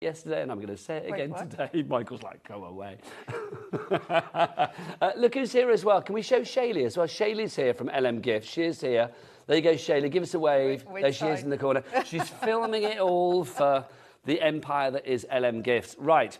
yesterday, and I'm going to say it again today. Michael's like, go away. Look who's here as well. Can we show Shaylee as well? Shaylee's here from LM Gifts. She is here. There you go, Shaylee. Give us a wave. There she is in the corner. She's filming it all for the empire that is LM Gifts. Right.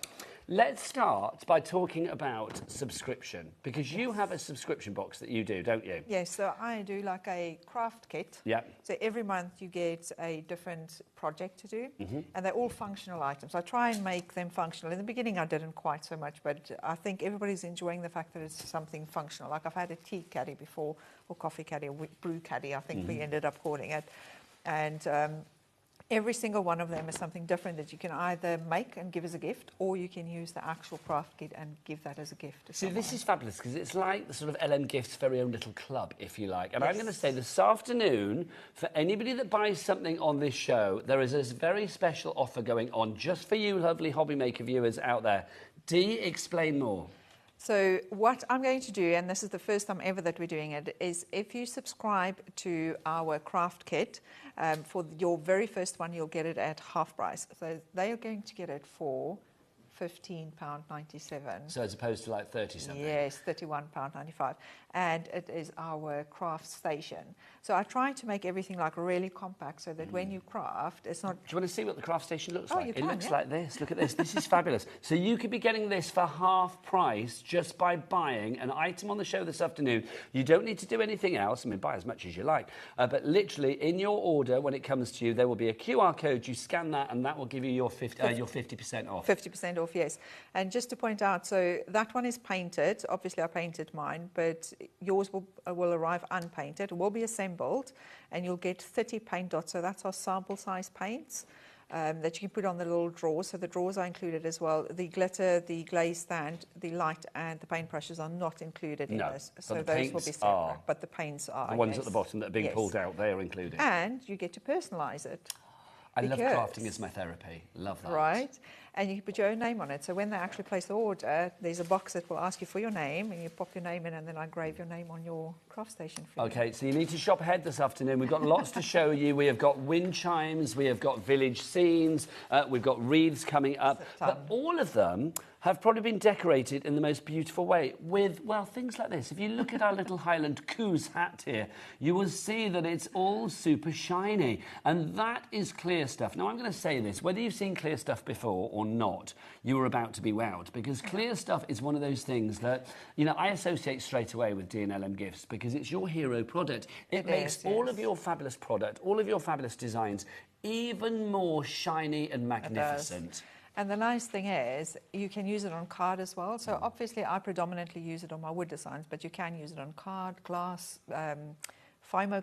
Let's start by talking about subscription, because you have a subscription box that you do, don't you? Yes, so I do like a craft kit. Yeah. So every month you get a different project to do, and they're all functional items. I try and make them functional. In the beginning I didn't quite so much, but I think everybody's enjoying the fact that it's something functional. Like I've had a tea caddy before, or coffee caddy, or brew caddy, I think we ended up calling it. And every single one of them is something different that you can either make and give as a gift, or you can use the actual craft kit and give that as a gift to someone. This is fabulous, because it's like the sort of LM Gifts' very own little club, if you like. And I'm going to say this afternoon, for anybody that buys something on this show, there is this very special offer going on just for you lovely HobbyMaker viewers out there. Dee, explain more. So what I'm going to do, and this is the first time ever that we're doing it, is if you subscribe to our craft kit, for your very first one, you'll get it at half price. So they are going to get it for £15.97. So as opposed to like 30 something? Yes, £31.95. And it is our craft station. So I try to make everything like really compact so that when you craft, it's not... Do you want to see what the craft station looks like? You can, it looks like this. Look at this. This is fabulous. So you could be getting this for half price just by buying an item on the show this afternoon. You don't need to do anything else. I mean, buy as much as you like. But literally, in your order, when it comes to you, there will be a QR code. You scan that, and that will give you your 50% off. 50% off, yes. And just to point out, so that one is painted. Obviously, I painted mine, but yours will arrive unpainted. It will be assembled, and you'll get 30 paint dots. So that's our sample size paints that you can put on the little drawers. So the drawers are included as well. The glitter, the glaze stand, the light, and the paintbrushes are not included in this. So those will be separate. But the paints are. The ones at the bottom that are being pulled out, they are included. And you get to personalise it. I love crafting as my therapy. Love that. Right. And you can put your own name on it. So when they actually place the order, there's a box that will ask you for your name, and you pop your name in, and then I engrave your name on your craft station for you. Okay, so you need to shop ahead this afternoon. We've got lots to show you. We have got wind chimes, we have got village scenes, we've got wreaths coming up. But all of them have probably been decorated in the most beautiful way with, well, things like this. If you look at our little Highland Coos hat here, you will see that it's all super shiny. And that is clear stuff. Now, I'm going to say this. Whether you've seen clear stuff before or not, you are about to be wowed, because clear stuff is one of those things that, you know, I associate straight away with D&LM Gifts, because it's your hero product. It makes all of your fabulous product, all of your fabulous designs, even more shiny and magnificent. And the nice thing is, you can use it on card as well. So obviously, I predominantly use it on my wood designs, but you can use it on card, glass,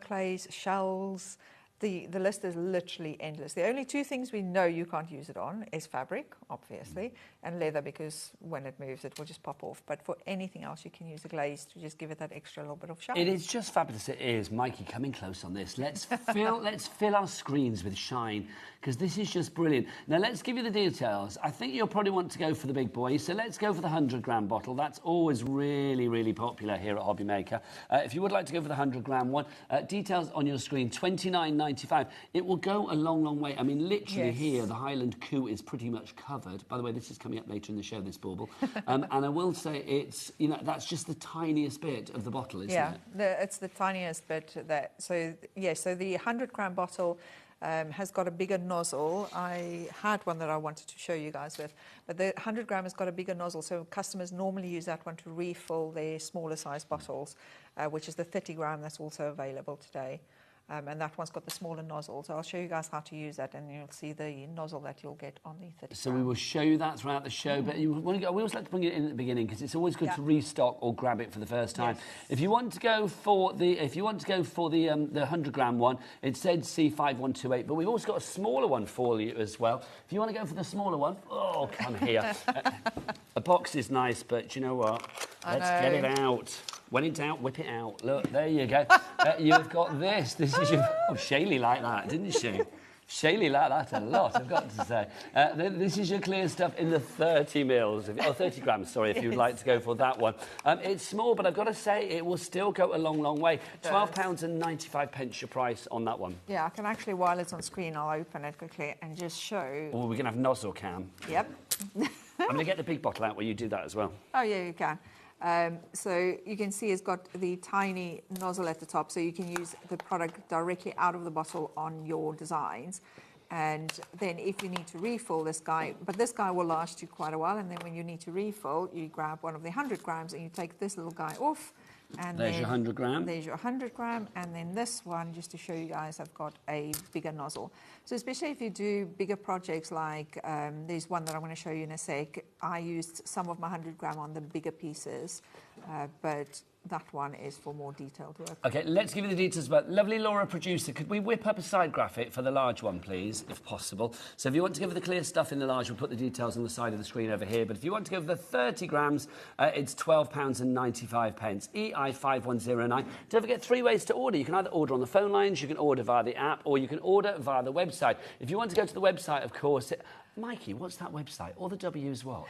clays, shells. The list is literally endless. The only two things we know you can't use it on is fabric, obviously, and leather, because when it moves, it will just pop off. But for anything else, you can use a glaze to just give it that extra little bit of shine. It is just fabulous. It is. Mikey, coming close on this. Let's fill our screens with shine, because this is just brilliant. Now, let's give you the details. I think you'll probably want to go for the big boy, so let's go for the 100-gram bottle. That's always really, really popular here at HobbyMaker. If you would like to go for the 100-gram one, details on your screen, $29.95. It will go a long, long way. I mean, literally here, the Highland Coo is pretty much covered. By the way, this is coming up later in the show, this bauble. And I will say it's, you know, that's just the tiniest bit of the bottle, isn't it? Yeah, it's the tiniest bit. So the 100-gram bottle has got a bigger nozzle. I had one that I wanted to show you guys with, but the 100-gram has got a bigger nozzle, so customers normally use that one to refill their smaller size bottles, which is the 30-gram that's also available today. And that one's got the smaller nozzle. So I'll show you guys how to use that, and you'll see the nozzle that you'll get on the 30. So we will show you that throughout the show. But we always like to bring it in at the beginning, because it's always good to restock or grab it for the first time. If you want to go for the 100-gram one, it said C5128, but we've also got a smaller one for you as well. If you want to go for the smaller one, oh, come here. A box is nice, but you know what? Let's get it out. When in doubt, whip it out. Look, there you go. You've got this. This is your... Oh, Shaylee liked that, didn't she? Shaylee like that a lot, I've got to say. This is your clear stuff in the 30 mils, 30 grams, sorry, if you'd like to go for that one. It's small, but I've got to say it will still go a long, long way. £12.95 your price on that one. Yeah, I can actually, while it's on screen, I'll open it quickly and just show. Oh, we're going to have nozzle cam. Yep. I'm going to get the big bottle out where you do that as well. Oh, yeah, you can. So you can see it's got the tiny nozzle at the top, so you can use the product directly out of the bottle on your designs. And then if you need to refill this guy, but this guy will last you quite a while, and then when you need to refill, you grab one of the 100 grams and you take this little guy off. And there's your 100 gram. There's your 100 gram. And then this one, just to show you guys, I've got a bigger nozzle. So especially if you do bigger projects like there's one that I'm going to show you in a sec. I used some of my 100 gram on the bigger pieces, but that one is for more detailed work. OK, let's give you the details about lovely Laura producer. Could we whip up a side graphic for the large one, please, if possible? So if you want to go for the clear stuff in the large, we'll put the details on the side of the screen over here. But if you want to go for the 30 grams, it's £12.95. EI5109. Don't forget 3 ways to order. You can either order on the phone lines, you can order via the app, or you can order via the website. If you want to go to the website, of course... Mikey, what's that website? All the W's what?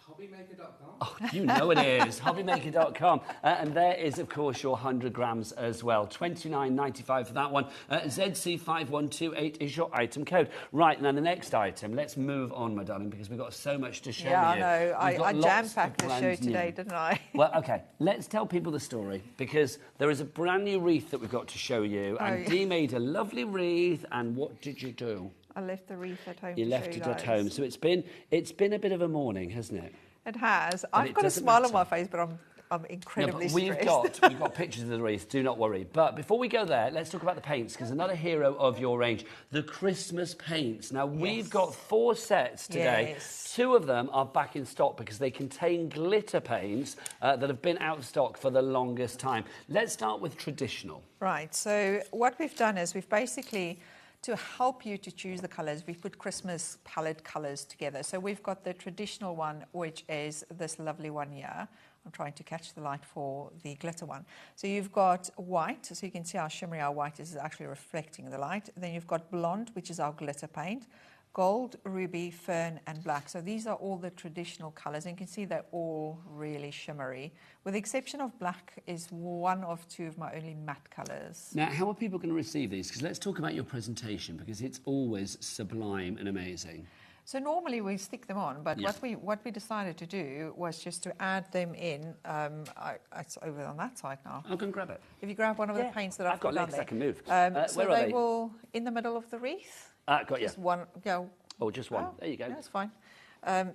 HobbyMaker.com. Oh, you know it is. HobbyMaker.com. And there is, of course, your 100 grams as well. $29.95 for that one. ZC5128 is your item code. Right, now the next item. Let's move on, my darling, because we've got so much to show you. Yeah, I know. I jam-packed the show today, didn't I? Well, OK, let's tell people the story, because there is a brand new wreath that we've got to show you. And Dee made a lovely wreath, and what did you do? I left the wreath at home. You left it at home. So it's been a bit of a morning, hasn't it? It has. I've got a smile on my face, but I'm incredibly stressed. We've got pictures of the wreath, do not worry. But before we go there, let's talk about the paints, because another hero of your range, the Christmas paints. Now, we've got 4 sets today. Yes. 2 of them are back in stock because they contain glitter paints that have been out of stock for the longest time. Let's start with traditional. Right. So what we've done is we've basically... to help you to choose the colours, we've put Christmas palette colours together. So we've got the traditional one, which is this lovely one here. I'm trying to catch the light for the glitter one. So you've got white, so you can see how shimmery our white is actually reflecting the light. Then you've got blonde, which is our glitter paint. Gold, ruby, fern, and black. So these are all the traditional colours. And you can see they're all really shimmery. With the exception of black is one of 2 of my only matte colours. Now, how are people going to receive these? Because let's talk about your presentation, because it's always sublime and amazing. So normally we stick them on, but what we decided to do was just to add them in. It's over on that side now. I'll go and grab it. If you grab one of the paints that I've got got legs that can move. So where are they will, in the middle of the wreath. Got you. Just one, go. Oh, just one. Oh, there you go. That's fine.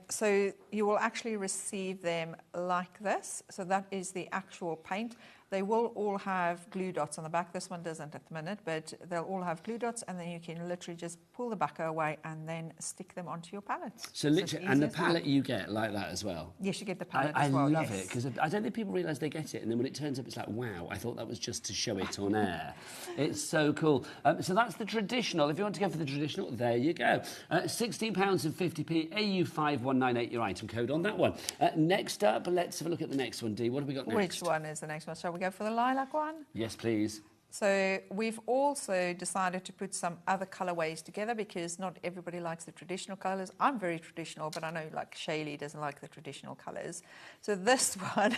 So you will actually receive them like this. So that is the actual paint. They will all have glue dots on the back. This one doesn't at the minute, but they'll all have glue dots, and then you can literally just pull the backer away and then stick them onto your palettes. So literally, and the palette you get like that as well? Yes, you get the palette as well. I love it, because I don't think people realise they get it, and then when it turns up, it's like, wow, I thought that was just to show it on air. It's so cool. So that's the traditional. If you want to go for the traditional, there you go. £16.50, AU5198, your item code on that one. Next up, let's have a look at the next one, Dee. What have we got next? Which one is the next one? Shall we go for the lilac one? Yes, please. So we've also decided to put some other colourways together, because not everybody likes the traditional colours. I'm very traditional, but I know like Shaylee doesn't like the traditional colours. So this one,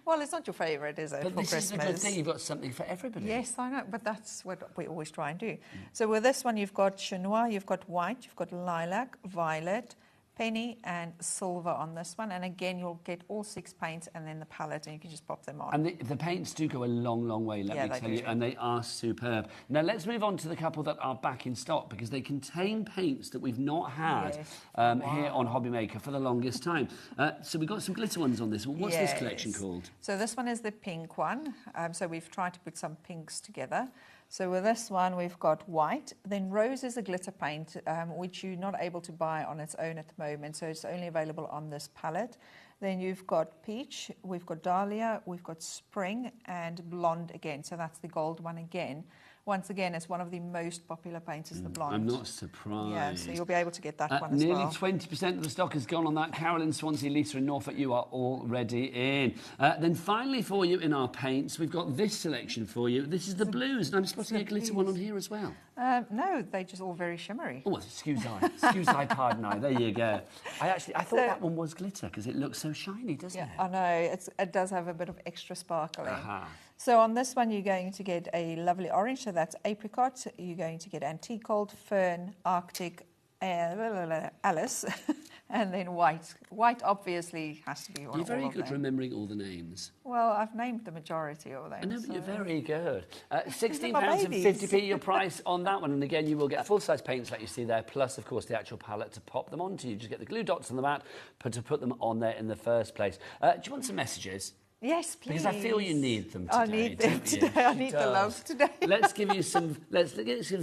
well, it's not your favourite, is it, but for this Christmas? Is the good thing, you've got something for everybody. Yes, I know, but that's what we always try and do. So with this one, you've got chinois, you've got white, you've got lilac, violet, penny and silver on this one, and again you'll get all 6 paints and then the palette, and you can just pop them on. And the paints do go a long, long way, let me tell you, and they are superb. Now let's move on to the couple that are back in stock, because they contain paints that we've not had here on HobbyMaker for the longest time. So we've got some glitter ones on this. Well, what's this collection called? So this one is the pink one. So we've tried to put some pinks together. So with this one, we've got white. Then rose is a glitter paint, which you're not able to buy on its own at the moment. So it's only available on this palette. Then you've got peach, we've got dahlia, we've got spring, and blonde again. So that's the gold one again. once again, it's one of the most popular paints is the blonde. I'm not surprised. Yeah, so you'll be able to get that one as nearly well. 20% of the stock has gone on that. Carolyn, Swansea, Lisa and Norfolk, you are already in. Then finally for you in our paints, we've got this selection for you. This is the blues, and I'm supposed to get a glitter one on here as well. No, they're just all very shimmery. Oh, excuse I, pardon I. There you go. I thought that one was glitter because it looks so shiny, doesn't it? I know, it does have a bit of extra sparkling. So on this one, you're going to get a lovely orange, so that's apricot. You're going to get antique gold, fern, arctic, Alice, and then white. White obviously has to be one. You're very good remembering all the names. Well, I've named the majority of them. I know, but you're very good. £16.50 your price on that one. And again, you will get full-size paints like you see there, plus, of course, the actual palette to pop them onto. You just get the glue dots on the mat to put them on there in the first place. Do you want some messages? Yes, please. Because I feel you need them today. I need them today. I need the love today. Let's give you some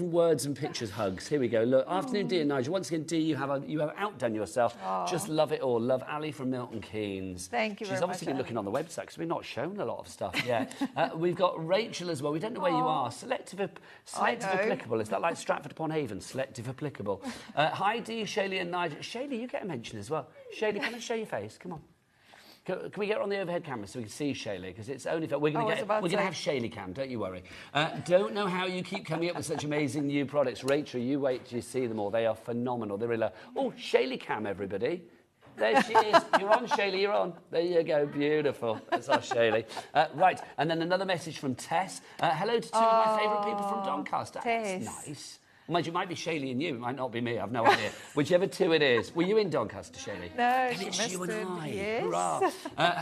words and pictures hugs. Here we go. Look, afternoon, Dee and Nigel. Once again, Dee, you have outdone yourself. Just love it all. Love Ali from Milton Keynes. Thank you very much. She's obviously been looking on the website because we've not shown a lot of stuff yet. We've got Rachel as well. We don't know where you are. Selective applicable. Is that like Stratford upon Avon? Selective applicable. Hi, Dee, Shaylee and Nigel. Shaylee, you get a mention as well. Shaylee, come and show your face. Come on. Can we get her on the overhead camera so we can see Shaylee? Because it's only we're going to have Shaylee cam. Don't you worry. Don't know how you keep coming up with such amazing new products, Rachel. You wait till you see them all. They are phenomenal. They're really. Oh, Shaylee cam, everybody. There she is. You're on, Shaylee. You're on. There you go. Beautiful. That's our Shaylee. Right, and then another message from Tess. Hello to two of my favourite people from Doncaster. Tess. That's nice. Mind you, it might be Shaylee and you. It might not be me. I've no idea. Whichever two it is. Were you in Doncaster, Shaylee? No, and she it's missed you and it. I. Yes. Hurrah.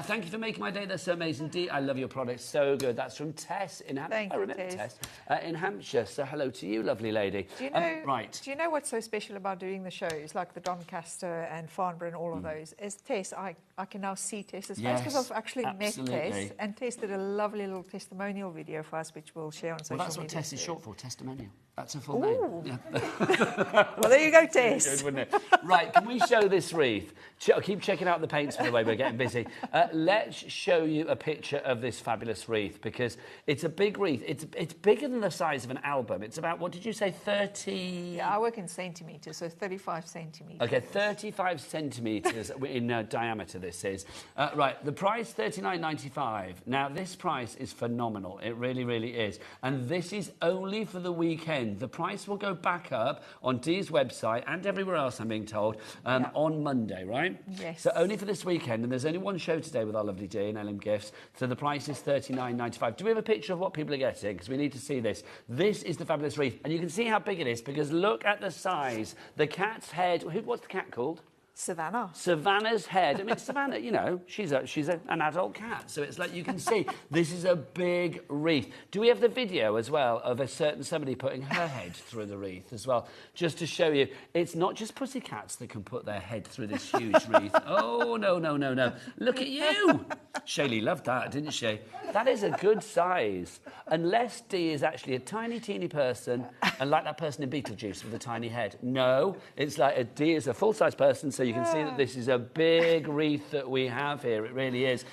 Thank you for making my day. They're so amazing. Dee, I love your products. So good. That's from Tess in Hampshire. Thank you, Tess. In Hampshire. So hello to you, lovely lady. Do you know? Right. Do you know what's so special about doing the shows, like the Doncaster and Farnborough and all of those? Is Tess. I can now see Tess's face because I've actually met Tess, and Tess did a lovely little testimonial video for us, which we'll share on social media. Well, that's what Tess is short for. Testimonial. That's her full name. Yeah. Well, there you go, Tess. Good, wouldn't it? Right, can we show this wreath? Keep checking out the paints, by the way, we're getting busy. Let's show you a picture of this fabulous wreath, because it's a big wreath. It's bigger than the size of an album. It's about, what did you say, 30... Yeah, I work in centimetres, so 35 centimetres. OK, 35 centimetres in diameter, this is. Right, the price, $39.95. Now, this price is phenomenal. It really, really is. And this is only for the weekend. The price will go back up on Dee's website and everywhere else, I'm being told, on Monday, right? Yes. So only for this weekend, and there's only one show today with our lovely Dee and LM Gifts, so the price is $39.95. Do we have a picture of what people are getting? Because we need to see this. This is the fabulous wreath, and you can see how big it is, because look at the size. The cat's head, what's the cat called? Savannah. Savannah's head. I mean, Savannah, you know, she's an adult cat. So it's like you can see this is a big wreath. Do we have the video as well of somebody putting her head through the wreath as well? Just to show you, it's not just pussycats that can put their head through this huge wreath. Oh, no, no, no, no. Look at you. Shaylee loved that, didn't she? That is a good size. Unless Dee is actually a tiny, teeny person and like that person in Beetlejuice with a tiny head. No, it's like Dee is a full-size person, so you can see that this is a big wreath that we have here. It really is.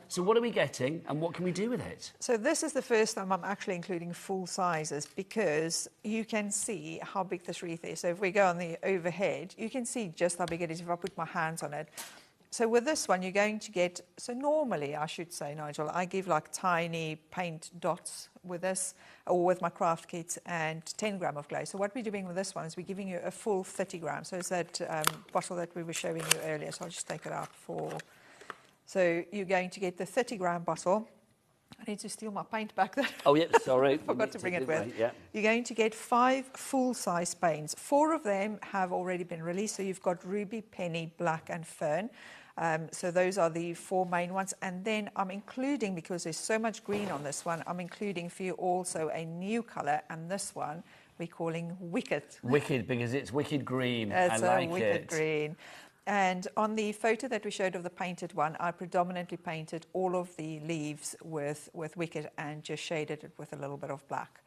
So what are we getting and what can we do with it? So this is the first time I'm actually including full sizes, because you can see how big this wreath is. So if we go on the overhead, you can see just how big it is if I put my hands on it. So with this one, you're going to get, so normally, I should say, Nigel, I give like tiny paint dots with this, or with my craft kits, and 10 gram of glaze. So what we're doing with this one is we're giving you a full 30 grams. So it's that bottle that we were showing you earlier. So I'll just take it out so you're going to get the 30 gram bottle. I need to steal my paint back there. Oh, yeah, sorry. Forgot to bring it with. Yeah. You're going to get 5 full-size paints. 4 of them have already been released. So you've got ruby, penny, black, and fern. So those are the 4 main ones. And then I'm including, because there's so much green on this one, I'm including for you also a new colour. And this one we're calling Wicked. Wicked, because it's wicked green. It's I like a wicked green. And on the photo that we showed of the painted one, I predominantly painted all of the leaves with Wicked and just shaded it with a little bit of black.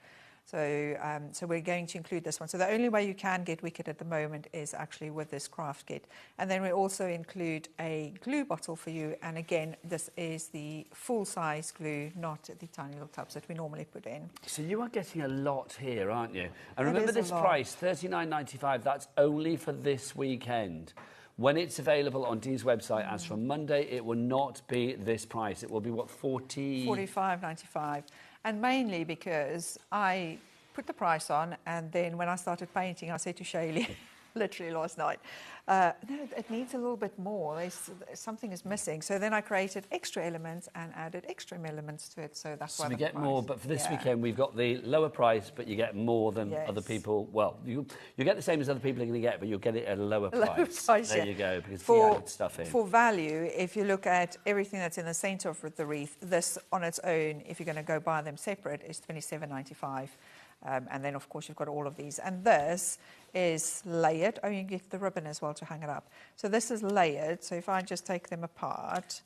So, so we're going to include this one. So the only way you can get wicked at the moment is actually with this craft kit. And then we also include a glue bottle for you. And again, this is the full-size glue, not the tiny little tubs that we normally put in. So you are getting a lot here, aren't you? And remember this price, $39.95, that's only for this weekend. When it's available on Dee's website, as from Monday, it will not be this price. It will be, what, $45.95. And mainly because I put the price on, and then when I started painting, I said to Shaylee, literally last night, no, it needs a little bit more. Something is missing. So then I created extra elements and added extra elements to it. So that's why we get more. But for this weekend, we've got the lower price, but you get more than other people. Well, you get the same as other people are going to get, but you'll get it at a lower price. There you go, because for added stuff in. For value, if you look at everything that's in the centre of the wreath, this on its own, if you're going to go buy them separate, is $27.95. And then, of course, you've got all of these. And this is layered. Oh, you can get the ribbon as well to hang it up. So this is layered. So if I just take them apart,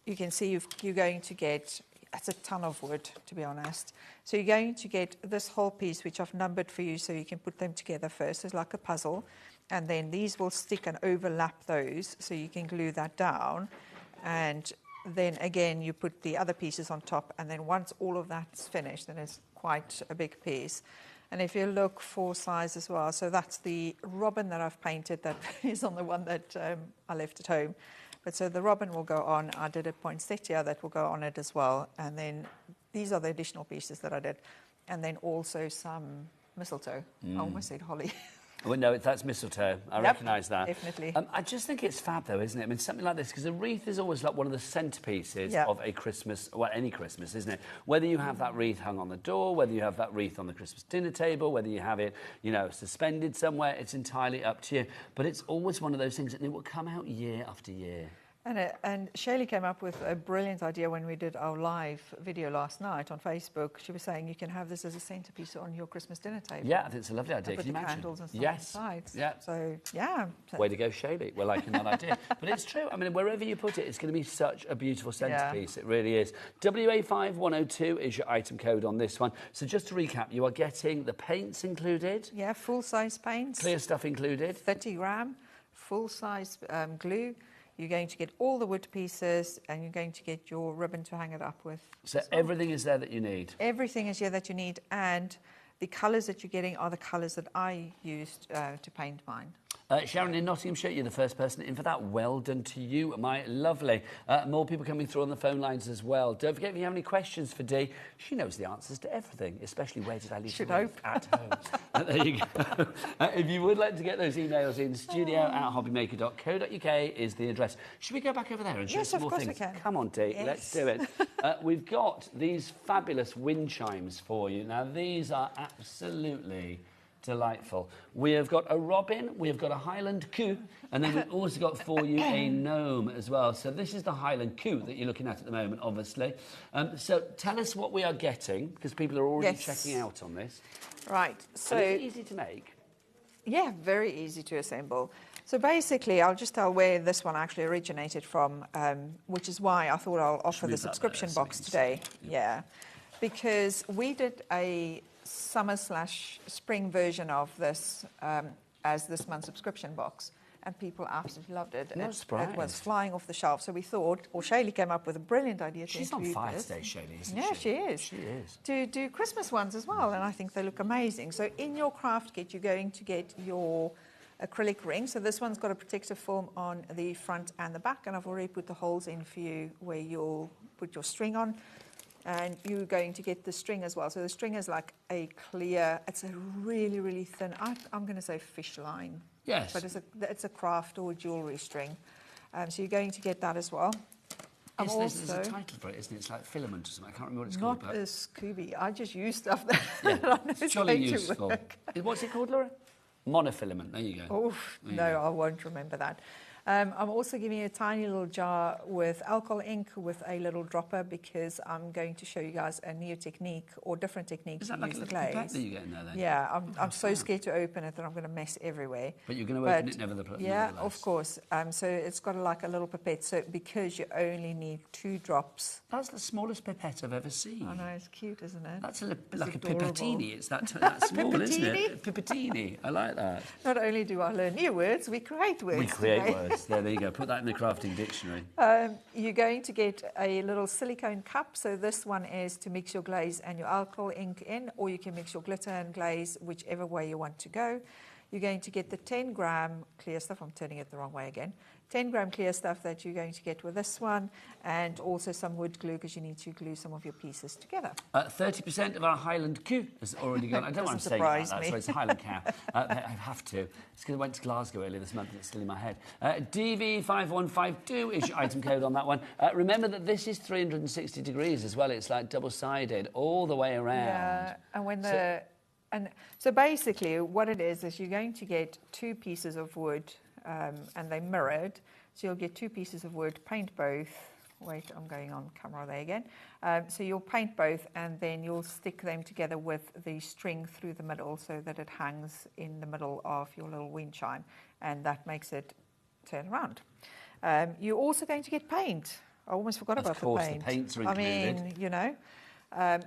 you can see you're going to get, that's a ton of wood, to be honest. So you're going to get this whole piece, which I've numbered for you so you can put them together first. It's like a puzzle. And then these will stick and overlap those so you can glue that down. And then, again, you put the other pieces on top. And then once all of that's finished, then it's quite a big piece. And if you look for size as well, so that's the robin that I've painted that is on the one that I left at home. But so the robin will go on. I did a poinsettia that will go on it as well. And then these are the additional pieces that I did. And then also some mistletoe. I almost said holly. Well, no, that's mistletoe. I recognise that. Definitely. I just think it's fab, though, isn't it? I mean, something like this, because a wreath is always like one of the centerpieces of a Christmas, well, any Christmas, isn't it? Whether you have that wreath hung on the door, whether you have that wreath on the Christmas dinner table, whether you have it, you know, suspended somewhere, it's entirely up to you. But it's always one of those things, and it will come out year after year. And Shaylee came up with a brilliant idea when we did our live video last night on Facebook. She was saying you can have this as a centerpiece on your Christmas dinner table. Yeah, I think it's a lovely idea. Can you imagine? Candles and stuff inside. Yeah. So, yeah. Way to go, Shaylee. We're liking that idea. But it's true. I mean, wherever you put it, it's going to be such a beautiful centerpiece. It really is. WA5102 is your item code on this one. So just to recap, you are getting the paints included. Yeah, full-size paints. Clear stuff included. 30 gram, full-size glue. You're going to get all the wood pieces, and you're going to get your ribbon to hang it up with. So everything is there that you need? Everything is here that you need, and the colours that you're getting are the colours that I used to paint mine. Sharon in Nottinghamshire, you're the first person in for that. Well done to you, my lovely. More people coming through on the phone lines as well. Don't forget, if you have any questions for Dee, she knows the answers to everything, especially where did I leave Should the hope. at home. There you go. If you would like to get those emails in, studio@hobbymaker.co.uk is the address. Should we go back over there and show some more things? Yes, of course we can. Come on, Dee, let's do it. We've got these fabulous wind chimes for you. Now, these are absolutely delightful. We have got a robin, we have got a Highland coo, and then we've also got for you a gnome as well. So this is the Highland coo that you're looking at the moment, obviously. So tell us what we are getting, because people are already checking out on this. Right. So and it's easy to make. Yeah, very easy to assemble. So basically, I'll just tell where this one actually originated from, which is why I thought I'll offer the subscription box today. Yeah, because we did a summer/spring version of this as this month's subscription box, and people absolutely loved it. It was flying off the shelf. So we thought, or Shaylee came up with a brilliant idea. She's on fire today, Shaylee, isn't she? Yeah, she is. She is. To do Christmas ones as well, and I think they look amazing. So in your craft kit, you're going to get your acrylic ring. So this one's got a protective film on the front and the back, and I've already put the holes in for you where you'll put your string on. And you're going to get the string as well. So the string is like a clear, it's a really, really thin, I'm going to say fish line. Yes. But it's a craft or jewellery string. So you're going to get that as well. There's a title for it, isn't it? It's like filament or something. I can't remember what it's called. Not a Scooby. I just use stuff that it's jolly useful. What's it called, Laura? Monofilament. There you go. Oh, no, I won't remember that. I'm also giving you a tiny little jar with alcohol ink with a little dropper because I'm going to show you guys a new technique or different techniques to use the glaze. Is that like a little pipette that you get in there then? Yeah, I'm so scared to open it that I'm going to mess everywhere. But you're going to open it nevertheless. Yeah, of course. So it's got like a little pipette. So because you only need 2 drops. That's the smallest pipette I've ever seen. I know, it's cute, isn't it? That's like a pipettini. It's that small, isn't it? Pipettini. I like that. Not only do I learn new words, we create words. We create words. There you go. Put that in the crafting dictionary. You're going to get a little silicone cup. So this one is to mix your glaze and your alcohol ink in, or you can mix your glitter and glaze, whichever way you want to go. You're going to get the 10-gram clear stuff. I'm turning it the wrong way again. 10-gram clear stuff that you're going to get with this one, and also some wood glue because you need to glue some of your pieces together. 30% of our Highland Q has already gone. I don't know why I'm saying that. So it's Highland cow. I have to. It's because I went to Glasgow earlier this month and it's still in my head. DV5152 is your item code on that one. Remember that this is 360 degrees as well. It's like double-sided all the way around. Yeah, and so basically what it is you're going to get 2 pieces of wood and they're mirrored. So you'll get 2 pieces of wood, paint both. Wait, I'm going on camera there again. So you'll paint both and then you'll stick them together with the string through the middle so that it hangs in the middle of your little wind chime, and that makes it turn around. You're also going to get paint. I almost forgot about the paint. Of course, the paints are included. I mean, you know.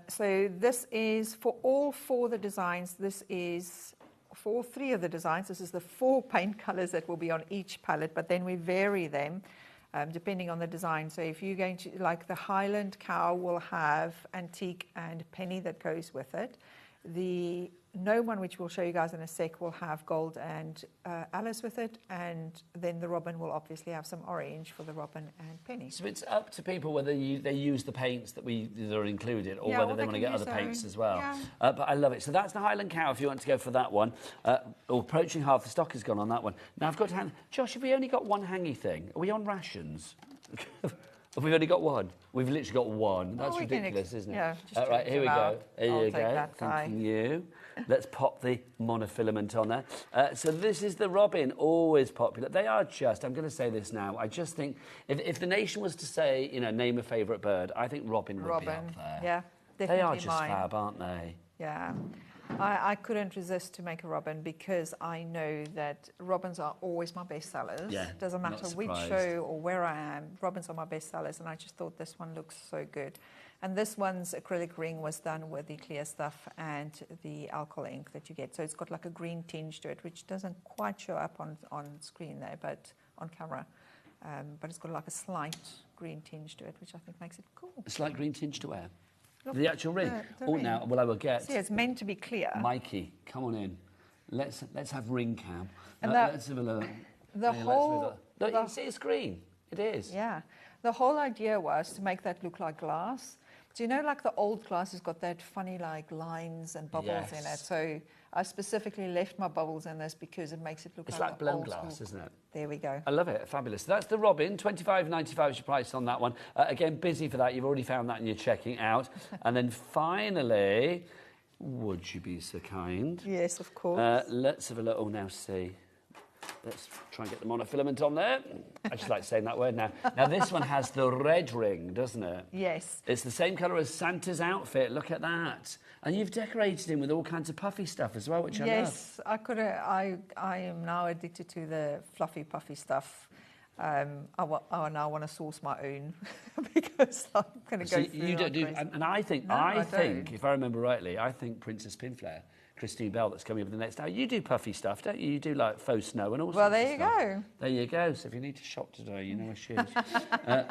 So this is for all 4 of the designs. This is for all 3 of the designs. This is the 4 paint colors that will be on each palette, but then we vary them depending on the design. So if you're going to, like the Highland cow will have antique and penny that goes with it. The gnome one, which we'll show you guys in a sec, will have gold and Alice with it, and then the robin will obviously have some orange for the robin and penny. So it's up to people whether they use the paints that are included, or whether they want to get other paints as well. Yeah. But I love it. So that's the Highland cow if you want to go for that one. Approaching half the stock has gone on that one. Now I've got to hand... Josh, have we only got one hangy thing? Are we on rations? Have we only got one? We've literally got one. That's ridiculous, isn't it? Yeah. Right, here we go. Here you go. Thank you. Let's pop the monofilament on there. So this is the robin, always popular. They are just, I'm going to say this now, I just think, if the nation was to say, you know, name a favourite bird, I think robin would be up there. Yeah, definitely. They are just fab, aren't they? Yeah. I couldn't resist to make a robin because I know that robins are always my best sellers. Yeah, doesn't matter which show or where I am, robins are my best sellers, and I just thought this one looks so good. And this one's acrylic ring was done with the clear stuff and the alcohol ink that you get. So it's got like a green tinge to it, which doesn't quite show up on screen there, but on camera. But it's got like a slight green tinge to it, which I think makes it cool. A slight green tinge to where? The actual ring. The ring. Now, well, I will get. See, it's meant to be clear. Mikey, come on in. Let's have ring cam. And let's have a look. Look, you can see it's green. It is. Yeah. The whole idea was to make that look like glass. Do you know, like the old glass has got that funny like lines and bubbles in it? So I specifically left my bubbles in this because it makes it look like blown glass, isn't it? There we go. I love it. Fabulous. So that's the robin. $25.95 is your price on that one. Again, busy for that. You've already found that and you're checking out. And then finally, would you be so kind? Yes, of course. Let's have a look. Oh, now see. Let's try and get the monofilament on there. I just like saying that word now. Now, this one has the red ring, doesn't it? Yes. It's the same colour as Santa's outfit. Look at that. And you've decorated him with all kinds of puffy stuff as well, which I love. Yes, I am now addicted to the fluffy, puffy stuff. I now want to source my own because I'm going to go through. You don't do, and I think, if I remember rightly, I think Princess Pinflair, Christine Bell, that's coming up in the next hour. You do puffy stuff, don't you? You do like faux snow and all sorts of stuff. Well, there you go. There you go. So if you need to shop today, you know I should.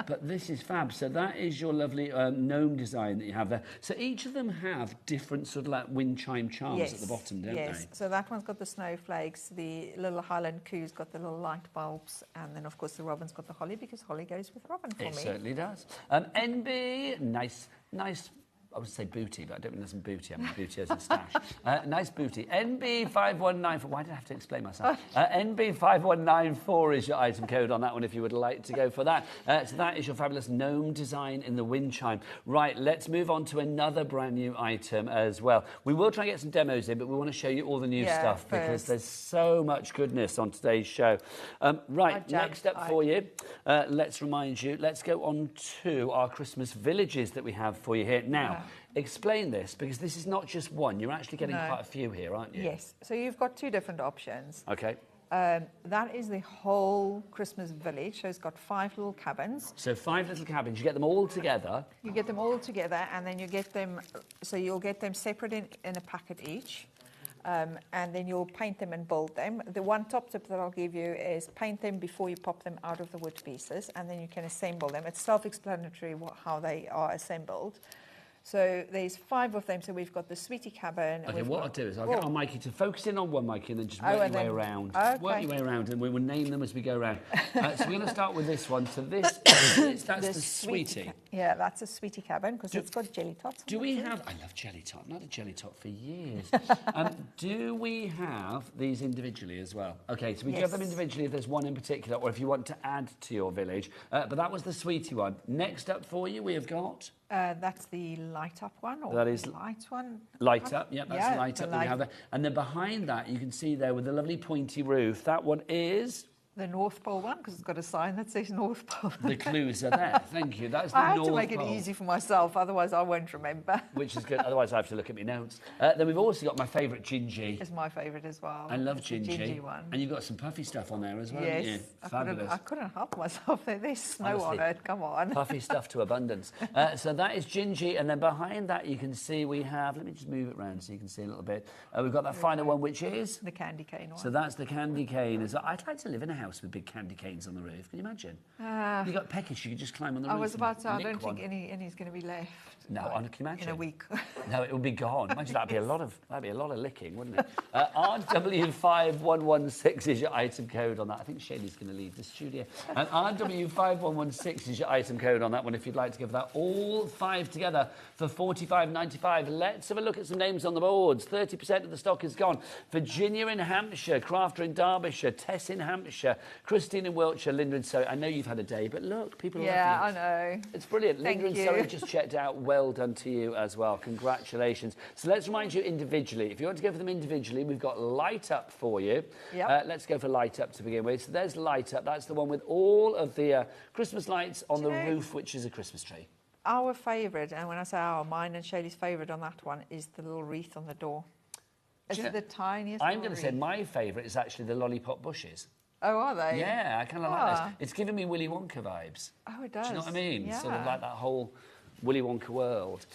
But this is fab. So that is your lovely gnome design that you have there. So each of them have different sort of like wind chime charms at the bottom, don't they? Yes. So that one's got the snowflakes. The little Highland coo's got the little light bulbs, and then of course the robin's got the holly because holly goes with robin for me. It certainly does. NB, nice I would say booty, but I don't mean there's some booty. I mean booty as a stash. Nice booty. NB5194. Why did I have to explain myself? NB5194 is your item code on that one if you would like to go for that. So that is your fabulous gnome design in the wind chime. Right, let's move on to another brand new item as well. We will try and get some demos in, but we want to show you all the new stuff because there's so much goodness on today's show. Right, next up for you, let's remind you, let's go on to our Christmas villages that we have for you here. Now, explain this, because this is not just one. You're actually getting quite a few here, aren't you? Yes. So you've got two different options. Okay. That is the whole Christmas village. So it's got 5 little cabins. So 5 little cabins. You get them all together. You get them all together, and then you get them. So you'll get them separate in a packet each. And then you'll paint them and build them. The one top tip that I'll give you is paint them before you pop them out of the wood pieces, and then you can assemble them. It's self-explanatory how they are assembled. So there's 5 of them. So we've got the sweetie cabin. Okay, what I'll do is I'll get our Mikey to focus in on one, Mikey, and then just work your way around. Okay. Work your way around, and we will name them as we go around. So we're going to start with this one. So this, that's the sweetie. Yeah, that's a sweetie cabin because it's got jelly tots. Do we have... I love jelly tot. I've not had a jelly tot for years. Do we have these individually as well? Okay, so we give them individually if there's one in particular, or if you want to add to your village. But that was the sweetie one. Next up for you, we have got... that's the light up one, or that is light one. Light up, yeah, that's the light up that we have there. And then behind that, you can see there with the lovely pointy roof, that one is... The North Pole one, because it's got a sign that says North Pole. The clues are there, thank you. That's the I have North to make Pole. it easy for myself, otherwise I won't remember. Which is good, otherwise I have to look at my notes. Then we've also got my favourite Gingy. It's my favourite as well. I love Gingy. Gingy one. And you've got some puffy stuff on there as well, haven't you? Fabulous. I couldn't help myself. There's snow on it, come on. Puffy stuff to abundance. So that is Gingy, and then behind that you can see we have, let me just move it round so you can see a little bit. We've got that final one, which is? The candy cane one. So that's the candy cane. I'd like to live in a house with big candy canes on the roof. Can you imagine? You've got peckish, you could just climb on the roof. I was about to, I don't think any's going to be left. No, can you imagine? In a week. No, it would be gone. Imagine that'd be a lot of licking, wouldn't it? RW5116 is your item code on that. I think Shaylee's going to leave the studio. And RW5116 is your item code on that one if you'd like to give that all 5 together for $45.95. Let's have a look at some names on the boards. 30% of the stock is gone. Virginia in Hampshire, Crafter in Derbyshire, Tess in Hampshire, Christine in Wiltshire, Linda in Surrey. I know you've had a day, but look, people love you. Yeah, I know. It's brilliant. Thank Linda in Surrey just checked out. Well done to you as well. Congratulations. So let's remind you individually. If you want to go for them individually, we've got Light Up for you. Yep. Let's go for Light Up to begin with. So there's Light Up. That's the one with all of the Christmas lights on the roof, which is a Christmas tree. Our favourite, and when I say our, mine and Shaylee's favourite on that one, is the little wreath on the door. Is it the tiniest? I'm going to say my favourite is actually the lollipop bushes. Oh, are they? Yeah, I kind of like this. It's giving me Willy Wonka vibes. Oh, it does. Do you know what I mean? Yeah. Sort of like that whole Willy Wonka world.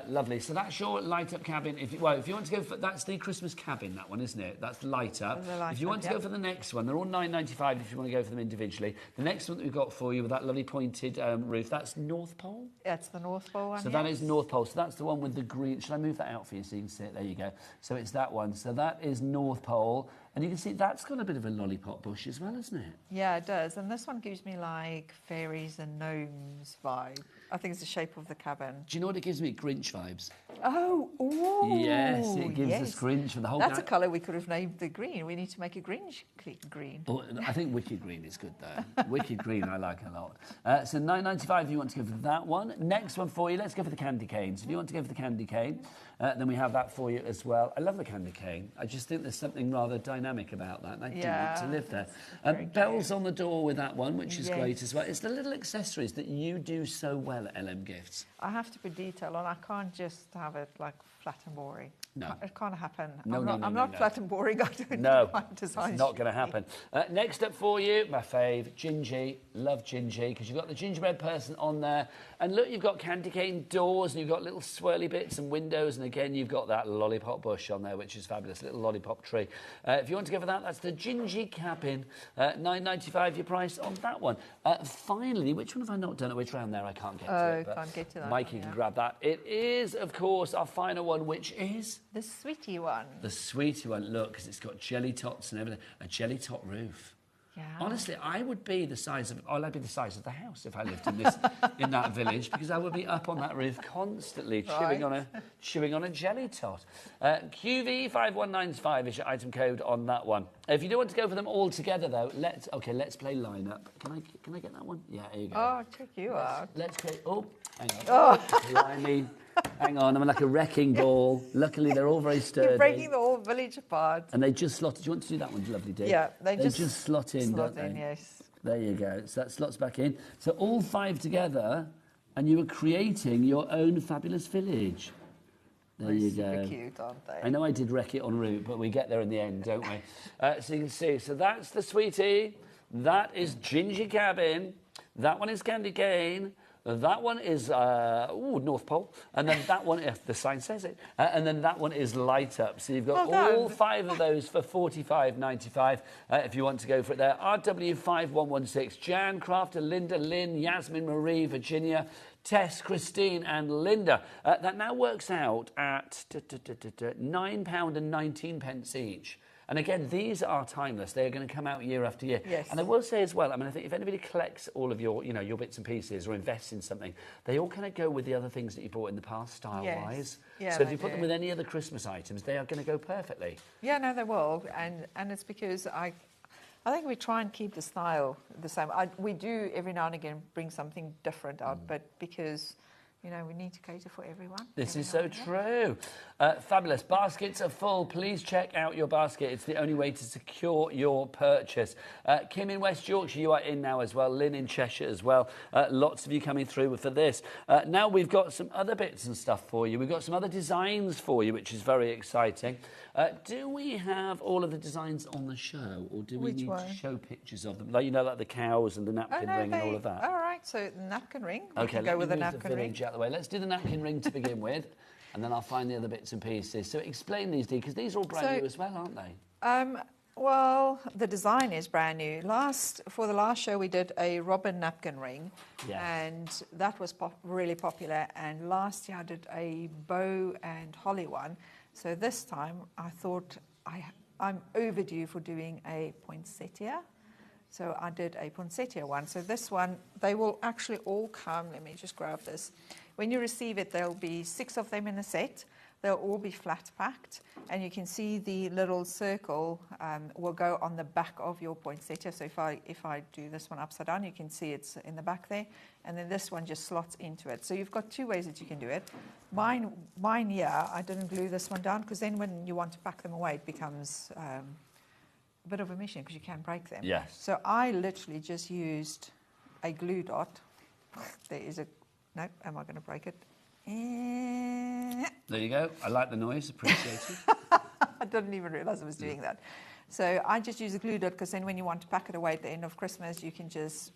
Lovely. So that's your light up cabin. If you want to go for, that's the Christmas cabin, that one, isn't it? That's the light up. If you want to go for the next one, they're all $9.95 if you want to go for them individually. The next one that we've got for you with that lovely pointed roof, that's North Pole? That's the North Pole one. So that is North Pole. So that's the one with the green. Should I move that out for you so you can see it? There you go. So it's that one. So that is North Pole. And you can see that's got a bit of a lollipop bush as well, isn't it? Yeah, it does. And this one gives me like fairies and gnomes vibe. I think it's the shape of the cabin. Do you know what it gives me? Grinch vibes. Oh, ooh. Yes, it gives us Grinch for the whole... That's a colour we could have named the green. We need to make a Grinch green. Oh, I think Wicked Green is good, though. Wicked Green I like a lot. So $9.95 if you want to go for that one. Next one for you, let's go for the candy canes. If you want to go for the candy cane, then we have that for you as well. I love the candy cane. I just think there's something rather dynamic about that. And I do want to live there. Bells on the door with that one, which is great as well. It's the little accessories that you do so well at LM Gifts. I have to put detail on. I can't just have it like flat and boring. No. It can't happen. I'm not flat and boring. I don't No, it's not going to happen. Next up for you, my fave, Gingy. Love Gingy, because you've got the gingerbread person on there. And look, you've got candy cane doors, and you've got little swirly bits and windows. And again, you've got that lollipop bush on there, which is fabulous, little lollipop tree. If you want to go for that, that's the Gingy cabin. $9.95 your price on that one. Finally, which one have I not done? Which round there? I can't get to it. But can't get to that. Mikey can grab that. It is, of course, our final one, which is... The sweetie one. The sweetie one, look, because it's got jelly tots and everything. A jelly tot roof. Yeah. Honestly, I would be the size of, I'd be the size of the house if I lived in this in that village, because I would be up on that roof constantly chewing on a jelly tot. QV5195 is your item code on that one. If you do want to go for them all together though, let's play lineup. Can I get that one? Yeah, here you go. Oh, check you out. Let's create. Oh, hang on. Blimey. Hang on, I'm like a wrecking ball. Luckily, they're all very sturdy. You're breaking the whole village apart. And they just slot. Do you want to do that one, lovely Dee? Yeah, they just slot in, don't they? Yes. There you go. So that slots back in. So all 5 together, and you were creating your own fabulous village. There you go. Super cute, aren't they? I know I did wreck it en route, but we get there in the end, don't we? So you can see. So that's the Sweetie. That is Gingy Cabin. That one is Candy Cane. That one is North Pole, and then that one, if the sign says it, and then that one is Light Up. So you've got all 5 of those for $45.95 if you want to go for it there. RW5116, Jan, Crafter, Linda, Lynn, Yasmin, Marie, Virginia, Tess, Christine and Linda. That now works out at £9.19 each. And again, these are timeless. They are going to come out year after year. Yes. And I will say as well, I mean, I think if anybody collects all of your, your bits and pieces or invests in something, they all kind of go with the other things that you bought in the past, style-wise. Yeah, so if you put them with any other Christmas items, they are going to go perfectly. Yeah, no, they will. And it's because I think we try and keep the style the same. We do every now and again bring something different out, but because... we need to cater for everyone. This is so true. Fabulous. Baskets are full. Please check out your basket. It's the only way to secure your purchase. Kim in West Yorkshire, you are in now as well. Lynn in Cheshire as well. Lots of you coming through for this. Now we've got some other bits and stuff for you. We've got some other designs for you, which is very exciting. Do we have all of the designs on the show, or do we need to show pictures of them? Like the cows and the napkin ring and all of that. All right, so the napkin ring. Okay, go with the napkin ring. Out the way. Let's do the napkin ring to begin with, and then I'll find the other bits and pieces. So explain these, Dee, because these are all brand new as well, aren't they? Well, the design is brand new. For the last show, we did a robin napkin ring, and that was really popular. And last year, I did a bow and holly one. So this time, I thought I'm overdue for doing a poinsettia. So I did a poinsettia one. So this one, they will actually all come. Let me just grab this. When you receive it, there'll be 6 of them in a set. They'll all be flat packed, and you can see the little circle will go on the back of your poinsettia. So if I do this one upside down, you can see it's in the back there, and then this one just slots into it. So you've got 2 ways that you can do it. Mine, I didn't glue this one down, because then when you want to pack them away, it becomes a bit of a mission, because you can break them. Yes. So I literally just used a glue dot. There is a... No, am I going to break it? There you go. I like the noise. Appreciate it. I didn't even realise I was doing that. So I just use a glue dot, because then when you want to pack it away at the end of Christmas, you can just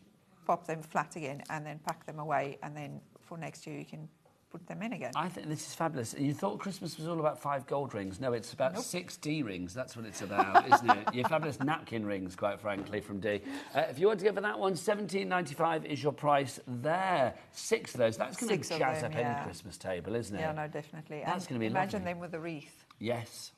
pop them flat again and then pack them away, and then for next year you can put them in again. I think this is fabulous. You thought Christmas was all about 5 gold rings. No, it's about 6 D rings. That's what it's about, isn't it? Your fabulous napkin rings, quite frankly, from D. If you want to go for that one, $17.95 is your price there. 6 of those. That's going to jazz up any Christmas table, isn't it? Yeah, no, definitely. That's going to be imagine lovely. them with a wreath. Yes.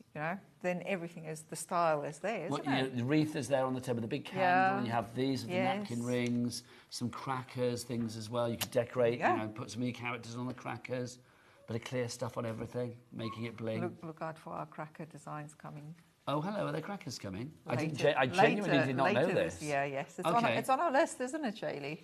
Then everything is, the style is there, isn't it? The wreath is there on the table, the big candle, and you have these with the napkin rings, some crackers, things as well. You could decorate, put some of your characters on the crackers, bit of clear stuff on everything, making it bling. Look out for our cracker designs coming. Oh, hello, are there crackers coming? Later, I genuinely did not know this. Yes. It's on our list, isn't it, Shaylee?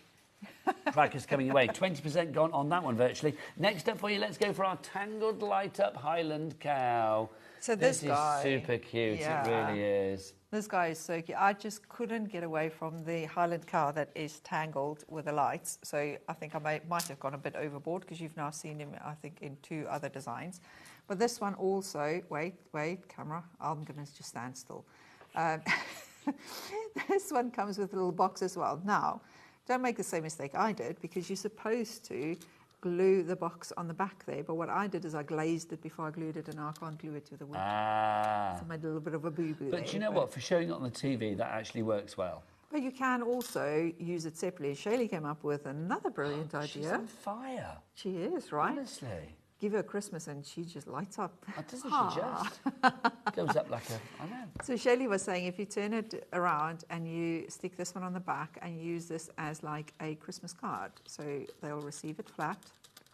Crackers coming your way. 20% gone on that one virtually. Next up for you, let's go for our tangled light up Highland cow. So this guy is super cute, it really is. This guy is so cute. I just couldn't get away from the Highland cow that is tangled with the lights. So I think I might have gone a bit overboard, because you've now seen him, I think, in 2 other designs. But this one also, wait, camera, I'm going to just stand still. This one comes with a little box as well. Now, don't make the same mistake I did, because you're supposed to glue the box on the back there, but what I did is I glazed it before I glued it, and now I can't glue it to the wood. So I made a little bit of a boo-boo there. But you know what? For showing it on the TV, that actually works well. But you can also use it separately. Shaylee came up with another brilliant idea. She's on fire. She is, right? Honestly. give her Christmas and she just lights up. Oh, doesn't she just? Goes up like a, I know. So Shirley was saying if you turn it around and you stick this one on the back and use this as like a Christmas card, so they'll receive it flat.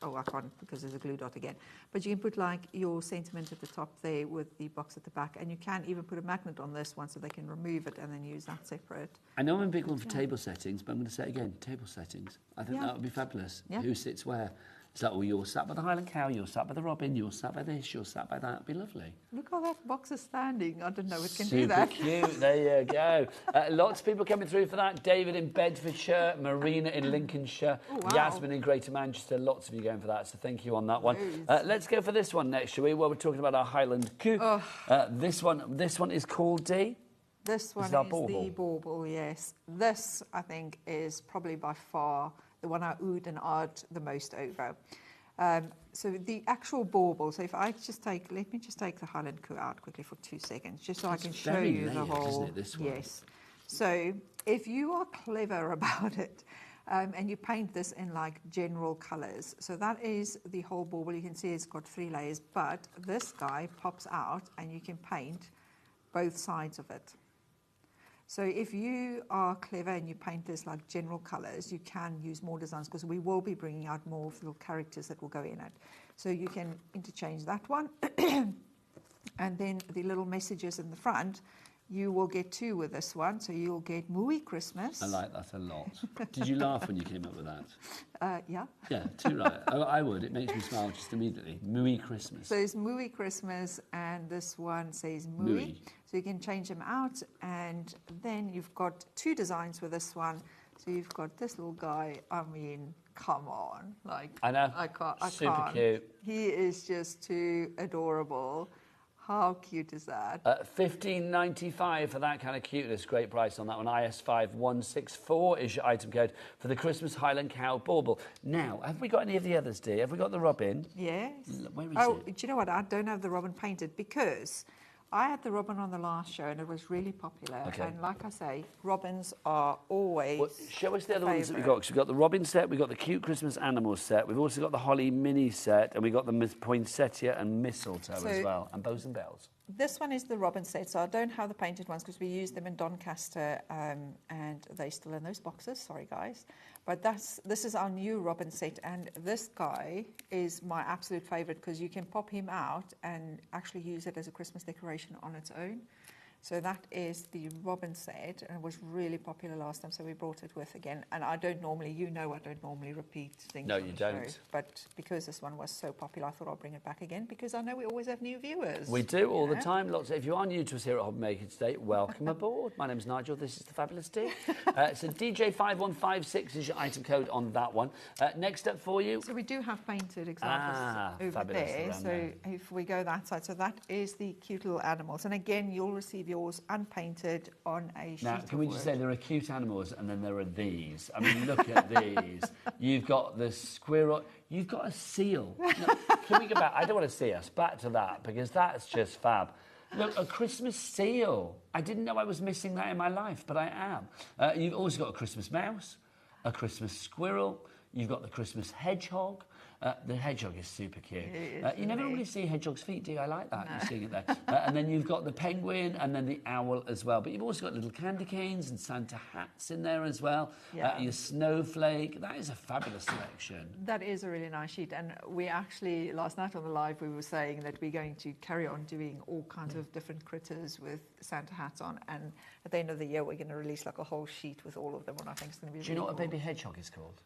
Oh, I can't because there's a glue dot again. But you can put like your sentiment at the top there with the box at the back, and you can even put a magnet on this one so they can remove it and then use that separate. I know I'm a big one for table settings, but I'm going to say it again, table settings. I think that would be fabulous. Yeah. Who sits where? It's like, oh, you're sat by the Highland cow, you're sat by the robin, you're sat by this, you're sat by that. It'd be lovely. Look how that box is standing. I didn't know it can do that. Super cute. There you go. Lots of people coming through for that. David in Bedfordshire, Marina in Lincolnshire, Yasmin in Greater Manchester. Lots of you going for that, so thank you on that one. Let's go for this one next, shall we? Well, we're talking about our Highland coup. This one is called D. This one is the bauble, yes. This, I think, is probably by far the one I oohed and ahed the most over. So the actual bauble, so if I just take, let me just take the Highland coup out quickly for 2 seconds, just so I can show you the whole. Isn't it, this one? Yes. So if you are clever about it, and you paint this in like general colours, so that is the whole bauble. You can see it's got 3 layers, but this guy pops out and you can paint both sides of it. So if you are clever and you paint this like general colours, you can use more designs because we will be bringing out more little characters that will go in it. So you can interchange that one. And then the little messages in the front, you will get 2 with this one. So you'll get Mooey Christmas. I like that a lot. Did you laugh when you came up with that? Yeah. Yeah, 2 right. I would. It makes me smile just immediately. Mooey Christmas. So it's Mooey Christmas, and this one says Mooey. So you can change them out, and then you've got 2 designs with this one. So you've got this little guy. I mean, come on. Like, I know. I can't. Super cute. He is just too adorable. How cute is that? $15.95 for that kind of cuteness. Great price on that one. IS5164 is your item code for the Christmas Highland Cow Bauble. Now, have we got any of the others, dear? Have we got the robin? Yes. Where is it? Oh, do you know what? I don't have the robin painted because I had the robin on the last show and it was really popular. Okay. And like I say, robins are always. Well, show us the other ones that we've got. 'Cause we've got the robin set, we've got the cute Christmas animals set, we've also got the holly mini set, and we've got the poinsettia and mistletoe as well, and bows and bells. This one is the robin set, so I don't have the painted ones because we used them in Doncaster, and they're still in those boxes. Sorry, guys. But this is our new robin set, and this guy is my absolute favourite because you can pop him out and actually use it as a Christmas decoration on its own. So that is the robin set, and it was really popular last time, so we brought it with again. And I don't normally, I don't normally repeat things. No, you don't. Show, but because this one was so popular, I thought I'll bring it back again because I know we always have new viewers. We do all the time. If you are new to us here at HobbyMaker today, welcome aboard. My name's Nigel. This is the Fabulous D. So DJ5156 is your item code on that one. Next up for you. So we do have painted examples over there. So if we go that side, so that is the cute little animals. And again, you'll receive yours unpainted on a sheet Now, can we of just wood. say there are cute animals and then there are these. I mean, look at these. You've got the squirrel. You've got a seal. No, can we go back? I don't want to see us. Back to that because that's just fab. Look, a Christmas seal. I didn't know I was missing that in my life, but I am. You've also got a Christmas mouse, a Christmas squirrel. You've got the Christmas hedgehog. The hedgehog is super cute. You never really see hedgehog's feet, do you? I like that. No. You're seeing it there. And then you've got the penguin and then the owl as well. But you've also got little candy canes and Santa hats in there as well. Yeah. Your snowflake. That is a fabulous selection. That is a really nice sheet. And we actually, last night on the live, we were saying that we're going to carry on doing all kinds of different critters with Santa hats on. And at the end of the year, we're going to release like a whole sheet with all of them. And I think it's going to be Do you know what a baby hedgehog is called?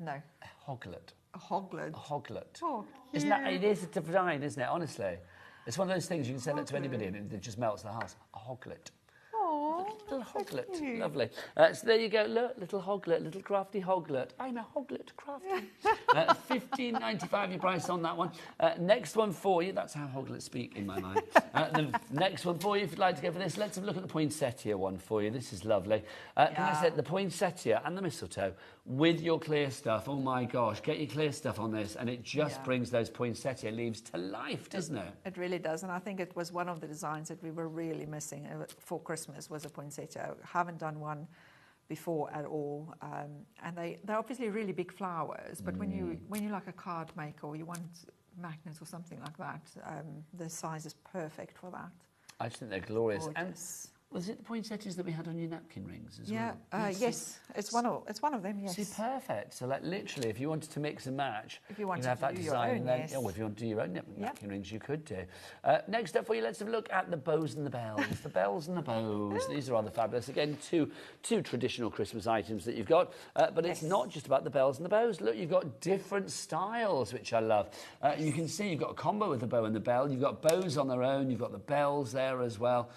No. A hoglet. A hoglet? A hoglet. Oh, Isn't that, it is divine, isn't it? Honestly. It's one of those things you can send it to anybody and it just melts the heart. A hoglet. Oh, little hoglet. Lovely. So there you go. Look, little hoglet, little crafty hoglet. I'm a hoglet crafty. $15.95 your price on that one. Next one for you. That's how hoglets speak in my mind. The next one for you, if you'd like to go for this, let's have a look at the poinsettia one for you. This is lovely. Can I say the poinsettia and the mistletoe with your clear stuff? Oh my gosh, get your clear stuff on this, and it just brings those poinsettia leaves to life, doesn't it? It really does, and I think it was one of the designs that we were really missing for Christmas was a poinsettia. I haven't done one before at all, and they're obviously really big flowers. But when you're like a card maker or you want magnets or something like that, the size is perfect for that. I just think they're glorious. Gorgeous. And was it the poinsettias that we had on your napkin rings as Yeah, well? yes, it's one of them. Yes. See, perfect. So, like, literally, if you wanted to mix and match, If you wanted can have to that do your design. own, And then, yes. if you want to do your own napkin rings, you could do. Next up for you, let's have a look at the bows and the bells. The bells and the bows. These are rather fabulous. Again, two traditional Christmas items that you've got. But it's not just about the bells and the bows. Look, you've got different styles, which I love. You can see you've got a combo with the bow and the bell. You've got bows on their own. You've got the bells there as well.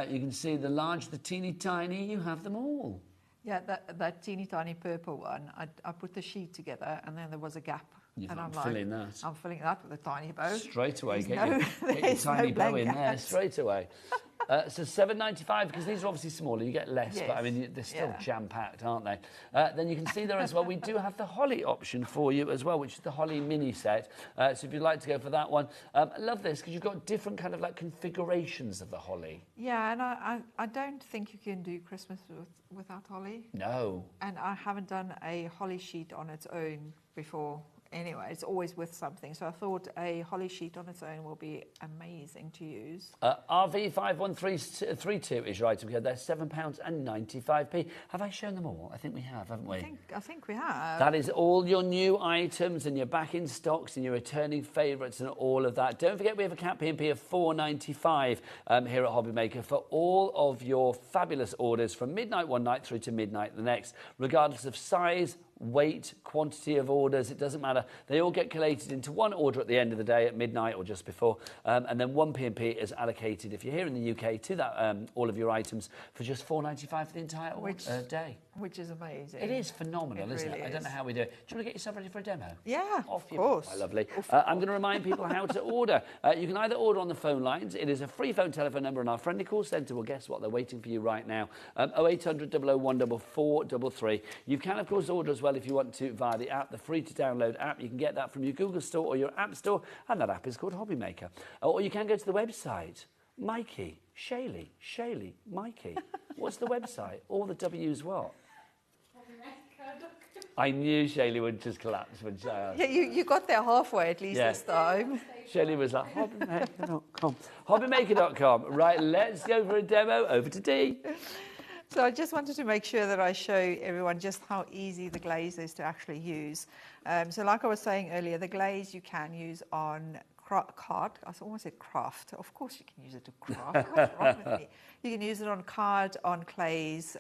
You can see the large, the teeny tiny, you have them all. Yeah, that teeny tiny purple one, I put the sheet together and then there was a gap. And I'm filling that. I'm filling that with a tiny bow. Straight away, There's get your tiny bow in there, blanket. straight away. So $7.95, because these are obviously smaller, you get less, but I mean, they're still jam-packed, aren't they? Then you can see there as well, we do have the holly option for you as well, which is the holly mini set. So if you'd like to go for that one, I love this, because you've got different kind of like configurations of the holly. Yeah, and I don't think you can do Christmas without holly. No. And I haven't done a holly sheet on its own before. Anyway, it's always with something. So I thought a holly sheet on its own will be amazing to use. RV51332 is your item code. They're £7.95. Have I shown them all? I think we have, haven't we? I think we have. That is all your new items and your back in stocks and your returning favourites and all of that. Don't forget we have a cap P&P of £4.95 here at HobbyMaker for all of your fabulous orders from midnight one night through to midnight the next, regardless of size, weight, quantity of orders, it doesn't matter. They all get collated into one order at the end of the day at midnight or just before, and then one P&P is allocated, if you're here in the UK, to that all of your items for just £4.95 for the entire day. Which is amazing. It is phenomenal, isn't it? Really I don't know how we do it. Do you want to get yourself ready for a demo? Yeah, of course. Quite lovely. I'm going to remind people how to order. You can either order on the phone lines. It is a free phone telephone number, and our friendly call centre will guess what they're waiting for you right now. 0800 001 4433. You can, of course, order as well if you want to via the app, the free-to-download app. You can get that from your Google Store or your App Store, and that app is called HobbyMaker. Or you can go to the website. Mikey, Shaylee, Mikey. What's the website? All the W's what? I knew Shaylee would just collapse when she asked. Yeah, you got there halfway at least this time. Shaylee was like, hobbymaker.com. Hobbymaker.com. Right, let's go for a demo. Over to Dee. So I just wanted to make sure that I show everyone just how easy the glaze is to actually use. So like I was saying earlier, the glaze you can use on card. I almost said craft. Of course you can use it to craft. What's wrong with me? You can use it on card, on clays,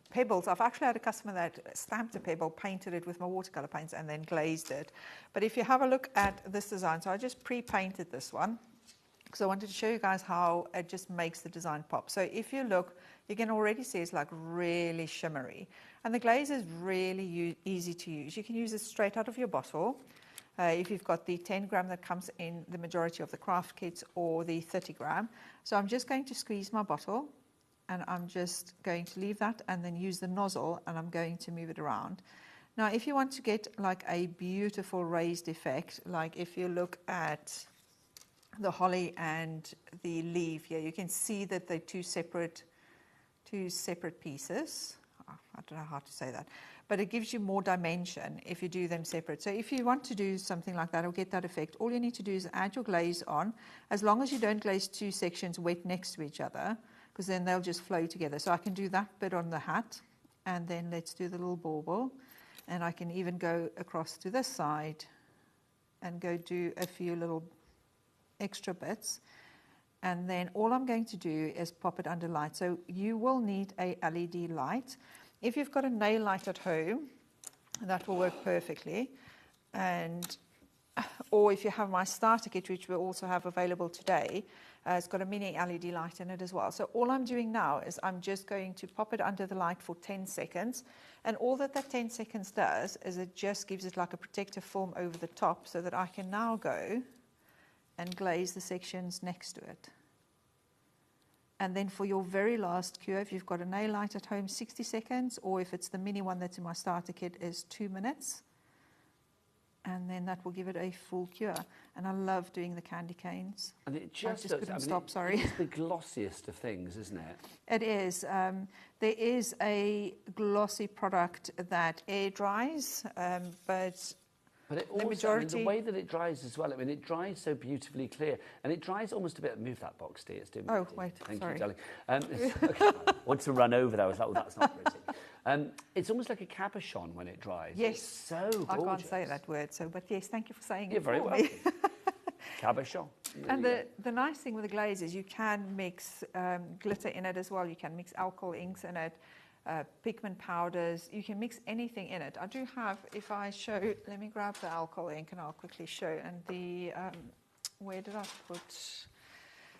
pebbles. I've actually had a customer that stamped a pebble, painted it with my watercolor paints, and then glazed it. But if you have a look at this design, so I just pre-painted this one because I wanted to show you guys how it just makes the design pop. So if you look, you can already see it's like really shimmery. And the glaze is really easy to use. You can use it straight out of your bottle. If you've got the 10 gram that comes in the majority of the craft kits, or the 30 gram. So I'm just going to squeeze my bottle, and I'm just going to leave that and then use the nozzle, and I'm going to move it around. Now, if you want to get like a beautiful raised effect, like if you look at the holly and the leaf here, you can see that they're two separate pieces. Oh, I don't know how to say that. But it gives you more dimension if you do them separate. So if you want to do something like that or get that effect, all you need to do is add your glaze on, as long as you don't glaze two sections wet next to each other, because then they'll just flow together. So I can do that bit on the hat, and then let's do the little bauble. And I can even go across to this side and go do a few little extra bits. And then all I'm going to do is pop it under light. So you will need a LED light. If you've got a nail light at home, that will work perfectly. Or if you have my starter kit, which we also have available today, it's got a mini LED light in it as well. So all I'm doing now is I'm just going to pop it under the light for 10 seconds. And all that 10 seconds does is it just gives it like a protective film over the top, so that I can now go and glaze the sections next to it. And then for your very last cure, if you've got a nail light at home, 60 seconds, or if it's the mini one that's in my starter kit, is 2 minutes. and then that will give it a full cure. And I love doing the candy canes. And it just, couldn't stop, sorry. It's the glossiest of things, isn't it? It is. There is a glossy product that air dries, but it the also, majority... the way that it dries as well, it dries so beautifully clear. And it dries almost a bit... Move that box, dear. It's doing Oh, pretty. wait, Thank sorry. you, darling. Okay, I wanted to run over that. I was like, oh, that's not pretty. It's almost like a cabochon when it dries. Yes. It's so gorgeous. I can't say that word, but yes, thank you for saying You're it very for welcome. me. Cabochon. And the nice thing with the glaze is you can mix glitter in it as well. You can mix alcohol inks in it, pigment powders. You can mix anything in it. I do have, if I show, let me grab the alcohol ink and I'll quickly show. And the, where did I put?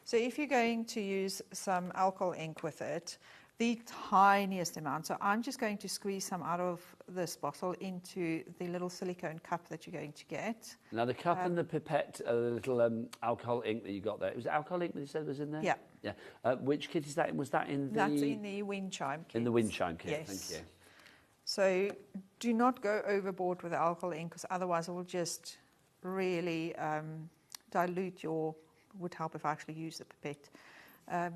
So if you're going to use some alcohol ink with it, the tiniest amount. So I'm just going to squeeze some out of this bottle into the little silicone cup that you're going to get. Now the cup and the pipette, the little alcohol ink that you got there. It was alcohol ink that you said was in there? Yeah. Yeah. Which kit is that in? Was that in the... That's in the windchime kit. In the windchime kit, Yes. Thank you. So do not go overboard with the alcohol ink, because otherwise it will just really dilute your... Would help if I actually use the pipette.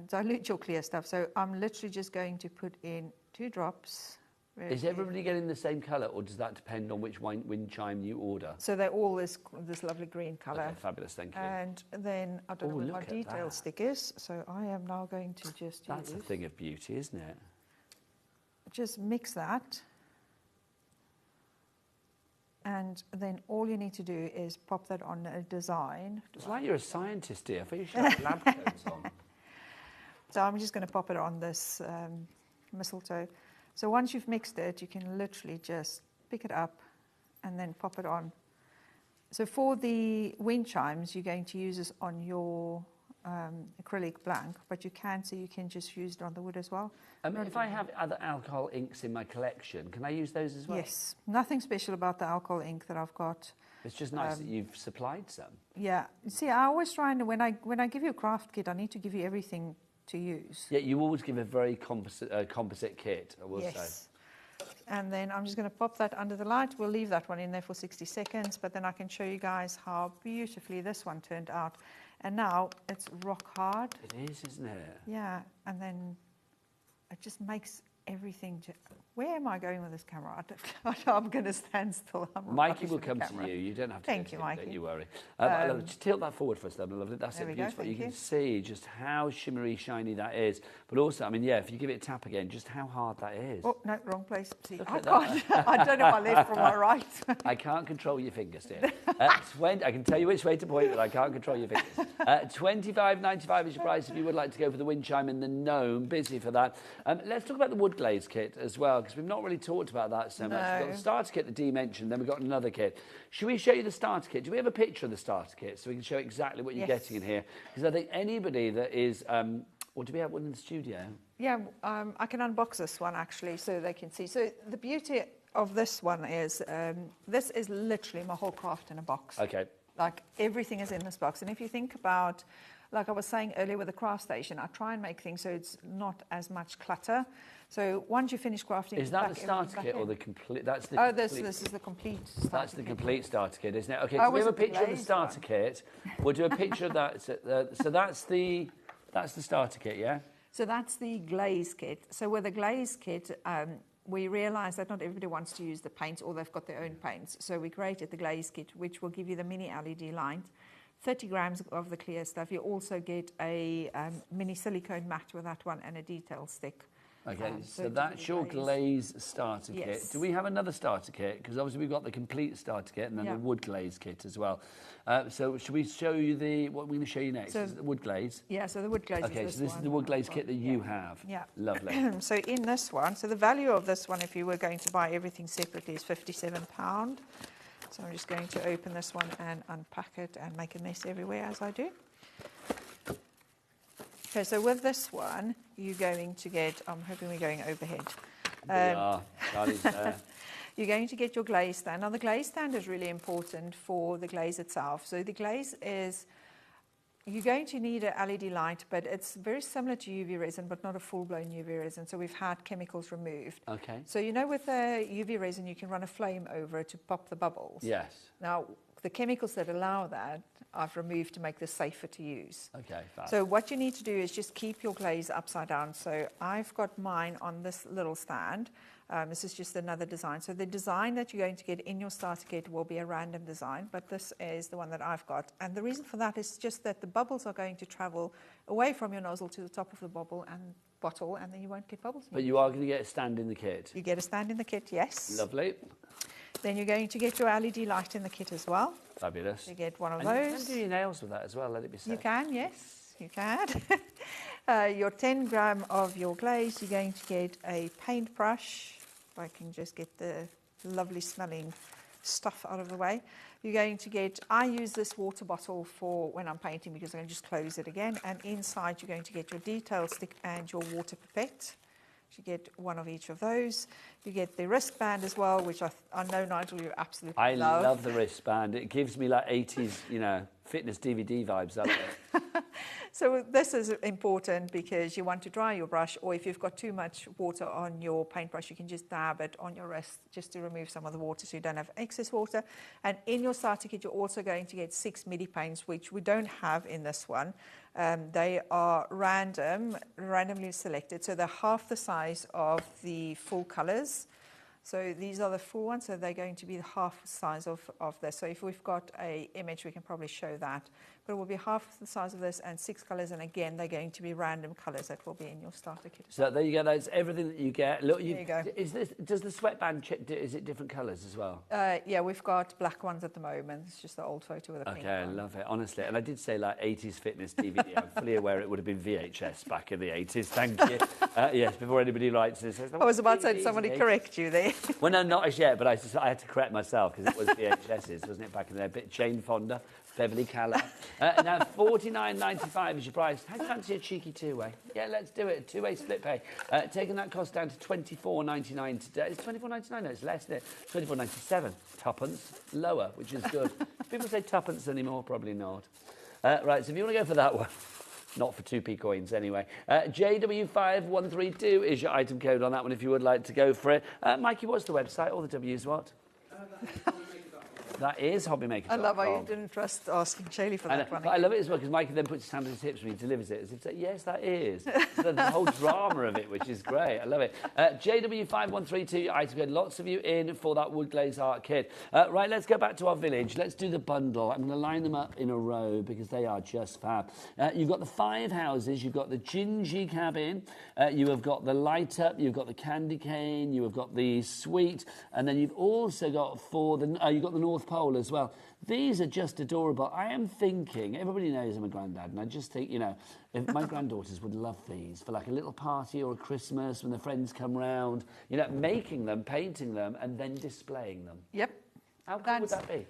Dilute your clear stuff. So I'm literally just going to put in 2 drops. Is everybody getting the same colour, or does that depend on which wind chime you order? So they're all this lovely green colour. Okay, fabulous, thank you. And then I don't know where my detail stick is, so I am now going to just That's a thing of beauty, isn't it? Just mix that. And then all you need to do is pop that on a design. It's like you're a scientist, dear. I thought you should have lab coats on. So I'm just going to pop it on this mistletoe. So once you've mixed it, you can literally just pick it up and then pop it on. So for the wind chimes, you're going to use this on your acrylic blank, but you can just use it on the wood as well. If I have other alcohol inks in my collection, can I use those as well? Yes. Nothing special about the alcohol ink that I've got. It's just nice that you've supplied some. Yeah. See, I always try and when I give you a craft kit, I need to give you everything to use. Yeah, you always give a very composite kit, I will say. And then I'm just going to pop that under the light. We'll leave that one in there for 60 seconds, but then I can show you guys how beautifully this one turned out. And now it's rock hard. It is, isn't it? Yeah, and then it just makes everything... Where am I going with this camera? I'm going to stand still. Mikey will come to you. You don't have to. Thank you, Mikey. Don't you worry. Just tilt that forward for us, then, lovely. That's it, beautiful. You can see just how shimmery, shiny that is. But also, I mean, yeah, if you give it a tap again, just how hard that is. Oh, no, wrong place. See, I don't know my left from my right. I can't control your fingers, dear. I can tell you which way to point, but I can't control your fingers. $25.95 is your price if you would like to go for the wind chime and the gnome. Busy for that. Let's talk about the wood glaze kit as well, because we've not really talked about that so much. We've got the starter kit that Dee mentioned, then we've got another kit. Should we show you the starter kit? Do we have a picture of the starter kit so we can show exactly what you're getting in here? Because I think anybody that is... or do we have one in the studio? Yeah, I can unbox this one actually so they can see. So the beauty of this one is this is literally my whole craft in a box. Okay. Like everything is in this box. And if you think about, like I was saying earlier with the craft station, I try and make things so it's not as much clutter. So once you finish crafting... Is that the starter kit or the complete... That's the this is the complete starter kit. That's the complete starter kit, isn't it? Okay, so we have a picture of the starter kit. We'll do a picture of that. So that's the starter kit, yeah? So that's the glaze kit. So with the glaze kit, we realised that not everybody wants to use the paints or they've got their own paints. So we created the glaze kit, which will give you the mini LED light, 30 grams of the clear stuff. You also get a mini silicone mat with that one and a detail stick. Okay, so that's your glaze starter kit. Do we have another starter kit? Because obviously we've got the complete starter kit and then the wood glaze kit as well. So should we show you what we're going to show you next? So, is it the wood glaze? Yeah, so the wood glaze Okay, is so this is the wood glaze kit that you have. Yeah. Lovely. So in this one, so the value of this one, if you were going to buy everything separately, is £57. So I'm just going to open this one and unpack it and make a mess everywhere as I do. Okay, so with this one, you're going to get, I'm hoping we're going overhead. We are. Charlie's there. You're going to get your glaze stand. Now, the glaze stand is really important for the glaze itself. So the glaze is you're going to need an LED light, but it's very similar to UV resin, but not a full-blown UV resin. So we've had chemicals removed. Okay. So you know with the UV resin, you can run a flame over it to pop the bubbles. Yes. Now, the chemicals that allow that, I've removed to make this safer to use. Okay, fab. So what you need to do is just keep your glaze upside down. So I've got mine on this little stand. This is just another design. So the design that you're going to get in your starter kit will be a random design, but this is the one that I've got. And the reason for that is just that the bubbles are going to travel away from your nozzle to the top of the bottle, and then you won't get bubbles. But you are going to get a stand in the kit. You get a stand in the kit, yes. Lovely. Then you're going to get your LED light in the kit as well. Fabulous. You get one of and those. You can do your nails with that as well, let it be said. You can, yes, you can. Your 10 gram of your glaze, you're going to get a paintbrush. If I can just get the lovely smelling stuff out of the way. You're going to get, I use this water bottle for when I'm painting because I can just close it again. And inside you're going to get your detail stick and your water pipette. You get one of each of those. You get the wristband as well, which I know, Nigel, you absolutely love. I love the wristband. It gives me like 80s, fitness DVD vibes, doesn't it? So this is important because you want to dry your brush, or if you've got too much water on your paintbrush, you can just dab it on your wrist just to remove some of the water so you don't have excess water. And in your starter kit, you're also going to get 6 midi paints, which we don't have in this one. They are randomly selected, so they're half the size of the full colors. So these are the full ones, so they're going to be half the size of this. So if we've got an image, we can probably show that. But it will be half the size of this and 6 colors, and again, they're going to be random colors that will be in your starter kit. So there you go, that's everything that you get. Look, there you go. Does the sweatband, is it different colors as well? Yeah, we've got black ones at the moment. It's just the old photo with a pink Okay, I one. love it, honestly. And I did say like 80s fitness DVD. I'm fully aware it would have been VHS back in the 80s, thank you. Yes, before anybody writes this. I was about to say, somebody correct you there. Well, no, not as yet, but I had to correct myself because it was VHSs, wasn't it, back in there? A bit Jane Fonda, Beverly Calla. Now, $49.95 is your price. How do you fancy a cheeky two-way? Yeah, let's do it. Two-way split pay. Taking that cost down to $24.99 today. It's $24.99? No, it's less, isn't it? $24.97. Tuppence. Lower, which is good. Do people say tuppence anymore? Probably not. Right, so if you want to go for that one, not for 2p coins anyway. JW5132 is your item code on that one if you would like to go for it. Mikey, what's the website? All the W's what? That is HobbyMaker. I love how you didn't trust asking Shaylee for that one. But I love it as well because Mikey then puts his hand on his hips when he delivers it as if to say, yes, that is. So the whole drama of it, which is great. I love it. JW5132, item code. Lots of you in for that wood glaze art kit. Right, let's go back to our village. Let's do the bundle. I'm going to line them up in a row because they are just fab. You've got the 5 houses. You've got the gingy cabin. You have got the light up. You've got the candy cane. You have got the sweet. And then you've also got you've got the North Pole as well. These are just adorable. I am thinking, everybody knows I'm a granddad, and I just think, if my granddaughters would love these for like a little party or a Christmas when the friends come round, making them, painting them, and then displaying them. Yep. How cool would that be?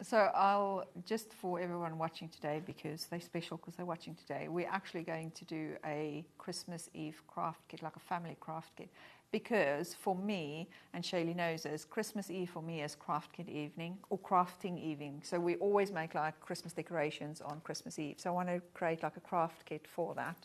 So I'll, just for everyone watching today, because they're special because they're watching today, we're actually going to do a Christmas Eve craft kit, like a family craft kit. Because for me, and Shaylee knows this, Christmas Eve for me is craft kit evening or crafting evening. So we always make like Christmas decorations on Christmas Eve. So I want to create like a craft kit for that.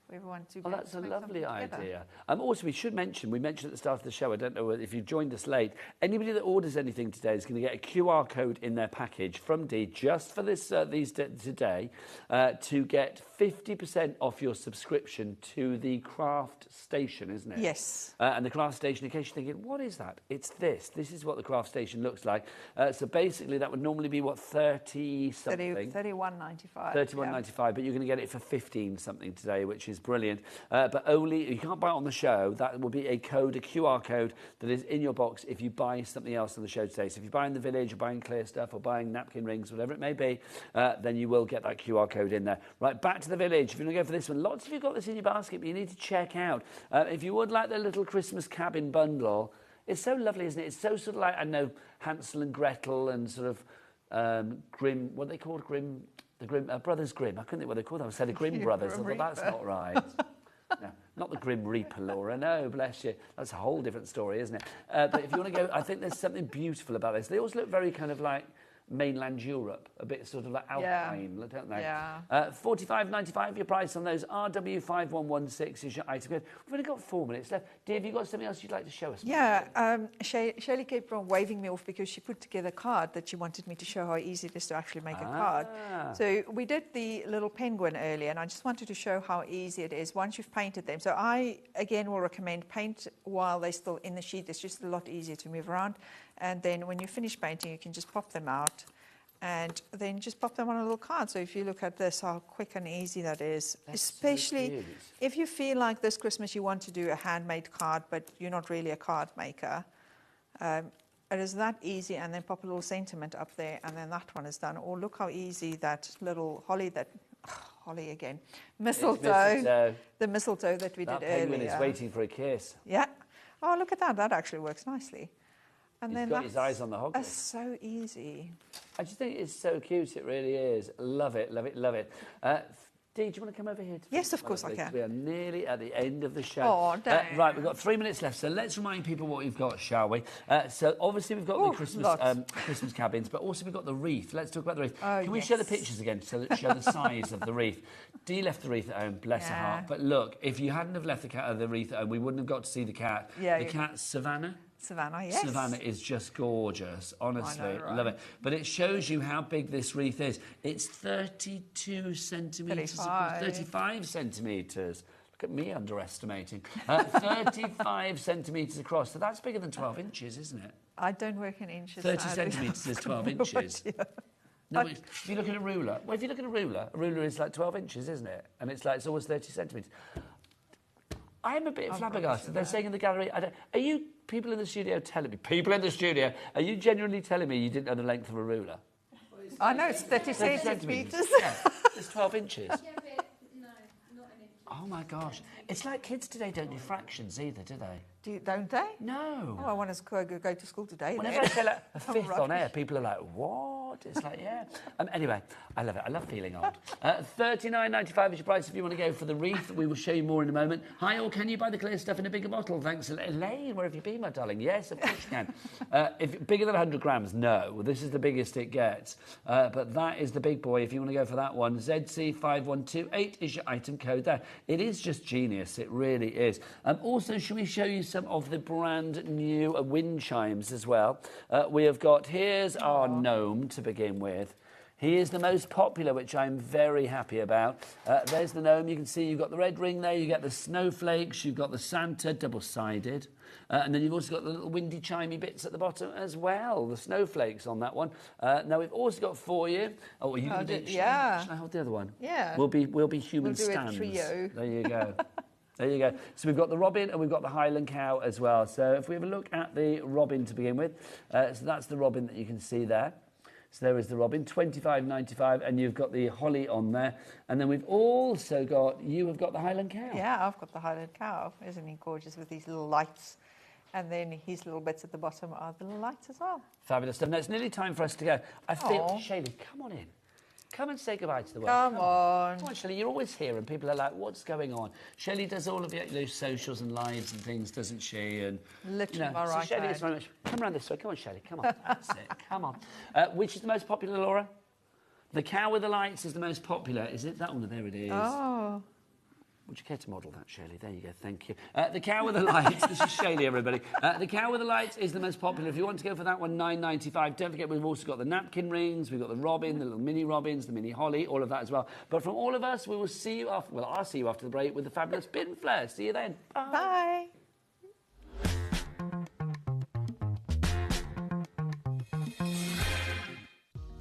For everyone to oh, that's a lovely idea. Also, we mentioned at the start of the show, I don't know if you joined us late, anybody that orders anything today is going to get a QR code in their package from Dee just for this today to get 50% off your subscription to the craft station, isn't it? Yes. And the craft station, in case you're thinking, what is that? It's this. This is what the craft station looks like. So basically, that would normally be, what, 30-something? $31.95. $31.95, but you're going to get it for 15-something today, which is brilliant. But only, you can't buy it on the show. That will be a QR code that is in your box if you buy something else on the show today. So if you're buying the village, or buying clear stuff, or buying napkin rings, whatever it may be, then you will get that QR code in there. Right, back to the village. If you want to go for this one, lots of you got this in your basket, but you need to check out. If you would like the little Christmas cabin bundle, it's so lovely, isn't it? It's so sort of like, I know, Hansel and Gretel and sort of Grimm, what are they called? The Grimm, Brothers Grimm. I couldn't think what they called them. I said the Grimm Brothers. I thought, that's not right. No, not the Grim Reaper, Laura. No, bless you. That's a whole different story, isn't it? But if you want to go, I think there's something beautiful about this. They always look very kind of like mainland Europe, a bit sort of like alpine, don't they? Yeah. $45.95 your price on those. RW5116 is your item code. We've only got 4 minutes left. Dave, have you got something else you'd like to show us? Yeah, Shirley kept on waving me off because she put together a card that she wanted me to show how easy it is to actually make a card. So we did the little penguin earlier, and I just wanted to show how easy it is once you've painted them. So I, again, will recommend paint while they're still in the sheet. It's just a lot easier to move around. And then when you finish painting, you can just pop them out and then just pop them on a little card. So if you look at this, how quick and easy that is, especially if you feel like this Christmas you want to do a handmade card, but you're not really a card maker. It is that easy, and then pop a little sentiment up there, and then that one is done. Or look how easy that little holly again, mistletoe, the mistletoe that we did earlier. That penguin is waiting for a kiss. Yeah. Oh, look at that. That actually works nicely. And He's got his eyes on the hog. That's so easy. I just think it's so cute. It really is. Love it, love it, love it. Dee, do you want to come over here? Yes, of course I can. We are nearly at the end of the show. Oh, damn. Right, we've got 3 minutes left, so let's remind people what we've got, shall we? So obviously we've got the Christmas cabins, but also we've got the wreath. Let's talk about the wreath. Can we show the pictures again so that show the size of the wreath? Dee left the wreath at home, bless her heart. But look, if you hadn't have left the wreath at home, we wouldn't have got to see the cat. Yeah, the cat's Savannah. Savannah, yes. Savannah is just gorgeous, honestly. I know, right? Love it. But it shows you how big this wreath is. It's 32 centimetres. 35 centimetres. Look at me underestimating. 35 centimetres across. So that's bigger than 12 inches, isn't it? I don't work in inches. 30 centimetres is 12 inches. No, if you look at a ruler, if you look at a ruler is like 12 inches, isn't it? And it's always 30 centimetres. I'm a bit flabbergasted. They're saying in the gallery, are you people in the studio telling me, are you genuinely telling me you didn't know the length of a ruler? I know, it's 30 centimetres. Yeah, it's 12 inches. Yeah, but no, not an inch. Oh my gosh. It's like kids today don't do fractions either, do they? Don't they? No. Oh, I want to go to school today. Whenever I say like a fifth on air, people are like, what? It's like, yeah. Anyway, I love it. I love feeling old. $39.95 is your price if you want to go for the wreath. We will show you more in a moment. Hi, all. Can you buy the clear stuff in a bigger bottle? Thanks. Elaine, where have you been, my darling? Yes, of course you can. If bigger than 100 grams, no. This is the biggest it gets. But that is the big boy. If you want to go for that one, ZC5128 is your item code there. It is just genius. It really is. Also, should we show you some of the brand new wind chimes as well? We have got, here's our gnome to begin with. He is the most popular, which I'm very happy about. There's the gnome. You can see you've got the red ring there. You get the snowflakes. You've got the Santa, double-sided. And then you've also got the little windy chimey bits at the bottom as well, the snowflakes on that one. Now, we've also got for you... Oh, you can do... Yeah. Shall I hold the other one? Yeah. We'll be human stands. We'll do a trio. There you go. There you go. So we've got the robin and we've got the Highland cow as well. So if we have a look at the robin to begin with, so that's the robin that you can see there. So there is the robin, $25.95, and you've got the holly on there. And then we've also got, you have got the Highland cow. Yeah, I've got the Highland cow. Isn't he gorgeous with these little lights? And then his little bits at the bottom are the little lights as well. Fabulous stuff. Now, it's nearly time for us to go. I feel, Shaylee, come on in. Come and say goodbye to the world. Come on. Come on, Shelley, you're always here and people are like, what's going on? Shelley does all of those socials and lives and things, doesn't she? And literally my right so Shelley hand. is very much, come around this way. Come on, Shelley, come on. That's it, come on. Which is the most popular, Laura? The cow with the lights is the most popular. Is it that one? There it is. Oh. Would you care to model that, Shirley? There you go, thank you. The cow with the lights, this is Shirley, everybody. The cow with the lights is the most popular. If you want to go for that one, $9.95. Don't forget, we've also got the napkin rings, we've got the robin, the little mini robins, the mini holly, all of that as well. But from all of us, we will see you after, well, I'll see you after the break with the fabulous bin flare. See you then. Bye. Bye.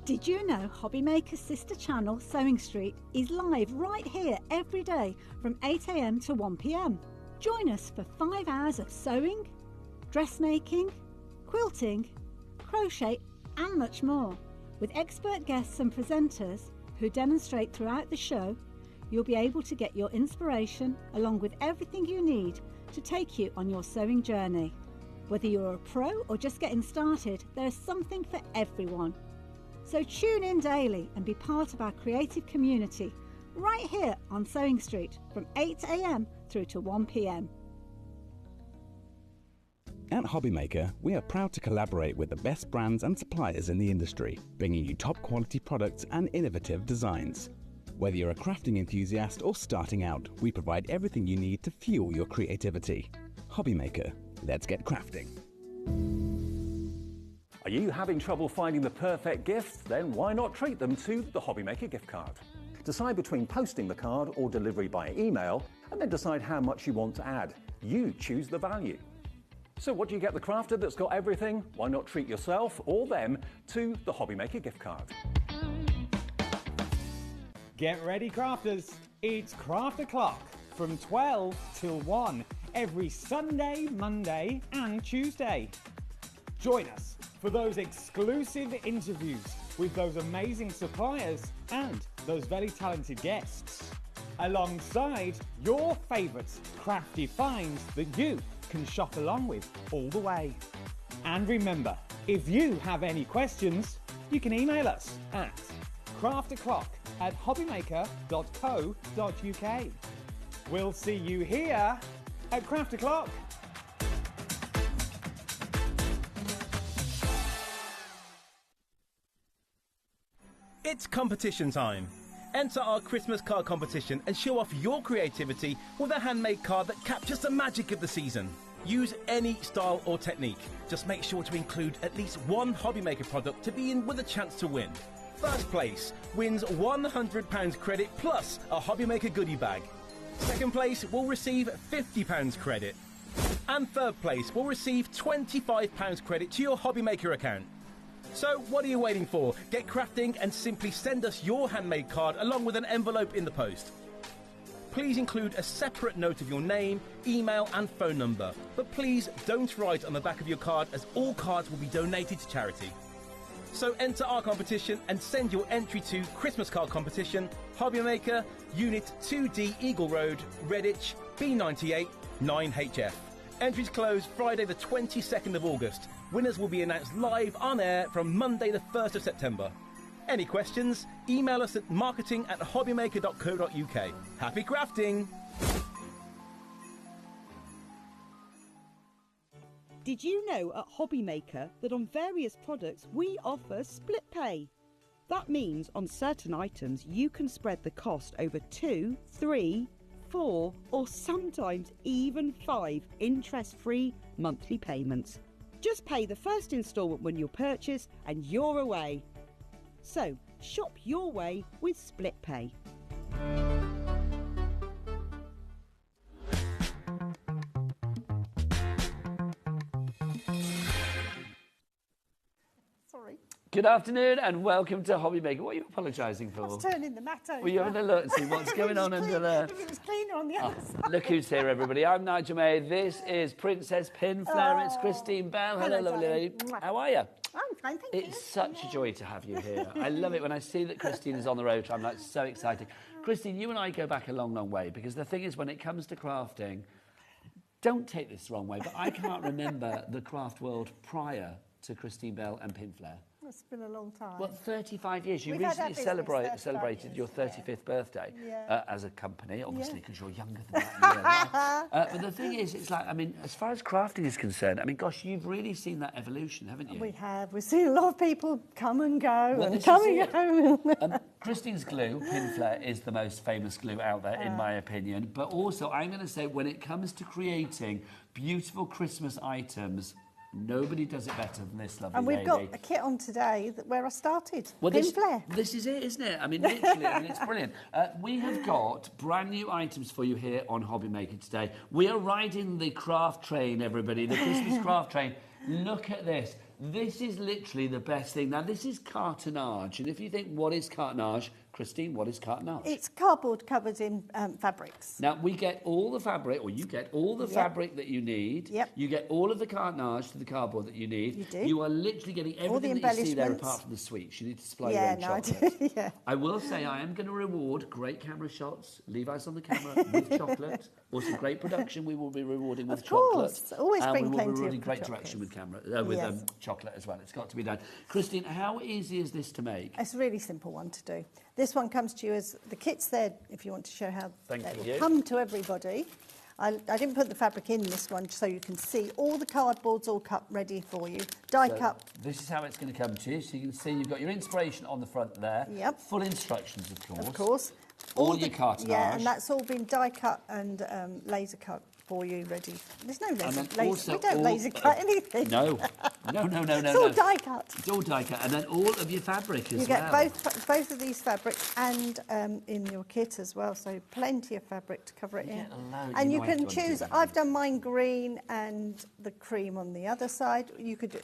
Did you know HobbyMaker's sister channel, Sewing Street, is live right here every day from 8 AM to 1 PM? Join us for 5 hours of sewing, dressmaking, quilting, crochet and much more. With expert guests and presenters who demonstrate throughout the show, you'll be able to get your inspiration along with everything you need to take you on your sewing journey. Whether you're a pro or just getting started, there's something for everyone. So tune in daily and be part of our creative community right here on Sewing Street from 8 AM through to 1 PM. At HobbyMaker, we are proud to collaborate with the best brands and suppliers in the industry, bringing you top quality products and innovative designs. Whether you're a crafting enthusiast or starting out, we provide everything you need to fuel your creativity. HobbyMaker, let's get crafting. Are you having trouble finding the perfect gift? Then why not treat them to the HobbyMaker gift card? Decide between posting the card or delivery by email, and then decide how much you want to add. You choose the value. So what do you get the crafter that's got everything? Why not treat yourself or them to the HobbyMaker gift card? Get ready, crafters. It's Craft O'Clock from 12 till 1 every Sunday, Monday and Tuesday. Join us for those exclusive interviews with those amazing suppliers and those very talented guests, alongside your favourite crafty finds that you can shop along with all the way. And remember, if you have any questions, you can email us at crafto'clock@hobbymaker.co.uk. We'll see you here at Craft O'Clock. It's competition time. Enter our Christmas card competition and show off your creativity with a handmade card that captures the magic of the season. Use any style or technique. Just make sure to include at least one HobbyMaker product to be in with a chance to win. First place wins £100 credit plus a HobbyMaker goodie bag. Second place will receive £50 credit. And third place will receive £25 credit to your HobbyMaker account. So what are you waiting for? Get crafting and simply send us your handmade card along with an envelope in the post. Please include a separate note of your name, email and phone number. But please don't write on the back of your card, as all cards will be donated to charity. So enter our competition and send your entry to Christmas Card Competition, HobbyMaker, Unit 2D Eagle Road, Redditch, B98 9HF. Entries close Friday the 22nd of August. Winners will be announced live on air from Monday the 1st of September. Any questions? Email us at marketing@hobbymaker.co.uk. Happy crafting! Did you know at HobbyMaker that on various products we offer split pay? That means on certain items you can spread the cost over 2, 3, 4 or sometimes even 5 interest-free monthly payments. Just pay the first instalment when you purchase and you're away. So shop your way with split pay. Sorry. Good afternoon and welcome to HobbyMaker. What are you apologising for? I was turning the mat over. Were you having a look and see what's going on under there? If it was cleaner on the other side. Look who's here, everybody. I'm Nigel May. This is Princess Pinflower. It's Christine Bell. Hello, lovely lady. How are you? I'm fine, thank you. It's such a joy to have you here. I love it when I see that Christine is on the road. I'm like so excited. Christine, you and I go back a long, long way, because the thing is, when it comes to crafting, don't take this the wrong way, but I can't remember the craft world prior to Christine Bell and Pinflower. It's been a long time. Well, 35 years. You We've had our recently business celebrated your 35th birthday Yeah. as a company, obviously, because you're younger than that. But the thing is, it's like, I mean, as far as crafting is concerned, I mean, gosh, you've really seen that evolution, haven't you? We have. We've seen a lot of people come and go Well, and this come is and it. go. Christine's glue, Pinflower, is the most famous glue out there, in my opinion. But also, I'm going to say, when it comes to creating beautiful Christmas items, nobody does it better than this lovely And we've lady. got a kit on today where I started. Well, Pinflower. this is it, isn't it? I mean, literally, I mean, it's brilliant. We have got brand new items for you here on HobbyMaker today. We are riding the craft train, everybody, the Christmas craft train. Look at this. This is literally the best thing. Now, this is cartonnage. And if you think, what is cartonnage? Christine, what is cartonnage? It's cardboard covered in fabrics. Now, we get all the fabric, or you get all the fabric that you need. Yep. You get all of the cartonnage to the cardboard that you need. You do. You are literally getting everything that you see there apart from the sweets. You need to supply your own chocolate. I do, yeah. I will say I am going to reward great camera shots, Levi's on the camera, with chocolate. Also, great production we will be rewarding with chocolate. Of course. Always bring and we will plenty be rewarding of great chocolates. direction with camera, with Yes. chocolate as well. It's got to be done. Christine, how easy is this to make? It's a really simple one to do. This one comes to you as the kit's there if you want to show how Thank they you. will come to everybody. I didn't put the fabric in this one so you can see all the cardboard's all cut ready for you. Die cut. This is how it's going to come to you. So you can see you've got your inspiration on the front there. Yep. Full instructions, of course. Of course. All your cartonage. Yeah, and that's all been die cut and laser cut for you ready. There's no laser. We don't laser cut anything. No. It's all die cut. It's all die cut. And then all of your fabric as well. You get both of these fabrics and in your kit as well, so plenty of fabric to cover it in. And you can choose. I've done mine green and the cream on the other side. You could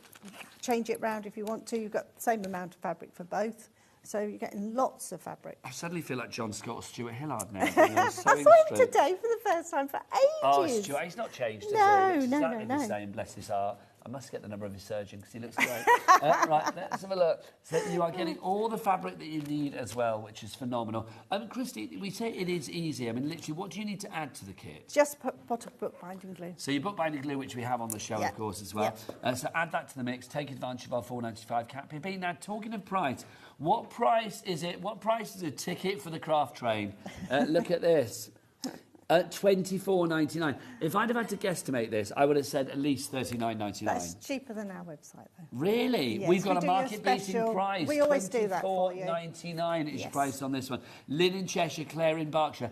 change it round if you want to. You've got the same amount of fabric for both. So you're getting lots of fabric. I suddenly feel like John Scott or Stuart Hillard now. I saw him today for the first time for ages. Oh, Stuart, he's not changed, has he? No. The same, bless his heart. I must get the number of his surgeon because he looks great. Right, let's have a look. So you are getting all the fabric that you need as well, which is phenomenal. Christy, we say it is easy. I mean, literally, what do you need to add to the kit? Just put bookbinding glue. So your bookbinding glue, which we have on the show, of course, as well. So add that to the mix. Take advantage of our £4.95 cap PB. Now, talking of price, what price is it? What price is a ticket for the craft train? Look at this. $24.99. If I'd have had to guesstimate this, I would have said at least $39.99. That's cheaper than our website, though. Really? Yes, We've got a market-beating price. We always do that for you. $24.99 is your price on this one. Lynn in Cheshire, Claire in Berkshire.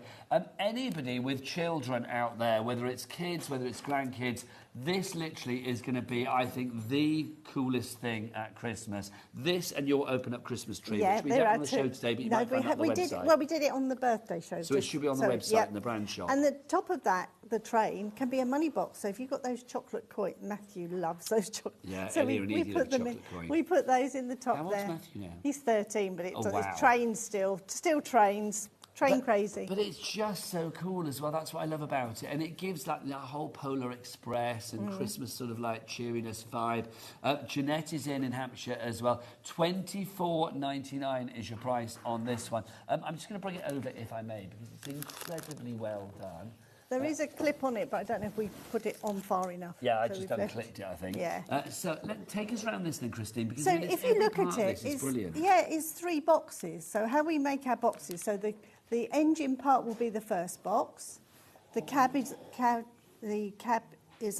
Anybody with children out there, whether it's kids, whether it's grandkids, this literally is going to be, I think, the coolest thing at Christmas. This and your open up Christmas tree, which we have on the show today, but you might find it on the website. We did it on the birthday show. So it should be on the website in the brand shop. And the top of that, the train, can be a money box. So if you've got those chocolate coins, Matthew loves those chocolate. Yeah, so Ellie and Edie love chocolate coins. We put those in the top there. there. How old's Matthew now? He's 13, but it's wow. trains still trains. Train crazy. But it's just so cool as well. That's what I love about it. And it gives like that whole Polar Express and Christmas sort of like cheeriness vibe. Jeanette is in Hampshire as well. $24.99 is your price on this one. I'm just going to bring it over, if I may, because it's incredibly well done. There is a clip on it, but I don't know if we put it on far enough. Yeah, I just unclipped it, I think. Yeah. So take us around this then, Christine, because so if you look at it, it's brilliant. Yeah, it's 3 boxes. So how we make our boxes, so the engine part will be the first box, the cab is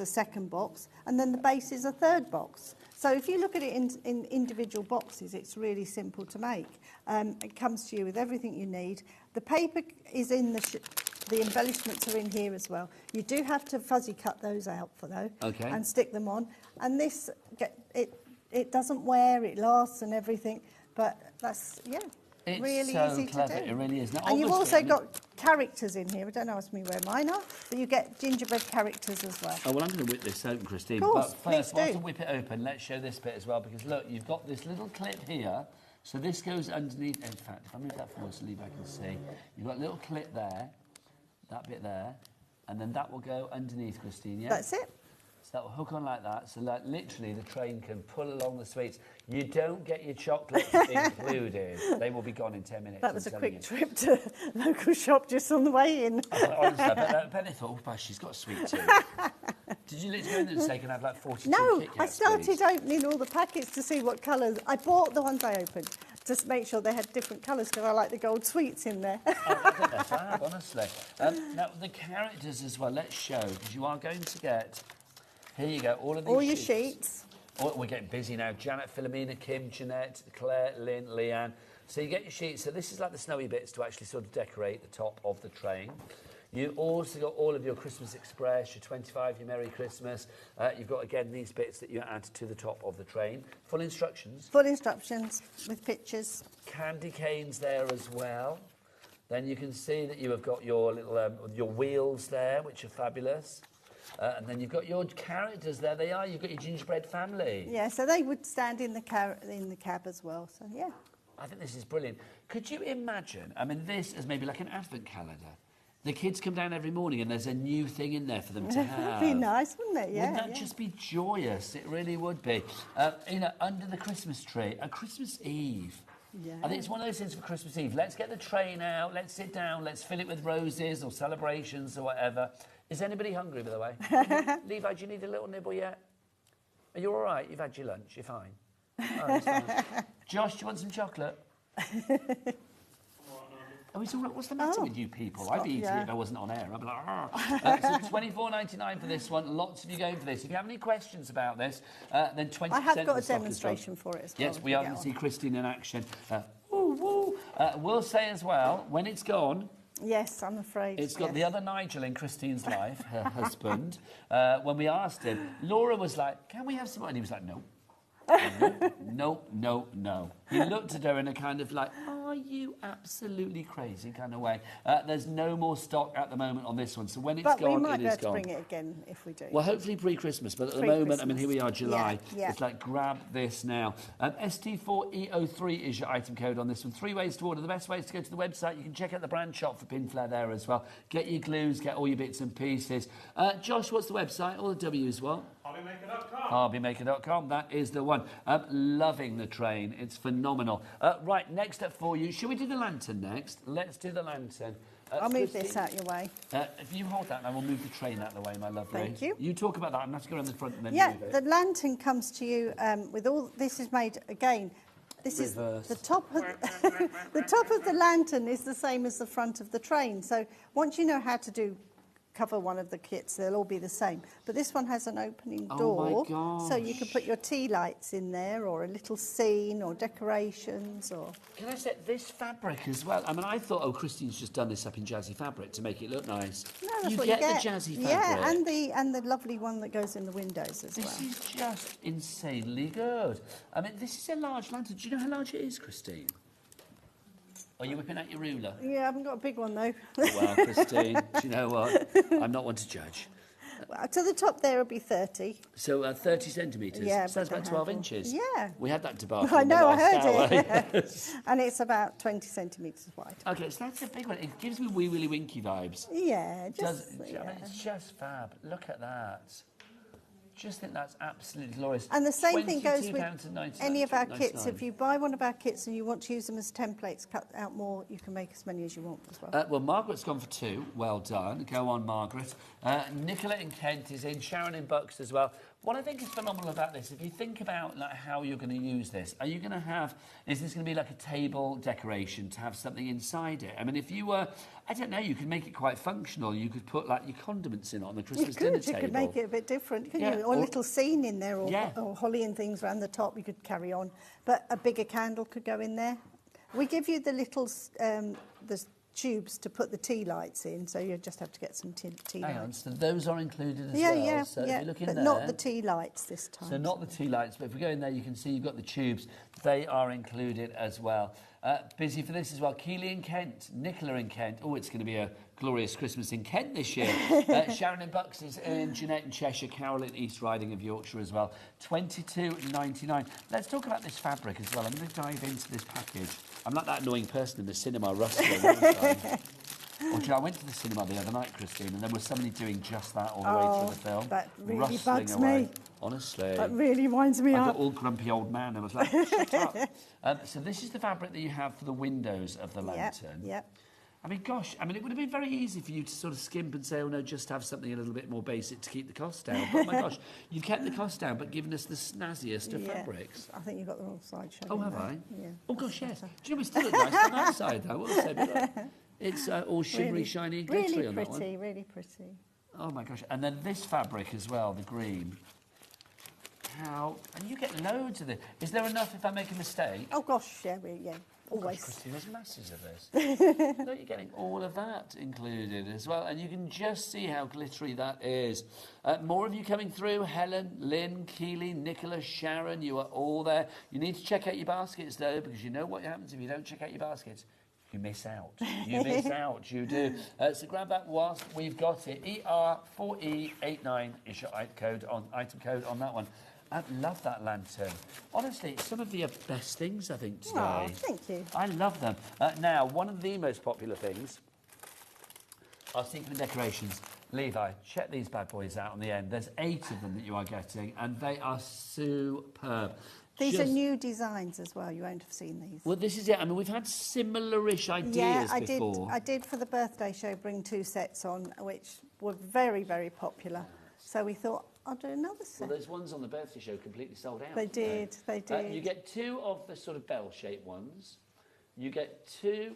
a second box, and then the base is a third box. So if you look at it in individual boxes, it's really simple to make. It comes to you with everything you need. The paper is in the embellishments are in here as well. You do have to fuzzy cut those out for though, and stick them on. And this, it doesn't wear, it lasts and everything, but that's, it's really so easy clever. to do. It really is. Now, and you've also got characters in here. I don't ask me where mine are, but you get gingerbread characters as well. Oh, well, I'm going to whip this open, Christine. Of course, but first, whilst I whip it open, let's show this bit as well, because look, you've got this little clip here. So this goes underneath. In fact, if I move that forward so Lee I can see, you've got a little clip there, that bit there, and then that will go underneath, Christine, yeah? That's it. So that will hook on like that. So like literally the train can pull along the sweets. You don't get your chocolates included. They will be gone in 10 minutes. That was a quick trip to local shop just on the way in. Honestly, I bet they thought, oh, she's got a sweet tooth. Did you literally go in there and say, can I have like 42 No, Kit Kats, I started please? opening all the packets to see what colours. I bought the ones I opened just to make sure they had different colours because I like the gold sweets in there. I think they're fab, honestly. Now, the characters as well, let's show, because you are going to get... Here you go, all of these all your sheets. Oh, we're getting busy now. Janet, Philomena, Kim, Jeanette, Claire, Lynn, Leanne. So you get your sheets. So this is like the snowy bits to actually sort of decorate the top of the train. You also got all of your Christmas Express, your 25, your Merry Christmas. You've got, again, these bits that you add to the top of the train. Full instructions. Full instructions with pictures. Candy canes there as well. Then you can see that you have got your little your wheels there, which are fabulous. And then you've got your characters there. They are. You've got your gingerbread family. Yeah, so they would stand in the cab as well. So yeah. I think this is brilliant. Could you imagine? I mean, this is maybe like an advent calendar. The kids come down every morning and there's a new thing in there for them to have. That'd be nice, wouldn't it? Yeah. Wouldn't that just be joyous? It really would be. Under the Christmas tree, a Christmas Eve. Yeah. I think it's one of those things for Christmas Eve. Let's get the train out. Let's sit down. Let's fill it with roses or celebrations or whatever. Is anybody hungry, by the way? Levi, do you need a little nibble yet? Are you all right? You've had your lunch. You're fine. Oh, that's fine. Josh, do you want some chocolate? Oh, it's all right. What's the matter with you people? I'd be eating it if I wasn't on air. I'd be like, so $24.99 for this one. Lots of you going for this. If you have any questions about this, then 20%. I have got a demonstration for it as well. Yes, we are going to see Christine in action. We'll say as well, when it's gone... Yes, I'm afraid. It's got the other Nigel in Christine's life, her husband. When we asked him, Laura was like, can we have some... And he was like, no. No. He looked at her in a kind of like, are you absolutely crazy kind of way. There's no more stock at the moment on this one, so when it's gone, it is gone. But we might be able to bring it again if we do. Well, hopefully pre-Christmas, but at the moment, I mean, here we are, July. Yeah. It's like, grab this now. ST4E03 is your item code on this one. 3 ways to order. The best way is to go to the website. You can check out the brand shop for Pinflair there as well. Get your glues, get all your bits and pieces. Josh, what's the website? All the W's what? HobbyMaker.com. HobbyMaker.com, that is the one. Loving the train, it's phenomenal. Right, next up for you, should we do the lantern next? Let's do the lantern. I'll move this out your way. If you hold that, and I will move the train out of the way, my lovely. Thank you. You talk about that, I'm going to have to go around the front and then move it. The lantern comes to you with all, this is made, again, this Reverse. is the top of the top of the lantern is the same as the front of the train. So once you know how to cover one of the kits, they'll all be the same. But this one has an opening door, oh my gosh, so you can put your tea lights in there, or a little scene, or decorations, or... Can I say, this fabric as well? I mean, I thought, oh, Christine's just done this up in jazzy fabric to make it look nice. No, that's you what get you get. the jazzy fabric. Yeah, and the lovely one that goes in the windows as well. This is just insanely good. I mean, this is a large lantern. Do you know how large it is, Christine? Are you whipping out your ruler? Yeah, I haven't got a big one, though. Well, Christine, do you know what? I'm not one to judge. Well, to the top there will be 30. So 30 centimetres? Yeah. So that's about 12 inches? Yeah. We had that debacle I know, I last heard hour. it. Yes. And it's about 20 centimetres wide. OK, so that's a big one. It gives me Wee Willy Winky vibes. Yeah, I mean, it's just fab. Look at that. Just think that's absolutely glorious. And the same thing goes with any of our 99. kits. If you buy one of our kits and you want to use them as templates, cut out more, you can make as many as you want as well. Well, Margaret's gone for 2. Well done. Go on, Margaret. Nicola in Kent is in. Sharon in Bucks as well. What I think is phenomenal about this, if you think about like how you're going to use this, are you going to have, is this going to be like a table decoration to have something inside it? I mean, if you were, I don't know, you could make it quite functional. You could put like your condiments in it on the Christmas dinner table. You could make it a bit different, couldn't you? Or a little scene in there, or holly and things around the top you could carry on. But a bigger candle could go in there. We give you the little the tubes to put the tea lights in, so you just have to get some tea Hang on, lights. so those are included as well. So if you look in but there, not the tea lights this time. So not the tea lights, but if we go in there, you can see you've got the tubes. They are included as well. Busy for this as well. Keeley in Kent, Nicola in Kent. Oh, it's going to be a glorious Christmas in Kent this year. Sharon in Bucks is in, Jeanette in Cheshire, Carol in East Riding of Yorkshire as well. $22.99. Let's talk about this fabric as well. I'm going to dive into this package. I'm like that annoying person in the cinema rustling. I went to the cinema the other night, Christine, and there was somebody doing just that all the way through the film. That really rustling bugs away. me. Honestly. That really winds me I up. got all grumpy old man. I was like, shut up. So this is the fabric that you have for the windows of the lantern. Yep. I mean, gosh, I mean, it would have been very easy for you to sort of skimp and say, oh, no, just have something a little bit more basic to keep the cost down. But, oh, my gosh, you've kept the cost down, but given us the snazziest of fabrics. I think you've got the wrong side showing. Oh, have I? Yeah. Oh, gosh, yes. Do you know, we still look nice on that side, though. What was I It's all shimmery, really, shiny, glittery really on that one. Really pretty. Oh, my gosh. And then this fabric as well, the green. How... And you get loads of this. Is there enough if I make a mistake? Oh, gosh, yeah, always. Gosh, Christine, there's masses of this. Look, you're getting all of that included as well, and you can just see how glittery that is. More of you coming through. Helen, Lynn, Keeley, Nicola, Sharon, you are all there. You need to check out your baskets, though, because you know what happens if you don't check out your baskets. You miss out. You miss out. You do. So grab that whilst we've got it. ER4E89 is your item code on that one. I love that lantern. Honestly, it's some of the best things, I think, today. Oh, thank you. I love them. Now, one of the most popular things are Sequin decorations. Levi, check these bad boys out on the end. There's 8 of them that you are getting, and they are superb. These are new designs as well. You won't have seen these. Well, this is it. I mean, we've had similar-ish ideas before. I did for the birthday show bring 2 sets on, which were very, very popular. So we thought, I'll do another set. Well, those ones on the birthday show completely sold out. They did. You get 2 of the sort of bell-shaped ones. You get 2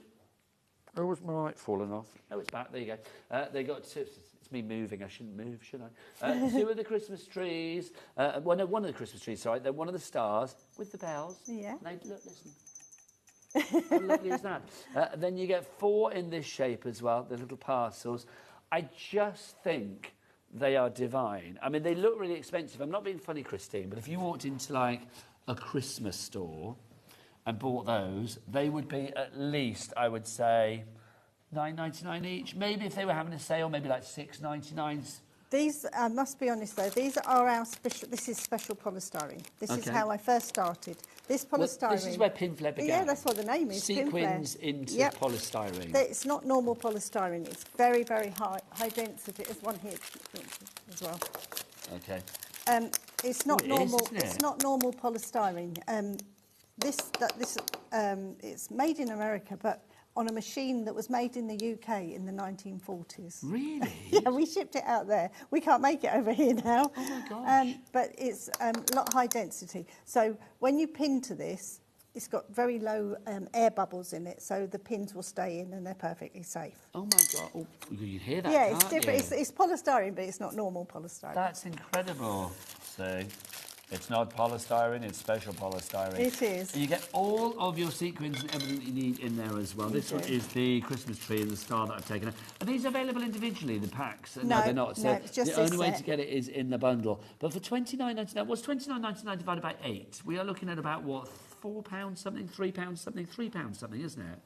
Oh, was my light fallen off? Oh, it's back. There you go. They got two. It's me moving. I shouldn't move, should I? Two of the Christmas trees. Well, no, one of the Christmas trees. Sorry, they're one of the stars with the bells. Yeah. They look. Listen. How lovely is that? Then you get 4 in this shape as well. The little parcels. I just think they are divine. I mean, they look really expensive. I'm not being funny, Christine, but if you walked into like a Christmas store and bought those, they would be at least, I would say, $9.99 each. Maybe if they were having a sale, maybe like $6.99. These, I must be honest though, these are our special, this is special polystyrene. This is how I first started. This polystyrene... Well, this is where Pinflair began. Yeah, that's what the name is, Sequins into polystyrene. It's not normal polystyrene. It's very, very high density. There's one here as well. Okay. It's not normal. It's not normal polystyrene. It's made in America, but on a machine that was made in the UK in the 1940s. Really? Yeah, we shipped it out there. We can't make it over here now. Oh my gosh. But it's a lot high density. So when you pin to this, it's got very low air bubbles in it, so the pins will stay in and they're perfectly safe. Oh my God! Oh, you hear that? Yeah, it's different. It's polystyrene, but it's not normal polystyrene. That's incredible. See. It's not polystyrene, it's special polystyrene. It is. You get all of your sequins and everything you need in there as well. This one is the Christmas tree and the star that I've taken out. Are these available individually, the packs? No, they're not. So it's just the only way to get it is in the bundle. But for $29.99, what's $29.99 divided by 8? We are looking at about, what, £4 something, £3 something, £3 something, isn't it?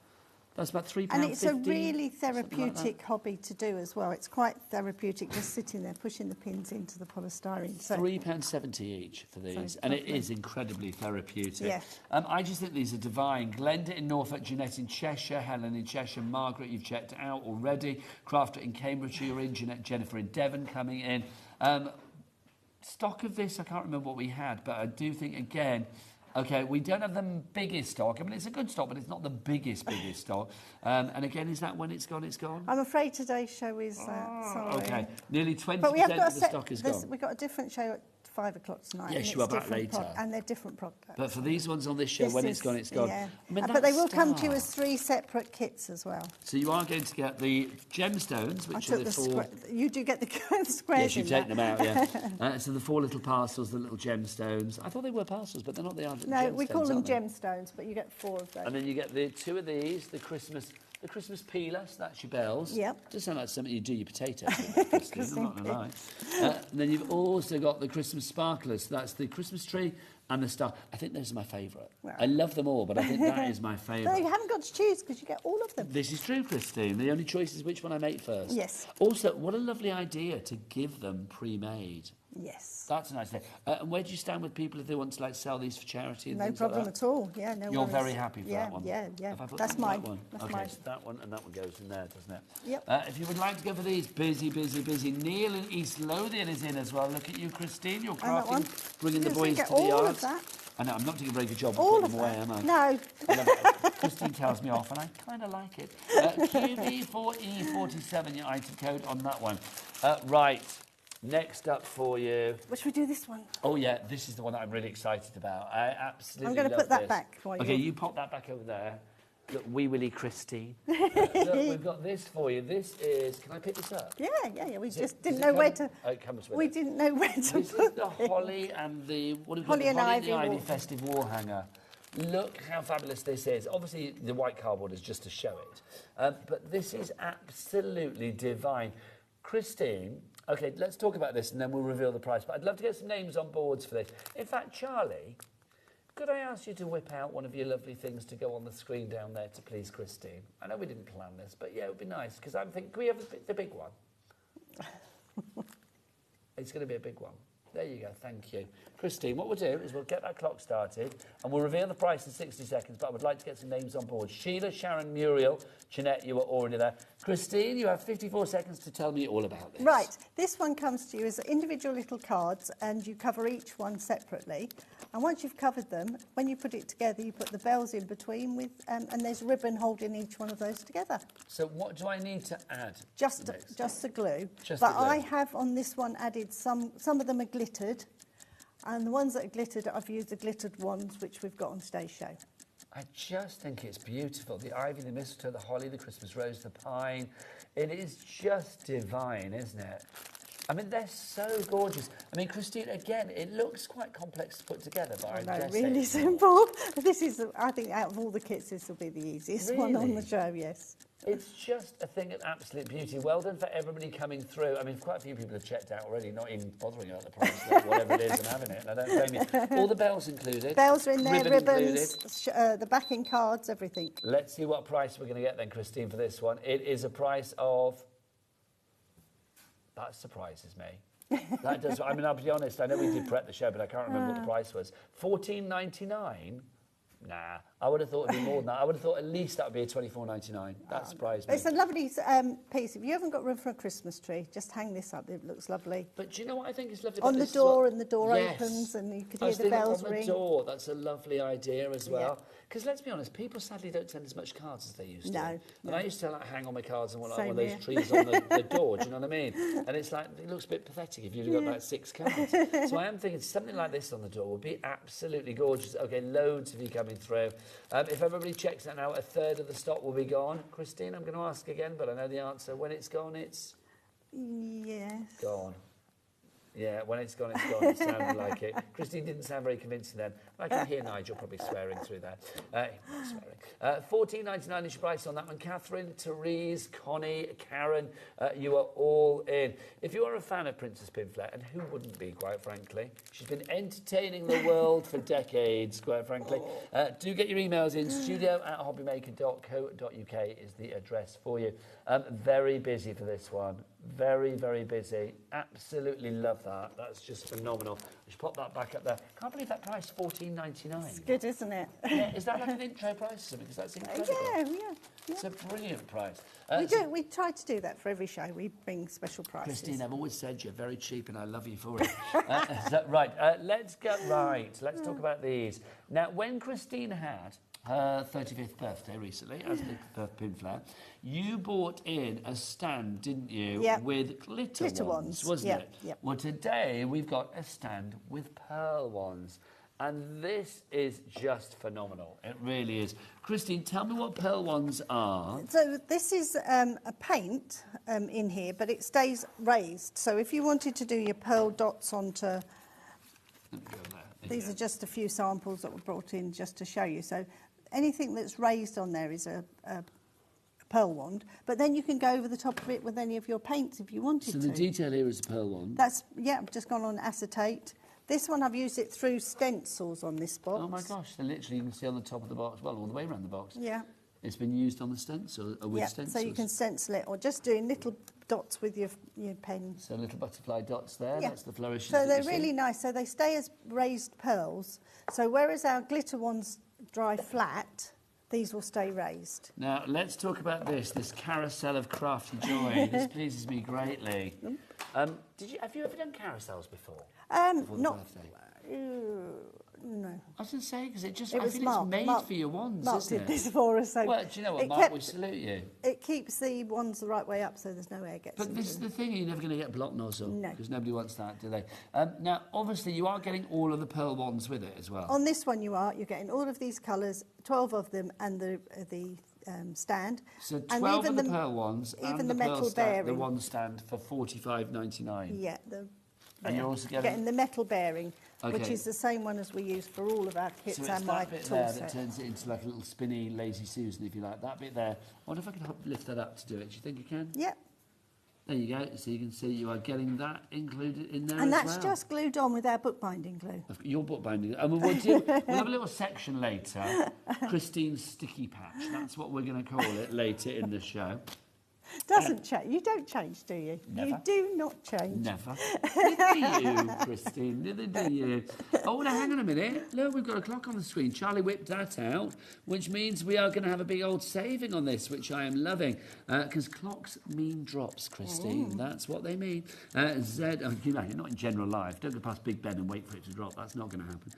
That's about £3.50. And it's a really therapeutic hobby to do as well. It's quite therapeutic, just sitting there pushing the pins into the polystyrene. So £3.70 each for these, and it is incredibly therapeutic. Yeah. I just think these are divine. Glenda in Norfolk, Jeanette in Cheshire, Helen in Cheshire, Margaret you've checked out already, Crafter in Cambridgeshire you're in, Jennifer in Devon coming in. Stock of this, I can't remember what we had, but I do think, again, okay, we don't have the biggest stock. I mean, it's a good stock, but it's not the biggest stock. And again, is that when it's gone, it's gone? I'm afraid today's show is sorry. Okay, nearly 20% of the stock is gone. We've got a different show at 5 o'clock tonight. Yes, you are back later. And they're different products. But for these ones on this show, it's gone, it's gone. Yeah. I mean, but they will come to you as 3 separate kits as well. So you are going to get the gemstones, which are the 4... You do get the squares. Yes, you've taken them out, yeah. So the 4 little parcels, the little gemstones. I thought they were parcels, but they're not. They are. No, we call them gemstones, but you get 4 of those. And then you get the 2 of these, the Christmas peeler, so that's your bells. Yep. Does sound like something you do your potatoes with, I'm not going to lie. And then you've also got the Christmas sparklers, so that's the Christmas tree and the star. I think those are my favourite. Well. I love them all, but I think that is my favourite. No, you haven't got to choose because you get all of them. This is true, Christine. The only choice is which one I make first. Yes. Also, what a lovely idea to give them pre-made. Yes. That's a nice thing. And where do you stand with people if they want to like sell these for charity? And no problem like at all. Yeah, no. You're very happy for that one. Yeah. That's mine. One? That's okay, mine. so that one and that one goes in there, doesn't it? Yep. If you would like to go for these, busy. Neil in East Lothian is in as well. Look at you, Christine. You're crafting, bringing the boys to the yard. All of that. I know, I'm not doing a very good job of all putting them away, am I? No. I love it. Christine tells me off, and I kind of like it. QV4E47, your item code on that one. Right. Next up for you. Should we do this one? Oh, yeah, this is the one that I'm really excited about. I absolutely I'm going to put that back for you. Okay, you pop that back over there. Look, wee willy Christine. Look, we've got this for you. This is... Can I pick this up? Yeah. We just didn't know where to... Oh, it comes with we it. didn't know where to this put is the holly and the... What do we call Holly it? and Holly ivy and the ivy festive wall hanger. Look how fabulous this is. Obviously, the white cardboard is just to show it. But this is absolutely divine. Christine... OK, let's talk about this and then we'll reveal the price. But I'd love to get some names on boards for this. In fact, Charlie, could I ask you to whip out one of your lovely things to go on the screen down there to please Christine? I know we didn't plan this, but yeah, it would be nice because I'm thinking, can we have the big one? It's going to be a big one. There you go, thank you. Christine, what we'll do is we'll get that clock started and we'll reveal the price in 60 seconds, but I would like to get some names on board. Sheila, Sharon, Muriel, Jeanette, you were already there. Christine, you have 54 seconds to tell me all about this. Right, this one comes to you as individual little cards and you cover each one separately. And once you've covered them, when you put it together, you put the bells in between with, and there's ribbon holding each one of those together. So what do I need to add? Just the glue. Just but the glue. I have on this one added some of them are glittered. And the ones that are glittered, I've used the glittered ones, which we've got on today's show. I just think it's beautiful. The ivy, the mistletoe, the holly, the Christmas rose, the pine. It is just divine, isn't it? I mean, they're so gorgeous. I mean, Christine, again, it looks quite complex to put together, but I dare say really it's not. simple. This is, I think, out of all the kits, this will be the easiest one on the Really? show, yes. It's just a thing of absolute beauty. Well done for everybody coming through. I mean, quite a few people have checked out already, not even bothering about the price, like whatever it is, and having it. And I don't blame you. All the bells included. Bells are in there, ribbons, included. the backing cards, everything. Let's see what price we're going to get then, Christine, for this one. It is a price of... That surprises me. That does. I mean, I'll be honest. I know we did prep the show, but I can't remember what the price was. $14.99. Nah, I would have thought it'd be more than that. I would have thought at least that would be a $24.99. That surprised me. It's a lovely piece. If you haven't got room for a Christmas tree, just hang this up. It looks lovely. But do you know what I think is lovely on about the this door, as well? and the door Yes. opens, and you could I hear was the thinking bells on ring. the door. That's a lovely idea as well. Because let's be honest, people sadly don't send as much cards as they used to. No. And I used to like, hang all my cards on one Same of those here. trees on the door. Do you know what I mean? And it's like it looks a bit pathetic if you've got like 6 cards. So I am thinking something like this on the door would be absolutely gorgeous. Okay, loads of you coming through. If everybody checks that now, a third of the stock will be gone. Christine, I'm going to ask again, but I know the answer. When it's gone, it's Yes. gone. Yeah, when it's gone, it's gone. It sounded like it. Christine didn't sound very convincing then. I can hear Nigel probably swearing through there. $14.99 is your price on that one. Catherine, Therese, Connie, Karen, you are all in. If you are a fan of Princess Pinflair, and who wouldn't be, quite frankly, she's been entertaining the world for decades, quite frankly. Do get your emails in. studio@hobbymaker.co.uk is the address for you. Very busy for this one. Very, very busy. Absolutely love that. That's just phenomenal. I should pop that back up there. Can't believe that price, $14.99. It's good, isn't it? Yeah, is that like an intro price or something? Because that's incredible. Yeah. It's a brilliant price. We try to do that for every show. We bring special prices. Christine, I've always said you're very cheap and I love you for it. Right, let's talk about these. Now, when Christine had her 35th birthday recently, as the Pinflair, you bought in a stand, didn't you, with glitter ones, wasn't it? Yep. Well, today we've got a stand with pearl ones. And this is just phenomenal. It really is. Christine, tell me what pearl ones are. So this is a paint in here, but it stays raised. So if you wanted to do your pearl dots onto... These are just a few samples that were brought in just to show you. So anything that's raised on there is a pearl wand, but then you can go over the top of it with any of your paints if you wanted to. So the detail here is a pearl wand. That's, I've just gone on acetate. This one, I've used it through stencils on this box. Oh my gosh, so literally you can see on the top of the box, well, all the way around the box. Yeah. It's been used on the stencil, with stencils. So you can stencil it, or just doing little dots with your pen. So little butterfly dots there, that's the flourishes. So they're really nice, so they stay as raised pearls. So whereas our glitter ones dry flat, these will stay raised. Now, let's talk about this carousel of crafty joy. This pleases me greatly. Have you ever done carousels before? Not... No. I was going to say, because I was feel it's made for your wands, Mark isn't it? did this for us. So well, do you know what, Mark, we salute you. It keeps the wands the right way up so there's no air gets But this is the thing, you're never going to get a block nozzle. No. Because nobody wants that, do they? Now, obviously, you are getting all of the pearl wands with it as well. On this one you're getting all of these colours, 12 of them, and the stand. So 12 of the pearl wands even and the metal pearl stand, bearing. the wand stand for $45.99. Yeah. And you're also getting the metal bearing, which is the same one as we use for all of our kits and my tool set. So it's that bit there that turns it into like a little spinny Lazy Susan, if you like. That bit there. I wonder if I can lift that up to do it. Do you think you can? Yep. There you go. So you can see you are getting that included in there and as that's well. just glued on with our bookbinding glue. Your bookbinding. And we'll have a little section later. Christine's sticky patch. That's what we're going to call it later in the show. Doesn't change. You don't change, do you? Never. You do not change. Never. Neither do you, Christine. Neither do you. Oh, now hang on a minute. Look, we've got a clock on the screen. Charlie whipped that out, which means we are going to have a big old saving on this, which I am loving. Because clocks mean drops, Christine. That's what they mean. You're not in general life. Don't go past Big Ben and wait for it to drop. That's not going to happen.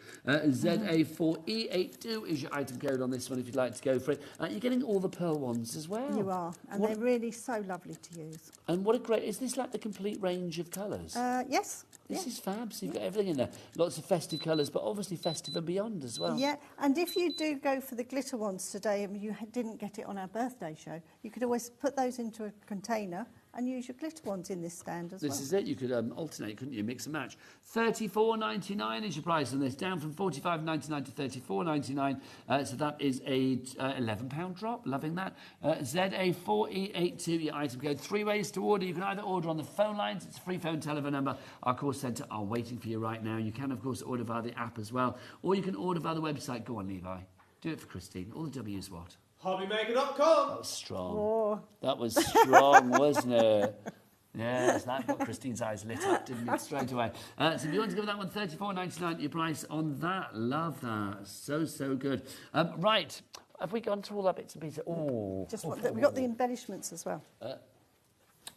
ZA4E82 is your item code on this one if you'd like to go for it. You're getting all the pearl ones as well. You are. And they're really so lovely to use. And what a great... Is this like the complete range of colours? Yes. This is fab. So you've got everything in there. Lots of festive colours, but obviously festive and beyond as well. Yeah, and if you do go for the glitter ones today and you didn't get it on our birthday show, you could always put those into a container and use your glitter ones in this stand as well. This is it. You could alternate, couldn't you? Mix and match. $34.99 is your price on this, down from $45.99 to $34.99. So that is a £11 drop. Loving that. ZA4E82, your item code. 3 ways to order. You can either order on the phone lines. It's a free phone telephone number. Our call centre are waiting for you right now. You can, of course, order via the app as well. Or you can order via the website. Go on, Levi. Do it for Christine. All the W's what? HobbyMaker.com. That was strong. Oh. That was strong, wasn't it? Yes, that got Christine's eyes lit up, didn't it, straight away. So if you want to give that one $34.99, your price on that. Love that. So, so good. Right. Have we gone through all that bits and pieces? Oh. We've got the embellishments as well.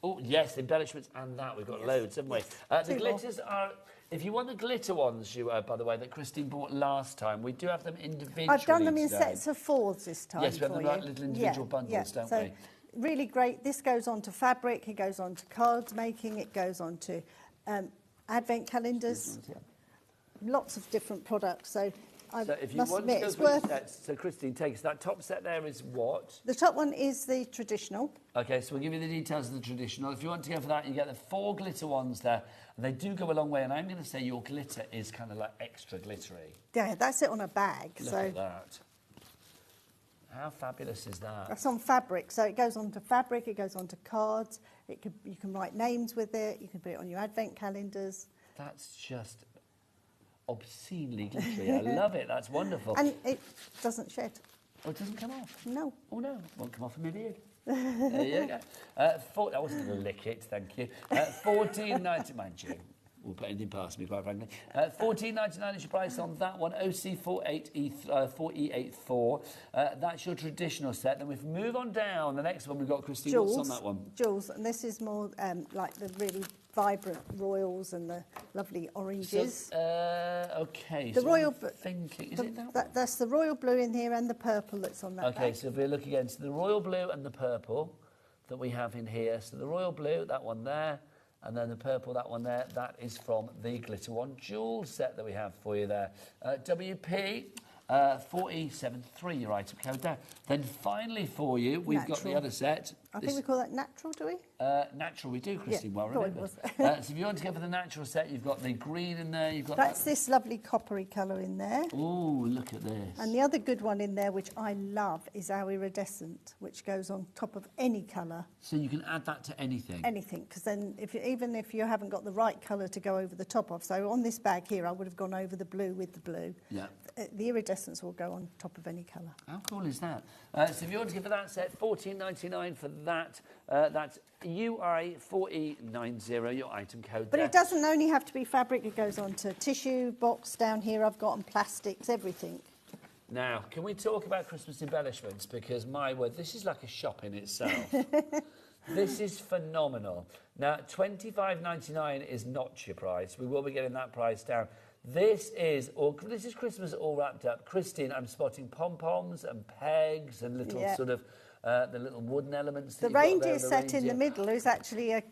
Oh, yes, embellishments and that. We've got loads, haven't we? The glitters are... If you want the glitter ones, by the way, that Christine bought last time, we do have them individually. I've done them in today. Sets of 4s this time. Yes, we have for them you. like little individual bundles, don't we? Really great. This goes on to fabric, it goes on to cards making, it goes on to advent calendars, lots of different products. So if you must want admit, to go it's through the worth... sets, so Christine takes that top set there is what? The top one is the traditional. Okay, so we'll give you the details of the traditional. If you want to go for that, you get the 4 glitter ones there. And they do go a long way, and I'm going to say your glitter is kind of like extra glittery. Yeah, that's it on a bag. Look at that. How fabulous is that? That's on fabric, so it goes on to fabric, it goes on to cards, you can write names with it, you can put it on your advent calendars. That's just obscenely glittery. I love it. That's wonderful. And it doesn't shed. Oh, it doesn't come off? No. Oh, no. It won't come off immediately. There you go. I wasn't going to lick it, thank you. $14.90, mind you. We'll put anything past me, quite frankly. $14.99 is your price on that one. OC4E84. That's your traditional set. Then we move on down. The next one we've got, Christine. Jewels, what's on that one? Jewels, and this is more like the really vibrant royals and the lovely oranges. So, okay. The so royal thinking, is it that one? That's the royal blue in here and the purple that's on that. Okay, bag. so if we look again, so the royal blue and the purple that we have in here. So the royal blue, that one there. And then the purple, that one there, that is from the Glitter One Jewel set that we have for you there. WP 4E73, your item code there. Then finally for you, we've got the other set. I think we call that natural, do we? Natural, we do, Christine, Yeah, well remembered. So if you want to go for the natural set, you've got the green in there. You've got That's this lovely coppery colour in there. Oh, look at this. And the other good one in there, which I love, is our iridescent, which goes on top of any colour. So you can add that to anything? Anything, because then even if you haven't got the right colour to go over the top of, so on this bag here, I would have gone over the blue with the blue. Yeah. The iridescents will go on top of any colour. How cool is that? So if you want to give for that set, $14.99 for that. That's UI4E90, your item code But there. it doesn't only have to be fabric, it goes on to tissue, box down here I've got, and plastics, everything. Now, can we talk about Christmas embellishments? Because, my word, this is like a shop in itself. This is phenomenal. Now, $25.99 is not your price. We will be getting that price down. This is Christmas all wrapped up. Christine, I'm spotting pom-poms and pegs and little sort of the little wooden elements. The reindeer set in the middle is actually a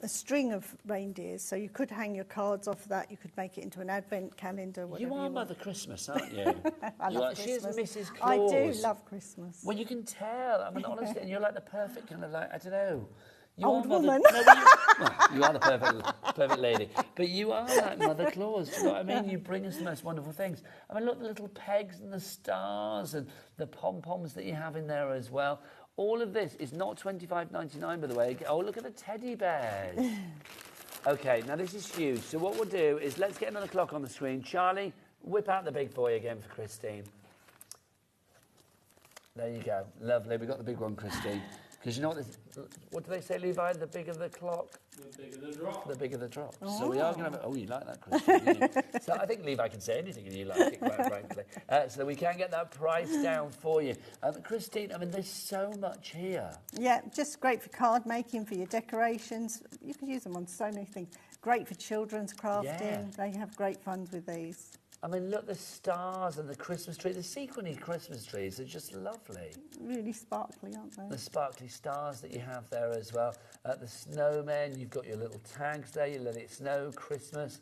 string of reindeers, so you could hang your cards off that. You could make it into an advent calendar. You are Mother Christmas, aren't you? I love Christmas. She's Mrs. Claus. I do love Christmas. Well, you can tell. I mean, honestly, and you're like the perfect kind of like, I don't know. Old woman. You are the perfect lady. But you are like Mother Claus. Do you know what I mean? You bring us the most wonderful things. I mean, look, the little pegs and the stars and the pom-poms that you have in there as well. All of this is not $25.99, by the way. Oh, look at the teddy bears. OK, now this is huge. So what we'll do is let's get another clock on the screen. Charlie, whip out the big boy again for Christine. There you go. Lovely. We've got the big one, Christine. Because you know what do they say, Levi? The bigger the clock, the bigger the drop. The bigger the drop. Oh. So we are going to have... Oh, you like that, Christine? So I think Levi can say anything and you like it, quite frankly. So we can get that price down for you. Christine, I mean, there's so much here. Yeah, just great for card making, for your decorations. You could use them on so many things. Great for children's crafting. Yeah. They have great fun with these. I mean, look, the stars and the Christmas tree. The sequiny Christmas trees are just lovely. Really sparkly, aren't they? The sparkly stars that you have there as well. The snowmen, you've got your little tags there, you let it snow, Christmas.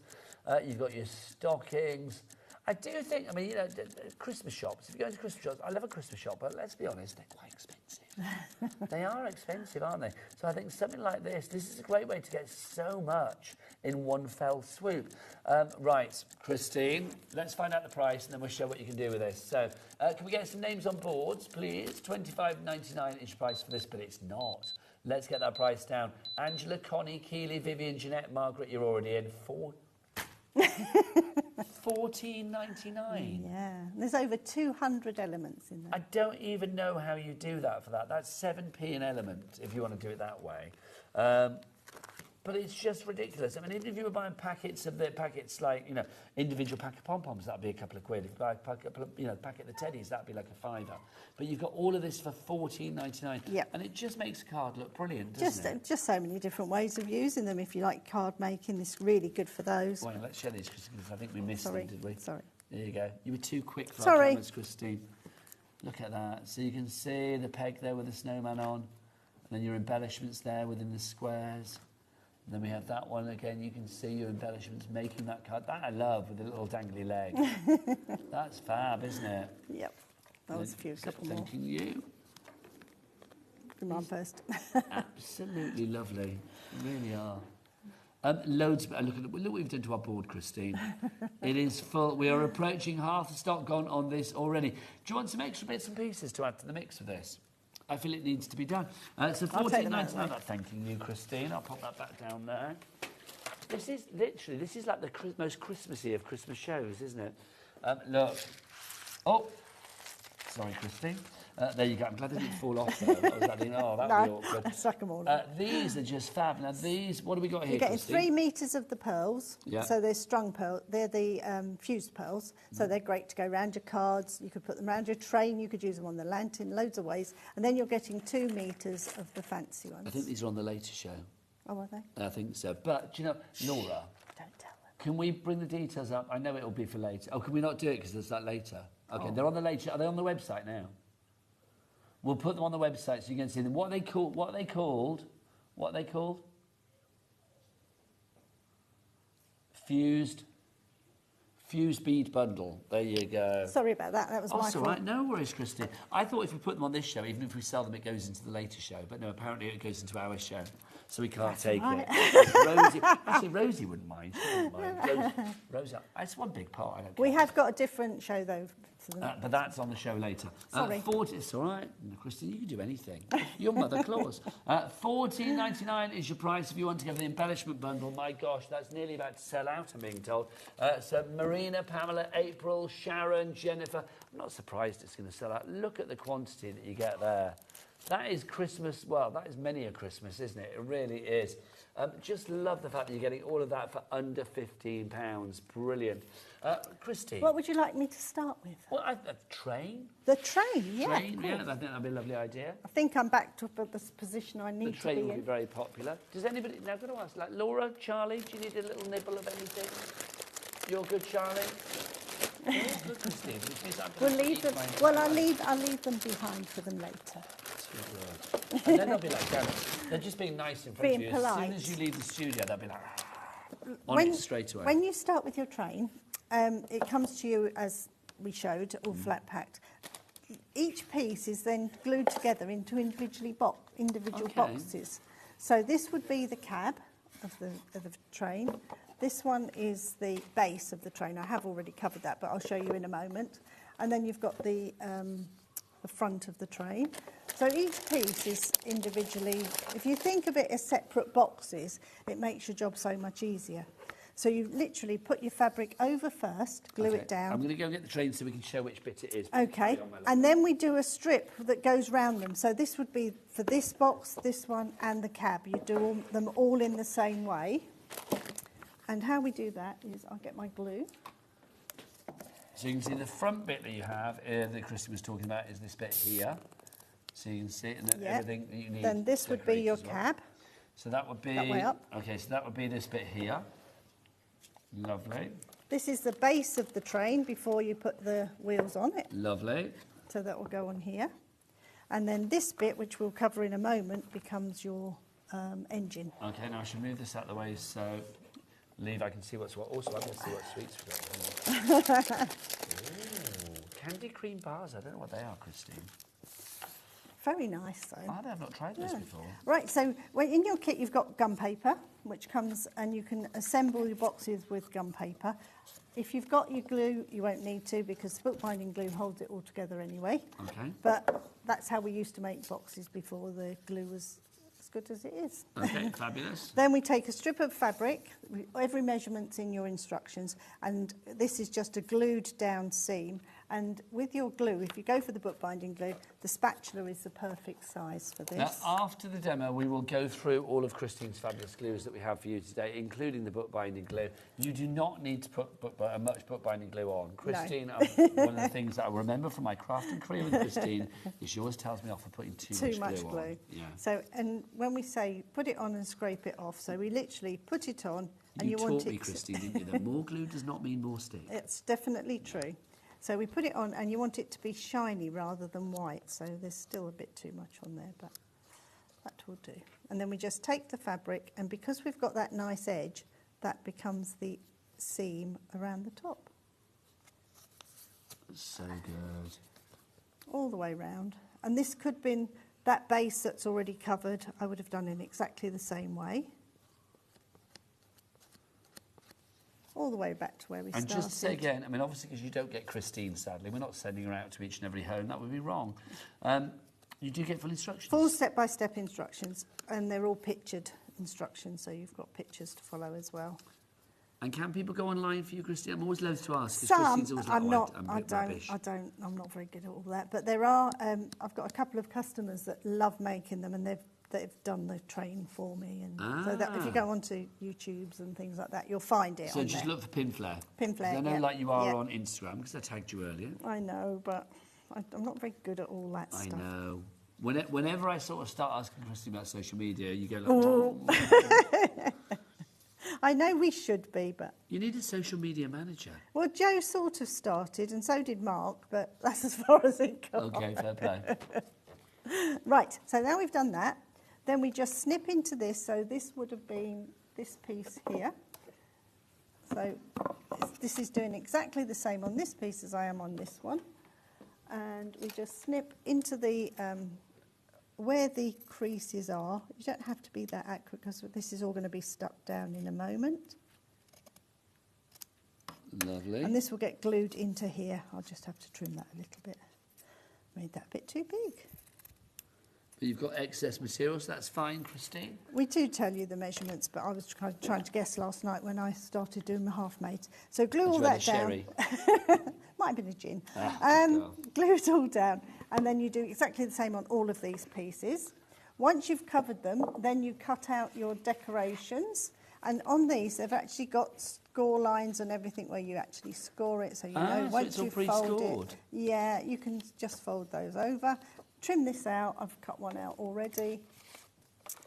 You've got your stockings. I do think, I mean, you know, Christmas shops, if you go into Christmas shops, I love a Christmas shop, but let's be honest, they're quite expensive. They are expensive, aren't they? So I think something like this is a great way to get so much in one fell swoop. Right, Christine, let's find out the price and then we'll show what you can do with this. So, can we get some names on boards, please? $25.99 is price for this, but it's not. Let's get that price down. Angela, Connie, Keely, Vivian, Jeanette, Margaret, you're already in. $14.99. Yeah, there's over 200 elements in there. I don't even know how you do that for that. That's 7p an element if you want to do it that way. But it's just ridiculous. I mean, even if you were buying packets like, you know, individual pack of pom-poms, that'd be a couple of quid. If you buy a packet of teddies, that'd be like a £5. But you've got all of this for $14.99. Yep. And it just makes a card look brilliant, doesn't it? Just so many different ways of using them. If you like card making, it's really good for those. Well, let's share these, because I think we missed them, did we? Sorry. There you go. You were too quick for Sorry. our cameras, Christine. Look at that. So you can see the peg there with the snowman on, and then your embellishments there within the squares. And then we have that one again. You can see your embellishments making that card. That I love, with the little dangly leg. That's fab, isn't it? Yep. That was a couple more. Thanking you. From mine first. Absolutely lovely. Really are. Loads of, look what we've done to our board, Christine. It is full. We are approaching half the stock gone on this already. Do you want some extra bits and pieces to add to the mix of this? I feel it needs to be done. So $14.99. Thanking you, Christine. I'll pop that back down there. This is like the most Christmassy of Christmas shows, isn't it? Look. Oh, sorry, Christine. There you go. I'm glad they didn't fall off there. That would be awkward. I suck them all up. These are just fab. Now, these, what do we got here, You're getting Christine? 3 metres of the pearls. Yeah. So they're strung pearls. They're the fused pearls. So they're great to go around your cards. You could put them around your train. You could use them on the lantern, loads of ways. And then you're getting 2 metres of the fancy ones. I think these are on the later show. Oh, are they? I think so. But, do you know, Laura, Don't tell them. can we bring the details up? I know it'll be for later. Oh, can we not do it because it's that later? Okay, they're on the later. Are they on the website now? We'll put them on the website so you can see them. What are they called? Fused bead bundle. There you go. Sorry about that. That was my That's all fault. right. No worries, Christine. I thought if we put them on this show, even if we sell them, it goes into the later show. But no, apparently it goes into our show. So we can't take it. Rosie wouldn't mind. She wouldn't mind. Rosie, it's one big part. I don't care. We have got a different show, though. But that's on the show later. Sorry. It's all right. Christine, you can do anything. You're Mother Claus. $14.99 is your price if you want to get the embellishment bundle. My gosh, that's nearly about to sell out, I'm being told. So Marina, Pamela, April, Sharon, Jennifer. I'm not surprised it's going to sell out. Look at the quantity that you get there. That is Christmas. Well, that is many a Christmas, isn't it? It really is. Just love the fact that you're getting all of that for under £15. Brilliant. Christine. What would you like me to start with? Well, a train. The train, yeah. Train, yeah, I think that'd be a lovely idea. I think I'm back to the position I need The to be train will be in. very popular. Does anybody, now I've got to ask, like Laura, Charlie, do you need a little nibble of anything? You're good, Charlie? Good, Christine, which means I'm We'll going to leave eat them. mine. Well, I'll leave them behind for them later. And then they'll be like, they're just being nice in front of Being you. polite. As soon as you leave the studio, they'll be like, on it straight away. When you start with your train, it comes to you as we showed, all flat packed. Each piece is then glued together into individual boxes. So this would be the cab of the train. This one is the base of the train. I have already covered that, but I'll show you in a moment. And then you've got the front of the train. So each piece is individually, if you think of it as separate boxes, it makes your job so much easier. So you literally put your fabric over first, glue it down. I'm going to go and get the train so we can show which bit it is. Okay, and then we do a strip that goes round them. So this would be for this box, this one, and the cab. You do them all in the same way. And how we do that is I'll get my glue. So you can see the front bit that you have, that Christy was talking about, is this bit here. So you can see it, and then everything that you need. Then this would be your cab. So that would be... That way up. Okay, so that would be this bit here. Lovely. This is the base of the train before you put the wheels on it. Lovely. So that will go on here. And then this bit, which we'll cover in a moment, becomes your engine. Okay, now I should move this out of the way so Leave, I can see what's what. Also, I can see what sweets we've got. Ooh, candy cream bars. I don't know what they are, Christine. Very nice, though. I've not tried this before. Right, so in your kit you've got gum paper, which comes, and you can assemble your boxes with gum paper. If you've got your glue, you won't need to, because the bookbinding glue holds it all together anyway. Okay. But that's how we used to make boxes before the glue was as good as it is. Okay, fabulous. Then we take a strip of fabric, every measurement's in your instructions, and this is just a glued down seam. And with your glue, if you go for the bookbinding glue, the spatula is the perfect size for this. Now, after the demo, we will go through all of Christine's fabulous glues that we have for you today, including the bookbinding glue. You do not need to put much bookbinding glue on. Christine, one of the things that I remember from my crafting career with Christine is she always tells me off for putting too much glue on. Yeah. So, and when we say put it on and scrape it off, so we literally put it on, and you want it. You taught me, Christine, didn't you? That more glue does not mean more stick. It's definitely true. So we put it on, and you want it to be shiny rather than white, so there's still a bit too much on there, but that will do. And then we just take the fabric, and because we've got that nice edge, that becomes the seam around the top. So good. All the way round. And this could have been that base that's already covered. I would have done in exactly the same way. All the way back to where we started. And just to say again, I mean, obviously, because you don't get Christine, sadly, we're not sending her out to each and every home. That would be wrong. You do get full instructions. Full step-by-step instructions, and they're all pictured instructions, so you've got pictures to follow as well. And can people go online for you, Christine? I'm always loath to ask. Some, Christine's always I'm like, not. I'm not very good at all that. But there are. I've got a couple of customers that love making them, and they've done the train for me, and so that if you go onto YouTube's and things like that, you'll find it. So just look for Pinflair. Pinflair. I know, like you are on Instagram, because I tagged you earlier. I know, but I'm not very good at all that stuff. I know. Whenever I sort of start asking Christine about social media, you go like, oh. I know we should be, but... You need a social media manager. Well, Joe sort of started, and so did Mark, but that's as far as it got. Okay, fair play. Right, so now we've done that, then we just snip into this, so this would have been this piece here. So this is doing exactly the same on this piece as I am on this one. And we just snip into the... where the creases are. You don't have to be that accurate because this is all going to be stuck down in a moment. Lovely. And this will get glued into here. I'll just have to trim that a little bit. Made that a bit too big. But you've got excess material, so that's fine, Christine. We do tell you the measurements, but I was trying to guess last night when I started doing my half-mates. So glue all that down. Might have been a gin. Glue it all down, and then you do exactly the same on all of these pieces. Once you've covered them, then you cut out your decorations, and on these they've actually got score lines and everything where you actually score it, so you know once so you fold it. Yeah, you can just fold those over. Trim this out. I've cut one out already,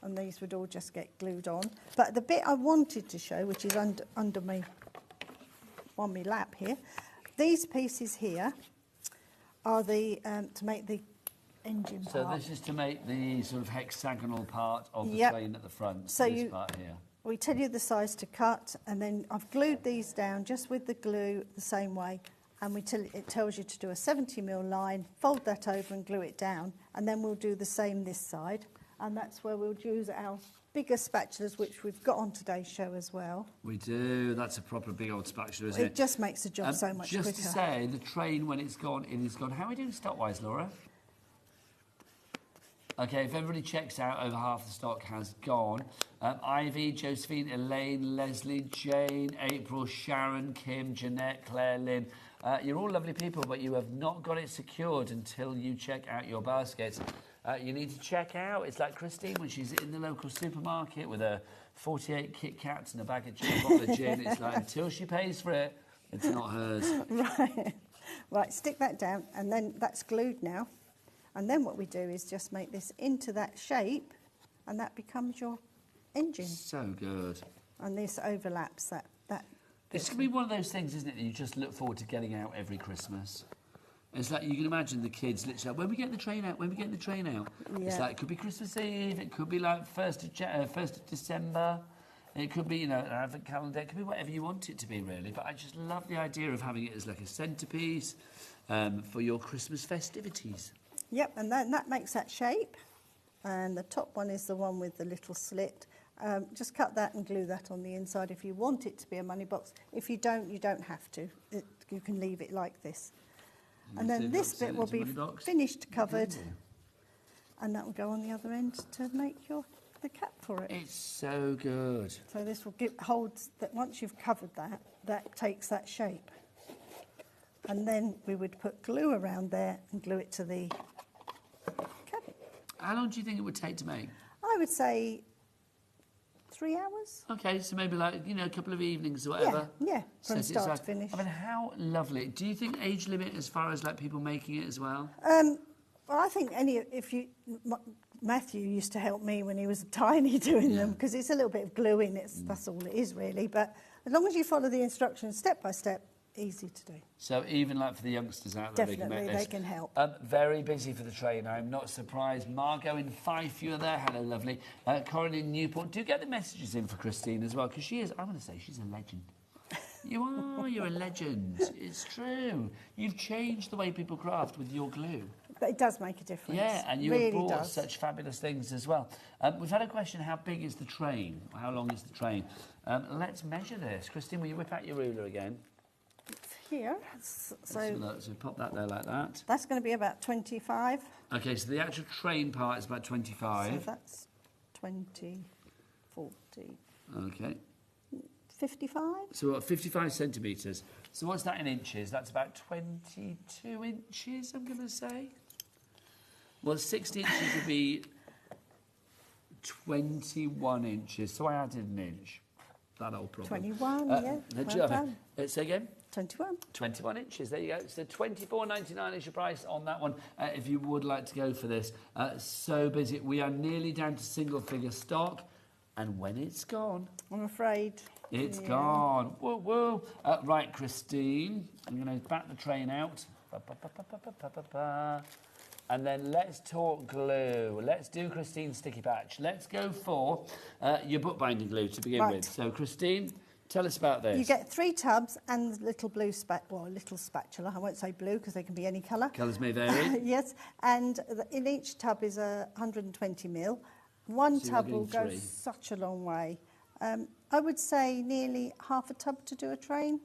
and these would all just get glued on. But the bit I wanted to show, which is under me on my lap here. These pieces here are the to make the engine part. So this is to make the sort of hexagonal part of the train at the front. So this part here. We tell you the size to cut, and then I've glued these down just with the glue the same way, and it tells you to do a 70mm line, fold that over and glue it down, and then we'll do the same this side, and that's where we'll use our bigger spatulas, which we've got on today's show as well. We do. That's a proper big old spatula, isn't it? It just makes the job so much quicker. Just to say, the train, when it's gone, it is gone. How are we doing stock-wise, Laura? OK, if everybody checks out, over half the stock has gone. Ivy, Josephine, Elaine, Leslie, Jane, April, Sharon, Kim, Jeanette, Claire, Lynn. You're all lovely people, but you have not got it secured until you check out your baskets. You need to check out. It's like Christine when she's in the local supermarket with her 48 Kit Kats and a bag of gin, a bottle of gin. It's like until she pays for it, it's not hers. Right, stick that down, and then that's glued now. And then what we do is just make this into that shape, and that becomes your engine. So good. And this overlaps that This could be one of those things, isn't it, that you just look forward to getting out every Christmas. It's like you can imagine the kids literally, when we get the train out, when we get the train out. Yeah. It's like, it could be Christmas Eve, it could be like 1st of December, it could be, you know, an advent calendar, it could be whatever you want it to be, really. But I just love the idea of having it as like a centrepiece for your Christmas festivities. Yep, and that makes that shape. And the top one is the one with the little slit. Just cut that and glue that on the inside if you want it to be a money box. If you don't, you don't have to. You can leave it like this. And then this bit will be finished, covered, and that will go on the other end to make the cap for it. It's so good. So this will holds that once you've covered that takes that shape. And then we would put glue around there and glue it to the cap. How long do you think it would take to make? I would say 3 hours. Okay, so maybe like, you know, a couple of evenings or whatever. Yeah, from start to finish. I mean, how lovely. Do you think age limit as far as like people making it as well? Well, I think Matthew used to help me when he was tiny doing them, because it's a little bit of gluing. That's all it is really. But as long as you follow the instructions step by step, easy to do. So even like for the youngsters out there, Definitely, they can help. Very busy for the train. I'm not surprised. Margot in Fife, you're there. Hello, lovely. Corin in Newport. Do get the messages in for Christine as well, because she is, I'm going to say, she's a legend. You are. You're a legend. It's true. You've changed the way people craft with your glue. But it does make a difference. Yeah, and you really have brought does. such fabulous things as well. We've had a question, how big is the train? How long is the train? Let's measure this. Christine, will you whip out your ruler again? Here, So pop that there like that. That's going to be about 25. Okay, so the actual train part is about 25. So that's 20, 40. Okay. 55? So what, 55 centimetres. So what's that in inches? That's about 22 inches, I'm going to say. Well, 60 inches would be 21 inches. So I added an inch. That old problem. 21, yeah. Well done. Say again? 21. 21 inches, there you go. So $24.99 is your price on that one if you would like to go for this. So busy. We are nearly down to single figure stock. And when it's gone... I'm afraid. It's gone. Woo, woo. Right, Christine, I'm going to back the train out. And then let's talk glue. Let's do Christine's sticky patch. Let's go for your bookbinding glue to begin with. So, Christine, tell us about this. You get 3 tubs and little blue little spatula. I won't say blue because they can be any colour. Colours may vary. Yes, and in each tub is 120 ml. One tub will go such a long way. I would say nearly half a tub to do a train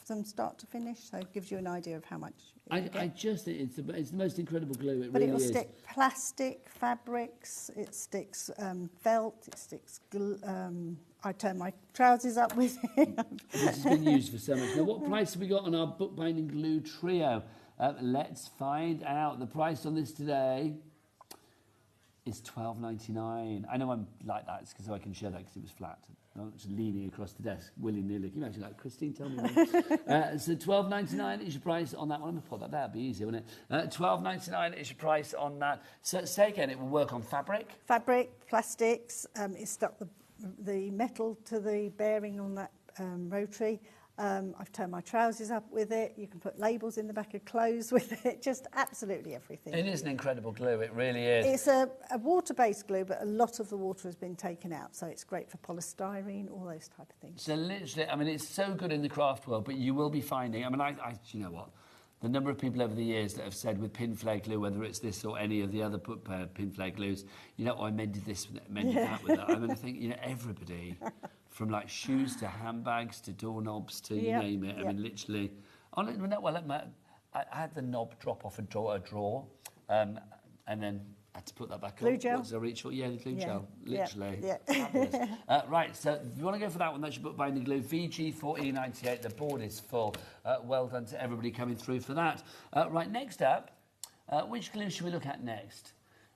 from start to finish, so it gives you an idea of how much. I just think it's the most incredible glue. But it will stick plastic, fabrics, it sticks felt, it sticks I turn my trousers up with it. This has been used for so much. Now, what price have we got on our bookbinding glue trio? Let's find out. The price on this today is $12.99. I know I'm like that, it's because I can share that because it was flat. I'm just leaning across the desk, willy-nilly. Can you imagine that? Christine, tell me that. So $12.99 is your price on that one. I'm going to put that there, it'll be easier, wouldn't it? $12.99 is your price on that. So say again, it will work on fabric? Fabric, plastics, it's stuck the metal to the bearing on that rotary. I've turned my trousers up with it. You can put labels in the back of clothes with it. Just absolutely everything. It is an incredible glue. It really is. It's a water-based glue, but a lot of the water has been taken out, so it's great for polystyrene, all those type of things. So literally, I mean, it's so good in the craft world, but you will be finding, I mean, you know what? The number of people over the years that have said with pin flare glue, whether it's this or any of the other pin flare glues, you know, I mended this, mended that with that. I mean, I think, you know, everybody... From like shoes to handbags to doorknobs to you name it. I mean, literally. I had the knob drop off a drawer, and then I had to put that back on. Glue gel? What was I reach for? Yeah, the glue gel. Literally. Yeah. Right, so if you want to go for that one, that's your bookbinding glue. VG1498. The board is full. Well done to everybody coming through for that. Right, next up, which glue should we look at next?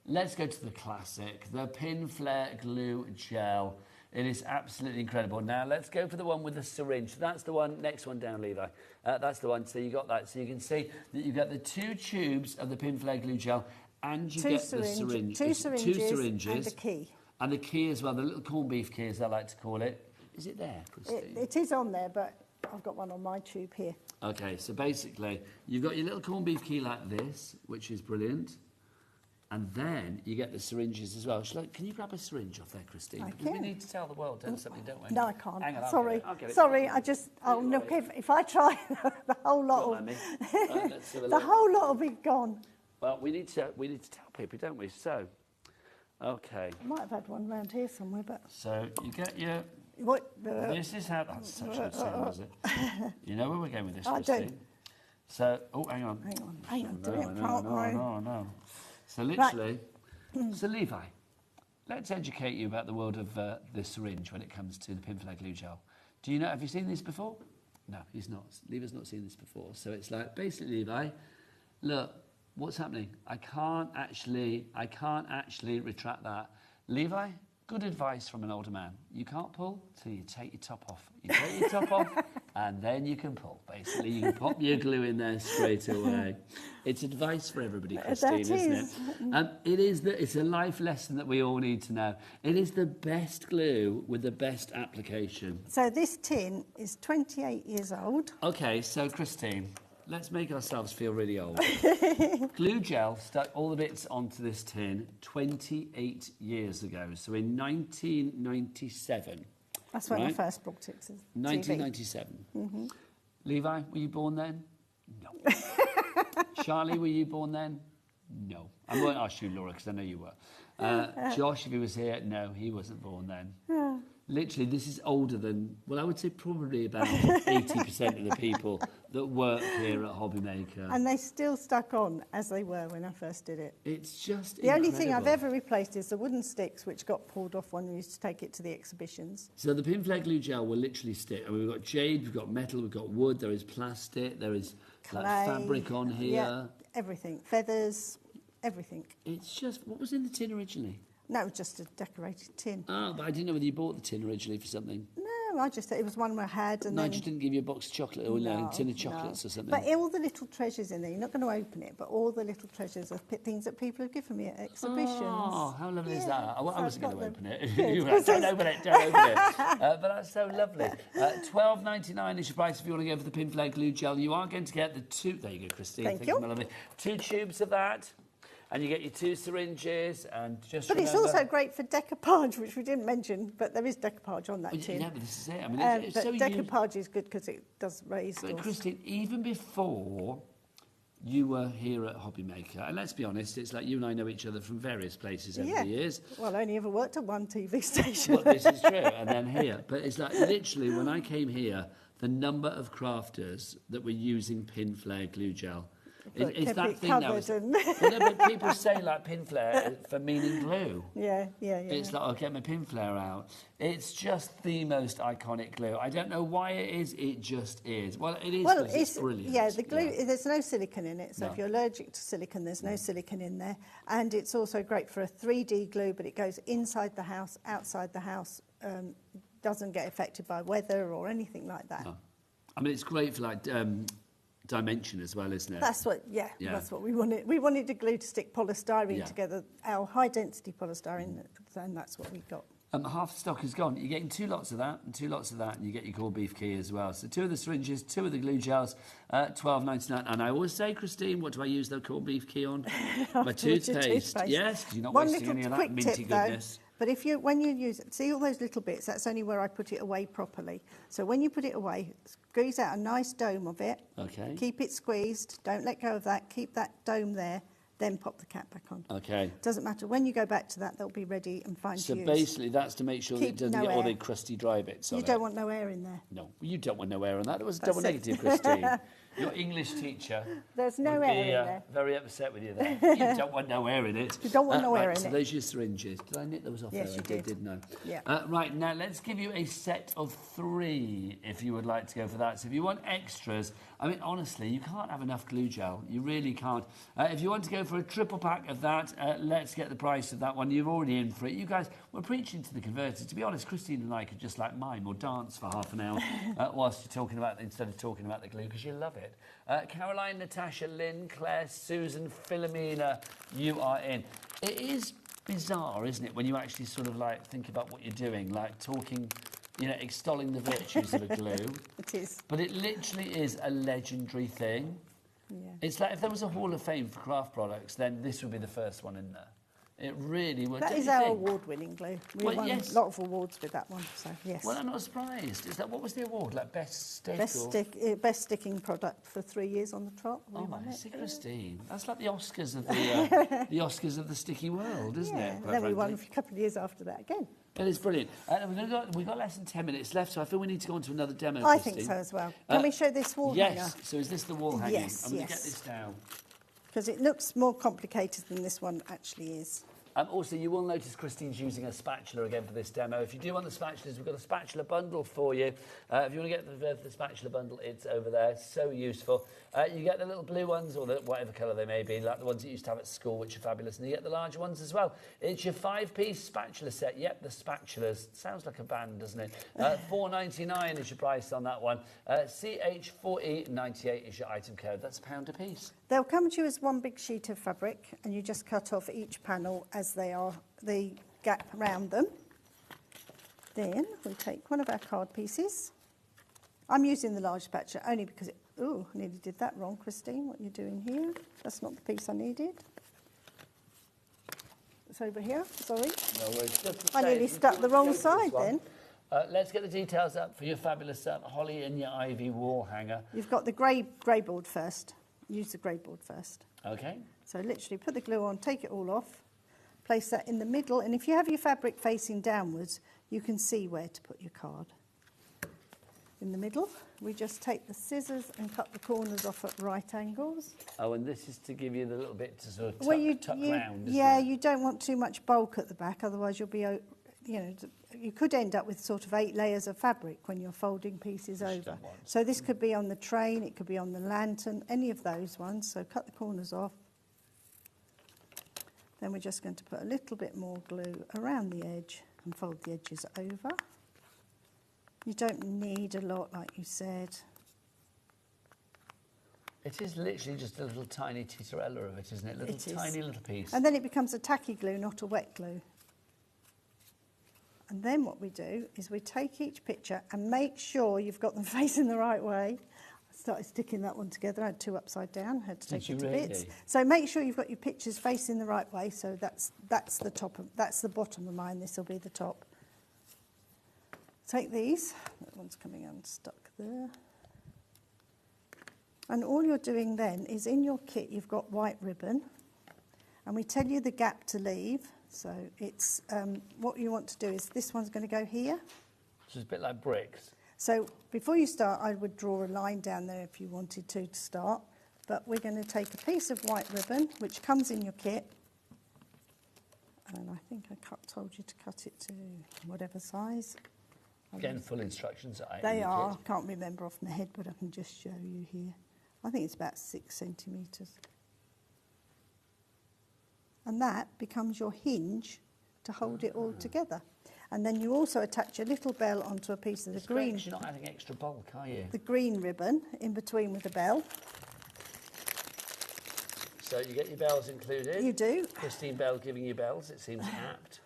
Let's go to the classic, the pin flare glue gel. It is absolutely incredible. Now, let's go for the one with the syringe. So that's the one, next one down, Levi. That's the one, so you got that. So you can see that you've got the 2 tubes of the pin flare glue gel and you get the syringe. 2 syringes and a key. And the key as well, the little corned beef key, as I like to call it. Is it there, Christine? It is on there, but I've got one on my tube here. Okay, so basically, you've got your little corned beef key like this, which is brilliant. And then you get the syringes as well. Can you grab a syringe off there, Christine? I Because can. we need to tell the world, don't we? No, I can't. Hang on, Sorry. I'll get it. Sorry, I'll look, if I try, the whole lot Go on, Amy. Right, let's have a the look. whole lot will be gone. Well, we need to tell people, don't we? So, okay. I might have had one around here somewhere, but... So you get your... What? This is how... That's such a good sound, is it? You know where we're going with this, I Christine? do. So, oh, hang on. Hang on, do it No. So literally... So Levi, let's educate you about the world of the syringe when it comes to the pin flag glue gel. Do you know, have you seen this before? No, he's not. Levi's not seen this before. So it's like, basically, Levi, look, what's happening? I can't actually retract that. Levi, good advice from an older man. You can't pull till you take your top off. You take your top off and then you can pull. Basically, you can pop your glue in there straight away. It's advice for everybody, Christine, isn't it? It's a life lesson that we all need to know. It is the best glue with the best application. So this tin is 28 years old. Okay, so Christine, let's make ourselves feel really old. Glue gel stuck all the bits onto this tin 28 years ago, so in 1997. That's when I first brought it to 1997. Mm-hmm. Levi, were you born then? No. Charlie, were you born then? No. I won't ask you, Laura, because I know you were. Josh, if he was here, no, he wasn't born then. Yeah. Literally, this is older than, well, I would say probably about 80% of the people that work here at HobbyMaker. And they still stuck on as they were when I first did it. It's just the only thing I've ever replaced is the wooden sticks, which got pulled off when we used to take it to the exhibitions. So the pin flag glue gel will literally stick. I mean, we've got jade, we've got metal, we've got wood, there is plastic, there is Clay, like fabric on here. Yeah, everything. Feathers, everything. It's just, what was in the tin originally? No, it was just a decorated tin. Oh, but I didn't know whether you bought the tin originally for something. No, I just, it was one I had. And Nigel didn't give you a box of chocolate or a tin of chocolates or something? But all the little treasures in there, you're not going to open it, but all the little treasures are things that people have given me at exhibitions. Oh, how lovely is that? I wasn't going to open it. Good. You were like, don't open it. But that's so lovely. $12.99 is your price if you want to go for the pin flag glue gel. You are going to get the two... There you go, Christine. Thank you. My lovely. 2 tubes of that. And you get your 2 syringes and just But remember... it's also great for decoupage, which we didn't mention, but there is decoupage on that tin. Yeah, but this is it. I mean, it's but so decoupage is good because it does raise But doors. Christine, even before you were here at HobbyMaker, and let's be honest, it's like you and I know each other from various places over the years. Well, I only ever worked at one TV station. Well, this is true, and then here. But it's like literally when I came here, the number of crafters that were using pin flare glue gel. It's that thing now. But people say like pin flare for meaning glue. Yeah. It's like, I'll get my pin flare out. It's just the most iconic glue. I don't know why it is, it just is. Well, it is because it's brilliant. Yeah, the glue, there's no silicone in it, so No. if you're allergic to silicone, there's no silicone in there. And it's also great for a 3D glue, but it goes inside the house, outside the house, doesn't get affected by weather or anything like that. No. I mean, it's great for like... dimension as well, isn't it? That's what, that's what we wanted. We wanted the glue to stick polystyrene together, our high-density polystyrene, and that's what we got. Half the stock is gone. You're getting 2 lots of that and 2 lots of that, and you get your corned beef key as well. So 2 of the syringes, 2 of the glue gels, $12.99. And I always say, Christine, what do I use the corned beef key on? My toothpaste. Yes, because you're not wasting any of that minty goodness. But when you use it, see all those little bits, that's only where I put it away properly. So when you put it away, squeeze out a nice dome of it. Okay. Keep it squeezed. Don't let go of that. Keep that dome there. Then pop the cap back on. Okay. Doesn't matter. When you go back to that, they'll be ready and fine to use. So basically, that's to make sure that it doesn't get all the crusty dry bits on it. You don't want no air in there. No, you don't want no air on that. That was a double negative, Christine. Your English teacher There's no air in there. Very upset with you there. You don't want no air in it. You don't want no air in so it. those are your syringes. Did I knit those off? Yes, there? you I did. didn't I? Yeah. Right, now let's give you a set of 3 if you would like to go for that. So if you want extras, I mean, honestly, you can't have enough glue gel. You really can't. If you want to go for a triple pack of that, let's get the price of that one. You're already in for it. You guys, we're preaching to the converted. To be honest, Christine and I could just like mime or dance for half an hour whilst you're talking about, instead of talking about the glue, because you love it. Caroline, Natasha, Lynn, Claire, Susan, Philomena, you are in. It is bizarre, isn't it, when you actually sort of like think about what you're doing, like talking you know, extolling the virtues of a glue. It is. But it literally is a legendary thing. Yeah. It's like if there was a Hall of Fame for craft products, then this would be the first one in there. It really would. That is our award-winning glue. We won a lot of awards with that one, so yes. Well, I'm not surprised. Is that what was the award? Like best stick? Best sticking product for 3 years on the trot. Oh my, see, Christine, that's like the Oscars of the the Oscars of the sticky world, isn't it? And then we won a couple of years after that again. It is brilliant. We've got less than 10 minutes left, so I feel we need to go on to another demo. I Christine. think so as well. Can we show this wall hanger? Yes. So is this the wall hanging? Yes, I'm going to yes. get this down. Because it looks more complicated than this one actually is. Also, you will notice Christine's using a spatula again for this demo. If you do want the spatulas, we've got a spatula bundle for you. If you want to get the spatula bundle, it's over there. So useful. You get the little blue ones, or whatever colour they may be, like the ones you used to have at school, which are fabulous. And you get the larger ones as well. It's your 5-piece spatula set. Yep, the spatulas. Sounds like a band, doesn't it? $4.99 is your price on that one. CH4098 is your item code. That's £1 a piece. They'll come to you as one big sheet of fabric, and you just cut off each panel as they are, the gap around them. Then we take one of our card pieces. I'm using the large spatula only because I nearly did that wrong, Christine, what you're doing here. That's not the piece I needed. It's over here, sorry. No worries. I nearly stuck the wrong side then. Let's get the details up for your fabulous holly and your ivy wall hanger. You've got the grey board first. Use the grey board first. Okay. So literally put the glue on, take it all off, place that in the middle, and if you have your fabric facing downwards, you can see where to put your card. In the middle, we just take the scissors and cut the corners off at right angles. Oh, and this is to give you the little bit to sort of tuck round, isn't yeah, it? you don't want too much bulk at the back, otherwise you'll be, you could end up with sort of 8 layers of fabric when you're folding pieces over. So this could be on the train, it could be on the lantern, any of those ones. So cut the corners off. Then we're just going to put a little bit more glue around the edge and fold the edges over. You don't need a lot, like you said. It is literally just a little tiny titterella of it, isn't it? Tiny little piece. And then it becomes a tacky glue, not a wet glue. And then what we do is we take each picture and make sure you've got them facing the right way. I started sticking that one together. I had 2 upside down. Had to take it to bits. So make sure you've got your pictures facing the right way. So that's the top. That's the bottom of mine. This will be the top. Take these. That one's coming unstuck there. And all you're doing then is in your kit you've got white ribbon, and we tell you the gap to leave. So it's what you want to do is this one's going to go here. So it's a bit like bricks. So before you start, I would draw a line down there if you wanted to start. But we're going to take a piece of white ribbon, which comes in your kit. And I think I told you to cut it to whatever size. Again, full instructions. They are. I can't remember off my head, but I can just show you here. I think it's about 6 centimetres. And that becomes your hinge to hold it all together. And then you also attach a little bell onto a piece of the green. You're not adding extra bulk, are you? The green ribbon in between with the bell. So you get your bells included. You do. Christine Bell giving you bells. It seems apt.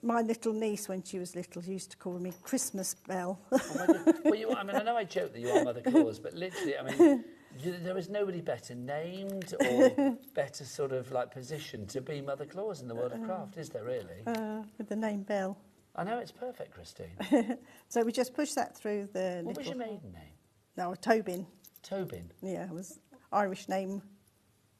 My little niece, when she was little, used to call me Christmas Bell. Well, I mean, I know I joke that you are Mother Claus, but literally, I mean, there is nobody better named or better sort of like positioned to be Mother Claus in the world of craft, is there really? With the name Bell. I know, it's perfect, Christine. So we just push that through the What was your maiden name? No, Tobin. Tobin? Yeah, it was Irish name.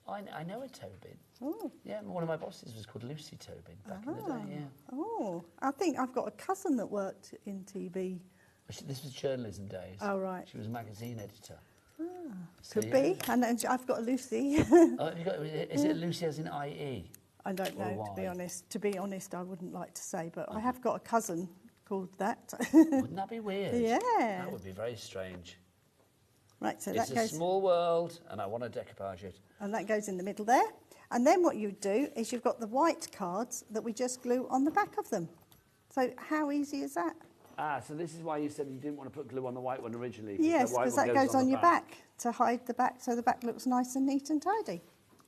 I know a Tobin. Oh. Yeah, one of my bosses was called Lucy Tobin back in the day, yeah. Oh, I think I've got a cousin that worked in TV. This was journalism days. Oh, right. She was a magazine editor. So, could be. And I've got a Lucy. Is it Lucy as in IE? I don't know, to be honest. To be honest, I wouldn't like to say, but I have got a cousin called that. Wouldn't that be weird? Yeah. That would be very strange. Right, so it's that goes... It's a small world, and I want to decoupage it. And that goes in the middle there. And then what you do is you've got the white cards that we just glue on the back of them. So how easy is that? So this is why you said you didn't want to put glue on the white one originally. Yes, because that goes on your back to hide the back, so the back looks nice and neat and tidy.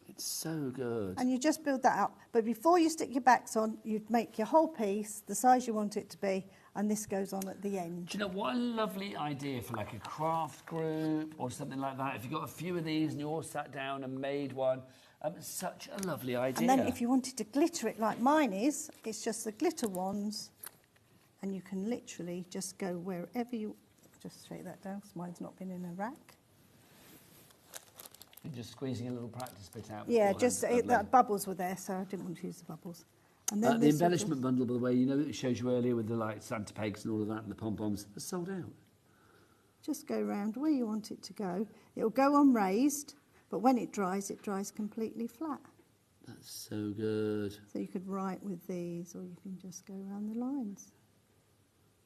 It's so good. And you just build that up. But before you stick your backs on, you'd make your whole piece the size you want it to be, and this goes on at the end. Do you know what a lovely idea for like a craft group or something like that? If you've got a few of these and you all sat down and made one, such a lovely idea. And then if you wanted to glitter it like mine is, it's just the glitter wands, and you can literally just go wherever you... Just shake that down because mine's not been in a rack. You're just squeezing a little practice bit out. Yeah, just the bubbles were there, so I didn't want to use the bubbles. And then the embellishment bundle, by the way, you know, it shows you earlier with the like Santa pegs and all of that and the pom-poms, are sold out. Just go round where you want it to go. It'll go on raised, but when it dries completely flat. That's so good. So you could write with these, or you can just go around the lines.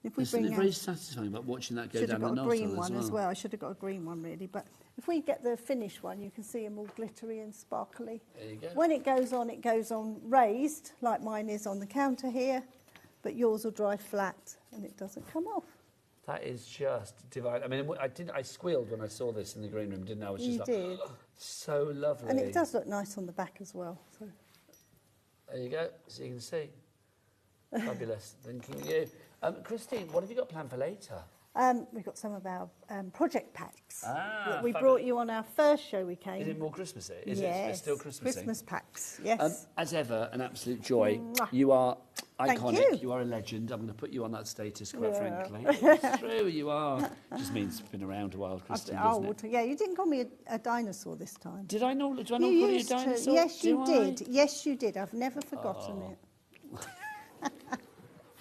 If we Isn't bring it very satisfying about watching that go down the nozzle? Should have got a green one as well. I should have got a green one really, but if we get the finished one, you can see them all glittery and sparkly. There you go. When it goes on raised, like mine is on the counter here, but yours will dry flat and it doesn't come off. That is just divine. I mean, I squealed when I saw this in the green room, didn't I? I was just like, did. So lovely. And it does look nice on the back as well. So. There you go, so you can see. Fabulous, thank you. Christine, what have you got planned for later? We've got some of our project packs that we fabulous. brought you on our first show we came. Is it more Christmassy? Yes. It's still Christmassy? Christmas packs, yes. As ever, an absolute joy. Mwah. You are Thank iconic. you. Are a legend. I'm going to put you on that status, quite frankly. It's true, you are. Just means you've been around a while, Christine, doesn't it? Yeah, you didn't call me a dinosaur this time. Did I not call You you a used to. dinosaur? Yes, you I? did. Yes, you did. I've never forgotten it.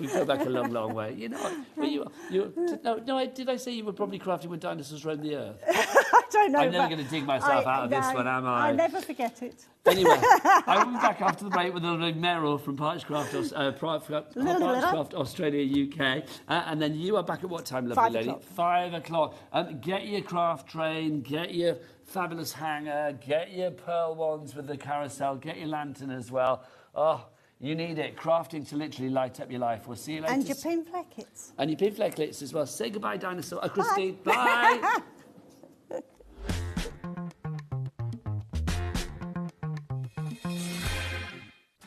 We go back a long, long way. You know, did I say you were probably crafting when dinosaurs roamed the earth? I don't know. I'm never going to dig myself out of this one, am I? I never forget it. Anyway, I will be back after the break with a little Meryl from Parchcraft Australia, UK. And then you are back at what time, lovely 5 lady? o'clock. 5 o'clock. Get your craft train, get your fabulous hanger, get your pearl wands with the carousel, get your lantern as well. Oh, you need it. Crafting to literally light up your life. We'll see you later. And your pin plackets. And your pin plackets as well. Say goodbye, dinosaur. Christine. Bye.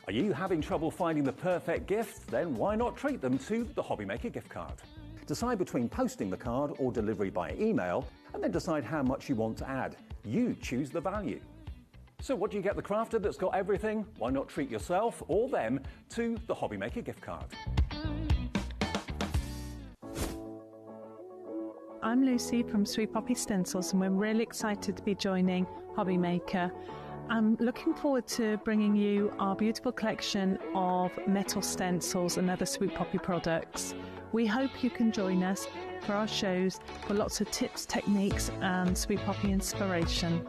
Are you having trouble finding the perfect gift? Then why not treat them to the HobbyMaker gift card? Decide between posting the card or delivery by email, and then decide how much you want to add. You choose the value. So what do you get the crafter that's got everything? Why not treat yourself or them to the HobbyMaker gift card? I'm Lucy from Sweet Poppy Stencils, and we're really excited to be joining HobbyMaker. I'm looking forward to bringing you our beautiful collection of metal stencils and other Sweet Poppy products. We hope you can join us for our shows for lots of tips, techniques and Sweet Poppy inspiration.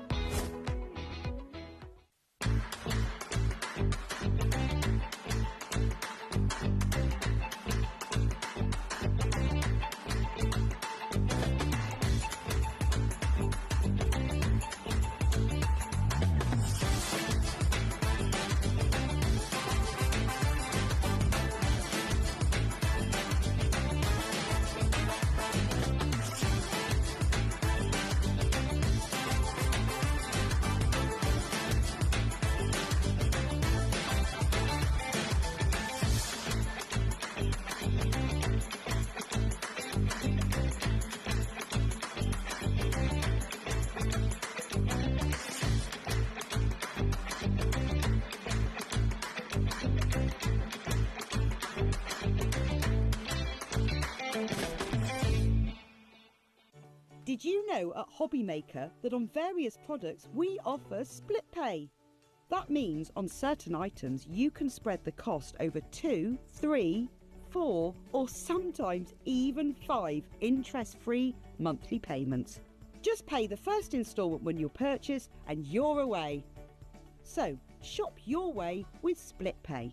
Did you know at HobbyMaker that on various products we offer split pay? That means on certain items you can spread the cost over 2, 3, 4 or sometimes even 5 interest-free monthly payments. Just pay the first instalment when you purchase and you're away. So shop your way with split pay.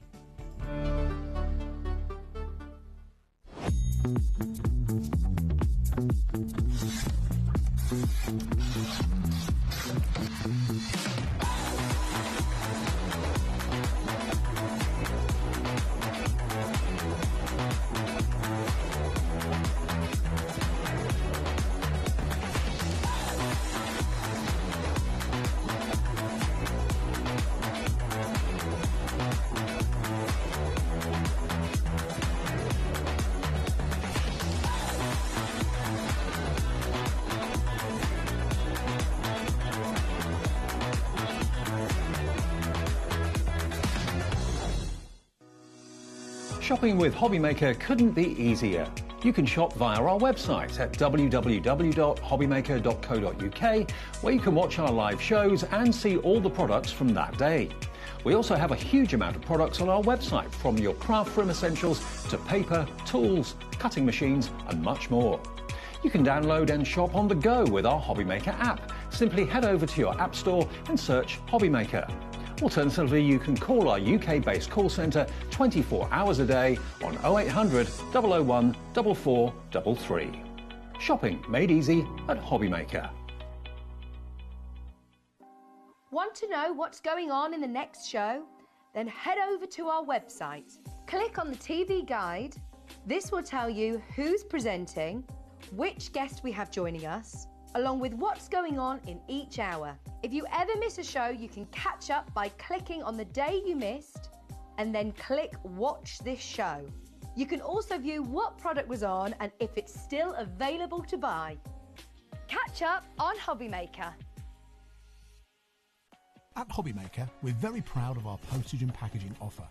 Shopping with HobbyMaker couldn't be easier. You can shop via our website at www.hobbymaker.co.uk, where you can watch our live shows and see all the products from that day. We also have a huge amount of products on our website, from your craft room essentials to paper, tools, cutting machines and much more. You can download and shop on the go with our HobbyMaker app. Simply head over to your app store and search HobbyMaker. Alternatively, you can call our UK-based call centre 24 hours a day on 0800 001 4433. Shopping made easy at HobbyMaker. Want to know what's going on in the next show? Then head over to our website. Click on the TV guide. This will tell you who's presenting, which guest we have joining us, along with what's going on in each hour. If you ever miss a show, you can catch up by clicking on the day you missed and then click Watch This Show. You can also view what product was on and if it's still available to buy. Catch up on HobbyMaker. At HobbyMaker, we're very proud of our postage and packaging offer,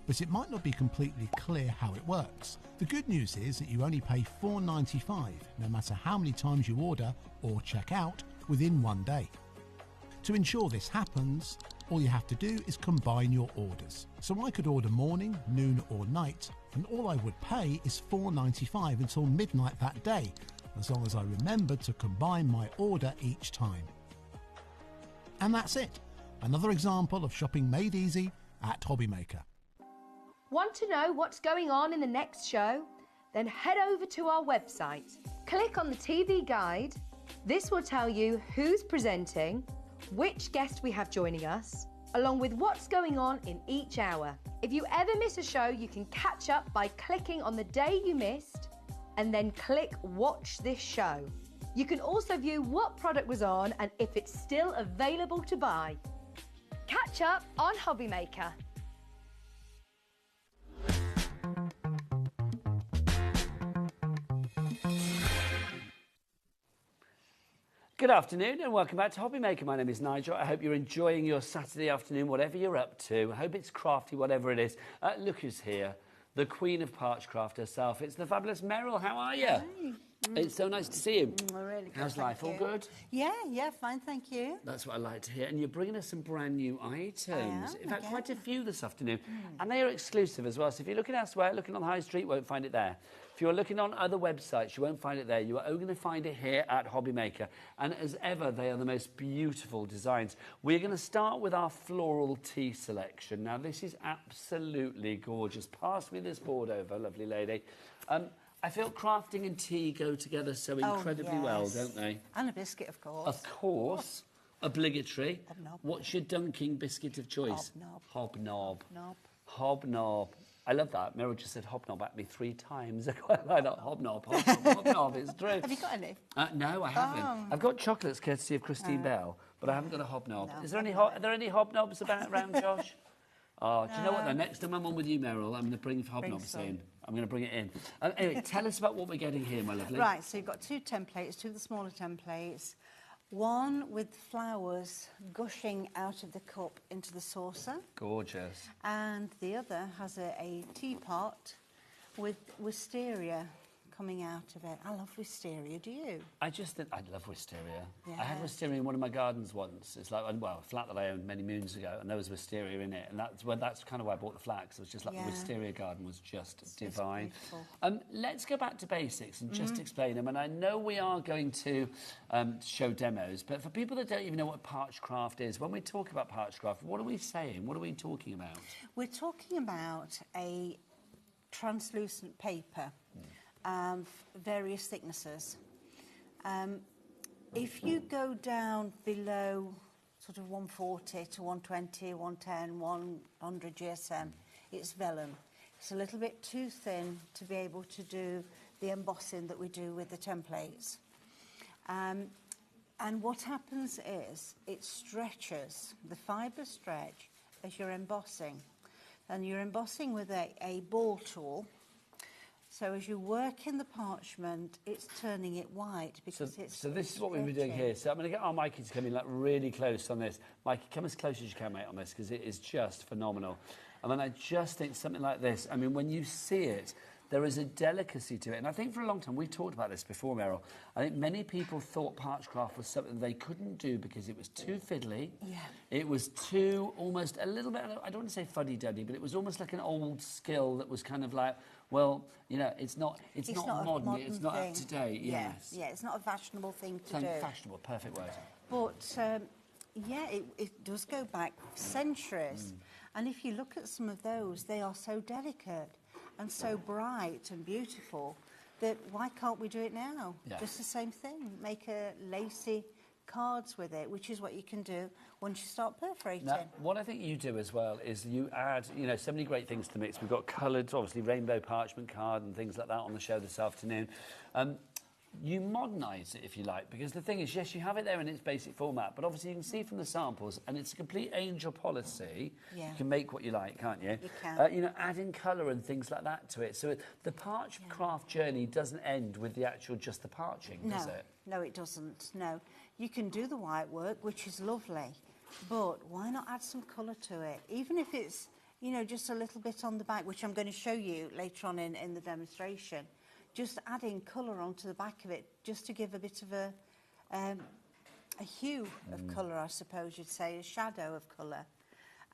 but it might not be completely clear how it works. The good news is that you only pay $4.95 no matter how many times you order or check out within one day. To ensure this happens, all you have to do is combine your orders. So I could order morning, noon or night, and all I would pay is $4.95 until midnight that day, as long as I remembered to combine my order each time. And that's it. Another example of shopping made easy at HobbyMaker. Want to know what's going on in the next show? Then head over to our website. Click on the TV guide. This will tell you who's presenting, which guest we have joining us, along with what's going on in each hour. If you ever miss a show, you can catch up by clicking on the day you missed and then click Watch This Show. You can also view what product was on and if it's still available to buy. Catch up on HobbyMaker. Good afternoon and welcome back to HobbyMaker. My name is Nigel. I hope you're enjoying your Saturday afternoon, whatever you're up to. I hope it's crafty, whatever it is. Look who's here, the Queen of Parchcraft herself. It's the fabulous Meryl. How are you? Hi. It's so nice to see you. Really good. How's life? All good? Yeah, fine, thank you. That's what I like to hear. And you're bringing us some brand new items. I am, In fact, quite a few this afternoon. And they are exclusive as well. So if you're looking elsewhere, looking on the high street, you won't find it there. If you're looking on other websites, you won't find it there. You are only going to find it here at HobbyMaker. And as ever, they are the most beautiful designs. We're going to start with our floral tea selection. Now, this is absolutely gorgeous. Pass me this board over, lovely lady. I feel crafting and tea go together so incredibly well, don't they? And a biscuit, of course. Of course. Obligatory. Hobnob. What's your dunking biscuit of choice? Hobnob. Hobnob. I love that. Meryl just said hobnob at me 3 times. I quite like that. Hobnob. It's true. Have you got any? No, I haven't. I've got chocolates courtesy of Christine Bell, but I haven't got a hobnob. No, Is there any are there any hobnobs around, Josh? Oh, do you know what? The next time I'm on with you, Meryl, I'm going to bring hobnobs in. I'm going to bring it in. Anyway, tell us about what we're getting here, my lovely. Right, so you've got 2 templates, 2 of the smaller templates. One with flowers gushing out of the cup into the saucer. Gorgeous. And the other has a teapot with wisteria coming out of it. I love wisteria, do you? I love wisteria. Yeah. I had wisteria in one of my gardens once. It's like, well, a flat that I owned many moons ago, and there was wisteria in it. And that's kind of why I bought the flax. It was just like the wisteria garden was just divine. Let's go back to basics and just explain them. And I know we are going to show demos, but for people that don't even know what Parchcraft is, when we talk about Parchcraft, what are we saying? What are we talking about? We're talking about a translucent paper. Various thicknesses. If you go down below sort of 140 to 120, 110, 100 GSM, it's vellum. It's a little bit too thin to be able to do the embossing that we do with the templates. And what happens is it stretches, the fibres stretch as you're embossing. And you're embossing with a ball tool. So as you work in the parchment, it's turning it white because So this is what we'll be doing here. So I'm going to get our Mikey to come in like really close on this. Mikey, come as close as you can, mate, on this because it is just phenomenal. I mean, I just think something like this, I mean, when you see it, there is a delicacy to it. And I think for a long time, we've talked about this before, Meryl, I think many people thought Parchcraft was something they couldn't do because it was too fiddly. Yeah. It was too, almost a little bit, I don't want to say fuddy-duddy, but it was almost like an old skill that was kind of like, well, you know, it's not modern, it's not up to date. Yeah, yes. yeah, it's not a fashionable thing to do. Fashionable, perfect word. But, yeah, it does go back centuries. And if you look at some of those, they are so delicate and so bright and beautiful that why can't we do it now? Yeah. Just the same thing. Make a lacy cards with it, which is what you can do once you start perforating. Now, what I think you do as well is you add, you know, so many great things to the mix. We've got coloured, obviously, rainbow parchment card and things like that on the show this afternoon. You modernise it, if you like, because the thing is, yes, you have it there in its basic format, but obviously you can see from the samples, and it's a complete angel policy. Yeah. You can make what you like, can't you? You can. You know, adding colour and things like that to it. So the Parchcraft journey doesn't end with the actual, just the parching, does it? No, it doesn't, no. You can do the white work, which is lovely, but why not add some colour to it? Even if it's, you know, just a little bit on the back, which I'm going to show you later on in the demonstration. Just adding colour onto the back of it, just to give a bit of a hue of colour, I suppose you'd say, a shadow of colour.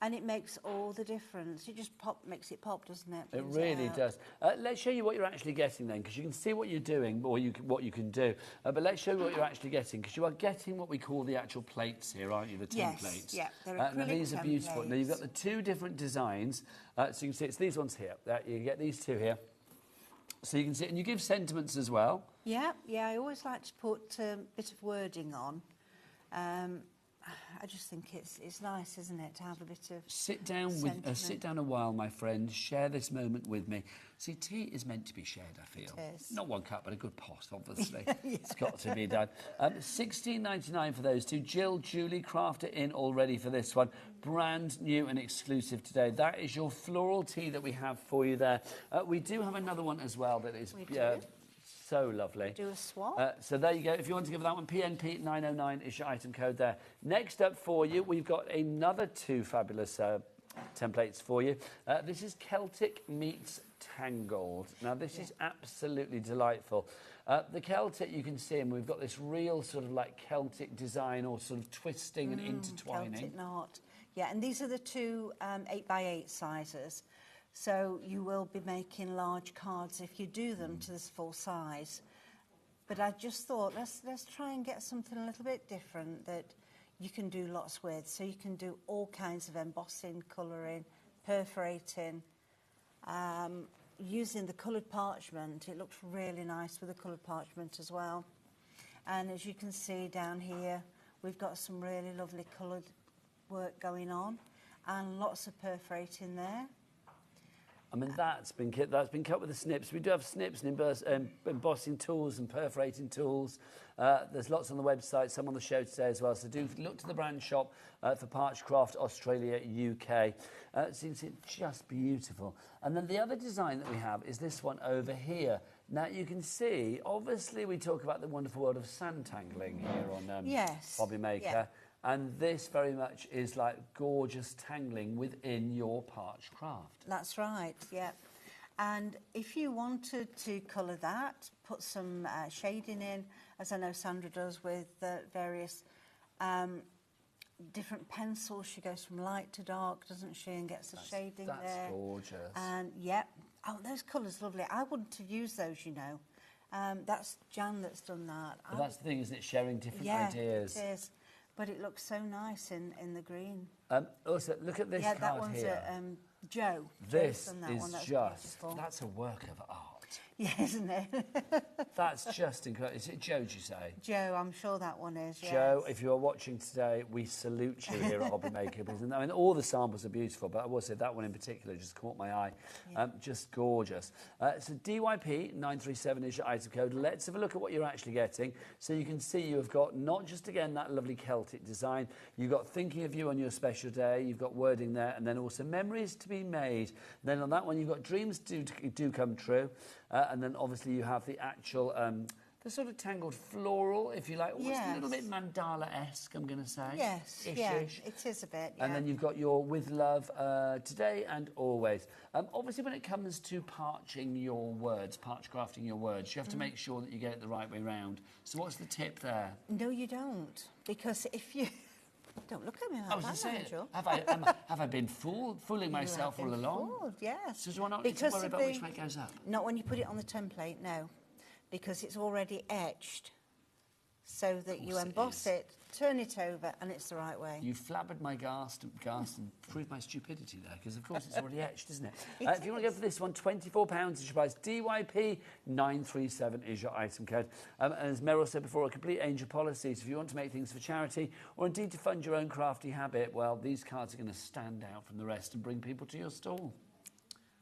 And it makes all the difference. It just makes it pop, doesn't it? It really does. Let's show you what you're actually getting then, because you can see what you're doing, or what you can do. But let's show you what you're actually getting, because you are getting what we call the actual plates here, aren't you? The templates. Yes, yeah, they're acrylic now these are beautiful. templates. Now you've got the two different designs. So you can see it's these ones here. You get these two here. So you can see, and you give sentiments as well. Yeah, yeah. I always like to put a bit of wording on. I just think it's nice, isn't it, to have a bit of sit down a while, my friend. Share this moment with me. See, tea is meant to be shared, I feel. It is. Not one cup, but a good pot, obviously. It's got to be done. $16.99 for those two. Julie crafted in already for this one. Brand new and exclusive today. That is your floral tea that we have for you there. We do have another one as well that is so lovely. Do a swap. So there you go. If you want to give that one, PNP 909 is your item code there. Next up for you, we've got another two fabulous templates for you. This is Celtic meets Tangled. Now, this is absolutely delightful. The Celtic, you can see, and we've got this real sort of like Celtic design, or sort of twisting and intertwining. Celtic knot. Yeah, and these are the two 8x8 sizes. So you will be making large cards if you do them to this full size. But I just thought, let's try and get something a little bit different that you can do lots with. So you can do all kinds of embossing, colouring, perforating, using the coloured parchment. It looks really nice with the coloured parchment as well. And as you can see down here, we've got some really lovely coloured work going on, and lots of perforating there. I mean, that's been cut with the snips. We do have snips and embossing tools and perforating tools. There's lots on the website, some on the show today as well. So do look to the brand shop for Parchcraft Australia, UK. So you can see it's just beautiful. And then the other design that we have is this one over here. Now, you can see, obviously, we talk about the wonderful world of sand tangling here on HobbyMaker. Yeah. And this very much is like gorgeous tangling within your Parchcraft. That's right, yeah. And if you wanted to colour that, put some shading in, as I know Sandra does with various different pencils. She goes from light to dark, doesn't she, and gets the shading there. That's gorgeous. And, yeah. Oh, those colours are lovely. I wouldn't have used those, you know. That's Jan that's done that. But that's the thing, isn't it? Sharing different ideas. Yeah, it is. But it looks so nice in the green. Also, look at this card that one's here. Joe. This done that is one. That's just, beautiful. that's a work of art. Yeah, isn't it? That's just incredible. Is it Joe, do you say? Joe, I'm sure that one is, yes. Joe, if you are watching today, we salute you here at HobbyMaker. I mean, all the samples are beautiful, but I will say that one in particular just caught my eye. Yeah. Just gorgeous. So DYP 937 is your item code. Let's have a look at what you're actually getting. So you can see you have got not just, again, that lovely Celtic design. You've got thinking of you on your special day. You've got wording there, and then also memories to be made. Then on that one, you've got dreams do come true. And then obviously you have the actual the sort of tangled floral, if you like, almost a Yes. little bit mandala-esque, I'm going to say. Yes, Ish, yeah, ish. it is a bit, yeah. And then you've got your with love today and always. Obviously, when it comes to parching your words, parch crafting your words, you have to make sure that you get it the right way round. So what's the tip there? No, you don't, because if you... Don't look at me like I was that, just saying, Nigel. have I been fooling myself all along? Fooled, yes. So do I not need to worry about which way it goes up? Not when you put it on the template, no, because it's already etched, so that you emboss it, turn it over, and it's the right way. You flabbered my ghast and proved my stupidity there, because of course it's already etched, isn't it? If you want to go for this one, £24 is your price. DYP 937 is your item code. And as Meryl said before, a complete angel policy. So if you want to make things for charity, or indeed to fund your own crafty habit, well, these cards are going to stand out from the rest and bring people to your stall.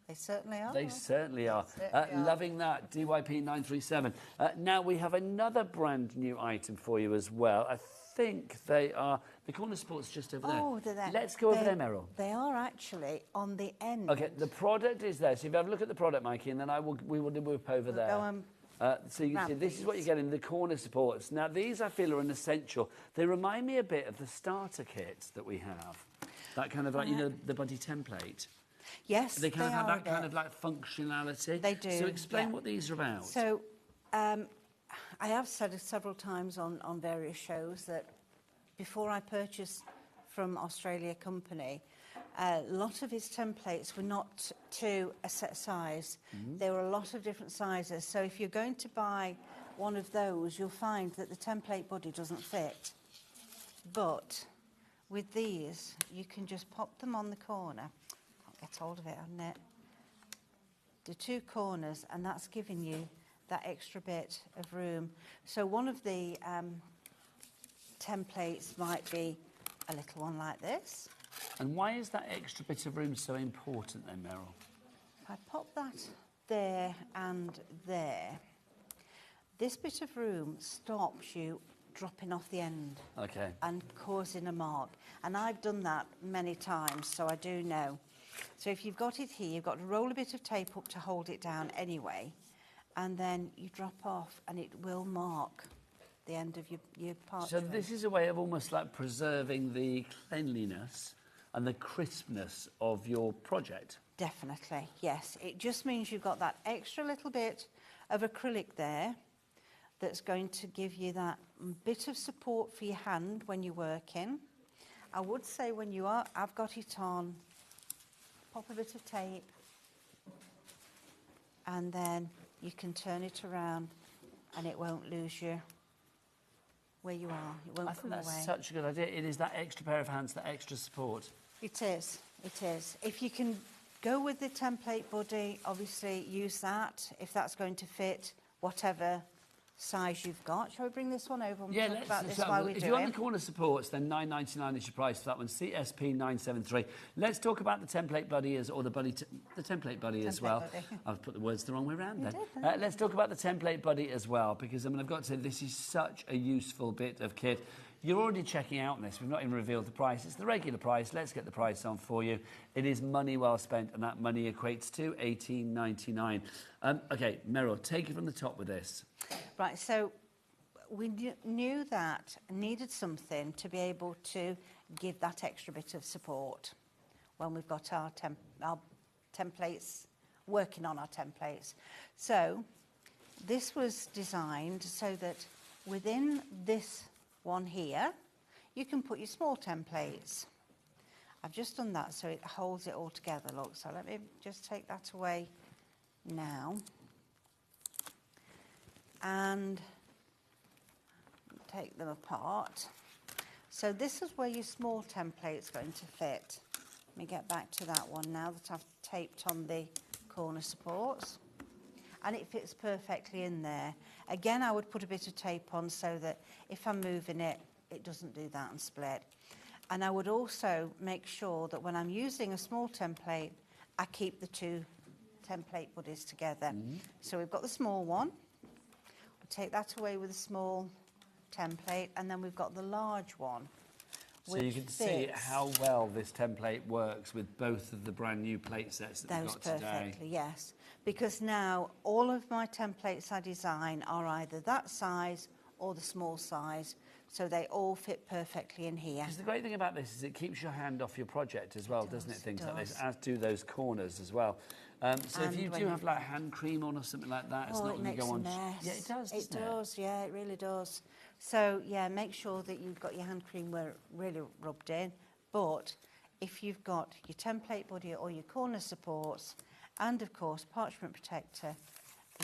They certainly are. They certainly are. Certainly are. Loving that, DYP 937. Now we have another brand new item for you as well. I think they are, the corner support's just over there. Oh, they're there. Let's go over there, Meryl. They are actually on the end. Okay, the product is there. So if you have a look at the product, Mikey, and then we will whip over there. So you can see, this is what you're getting, the corner supports. Now, these I feel are an essential. They remind me a bit of the starter kits that we have. That kind of like, you know, the buddy template. Yes, they kind of have that kind bit. of like functionality. They do. So explain yeah. what these are about. So I have said it several times on various shows that before I purchased from Australia Company, a lot of his templates were not to a set size. There were a lot of different sizes. So if you're going to buy one of those, you'll find that the template body doesn't fit. But with these, you can just pop them on the corner. Can't get hold of it, hasn't it? The two corners, and that's giving you that extra bit of room. So one of the templates might be a little one like this. And why is that extra bit of room so important then, Meryl? If I pop that there and there, this bit of room stops you dropping off the end and causing a mark. And I've done that many times, so I do know. So if you've got it here, you've got to roll a bit of tape up to hold it down anyway, and then you drop off and it will mark the end of your parchment. So this is a way of almost like preserving the cleanliness and the crispness of your project. Definitely, yes. It just means you've got that extra little bit of acrylic there that's going to give you that bit of support for your hand when you're working. I would say when you are, I've got it on, pop a bit of tape, and then you can turn it around and it won't lose you where you are. It won't come away. I think that's such a good idea. It is that extra pair of hands, that extra support. It is, it is. If you can go with the template body, obviously use that, if that's going to fit whatever size you've got. Shall we bring this one over and talk about this while we do it? If you want the corner supports, then $9.99 is your price for that one. CSP 973. Let's talk about the template buddy or the template buddy as well. I've put the words the wrong way around then. Let's talk about the template buddy as well, because I mean I've got to say this is such a useful bit of kit. You're already checking out on this. We've not even revealed the price. It's the regular price. Let's get the price on for you. It is money well spent, and that money equates to $18.99. OK, Meryl, take it from the top with this. Right, so we knew that needed something to be able to give that extra bit of support when we've got our templates, working on our templates. So this was designed so that within this one here, you can put your small templates. I've just done that so it holds it all together, look. So let me just take that away now. And take them apart. So this is where your small template's going to fit. Let me get back to that one now that I've taped on the corner supports. And it fits perfectly in there. Again, I would put a bit of tape on so that if I'm moving it, it doesn't do that and split. And I would also make sure that when I'm using a small template, I keep the two template buddies together. So we've got the small one. We'll take that away with a small template, and then we've got the large one, So you can see how well this template works with both of the brand new plate sets that we've got today. Perfectly, yes. Because now all of my templates I design are either that size or the small size, so they all fit perfectly in here. Because the great thing about this is it keeps your hand off your project as well, doesn't it? Things like this, as do those corners as well. So if you do have like hand cream on or something like that, it's not going to go on. Mess. Yeah, it does. It does. Yeah, it really does. So yeah, make sure that you've got your hand cream where it really rubbed in. But if you've got your template body or your corner supports, and of course parchment protector,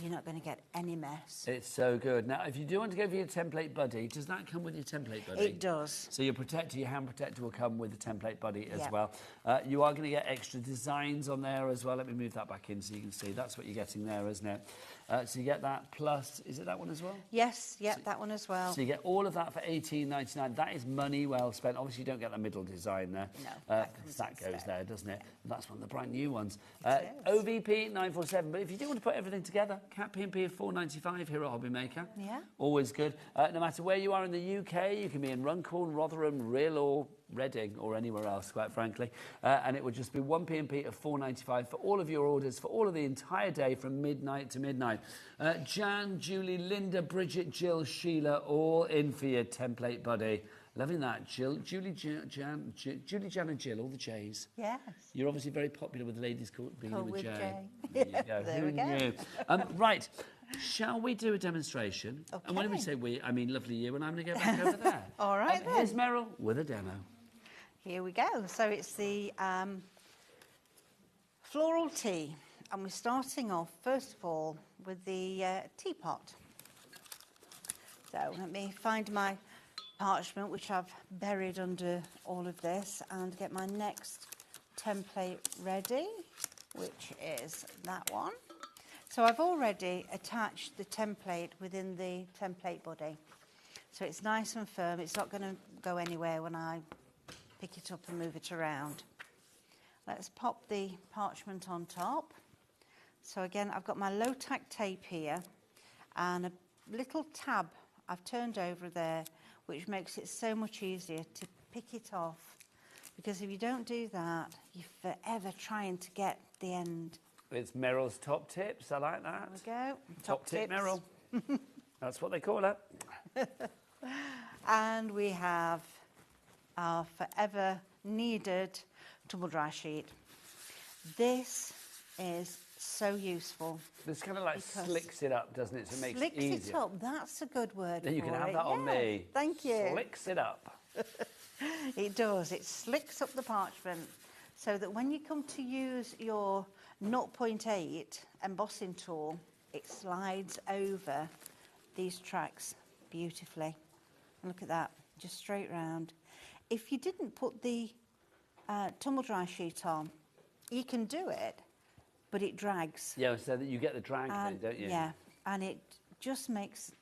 you're not going to get any mess. It's so good. Now, if you do want to go for your template buddy, does that come with your template buddy? It does. So your protector, your hand protector will come with the template buddy as well. You are going to get extra designs on there as well. Let me move that back in so you can see. That's what you're getting there, isn't it? So you get that plus, is it that one as well? Yes, that one as well. So you get all of that for $18.99. That is money well spent. Obviously, you don't get the middle design there. No, that goes there, doesn't it? And that's one of the brand new ones. OVP 947. But if you do want to put everything together, Cat P&P of $4.95 here at HobbyMaker. Yeah. Always good. No matter where you are in the UK, you can be in Runcorn, Rotherham, Rhyl or Reading or anywhere else, quite frankly. And it would just be one P&P of $4.95 for all of your orders for all of the entire day from midnight to midnight. Jan, Julie, Linda, Bridget, Jill, Sheila, all in for your template buddy. Loving that. Julie, Jan, and Jill, all the J's. Yes. You're obviously very popular with ladies beginning with J. There you go. There we go. Right. Shall we do a demonstration? Okay. And when we say we, I mean lovely you, and I'm going to go back over there. All right, then. Here's Meryl with a demo. Here we go. So it's the floral tea. And we're starting off, first of all, with the teapot. So let me find my parchment, which I've buried under all of this, and get my next template ready, which is that one. So I've already attached the template within the template body. So it's nice and firm. It's not going to go anywhere when I pick it up and move it around. Let's pop the parchment on top. So again, I've got my low tack tape here and a little tab I've turned over there, which makes it so much easier to pick it off. Because if you don't do that, you're forever trying to get the end. It's Meryl's top tips. I like that. There we go. Top tip, Meryl. That's what they call it. And we have our forever needed tumble dry sheet. This is so useful. This kind of like slicks it up, doesn't it? So it makes it easier. Slicks it up, that's a good word. Then you can have it. that on me. Thank you. Slicks it up. It does. It slicks up the parchment so that when you come to use your 0.8 embossing tool, it slides over these tracks beautifully. And look at that, just straight round. If you didn't put the tumble dry sheet on, you can do it, but it drags. Yeah, so that you get the drag thing, don't you? Yeah, and it just makes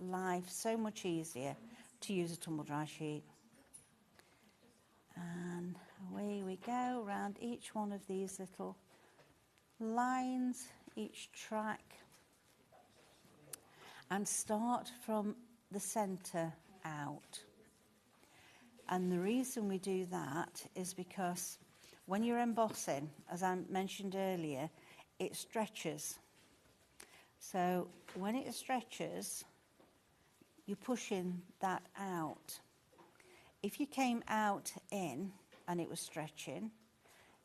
life so much easier to use a tumble dry sheet. And away we go around each one of these little lines, each track, and start from the centre out. And the reason we do that is because when you're embossing, as I mentioned earlier, it stretches. So when it stretches, you're pushing that out. If you came out in and it was stretching,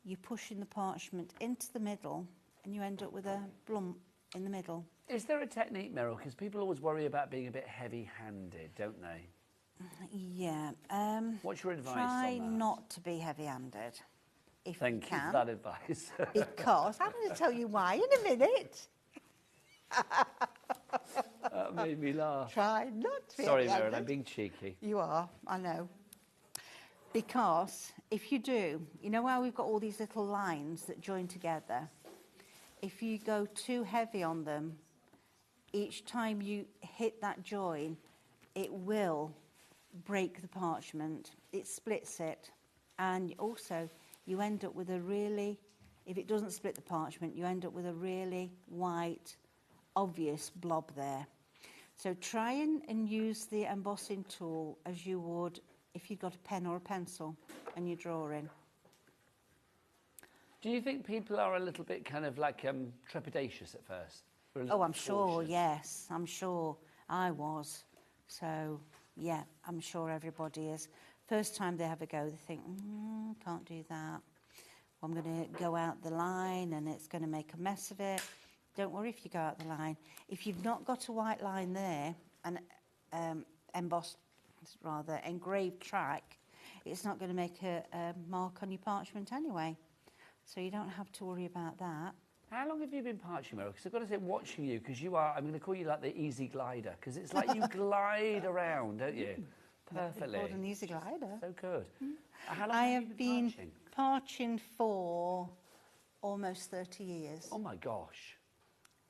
you're pushing the parchment into the middle and you end up with a blump in the middle. Is there a technique, Meryl? Because people always worry about being a bit heavy-handed, don't they? Yeah. What's your advice Try on that? not to be heavy-handed if Thank you can. for that advice. Because I'm going to tell you why in a minute. That made me laugh. Try not to be Sorry, heavy-handed. Meryl, I'm being cheeky. You are, I know. Because if you do, you know how we've got all these little lines that join together? If you go too heavy on them, each time you hit that join, it will break the parchment. It splits it. And also, you end up with a really, if it doesn't split the parchment, you end up with a really white, obvious blob there. So try and use the embossing tool as you would if you've got a pen or a pencil and you're drawing. Do you think people are a little bit kind of like trepidatious at first? Oh, I'm sure, yes. I'm sure I was. So, yeah, I'm sure everybody is. First time they have a go, they think, can't do that. I'm going to go out the line and it's going to make a mess of it. Don't worry if you go out the line. If you've not got a white line there, an engraved track, it's not going to make a mark on your parchment anyway. So you don't have to worry about that. How long have you been parching, Meryl? Because I've got to say, watching you, because you are, I'm going to call you like the easy glider, because it's like you glide around, don't you? Perfectly. Called an easy glider. So good. How long I have have you been parching? parching for almost 30 years. Oh my gosh.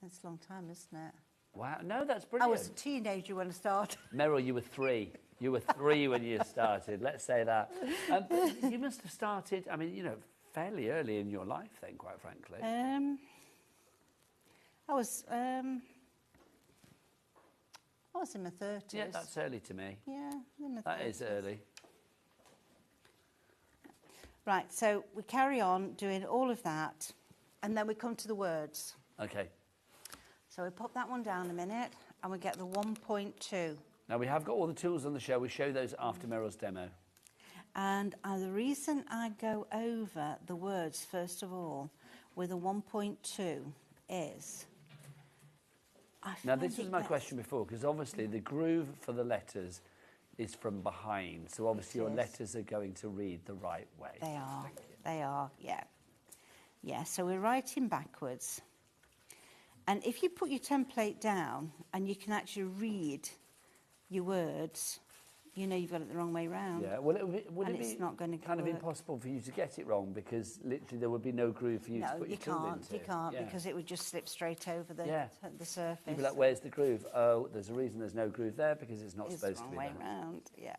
That's a long time, isn't it? Wow. No, that's I brilliant. was a teenager when I started. Meryl, you were 3. You were 3 when you started, let's say that. But you must have started, I mean, you know, fairly early in your life then, quite frankly. I was in my 30s. Yeah, that's early to me. Yeah, in my 30s. That is early. Right, so we carry on doing all of that, and then we come to the words. Okay. So we pop that one down a minute, and we get the 1.2. Now, we have got all the tools on the show. We show those after Meryl's demo. And the reason I go over the words, first of all, with a 1.2 is... Now, this was my question before, because obviously the groove for the letters is from behind. So obviously your letters are going to read the right way. They are, yeah. Yeah, so we're writing backwards. And if you put your template down and you can actually read your words, you know you've got it the wrong way round. Yeah, well, would it be not going to kind of impossible for you to get it wrong, because literally there would be no groove for you to put your tool into? You can't, because it would just slip straight over the surface. You'd be like, where's the groove? Oh, there's a reason there's no groove there, because it's not supposed to be there. It's the wrong way round, yeah.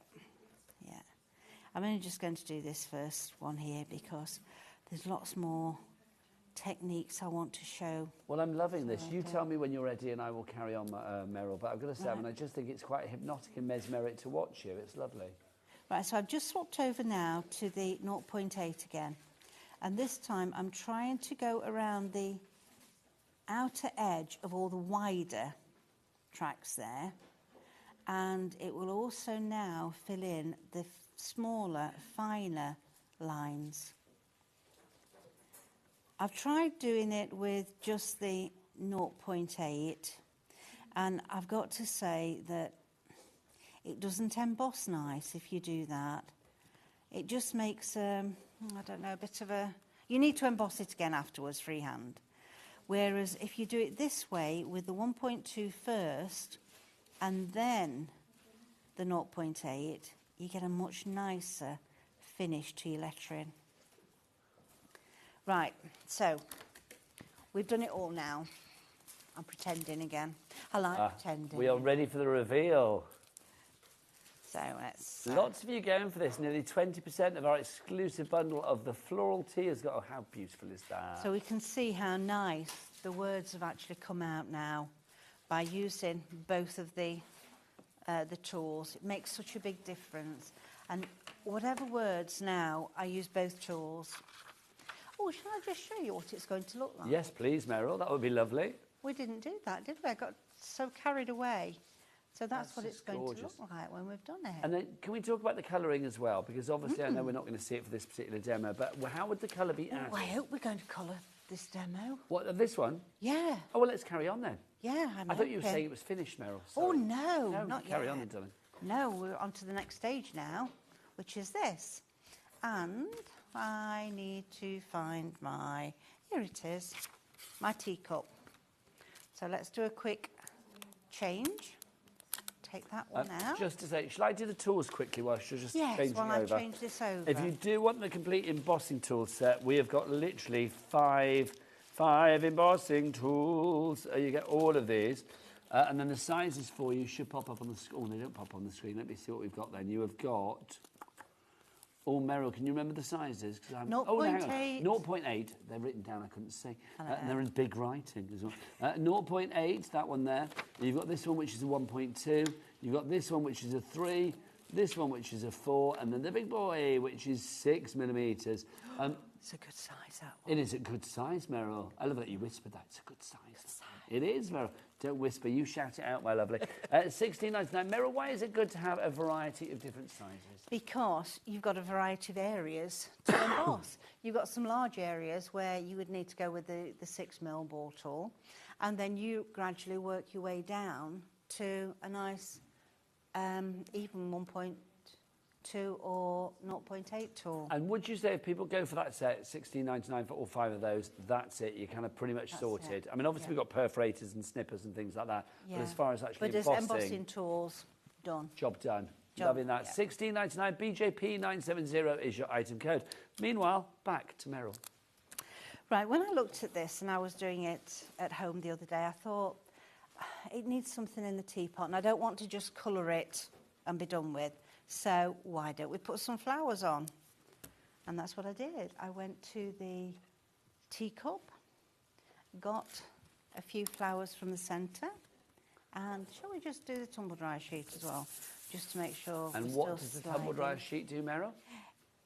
I'm only just going to do this first one here, because there's lots more techniques I want to show. Well, I'm loving this. You tell me when you're ready and I will carry on, Meryl. But I've got to say, I mean, I just think it's quite hypnotic and mesmeric to watch you. It's lovely. Right, so I've just swapped over now to the 0.8 again. And this time I'm trying to go around the outer edge of all the wider tracks there. And it will also now fill in the smaller, finer lines. I've tried doing it with just the 0.8, and I've got to say that it doesn't emboss nice if you do that. It just makes, I don't know, a bit of a... You need to emboss it again afterwards, freehand. Whereas if you do it this way, with the 1.2 first, and then the 0.8, you get a much nicer finish to your lettering. Right, so we've done it all now. I'm pretending again. I like pretending. We are ready for the reveal. So let's... Lots of you going for this. Nearly 20% of our exclusive bundle of the floral tea has got... Oh, how beautiful is that? So we can see how nice the words have actually come out now by using both of the tools. It makes such a big difference. And whatever words now, I use both tools. Oh, shall I just show you what it's going to look like? Yes, please, Meryl. That would be lovely. We didn't do that, did we? I got so carried away. So that's what it's going gorgeous. to look like when we've done it. And then can we talk about the colouring as well? Because obviously I know we're not going to see it for this particular demo, but how would the colour be added? Oh, I hope we're going to colour this demo. What, this one? Yeah. Oh, well, let's carry on then. Yeah, I thought you were saying it was finished, Meryl. Oh, no, not yet. Carry on then, darling. No, we're on to the next stage now, which is this. And I need to find my, here it is, my teacup. So let's do a quick change. Take that one out. Just to say, shall I do the tools quickly whilst you're just changing over? Yes, I'll change this over. If you do want the complete embossing tool set, we have got literally five embossing tools. You get all of these. And then the sizes for you should pop up on the screen. Oh, they don't pop on the screen. Let me see what we've got then. You have got... Oh, Meryl, can you remember the sizes? 0.8. Oh, hang on. 0.8. They're written down, I couldn't see. And they're in big writing as well. 0.8, that one there. You've got this one, which is a 1.2. You've got this one, which is a 3. this one, which is a 4, and then the big boy, which is 6 millimetres. It's a good size, that one. It is a good size, Meryl. I love that you whispered that. It's a good size. It is, Meryl. Don't whisper. You shout it out, my lovely. $16.99. Meryl, why is it good to have a variety of different sizes? Because you've got a variety of areas to emboss. You've got some large areas where you would need to go with the 6mm ball tool, and then you gradually work your way down to a nice even 1.2 or 0.8 tool. And would you say if people go for that set, $16.99 for all 5 of those, that's it? You're kind of pretty much sorted. I mean, obviously we've got perforators and snippers and things like that, but as far as actually embossing tools, done. Job done. Loving that. $16.99, BJP970 is your item code. Meanwhile, back to Meryl. Right, when I looked at this and I was doing it at home the other day, I thought it needs something in the teapot, and I don't want to just colour it and be done with. So why don't we put some flowers on? And that's what I did. I went to the teacup, got a few flowers from the centre, and shall we just do the tumble dryer sheet as well, just to make sure. And what does the tumble dryer sheet do, Meryl?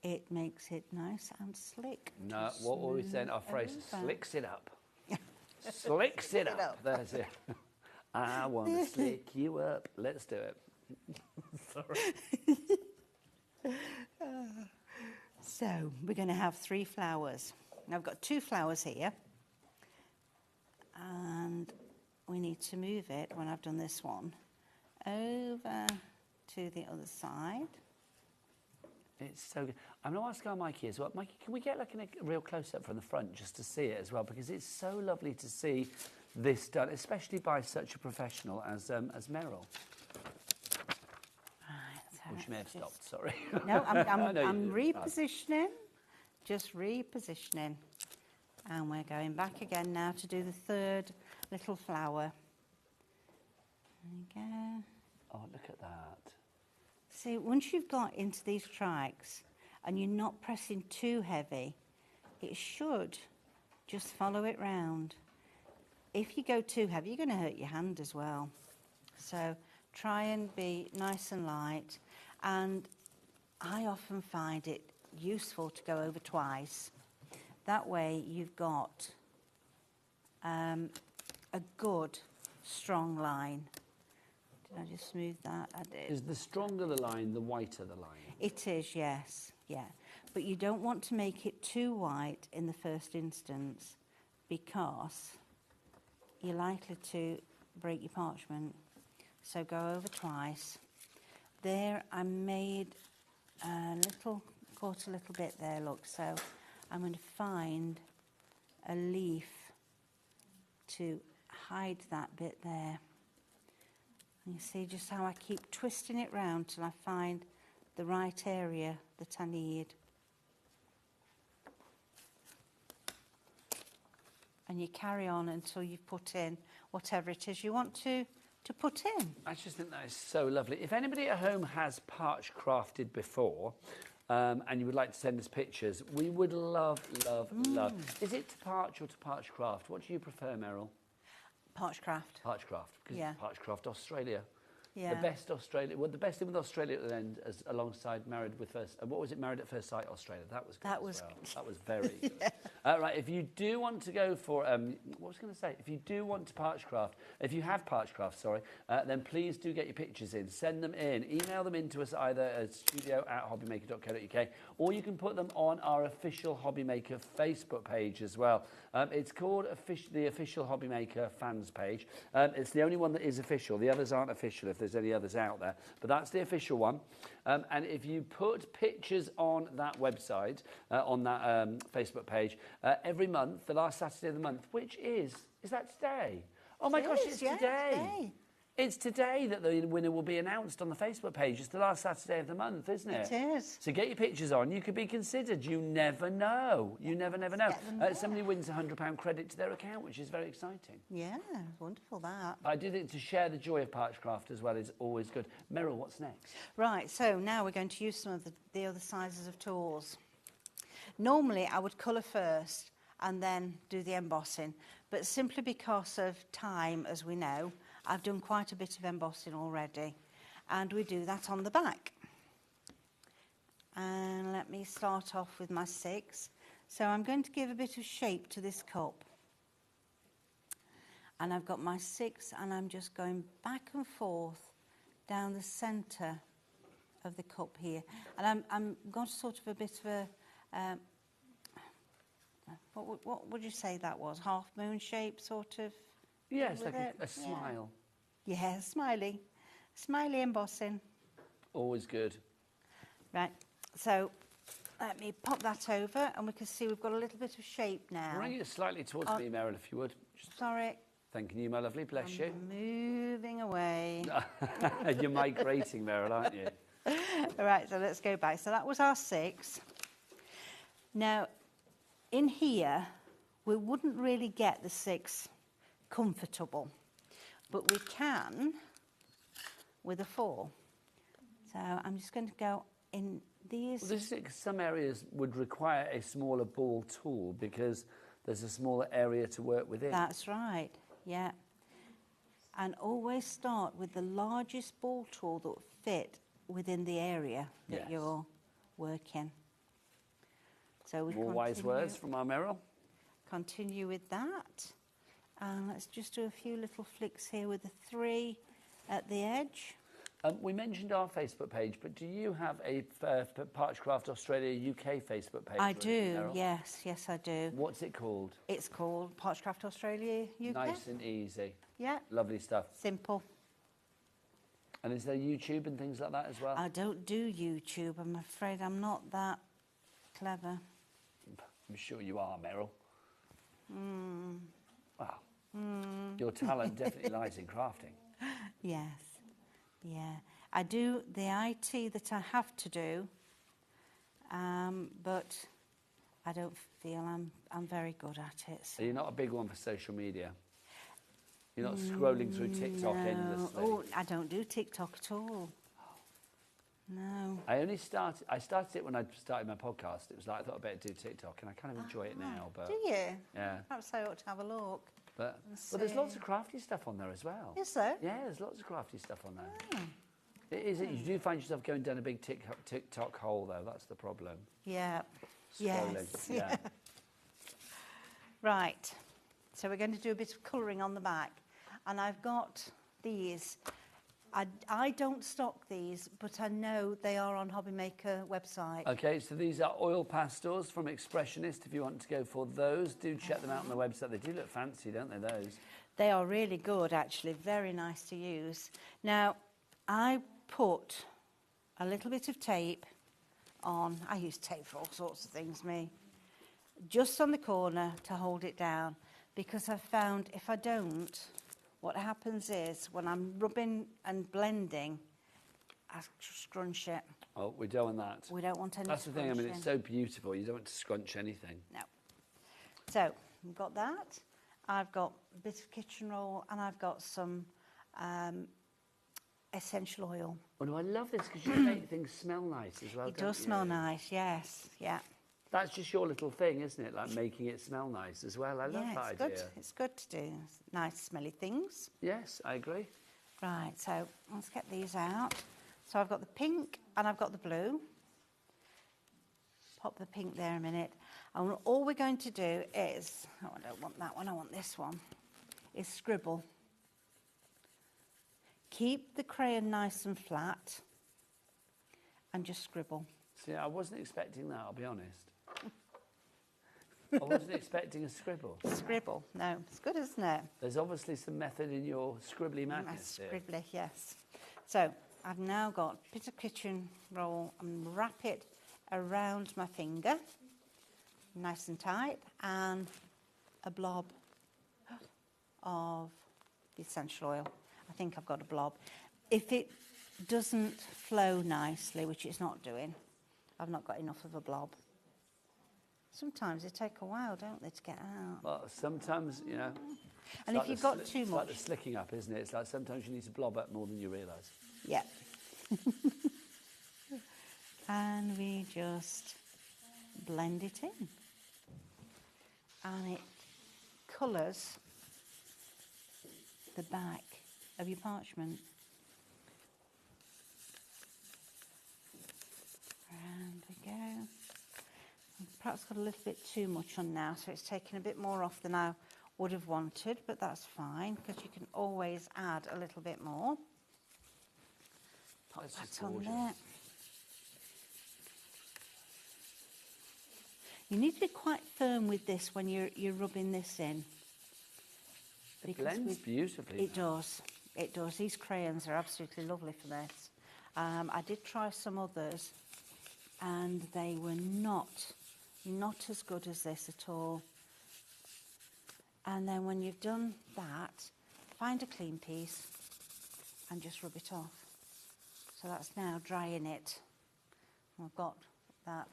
It makes it nice and slick. No, what were we saying? Our phrase, slicks it up. Slicks it up. There's it. I want to slick you up. Let's do it. Sorry. So we're going to have 3 flowers. Now I've got 2 flowers here, and we need to move it when I've done this one over to the other side. It's so good. I'm going to ask our Mikey as well. Mikey, can we get like a real close-up from the front just to see it as well? Because it's so lovely to see this done, especially by such a professional as Meryl. Right, she may have stopped, sorry. No, I'm repositioning, just repositioning. And we're going back again now to do the 3rd little flower. There we go. Oh, look at that. See, once you've got into these tracks and you're not pressing too heavy, it should just follow it round. If you go too heavy, you're going to hurt your hand as well. So try and be nice and light. And I often find it useful to go over twice. That way you've got a good, strong line. Did I just smooth that? I did. Is the stronger the line, the whiter the line? It is, yes, yeah. But you don't want to make it too white in the first instance, because you're likely to break your parchment. So go over twice. There I made caught a little bit there, look. So I'm going to find a leaf to hide that bit there. And you see just how I keep twisting it round till I find the right area that I need. And you carry on until you've put in whatever it is you want to put in. I just think that is so lovely. If anybody at home has parch crafted before, and you would like to send us pictures, we would love. Is it to parch or to parch craft? What do you prefer, Meryl? Parch craft. Parch craft, because Parch Craft Australia. Yeah. The best Australia. Well, the best thing with Australia at the end, as alongside Married with First. What was it? Married at First Sight Australia. That was good. That was. That was very good. Right. If you do want to go for what was I going to say? If you do want to parch craft, if you have parch craft, sorry, then please do get your pictures in. Send them in. Email them in to us either at studio@hobbymaker.co.uk, or you can put them on our official HobbyMaker Facebook page as well. It's called the official HobbyMaker fans page. It's the only one that is official. The others aren't official, if there's any others out there. But that's the official one. And if you put pictures on that website, on that Facebook page, every month, the last Saturday of the month, which is that today? Oh my gosh, it's today. It's today that the winner will be announced on the Facebook page. It's the last Saturday of the month, isn't it? It is. So get your pictures on. You could be considered. You never know. You never know. Somebody wins £100 credit to their account, which is very exciting. Yeah, wonderful that. I do think to share the joy of parch craft as well is always good. Meryl, what's next? Right, so now we're going to use some of the other sizes of tools. Normally, I would colour first and then do the embossing, but simply because of time, as we know, I've done quite a bit of embossing already, and we do that on the back. And let me start off with my 6. So I'm going to give a bit of shape to this cup. And I've got my 6 and I'm just going back and forth down the centre of the cup here. And I'm got sort of a bit of a, what would you say that was? Half moon shape sort of? Yeah, it's like a smile. Yeah, smiley. Smiley embossing. Always good. Right, so let me pop that over and we can see we've got a little bit of shape now. Bring it slightly towards me, Meryl, if you would. Sorry. Thanking you, my lovely. Bless you. Moving away. You're migrating, Meryl, aren't you? All right, so let's go back. So that was our 6. Now, in here, we wouldn't really get the 6 comfortable, but we can with a 4. So I'm just going to go in these. Well, some areas would require a smaller ball tool because there's a smaller area to work within. That's right, yeah. And always start with the largest ball tool that will fit within the area that you're working. So we More wise words from our Meryl. Continue with that. And let's just do a few little flicks here with the 3 at the edge. We mentioned our Facebook page, but do you have a Parchcraft Australia UK Facebook page? I do, yes, I do. What's it called? It's called Parchcraft Australia UK. Nice and easy. Yeah. Lovely stuff. Simple. And is there YouTube and things like that as well? I don't do YouTube. I'm afraid I'm not that clever. I'm sure you are, Meryl. Wow. Your talent definitely lies in crafting. Yes. Yeah, I do the IT that I have to do, but I don't feel I'm very good at it. So. Are you not a big one for social media? You're not scrolling through TikTok endlessly? Oh, I don't do TikTok at all. No. I started it when I started my podcast. It was like I thought I better do TikTok, and I kind of enjoy it now. But do you? Yeah. Perhaps I ought to have a look. But there's lots of crafty stuff on there as well. Is there? Yeah, there's lots of crafty stuff on there. It is. You do find yourself going down a big TikTok hole, though. That's the problem. Yeah. Scrolling. Yes. Yeah. Right. So we're going to do a bit of colouring on the back. And I've got these. I don't stock these, but I know they are on HobbyMaker website. Okay, so these are oil pastels from Expressionist. If you want to go for those, do check them out on the website. They do look fancy, don't they, those? They are really good, actually. Very nice to use. Now, I put a little bit of tape on. I use tape for all sorts of things, me. Just on the corner to hold it down, because I've found if I don't, what happens is when I'm rubbing and blending, I scrunch it. Oh, we don't want that. We don't want any That's the thing, I mean, it's scrunching. so beautiful. You don't want to scrunch anything. No. So, I've got that. I've got a bit of kitchen roll and I've got some essential oil. Oh, no, I love this because you make things smell nice as well, It does smell nice, yes, yeah. That's just your little thing, isn't it? Like making it smell nice as well. I love that it's idea. good. It's good to do nice smelly things. Yes, I agree. Right, so let's get these out. So I've got the pink and I've got the blue. Pop the pink there a minute. And all we're going to do is, oh, I don't want that one, I want this one, is scribble. Keep the crayon nice and flat and just scribble. See, I wasn't expecting that, I'll be honest. I wasn't expecting a scribble. Scribble, no, it's good, isn't it? There's obviously some method in your scribbly madness here. Scribbly, yes. So I've now got a bit of kitchen roll and wrap it around my finger, nice and tight, and a blob of the essential oil. I think I've got a blob. If it doesn't flow nicely, which it's not doing, I've not got enough of a blob. Sometimes they take a while, don't they, to get out? Well, sometimes, you know... And if you've got too It's much... like the slicking up, isn't it? It's like sometimes you need to blob up more than you realise. Yeah. And we just blend it in. And it colours the back of your parchment. And we go. I've perhaps got a little bit too much on now, so it's taken a bit more off than I would have wanted, but that's fine because you can always add a little bit more. Pop that on there. You need to be quite firm with this when you're rubbing this in. It blends beautifully. It does. It does. These crayons are absolutely lovely for this. I did try some others, and they were not as good as this at all. And then when you've done that, find a clean piece and just rub it off. So that's now drying it. I've got that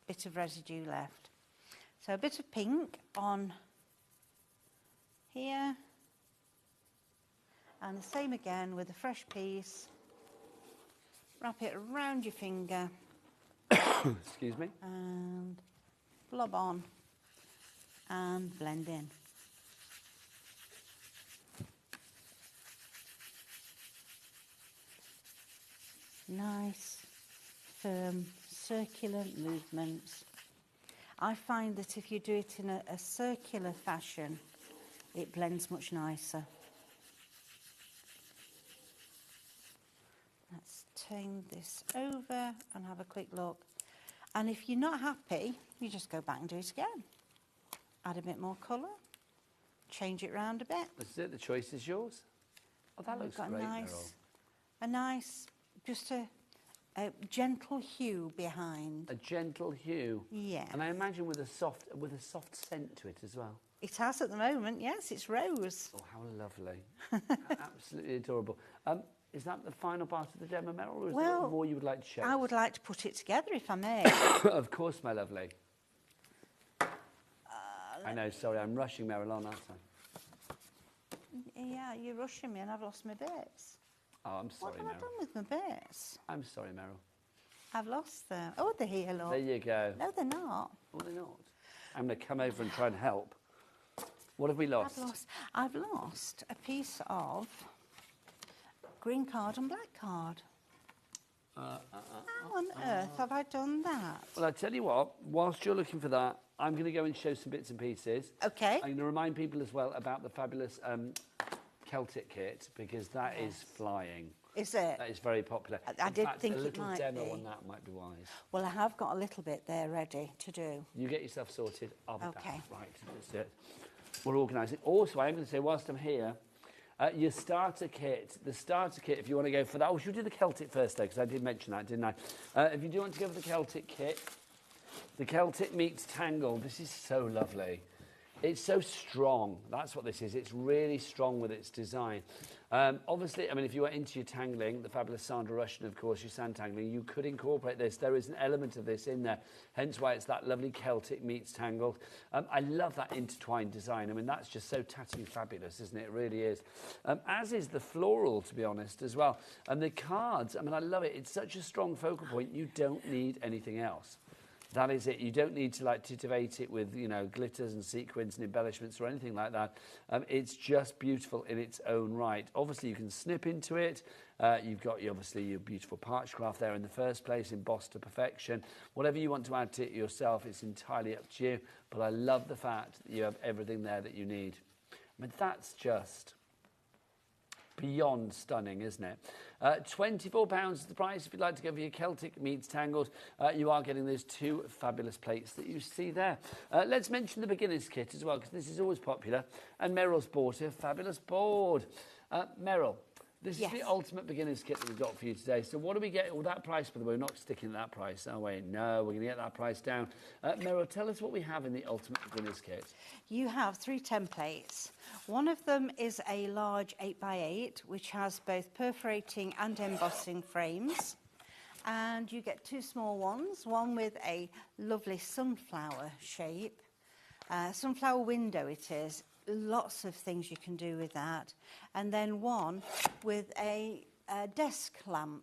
bit of residue left. So a bit of pink on here. And the same again with a fresh piece. Wrap it around your finger. Excuse me. And blob on and blend in. Nice, firm, circular movements. I find that if you do it in a circular fashion, it blends much nicer. Let's turn this over and have a quick look. And if you're not happy, you just go back and do it again. Add a bit more colour, change it round a bit. That's it, the choice is yours. Oh, that looks great, Meryl. A nice, just a gentle hue behind. A gentle hue. Yeah. And I imagine with a soft scent to it as well. It has at the moment, yes, it's rose. Oh, how lovely. Absolutely adorable. Is that the final part of the demo, Meryl, or is there more you would like to show? I would like to put it together, if I may. Of course, my lovely. I know, sorry, I'm rushing Meryl on, aren't I? Yeah, you're rushing me and I've lost my bits. Oh, I'm sorry, Meryl. What have I done with my bits? I'm sorry, Meryl. I've lost them. Oh, they're here, look. There you go. No, they're not. Oh, they're not. I'm going to come over and try and help. What have we lost? I've lost a piece of green card and black card. How on earth have I done that? Well, I tell you what, whilst you're looking for that, I'm going to go and show some bits and pieces. Okay. I'm going to remind people as well about the fabulous Celtic kit, because that is flying. Is it? That is very popular. I did think a it little might demo be. on that might be wise. Well, I have got a little bit there ready to do. You get yourself sorted. I'll be back. Okay. Right, that's it. We're organising. Also, I'm going to say, whilst I'm here, your starter kit, the starter kit, if you want to go for that. Oh, should we do the Celtic first, though, because I did mention that, didn't I? If you do want to go for the Celtic kit, the Celtic meets Tangle. This is so lovely. It's so strong. That's what this is. It's really strong with its design. Obviously, I mean, if you were into your tangling, the fabulous Sandra Russian, of course, your sand tangling, you could incorporate this. There is an element of this in there, hence why it's that lovely Celtic meets Tangled. I love that intertwined design. I mean, that's just so tatty fabulous, isn't it? It really is. As is the floral, to be honest, as well. And the cards, I mean, I love it. It's such a strong focal point. You don't need anything else. That is it. You don't need to like titivate it with, you know, glitters and sequins and embellishments or anything like that. It's just beautiful in its own right. Obviously, you can snip into it. You've got obviously your beautiful parchcraft there in the first place, embossed to perfection. Whatever you want to add to it yourself, it's entirely up to you. But I love the fact that you have everything there that you need. I mean, that's just beyond stunning, isn't it? £24 is the price. If you'd like to go for your Celtic meets Tangled, you are getting those two fabulous plates that you see there. Let's mention the beginner's kit as well, because this is always popular. And Meryl's bought a fabulous board. Meryl, this is the ultimate beginner's kit that we've got for you today. So what do we get? Well, that price, by the way, we're not sticking at that price, are we? No, we're going to get that price down. Meryl, tell us what we have in the ultimate beginner's kit. You have 3 templates. One of them is a large 8x8, which has both perforating and embossing frames. And you get 2 small ones, one with a lovely sunflower shape. Sunflower window it is. Lots of things you can do with that. And then one with a desk lamp.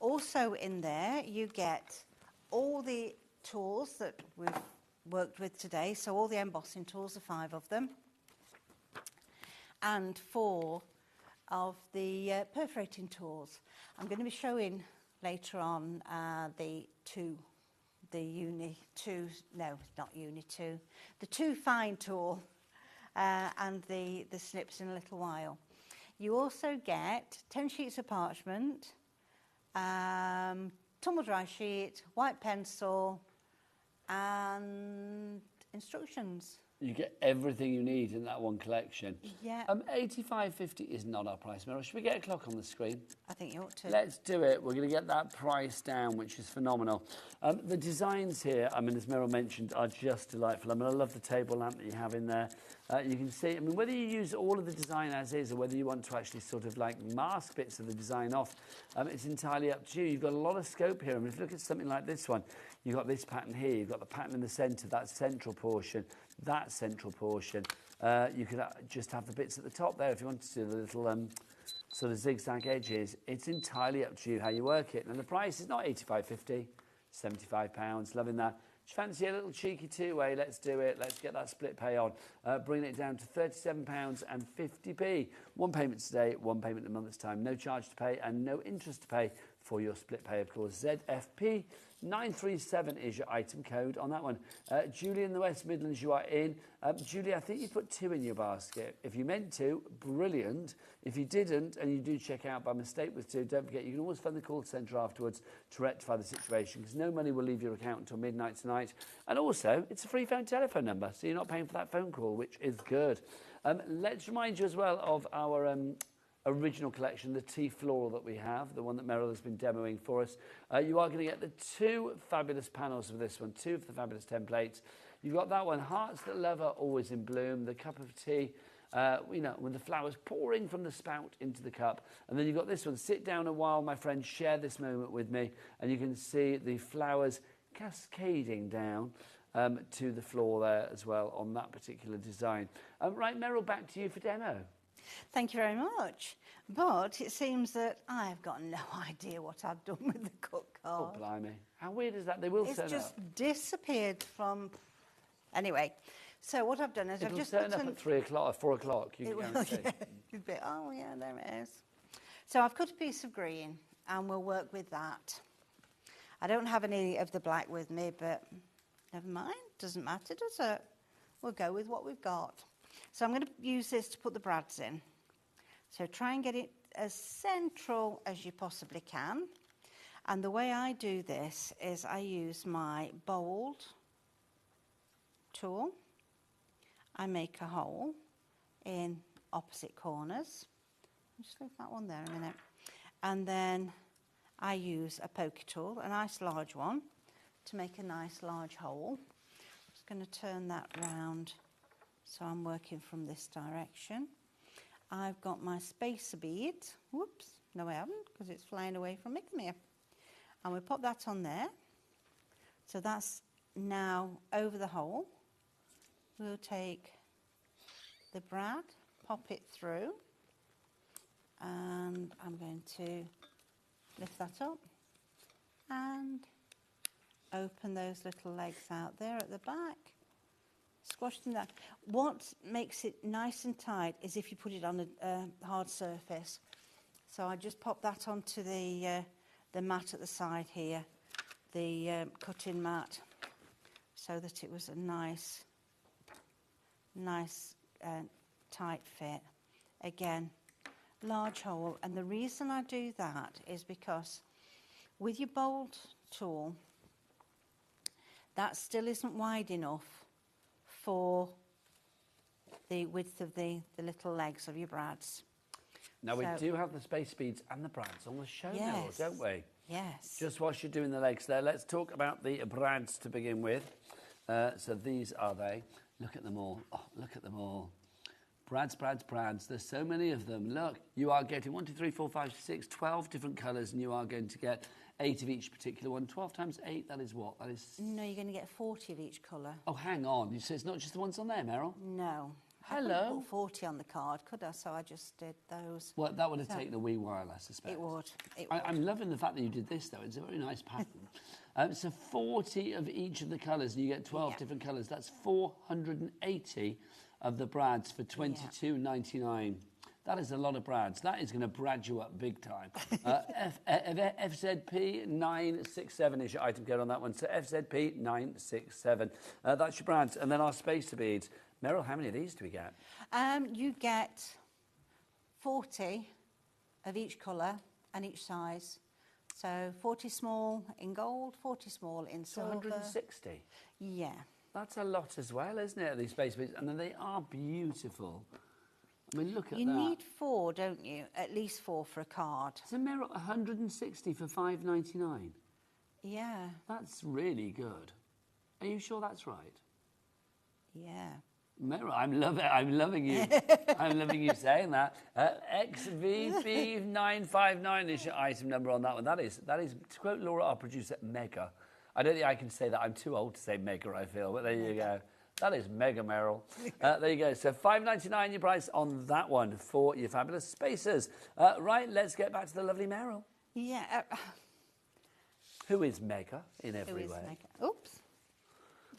Also in there you get all the tools that we've worked with today. So all the embossing tools, the 5 of them. And 4 of the perforating tools. I'm going to be showing later on the two fine tool and the snips in a little while. You also get 10 sheets of parchment, tumble dry sheet, white pencil and instructions. You get everything you need in that one collection. Yeah. £85.50 is not our price, Meryl. Should we get a clock on the screen? I think you ought to. Let's do it. We're going to get that price down, which is phenomenal. The designs here, I mean, as Meryl mentioned, are just delightful. I mean, I love the table lamp that you have in there. You can see, I mean, whether you use all of the design as is or whether you want to actually sort of like mask bits of the design off, it's entirely up to you. You've got a lot of scope here. I mean, if you look at something like this one, you've got this pattern here, you've got the pattern in the centre, that central portion, that central portion. You could just have the bits at the top there if you wanted to do the little sort of zigzag edges. It's entirely up to you how you work it. And the price is not £85.50, £75. Loving that. Do you fancy a little cheeky two-way? Let's do it. Let's get that split pay on. Bringing it down to £37.50. One payment today, one payment in a month's time. No charge to pay and no interest to pay for your split pay, of course. ZFP 937 is your item code on that one. Julie in the West Midlands, you are in. Julie, I think you put 2 in your basket. If you meant to, brilliant. If you didn't, and you do check out by mistake with 2, don't forget you can always phone the call centre afterwards to rectify the situation, because no money will leave your account until midnight tonight. And also, it's a free phone telephone number, so you're not paying for that phone call, which is good. Let's remind you as well of our original collection, the tea floral that we have, the one that Meryl has been demoing for us. You are going to get the 2 fabulous panels of this one, 2 of the fabulous templates. You've got that one, Hearts That Love Are Always in Bloom, the cup of tea, you know, with the flowers pouring from the spout into the cup. And then you've got this one, Sit Down a While, my friend, share this moment with me. And you can see the flowers cascading down to the floor there as well on that particular design. Right, Meryl, back to you for demo. Thank you very much. But it seems that I've got no idea what I've done with the cut card. Oh, blimey. How weird is that? They will turn up. It's just disappeared from... Anyway, so what I've done is I've just... turn up at 3 o'clock or 4 o'clock. You can will, yeah. You'd be, oh, yeah, there it is. So I've cut a piece of green and we'll work with that. I don't have any of the black with me, but never mind. Doesn't matter, does it? We'll go with what we've got. So I'm going to use this to put the brads in. So try and get it as central as you possibly can. And the way I do this is I use my bold tool. I make a hole in opposite corners. I'll just leave that one there a minute. And then I use a poker tool, a nice large one, to make a nice large hole. I'm just going to turn that round. So I'm working from this direction. I've got my spacer bead. Whoops, no I haven't, because it's flying away from me. Come here. And we pop that on there. So that's now over the hole. We'll take the brad, pop it through, and I'm going to lift that up and open those little legs out there at the back. Squash them down. What makes it nice and tight is if you put it on a hard surface. So I just pop that onto the mat at the side here, the cutting mat, so that it was a nice tight fit. Again, large hole. And the reason I do that is because with your bold tool, that still isn't wide enough for the width of the little legs of your brads. Now, we do have the space beads and the brads on the show now, don't we? Yes. Just whilst you're doing the legs there, let's talk about the brads to begin with. So these are they. Look at them all. Oh, look at them all. Brads, brads, brads. There's so many of them. Look, you are getting 1, 2, 3, 4, 5, 6, 12 different colours, and you are going to get 8 of each particular one. 12 times 8, that is what? That is... No, you're going to get 40 of each colour. Oh, hang on. You say it's not just the ones on there, Meryl? No. Hello. I couldn't put 40 on the card, could I? So I just did those. Well, that would have taken a wee while, I suspect. It would. I'm loving the fact that you did this, though. It's a very nice pattern. So 40 of each of the colours, and you get 12 different colours. That's 480 of the brads for $22.99. That is a lot of brads. That is going to brad you up big time. FZP 967 is your item code on that one. So FZP 967. That's your brads. And then our spacer beads. Meryl, how many of these do we get? You get 40 of each colour and each size. So 40 small in gold, 40 small in silver. 160? Yeah. That's a lot as well, isn't it, these spacer beads? And then they are beautiful. I mean, look at that. You need 4, don't you? At least 4 for a card. So Meryl, 160 for £5.99? Yeah. That's really good. Are you sure that's right? Yeah. Meryl, I'm loving you. I'm loving you saying that. XVP959 is your item number on that one. That is, to quote Laura, our producer, mega. I don't think I can say that. I'm too old to say mega, I feel, but there you go. That is mega, Meryl. There you go. So £5.99 your price on that one for your fabulous spacers. Right, let's get back to the lovely Meryl. Yeah. Who is mega in every way. Mega? Oops.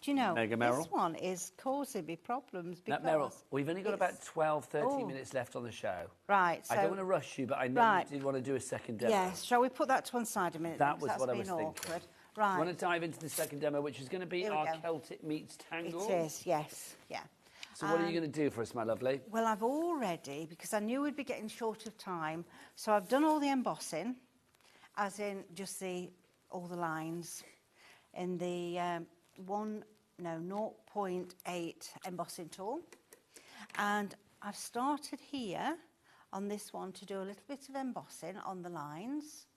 Do you know, Mega this Meryl. one is causing me problems because... Now, Meryl, we've only got about 12, 13 minutes left on the show. Right, so... I don't want to rush you, but I know you did want to do a second demo. Yes, shall we put that to one side a minute? That was what I was awkward. thinking. Right. I want to dive into the second demo, which is going to be Here we our go. Celtic meets tangle. It is, yes, yeah. So what are you going to do for us, my lovely? Well, I've already, because I knew we'd be getting short of time, so I've done all the embossing, as in just all the lines, in the 0.8 embossing tool. And I've started here on this one to do a little bit of embossing on the lines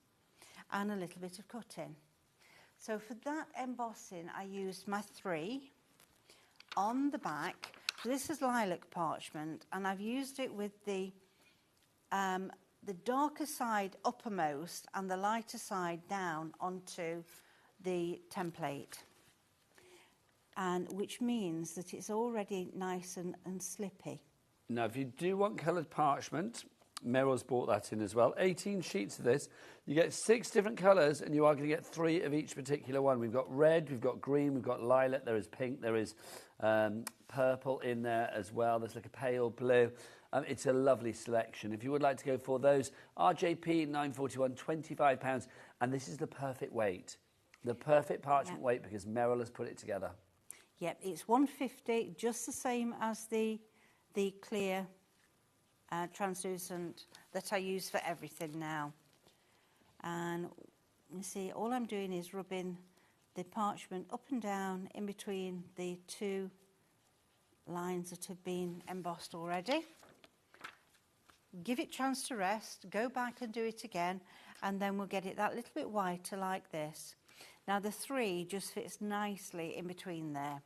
and a little bit of cutting. So for that embossing, I used my 3 on the back. So this is lilac parchment, and I've used it with the darker side uppermost and the lighter side down onto the template, and which means that it's already nice and slippy. Now, if you do want coloured parchment, Meryl's bought that in as well. 18 sheets of this. You get 6 different colours, and you are going to get 3 of each particular one. We've got red, we've got green, we've got lilac, there is pink, there is purple in there as well. There's like a pale blue. It's a lovely selection. If you would like to go for those, RJP 941, £25, and this is the perfect weight. The perfect parchment weight, because Meryl has put it together. Yep, it's 150, just the same as the clear translucent that I use for everything now. And you see, all I'm doing is rubbing the parchment up and down in between the 2 lines that have been embossed already. Give it a chance to rest, go back and do it again, and then we'll get it that little bit whiter like this. Now the 3 just fits nicely in between there,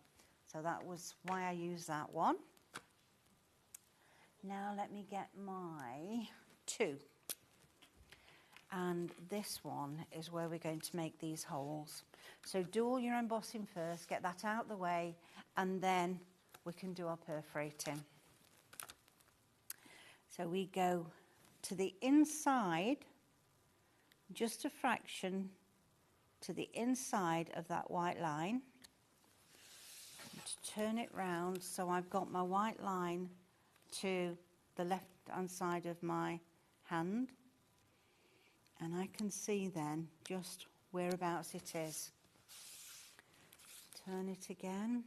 so that was why I used that one. Now let me get my 2. And this one is where we're going to make these holes. So do all your embossing first, get that out of the way, and then we can do our perforating. So we go to the inside, just a fraction to the inside of that white line. To turn it round so I've got my white line to the left hand side of my hand, and I can see then just whereabouts it is. Turn it again.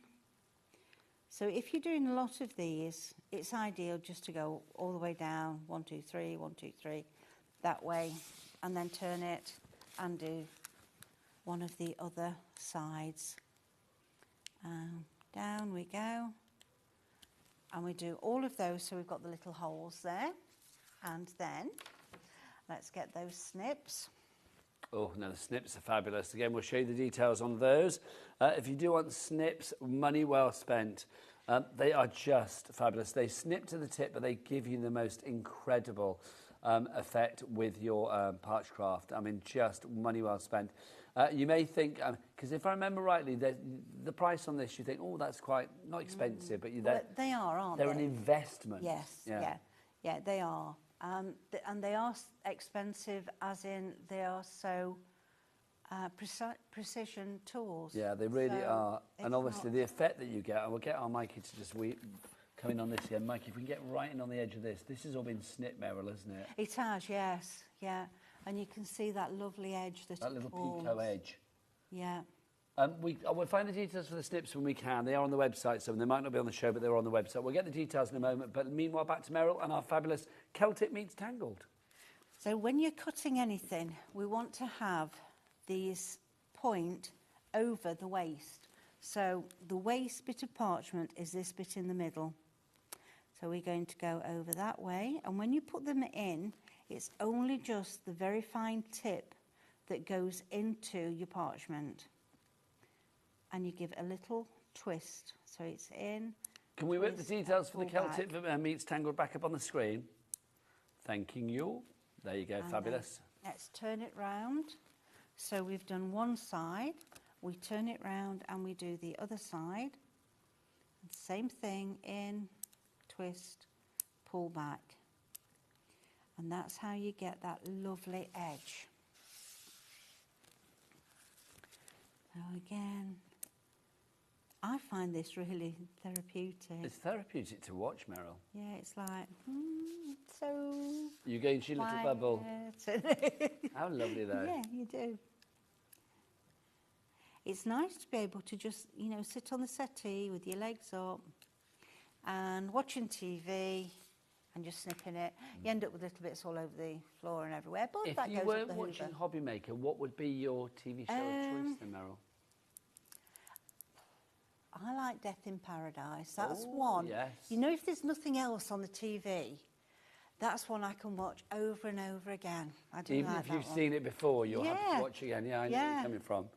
So if you're doing a lot of these, it's ideal just to go all the way down, 1, 2, 3, 1, 2, 3, that way, and then turn it and do one of the other sides. Down we go. And we do all of those, so we've got the little holes there. And then, let's get those snips. Oh, no, the snips are fabulous. Again, we'll show you the details on those. If you do want snips, money well spent. They are just fabulous. They snip to the tip, but they give you the most incredible effect with your Parchcraft. I mean, just money well spent. You may think, because if I remember rightly, the price on this, you think, oh, that's quite not expensive, but they are, aren't they? They're an investment. Yes, yeah, they are. And they are expensive, as in they are so precision tools. Yeah, they really are. And obviously the effect that you get, and we'll get our Mikey to just coming on this here. Mike, if we can get right in on the edge of this. This has all been snip, Merrill, hasn't it? It has, yes, yeah. And you can see that lovely edge that That little forms. picot edge. Yeah. We'll find the details for the snips when we can. They are on the website, so they might not be on the show, but they're on the website. We'll get the details in a moment, but meanwhile, back to Merrill and our fabulous Celtic meets Tangled. So when you're cutting anything, we want to have these point over the waste. So the waste bit of parchment is this bit in the middle. So we're going to go over that way, and when you put them in, it's only just the very fine tip that goes into your parchment. And you give a little twist, so it's in. Can we whip the details for the Celtic back. meets Tangled back up on the screen? Thanking you. There you go, And fabulous. then let's turn it round. So we've done one side, we turn it round and we do the other side. Same thing, in, twist, pull back. And that's how you get that lovely edge. So again, I find this really therapeutic. It's therapeutic to watch, Merrill. Yeah, it's like, so... You go into your little bubble. How lovely, though. Yeah, you do. It's nice to be able to just, you know, sit on the settee with your legs up and watching TV and just snipping it. You end up with little bits all over the floor and everywhere, but If that you goes weren't up the watching Hoover. HobbyMaker, what would be your TV show of choice then, Merrill? I like Death in Paradise. That's Oh, one. yes. You know, if there's nothing else on the TV, that's one I can watch over and over again. I do Even like if you've that one. seen it before, you're happy Yeah. to watch again. Yeah, I know where you're coming from.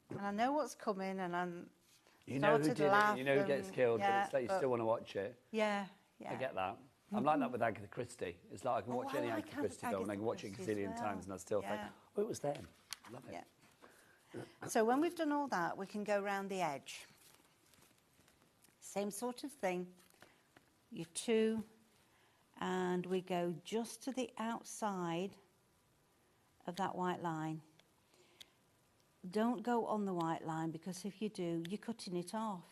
And I know what's coming, and I'm You know who started did to laugh it, you know who gets and- killed, yeah, but it's like you still want to watch it. Yeah, yeah. I get that. I'm like that with Agatha Christie. It's like I can Oh, watch I any like Agatha Christie film and I can watch it a Agatha Christie as gazillion well. times and I still think, Yeah. oh, it was them. Love it. Yeah. So when we've done all that, we can go round the edge. Same sort of thing. You two, and we go just to the outside of that white line. Don't go on the white line, because if you do, you're cutting it off.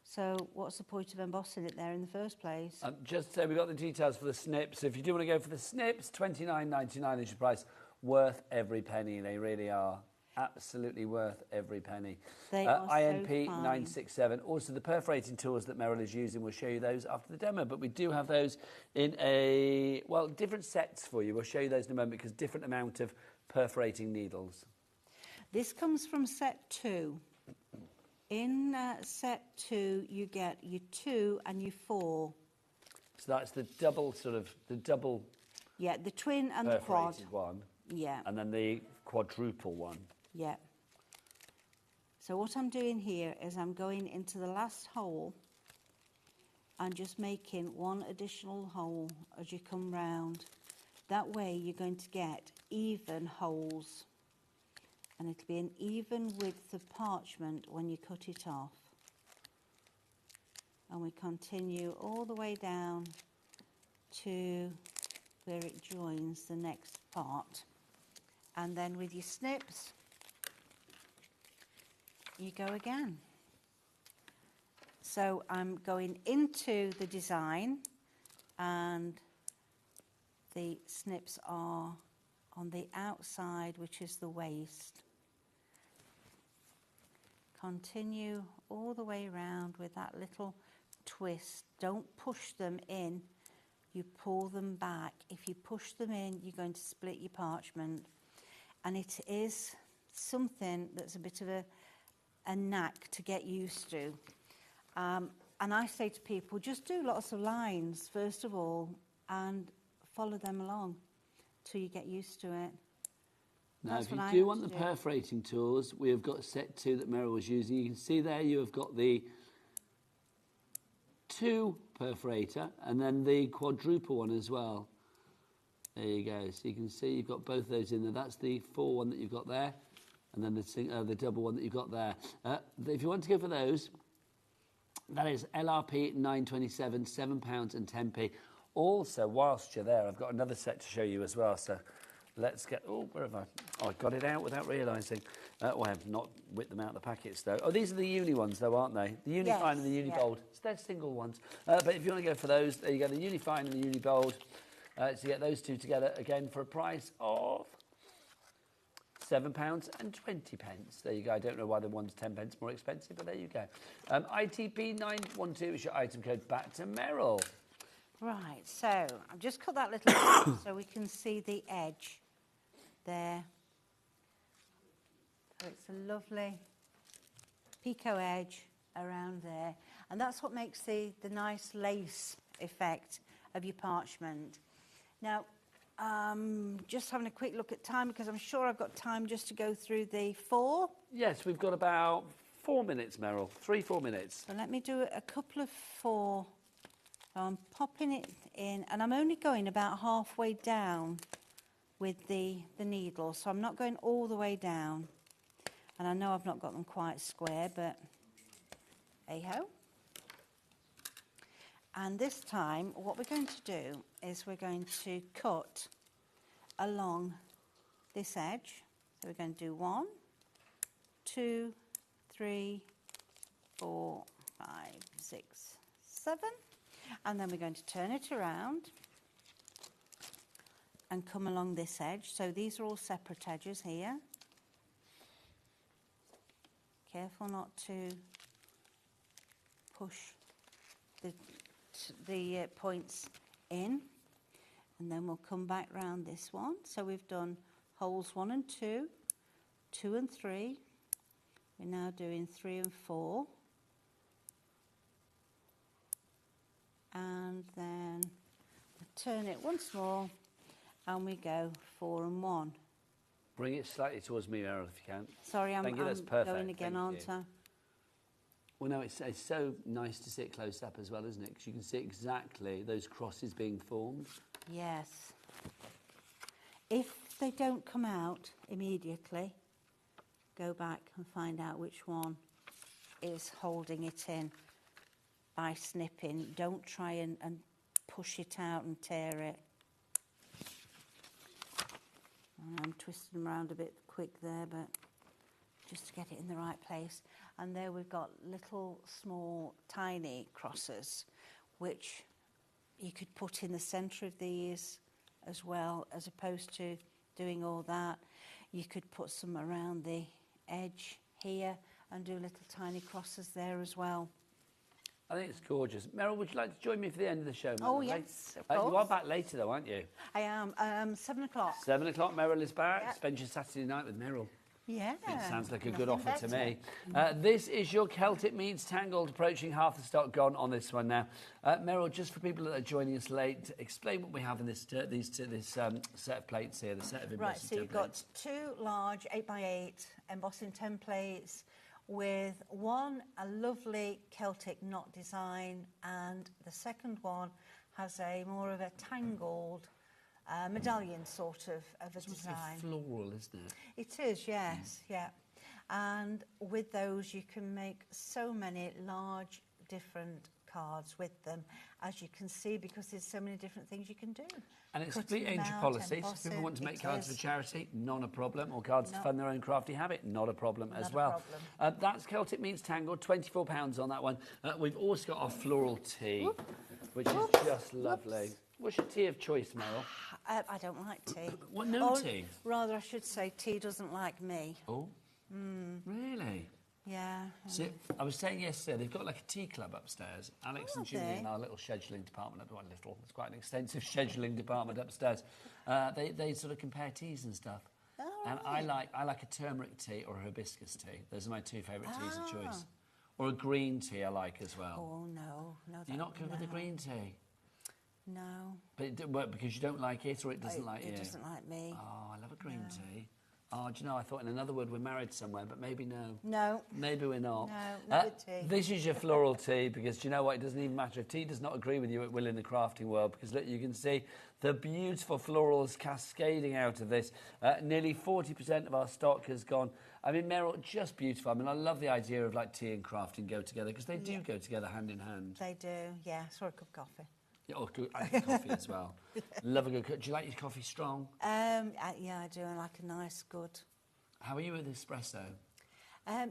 So what's the point of embossing it there in the first place? Just so we've got the details for the snips. If you do want to go for the snips, $29.99 is your price. Worth every penny. They really are. Absolutely worth every peny. They are so INP fine. 967. Also, the perforating tools that Merrill is using, we'll show you those after the demo. But we do have those in a, well, different sets for you. We'll show you those in a moment because different amount of perforating needles. This comes from set 2. In set 2, you get your 2 and your 4. So that's the double double. Yeah, the twin and the quad. Perforated one. Yeah. And then the quadruple one. Yeah. So what I'm doing here is I'm going into the last hole and just making one additional hole as you come round. That way you're going to get even holes, and it'll be an even width of parchment when you cut it off. And we continue all the way down to where it joins the next part. And then with your snips, you go again. So I'm going into the design, and the snips are on the outside, which is the waist. Continue all the way around with that little twist. Don't push them in, you pull them back. If you push them in, you're going to split your parchment. And it is something that's a bit of a knack to get used to. And I say to people, just do lots of lines, first of all, and follow them along till you get used to it. Now, if you do want the perforating tools, we have got set 2 that Merrill was using. You can see there you have got the 2 perforator and then the quadruple one as well. There you go. So you can see you've got both those in there. That's the 4 one that you've got there, and then the double one that you've got there. If you want to go for those, that is LRP 927, £7 and 10p. Also, whilst you're there, I've got another set to show you as well. So let's get, oh, where have I? Oh, I got it out without realising. Oh, I have not whipped them out of the packets, though. Oh, these are the uni ones, though, aren't they? The uni fine and the uni bold. So they're single ones. But if you want to go for those, there you go, the uni fine and the uni bold. So you get those two together, again, for a price of £7.20. There you go. I don't know why the one's 10p more expensive, but there you go. ITP912 is your item code. Back to Meryl. Right, so I've just cut that little so we can see the edge there. So it's a lovely picot edge around there. And that's what makes the nice lace effect of your parchment. Now, just having a quick look at time, because I'm sure I've got time just to go through the 4. Yes, we've got about 4 minutes, Meryl. 3-4 minutes. So let me do a couple of 4. So I'm popping it in, and I'm only going about halfway down with the needle, so I'm not going all the way down. And I know I've not got them quite square, but hey-ho. And this time, what we're going to do is we're going to cut along this edge. So we're going to do 1, 2, 3, 4, 5, 6, 7. And then we're going to turn it around and come along this edge. So these are all separate edges here. Careful not to push the points in. And then we'll come back round this one. So we've done holes 1 and 2, 2 and 3. We're now doing 3 and 4. And then we turn it once more and we go 4 and 1. Bring it slightly towards me, Meryl, if you can. Sorry, I'm going again, aren't I? Well, no, it's so nice to see it close up as well, isn't it? Because you can see exactly those crosses being formed. Yes. If they don't come out immediately, go back and find out which one is holding it in by snipping. Don't try and push it out and tear it. I'm twisting them around a bit quick there, but just to get it in the right place. And there we've got little, small, tiny crosses, which you could put in the centre of these as well, as opposed to doing all that. You could put some around the edge here and do little tiny crosses there as well. I think it's gorgeous. Meryl, would you like to join me for the end of the show? Oh, yes, of course. You are back later, though, aren't you? I am. 7 o'clock. 7 o'clock, Meryl is back. Yep. Spend your Saturday night with Meryl. Yeah. It sounds like a good Nothing offer to better. me. This is your Celtic meets Tangled, approaching half the stock gone on this one now. Meryl, just for people that are joining us late, explain what we have in this set of plates here, the set of embossing Right, so you've templates. got 2 large 8x8 embossing templates with one a lovely Celtic knot design, and the second one has a more of a tangled medallion sort of a design. Floral, isn't it? It is, yes, yeah. And with those you can make so many large different cards with them, as you can see, because there's so many different things you can do. And it's Cutting complete angel them out, policy. So if people embossing, want to make it cards is. for charity, not a problem. Or cards to No. fund their own crafty habit, not a problem as Not a well. problem. That's Celtic meets Tangled, £24 on that one. We've also got our floral tea, which is just lovely. What's your tea of choice, Meryl? I don't like tea. What, no Or tea? Rather, I should say tea doesn't like me. Oh, really? Yeah. So, I was saying yesterday, they've got like a tea club upstairs. Alex and Julie they? in our little scheduling department, well, little, it's quite an extensive scheduling department upstairs. They sort of compare teas and stuff. Oh, And right. I like a turmeric tea or a hibiscus tea. Those are my 2 favourite teas of choice. Ah. Or a green tea I like as well. Oh, no. Do you not go with the green tea? No. But because you don't like it or it doesn't like you? It doesn't like me. Oh, I love a green tea. Oh, do you know, I thought in another word we're married somewhere, but maybe no. No. Maybe we're not. No, not with tea. This is your floral tea, because do you know what? It doesn't even matter. If tea does not agree with you, it will in the crafting world, because look, you can see the beautiful florals cascading out of this. Nearly 40% of our stock has gone. I mean, Meryl, just beautiful. I mean, I love the idea of like tea and crafting go together, because they do go together hand in hand. They do, yeah. Or a cup of coffee. Yeah, oh, good. I like coffee as well. Love a good cup. Do you like your coffee strong? Yeah, I do. I like a nice, good How are you with espresso?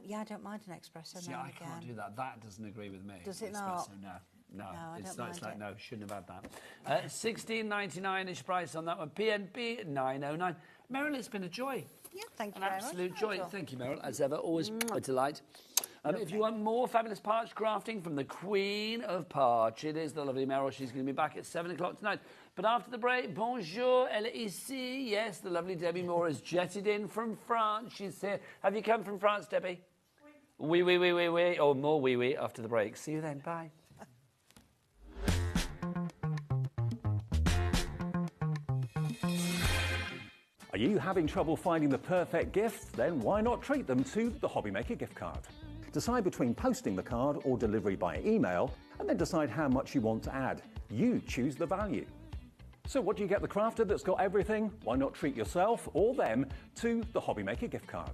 Yeah, I don't mind an espresso. See, I can't do that. That doesn't agree with me. Does it espresso, not? No, I it's don't not. It's mind like it. no, shouldn't have had that. $16.99-ish price on that one. PNB $9.09. Meryl, it's been a joy. Yeah, thank you An very much. absolute joy. Nigel. Thank you, Meryl. As ever, always a delight. If you want more fabulous parch crafting from the Queen of Parch, it is the lovely Meryl. She's going to be back at 7 o'clock tonight. But after the break, bonjour, elle est ici. Yes, the lovely Debbie Moore has jetted in from France. She's here. Have you come from France, Debbie? Oui. Oui. Oh, more oui after the break. See you then. Bye. Are you having trouble finding the perfect gift? Then why not treat them to the HobbyMaker gift card? Decide between posting the card or delivery by email, and then decide how much you want to add. You choose the value. So what do you get the crafter that's got everything? Why not treat yourself or them to the HobbyMaker gift card?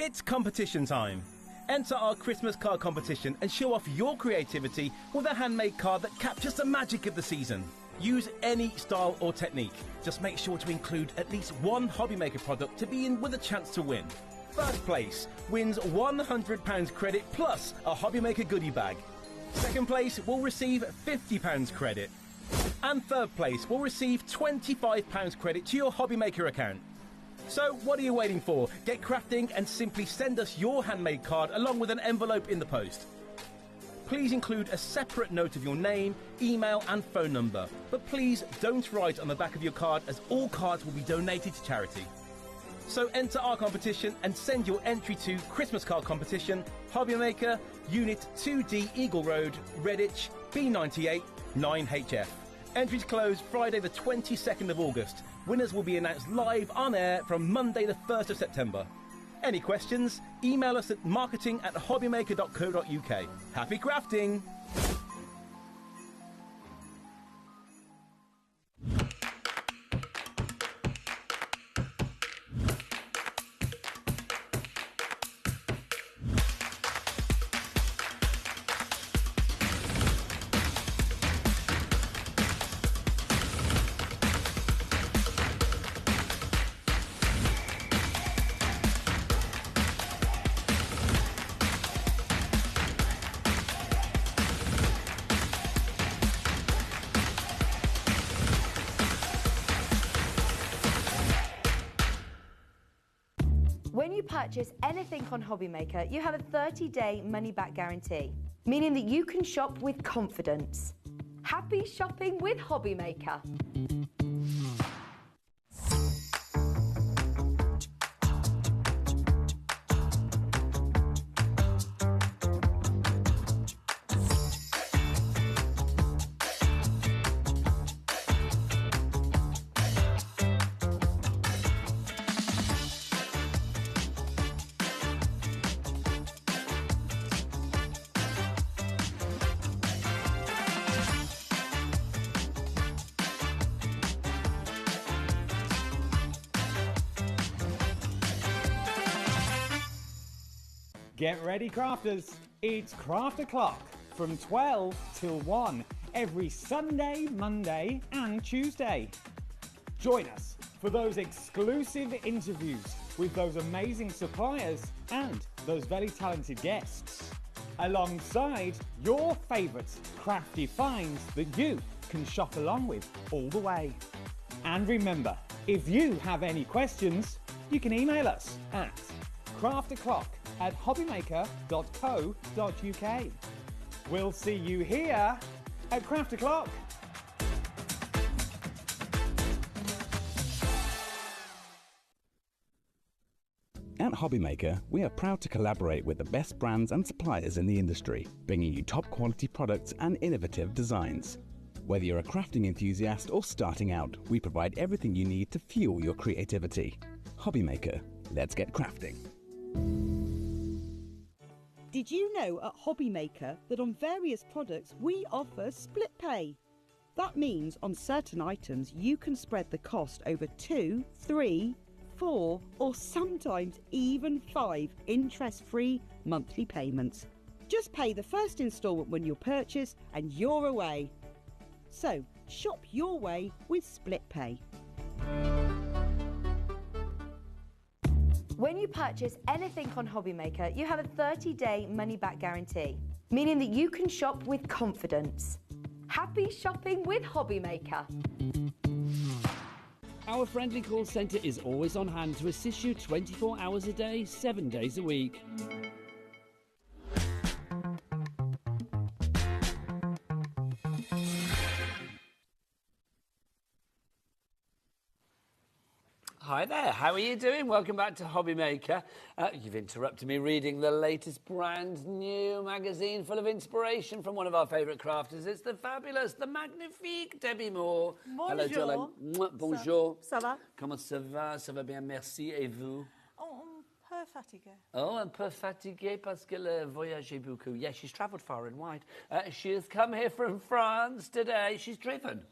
It's competition time. Enter our Christmas card competition and show off your creativity with a handmade card that captures the magic of the season. Use any style or technique. Just make sure to include at least one HobbyMaker product to be in with a chance to win. First place wins £100 credit plus a HobbyMaker goodie bag. Second place will receive £50 credit. And third place will receive £25 credit to your HobbyMaker account. So what are you waiting for? Get crafting and simply send us your handmade card along with an envelope in the post. Please include a separate note of your name, email and phone number. But please don't write on the back of your card, as all cards will be donated to charity. So enter our competition and send your entry to Christmas Card Competition, HobbyMaker, Unit 2D Eagle Road, Redditch, B98 9HF. Entries close Friday the 22nd of August. Winners will be announced live on air from Monday the 1st of September. Any questions? Email us at marketing@hobbymaker.co.uk. Happy crafting! When you purchase anything on HobbyMaker, you have a 30-day money-back guarantee, meaning that you can shop with confidence. Happy shopping with HobbyMaker. Get ready, crafters. It's Craft O'Clock from 12 till 1 every Sunday, Monday and Tuesday. Join us for those exclusive interviews with those amazing suppliers and those very talented guests, alongside your favourite crafty finds that you can shop along with all the way. And remember, if you have any questions, you can email us at crafto'clock@hobbymaker.co.uk. We'll see you here at Craft O'Clock. At HobbyMaker, we are proud to collaborate with the best brands and suppliers in the industry, bringing you top quality products and innovative designs. Whether you're a crafting enthusiast or starting out, we provide everything you need to fuel your creativity. HobbyMaker, let's get crafting. Did you know at HobbyMaker that on various products we offer split pay? That means on certain items you can spread the cost over 2, 3, 4 or sometimes even 5 interest-free monthly payments. Just pay the first instalment when you purchase and you're away. So shop your way with split pay. When you purchase anything on HobbyMaker, you have a 30-day money-back guarantee, meaning that you can shop with confidence. Happy shopping with HobbyMaker. Our friendly call centre is always on hand to assist you 24 hours a day, 7 days a week. Hi there, how are you doing? Welcome back to HobbyMaker. You've interrupted me reading the latest brand new magazine full of inspiration from one of our favourite crafters. It's the fabulous, the magnifique Debbie Moore. Bonjour. Hello, darling. Bonjour. Ça va? Comment ça va? Ça va bien, merci. Et vous? Oh, un peu fatiguée. Oh, un peu fatiguée parce qu'elle a voyagé beaucoup. Yes, she's travelled far and wide. She has come here from France today. She's driven.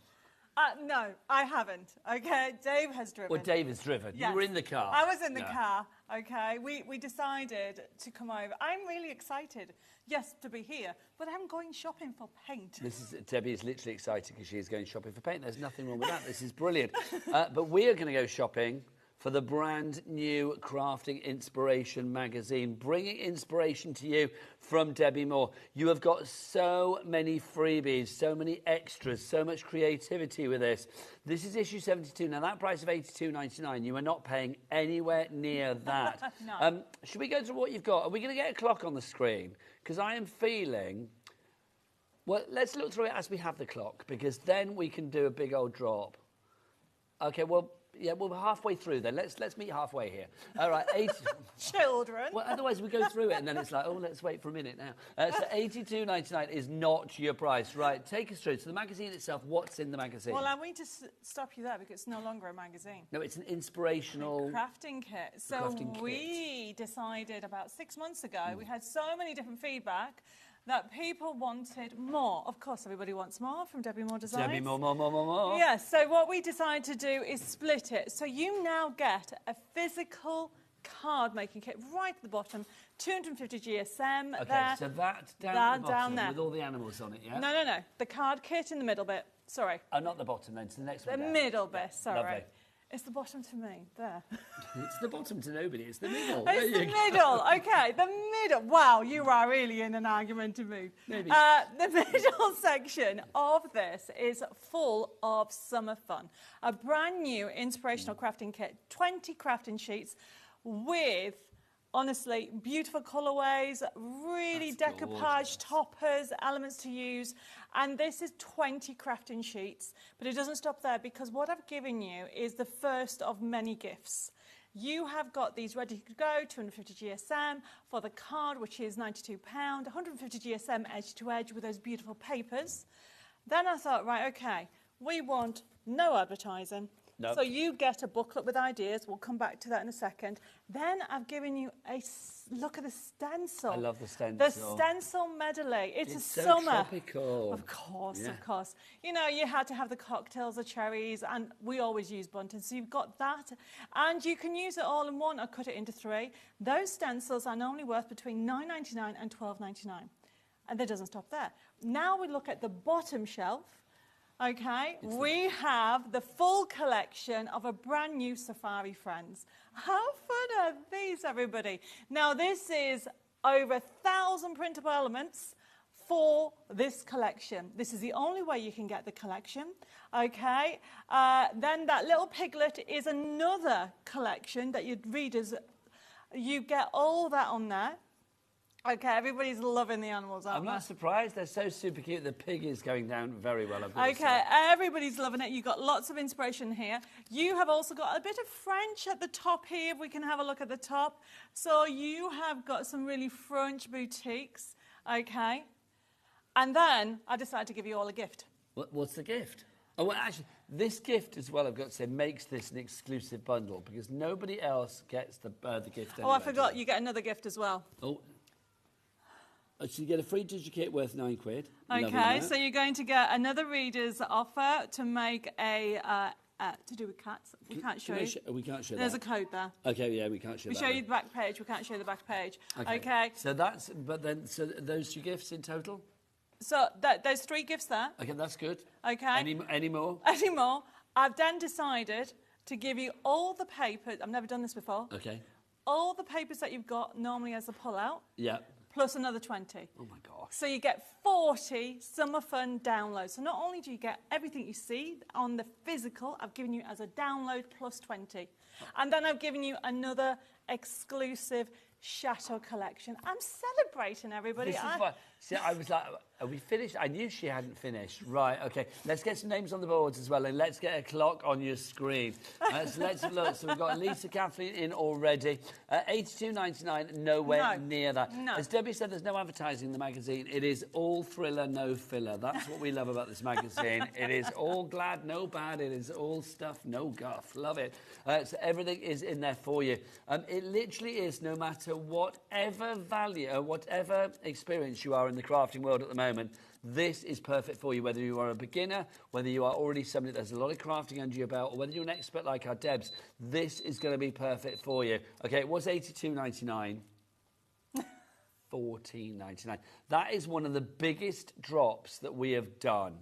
No, I haven't. Okay, Dave has driven. Well, Dave has driven. Yes. You were in the car. I was in the car. Okay, we decided to come over. I'm really excited, yes, to be here, but I'm going shopping for paint. Debbie is literally excited because she is going shopping for paint. There's nothing wrong with that. This is brilliant. But we are going to go shopping for the brand new Crafting Inspiration magazine, bringing inspiration to you from Debbie Moore. You have got so many freebies, so many extras, so much creativity with this. This is issue 72. Now, that price of $82.99, you are not paying anywhere near that. No. Should we go through what you've got? Are we going to get a clock on the screen? Because I am feeling... Well, let's look through it as we have the clock, because then we can do a big old drop. OK, well... Yeah, well, we're halfway through then. Let's meet halfway here. All right, 80... Children. Well, otherwise we go through it and then it's like, oh, let's wait for a minute now. So $82.99 is not your price. Right, take us through. So the magazine itself, what's in the magazine? Well, I'm going to stop you there because it's no longer a magazine. No, it's an inspirational... crafting kit. So we decided about 6 months ago, we had so many different feedback that people wanted more. Of course, everybody wants more from Debbie Moore Designs. Debbie Moore. Yes, so what we decided to do is split it. So you now get a physical card making kit right at the bottom, 250 GSM OK, there. so that down the bottom there. with all the animals on it, yeah? No. The card kit in the middle bit. Sorry. Oh, not the bottom then, it's the next one The down. middle bit, sorry. Lovely. It's the bottom to me, there. It's the bottom to nobody, it's the middle. It's the middle, OK, the middle. Wow, you are really in an argumentative mood. Maybe. The middle section of this is full of summer fun. A brand new inspirational crafting kit, 20 crafting sheets with, honestly, beautiful colourways, really decoupage toppers, elements to use. And this is 20 crafting sheets. But it doesn't stop there because what I've given you is the first of many gifts. You have got these ready to go, 250 GSM for the card, which is £92, 150 GSM edge to edge with those beautiful papers. Then I thought, right, OK, we want no advertising. Nope. So you get a booklet with ideas. We'll come back to that in a second. Then I've given you a look at the stencil. I love the stencil. The stencil medley. It's a so summer. tropical. Of course, Yeah. of course. You know, you had to have the cocktails, the cherries, and we always use buntons. So you've got that. And you can use it all in one or cut it into 3. Those stencils are normally worth between $9.99 and $12.99. And that doesn't stop there. Now we look at the bottom shelf. OK, we have the full collection of a brand new Safari Friends. How fun are these, everybody? Now, this is over 1,000 printable elements for this collection. This is the only way you can get the collection. OK, then that little piglet is another collection that your readers, you get all that on there. OK, everybody's loving the animals, aren't I'm they? not surprised. They're so super cute. The pig is going down very well. OK, everybody's loving it. You've got lots of inspiration here. You have also got a bit of French at the top here. If we can have a look at the top. So you have got some really French boutiques. OK. And then I decided to give you all a gift. What's the gift? Oh, well, actually, this gift as well, I've got to say, makes this an exclusive bundle because nobody else gets the gift anyway. Oh, I forgot. You get another gift as well. Oh. So you get a free digikit worth £9. OK, so you're going to get another reader's offer to make a to do with cats. We can't show you. We can't show There's that. a code there. OK, yeah, we can't show that. We show you the back page. We can't show you the back page. OK. OK. So that's, but then, so those 2 gifts in total? So there's 3 gifts there. OK, that's good. OK. Any more? Any more? I've then decided to give you all the papers. I've never done this before. OK. all the papers that you've got normally as a pull-out, Yeah. plus another 20. Oh my gosh. So you get 40 summer fun downloads. So not only do you get everything you see on the physical, I've given you as a download plus 20. And then I've given you another exclusive Chateau collection. I'm celebrating, everybody. This is what, see, I was like, are we finished? I knew she hadn't finished. Right, okay. Let's get some names on the boards as well, and let's get a clock on your screen. So let's look. So we've got Lisa Kathleen in already. $82.99, nowhere near that. No. As Debbie said, there's no advertising in the magazine. It is all thriller, no filler. That's what we love about this magazine. It is all glad, no bad. It is all stuff, no guff. Love it. So everything is in there for you. It literally is, no matter whatever value or whatever experience you are in the crafting world at the moment, this is perfect for you, whether you are a beginner, whether you are already somebody that has a lot of crafting under your belt, or whether you're an expert like our Debs. This is going to be perfect for you. Okay, it was $82.99. $14.99. That is one of the biggest drops that we have done.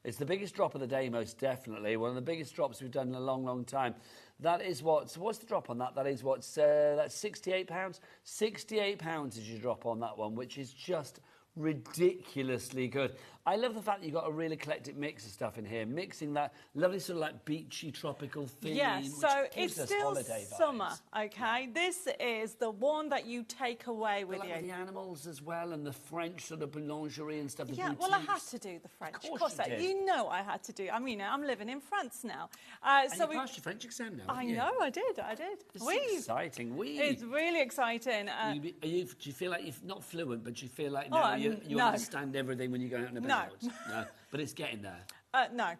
It's the biggest drop of the day, most definitely. One of the biggest drops we've done in a long, long time. That is what... So what's the drop on that? That is what... that's £68. £68 is your drop on that one, which is just ridiculously good. I love the fact that you've got a really eclectic mix of stuff in here, mixing that lovely sort of like beachy tropical theme. Yes, so gives it's us still holiday vibes. summer, okay? This is the one that you take away with Like you. the animals as well, and the French sort of boulangerie and stuff. Yeah, well, I had to do the French. Of course you did. You know I had to do. I mean, I'm living in France now. And you passed your French exam now, I haven't you? know, I did. This is exciting. It's really exciting. Do you feel like you're not fluent, but you feel like Oh, you no. understand everything when you go out and about? No. But it's getting there. No.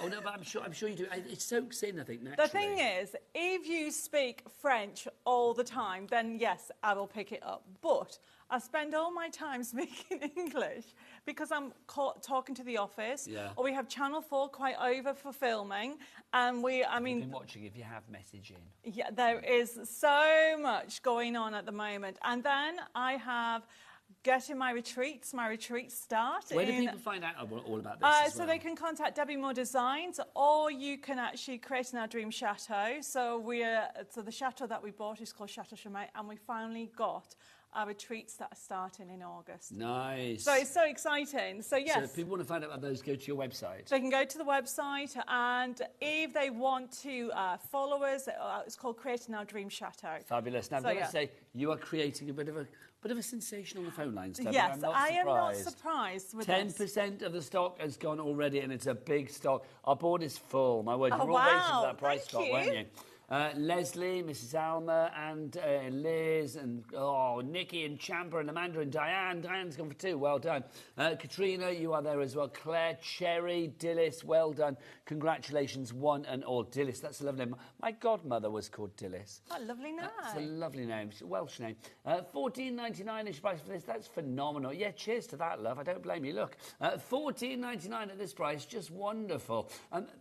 Oh no, but I'm sure you do. It soaks in, I think, naturally. The thing is, if you speak French all the time, then yes, I will pick it up. But I spend all my time speaking English because I'm talking to the office, or we have Channel 4 quite over for filming, and I've been watching if you have messaging. Yeah, there is so much going on at the moment, and then I have getting my retreats. My retreats start. Where do people find out all about this? As So well? they can contact Debbie Moore Designs, or you can actually create in our dream chateau. So the chateau that we bought is called Chateau Chemin, and we finally got our retreats that are starting in August. Nice. So it's so exciting. So yes. So if people want to find out about those, go to your website. They can go to the website, and if they want to follow us, it's called Creating Our Dream Chateau. Fabulous. Now, I've got to say, you are creating a bit of a sensation on the phone lines, Debbie. Yes, I am not surprised with 10% of the stock has gone already, and it's a big stock. Our board is full. My word, Oh, you were all waiting for wow. that price Thank drop, you. weren't you? Leslie, Mrs. Alma, and Liz, and Nikki, and Champa, and Amanda, and Diane. Diane's gone for 2. Well done. Katrina, you are there as well. Claire, Cherry, Dillis, well done. Congratulations, one and all. Dillis, that's a lovely name. My godmother was called Dillis. Oh, lovely name. That's a lovely name. It's a Welsh name. $14.99 is price for this. That's phenomenal. Yeah, cheers to that, love. I don't blame you. Look, $14.99 at this price. Just wonderful.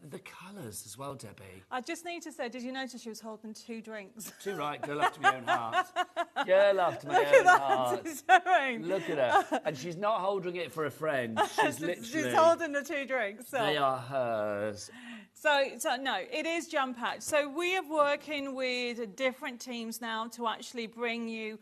The colours as well, Debbie. I just need to say, did you notice she was holding 2 drinks? Too right. Girl after my own heart. Girl after my Look own at that, heart. she's showing. Look at her. And she's not holding it for a friend. She's literally... She's holding the 2 drinks. So. They are hers. So no, it is jam-packed. So we are working with different teams now to actually bring you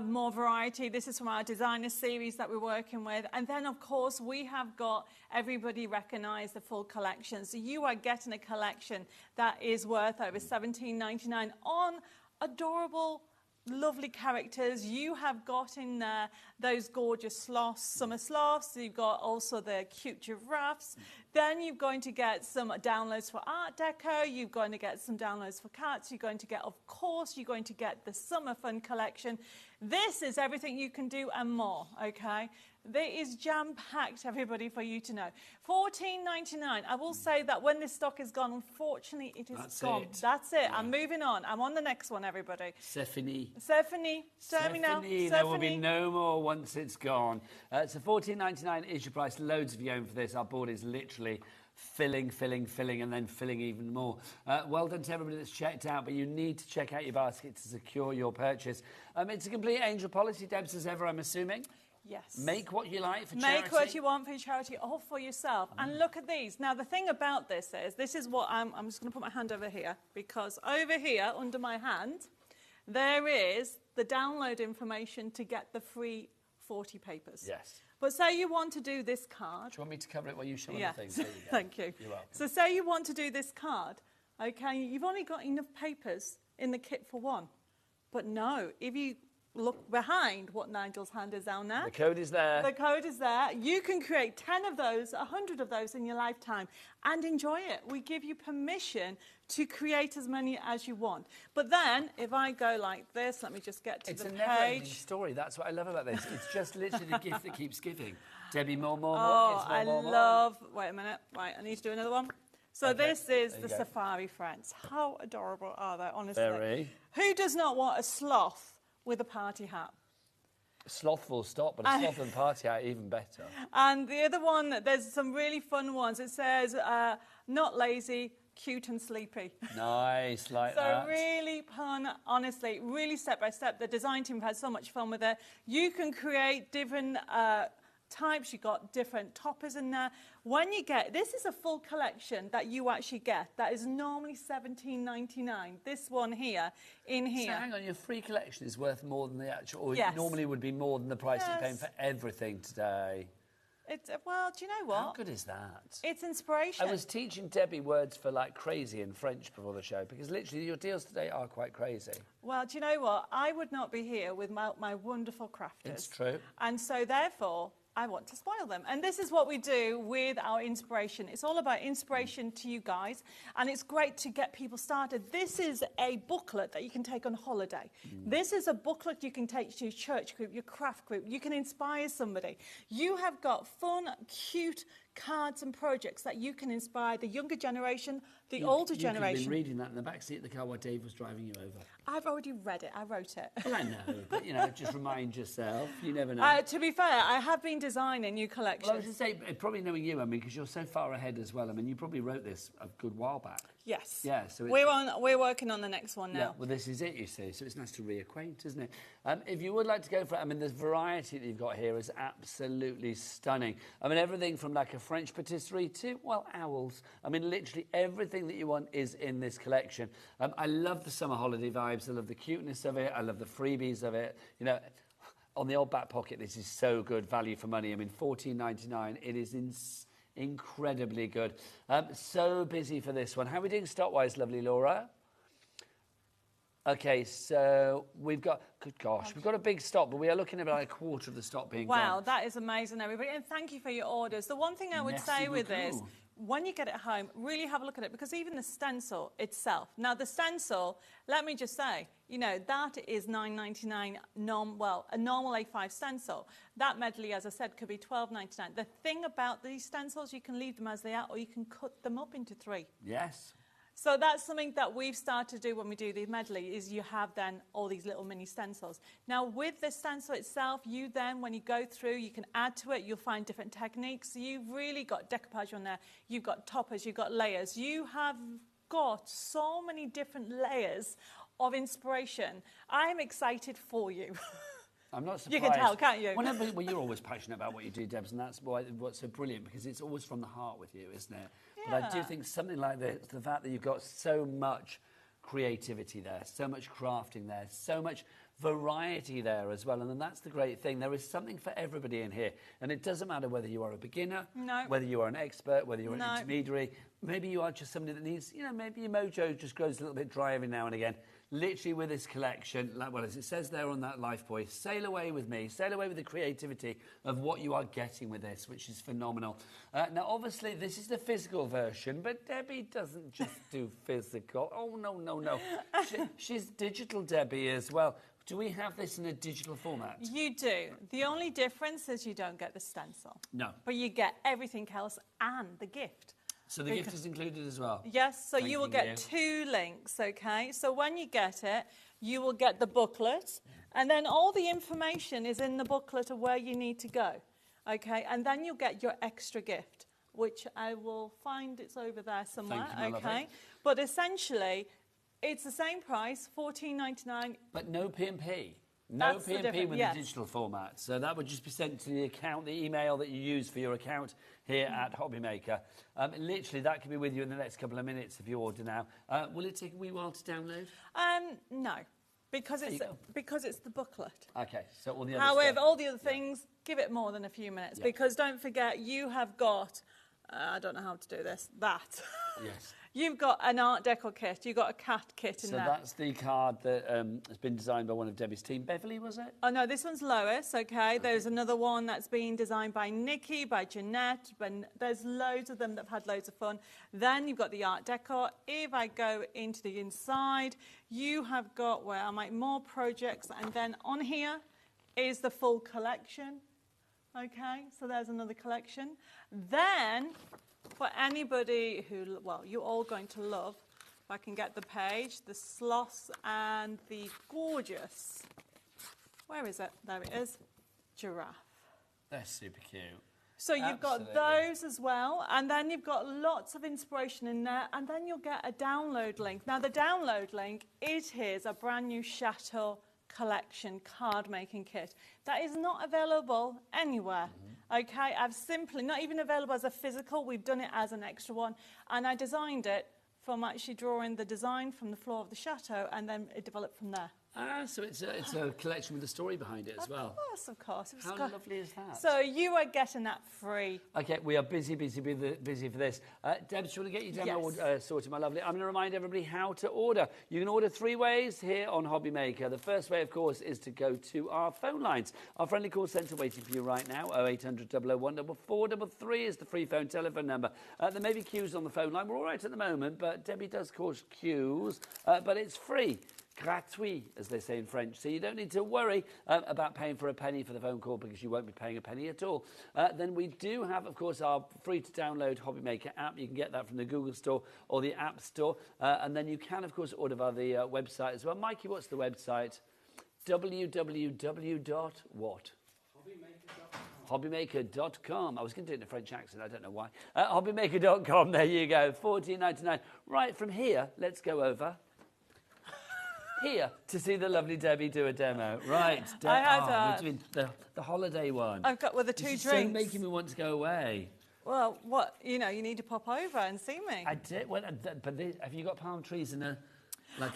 more variety. This is from our designer series that we're working with. And then, of course, we have got everybody recognise the full collection. So you are getting a collection that is worth over $17.99 on adorable, lovely characters. You have got in there those gorgeous sloths, summer sloths. You've got also the cute giraffes. Then you're going to get some downloads for Art Deco. You're going to get some downloads for cats. You're going to get, of course, you're going to get the Summer Fun collection. This is everything you can do and more, okay? There is jam-packed, everybody, for you to know. $14.99. I will say that when this stock is gone, unfortunately, it is gone. That's it. I'm moving on. I'm on the next one, everybody. Stephanie. Tell me now. There will be no more once it's gone. So $14.99 is your price. Loads of you going for this. Our board is literally filling, and then filling even more. Well done to everybody that's checked out, but you need to check out your basket to secure your purchase. It's a complete angel policy, Debs, as ever, I'm assuming. Yes. Make what you like for charity. Make what you want for your charity or for yourself. And look at these. Now, the thing about this is what I'm just going to put my hand over here, because over here, under my hand, there is the download information to get the free 40 papers. Yes. But say you want to do this card. Do you want me to cover it while you show me Yes. the things? There you go. Thank you. You're welcome. So say you want to do this card, okay, you've only got enough papers in the kit for one. But no, if you look behind what Nigel's hand is down there. The code is there. The code is there. You can create 10 of those, 100 of those in your lifetime and enjoy it. We give you permission to create as many as you want. But then, if I go like this, let me just get to It's the a never-ending page. story. That's what I love about this. It's just literally the gift that keeps giving. Debbie, more. Oh, Kids, more, I more. love... Wait a minute. Right, I need to do another one. So Okay, this is there the you go. Safari Friends. How adorable are they, honestly? Very. Who does not want a sloth with a party hat? Slothful stop, but a sloth and party hat even better. And the other one, there's some really fun ones. It says, not lazy, cute and sleepy. Nice, like So that. really fun, honestly, really step by step. The design team had so much fun with it. You can create different types. You've got different toppers in there. When you get, this is a full collection that you actually get. That is normally $17.99. This one here, in here. So hang on, your free collection is worth more than the actual, or Yes. it normally would be more than the price you're paying Yes. for everything today. It's, well, do you know what? How good is that? It's inspiration. I was teaching Debbie words for like crazy in French before the show, because literally your deals today are quite crazy. Well, do you know what? I would not be here without my wonderful crafters. It's true. And so, therefore, I want to spoil them. And this is what we do with our inspiration. It's all about inspiration to you guys. And it's great to get people started. This is a booklet that you can take on holiday. This is a booklet you can take to your church group, your craft group. You can inspire somebody. You have got fun, cute cards and projects that you can inspire the younger generation, the older You could have generation. been reading that in the back seat of the car while Dave was driving you over. I've already read it. I wrote it. Well, I know, but, you know, just remind yourself. You never know. To be fair, I have been designing new collections. Well, I was just saying, probably knowing you, I mean, because you're so far ahead as well. I mean, you probably wrote this a good while back. Yes. Yeah, so it's, we're working on the next one now. Yeah, well, this is it, you see. So it's nice to reacquaint, isn't it? If you would like to go for it, I mean, the variety that you've got here is absolutely stunning. I mean, everything from like a French patisserie to, well, owls. I mean, literally everything that you want is in this collection. I love the summer holiday vibes. I love the cuteness of it. I love the freebies of it. You know, on the old back pocket, this is so good value for money. I mean, $14.99. It is incredibly good. So busy for this one. How are we doing stock-wise, lovely Laura? Okay, so we've got, good gosh, we've got a big stock, but we are looking at about a quarter of the stock being Wow, gone. that is amazing, everybody. And thank you for your orders. The one thing I would Merci say with beaucoup. this, when you get it home, really have a look at it, because even the stencil itself. Now, the stencil, let me just say, you know, that is $9.99, a normal A5 stencil. That medley, as I said, could be $12.99. The thing about these stencils, you can leave them as they are, or you can cut them up into 3. Yes. So that's something that we've started to do when we do the medley, is you have then all these little mini stencils. Now, with the stencil itself, you then, when you go through, you can add to it, you'll find different techniques. You've really got decoupage on there. You've got toppers, you've got layers. You have got so many different layers of inspiration. I'm excited for you. I'm not surprised. You can tell, can't you? Well, you're always passionate about what you do, Debs, and that's what's so brilliant, because it's always from the heart with you, isn't it? But I do think something like this, the fact that you've got so much creativity there, so much crafting there, so much variety there as well, and then that's the great thing. There is something for everybody in here, and it doesn't matter whether you are a beginner, whether you are an expert, whether you're an intermediary, maybe you are just somebody that needs, you know, maybe your mojo just grows a little bit dry every now and again. Literally with this collection, like, well, as it says there on that life buoy, sail away with me, sail away with the creativity of what you are getting with this, which is phenomenal. Now, obviously, this is the physical version, but Debbie doesn't just do physical. Oh, no. She's digital Debbie as well. Do we have this in a digital format? You do. The only difference is you don't get the stencil. No. But you get everything else and the gift. So the gift is included as well? Yes, so you will get 2 links, okay? So when you get it, you will get the booklet, and then all the information is in the booklet of where you need to go, okay? And then you'll get your extra gift, which I will find it's over there somewhere, okay? But essentially, it's the same price, $14.99. But no P&P. No That's the P&P difference, with yes. the digital format. So that would just be sent to the account, the email that you use for your account here at HobbyMaker. Literally, that could be with you in the next couple of minutes if you order now. Will it take a wee while to download? No. Because it's the booklet. Okay, so all the other However, stuff. all the other things, give it more than a few minutes. Yeah. Because don't forget, you have got, I don't know how to do this, that. Yes. You've got an Art Deco kit, you've got a cat kit in So there. that's the card that has been designed by one of Debbie's team. Beverly, was it? Oh no, this one's Lois, okay. There's another one that's been designed by Nikki, by Jeanette, there's loads of them that have had loads of fun. Then you've got the Art Deco. If I go into the inside, you have got, where am I, more projects, and then on here is the full collection, okay. So there's another collection. Then, for anybody who, well, you're all going to love, if I can get the page, the sloths and the gorgeous, where is it? There it is, giraffe. They're super cute. So you've got those as well, and then you've got lots of inspiration in there, and then you'll get a download link. Now the download link, it is a brand new Chateau collection card making kit that is not available anywhere. Okay, I've simply, not even available as a physical, we've done it as an extra one, and I designed it from actually drawing the design from the floor of the chateau, and then it developed from there. Ah, so it's a collection with a story behind it as well. Of course. How lovely is that? So you are getting that free. Okay, we are busy for this. Deb, do you want to get your demo sorted, my lovely? I'm going to remind everybody how to order. You can order 3 ways here on HobbyMaker. The first way, of course, is to go to our phone lines. Our friendly call centre waiting for you right now. 0800 001 4433 is the free phone telephone number. There may be queues on the phone line. We're all right at the moment, but Debbie does cause queues, but it's free. Gratuit, as they say in French. So you don't need to worry about paying for a penny for the phone call, because you won't be paying a penny at all. Then we do have, of course, our free-to-download HobbyMaker app. You can get that from the Google Store or the App Store. And then you can, of course, order via the website as well. Mikey, what's the website? www.what? HobbyMaker.com. I was going to do it in a French accent. I don't know why. HobbyMaker.com. There you go. $14.99. Right, from here, let's go over here to see the lovely Debbie do a demo. Right. We're doing the holiday one. I've got with the 2 drinks. drinks. So making me want to go away. Well, what, you know, you need to pop over and see me. I did. Well, but have you got palm trees and a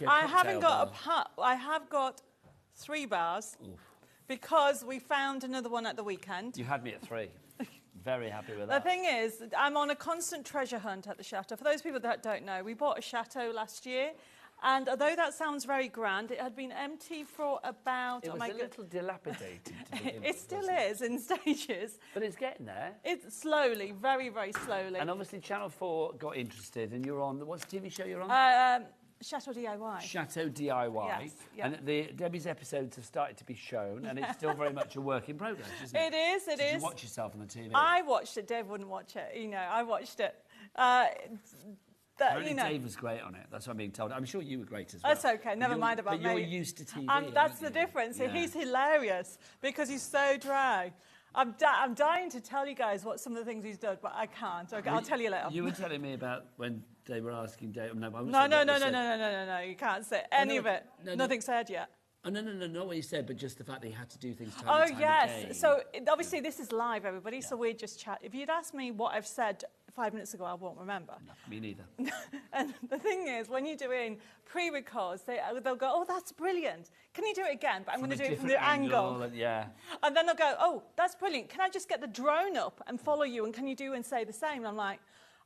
I haven't got I have got 3 bars. Oof. Because we found another one at the weekend. You had me at 3. Very happy with The that. thing is, I'm on a constant treasure hunt at the chateau. For those people that don't know, we bought a chateau last year. And although that sounds very grand, it had been empty for about... It was a little dilapidated. It still is in stages. But it's getting there. It's slowly, very, very slowly. And obviously Channel 4 got interested, and you're on... What's the TV show you're on? Chateau DIY. Chateau DIY. Yes, yeah. And Debbie's episodes have started to be shown, and it's still very much a work in progress, isn't it? It is, it is. Did you watch yourself on the TV? I watched it. Dave wouldn't watch it. You know, I watched it. Dave was great on it. That's what I'm being told. I'm sure you were great as well. That's okay. Never mind about me. But you're used to TV. That's the difference. Yeah. He's hilarious because he's so dry. I'm dying to tell you guys what some of the things he's done, but I can't. Okay, I'll tell you later. You were telling me about when they were asking Dave. No, you can't say any of it. Nothing said yet. Oh, no, not what you said, but just the fact that he had to do things time and time yes. again. So, obviously, this is live, everybody, so we're just chat. If you'd asked me what I've said 5 minutes ago, I won't remember. No, me neither. And the thing is, when you're doing pre-records, they'll go, oh, that's brilliant. Can you do it again? But I'm going to do it from the angle. Yeah. And then they'll go, oh, that's brilliant. Can I just get the drone up and follow you? And can you do and say the same? And I'm like,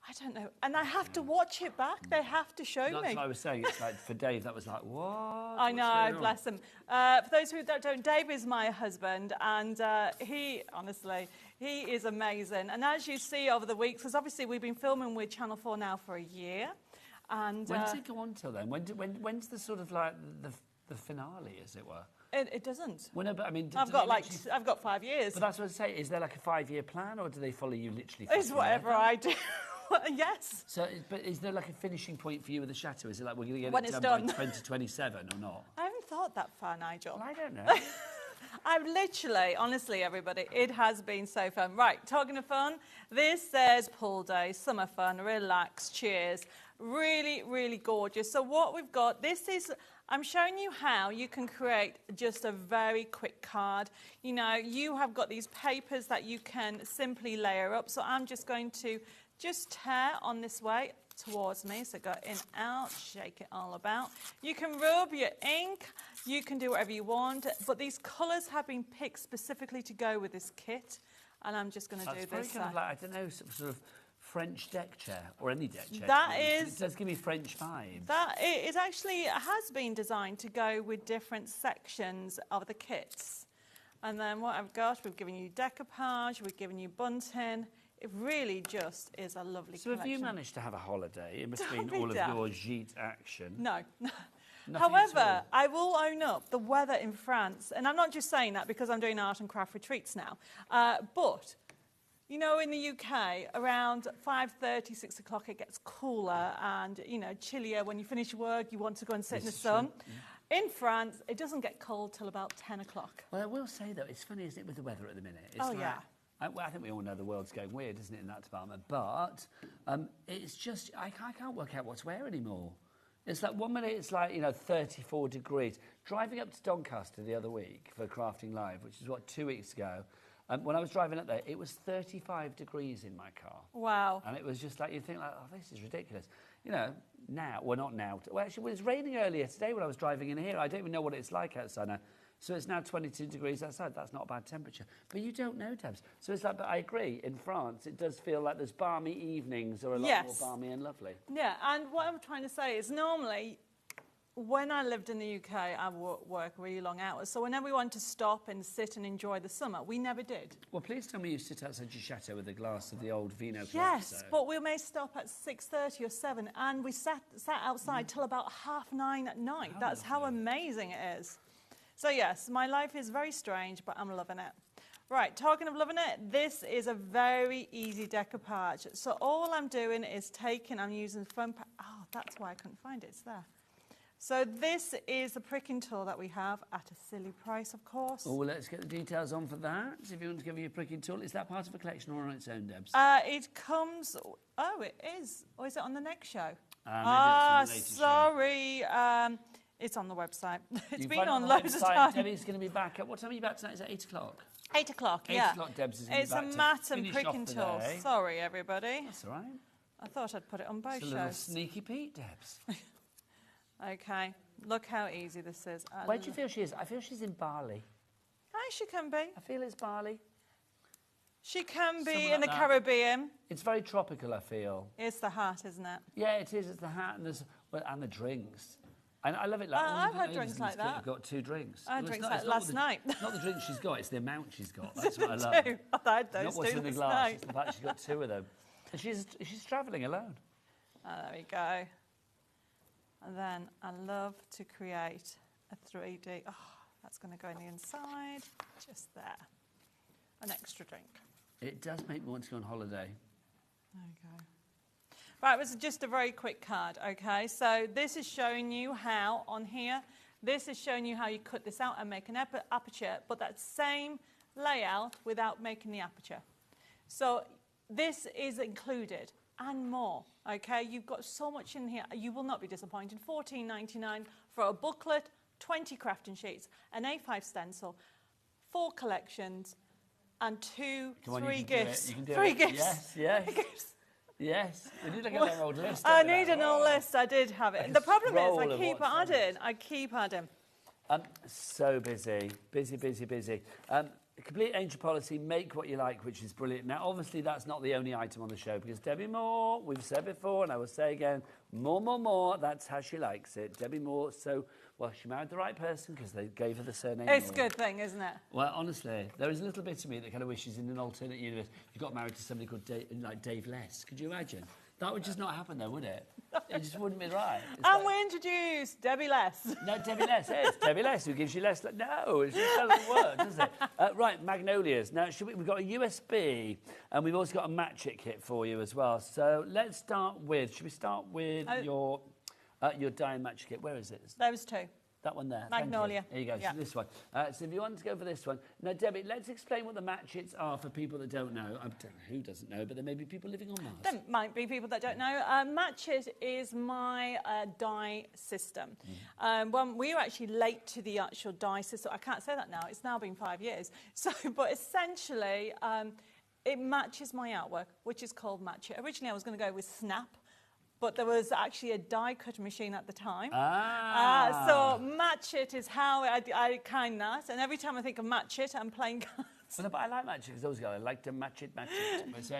I don't know. And I have to watch it back. They have to show me. That's what I was saying. It's like, for Dave, that was like, what? I know, bless him. For those who don't, Dave is my husband, and he is amazing. And as you see over the weeks, because obviously we've been filming with Channel 4 now for a year. And when does it go on till then? When's the sort of like the finale, as it were? It doesn't. Well, no, but I mean, I've got 5 years. But that's what I say. Is there like a 5-year plan, or do they follow you literally? It's whatever I do. Yes. So, but is there like a finishing point for you with the chateau? Is it like we're going to get it done by 2027 or not? I haven't thought that far, Nigel. Well, I don't know. I've literally, honestly, everybody, it has been so fun. Right, talking of fun, this says pool day, summer fun, relax, cheers. Really, really gorgeous. So what we've got, I'm showing you how you can create just a very quick card. You know, you have got these papers that you can simply layer up. So I'm just going to just tear on this way towards me. So go in, out, shake it all about. You can rub your ink, you can do whatever you want, but these colours have been picked specifically to go with this kit. And I'm just going to do this. It's very kind of like, I don't know, sort of French deck chair, or any deck chair. That is... It does give me French vibes. That it actually has been designed to go with different sections of the kits. And then what I've got, we've given you decoupage, we've given you bunting. It really just is a lovely collection. So have you managed to have a holiday in between all of your gîte action? No. Nothing However, I will own up, the weather in France, and I'm not just saying that because I'm doing art and craft retreats now, but, you know, in the UK, around 5:30, 6 o'clock, it gets cooler and, you know, chillier. When you finish work, you want to go and sit in the sun. In France, it doesn't get cold till about 10 o'clock. Well, I will say, though, it's funny, isn't it, with the weather at the minute? It's I think we all know the world's going weird, isn't it, in that department? But it's just, I can't work out what to wear anymore. It's like 1 minute it's like, you know, 34 degrees. Driving up to Doncaster the other week for Crafting Live, which is, 2 weeks ago, when I was driving up there, it was 35 degrees in my car. Wow. And it was just like, you think, like, oh, this is ridiculous. You know, now, well, not now. Well, actually, it was raining earlier today when I was driving in here. I don't even know what it's like outside now. So it's now 22 degrees outside. That's not a bad temperature. But you don't know, Debs. So it's like, but I agree, in France, it does feel like those balmy evenings are a lot more balmy and lovely. Yeah, and what I'm trying to say is normally, when I lived in the UK, I work really long hours. So whenever we want to stop and sit and enjoy the summer, we never did. Well, please tell me you sit outside your chateau with a glass of the old vino. Yes, but we may stop at 6:30 or 7, and we sat outside till about 9:30 at night. That's how amazing it is. So yes, my life is very strange, but I'm loving it. Right, talking of loving it, this is a very easy decoupage. So all I'm doing is I'm using foam. Oh, that's why I couldn't find it. It's there. So this is the pricking tool that we have at a silly price, of course. Oh, well, let's get the details on for that. If you want to give me a pricking tool, is that part of a collection or on its own, Debs? It comes... Oh, it is. Or is it on the next show? Sorry. It's on the website. It's You've been on loads of times. Debbie's going to be back at... What time are you back tonight? Is it 8 o'clock? 8 o'clock, yeah. 8 o'clock, Debs is going to be back. It's a mat and pricking tool. Sorry, everybody. That's all right. I thought I'd put it on both shows. It's a little sneaky Pete, Debs. OK. Look how easy this is. Where do you feel she is? I feel she's in Bali. Oh, she can be. I feel it's Bali. She can be in the Caribbean. It's very tropical, I feel. It's the hat, isn't it? Yeah, it is. It's the hat and the drinks. And I love it. Like, I've had drinks like that. I've got 2 drinks. I had drinks like last night. It's not the drink she's got, it's the amount she's got. That's what I love. I had those not what's in the glass, night. it's the fact she's got 2 of them. And she's travelling alone. Oh, there we go. And then I love to create a 3D. Oh, that's going to go in the inside. Just there. An extra drink. It does make me want to go on holiday. There we go. Right, it was just a very quick card, okay? So this is showing you how, on here, this is showing you how you cut this out and make an aperture, but that same layout without making the aperture. So this is included and more, okay? You've got so much in here, you will not be disappointed. $14.99 for a booklet, 20 crafting sheets, an A5 stencil, 4 collections, and 3 gifts. You can do it. 3 gifts. Yes, yes. Yes, we need to get their old list. I need an old list. I did have it. The problem is I keep adding. So busy. Complete Angel policy, make what you like, which is brilliant. Now, obviously, that's not the only item on the show, because Debbie Moore, we've said before, and I will say again, more, that's how she likes it. Debbie Moore, so, well, she married the right person, because they gave her the surname It's Moore. a good thing, isn't it? Well, honestly, there is a little bit of me that kind of wishes in an alternate universe you got married to somebody called Dave Less. Could you imagine? That would just not happen, though, would it? It just wouldn't be right. And we introduced Debbie Less. No, Debbie Less, yes. Debbie Less, who gives you less... No, it just doesn't work, does it? Right, Magnolias. Now, we've got a USB, and we've also got a match it kit for you as well. So let's start with... Should we start with your die and match kit? Where is it? Those 2. That one there. Magnolia. There you go. Yeah. So this one. So if you want to go for this one. Now, Debbie, let's explain what the matchets are for people that don't know. I don't know who doesn't know, but there may be people living on Mars. There might be people that don't know. Matchit is my die system. When we were actually late to the actual die system, I can't say that now. It's now been 5 years. So, but essentially, it matches my artwork, which is called Match It. Originally, I was going to go with Snap, but there was actually a die cut machine at the time. So Match It is how I kind that. And every time I think of Match It, I'm playing cards. Well, but I like Match It because those guys, I like to match it. So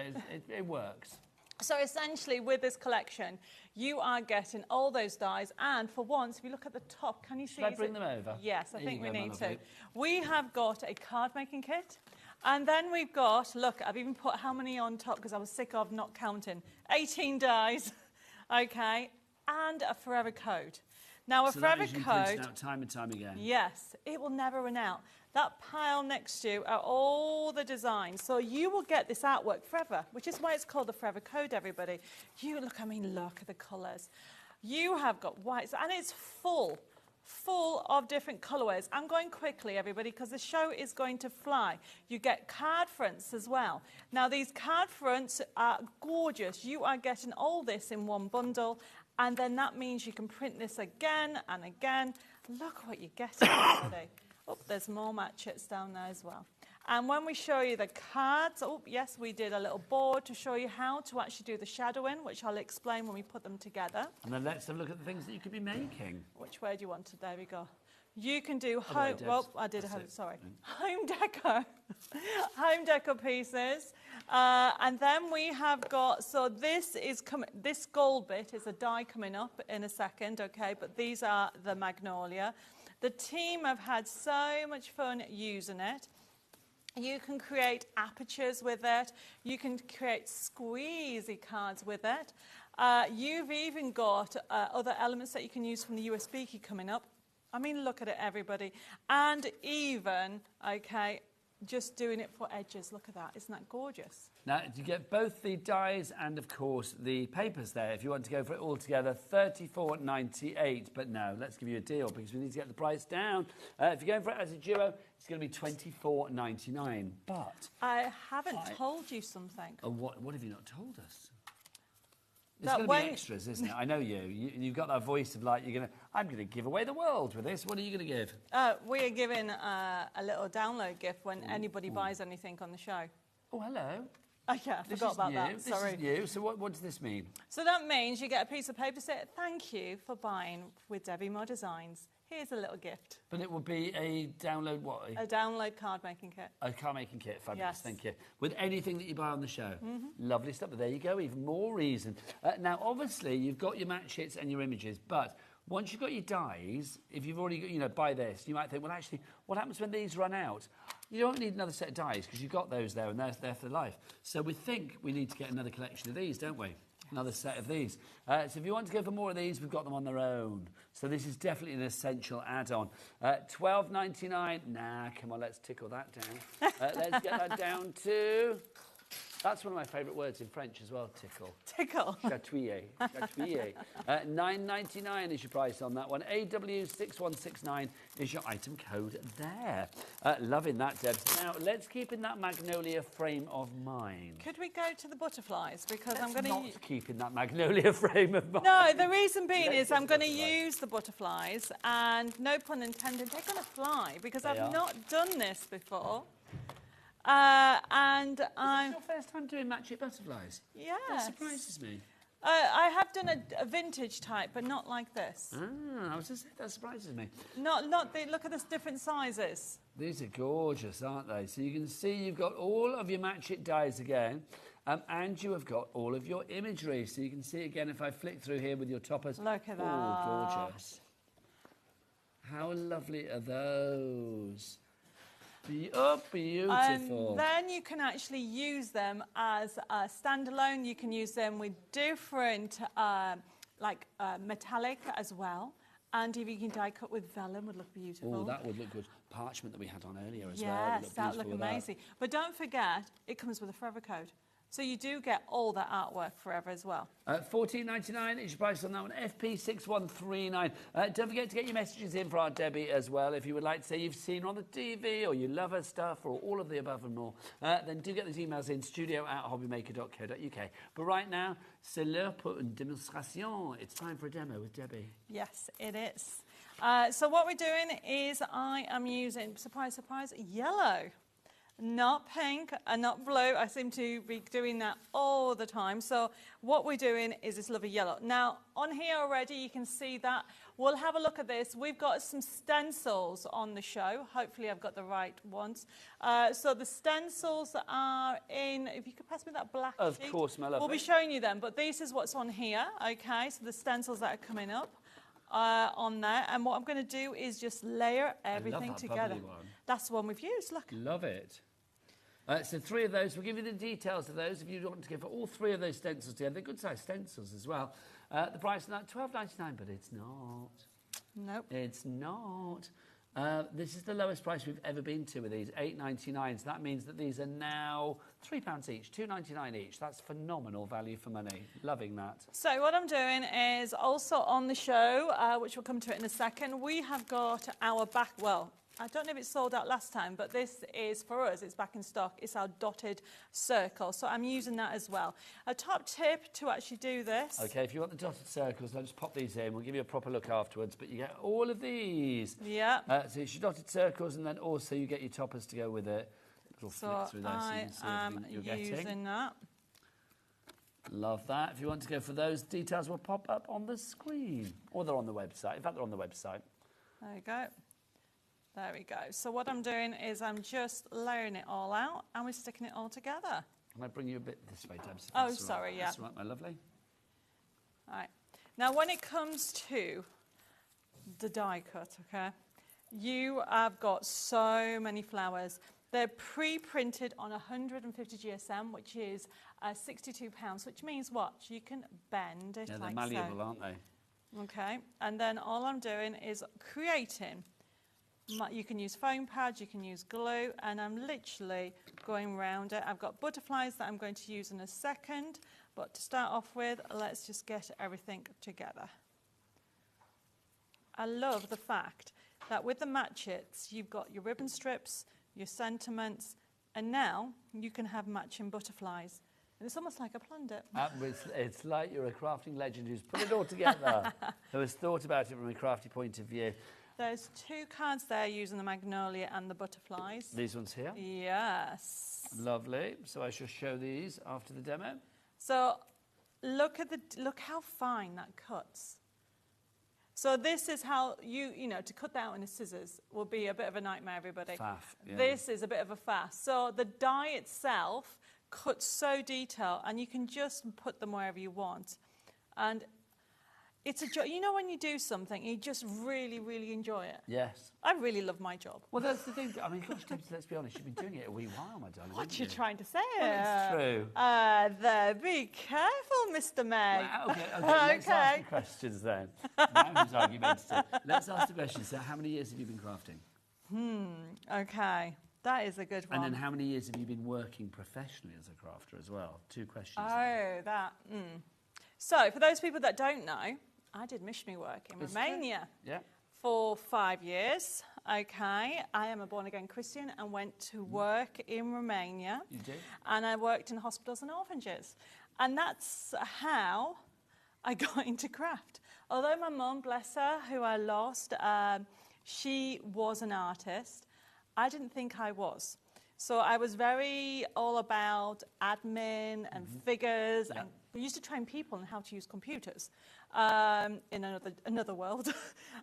it works. So essentially, with this collection, you are getting all those dies. And for once, if you look at the top, can you see? Should I bring them over? Yes, I There think you we go, need my to. lovely. We have got a card making kit. And then we've got, look, I've even put how many on top because I was sick of not counting. 18 dies, okay, and a forever code. Now, a So forever that is you code, printed out time and time again. yes, it will never run out. That pile next to you are all the designs. So you will get this artwork forever, which is why it's called the forever code, everybody. You look, I mean, look at the colours. You have got whites, and it's full of different colorways. I'm going quickly, everybody, because the show is going to fly. You get card fronts as well. Now, these card fronts are gorgeous. You are getting all this in one bundle, and then that means you can print this again and again. Look what you're getting, everybody. Oh, there's more matchets down there as well. And when we show you the cards, oh, yes, we did a little board to show you how to actually do the shadowing, which I'll explain when we put them together. And then let's have a look at the things that you could be making. Which way do you want to? There we go. You can do Oh, home. no, Well, I did that's have. it. Sorry, home decor, home decor pieces, and then we have got. So this is coming. This gold bit is a die coming up in a second. Okay, but these are the Magnolia. The team have had so much fun using it. You can create apertures with it. You can create squeezy cards with it. You've even got other elements that you can use from the USB key coming up. I mean, look at it, everybody. And even, okay, just doing it for edges. Look at that. Isn't that gorgeous? Now, you get both the dies and, of course, the papers there. If you want to go for it all together, $34.98. But no, let's give you a deal because we need to get the price down. If you're going for it as a duo, it's going to be $24.99. But I haven't told you something. Oh, what have you not told us? It's That going to be extras, isn't it? I know you've got that voice of like, I'm going to give away the world with this. What are you going to give? We are giving a little download gift when anybody buys anything on the show. Oh, hello. Oh, yeah, I forgot about that. Sorry. This is new. So what does this mean? So that means you get a piece of paper to say, thank you for buying with Debbie Moore Designs. Here's a little gift. But it will be a download what? A download card making kit. A card making kit, fabulous, Yes. Thank you. With anything that you buy on the show. Lovely stuff, but there you go, even more reason. Now, obviously, you've got your match hits and your images, but once you've got your dies, if you've already got, buy this, you might think, well, actually, what happens when these run out? You don't need another set of dies because you've got those there and they're there for life. So we think we need to get another collection of these, don't we? Another set of these. So if you want to go for more of these, we've got them on their own. So this is definitely an essential add-on. $12.99. Nah, come on, let's tickle that down. Let's get that down to... That's one of my favourite words in French as well, tickle. Tickle. Chatouiller. Chatouiller. $9.99 is your price on that one. AW6169 is your item code there. Loving that, Deb. Now, let's keep in that Magnolia frame of mind. Could we go to the butterflies? Because Let's I'm going to... not keep in that Magnolia frame of mind. No, the reason being Let's is I'm going to butterflies. use the butterflies, and no pun intended, they're going to fly because They I've are. not done this before. Is this your first time doing match-it butterflies? Yes. That surprises me. I have done a vintage type, but not like this. I was just saying, that surprises me. Not the, look at the different sizes. These are gorgeous, aren't they? So you can see you've got all of your match-it dies again, and you have got all of your imagery. So you can see again if I flick through here with your toppers. Look at that. Oh, gorgeous. How lovely are those? Beautiful. And then you can actually use them as a standalone. You can use them with different, metallic as well. And if you can die cut with vellum, would look beautiful. Oh, that would look good. Parchment that we had on earlier as well. Yes, that would look beautiful with amazing. But don't forget, it comes with a forever code. So you do get all that artwork forever as well. $14.99 is your price on that one. FP6139. Don't forget to get your messages in for our Debbie as well. If you would like to say you've seen her on the TV or you love her stuff or all of the above and more, then do get those emails in studio@hobbymaker.co.uk. But right now, c'est l'heure pour une démonstration. It's time for a demo with Debbie. Yes, it is. So what we're doing is I am using, surprise, surprise, yellow. not pink and not blue. I seem to be doing that all the time. So what we're doing is this lovely yellow. Now, on here already, you can see that. We'll have a look at this. We've got some stencils on the show. Hopefully, I've got the right ones. So the stencils are in, if you could pass me that black Of sheet. course, my lovely. We'll be showing you them, but this is what's on here, okay? So the stencils that are coming up on there. And what I'm going to do is just layer everything together. One. That's the one we've used, look. Love it. So 3 of those. We'll give you the details of those if you want to give for all 3 of those stencils together. They're good-sized stencils as well. The price is $12.99, but it's not. Nope. It's not. This is the lowest price we've ever been to with these, $8.99. So that means that these are now £3 each, $2.99 each. That's phenomenal value for money. Loving that. So what I'm doing is also on the show, which we'll come to it in a second, we have got our back, well, I don't know if it sold out last time, but this is, for us, it's back in stock. It's our dotted circle, so I'm using that as well. A top tip to actually do this. OK, if you want the dotted circles, I'll just pop these in. We'll give you a proper look afterwards, but you get all of these. Yeah. So it's your dotted circles, and then also you get your toppers to go with it. Little flick through there so you can see everything you're using that. Love that. If you want to go for those, details will pop up on the screen. Or they're on the website. In fact, they're on the website. There you go. There we go. So what I'm doing is I'm just layering it all out and we're sticking it all together. Can I bring you a bit this way, Debs? Oh, sorry, yeah. That's right, my lovely. All right. Now, when it comes to the die cut, okay, you have got so many flowers. They're pre-printed on 150 GSM, which is £62, which means what? You can bend it like so. Yeah, they're malleable, aren't they? Okay. And then all I'm doing is creating. You can use foam pads, you can use glue, and I'm literally going around it. I've got butterflies that I'm going to use in a second, but to start off with, let's just get everything together. I love the fact that with the matchets, you've got your ribbon strips, your sentiments, and now you can have matching butterflies. And it's almost like I planned it. It's like you're a crafting legend who's put it all together, who has thought about it from a crafty point of view. There's 2 cards there using the Magnolia and the butterflies. These ones here? Yes. Lovely. So I shall show these after the demo. So look how fine that cuts. So this is how you know, to cut that out in a scissors will be a bit of a nightmare, everybody. Faff, yeah. This is a bit of a faff. So the die itself cuts so detailed, and you can just put them wherever you want. And it's a joy. You know when you do something, you just really, really enjoy it. Yes. I really love my job. Well, that's the thing. I mean, gosh, let's be honest, you've been doing it a wee while, my darling. What are you trying to say? Well, it's true. There, be careful, Mr. Meg. Well, okay, let's ask the questions then. Now who's argumentative? Let's ask the questions. So how many years have you been crafting? Okay. That is a good one. And then how many years have you been working professionally as a crafter as well? 2 questions. Oh, that. So, for those people that don't know, I did missionary work in Romania for 5 years. Okay, I am a born-again Christian and went to work in Romania. You did? And I worked in hospitals and orphanages. And that's how I got into craft. Although my mum, bless her, who I lost, she was an artist, I didn't think I was. So I was very all about admin and figures, and we used to train people on how to use computers in another world.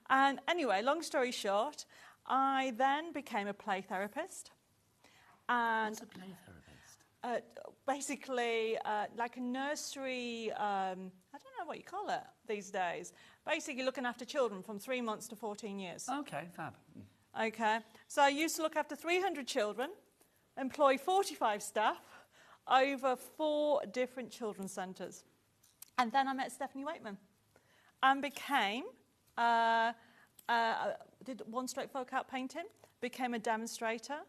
And anyway, long story short, I then became a play therapist. And what's a play therapist? Basically, like a nursery, I don't know what you call it these days. Basically looking after children from 3 months to 14 years. Okay, fab. Okay, so I used to look after 300 children, employ 45 staff over 4 different children's centres. And then I met Stephanie Waitman and became, did one-stroke folk art painting, became a demonstrator.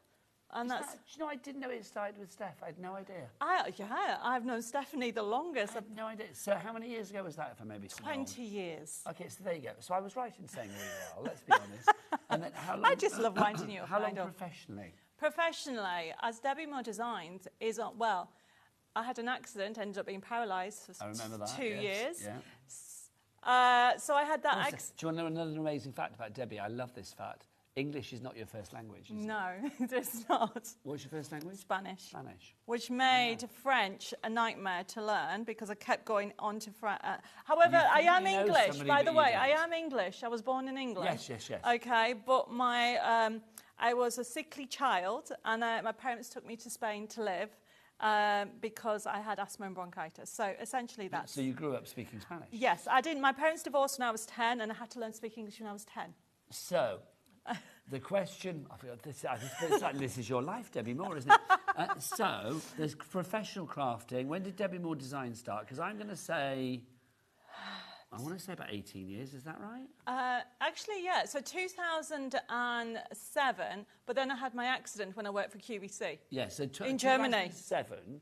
And do you know, I didn't know it started with Steph. I had no idea. I've known Stephanie the longest. I had no idea. So how many years ago was that, if I may be so 20 years. Okay, so there you go. So I was right in saying really well, let's be honest. And then how long? I just love winding you up. How long professionally? Professionally, as Debbie Moore Designs is on, well, I had an accident, ended up being paralysed for I remember that, 2 years. Yeah. So I had that accident. Do you want to know another amazing fact about Debbie? I love this fact. English is not your first language, is it? No, it's not. What's your first language? Spanish. Spanish. Which made French a nightmare to learn because I kept going on to French. However, I am English, by the way. I am English. I was born in English. Yes. Okay, but I was a sickly child, and my parents took me to Spain to live because I had asthma and bronchitis. So essentially that's... So you grew up speaking Spanish? Yes, I did. My parents divorced when I was 10, and I had to learn to speak English when I was 10. So, the question, this is your life, Debbie Moore, isn't it? So, there's professional crafting. When did Debbie Moore Design start? Because I'm going to say, I want to say about 18 years, is that right? Actually, yeah, so 2007, but then I had my accident when I worked for QVC. Yeah, so in Germany. 2007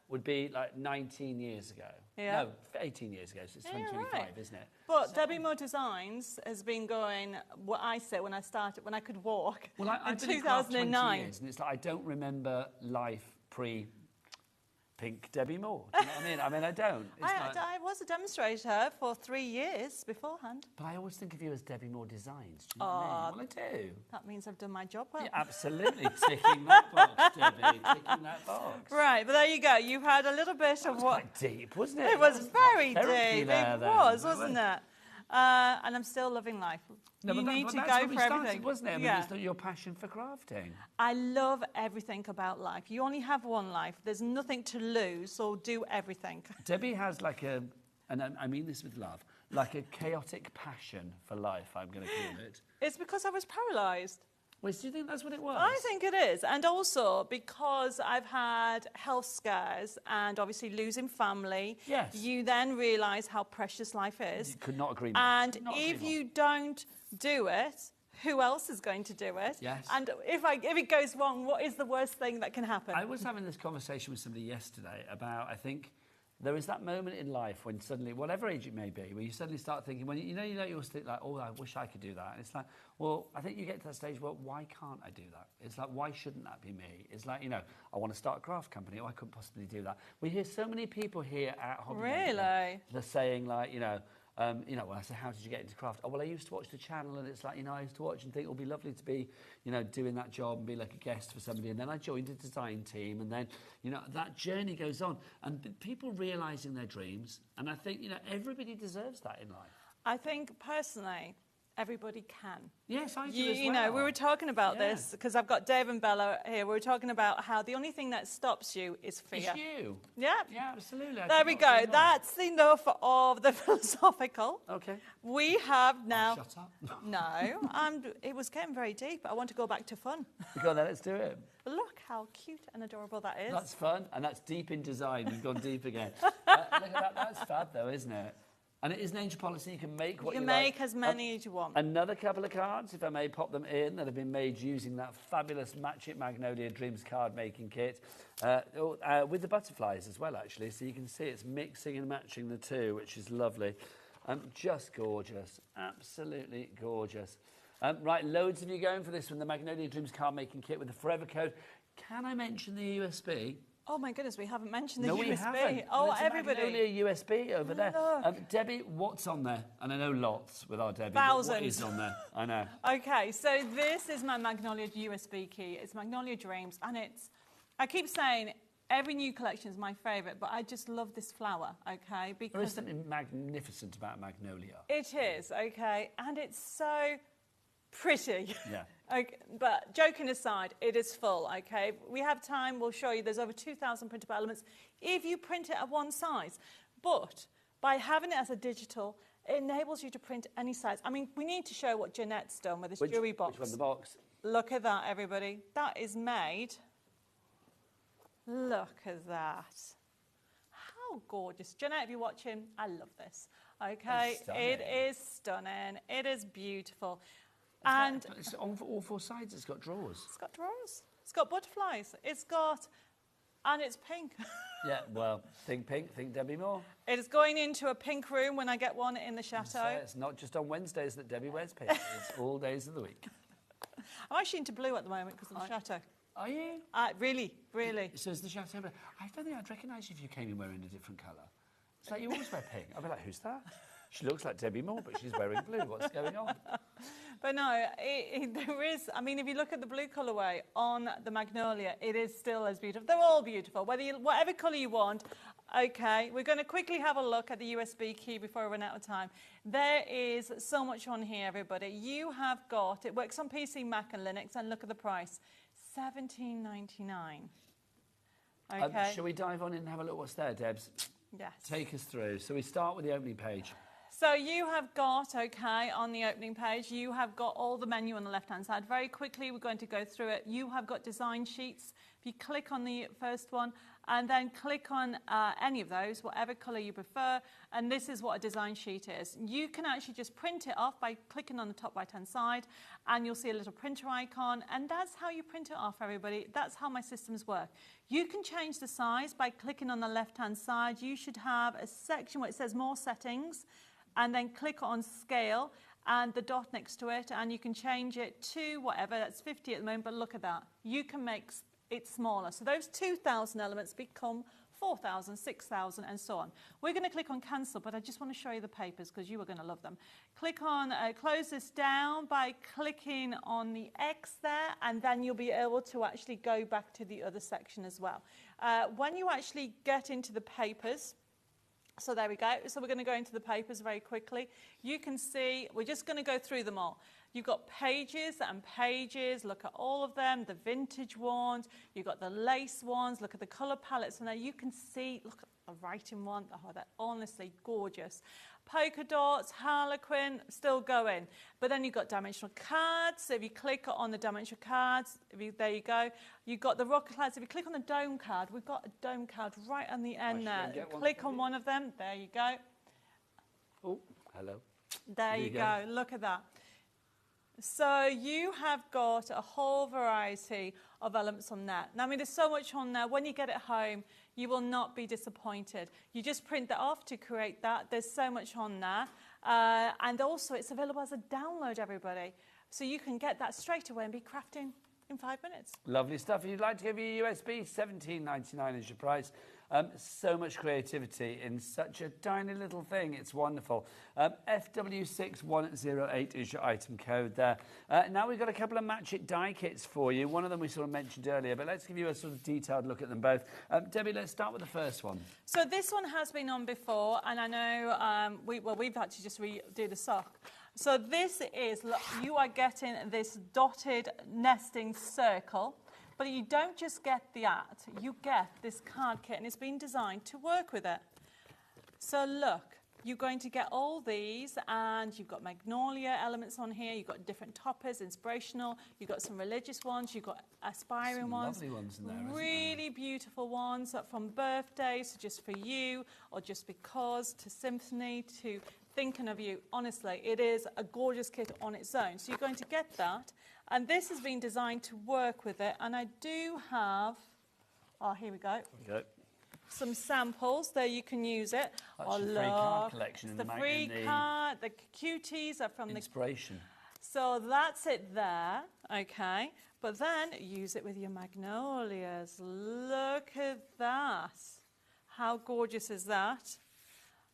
would be like 19 years ago. Yeah. No, 18 years ago, so it's 2025, isn't it? But Debbie Moore Designs has been going, what I say when I started, when I could walk, well, in I've been in craft 20 2009. years, and it's like I don't remember life pre-Pink Debbie Moore. Do you know what I mean? I mean, I don't. I was a demonstrator for 3 years beforehand. But I always think of you as Debbie Moore Designs. Do you know what I mean? Well, I do. That means I've done my job well. Yeah, absolutely. Ticking that box, Debbie. Ticking that box. Right, but there you go. You had a little bit of what... Quite deep, wasn't it? It was very therapy deep. there, It then, was, wasn't it? And I'm still loving life. No, you but need that's to where go we for started, everything. wasn't it? I mean, Yeah. it's not your passion for crafting. I love everything about life. You only have one life. There's nothing to lose, so do everything. Debbie has like a, and I mean this with love, like a chaotic passion for life, I'm going to call it. It's because I was paralysed. Well, do you think that's what it was? I think it is. And also because I've had health scares and obviously losing family, Yes. you then realise how precious life is. You could not agree more. And Could not if agree you don't do it, who else is going to do it? Yes. And if it goes wrong, what is the worst thing that can happen? I was having this conversation with somebody yesterday about, I think, there is that moment in life when suddenly, whatever age it may be, where you suddenly start thinking, when you always think like, oh, I wish I could do that. And it's like, well, I think you get to that stage, well, why can't I do that? It's like, why shouldn't that be me? It's like, I want to start a craft company. Oh, I couldn't possibly do that. We hear so many people here at HobbyMaker. Really? They're saying like, when I say, how did you get into craft? Oh, well, I used to watch the channel, and it's like, I used to watch and think it would be lovely to be, doing that job and be like a guest for somebody. And then I joined a design team, and then, that journey goes on. And people realising their dreams, and I think, everybody deserves that in life. I think, personally, everybody can. Yes, I do as well. We were talking about this, because I've got Dave and Bella here. We were talking about how the only thing that stops you is fear. It's you. Yeah. Yeah, absolutely. There we go. That's enough of the philosophical. Okay. We have now... Shut up. No, it was getting very deep. I want to go back to fun. Go on then, let's do it. Look how cute and adorable that is. That's fun, and that's deep in design. We've gone deep again. Look at that. That's fab, though, isn't it? And it is an age policy. You can make what you like. You can make as many as you want. Another couple of cards, if I may pop them in, that have been made using that fabulous Match It Magnolia Dreams card making kit with the butterflies as well, actually. So you can see it's mixing and matching the two, which is lovely. Just gorgeous. Absolutely gorgeous. Right, loads of you going for this one, the Magnolia Dreams card making kit with the Forever Code. Can I mention the USB? Oh my goodness, we haven't mentioned the No, USB. we haven't. Oh, It's a everybody. Magnolia USB over there. Look. Debbie, what's on there? And I know lots with our Debbie. Thousands. But what is on there? I know. Okay, so this is my Magnolia USB key. It's Magnolia Dreams, and I keep saying every new collection is my favourite, but I just love this flower, okay? Because There is something magnificent about Magnolia. it is, okay? And it's so pretty. Yeah. Okay, but joking aside, it is full, okay? We have time, we'll show you. There's over 2,000 printable elements if you print it at one size. But by having it as a digital, it enables you to print any size. I mean, we need to show what Jeanette's done with this jewellery box. Which one, the box? Look at that, everybody. That is made. Look at that. How gorgeous. Jeanette, if you're watching, I love this. Okay, it is stunning. It is beautiful. And it's on all four sides. It's got drawers. It's got drawers. It's got butterflies. And it's pink. Yeah, well, think pink, think Debbie Moore. It is going into a pink room when I get one in the chateau. So it's not just on Wednesdays that Debbie wears pink. It's all days of the week. I'm actually into blue at the moment because of the chateau. Are you? Really, really. So is the chateau? I don't think I'd recognise you if you came in wearing a different colour. It's like you always wear pink. I'd be like, who's that? She looks like Debbie Moore, but she's wearing blue. What's going on? But no, there is, I mean, if you look at the blue colourway on the Magnolia, it is still as beautiful. They're all beautiful, whatever colour you want. Okay, we're going to quickly have a look at the USB key before we run out of time. There is so much on here, everybody. You have got, it works on PC, Mac and Linux, and look at the price, $17.99. Okay. Shall we dive on in and have a look what's there, Debs? Yes. Take us through. So we start with the opening page. So you have got, okay, on the opening page, you have got all the menu on the left-hand side. Very quickly, we're going to go through it. You have got design sheets. If you click on the first one, and then click on any of those, whatever colour you prefer, and this is what a design sheet is. You can actually just print it off by clicking on the top right-hand side, and you'll see a little printer icon, and that's how you print it off, everybody. That's how my systems work. You can change the size by clicking on the left-hand side. You should have a section where it says more settings, and then click on scale and the dot next to it, and you can change it to whatever. That's 50 at the moment, but look at that. You can make it smaller. So those 2,000 elements become 4,000, 6,000, and so on. We're going to click on cancel, but I just want to show you the papers because you are going to love them. Click on close this down by clicking on the X there, and then you'll be able to actually go back to the other section as well. When you actually get into the papers, so there we go. So we're going to go into the papers very quickly. You can see, we're just going to go through them all. You've got pages and pages. Look at all of them, the vintage ones. You've got the lace ones. Look at the colour palettes. And there you can see, look at the writing one. Oh, they're honestly gorgeous. Polka dots, harlequin, still going. But then you've got dimensional cards. So if you click on the dimensional cards, there you go. You've got the rocket clouds. If you click on the dome card, we've got a dome card right on the end there. Click on one of them. There you go. Oh, hello. There you go. Look at that. So you have got a whole variety of elements on that. Now, I mean, there's so much on there. When you get it home, you will not be disappointed. You just print that off to create that. There's so much on there. And also, it's available as a download, everybody. So you can get that straight away and be crafting in 5 minutes. Lovely stuff. If you'd like to give you a USB, $17.99 is your price. So much creativity in such a tiny little thing. It's wonderful. FW6108 is your item code there. Now we've got a couple of Match It die kits for you. One of them we sort of mentioned earlier, but let's give you a sort of detailed look at them both. Debbie, let's start with the first one. So this one has been on before, and I know we've had to just redo the sock. So this is, look, you are getting this dotted nesting circle. But you don't just get that, you get this card kit, and it's been designed to work with it. So look, you're going to get all these, and you've got Magnolia elements on here, you've got different toppers, inspirational, you've got some religious ones, you've got aspiring some ones. Lovely ones in there, really beautiful ones, from birthdays to just for you, or just because, to symphony, to thinking of you. Honestly, it is a gorgeous kit on its own. So you're going to get that. And this has been designed to work with it. And I do have, oh, here we go. Some samples there, you can use it. That's your free card collection in the free card. The cuties are from inspiration. So that's it there, okay. But then use it with your magnolias. Look at that. How gorgeous is that?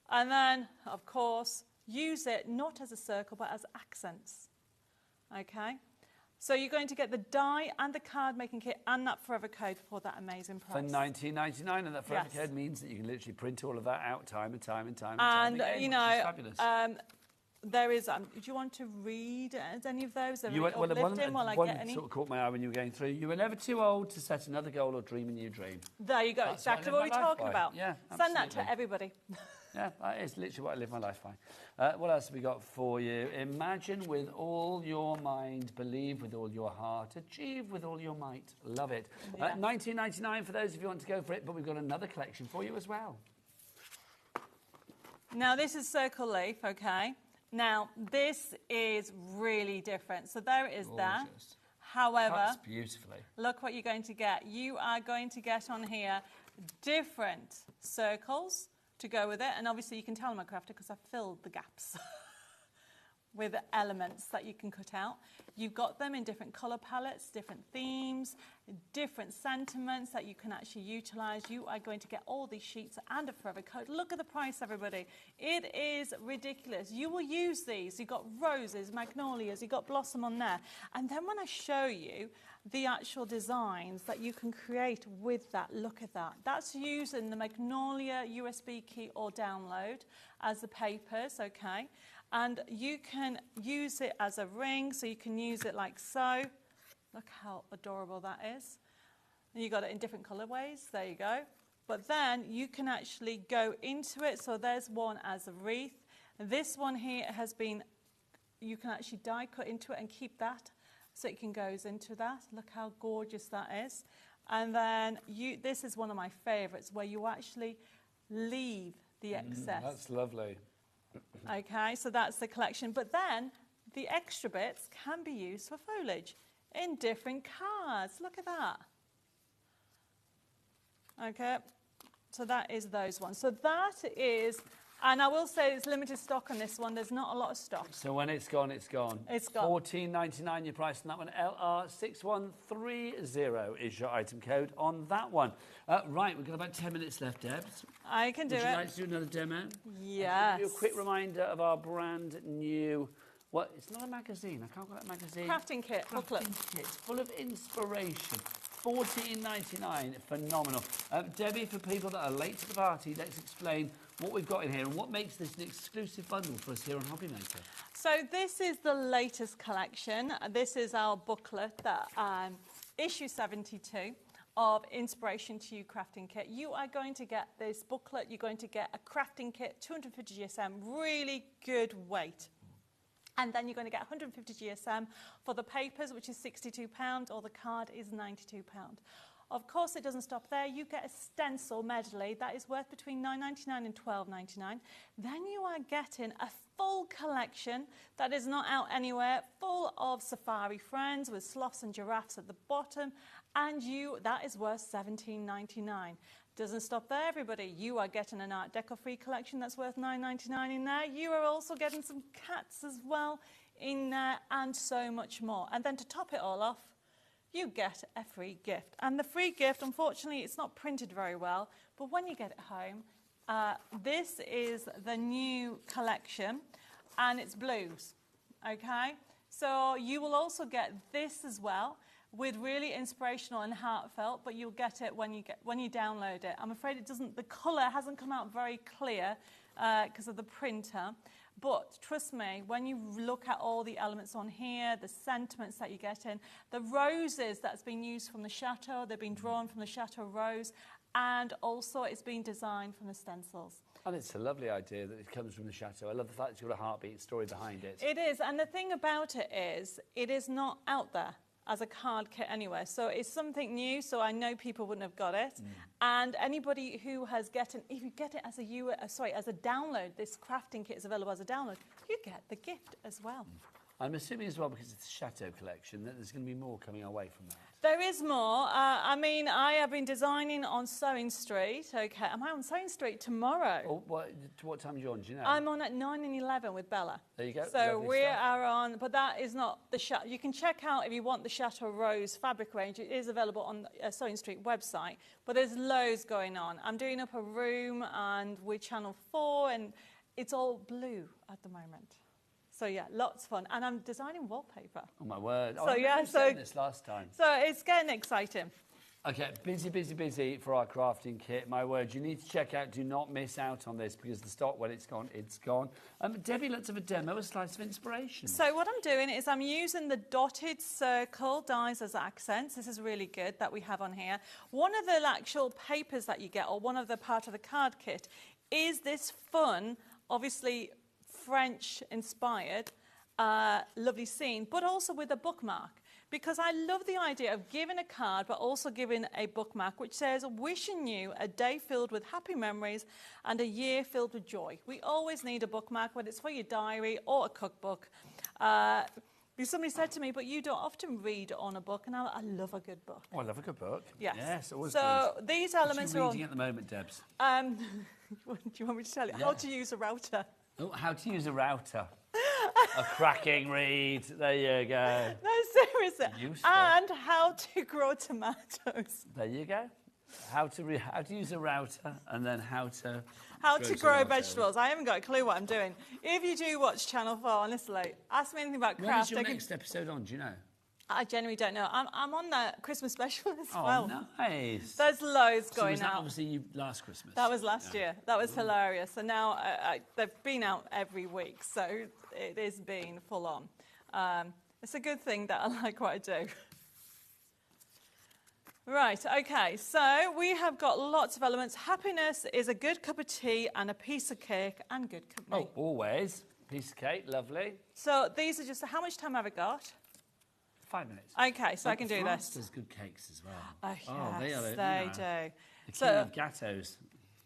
And then, of course, use it not as a circle, but as accents, okay. So you're going to get the die and the card making kit and that forever code for that amazing price. For $19.99, and that forever code means that you can literally print all of that out time and time and time and time again, you know, there is. Do you want to read any of those? One sort of caught my eye when you were going through. You were never too old to set another goal or dream a new dream. There you go. That's exactly what we're talking about. Yeah, send that to everybody. Yeah, that is literally what I live my life by. What else have we got for you? Imagine with all your mind, believe with all your heart, achieve with all your might. Love it. Yeah. $19.99 for those if you want to go for it, but we've got another collection for you as well. Now, this is circle leaf, okay? Now, this is really different. So there it is there. However, cuts beautifully. Look what you're going to get. You are going to get on here different circles to go with it, and obviously you can tell I'm a crafter because I've filled the gaps. with elements that you can cut out. You've got them in different colour palettes, different themes, different sentiments that you can actually utilise. You are going to get all these sheets and a forever coat. Look at the price, everybody. It is ridiculous. You will use these. You've got roses, magnolias, you've got blossom on there. And then when I show you the actual designs that you can create with that, look at that. That's using the Magnolia USB key or download as the papers, okay? And you can use it as a ring, so you can use it like so. Look how adorable that is. And you got it in different colorways, there you go. But then you can actually go into it, so there's one as a wreath. This one here has been, you can actually die cut into it and keep that, so it can goes into that. Look how gorgeous that is. And then this is one of my favorites, where you actually leave the excess. That's lovely. Okay, so that's the collection. But then the extra bits can be used for foliage in different cards. Look at that. Okay, so that is those ones. So that is, and I will say it's limited stock on this one. There's not a lot of stock. So when it's gone, it's gone. It's gone. $14.99 your price on that one. LR6130 is your item code on that one. Right, we've got about 10 minutes left, Debs. I can do it. Would you like to do another demo? Yes. I'll give you a quick reminder of our brand new, well, it's not a magazine. I can't call it a magazine. Crafting kit, booklet. Kit, full of inspiration. $14.99, phenomenal. Debbie, for people that are late to the party, let's explain what we've got in here and what makes this an exclusive bundle for us here on HobbyMaker. So this is the latest collection. This is our booklet, that issue 72 of Inspiration to You Crafting Kit. You are going to get this booklet. You're going to get a crafting kit, 250 GSM, really good weight. And then you're going to get 150 GSM for the papers, which is £62, or the card is £92. Of course, it doesn't stop there. You get a stencil medley that is worth between $9.99 and $12.99. Then you are getting a full collection that is not out anywhere, full of safari friends with sloths and giraffes at the bottom, and that is worth $17.99. Doesn't stop there, everybody. You are getting an Art Deco free collection that's worth $9.99 in there. You are also getting some cats as well in there, and so much more. And then to top it all off, you get a free gift. And the free gift, unfortunately, it's not printed very well, but when you get it home, this is the new collection, and it's blues, okay? So you will also get this as well, with really inspirational and heartfelt, but you'll get it when you download it. I'm afraid the colour hasn't come out very clear because of the printer. But trust me, when you look at all the elements on here, the sentiments that you get in, the roses that's been used from the chateau, they've been drawn from the chateau rose, and also it's been designed from the stencils. And it's a lovely idea that it comes from the chateau. I love the fact it's got a heartbeat story behind it. It is, and the thing about it is not out there as a card kit anywhere. So it's something new, so I know people wouldn't have got it. And anybody who has if you get it as a download, this crafting kit is available as a download, you get the gift as well. I'm assuming as well, because it's a Chateau collection, that there's going to be more coming our way from that. There is more. I mean, I have been designing on Sewing Street. Okay, am I on Sewing Street tomorrow? Oh, what time are you on, do you know? I'm on at 9 and 11 with Bella. There you go. So we are on, but that is not the Chateau. You can check out if you want the Chateau Rose fabric range. It is available on Sewing Street website, but there's loads going on. I'm doing up a room and with Channel 4, and it's all blue at the moment. So yeah, lots of fun, and I'm designing wallpaper. Oh my word! So yeah, so this last time. So it's getting exciting. Okay, busy for our crafting kit. My word, you need to check out. Do not miss out on this, because the stock, when it's gone, it's gone. Debbie, let's have a demo, a slice of inspiration. So what I'm doing is I'm using the dotted circle dies as accents. This is really good that we have on here. One of the actual papers that you get, or one of the part of the card kit, is this fun, obviously French-inspired, lovely scene, but also with a bookmark. Because I love the idea of giving a card, but also giving a bookmark, which says, wishing you a day filled with happy memories and a year filled with joy. We always need a bookmark, whether it's for your diary or a cookbook. Somebody said to me, but you don't often read on a book, and I love a good book. Oh, I love a good book. Yes. Yes, always so good. These elements What are are you reading at the moment, Debs? Do you want me to tell you? Yeah. How to use a router. Oh, how to use a router. A cracking reed. There you go. No, seriously. Useful. And how to grow tomatoes. There you go. How to use a router, and then how to grow tomatoes. vegetables. I haven't got a clue what I'm doing. If you do watch Channel 4, honestly, ask me anything about When craft. is your next episode on? Do you know? I genuinely don't know. I'm on the Christmas special as well. Oh, nice. There's loads So going was that out. obviously you last Christmas? That was last year. That was hilarious. So now they've been out every week, so it is being full on. It's a good thing that I like what I do. Right, okay, so we have got lots of elements. Happiness is a good cup of tea and a piece of cake and good company. Oh, always. Piece of cake, lovely. So these are just, how much time have I got? 5 minutes. Okay, so I can do France this. does good cakes as well. Oh, they yes, are. they do. The king So, of gâteaux.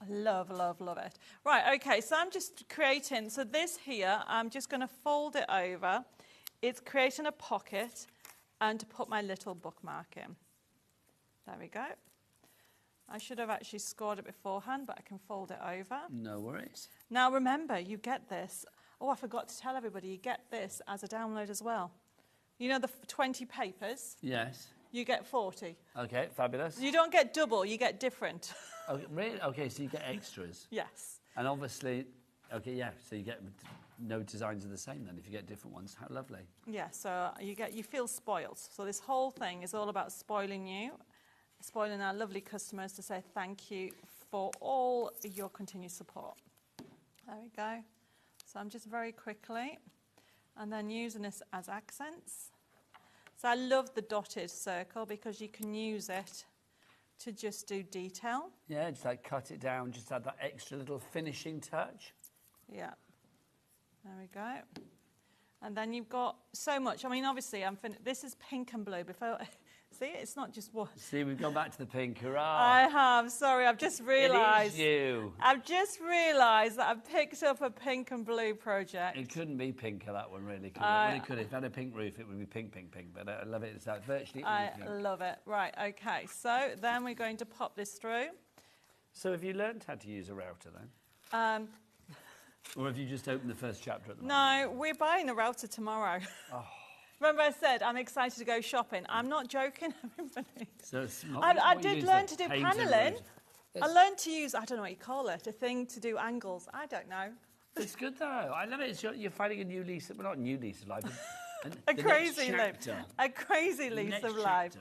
I love, love, love it. Right, okay, so I'm just creating, so this here, I'm just going to fold it over. It's creating a pocket and to put my little bookmark in. There we go. I should have actually scored it beforehand, but I can fold it over. No worries. Now remember, you get this. Oh, I forgot to tell everybody, you get this as a download as well. You know the 20 papers? Yes. You get 40. Okay, fabulous. You don't get double, you get different. Okay, really? Okay, so you get extras. Yes. And obviously, okay, yeah, so you get no designs are the same then if you get different ones. How lovely. Yeah, so you feel spoiled. So this whole thing is all about spoiling you, spoiling our lovely customers to say thank you for all your continued support. There we go. So I'm just very quickly, and then using this as accents. So I love the dotted circle because you can use it to just do detail. Yeah, just like cut it down, just add that extra little finishing touch. Yeah. There we go. And then you've got so much. I mean, obviously, this is pink and blue. Before, see, it's not just one. See, we've gone back to the pink. Hurrah! I have. Sorry, I've just realised. It is you. I've just realised that I've picked up a pink and blue project. It couldn't be pinker, that one, really, could it? Well, it could. If it had a pink roof, it would be pink, pink, pink. But I love it. It's like virtually I anything. love it. Right, okay. So then we're going to pop this through. So have you learned how to use a router, then? Or have you just opened the first chapter at the moment? No, we're buying a router tomorrow. Oh. Remember I said I'm excited to go shopping. I'm not joking, everybody. So it's not I did learn to do paneling. I learned to use, I don't know what you call it, a thing to do angles. I don't know. It's good, though. I love it. You're finding a new lease, well, not a new lease of life, but a crazy lease of life.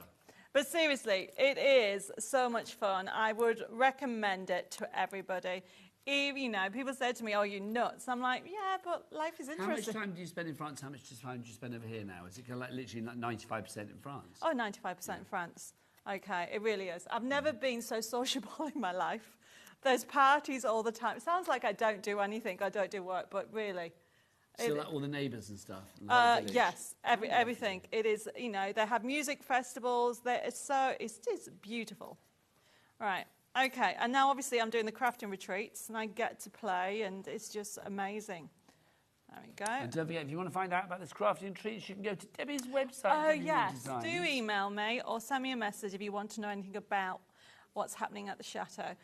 But seriously, it is so much fun. I would recommend it to everybody. You know, people said to me, oh, you nuts. I'm like, yeah, but life is interesting. How much time do you spend in France? How much time do you spend over here now? Is it kind of like literally like 95% in France? Oh, 95% in France. Okay, it really is. I've never been so sociable in my life. There's parties all the time. It sounds like I don't do anything, I don't do work, but really. So like all the neighbours and stuff? Yes, everything. It is, you know, they have music festivals. It's beautiful. Right. Okay, and now obviously I'm doing the crafting retreats and I get to play and it's just amazing. There we go. And don't forget, if you want to find out about this crafting retreats, you can go to Debbie's website. Oh, yes. Do email me or send me a message if you want to know anything about what's happening at the chateau.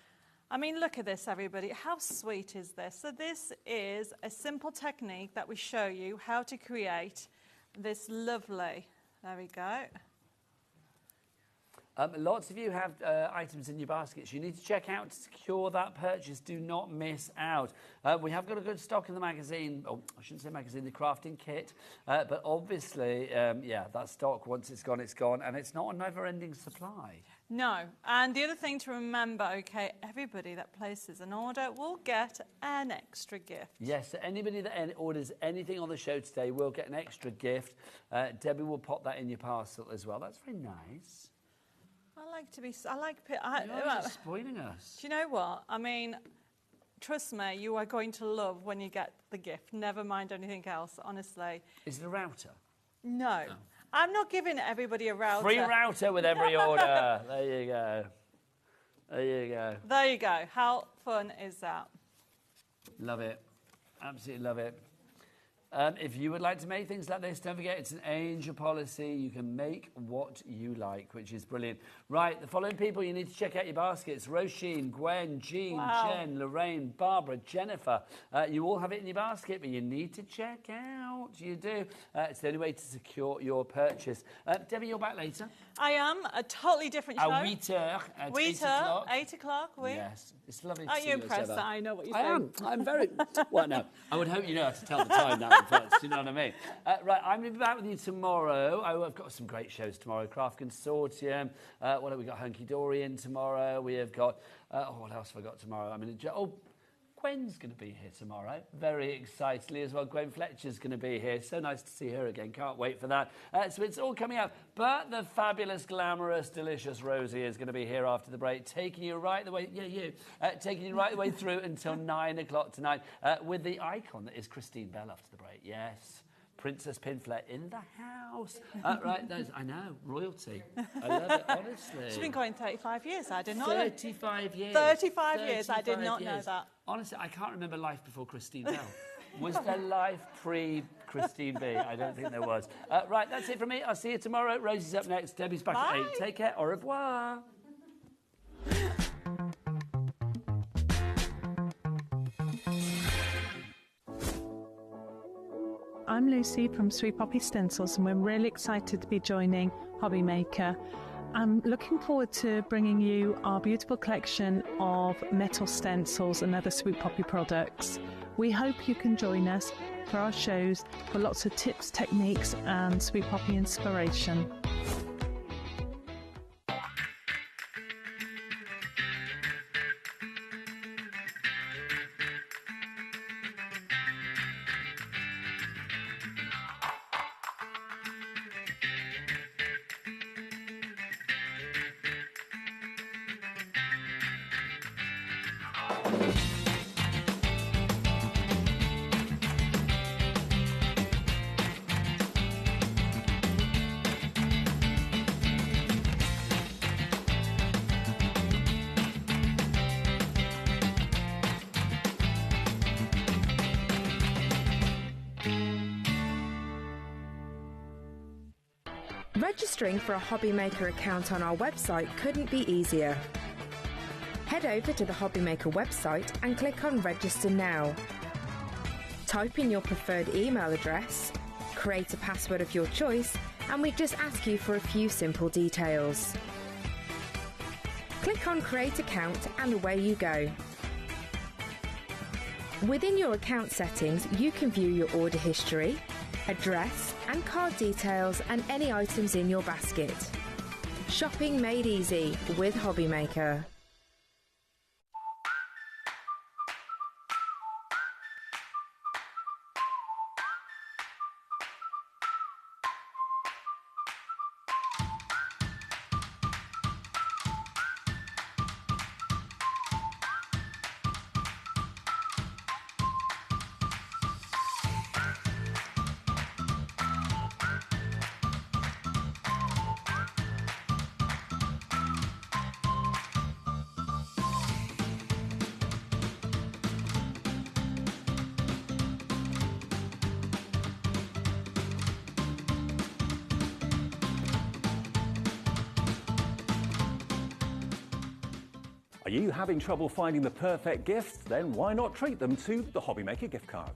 I mean, look at this, everybody. How sweet is this? So this is a simple technique that we show you how to create this lovely, there we go. Lots of you have items in your baskets. You need to check out to secure that purchase. Do not miss out. We have got a good stock in the magazine. Oh, I shouldn't say magazine, the crafting kit. But obviously, yeah, that stock, once it's gone, it's gone. And it's not a never-ending supply. No. And the other thing to remember, okay, everybody that places an order will get an extra gift. Yes, so anybody that orders anything on the show today will get an extra gift. Debbie will pop that in your parcel as well. That's very nice. You're just spoiling us. Do you know what? I mean, trust me, you are going to love when you get the gift. Never mind anything else, honestly. Is it a router? No. Oh. I'm not giving everybody a router. Free router with every order. There you go. There you go. There you go. How fun is that? Love it. Absolutely love it. If you would like to make things like this, don't forget it's an angel policy. You can make what you like, which is brilliant. Right, the following people you need to check out your baskets. Roisin, Gwen, Jean, Jen, Lorraine, Barbara, Jennifer. You all have it in your basket, but you need to check out. You do. It's the only way to secure your purchase. Debbie, you're back later. I am. A totally different show. À 8 heures, at 8 o'clock. 8 o'clock, oui. Yes, it's lovely to Aren't see you you. impressed that I know what you're I saying? I'm very... Well, no, I would hope you know how to tell the time now first, you know what I mean? Right, I'm going to be back with you tomorrow. I've got some great shows tomorrow. Craft Consortium. What have we got? Hunky Dory in tomorrow. We have got... what else have I got tomorrow? Gwen's going to be here tomorrow, very excitedly as well. Gwen Fletcher's going to be here. So nice to see her again. Can't wait for that. So it's all coming up. But the fabulous, glamorous, delicious Rosie is going to be here after the break, taking you right the way, taking you right the way through until 9 o'clock tonight with the icon that is Christine Bell after the break. Yes. Princess Pinflette in the house. Right, I know, royalty. I love it, honestly. She's been going 35 years, I did not know. 35 years. 35 years, I did not know that. Honestly, I can't remember life before Christine Bell. Was there life pre-Christine B? I don't think there was. Right, that's it from me. I'll see you tomorrow. Rosie's up next. Debbie's back at 8. Take care. Au revoir. I'm Lucy from Sweet Poppy Stencils, and we're really excited to be joining HobbyMaker. I'm looking forward to bringing you our beautiful collection of metal stencils and other Sweet Poppy products. We hope you can join us for our shows for lots of tips, techniques and Sweet Poppy inspiration. Registering for a HobbyMaker account on our website couldn't be easier. Head over to the HobbyMaker website and click on Register Now. Type in your preferred email address, create a password of your choice, and we just ask you for a few simple details. Click on Create Account and away you go. Within your account settings, you can view your order history, address and card details and any items in your basket. Shopping made easy with HobbyMaker. Are you having trouble finding the perfect gift? Then why not treat them to the HobbyMaker gift card?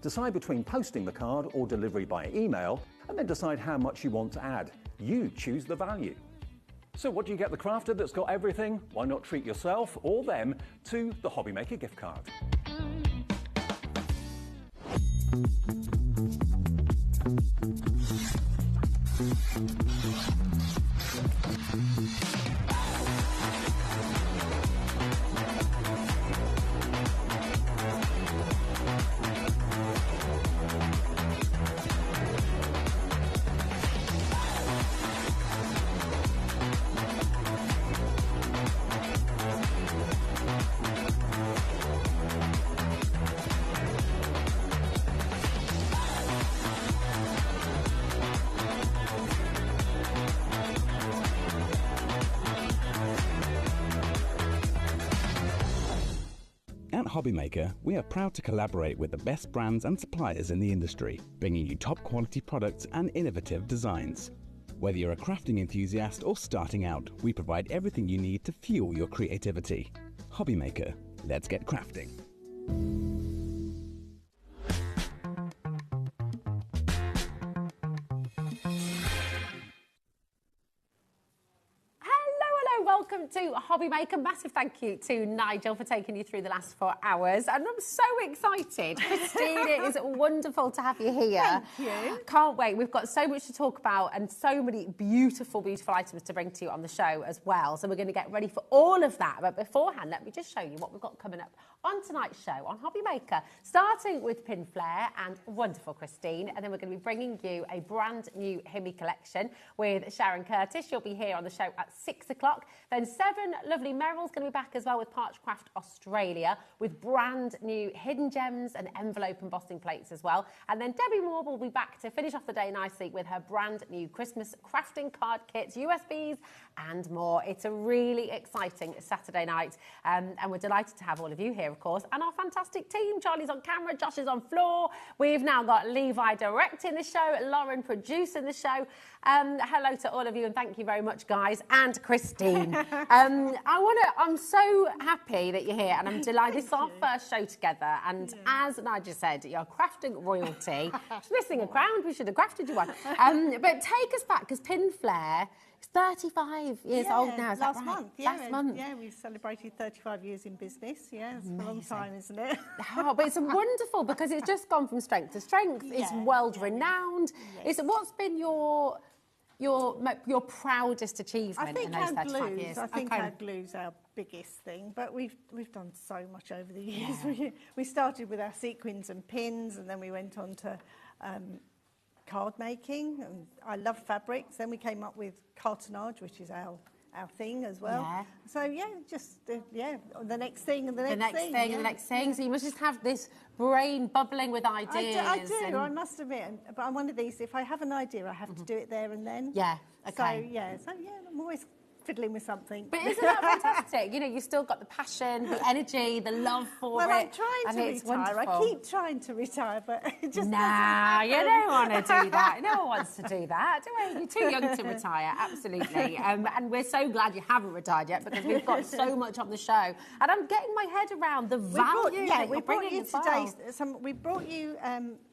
Decide between posting the card or delivery by email, and then decide how much you want to add. You choose the value. So what do you get the crafter that's got everything? Why not treat yourself or them to the HobbyMaker gift card? At HobbyMaker, we are proud to collaborate with the best brands and suppliers in the industry, bringing you top quality products and innovative designs. Whether you're a crafting enthusiast or starting out, we provide everything you need to fuel your creativity. HobbyMaker, let's get crafting. Welcome to HobbyMaker. Massive thank you to Nigel for taking you through the last 4 hours. And I'm so excited. Christine, it is wonderful to have you here. Thank you. Can't wait. We've got so much to talk about and so many beautiful, beautiful items to bring to you on the show as well. So we're going to get ready for all of that. But beforehand, let me just show you what we've got coming up on tonight's show on HobbyMaker, starting with Pin Flair and wonderful Christine. And then we're going to be bringing you a brand new Himmy collection with Sharon Curtis. She'll be here on the show at 6 o'clock. Then 7 lovely Meryl's going to be back as well with Parchcraft Australia with brand new hidden gems and envelope embossing plates as well. And then Debbie Moore will be back to finish off the day nicely with her brand new Christmas crafting card kits, USBs and more. It's a really exciting Saturday night and we're delighted to have all of you here, of course, and our fantastic team. Charlie's on camera, Josh is on floor. We've now got Levi directing the show, Lauren producing the show. Hello to all of you and thank you very much, guys, and Christine. I'm so happy that you're here and I'm delighted. This is our first show together and as Nigel said, you're crafting royalty. It's missing a crown, we should have crafted you one. But take us back, because Pin Flair is 35 years old now, is that right? Month, last month. Yeah, we've celebrated 35 years in business. Yeah, it's a long time, isn't it? Oh, but it's wonderful because it's just gone from strength to strength. It's world renowned. What's been your proudest achievement in those 35 years? I think our glue's our biggest thing, but we've done so much over the years. Yeah. We started with our sequins and pins, and then we went on to card making. And I love fabrics. Then we came up with cartonnage, which is our thing as well. Yeah. So the next thing and the next thing. And the next thing. So you must just have this brain bubbling with ideas. I do. I must admit. But I'm one of these. If I have an idea, I have to do it there and then. Yeah. Okay. So I'm always fiddling with something. But isn't that fantastic? You know, you've still got the passion, the energy, the love for it. Well, I'm trying to retire. Wonderful. I keep trying to retire, but it just Nah, you don't want to do that. No one wants to do that, do we? You're too young to retire, absolutely. And we're so glad you haven't retired yet because we've got so much on the show. And I'm getting my head around the value that you're bringing as well. We brought you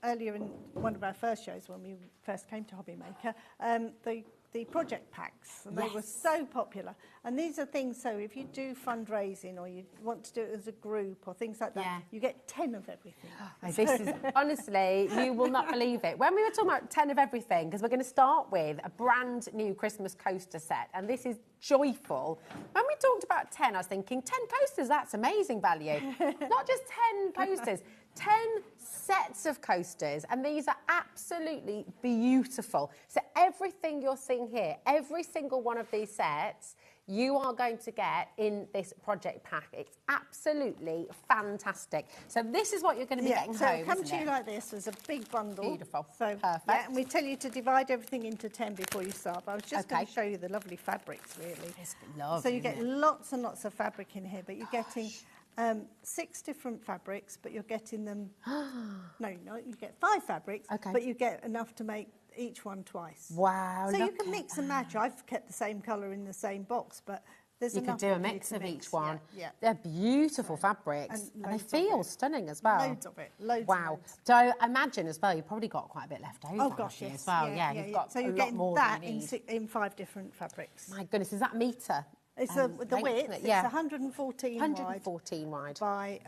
earlier in one of our first shows when we first came to HobbyMaker, the project packs, and they were so popular. And these are things, so if you do fundraising or you want to do it as a group or things like that, you get 10 of everything. This is, honestly, you will not believe it. When we were talking about 10 of everything, because we're going to start with a brand new Christmas coaster set, and this is joyful. When we talked about 10, I was thinking, 10 coasters, that's amazing value. Not just 10 coasters, 10 sets of coasters, and these are absolutely beautiful. So everything you're seeing here, every single one of these sets, you are going to get in this project pack. It's absolutely fantastic. So this is what you're going to be getting home, so it comes to you like this as a big bundle. Beautiful. So, perfect. Yeah, and we tell you to divide everything into 10 before you start. But I was just going to show you the lovely fabrics, really. It's lovely. So you get lots and lots of fabric in here, but you're getting 6 different fabrics, but you're getting them... no, you get 5 fabrics, but you get enough to make each one twice. Wow, so you can mix and match. I've kept the same colour in the same box, but there's you enough. You could do a mix of each one. Yeah. They're beautiful fabrics, and they feel stunning as well. Loads of it. Loads. Wow. So I imagine as well, you've probably got quite a bit left over. Oh gosh, yes. As well. Yeah, you've got so you're a lot getting more that than you need. in 5 different fabrics. My goodness, is that a metre? It's the width. It's 114 wide. By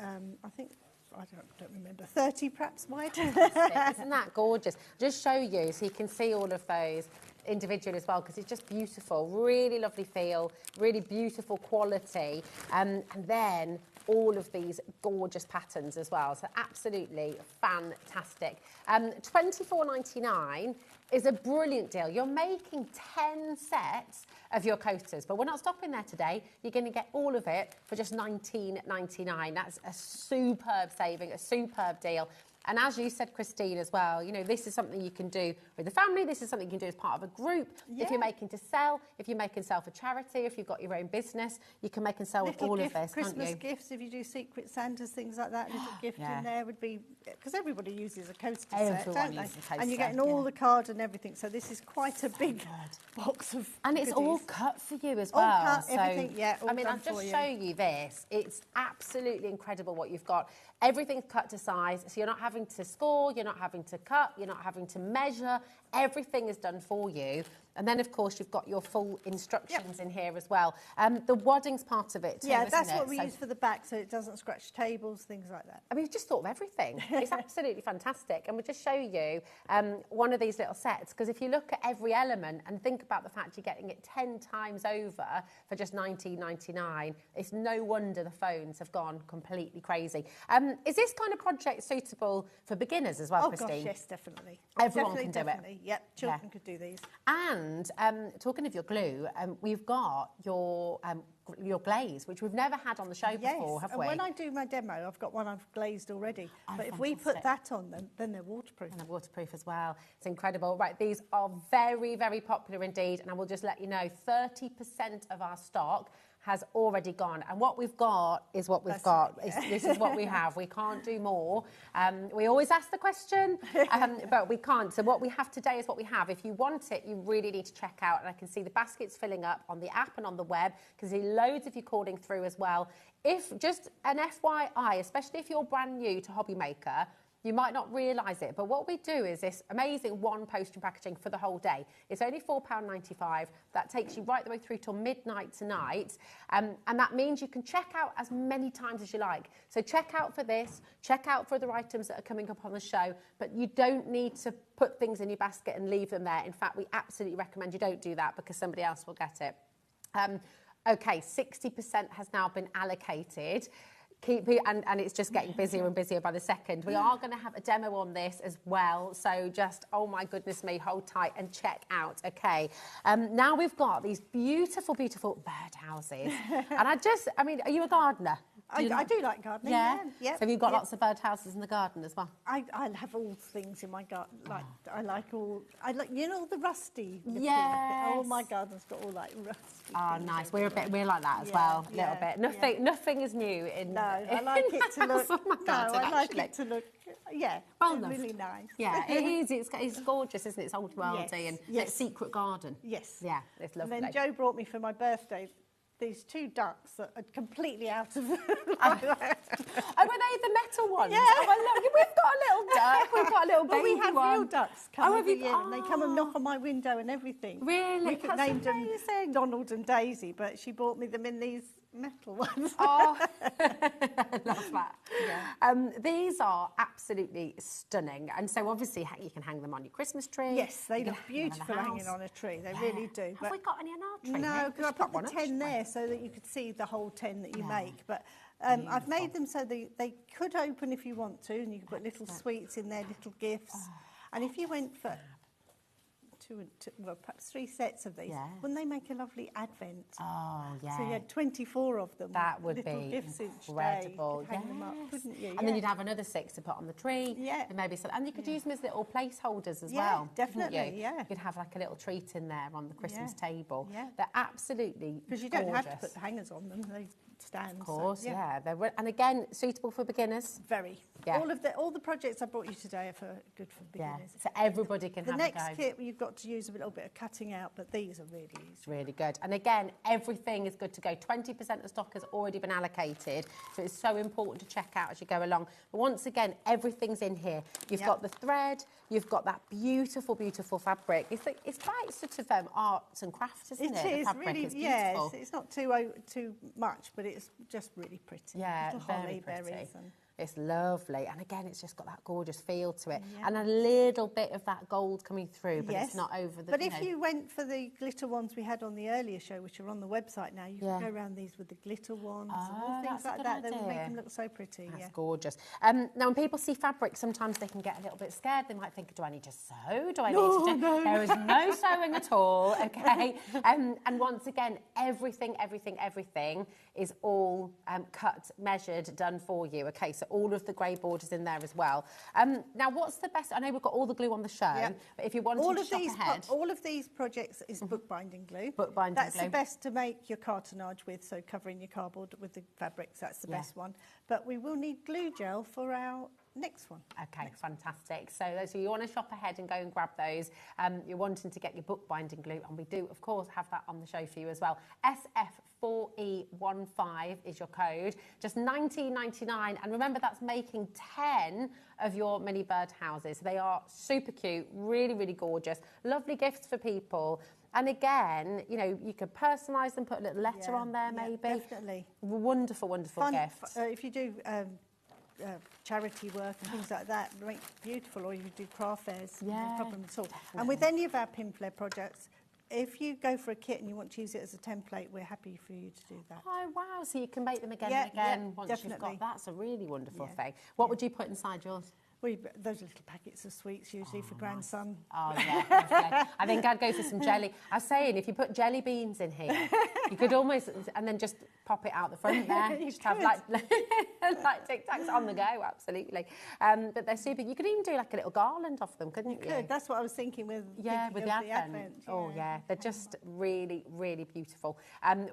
I think. I don't remember, 30 perhaps wide. Isn't that gorgeous? Just show you so you can see all of those individually as well, because it's just beautiful. Really lovely feel, really beautiful quality, and then all of these gorgeous patterns as well. So absolutely fantastic. $24.99 is a brilliant deal. You're making 10 sets of your coasters, but we're not stopping there today. You're going to get all of it for just $19.99. That's a superb saving, a superb deal. And as you said, Christine, as well, you know, this is something you can do with the family. This is something you can do as part of a group. Yeah. If you're making to sell, if you're making sell for charity, if you've got your own business, you can make and sell with all of this, Christmas can't you? gifts, if you do Secret Santas, things like that, little gift Yeah. in there would be, because everybody uses a coaster Everyone set, don't uses they? a coaster, And you're getting all the card and everything, so this is quite a big box of And it's goodies. all cut for you as All well. cut, so, everything, yeah, all I mean, done I'll just for you. show you this. It's absolutely incredible what you've got. Everything's cut to size, so you're not having to score, you're not having to cut, you're not having to measure. Everything is done for you. And then, of course, you've got your full instructions in here as well. The wadding's part of it too, Yeah, isn't that's it? what we So- use for the back, so it doesn't scratch tables, things like that. I mean, we've just thought of everything. It's absolutely fantastic. And we'll just show you one of these little sets, because if you look at every element and think about the fact you're getting it 10 times over for just $19.99, it's no wonder the phones have gone completely crazy. Is this kind of project suitable for beginners as well, Oh Christine? gosh, yes, definitely. Everyone can do it. Definitely. Yep, children Yeah. could do these. And talking of your glue, we've got your glaze, which we've never had on the show before, have and we? when I do my demo, I've got one I've glazed already. Oh, but if we put fantastic. that on them, then they're waterproof. And they're waterproof as well. It's incredible. Right, these are very, very popular indeed. And I will just let you know, 30% of our stock has already gone. And what we've got is what we've got. right, yeah. This is what we have. We can't do more. We always ask the question, but we can't. So what we have today is what we have. If you want it, you really need to check out. And I can see the baskets filling up on the app and on the web. I can see loads of you calling through as well. If just an FYI, especially if you're brand new to HobbyMaker, you might not realise it, but what we do is this amazing one post and packaging for the whole day. It's only £4.95. That takes you right the way through till midnight tonight. And that means you can check out as many times as you like. So check out for this, check out for other items that are coming up on the show, but you don't need to put things in your basket and leave them there. In fact, we absolutely recommend you don't do that because somebody else will get it. Okay, 60% has now been allocated. And it's just getting busier and busier by the second. We are going to have a demo on this as well. So just, oh my goodness me, hold tight and check out. Okay. Now we've got these beautiful, beautiful birdhouses. And I mean, are you a gardener? I do like gardening, Yeah? yeah. So have you got lots of birdhouses in the garden as well? I have all things in my garden. Like I like you know the rusty. looking Yes. Oh, my garden's got all like rusty. Oh, things nice. everywhere. We're like that as Yeah, well, a little yeah, bit. Nothing is new in. No, I like it to look. Oh my God, I like actually. it to look. Yeah, Well it's loved. really nice. Yeah, it is. It's gorgeous, isn't it? It's old worldy Yes, and yes. it's secret garden. Yes. Yeah, it's lovely. And then Joe brought me for my birthday these 2 ducks that are completely out of. Oh, were they the metal ones? Yeah. Oh, I love you. We've got a little duck. We've got a little Well, baby we have one. real ducks come have every you- year, and they come and knock on my window and everything. Really? We could That's name them amazing. Donald and Daisy, but she bought me them in these metal ones. Oh, I love that. Yeah. These are absolutely stunning. And so obviously you can hang them on your Christmas tree. Yes, they You can look hang them in the beautiful hanging house. on a tree. They Yeah. really do. Have we got any on our tree? No, Maybe we because I should put one, the actually. 10 there so that you could see the whole 10 that you make. But I've made them so they could open if you want to, and you could put little sweets in there, little gifts. And if you went for perhaps 3 sets of these, wouldn't they make a lovely advent? Oh, yeah. So you had 24 of them. That would little be gifts each day. incredible. You could hang them up, couldn't you? And then you'd have another 6 to put on the tree. Yeah. And maybe and you could use them as little placeholders as Yeah, well. couldn't definitely, you? yeah. You could have like a little treat in there on the Christmas Yeah. table. Yeah. They're absolutely Because you don't have to gorgeous. put hangers on them. They stand. Of course, so, yeah. And again, suitable for beginners. Very. Yeah. All the projects I brought you today are good for Yeah. beginners. So everybody can The have next a go. kit, you've got to use a little bit of cutting out, but these are really easy. It's really good. And again, everything is good to go. 20% of stock has already been allocated. So it's so important to check out as you go along. But once again, everything's in here. You've got the thread, you've got that beautiful, beautiful fabric. It's quite sort of arts and crafts, isn't it? It The is fabric really, is yeah, beautiful. it's not too much, but it's just really pretty. Yeah, Little very holly pretty. berries and It's lovely. And again, it's just got that gorgeous feel to it. Yeah. And a little bit of that gold coming through, but yes. it's not over the... But if you went for the glitter ones we had on the earlier show, which are on the website now, you can go around these with the glitter ones and all things that's a like good that. They would make idea. them look so pretty. That's yeah. gorgeous. Now, when people see fabric, sometimes they can get a little bit scared. They might think, do I need to sew? Do I need to do... No. There is no sewing at all, okay? And once again, everything is all cut, measured, done for you, okay? So all of the grey borders in there as well. Now, what's the best? I know we've got all the glue on the show, but if you wanted to shop ahead, all of these projects is bookbinding glue. Bookbinding That's glue. the best to make your cartonnage with, so covering your cardboard with the fabrics, that's the best one. But we will need glue gel for our next one. Okay, fantastic. So you want to shop ahead and go and grab those. You're wanting to get your bookbinding glue, and we do, of course, have that on the show for you as well. SF4E15 is your code, just $19.99, and remember that's making 10 of your mini bird houses. They are super cute, really, really gorgeous, lovely gifts for people. And again, you know, you could personalise them, put a little letter on there, maybe. Definitely. Wonderful, wonderful gift. If you do charity work and things like that, make beautiful, or you do craft fairs, no problem at all. Definitely. And with any of our pin flare projects, if you go for a kit and you want to use it as a template, we're happy for you to do that. Oh, wow. So you can make them again and again once you've got... That's a really wonderful thing. What would you put inside yours? Those little packets of sweets, usually for grandson. Oh, yeah, lovely. I think I'd go for some jelly. I was saying, if you put jelly beans in here, you could almost... And then just pop it out the front there. You just have like Tic Tacs on the go, absolutely. But they're super... You could even do like a little garland off them, couldn't you? You could. That's what I was thinking with the advent. Oh, yeah. They're just really, really beautiful.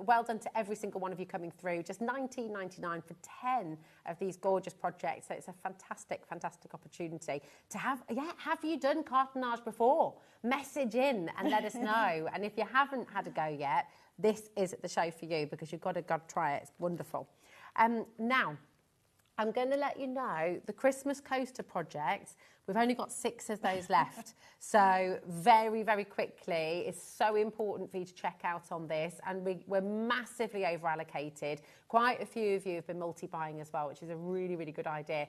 Well done to every single one of you coming through. Just $19.99 for 10 of these gorgeous projects. So it's a fantastic, fantastic opportunity to have you done cartonnage before? Message in and let us know. And if you haven't had a go yet, this is the show for you, because you've got to try it. It's wonderful. Now, I'm going to let you know the Christmas coaster project. We've only got 6 of those left. So very, very quickly, it's so important for you to check out on this. And we're massively over allocated. Quite a few of you have been multi-buying as well, which is a really, really good idea.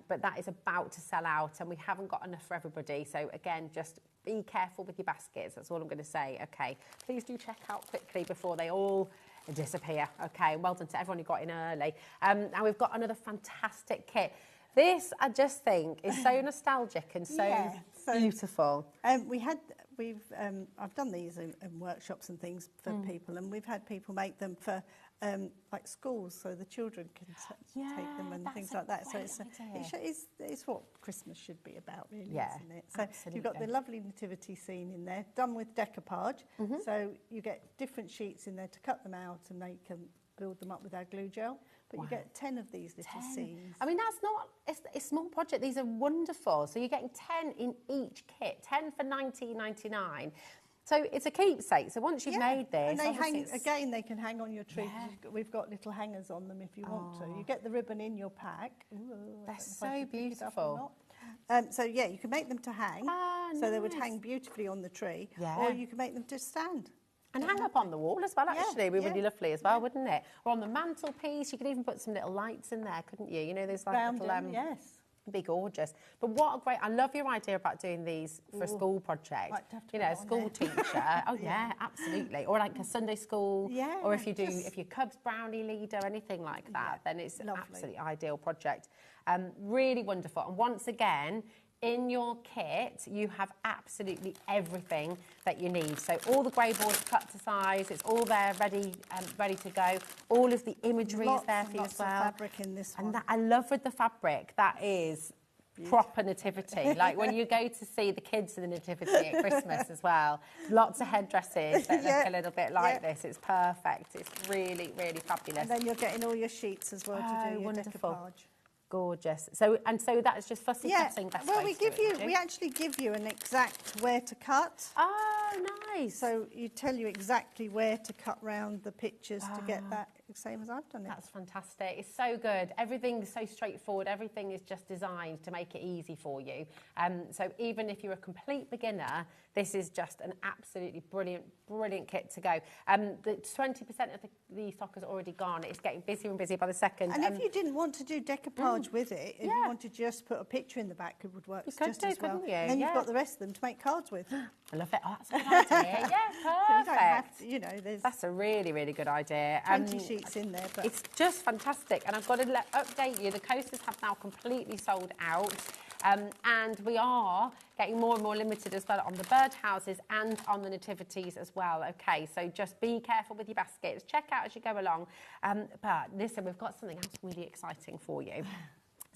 But that is about to sell out, and we haven't got enough for everybody. So again, just be careful with your baskets. That's all I'm going to say. Okay, please do check out quickly before they all disappear. Okay, well done to everyone who got in early. Now we've got another fantastic kit. This, I just think, is so nostalgic and so beautiful. I've done these in workshops and things for people, and we've had people make them for like schools, so the children can take them and things like that. So it's what Christmas should be about, really, isn't it? So you've got the lovely nativity scene in there, done with decoupage. So you get different sheets in there to cut them out, and they can build them up with our glue gel. But you get 10 of these little scenes. I mean, that's not... It's a small project. These are wonderful. So you're getting 10 in each kit, 10 for $19.99. So it's a keepsake. So once you've made this... And they hang, again, they can hang on your tree. We've got little hangers on them if you want to. You get the ribbon in your pack. Ooh, they're so beautiful. So, you can make them to hang. So they would hang beautifully on the tree. Or you can make them to stand. And hang up on the wall as well, actually. It would be really lovely as well, wouldn't it? Or on the mantelpiece. You could even put some little lights in there, couldn't you? You know, there's like little... It'd be gorgeous. But what a great... I love your idea about doing these for a school project. You know, a school teacher. Oh, yeah, absolutely. Or like a Sunday school. Or if you're Cubs Brownie leader, anything like that, then it's an absolutely ideal project. Really wonderful. And once again... In your kit, you have absolutely everything that you need. So all the grey boards cut to size, it's all there ready to go. All of the imagery is there for you as well. Lots of fabric in this one. And I love with the fabric, that is proper nativity. Like when you go to see the kids in the nativity at Christmas as well, lots of headdresses that look a little bit like this. It's perfect. It's really, really fabulous. And then you're getting all your sheets as well to do your decoupage. Gorgeous. So that's just fussy cutting. Well, we actually give you an exact where to cut. Oh, nice. So you tell you exactly where to cut round the pictures to get that same as I've done it. That's fantastic. It's so good. Everything's so straightforward. Everything is just designed to make it easy for you. So even if you're a complete beginner, this is just an absolutely brilliant, brilliant kit to go. The 20% of the stock has already gone. It's getting busier and busier by the second. And if you didn't want to do decoupage with it, if you want to just put a picture in the back, it would work just as well. You? And then you've got the rest of them to make cards with. I love it. Oh, that's a good idea. Perfect. So you don't have to, that's a really, really good idea. 20 sheets in there. But it's just fantastic. And I've got to update you. The coasters have now completely sold out. And we are getting more and more limited as well on the birdhouses and on the nativities as well. Okay, so just be careful with your baskets. Check out as you go along. But listen, we've got something else really exciting for you.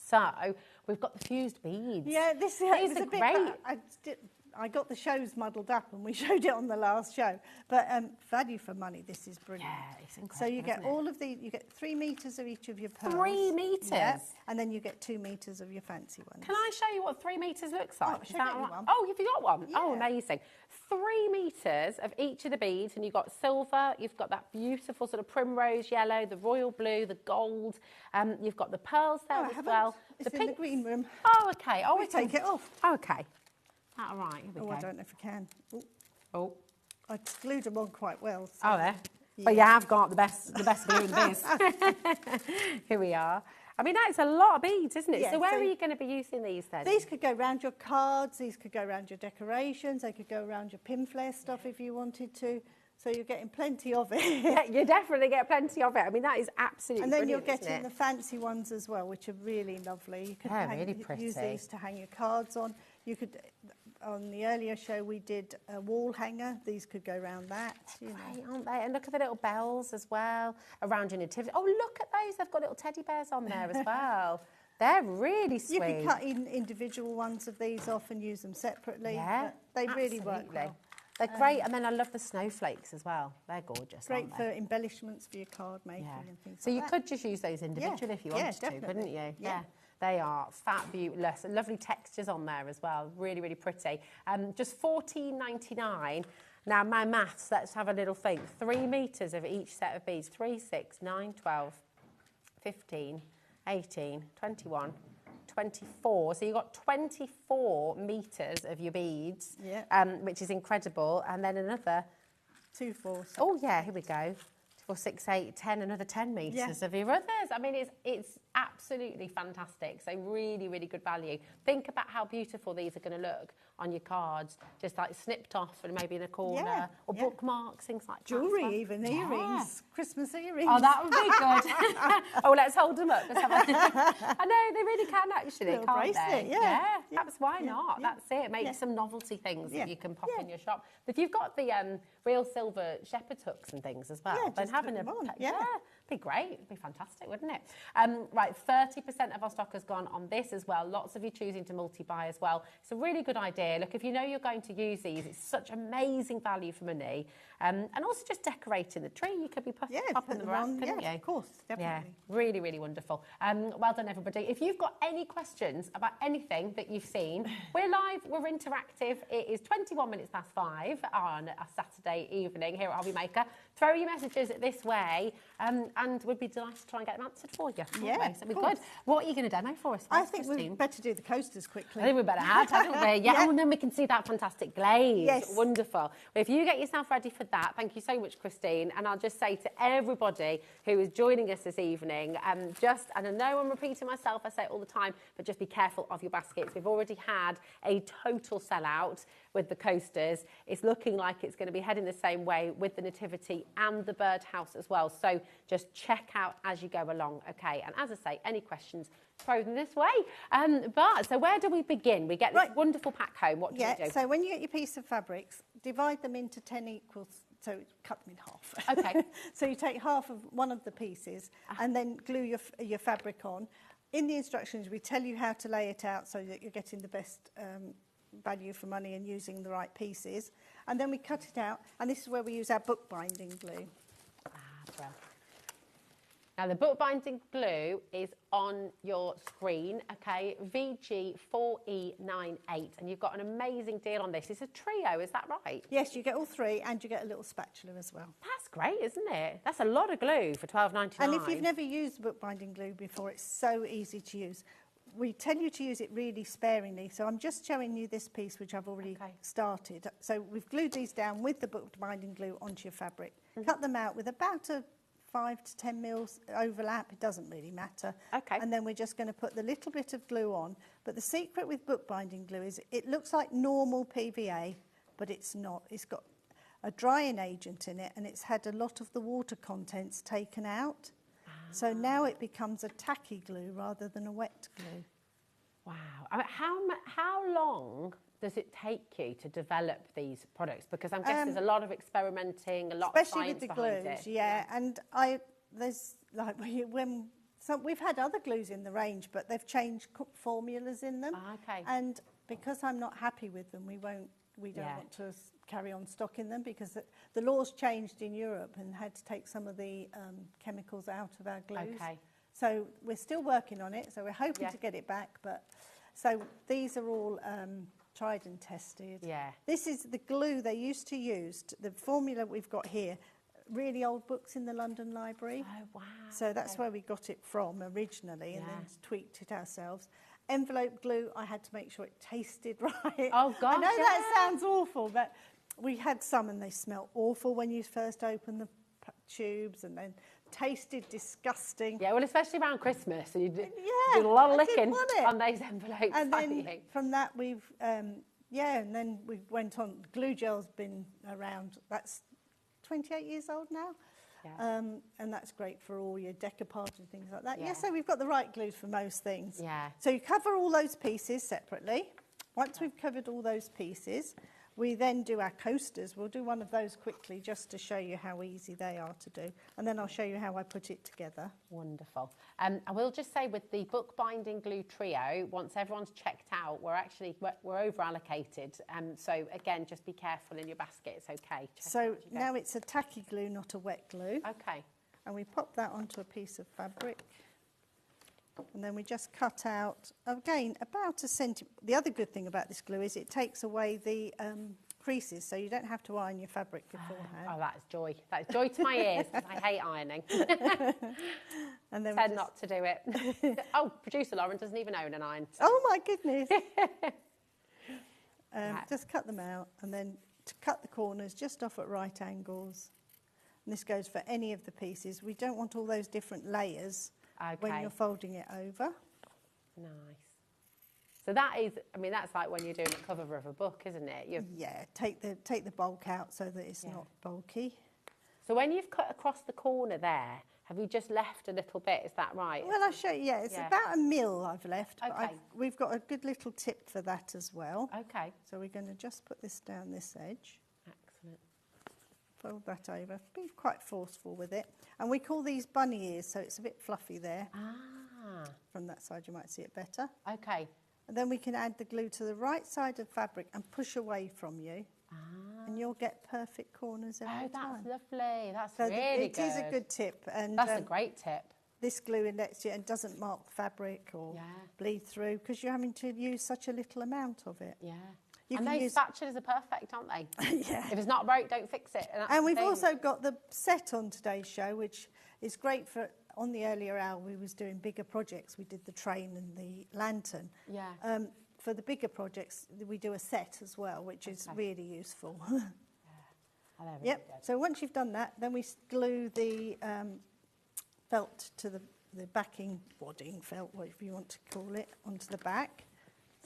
So we've got the fused beads. Yeah, these are a bit, great. I got the shows muddled up and we showed it on the last show. But value for money, this is brilliant. Yeah, it's incredible. So you get isn't it? all of the, you get 3 metres of each of your pearls. 3 metres? Yeah, and then you get 2 metres of your fancy ones. Can I show you what 3 metres looks like? Should I get you one? Oh, have you got one? Yeah. Oh, amazing. 3 metres of each of the beads, and you've got silver, you've got that beautiful sort of primrose yellow, the royal blue, the gold, you've got the pearls there as well. It's in the green room. Oh, okay. Oh, we take it off. Oh, okay. All right, here we go. I don't know if I can. Oh. I glued them on quite well. So. Oh, there. Yeah. But you have got the best glue in the biz. Here we are. I mean, that's a lot of beads, isn't it? Yeah, so where are you going to be using these then? These could go around your cards, these could go around your decorations, they could go around your pin flare stuff if you wanted to. So you're getting plenty of it. Yeah, you definitely get plenty of it. I mean, that is absolutely And then brilliant, you're getting the fancy ones as well, which are really lovely. You could really pretty. use these to hang your cards on. You could, on the earlier show, we did a wall hanger. These could go around that. You know. Aren't they? And look at the little bells as well around your nativity. Oh, look at those. They've got little teddy bears on there as well. They're really sweet. You can cut individual ones of these off and use them separately. Yeah, they really work well. They're great, and then I love the snowflakes as well. They're gorgeous. Great for embellishments for your card making and things so like you that. could just use those individually if you wanted to, couldn't you? Yeah. They are fabulous. And lovely textures on there as well. Really, really pretty. Just $14.99. Now, my maths, let's have a little think. 3 metres of each set of beads. 3, 6, 9, 12, 15, 18, 21, 24. So you've got 24 metres of your beads, which is incredible. And then another 2, 4, 6. Oh, yeah, here we go. 4, 6, 8, 10, another 10 metres of your others. I mean, it's absolutely fantastic. So really, really good value. Think about how beautiful these are going to look on your cards, just like snipped off and maybe in a corner, or bookmarks, things like that. Jewellery, even earrings, Christmas earrings. Oh, that would be good. Oh, let's hold them up. Let's have I know, they really can actually, Little can't bracelet, they? Perhaps why not? That's it. Make some novelty things that you can pop in your shop. If you've got the real silver shepherd's hooks and things as well, then having them on, be great. It'd be fantastic, wouldn't it? Right, 30% of our stock has gone on this as well. Lots of you choosing to multi-buy as well. It's a really good idea. Look, if you know you're going to use these, it's such amazing value for money. And also just decorating the tree. You could be popping them around, couldn't you? Of course, definitely. Yeah, really, really wonderful. Well done, everybody. If you've got any questions about anything that you've seen, we're live, we're interactive. It is 21 minutes past 5 on a Saturday evening here at HobbyMaker. Throw your messages this way, and we'd be delighted to try and get them answered for you. Yeah, so we're good. What are you going to demo for us? I think we better do the coasters quickly. I think we better have, haven't we? Yeah. Oh, and then we can see that fantastic glaze. Yes. Wonderful. Well, if you get yourself ready for that, thank you so much, Christine. And I'll just say to everybody who is joining us this evening, and I know I'm repeating myself, I say it all the time, but just be careful of your baskets. We've already had a total sellout with the coasters. It's looking like it's going to be heading the same way with the nativity and the birdhouse as well. So just check out as you go along, okay? And as I say, any questions, throw them this way. So where do we begin? We get this wonderful pack home. What do we do? So when you get your piece of fabrics, divide them into 10 equals, so cut them in half. Okay. So you take half of one of the pieces and then glue your fabric on. In the instructions, we tell you how to lay it out so that you're getting the best value for money and using the right pieces. And then we cut it out, and this is where we use our bookbinding glue. Well. Now, the bookbinding glue is on your screen, okay, VG4E98, and you've got an amazing deal on this. It's a trio, is that right? Yes, you get all 3, and you get a little spatula as well. That's great, isn't it? That's a lot of glue for $12.99. And if you've never used bookbinding glue before, it's so easy to use. We tell you to use it really sparingly, so I'm just showing you this piece, which I've already started. So we've glued these down with the bookbinding glue onto your fabric. Cut them out with about a 5 to 10 mils overlap. It doesn't really matter. Okay. And then we're just going to put the little bit of glue on. But the secret with bookbinding glue is it looks like normal PVA, but it's not. It's got a drying agent in it, and it's had a lot of the water contents taken out. So now it becomes a tacky glue rather than a wet glue. Wow. I mean, how long does it take you to develop these products? Because I'm guessing there's a lot of experimenting, a lot of science behind it. Especially with the glues, yeah. And there's like when So we've had other glues in the range, but they've changed formulas in them. Okay. And because I'm not happy with them, we don't want to carry on stocking them, because the laws changed in Europe and had to take some of the chemicals out of our glues. Okay. So we're still working on it. So we're hoping to get it back. But so these are all tried and tested. Yeah. This is the glue they used to use. The formula we've got here, really old books in the London Library. Oh, wow. So that's where we got it from originally, and then tweaked it ourselves. Envelope glue, I had to make sure it tasted right. Oh, gosh, I know that sounds awful, but we had some and they smelled awful when you first opened the tubes, and then tasted disgusting. Yeah, well, especially around Christmas, and you do a lot of licking on those envelopes. And then from that we've, and then we went on, glue gel's been around, that's 28 years old now. Yeah. And that's great for all your decoupage and things like that. Yeah, so we've got the right glues for most things. Yeah. So you cover all those pieces separately. Once we've covered all those pieces, we then do our coasters. We'll do one of those quickly just to show you how easy they are to do. And then I'll show you how I put it together. Wonderful. I will just say, with the bookbinding glue trio, once everyone's checked out, we're over allocated. So again, just be careful in your basket. It's okay. So now it's a tacky glue, not a wet glue. Okay. And we pop that onto a piece of fabric. And then we just cut out, again, about a centimetre. The other good thing about this glue is it takes away the creases, so you don't have to iron your fabric beforehand. Oh, that is joy. That is joy to my ears, because I hate ironing. And then Tend not to do it. Oh, producer Lauren doesn't even own an iron. So. Oh, my goodness. Just cut them out, and then to cut the corners just off at right angles. And this goes for any of the pieces. We don't want all those different layers. When you're folding it over. Nice. So that is, I mean, that's like when you're doing a cover of a book, isn't it? Take the bulk out so that it's not bulky. So when you've cut across the corner there, have you just left a little bit? Is that right? Well, I'll show you. Yeah, it's about a mil I've left. Okay. But we've got a good little tip for that as well. Okay. So we're going to just put this down this edge. Excellent. Fold that over. Be quite forceful with it. And we call these bunny ears, so it's a bit fluffy there. Ah. From that side you might see it better. Okay. And then we can add the glue to the right side of fabric and push away from you. Ah. And you'll get perfect corners every time. That's lovely. That's so really good. It is a good tip. And that's a great tip. This glue lets you, and doesn't mark the fabric or bleed through, because you're having to use such a little amount of it. Yeah. You and can those spatulas are perfect, aren't they? Yeah. If it's not broke, don't fix it. And we've also got the set on today's show, which is great for, on the earlier hour we was doing bigger projects. We did the train and the lantern. Yeah. For the bigger projects, we do a set as well, which is really useful. Yep. So once you've done that, then we glue the felt to the backing, wadding felt, whatever you want to call it, onto the back.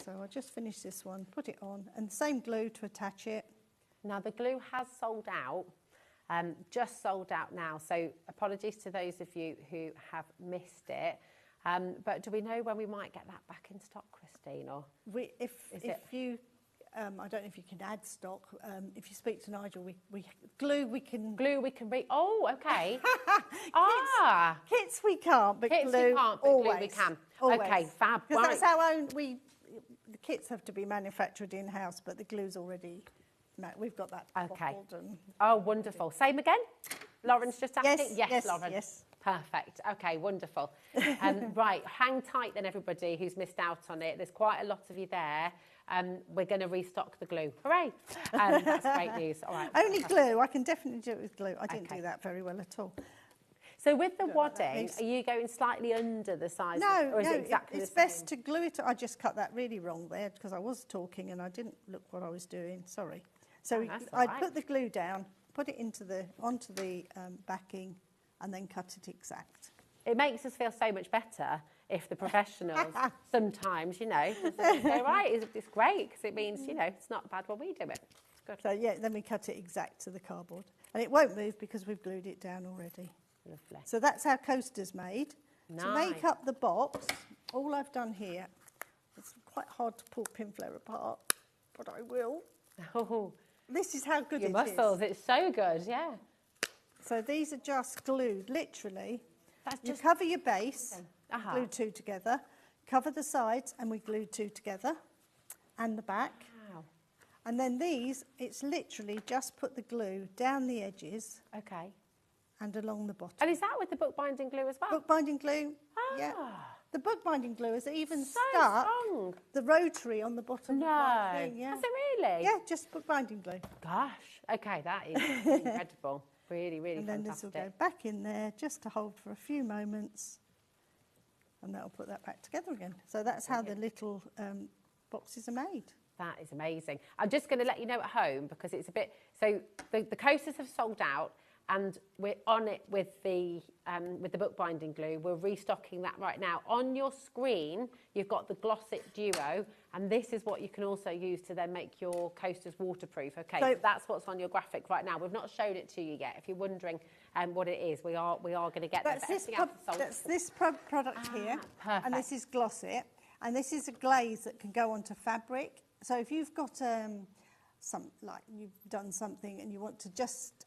So I'll just finish this one, put it on, and same glue to attach it. Now the glue has sold out, just sold out now. So apologies to those of you who have missed it. But do we know when we might get that back in stock, Christine? Or if you, I don't know if you can add stock. If you speak to Nigel, we can read. Oh, okay. Kits we can't, but kits glue we can't, but always. glue we can. Always. Okay, fab. Because that's our own. The kits have to be manufactured in house, but the glue's already. We've got that. Okay. And oh, wonderful. Same again. Lauren's just asking. Yes, Lauren. Yes. Perfect. Okay, wonderful. Right, hang tight then, everybody who's missed out on it. There's quite a lot of you there. We're going to restock the glue. Hooray! That's great news. All right. Only glue. I can definitely do it with glue. I didn't do that very well at all. So with the wadding, are you going slightly under the size? No, or is it exactly it's the same? best to glue it. I just cut that really wrong there because I was talking and I didn't look what I was doing. Sorry. So I put the glue down, put it onto the backing, and then cut it exact. It makes us feel so much better if the professionals sometimes, go, right, it's great because it means, it's not bad when we do it. It's good. So, then we cut it exact to the cardboard. And it won't move because we've glued it down already. Lovely. So that's how coaster's made. Nice. To make up the box, all I've done here, it's quite hard to pull Pinflair apart, but I will. Oh. This is how good Your it muscles, is. it's so good, yeah. So these are just glued, literally. You cover your base, glue 2 together, cover the sides, and we glue 2 together, and the back. Wow. And then these, it's literally just put the glue down the edges. Okay. And along the bottom. And is that with the bookbinding glue as well? Bookbinding glue, yeah. The bookbinding glue has even stuck the rotary on the bottom of the thing. Yeah. Has it really? Yeah, just bookbinding glue. Gosh, okay, that is incredible. Really, really and then fantastic. this will go back in there just to hold for a few moments, and that'll put that back together again. So that's how the little boxes are made. That is amazing. I'm just going to let you know at home, because it's a bit... So the coasters have sold out, and we're on it with the bookbinding glue. We're restocking that right now. On your screen, you've got the Gloss-It Duo, and this is what you can also use to then make your coasters waterproof. Okay, so that's what's on your graphic right now. We've not shown it to you yet. If you're wondering what it is, we are going to get that's there. That's this product here, perfect. And this is Gloss-It, and this is a glaze that can go onto fabric. So if you've got you've done something and you want to just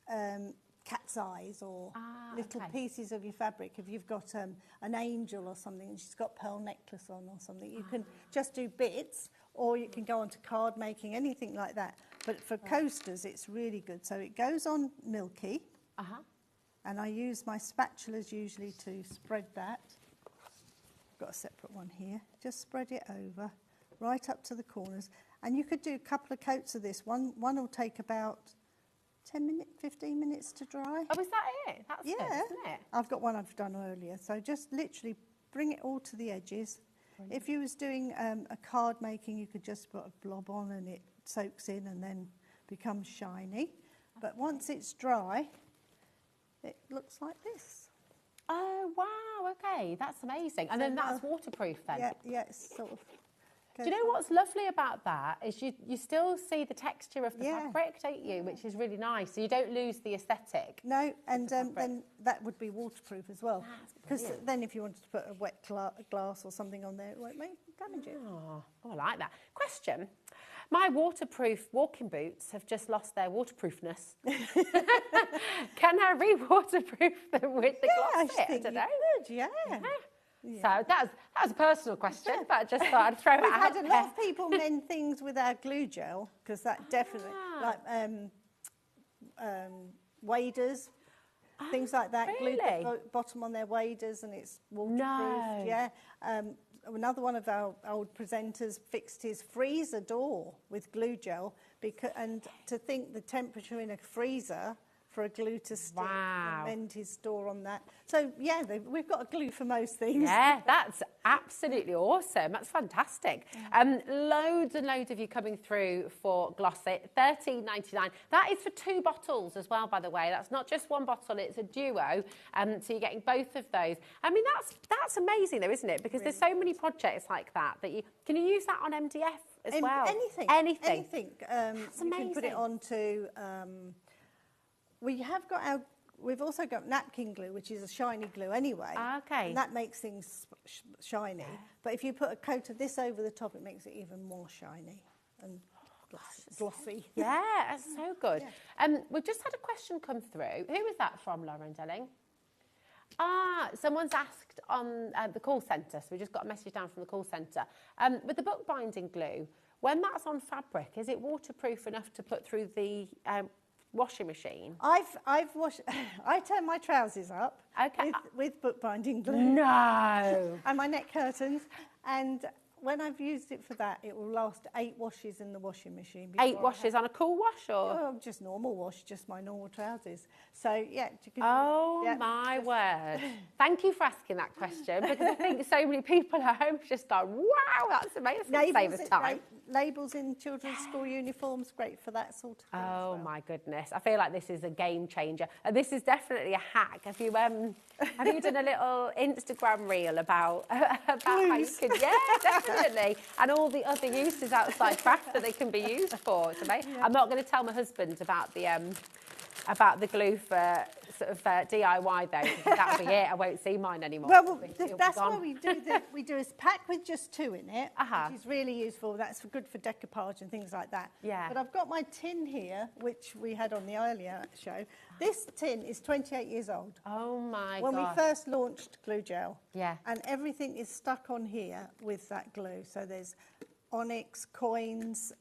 cat's eyes or little pieces of your fabric, if you've got an angel or something and she's got pearl necklace on or something, you can just do bits, or you can go on to card making, anything like that. But for coasters, it's really good. So it goes on milky, and I use my spatulas usually to spread that. I've got a separate one here. Just spread it over, right up to the corners. And you could do a couple of coats of this. One will take about 10 minutes, 15 minutes to dry. Oh, is that it? That's it, isn't it? I've got one I've done earlier. So just literally bring it all to the edges. Brilliant. If you was doing a card making, you could just put a blob on and it soaks in and then becomes shiny. But once it's dry, it looks like this. Oh, wow, okay, that's amazing. And then that's waterproof then? Yeah, it's sort of... Do you know what's lovely about that is you still see the texture of the fabric, don't you, which is really nice. So you don't lose the aesthetic. No, and then that would be waterproof as well. Because then if you wanted to put a wet glass or something on there, it won't damage it. Oh, I like that. Question. My waterproof walking boots have just lost their waterproofness. Can I re-waterproof them with the Gloss-It? I don't know. Yeah. So that was a personal question, but I just thought I'd throw it out. We've had a lot of people mend things with our glue gel, because that definitely, like waders, things like that. Really? Glue the bottom on their waders and it's waterproof. No. Yeah. Another one of our old presenters fixed his freezer door with glue gel, and to think the temperature in a freezer for a glue to stick and mend his door on that. So, yeah, we've got a glue for most things. Yeah, that's absolutely awesome. That's fantastic. Loads and loads of you coming through for Gloss-It, $13.99. That is for 2 bottles as well, by the way. That's not just one bottle, it's a duo. So you're getting both of those. I mean, that's amazing though, isn't it? Because there's so many projects like that can you use that on MDF as well? Anything. Anything. You can put it onto... We've also got napkin glue, which is a shiny glue anyway. Okay. And that makes things shiny. But if you put a coat of this over the top, it makes it even more shiny and glossy. Yeah, that's so good. We've just had a question come through. Who is that from, Lauren Delling? Someone's asked on the call centre, so we just got a message down from the call centre. With the bookbinding glue, when that's on fabric, is it waterproof enough to put through the... washing machine? I've washed. I turn my trousers up with bookbinding glue. No. And my neck curtains, and when I've used it for that, it will last 8 washes in the washing machine. 8 washes on a cool wash, or? Oh, just normal wash, just my normal trousers. So yeah. My word! Thank you for asking that question, because I think so many people at home have just gone, "Wow, that's amazing!" Save us time. Labels in children's school uniforms, great for that sort of thing. Oh my goodness! I feel like this is a game changer. And this is definitely a hack. Have you done a little Instagram reel about how you can? Yeah, definitely. And all the other uses outside craft that they can be used for. It's amazing. Yeah. I'm not going to tell my husband about the glue for sort of DIY though, because that'll be it. I won't see mine anymore. Well, It'll be that's gone. why we do a pack with just 2 in it, which is really useful. That's good for decoupage and things like that. Yeah. But I've got my tin here, which we had on the earlier show. This tin is 28 years old. Oh my god! When we first launched Glue Gel. Yeah. And everything is stuck on here with that glue. So there's onyx, coins,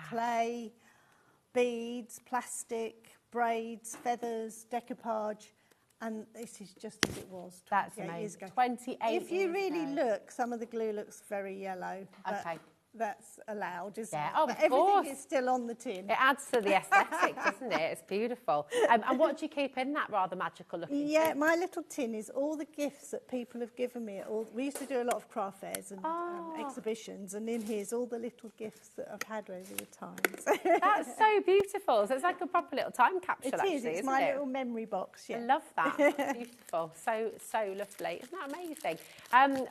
clay, beads, plastic, braids, feathers, decoupage, and this is just as it was 28 years ago. 28 If you years really ago. look, some of the glue looks very yellow. But Okay. that's allowed, isn't Yeah, it? oh, but of everything course. is still on the tin. It adds to the aesthetic, doesn't it? It's beautiful. And what do you keep in that rather magical looking Yeah, tin? my little tin is all the gifts that people have given me. We used to do a lot of craft fairs and exhibitions, and in here's all the little gifts that I've had over the times. That's so beautiful. So it's like a proper little time capsule, It actually, is. It's isn't my it? little memory box. Yeah. I love that. That's beautiful. So lovely. Isn't that amazing? And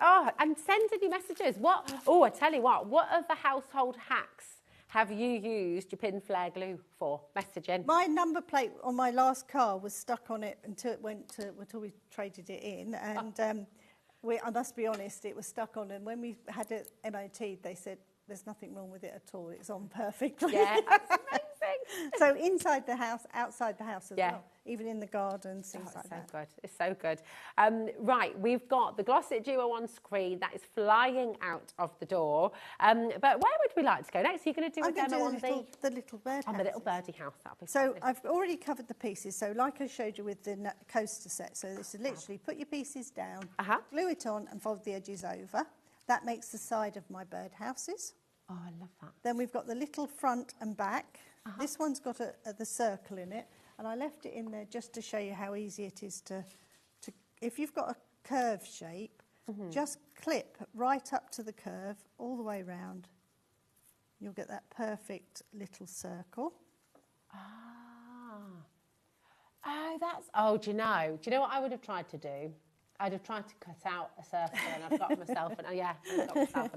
send in your messages. What? Oh, I tell you what other household hacks have you used your pin flare glue for? Messaging. My number plate on my last car was stuck on it until we traded it in, and I must be honest, it was stuck on. And when we had it MOT, they said there's nothing wrong with it at all. It's on perfectly. Yeah, that's amazing. So inside the house, outside the house as Yeah. well, even in the gardens, things like that. Good. It's so good. Right, we've got the Glossy Duo on screen. That is flying out of the door. But where would we like to go next? Are you going to do a demo on the little bird on the little birdie house? That'll be So fabulous. I've already covered the pieces. So like I showed you with the coaster set. So this is literally put your pieces down, glue it on and fold the edges over. That makes the side of my bird houses. Oh, I love that. Then we've got the little front and back. This one's got the circle in it. And I left it in there just to show you how easy it is to if you've got a curve shape, just clip right up to the curve all the way round. You'll get that perfect little circle. Do you know what I would have tried to do? I'd have tried to cut out a circle, and I've got myself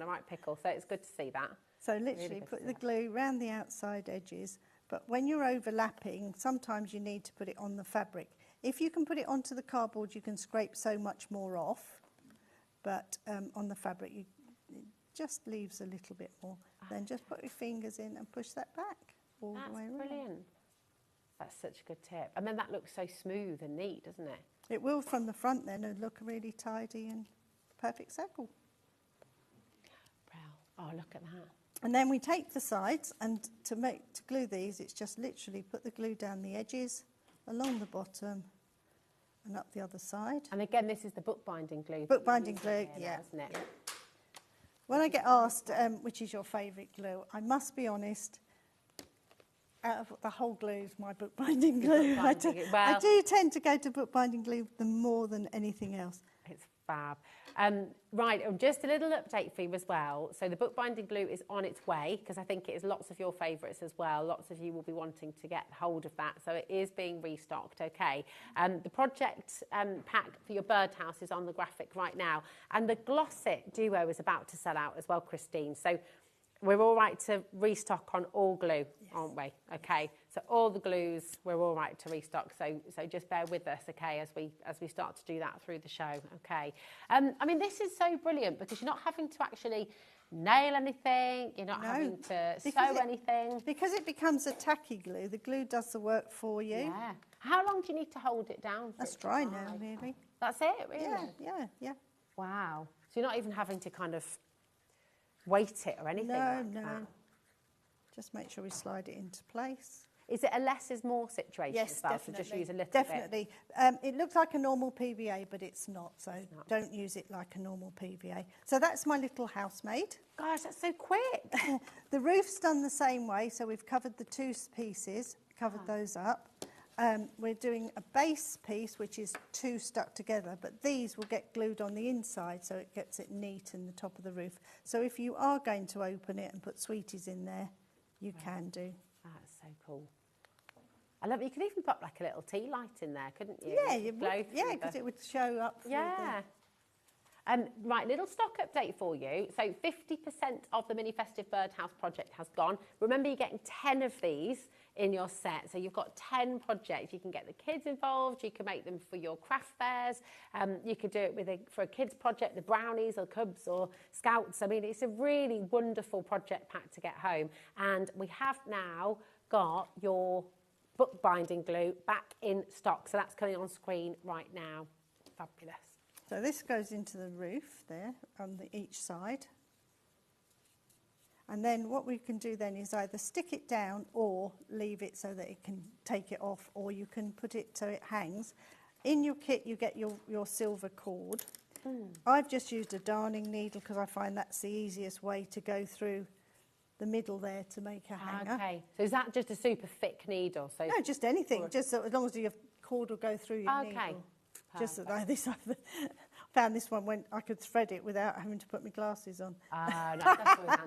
a right pickle. So it's good to see that. So literally put the glue around the outside edges, but when you're overlapping, sometimes you need to put it on the fabric. If you can put it onto the cardboard, you can scrape so much more off, but on the fabric, it just leaves a little bit more. Then just put your fingers in and push that back all the way around. That's brilliant. That's such a good tip. And then that looks so smooth and neat, doesn't it? It will from the front then and look really tidy and perfect circle. Oh, look at that. And then we take the sides, and to glue these, it's just literally put the glue down the edges, along the bottom, and up the other side. And again, this is the bookbinding glue. Bookbinding glue, yeah. Isn't it? When I get asked which is your favourite glue, I must be honest, out of the whole glues, my bookbinding glue. I do tend to go to bookbinding glue more than anything else. It's fab. Right, just a little update for you as well. So the bookbinding glue is on its way, because I think it is lots of your favourites as well. Lots of you will be wanting to get hold of that. So it is being restocked, okay? The project pack for your birdhouse is on the graphic right now. And the Glossy Duo is about to sell out as well, Christine. So we're all right to restock on all glue, aren't we? Okay, so all the glues, we're all right to restock. So just bear with us, okay, as we start to do that through the show, okay. I mean, this is so brilliant because you're not having to actually nail anything. You're not having to sew anything. Because it becomes a tacky glue. The glue does the work for you. Yeah. How long do you need to hold it down? That's dry now, really. That's it, really? Yeah. Wow. So you're not even having to kind of weight it or anything like that? Just make sure we slide it into place. Is it a less is more situation? Yes, definitely. So just use a little definitely. It looks like a normal PVA, but it's not. So don't use it like a normal PVA. So that's my little housemaid. Gosh, that's so quick. The roof's done the same way. So we've covered the two pieces, covered those up. We're doing a base piece, which is two stuck together, but these will get glued on the inside, so it gets it neat in the top of the roof. So if you are going to open it and put sweeties in there, you can do. That's so cool. I love it. You could even put like a little tea light in there, couldn't you? Yeah, because it would show up. Right, little stock update for you. So 50% of the mini festive birdhouse project has gone. Remember, you're getting 10 of these in your set. So you've got 10 projects. You can get the kids involved. You can make them for your craft fairs. You could do it for a kids project, the brownies or cubs or scouts. I mean, it's a really wonderful project pack to get home. And we have now got your bookbinding glue back in stock. So that's coming on screen right now. Fabulous. So this goes into the roof there on each side. And then what we can do then is either stick it down or leave it so that it can take it off, or you can put it so it hangs. In your kit you get your silver cord. I've just used a darning needle because I find that's the easiest way to go through the middle there to make a hanger. Okay, so is that just a super thick needle? So no, just anything, just so, as long as your cord will go through your needle. Okay. Just like this, I found this one when I could thread it without having to put my glasses on. Ah, no, that's always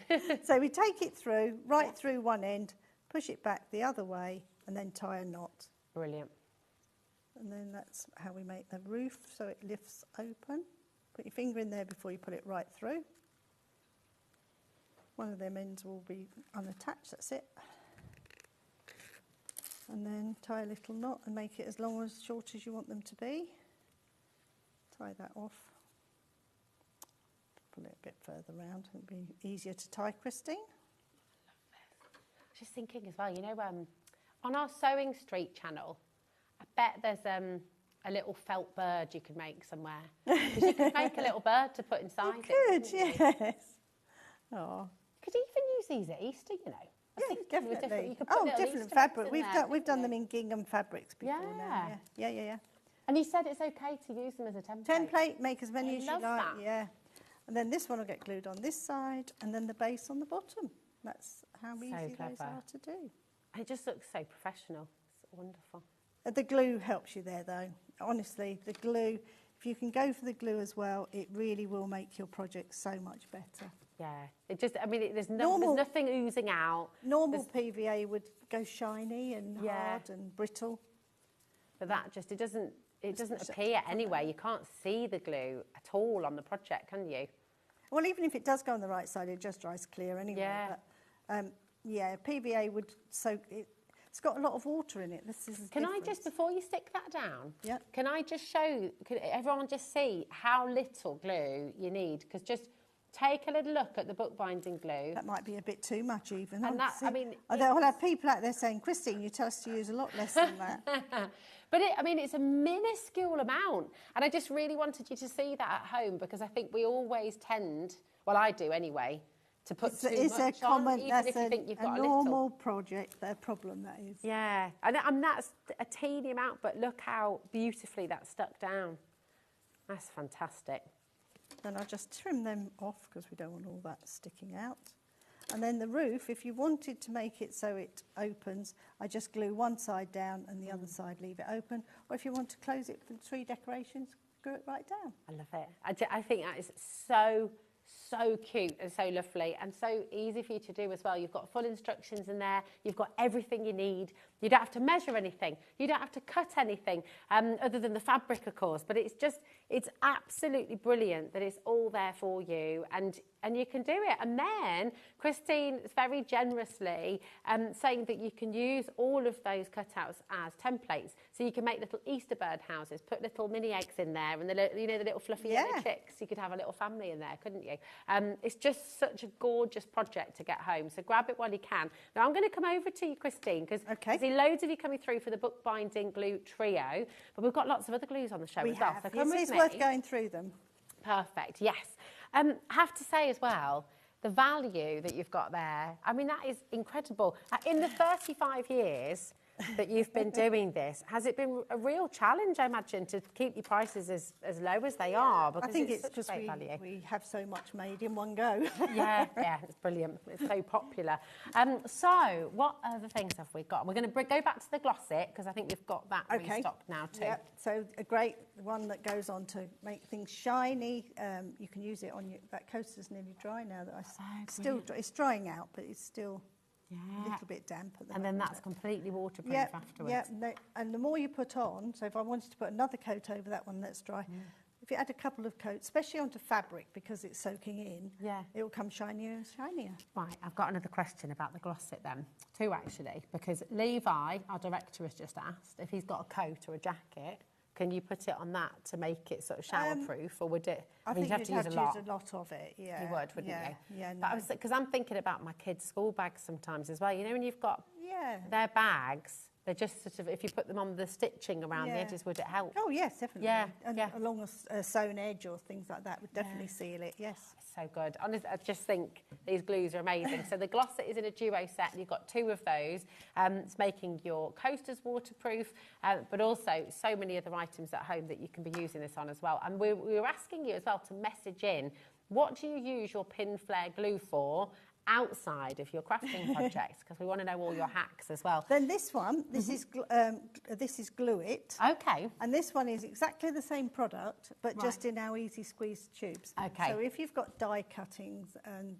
handy. So we take it through, right through one end, push it back the other way, and then tie a knot. Brilliant. And then that's how we make the roof, so it lifts open. Put your finger in there before you put it right through. One of them ends will be unattached, that's it. And then tie a little knot and make it as long or as short as you want them to be. Tie that off. Pull it a bit further round, it'll be easier to tie, Christine. Just thinking as well, you know, on our Sewing Street channel, I bet there's a little felt bird you could make somewhere. Because you could make a little bird to put inside it. Could, yes. Oh. Could even use these at Easter, you know. Yeah, definitely. Different Different fabric. We've done them in gingham fabrics before now. Yeah. And you said it's okay to use them as a template. Template, make as many as you like. That. Yeah. And then this one will get glued on this side, and then the base on the bottom. That's how easy those are to do. It just looks so professional. It's wonderful. The glue helps you there, though. Honestly, the glue. If you can go for the glue as well, it really will make your project so much better. Yeah, it just, I mean, there's nothing oozing out. Normal PVA would go shiny and hard and brittle. But that just, it doesn't appear anywhere. You can't see the glue at all on the project, can you? Well, even if it does go on the right side, it just dries clear anyway. Yeah. But, PVA would soak it. It's got a lot of water in it. Can I just, before you stick that down, yeah, can I just show, can everyone just see how little glue you need? Because just take a little look at the bookbinding glue. That might be a bit too much even. And that, I mean... I'll have people out there saying, Christine, you tell us to use a lot less than that. But it's a minuscule amount. And I just really wanted you to see that at home because I think we always tend, well, I do anyway, to put too much on, even if you think you've got a little. Normal project, their problem, that is. Yeah, and that's a teeny amount, but look how beautifully that's stuck down. That's fantastic. Then I just trim them off because we don't want all that sticking out. And then the roof, if you wanted to make it so it opens, I just glue one side down and the other side leave it open. Or if you want to close it for tree decorations, glue it right down. I love it. I think that is so cute and so lovely and so easy for you to do as well. You've got full instructions in there. You've got everything you need. You don't have to measure anything. You don't have to cut anything other than the fabric, of course. But it's absolutely brilliant that it's all there for you and you can do it. And then Christine is very generously saying that you can use all of those cutouts as templates. So you can make little Easter bird houses, put little mini eggs in there and the little fluffy yellow chicks. You could have a little family in there, couldn't you? It's just such a gorgeous project to get home. So grab it while you can. Now I'm going to come over to you, Christine, because I see loads of you coming through for the bookbinding glue trio, but we've got lots of other glues on the show as well. So come with me. It's worth going through them. Perfect, yes. Have to say as well, the value that you've got there, I mean, that is incredible. In the 35 years that you've been doing this, has it been a real challenge, I imagine, to keep your prices as low as they are? Because I think it's because we have so much made in one go. yeah, it's brilliant. It's so popular. So, what other things have we got? We're going to go back to the Glossy, because I think we've got that restocked now too. Yep. So, a great one that goes on to make things shiny. You can use it on that coaster's nearly dry now. It's drying out, but it's still... a little bit damp at the moment. And then that's completely waterproof afterwards. Yeah, and the more you put on, so if I wanted to put another coat over that one that's dry, if you add a couple of coats, especially onto fabric because it's soaking in, it will come shinier and shinier. Right, I've got another question about the Glossit then, two actually, because Levi, our director, has just asked if he's got a coat or a jacket, can you put it on that to make it sort of showerproof, or would it? I think you'd have to use a lot. of it. Yeah, You would, wouldn't you? Yeah, no. But because I'm thinking about my kids' school bags sometimes as well. You know, when you've got their bags, they're just sort of, if you put them on the stitching around the edges, would it help? Oh yes, definitely. Yeah, and along a sewn edge or things like that would definitely seal it. Yes. So good. Honestly, I just think these glues are amazing. So the Glossit is in a duo set, and you've got two of those. It's making your coasters waterproof, but also so many other items at home that you can be using this on as well. And we were asking you as well to message in, what do you use your pin flare glue for outside of your crafting projects? Because we want to know all your hacks as well. Then this one, this is Glue It. Okay. And this one is exactly the same product, but just in our easy squeeze tubes. Okay. So if you've got die cuttings and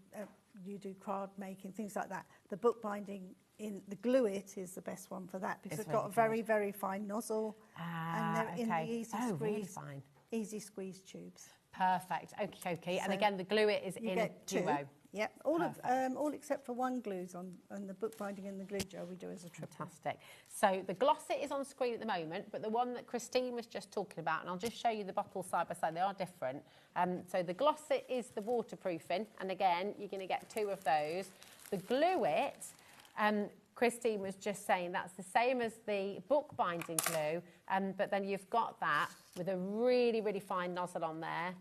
you do card making, things like that, the bookbinding in the Glue It is the best one for that because it's got a very, very fine nozzle, and they're in the easy squeeze, really fine. Easy squeeze tubes. Perfect. Okay. So and again, the Glue It is in a duo. Yep, all except for one glues on, and the bookbinding and the glue gel we do as a triple. Fantastic. So the Glossit is on screen at the moment, but the one that Christine was just talking about, and I'll just show you the bottles side by side, they are different. So the Glossit is the waterproofing, and again, you're going to get two of those. The Glue It, Christine was just saying that's the same as the bookbinding glue, but then you've got that with a really, really fine nozzle on there.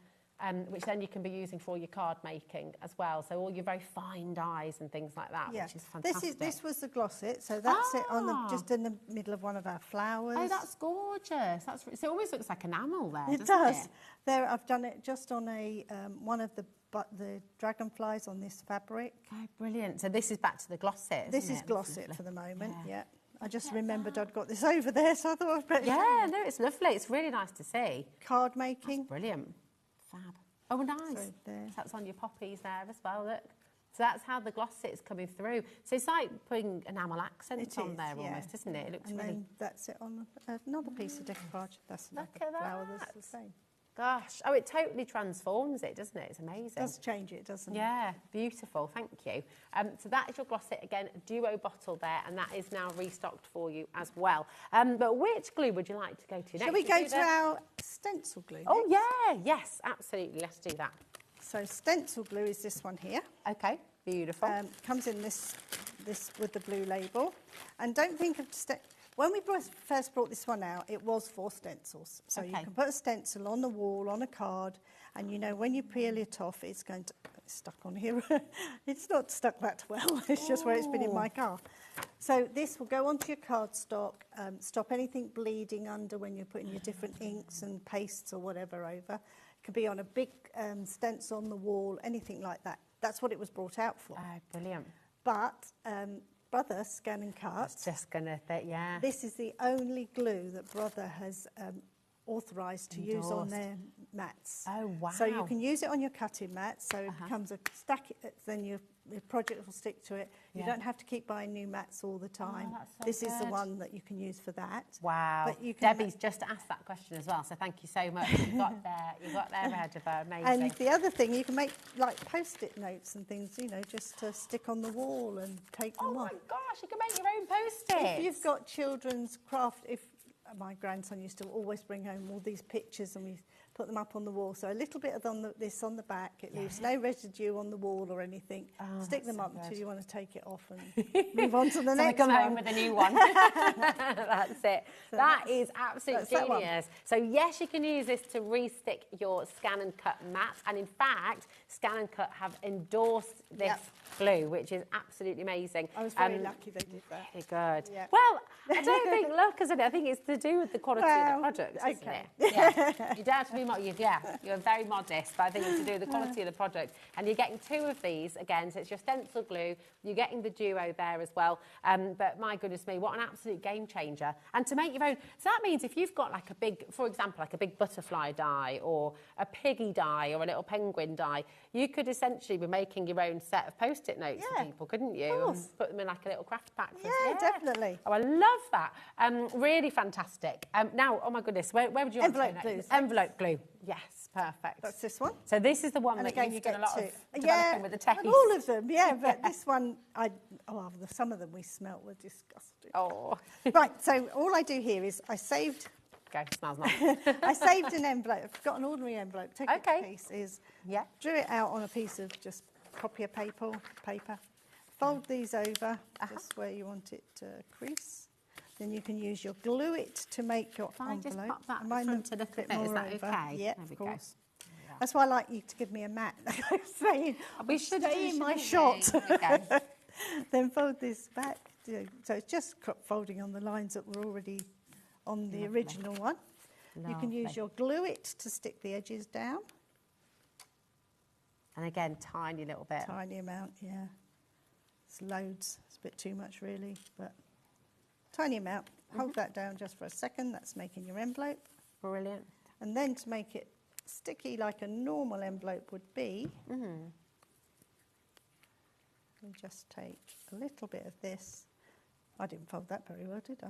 Which then you can be using for all your card making as well. So all your very fine dies and things like that, which is fantastic. This was the Glossit, so that's it on just in the middle of one of our flowers. Oh, that's gorgeous. So it almost looks like enamel there, It does. There, I've done it just on a one of the dragonflies on this fabric. Oh, brilliant. So this is back to the Glossit, This is Glossit for the moment, yeah. I just remembered I'd got this over there, so I thought I'd better no, it's lovely. It's really nice to see. Card making. That's brilliant. Fab. Oh, nice. So that's on your poppies there as well, look. So that's how the Glossit's coming through. So it's like putting enamel accents on there almost, isn't it? It looks and really... then that's it on another piece of decoupage. That's another flower that's the same. Gosh. Oh, it totally transforms it, doesn't it? It's amazing. It does change it, doesn't it? Yeah, beautiful. Thank you. So that is your Glossit, again, a duo bottle there, and that is now restocked for you as well. But which glue would you like to go to next? Shall we go to our stencil glue next? Oh, yeah. Yes, absolutely. Let's do that. So stencil glue is this one here. Okay, beautiful. Comes in this with the blue label. And don't think of... When we first brought this one out, it was for stencils. So you can put a stencil on the wall, on a card, and you know when you peel it off, it's going to... It's stuck on here. It's not stuck that well. It's just where it's been in my car. So this will go onto your cardstock, stop anything bleeding under when you're putting your different inks and pastes or whatever over. It could be on a big stencil on the wall, anything like that. That's what it was brought out for. Oh, brilliant. But... Brother Scan and Cut. Just gonna, yeah. This is the only glue that Brother has authorised to use on their mats. Oh wow! So you can use it on your cutting mats. So it becomes a stack. Then your project will stick to it. You don't have to keep buying new mats all the time. So this is the one that you can use for that. Wow! But you can Debbie's just asked that question as well. So thank you so much. You got there ahead of her. Amazing. And the other thing, you can make like post-it notes and things. You know, just to stick on the wall and take them off. Oh my gosh! You can make your own post-its. If you've got children's craft, my grandson used to always bring home all these pictures and we put them up on the wall. So a little bit of this on the back, it leaves no residue on the wall or anything. Stick them up until you want to take it off and move on to the next one. Come home with a new one. That's it. So that is absolute genius. So yes, you can use this to re-stick your Scan and Cut mat. And in fact, Scan and Cut have endorsed this glue, which is absolutely amazing. I was very lucky they did that. Very good. Yeah. Well, I don't think luck, isn't it? I think it's to do with the quality of the product, isn't it? Yeah. You don't have to be you're very modest, but I think it's to do with the quality of the product. And you're getting two of these, again, so it's your stencil glue. You're getting the duo there as well. But my goodness me, what an absolute game changer. And to make your own, so that means if you've got like a big, for example, like a big butterfly die or a piggy die or a little penguin die, you could essentially be making your own set of post-it post-it notes for people, couldn't you? Of course. And put them in like a little craft pack. For Definitely. Oh, I love that. Really fantastic. Now, oh my goodness, where would you Envelope want to go glue. next? Envelope glue. Yes, perfect. That's this one. So this is the one And that again, you've done a lot of yeah, developing with the taste. and all of them, yeah. But this one, some of them we smelt were disgusting. Oh. Right, so all I do here is I saved... Okay, smells nice. I saved an envelope. I've got an ordinary envelope. Take a piece, drew it out on a piece of just copier paper. Fold these over just where you want it to crease. Then you can use your glue it to make your envelope. Just pop that Mine front a little bit, is that okay? Yeah, There we of go. course. That's why I like you to give me a mat. I'm saying, we should stay in my shouldn't shot. we? Okay. Then fold this back. So it's just folding on the lines that were already on the original one. You can use your glue it to stick the edges down. And again, tiny little bit. Tiny amount, yeah. It's loads. It's a bit too much really, but tiny amount. Hold that down just for a second. That's making your envelope. Brilliant. And then to make it sticky like a normal envelope would be, you just take a little bit of this. I didn't fold that very well, did I?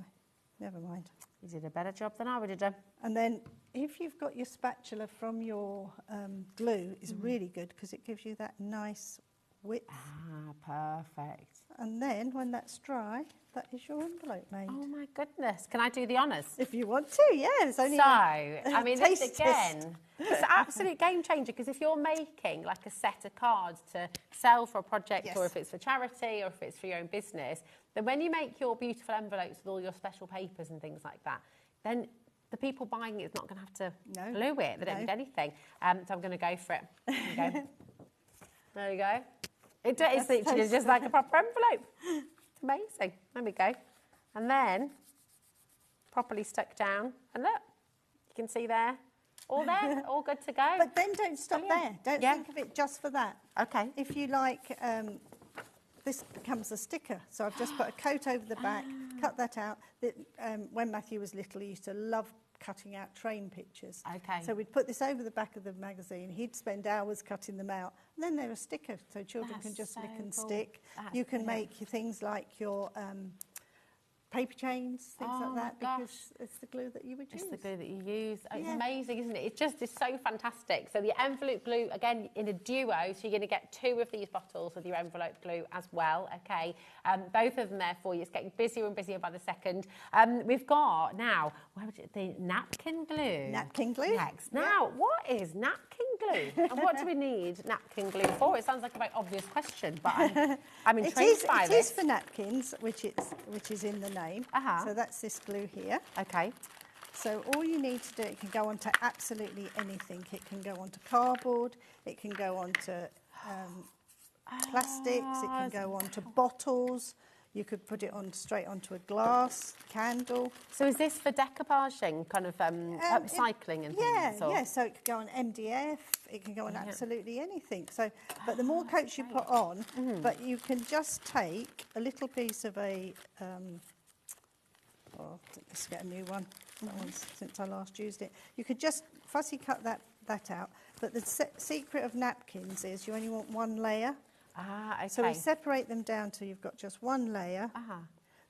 Never mind. You did a better job than I would have done. And then if you've got your spatula from your glue, it's really good because it gives you that nice width. Ah, perfect. And then when that's dry, that is your envelope made. Oh my goodness. Can I do the honours? If you want to, yeah. It's only I mean, this taste again, it's an absolute game changer because if you're making like a set of cards to sell for a project or if it's for charity or if it's for your own business, then when you make your beautiful envelopes with all your special papers and things like that, then the people buying it's not going to have to glue it. They don't need anything. So I'm going to go for it. There you go. There you go. It's literally just like a proper envelope. It's amazing. There we go. And then properly stuck down. And look, you can see there, all good to go. But then don't stop there. Don't think of it just for that. Okay. If you like, this becomes a sticker. So I've just put a coat over the back, cut that out. When Matthew was little, he used to love cutting out train pictures. Okay. So we'd put this over the back of the magazine. He'd spend hours cutting them out. And then they're a sticker, so children can just lick and stick. You can make things like your paper chains, things like that, because it's the glue that you would use. It's the glue that you use. Oh, it's amazing, isn't it? It's so fantastic. So the envelope glue, again, in a duo, so you're going to get 2 of these bottles with your envelope glue as well, okay? Both of them there for you. It's getting busier and busier by the second. We've got now, the napkin glue. Napkin glue. Next. Now, what is napkin glue? And what do we need napkin glue for? It sounds like a very obvious question, but I'm intrigued by this. It is for napkins, which is in the name. So that's this glue here. Okay. So all you need to do, it can go onto absolutely anything. It can go onto cardboard, it can go onto plastics, it can go onto bottles. You could put it on straight onto a glass candle. So is this for decoupaging, kind of upcycling and things? Yeah. So it could go on MDF. It can go on absolutely anything. So, but the more coats you put on, but you can just take a little piece of a. Let's get a new one. That one's since I last used it. You could just fussy cut that out. But the secret of napkins is you only want one layer. Okay. So we separate them down till you've got just one layer.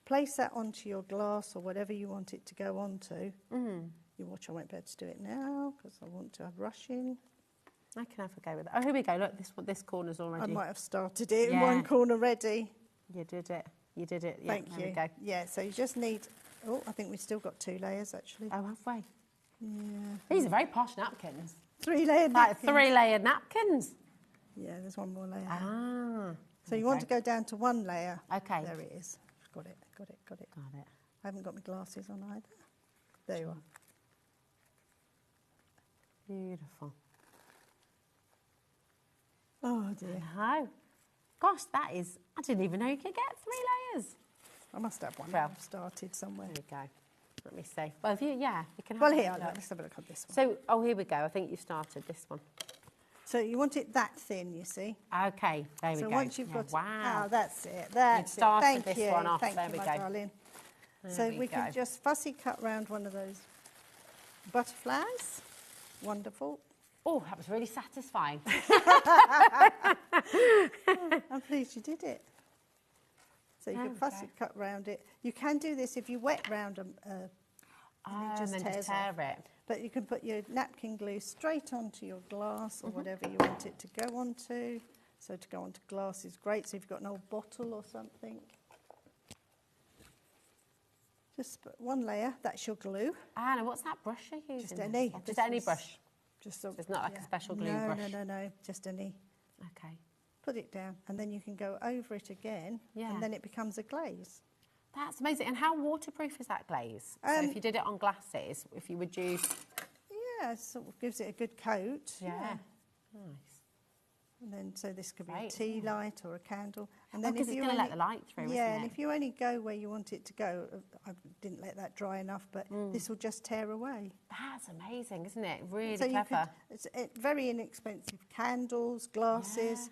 Place that onto your glass or whatever you want it to go onto. You watch, I won't be able to do it now because I want to have rushing. I can have a go with it. Oh, here we go. Look, this corner's already. I might have started it in one corner ready. You did it. You did it. Yeah, Thank you. There we go. Yeah, so you just need... Oh, I think we've still got 2 layers, actually. Oh, have we? Yeah. These are very posh napkins. 3-layered napkins. Like 3-layered napkins. Yeah, there's one more layer. So you want to go down to 1 layer. Okay. There it is. Got it. I haven't got my glasses on either. There you are. Beautiful. Oh, dear. How? Gosh, that is... I didn't even know you could get 3 layers. I must have one. Well, I've started somewhere. There we go. Let me see. Well, you can have Well, a here, look. let's have a look at this one. So, here we go. I think you started this one. So you want it that thin, you see. Okay, there we go. So once you've got wow. Oh, that's it. That's You've started Thank this you. one off. Thank There you, we my go. darling. There So we we go. can just fussy cut round one of those butterflies. Wonderful. Oh, that was really satisfying. I'm pleased pleased you did it. So you can fussy cut around it. You can do this if you wet round them. And then just tear it. But you can put your napkin glue straight onto your glass or whatever you want it to go onto. So to go onto glass is great. So if you've got an old bottle or something, just put one layer. That's your glue. Anna, what's that brush you're using? Just any. Just any brush. Just so it's not like a special glue brush. No. Just any. Okay. Put it down, and then you can go over it again, and then it becomes a glaze. That's amazing. And how waterproof is that glaze? So if you did it on glasses, if you would use... Yeah, it sort of gives it a good coat. Yeah. Nice. And then, so this could be a tea light or a candle. And then because it's going to let the light through, isn't it? Yeah, and if you only go where you want it to go, I didn't let that dry enough, but this will just tear away. That's amazing, isn't it? Really so clever. It's very inexpensive. Candles, glasses,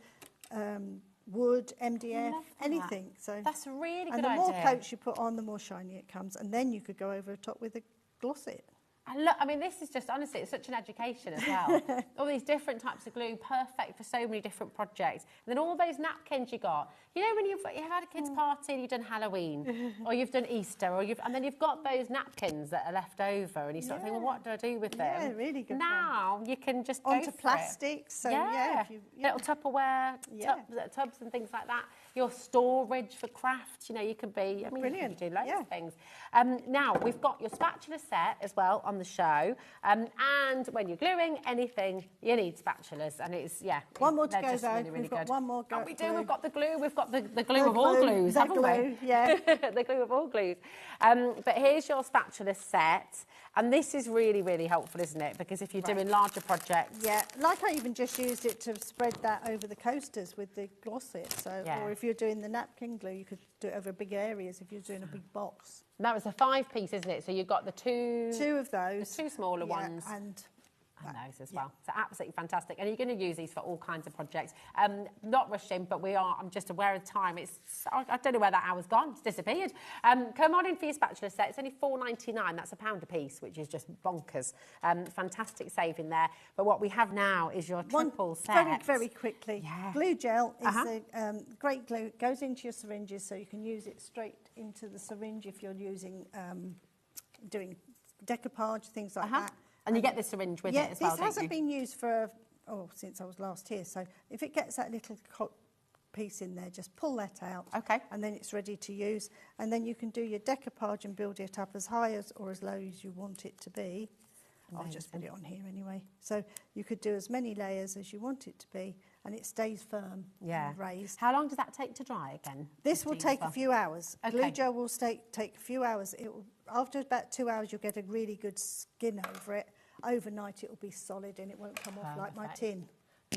wood, MDF, anything. So that's a really good idea. And the more idea. coats you put on, the more shiny it comes. And then you could go over the top with a gloss it. I mean, this is just, honestly, it's such an education as well. All these different types of glue, perfect for so many different projects. And then all those napkins you got. You know, when you've had a kid's party and you've done Halloween, or you've done Easter, and then you've got those napkins that are left over, and you sort of think, well, what do I do with them? Yeah, really good. Now you can just onto go for plastics. So little Tupperware tubs and things like that. Your storage for crafts, you know, you could be. I mean, brilliant. You could do loads of things. Now we've got your spatula set as well on the show, and when you're gluing anything, you need spatulas, and it's one more to go just though. Really, really we've got good. one more. We do. We've got the glue. We've got the glue of all glues, haven't we? Yeah, the glue of all glues. But here's your spatula set, and this is really, really helpful, isn't it? Because if you're doing larger projects, like I even just used it to spread that over the coasters with the gloss it. So, or if you're doing the napkin glue, you could do it over big areas. If you're doing a big box. And that was a 5-piece, isn't it? So you've got the two of those, the two smaller ones, and those as well. So absolutely fantastic. And you're going to use these for all kinds of projects. Not rushing, but I'm just aware of time. I don't know where that hour's gone. It's disappeared. Come on in for your spatula set. It's only £4.99. That's £1 a piece, which is just bonkers. Fantastic saving there. But what we have now is your triple set. Very, very quickly. Glue gel is a great glue. It goes into your syringes, so you can use it straight into the syringe if you're using doing decoupage, things like that. And you get the syringe with it as well, this hasn't been used for, since I was last here. So if it gets that little piece in there, just pull that out. Okay. And then it's ready to use. And then you can do your decoupage and build it up as high or as low as you want it to be. I'll just put it on here anyway. So you could do as many layers as you want it to be, and it stays firm and raised. How long does that take to dry again? This will take a few hours. Glue gel will take a few hours. After about 2 hours, you'll get a really good skin over it. Overnight, it will be solid and it won't come off like my tin.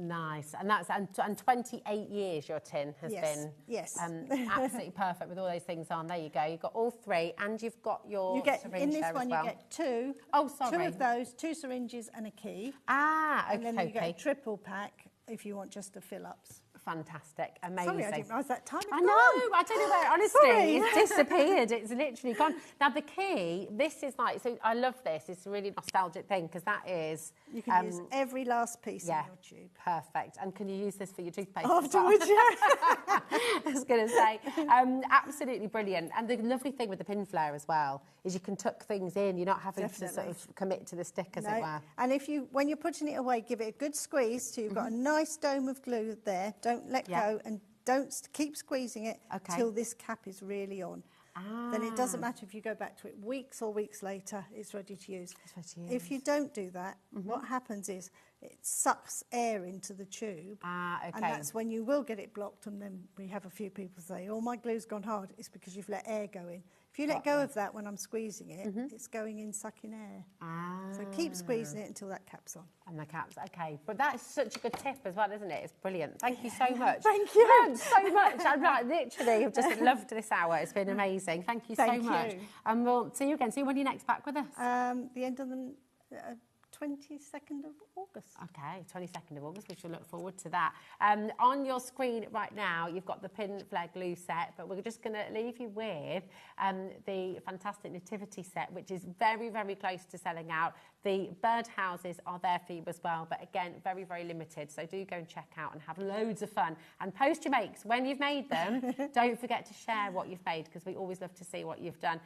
Nice. And 28 years your tin has been. Yes. Absolutely perfect with all those things on. There you go. You've got all three, and you've got your syringe in this there one as well. You get two. Oh, sorry. 2 of those, 2 syringes and a key. Okay. And then you get a triple pack if you want just the fill-ups. Fantastic, amazing. Sorry, I didn't realise that time. I know, I don't know where, honestly, it's disappeared. It's literally gone. Now, the key, this is like, so I love this. It's a really nostalgic thing because that is... You can use every last piece in your tube. Perfect. And can you use this for your toothpaste? Afterwards, I was going to say. Absolutely brilliant. And the lovely thing with the pin flare as well is you can tuck things in. You're not having to sort of commit to the stick, as it were. And when you're putting it away, give it a good squeeze so you've got a nice dome of glue there. Don't let go and don't keep squeezing it till this cap is really on. Then it doesn't matter if you go back to it weeks or weeks later, it's ready to use. If you don't do that, what happens is it sucks air into the tube. And that's when you will get it blocked, and then we have a few people say, oh, my glue's gone hard. It's because you've let air go in. If you let go of that when I'm squeezing it, it's going in, sucking air. So keep squeezing it until that cap's on. And the cap's, okay. But that's such a good tip as well, isn't it? It's brilliant. Thank you so much. Thank you. Learned so much. I literally have just loved this hour. It's been amazing. Thank you so much. And we'll see you again. See you when you're next back with us. The end of the 22nd of August. Okay, 22nd of August. We shall look forward to that. On your screen right now, you've got the pin flare glue set, but we're just going to leave you with the fantastic Nativity set, which is very, very close to selling out. The bird houses are there for you as well, but again, very, very limited. So do go and check out and have loads of fun. And post your makes when you've made them. Don't forget to share what you've made, because we always love to see what you've done.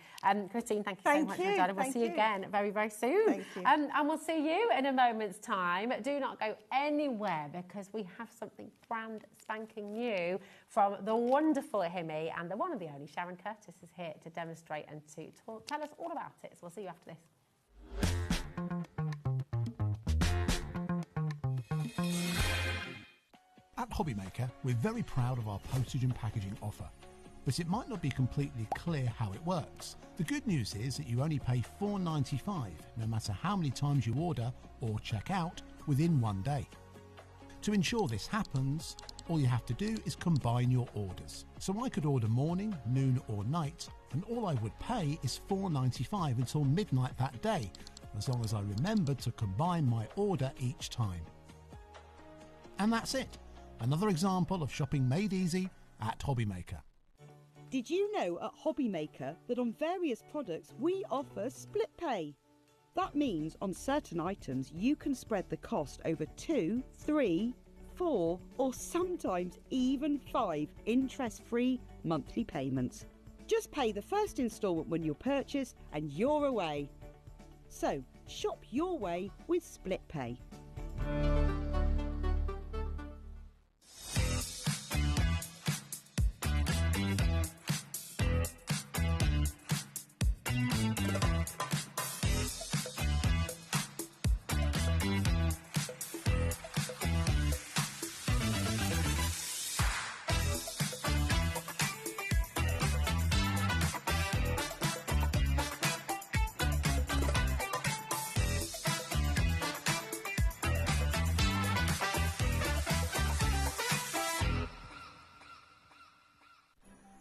Christine, thank you so much for joining. We'll see you again very, very soon. Thank you. And we'll see you in a moment's time. Do not go anywhere, because we have something brand spanking new from the wonderful Himi, and the one and the only Sharon Curtis is here to demonstrate and to tell us all about it. So we'll see you after this. At HobbyMaker, we're very proud of our postage and packaging offer, but it might not be completely clear how it works. The good news is that you only pay $4.95 no matter how many times you order or check out within 1 day. To ensure this happens, all you have to do is combine your orders. So I could order morning, noon or night, and all I would pay is $4.95 until midnight that day, as long as I remembered to combine my order each time. And that's it. Another example of shopping made easy at HobbyMaker. Did you know at HobbyMaker that on various products we offer split pay? That means on certain items you can spread the cost over 2, 3, 4 or sometimes even 5 interest-free monthly payments. Just pay the first instalment when you purchase and you're away. So shop your way with split pay.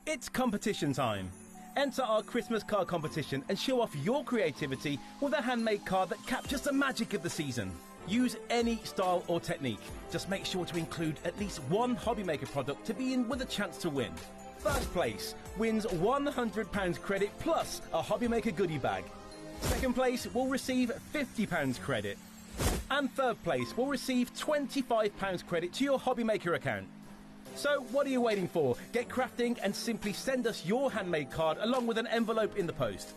It's competition time. Enter our Christmas card competition and show off your creativity with a handmade card that captures the magic of the season. Use any style or technique. Just make sure to include at least one HobbyMaker product to be in with a chance to win. First place wins £100 credit plus a HobbyMaker goodie bag. Second place will receive £50 credit. And third place will receive £25 credit to your HobbyMaker account. So what are you waiting for? Get crafting and simply send us your handmade card along with an envelope in the post.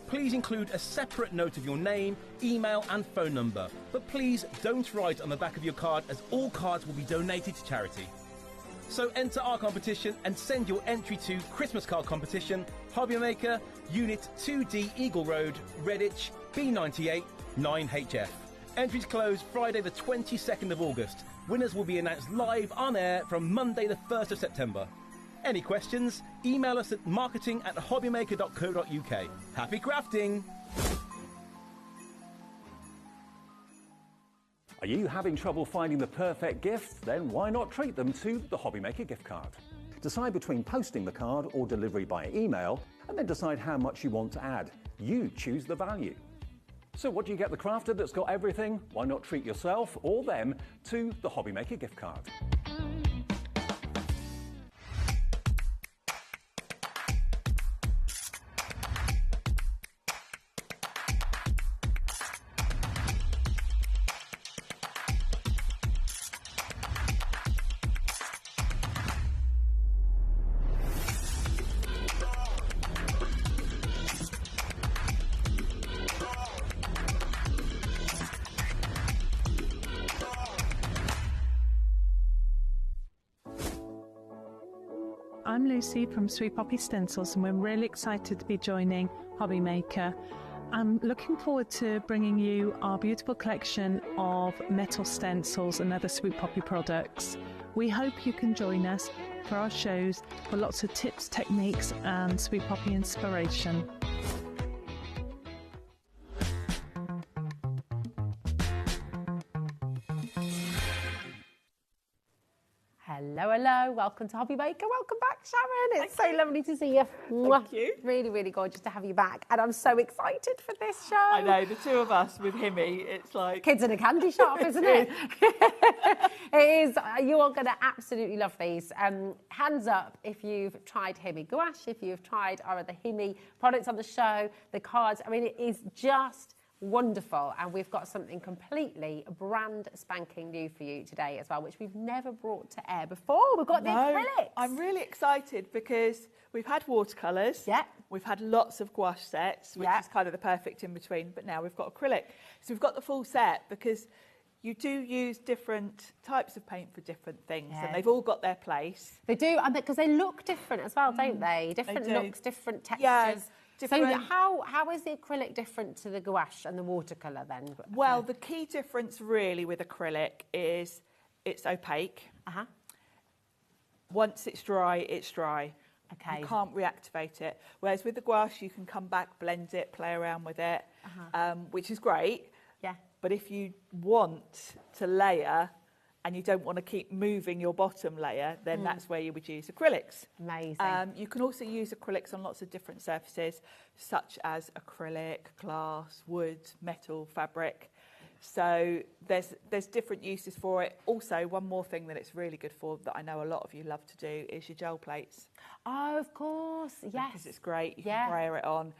Please include a separate note of your name, email and phone number. But please don't write on the back of your card, as all cards will be donated to charity. So enter our competition and send your entry to Christmas Card Competition, HobbyMaker, Unit 2D Eagle Road, Redditch, B98 9HF. Entries close Friday the 22nd of August. Winners will be announced live on air from Monday the 1st of September. Any questions? Email us at marketing@hobbymaker.co.uk. Happy crafting! Are you having trouble finding the perfect gift? Then why not treat them to the HobbyMaker gift card? Decide between posting the card or delivery by email, and then decide how much you want to add. You choose the value. So what do you get the crafter that's got everything? Why not treat yourself or them to the HobbyMaker gift card? I'm Lucy from Sweet Poppy Stencils, and we're really excited to be joining HobbyMaker. I'm looking forward to bringing you our beautiful collection of metal stencils and other Sweet Poppy products. We hope you can join us for our shows for lots of tips, techniques and Sweet Poppy inspiration. Hello, hello. Welcome to HobbyMaker. Welcome back, Sharon. It's so lovely to see you. Thank you. Really, really gorgeous to have you back. And I'm so excited for this show. I know, the two of us with Himi, it's like... Kids in a candy shop, isn't it? It is. You are going to absolutely love these. Hands up if you've tried Himi gouache, if you've tried our other Himi products on the show, the cards. I mean, it is just wonderful. And we've got something completely brand spanking new for you today as well, which we've never brought to air before. We've got the acrylics. I'm really excited because we've had watercolours. Yeah. We've had lots of gouache sets, which is kind of the perfect in between, but now we've got acrylic. So we've got the full set because you do use different types of paint for different things, and they've all got their place. They do, because they look different as well, don't they? Different looks, different textures. Yeah, So how is the acrylic different to the gouache and the watercolour then? Well, the key difference really with acrylic is it's opaque. Once it's dry, it's dry. Okay. You can't reactivate it. Whereas with the gouache, you can come back, blend it, play around with it, which is great. Yeah. But if you want to layer and you don't want to keep moving your bottom layer, then that's where you would use acrylics. Amazing. You can also use acrylics on lots of different surfaces, such as acrylic, glass, wood, metal, fabric. So there's different uses for it. Also, one more thing that it's really good for that I know a lot of you love to do is your gel plates. Oh, of course, yes. Because it's great. You can brayer it on.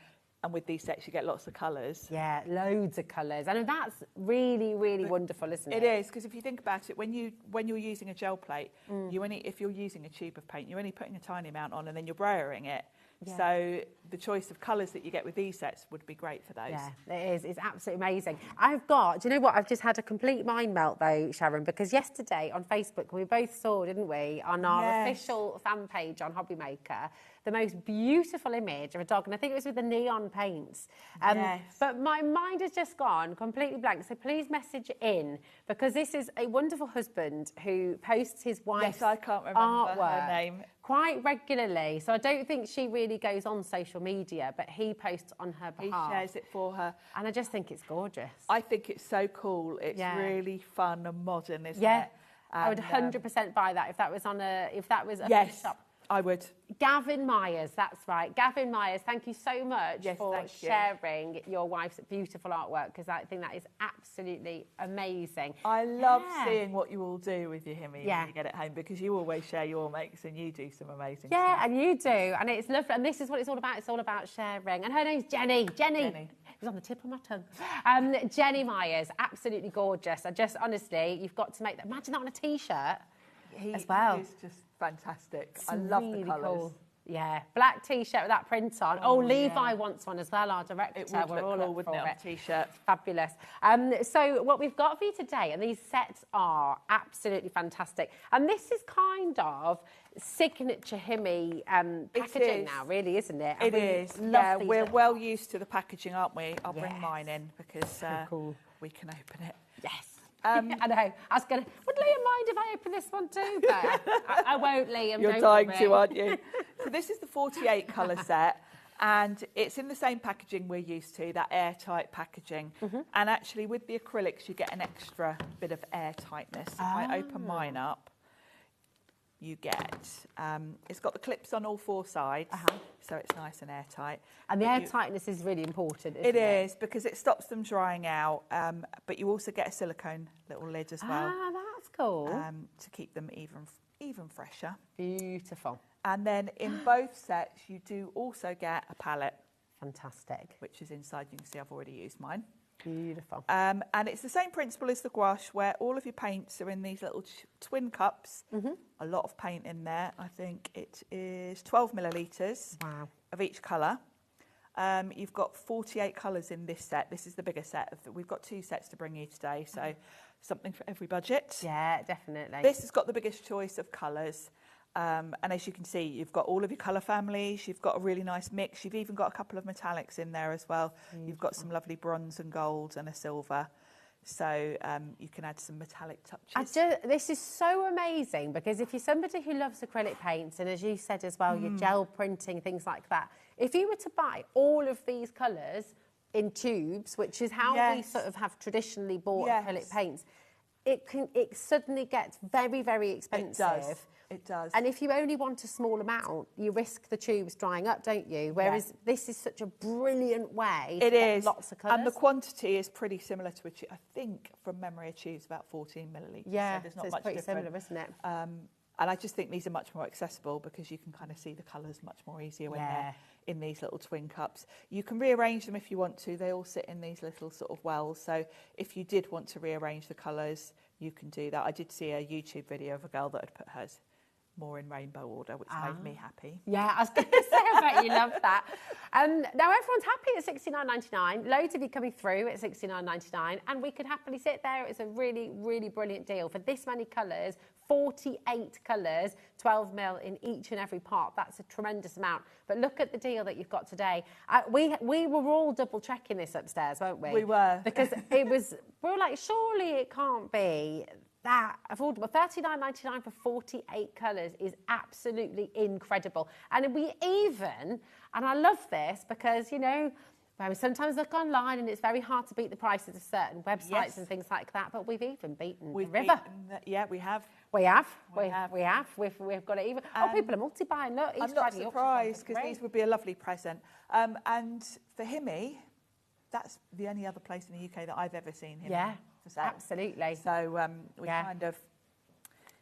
And with these sets, you get lots of colours. Yeah, loads of colours. And that's really, really wonderful, isn't it? It is, because if you think about it, when you're using a gel plate, if you're using a tube of paint, you're only putting a tiny amount on and then you're brayering it. Yeah. So the choice of colours that you get with these sets would be great for those. Yeah, it is. It's absolutely amazing. Do you know what? I've just had a complete mind melt though, Sharon, because yesterday on Facebook, we both saw, didn't we, on our official fan page on HobbyMaker, the most beautiful image of a dog, and I think it was with the neon paints. But my mind has just gone completely blank, so please message in, because this is a wonderful husband who posts his wife's I can't remember artwork her name. Quite regularly. So I don't think she really goes on social media, but he posts on her behalf. He shares it for her. And I just think it's gorgeous. I think it's so cool. It's really fun and modern, isn't it? Yeah. And, I would 100% buy that if that was a shop. I would. Gavin Myers, that's right. Gavin Myers, thank you so much for sharing your wife's beautiful artwork, because I think that is absolutely amazing. I love seeing what you all do with your Himmy when you get it home, because you always share your makes and you do some amazing stuff. And you do, and it's lovely, and this is what it's all about. It's all about sharing. And her name's Jenny. It was on the tip of my tongue. Jenny Myers, absolutely gorgeous. I just, honestly, you've got to make that. Imagine that on a T-shirt as well. He is just fantastic. I love really the colours. Cool. Yeah, black T-shirt with that print on. Levi wants one as well, our director. It would We're look all cool, up wouldn't it, for on a T-shirt? Fabulous. So what we've got for you today, and these sets are absolutely fantastic. And this is kind of signature Himmy packaging now, really, isn't it? It is. Yeah, we're well used to the packaging, aren't we? I'll bring mine in because we can open it. Yes. I know. I was going to... Would Liam mind if I open this one too? But I won't, Liam. You're dying to, aren't you? So this is the 48 colour set, and it's in the same packaging we're used to, that airtight packaging. And actually, with the acrylics, you get an extra bit of airtightness. If I open mine up, you get... it's got the clips on all four sides, so it's nice and airtight. And the airtightness is really important, isn't it? It is, because it stops them drying out, but you also get a silicone little lid as well. Ah, that's cool. To keep them even fresher. Beautiful. And then in both sets, you do also get a palette. Fantastic. Which is inside. You can see I've already used mine. Beautiful. And it's the same principle as the gouache, where all of your paints are in these little twin cups. A lot of paint in there. I think it is 12 millilitres of each colour. You've got 48 colours in this set. This is the bigger set. We've got 2 sets to bring you today, so something for every budget. Yeah, definitely. This has got the biggest choice of colours. And as you can see, you've got all of your colour families. You've got a really nice mix. You've even got a couple of metallics in there as well. You've got some lovely bronze and gold and a silver. So you can add some metallic touches. This is so amazing, because if you're somebody who loves acrylic paints, and as you said as well, your gel printing, things like that, if you were to buy all of these colours in tubes, which is how we sort of have traditionally bought acrylic paints, it suddenly gets very, very expensive. It does. And if you only want a small amount, you risk the tubes drying up, don't you? Whereas this is such a brilliant way to get lots of colours. And the quantity is pretty similar to a tube. I think, from memory, a tube's about 14 millilitres. Yeah, so there's not it's much pretty different. similar, isn't it? And I just think these are much more accessible, because you can kind of see the colours much more easier when they're in these little twin cups. You can rearrange them if you want to. They all sit in these little sort of wells. So if you did want to rearrange the colours, you can do that. I did see a YouTube video of a girl that had put hers more in rainbow order, which made me happy. Yeah, I was going to say, I bet you love that. Now everyone's happy at $69.99. Loads of you coming through at $69.99, and we could happily sit there. It's a really, really brilliant deal for this many colours. 48 colours, 12 mil in each and every part. That's a tremendous amount. But look at the deal that you've got today. We were all double checking this upstairs, weren't we? We were. Because we were like, surely it can't be that affordable. $39.99 for 48 colours is absolutely incredible. And we even, and I love this because, you know, we sometimes look online and it's very hard to beat the prices of certain websites and things like that, but we've even beaten the river. Yeah, we have. We have. We've got it even. People are multi-buying. Look, I'm not surprised because these would be a lovely present. And for Himmy, that's the only other place in the UK that I've ever seen him. Yeah, for sale. Absolutely. So we kind of...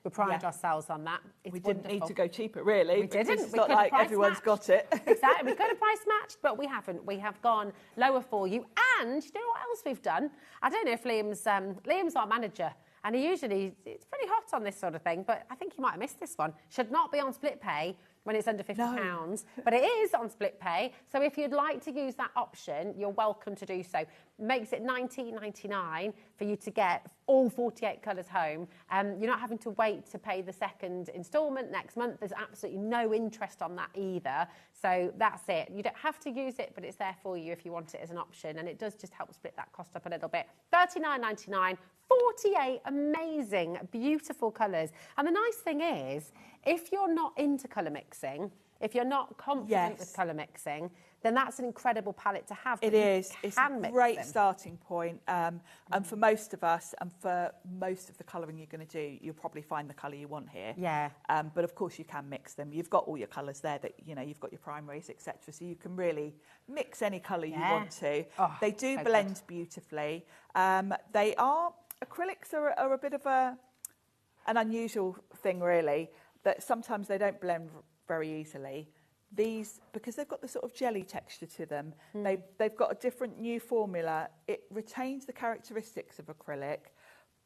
We pride ourselves on that. We didn't need to go cheaper, really. We didn't. It's not like everyone's got it. Exactly. We could have price matched, but we haven't. We have gone lower for you. And you know what else we've done? I don't know if Liam's our manager, and it's pretty hot on this sort of thing, but I think you might have missed this one. Should not be on split pay when it's under £50, but it is on split pay. So if you'd like to use that option, you're welcome to do so. Makes it $19.99 for you to get all 48 colours home. You're not having to wait to pay the second instalment next month. There's absolutely no interest on that either. So that's it. You don't have to use it, but it's there for you if you want it as an option. And it does just help split that cost up a little bit. $39.99, 48 amazing, beautiful colours. And the nice thing is, if you're not into colour mixing, if you're not confident with colour mixing, then that's an incredible palette to have. It is. It's a great starting point. And for most of us, and for most of the colouring you're going to do, you'll probably find the colour you want here. Yeah. But of course you can mix them. You've got all your colours there that, you know, you've got your primaries, etc. So you can really mix any colour you want to. Oh, they do blend beautifully. Acrylics are a bit of an unusual thing, really, that sometimes they don't blend very easily. These, because they've got the sort of jelly texture to them, they've got a different new formula. It retains the characteristics of acrylic,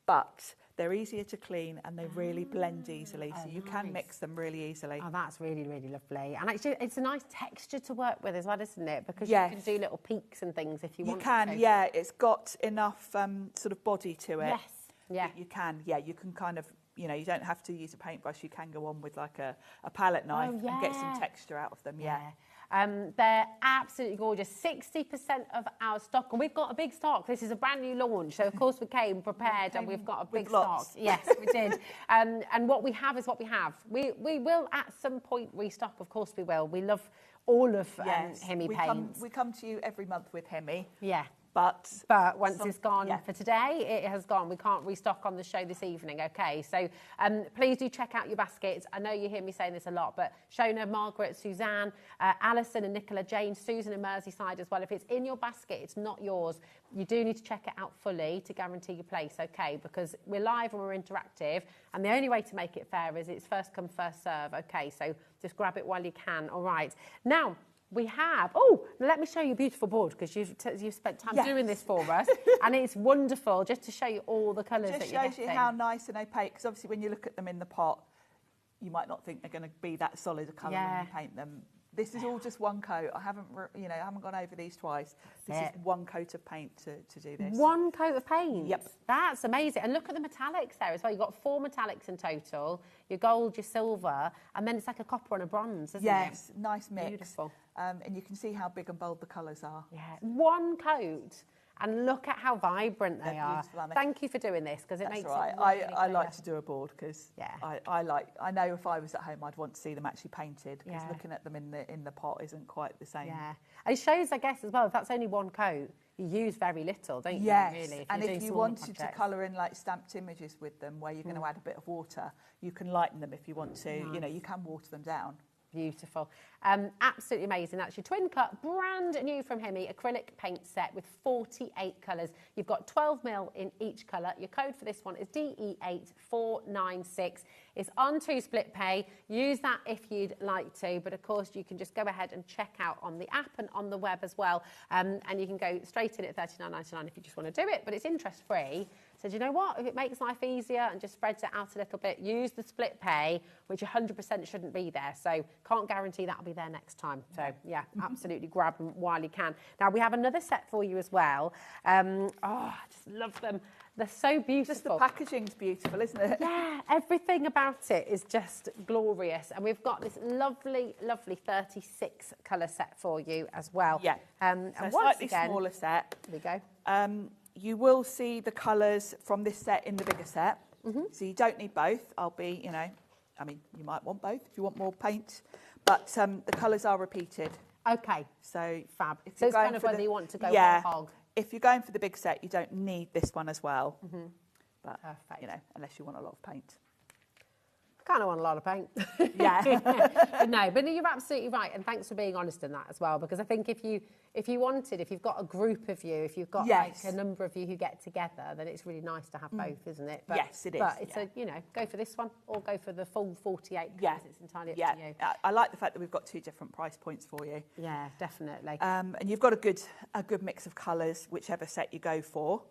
but they're easier to clean and they really blend easily, so you can mix them really easily. Oh, that's really, really lovely. And actually, it's a nice texture to work with as well, isn't it? Because you can do little peaks and things if you want to. You can, yeah. It's got enough sort of body to it. Yes, yeah. You can, you can kind of, you know, you don't have to use a paintbrush. You can go on with like a palette knife and get some texture out of them, They're absolutely gorgeous. 60% of our stock, and we've got a big stock. This is a brand new launch, so of course we came prepared and we've got a big stock. Yes, we did. And what we have is what we have. We will at some point restock, of course we will. We love all of Himmy paints. We come to you every month with Himmy. Yeah. But once it's gone for today, it has gone. We can't restock on the show this evening, okay? So please do check out your baskets. I know you hear me saying this a lot, but Shona, Margaret, Suzanne, Alison and Nicola, Jane, Susan and Merseyside as well. If it's in your basket, it's not yours. You do need to check it out fully to guarantee your place, okay? Because we're live and we're interactive, and the only way to make it fair is it's first come, first serve, okay? So just grab it while you can, all right? Now, we have, let me show you a beautiful board because you've spent time doing this for us and it's wonderful just to show you all the colours that you're getting. Just shows you how nice and opaque, because obviously when you look at them in the pot, you might not think they're going to be that solid a colour when you paint them. This is all just one coat. I haven't gone over these twice. This is one coat of paint to do this. One coat of paint? Yep. That's amazing. And look at the metallics there as well. You've got 4 metallics in total. Your gold, your silver, and then it's like a copper and a bronze, isn't it? Yes, nice mix. Beautiful. And you can see how big and bold the colours are. Yeah. One coat. And look at how vibrant they are. Thank you for doing this because it makes it really I like to do a board because I know if I was at home I'd want to see them actually painted, because looking at them in the pot isn't quite the same. Yeah, it shows, I guess, as well, if that's only one coat, you use very little, don't you? Yes, really, and if you wanted to colour in like stamped images with them where you're going to add a bit of water, you can lighten them if you want to. Nice. You know, you can water them down. Beautiful. Absolutely amazing. That's your twin cut, brand new from Hemi, acrylic paint set with 48 colours. You've got 12mm in each colour. Your code for this one is DE8496. It's on 2 split pay. Use that if you'd like to, but of course you can just go ahead and check out on the app and on the web as well. And you can go straight in at $39.99 if you just want to do it, but it's interest free. So do you know what? If it makes life easier and just spreads it out a little bit, use the split pay, which 100% shouldn't be there. So can't guarantee that'll be there next time. So yeah, absolutely grab them while you can. Now we have another set for you as well. I just love them. They're so beautiful. Just the packaging's beautiful, isn't it? Yeah, everything about it is just glorious. And we've got this lovely, lovely 36 colour set for you as well. Yeah, and so once slightly again, smaller set. There we go. You will see the colours from this set in the bigger set. So you don't need both. You might want both if you want more paint. But the colours are repeated. Okay. So fab. If So you're it's going kind of for whether you want to go yeah, whole hog. If you're going for the big set, you don't need this one as well. But, perfect. Unless you want a lot of paint. Kind of want a lot of paint. Yeah. but you're absolutely right. And thanks for being honest in that as well, because I think if you've got a group of you, if you've got like a number of you who get together, then it's really nice to have both, isn't it? But, yes, it is. But it's go for this one or go for the full 48 because it's entirely up to you. I like the fact that we've got 2 different price points for you. Yeah, definitely. And you've got a good mix of colours, whichever set you go for.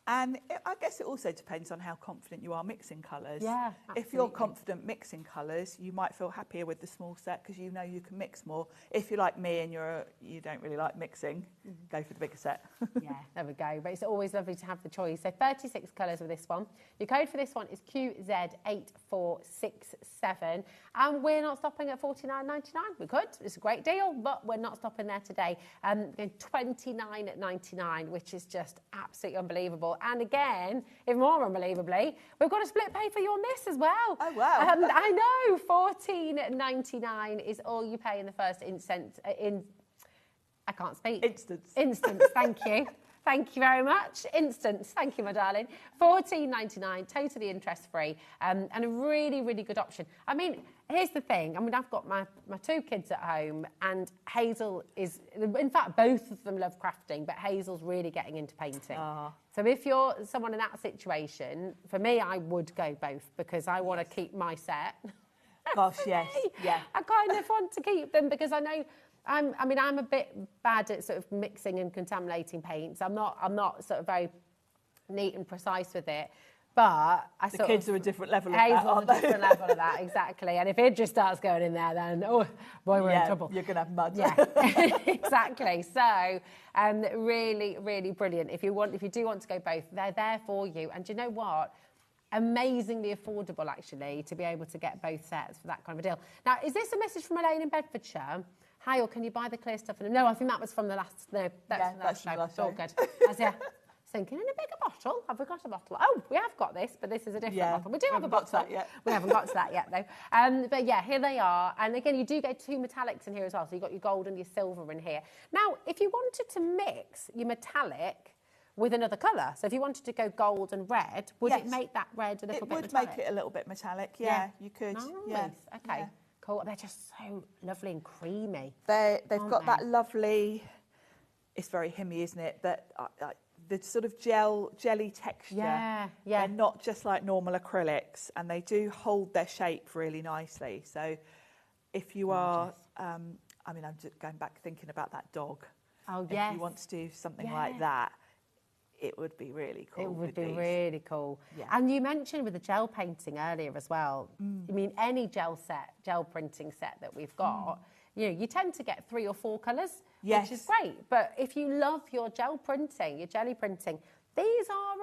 And I guess it also depends on how confident you are mixing colours. Yeah, If you're confident mixing colours, you might feel happier with the small set because you know you can mix more. If you're like me and you don't really like mixing, go for the bigger set. Yeah, there we go. But it's always lovely to have the choice. So 36 colours with this one. Your code for this one is QZ8467. And we're not stopping at $49.99. We could. It's a great deal, but we're not stopping there today. $29.99, which is just absolutely unbelievable. And again, even more unbelievably, we've got a split pay for you on this as well. Oh, wow. I know. $14.99 is all you pay in the first instance. I can't speak. Instance, thank you. Thank you very much. Instance, thank you, my darling. $14.99, totally interest-free, and a really, really good option. I mean, here's the thing. I mean, I've got my 2 kids at home, and Hazel is, in fact, both of them love crafting, but Hazel's really getting into painting. So if you're someone in that situation, for me, I would go both because I want to keep my set. Gosh, yes, yeah. I kind of want to keep them because I know I'm a bit bad at sort of mixing and contaminating paints. I'm not sort of very neat and precise with it. But the kids are a different level of that, aren't they? a different level of that, exactly. And if it just starts going in there, then oh boy, we're in trouble. You're going to have mud. Yeah, exactly. So, really, really brilliant. If you do want to go both, they're there for you. And do you know what? Amazingly affordable, actually, to be able to get both sets for that kind of a deal. Now, is this a message from Elaine in Bedfordshire? Hi, or can you buy the clear stuff? No, I think that was from the last. No, that's from the last show. All good. Thinking, in a bigger bottle? Have we got a bottle? Oh, we have got this, but this is a different bottle. We do have a bottle. We haven't got to that yet, though. But yeah, here they are. And again, you do get 2 metallics in here as well. So you've got your gold and your silver in here. Now, if you wanted to mix your metallic with another colour, so if you wanted to go gold and red, would it make that red a little bit metallic? It would make it a little bit metallic, yeah. You could. Nice. Yeah. Okay. Yeah. Cool. They're just so lovely and creamy. They've got that lovely, it's very Hemi, isn't it? That the sort of jelly texture. Yeah. They're not just like normal acrylics, and they do hold their shape really nicely. So if you are, I'm just going back thinking about that dog. Oh, yes. If you want to do something like that, it would be really cool. It would be really cool. Yeah. And you mentioned with the gel painting earlier as well. I mean, any gel printing set that we've got, you tend to get 3 or 4 colours, which is great. But if you love your gel printing, your jelly printing, these are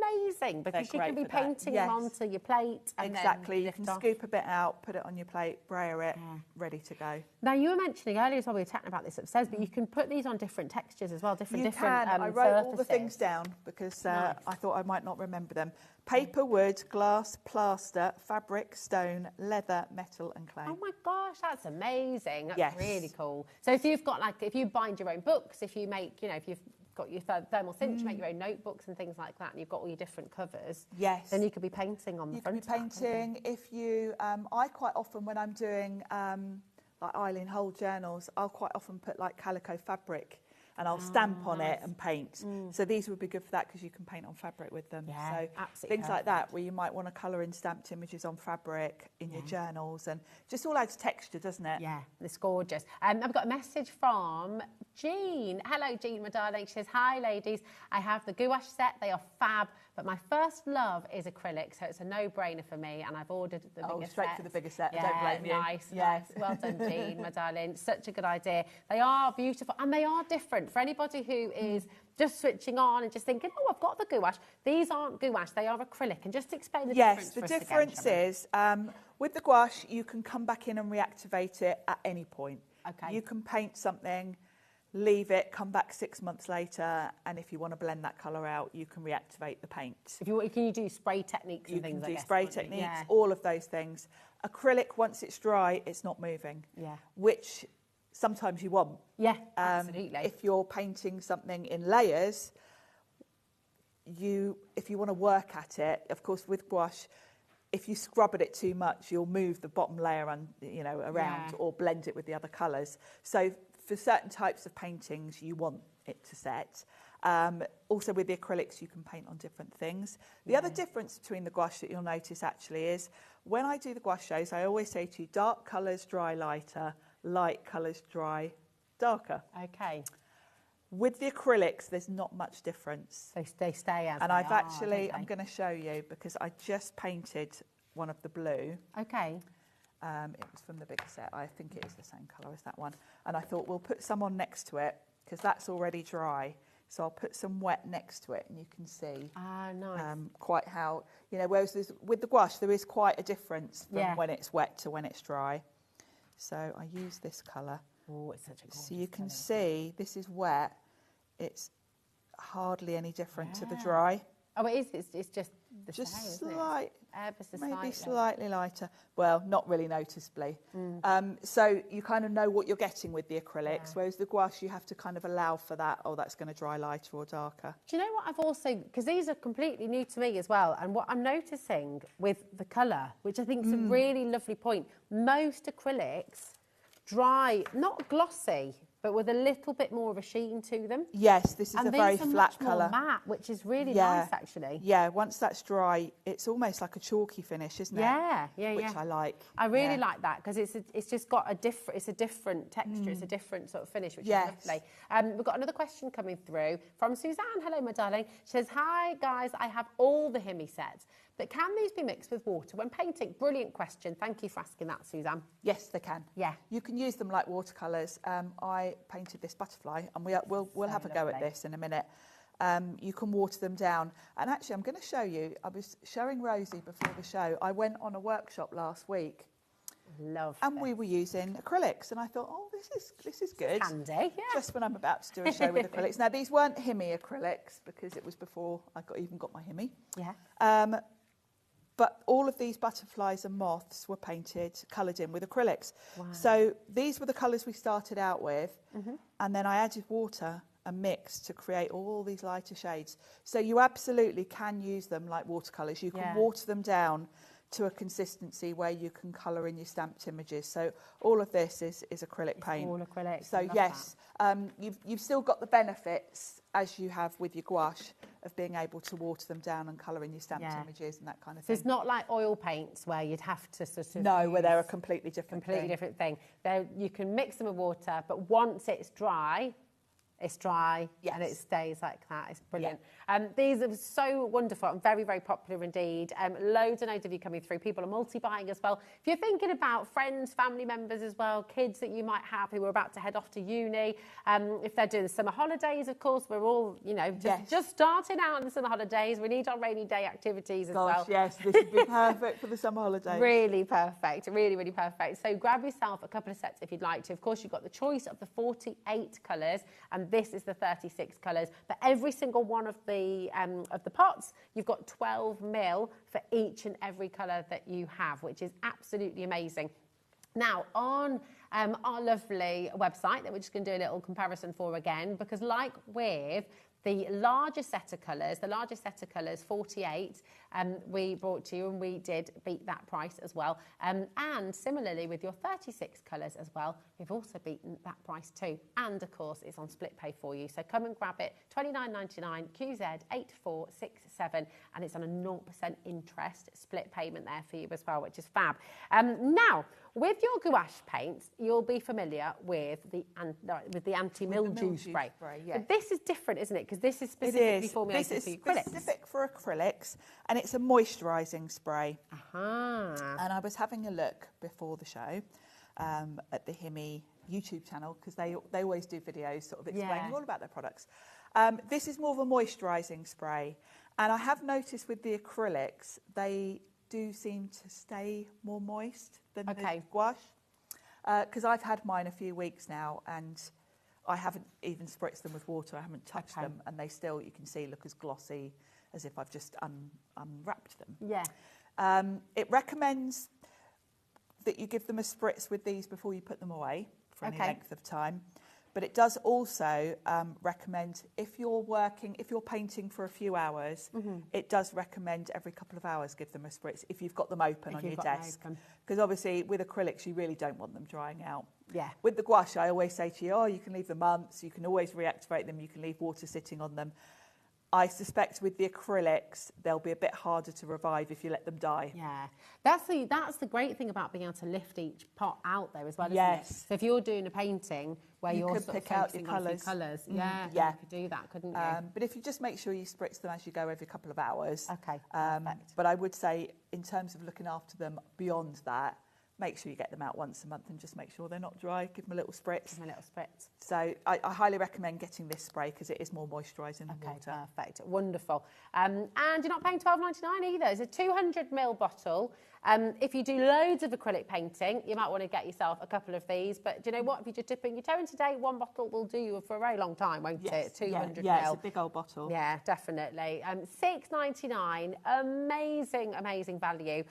amazing because you can be painting them onto your plate. And exactly. Then you can scoop a bit out, put it on your plate, brayer it, ready to go. Now, you were mentioning earlier as well, we were chatting about this upstairs, but you can put these on different textures as well, different I wrote surfaces. all the things down because I thought I might not remember them. Paper, wood, glass, plaster, fabric, stone, leather, metal and clay. Oh my gosh, that's amazing. That's really cool. So if you've got if you bind your own books, if you make, if you've got your thermal cinch, make your own notebooks and things like that, and you've got all your different covers. Yes. Then you could be painting on the front. You could be painting. If you, I quite often, when I'm doing like Eileen Hole journals, I'll quite often put like calico fabric and I'll stamp on it and paint. So these would be good for that because you can paint on fabric with them. Yeah, so absolutely things like that where you might want to colour in stamped images on fabric in your journals, and just all adds texture, doesn't it? Yeah, it's gorgeous. I've got a message from Jean. Hello, Jean, my darling. She says, hi, ladies. I have the gouache set. They are fab, but my first love is acrylic, so it's a no-brainer for me, and I've ordered the bigger set. Straight for the bigger set. Yeah, Don't blame you. Nice. Well done, Jean, my darling. Such a good idea. They are beautiful, and they are different. For anybody who is just switching on and just thinking, oh, I've got the gouache. These aren't gouache, they are acrylic. And just explain the difference. Yes, the difference is with the gouache, you can come back in and reactivate it at any point. Okay. You can paint something, leave it, come back 6 months later, and if you want to blend that colour out, you can reactivate the paint. Can you do spray techniques and things? You can do spray techniques, all of those things. Acrylic, once it's dry, it's not moving. Yeah. Which sometimes you want. Yeah, absolutely. If you're painting something in layers, if you want to work at it, of course, with gouache, if you scrub at it too much, you'll move the bottom layer around or blend it with the other colours. So for certain types of paintings, you want it to set. Also with the acrylics, you can paint on different things. The other difference between the gouache that you'll notice actually is when I do the gouache shows, I always say to you, dark colours dry lighter, light colours dry darker. Okay. With the acrylics, there's not much difference. They stay as and they I've are, actually, don't I'm they? going to show you because I just painted one of the blue. Okay. It was from the bigger set. I think it is the same colour as that one. And I thought we'll put some on next to it because that's already dry. So I'll put some wet next to it and you can see nice. Quite how, whereas with the gouache, there is quite a difference from when it's wet to when it's dry. So I use this colour. Oh, it's such a gorgeous So you can see this is wet. It's hardly any different to the dry. Oh, it is. It's just the just same, slight, isn't it? maybe slightly lighter. Well, not really noticeably. So you kind of know what you're getting with the acrylics, whereas the gouache, you have to kind of allow for that. Oh, that's going to dry lighter or darker. Do you know what I've also, because these are completely new to me as well, and what I'm noticing with the colour, which I think is a really lovely point, most acrylics dry, not glossy, but with a little bit more of a sheen to them. Yes, this is a very flat colour. Matte, which is really nice, actually. Yeah, once that's dry, it's almost like a chalky finish, isn't it? Yeah. Which I like. I really like that because it's just got a different texture. It's a different sort of finish, which is lovely. We've got another question coming through from Suzanne. Hello, my darling. She says, hi, guys. I have all the Himi sets, but can these be mixed with water when painting? Brilliant question. Thank you for asking that, Suzanne. Yes, they can. Yeah. You can use them like watercolours. I painted this butterfly, and we'll have a go at this in a minute. You can water them down. And actually, I'm going to show you. I was showing Rosie before the show. I went on a workshop last week. And we were using acrylics, and I thought, oh, this is good. Handy, yeah. Just when I'm about to do a show with acrylics. Now, these weren't Himi acrylics because it was before I even got my Himi. Yeah. But all of these butterflies and moths were painted, coloured in with acrylics. Wow. So these were the colours we started out with, and then I added water and mixed to create all these lighter shades. So you absolutely can use them like watercolours. You can water them down to a consistency where you can colour in your stamped images. So all of this is acrylic paint. All acrylic. So yes, you've still got the benefits as you have with your gouache of being able to water them down and colour in your stamped images and that kind of thing. So it's not like oil paints where you'd have to sort of... No, where they're a completely different different thing. You can mix them with water, but once it's dry, and it stays like that. It's brilliant. These are so wonderful and very, very popular indeed. Loads and loads of you coming through. People are multi-buying as well. If you're thinking about friends, family members as well, kids that you might have who are about to head off to uni, if they're doing the summer holidays, of course, we're all, just starting out in the summer holidays. We need our rainy day activities as well. Yes, this would be perfect for the summer holidays. Really perfect. Really, really perfect. So grab yourself a couple of sets if you'd like to. Of course, you've got the choice of the 48 colours, and this is the 36 colours. But every single one of the pots, you've got 12 mil for each and every colour that you have, which is absolutely amazing. Now, on our lovely website that we're just going to do a little comparison for again, because like with the larger set of colours, 48, we brought to you and we did beat that price as well. And similarly with your 36 colours as well, we've also beaten that price too. And of course, it's on split pay for you. So come and grab it, $29.99, QZ 8467, and it's on a 0% interest split payment there for you as well, which is fab. Now, with your gouache paints, you'll be familiar with the anti-mildew spray. Yeah. But this is different, isn't it? Because this is specifically formulated for acrylics. This is specific for acrylics, and it's a moisturising spray. Aha. And I was having a look before the show at the Himi YouTube channel, because they always do videos sort of explaining all about their products. This is more of a moisturising spray, and I have noticed with the acrylics, they do seem to stay more moist than the gouache, because I've had mine a few weeks now and I haven't even spritzed them with water. I haven't touched them, and they still, you can see, look as glossy as if I've just unwrapped them. Yeah. It recommends that you give them a spritz with these before you put them away for any length of time. But it does also recommend, if you're painting for a few hours, it does recommend every couple of hours give them a spritz if you've got them open on your desk. Because obviously with acrylics, you really don't want them drying out. Yeah. With the gouache, I always say to you, you can leave them months, you can always reactivate them, you can leave water sitting on them. I suspect with the acrylics, they'll be a bit harder to revive if you let them die. Yeah, that's the great thing about being able to lift each pot out there as well, isn't it? So if you're doing a painting where you're could sort of pick out your colours, you could do that, couldn't you? But if you just make sure you spritz them as you go every couple of hours. Okay, perfect. But I would say, in terms of looking after them beyond that, make sure you get them out once a month and just make sure they're not dry. Give them a little spritz. Give them a little spritz. So I highly recommend getting this spray because it is more moisturising than water. Perfect. Wonderful. And you're not paying $12.99 either. It's a 200ml bottle. If you do loads of acrylic painting, you might want to get yourself a couple of these. But do you know what? If you're just dipping your toe in today, one bottle will do you for a very long time, won't it? 200ml. Yeah, it's a big old bottle. Yeah, definitely. $6.99. Amazing, amazing value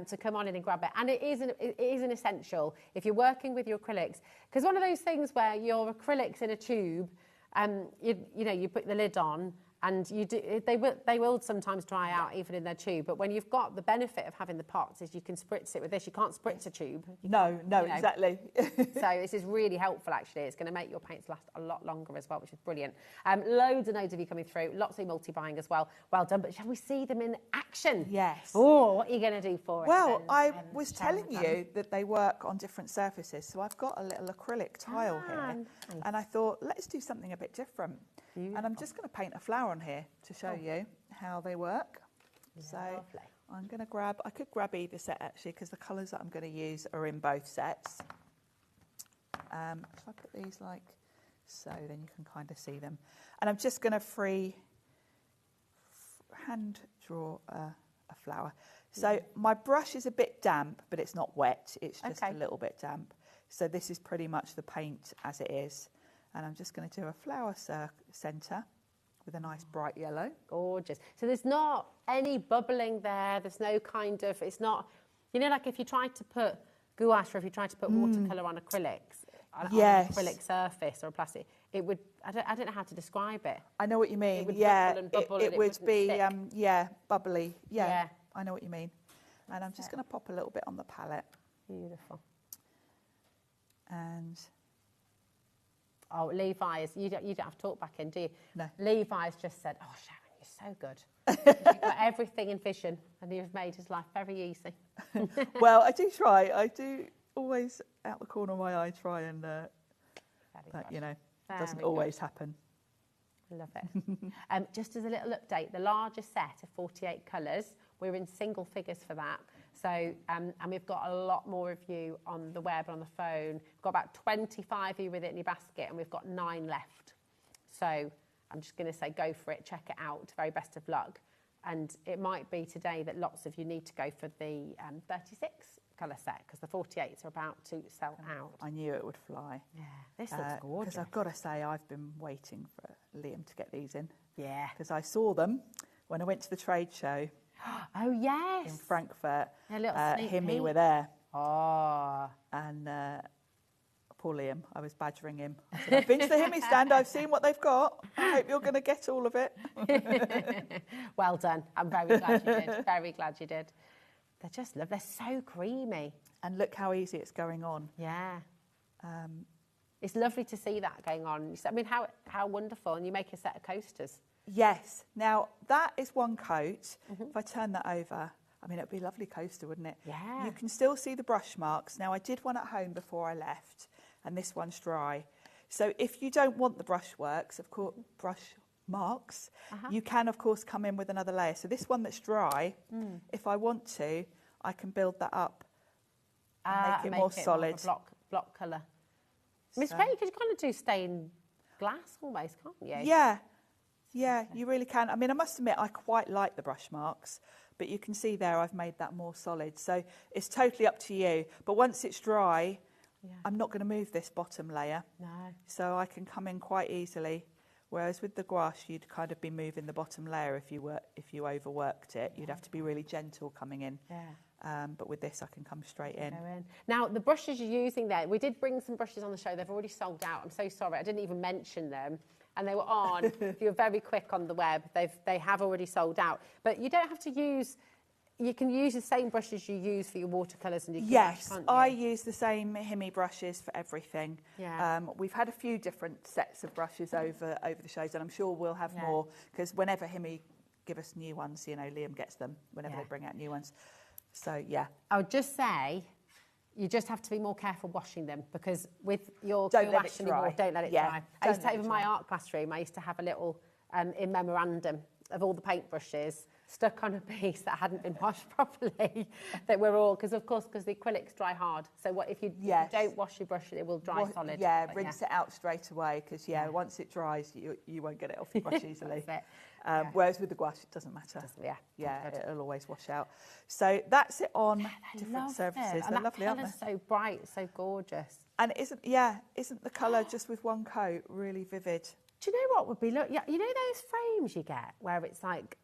to come on in and grab it. And it is an essential if you're working with your acrylics. Because one of those things where your acrylics in a tube, you put the lid on, and they will sometimes dry out even in their tube. But when you've got the benefit of having the pots is you can spritz it with this. You can't spritz a tube. No, exactly. So this is really helpful, actually. It's going to make your paints last a lot longer as well, which is brilliant. Loads and loads of you coming through. Lots of multi-buying as well. Well done. But shall we see them in action? Yes. Oh, what are you going to do for us? Well, I was telling you that they work on different surfaces. So I've got a little acrylic tile here. Nice. And I thought, let's do something a bit different. Beautiful. And I'm just going to paint a flower on here to show you how they work. So I'm going to I could grab either set actually, because the colours that I'm going to use are in both sets. If I put these like so, then you can kind of see them. And I'm just going to hand draw a flower. So my brush is a bit damp, but it's not wet. It's just a little bit damp. So this is pretty much the paint as it is. And I'm just going to do a flower centre with a nice bright yellow. Gorgeous. So there's not any bubbling there. There's no kind of, it's not, like if you tried to put gouache or if you tried to put watercolour on acrylics, on an acrylic surface or a plastic, it would, I don't know how to describe it. I know what you mean. It would bubble and bubble it would be, stick. bubbly. Yeah, I know what you mean. And I'm just going to pop a little bit on the palette. Beautiful. And... Oh, Levi's, you don't have to talk back in, do you? No. Levi's just said, oh, Sharon, you're so good. You've got everything in vision and you've made his life very easy. Well, I do try. I do always, out the corner of my eye, try and, but, doesn't always happen. I love it. Just as a little update, the larger set of 48 colours, we're in single figures for that. So, and we've got a lot more of you on the web and on the phone. We've got about 25 of you with it in your basket, and we've got 9 left. So I'm just going to say go for it, check it out, very best of luck. And it might be today that lots of you need to go for the 36 colour set, because the 48s are about to sell out. I knew it would fly. Yeah, this looks gorgeous. Because I've got to say, I've been waiting for Liam to get these in. Yeah. Because I saw them when I went to the trade show. Oh, yes. In Frankfurt. A little sneak Himi peek. were there. Oh. And Liam. I was badgering him. I said, I've been to the Himmy stand. I've seen what they've got. I hope you're going to get all of it. Well done. I'm very glad you did. Very glad you did. They're just lovely. They're so creamy. And look how easy it's going on. Yeah. It's lovely to see that going on. I mean, how wonderful. And you make a set of coasters. Yes. Now, that is one coat. If I turn that over, I mean, it would be a lovely coaster, wouldn't it? Yeah. You can still see the brush marks. Now, I did one at home before I left, and this one's dry. So if you don't want the brush marks, you can, of course, come in with another layer. So this one that's dry, if I want to, I can build that up and make it more solid. More block colour. Miss Ray, you could kind of do stained glass almost, can't you? Yeah. Yeah, you really can. I mean, I must admit, I quite like the brush marks, but you can see there I've made that more solid. So it's totally up to you. But once it's dry, I'm not going to move this bottom layer. No. So I can come in quite easily. Whereas with the gouache, you'd kind of be moving the bottom layer if you overworked it. You'd have to be really gentle coming in. Yeah. But with this, I can come straight in. Now, the brushes you're using there, we did bring some brushes on the show. They've already sold out. I'm so sorry. I didn't even mention them. And they were on. If you were very quick on the web, they have already sold out. But you don't have to use... You can use the same brushes you use for your watercolours and your Yes, can't you? I use the same Himmy brushes for everything. Yeah. We've had a few different sets of brushes over the shows, and I'm sure we'll have more, because whenever Himmy give us new ones, you know, Liam gets them whenever they bring out new ones. So, yeah. I would just say, you just have to be more careful washing them, because with your Don't let it gouache anymore, dry. don't let it Yeah, dry. I used to have in my art classroom, I used to have a little in memorandum of all the paintbrushes stuck on a piece that hadn't been washed properly, that were all, because the acrylics dry hard. So what if you don't wash your brush, it will dry solid. Yeah, rinse it out straight away, because once it dries, you won't get it off your brush easily. That's it. Whereas with the gouache, it doesn't matter. It'll always wash out. So that's it on different surfaces. They're lovely, aren't they? And that colour's so bright, so gorgeous. And isn't the colour just with one coat really vivid? Do you know what would be, you know those frames you get where it's like,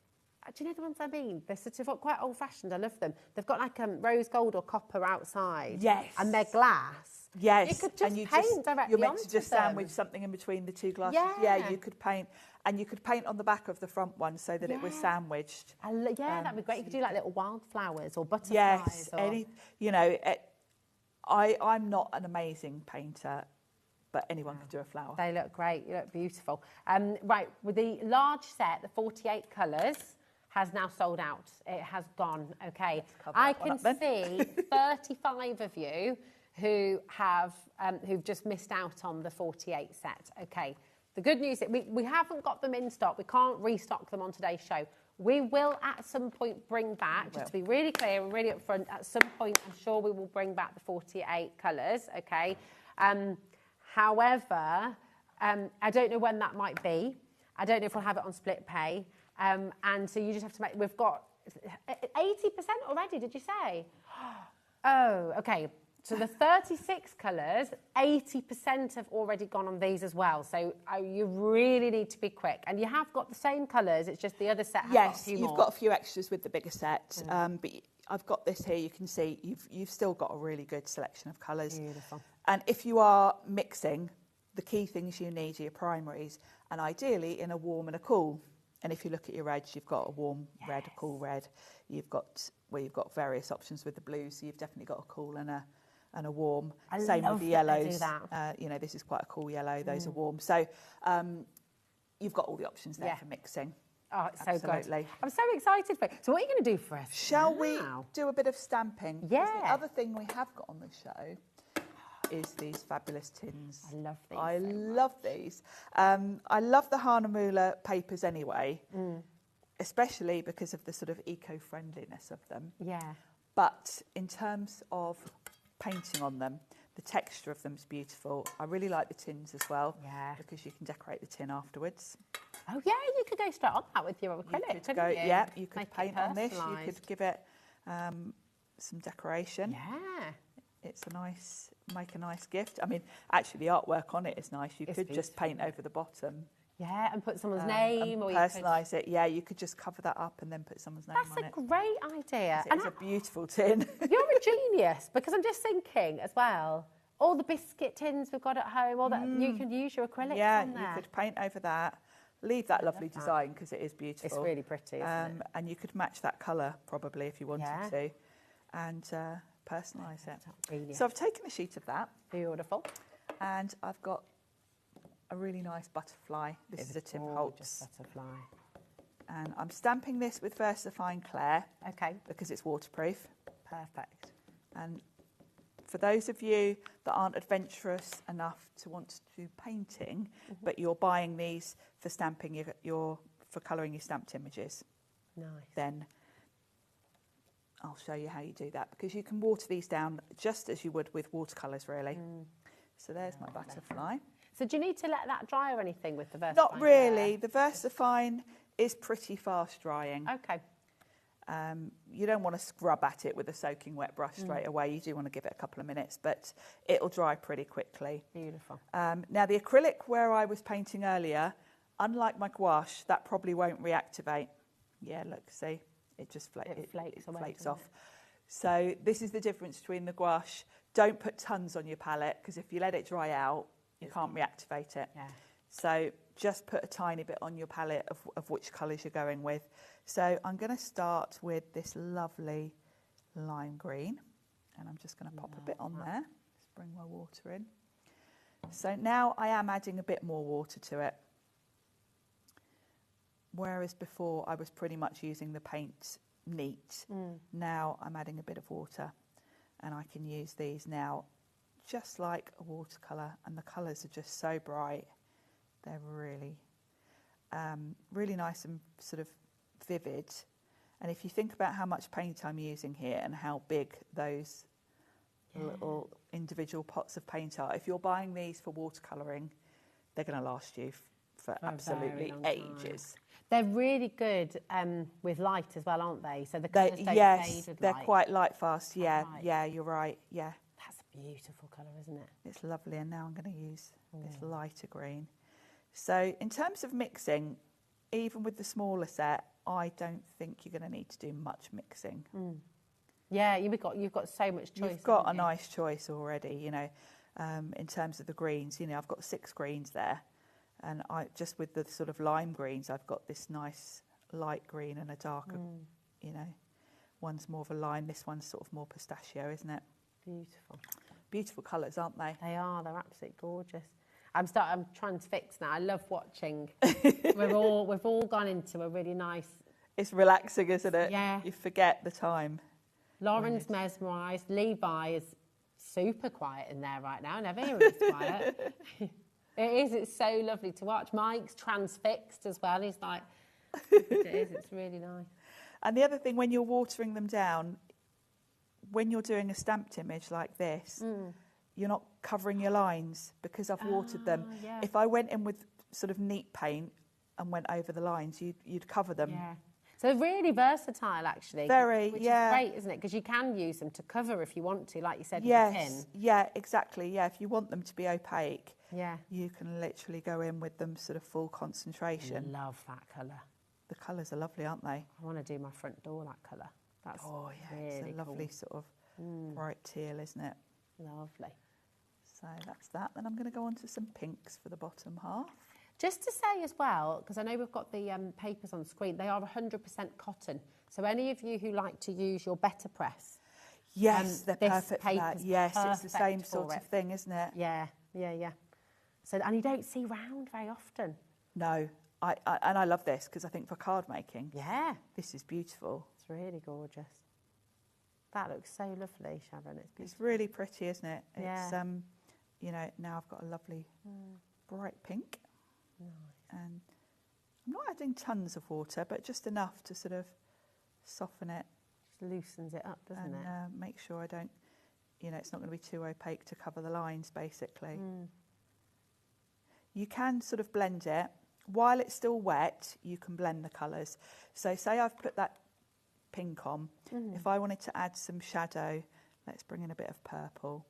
do you know the ones I mean? They're sort of quite old-fashioned. I love them. They've got like rose gold or copper outside. Yes. And they're glass. Yes. You could just and paint directly you're meant onto to just them. sandwich something in between the two glasses. Yeah. You could paint. And you could paint on the back of the front one so that it was sandwiched. That'd be great. You could do like little wildflowers or butterflies. Yes. Or... I'm not an amazing painter, but anyone could do a flower. They look great. You look beautiful. Right, with the large set, the 48 colours, has now sold out. It has gone, okay. I can see 35 of you who have who've just missed out on the 48 set, okay. The good news is we haven't got them in stock. We can't restock them on today's show. We will at some point bring back, just to be really clear and really upfront, at some point I'm sure we will bring back the 48 colours, okay. However, I don't know when that might be. I don't know if we'll have it on split pay. And so you just have to make, we've got 80% already, did you say? Oh, okay. So the 36 colours, 80% have already gone on these as well. So you really need to be quick. And you have got the same colours, it's just the other set has got a few more. You've got a few extras with the bigger set. But I've got this here, you can see you've still got a really good selection of colours. Beautiful. And if you are mixing, the key things you need are your primaries, and ideally in a warm and a cool. And if you look at your reds, you've got a warm red, a cool red. You've got various options with the blues, so you've definitely got a cool and a warm. Same with the yellows. This is quite a cool yellow. Those are warm. So you've got all the options there for mixing. Oh, it's Absolutely. so good. I'm so excited for it. So what are you going to do for us? Shall we do a bit of stamping? Yeah. The other thing we have got on the show is these fabulous tins. I love these. I love these. I love the Hanemula papers anyway, especially because of the sort of eco-friendliness of them. Yeah. But in terms of painting on them, the texture of them is beautiful. I really like the tins as well, because you can decorate the tin afterwards. Oh yeah, you could go straight on that with your acrylic, couldn't you? Yeah, you could Make paint it on this. You personalised. could give it some decoration. Yeah. It's make a nice gift. I mean, actually the artwork on it is nice. You could just paint over the bottom. Yeah, and put someone's name. And or personalise it. Yeah, you could just cover that up and then put someone's name on it. That's a great idea. It's a beautiful tin. You're a genius, because I'm just thinking as well, all the biscuit tins we've got at home, all that, you can use your acrylics on there. You could paint over that, leave that lovely design because it is beautiful. It's really pretty, isn't it? And you could match that colour probably if you wanted to, and personalise it. Brilliant. So I've taken a sheet of that. Beautiful. And I've got a really nice butterfly. This is a Tim Holtz butterfly. And I'm stamping this with VersaFine Clair. Okay. Because it's waterproof. Perfect. And for those of you that aren't adventurous enough to want to do painting, but you're buying these for stamping for colouring your stamped images, then I'll show you how you do that, because you can water these down just as you would with watercolours, really. So there's my butterfly. So do you need to let that dry or anything with the VersaFine? Not really. The VersaFine is pretty fast drying. Okay. You don't want to scrub at it with a soaking wet brush straight away. You do want to give it a couple of minutes, but it'll dry pretty quickly. Beautiful. Now, the acrylic where I was painting earlier, unlike my gouache, that probably won't reactivate. Yeah, look, see? It just flakes off. So this is the difference between the gouache. Don't put tons on your palette, because if you let it dry out, you can't reactivate it. Yeah. So just put a tiny bit on your palette of which colours you're going with. So I'm going to start with this lovely lime green, and I'm just going to pop a bit on there. Just bring my water in. So now I am adding a bit more water to it. Whereas before I was pretty much using the paint neat. Now I'm adding a bit of water, and I can use these now just like a watercolour, and the colours are just so bright. They're really, really nice and sort of vivid. And if you think about how much paint I'm using here and how big those little individual pots of paint are, if you're buying these for watercolouring, they're going to last you for absolutely ages. They're really good with light as well, aren't they? So the colours don't fade with they're light. quite light fast. Yeah, yeah, you're right. Yeah. That's a beautiful colour, isn't it? It's lovely. And now I'm going to use this lighter green. So in terms of mixing, even with the smaller set, I don't think you're going to need to do much mixing. Yeah, you've got so much choice. You've got a nice choice already, you know, in terms of the greens. You know, I've got 6 greens there. And just with the sort of lime greens, I've got this nice light green and a darker, you know, one's more of a lime. This one's sort of more pistachio, isn't it? Beautiful. Beautiful colours, aren't they? They are. They're absolutely gorgeous. I'm trying to fix now. I love watching. We've all gone into a really nice. It's relaxing, isn't it? Yeah. You forget the time. Lauren's mesmerised. Levi is super quiet in there right now. Never hear him quiet. It is. It's so lovely to watch. Mike's transfixed as well. He's like, it is. It's really nice. And the other thing, when you're watering them down, when you're doing a stamped image like this, you're not covering your lines because I've watered them. Yeah. If I went in with sort of neat paint and went over the lines, you'd cover them. Yeah. So they're really versatile, actually. Very, which yeah. is great, isn't it? Because you can use them to cover if you want to, like you said, with the tin. Yeah, exactly. Yeah, if you want them to be opaque, yeah, you can literally go in with them sort of full concentration. I love that colour. The colours are lovely, aren't they? I want to do my front door that colour. That's it's a lovely sort of bright teal, isn't it? Lovely. So that's that. Then I'm going to go on to some pinks for the bottom half. Just to say as well, because I know we've got the papers on screen, they are 100% cotton. So any of you who like to use your better press, yes, they're perfect for that. Yes, it's the same sort of thing, isn't it? Yeah, yeah, yeah. So, and you don't see round very often. No, and I love this because I think for card making, this is beautiful. It's really gorgeous. That looks so lovely, Sharon. It's really pretty, isn't it? Yeah. It's you know, now I've got a lovely bright pink. Nice. And I'm not adding tons of water, but just enough to sort of soften it. Just loosens it up, doesn't it? And make sure I don't, you know, it's not going to be too opaque to cover the lines, basically. You can sort of blend it. While it's still wet, you can blend the colours. So say I've put that pink on. If I wanted to add some shadow, let's bring in a bit of purple.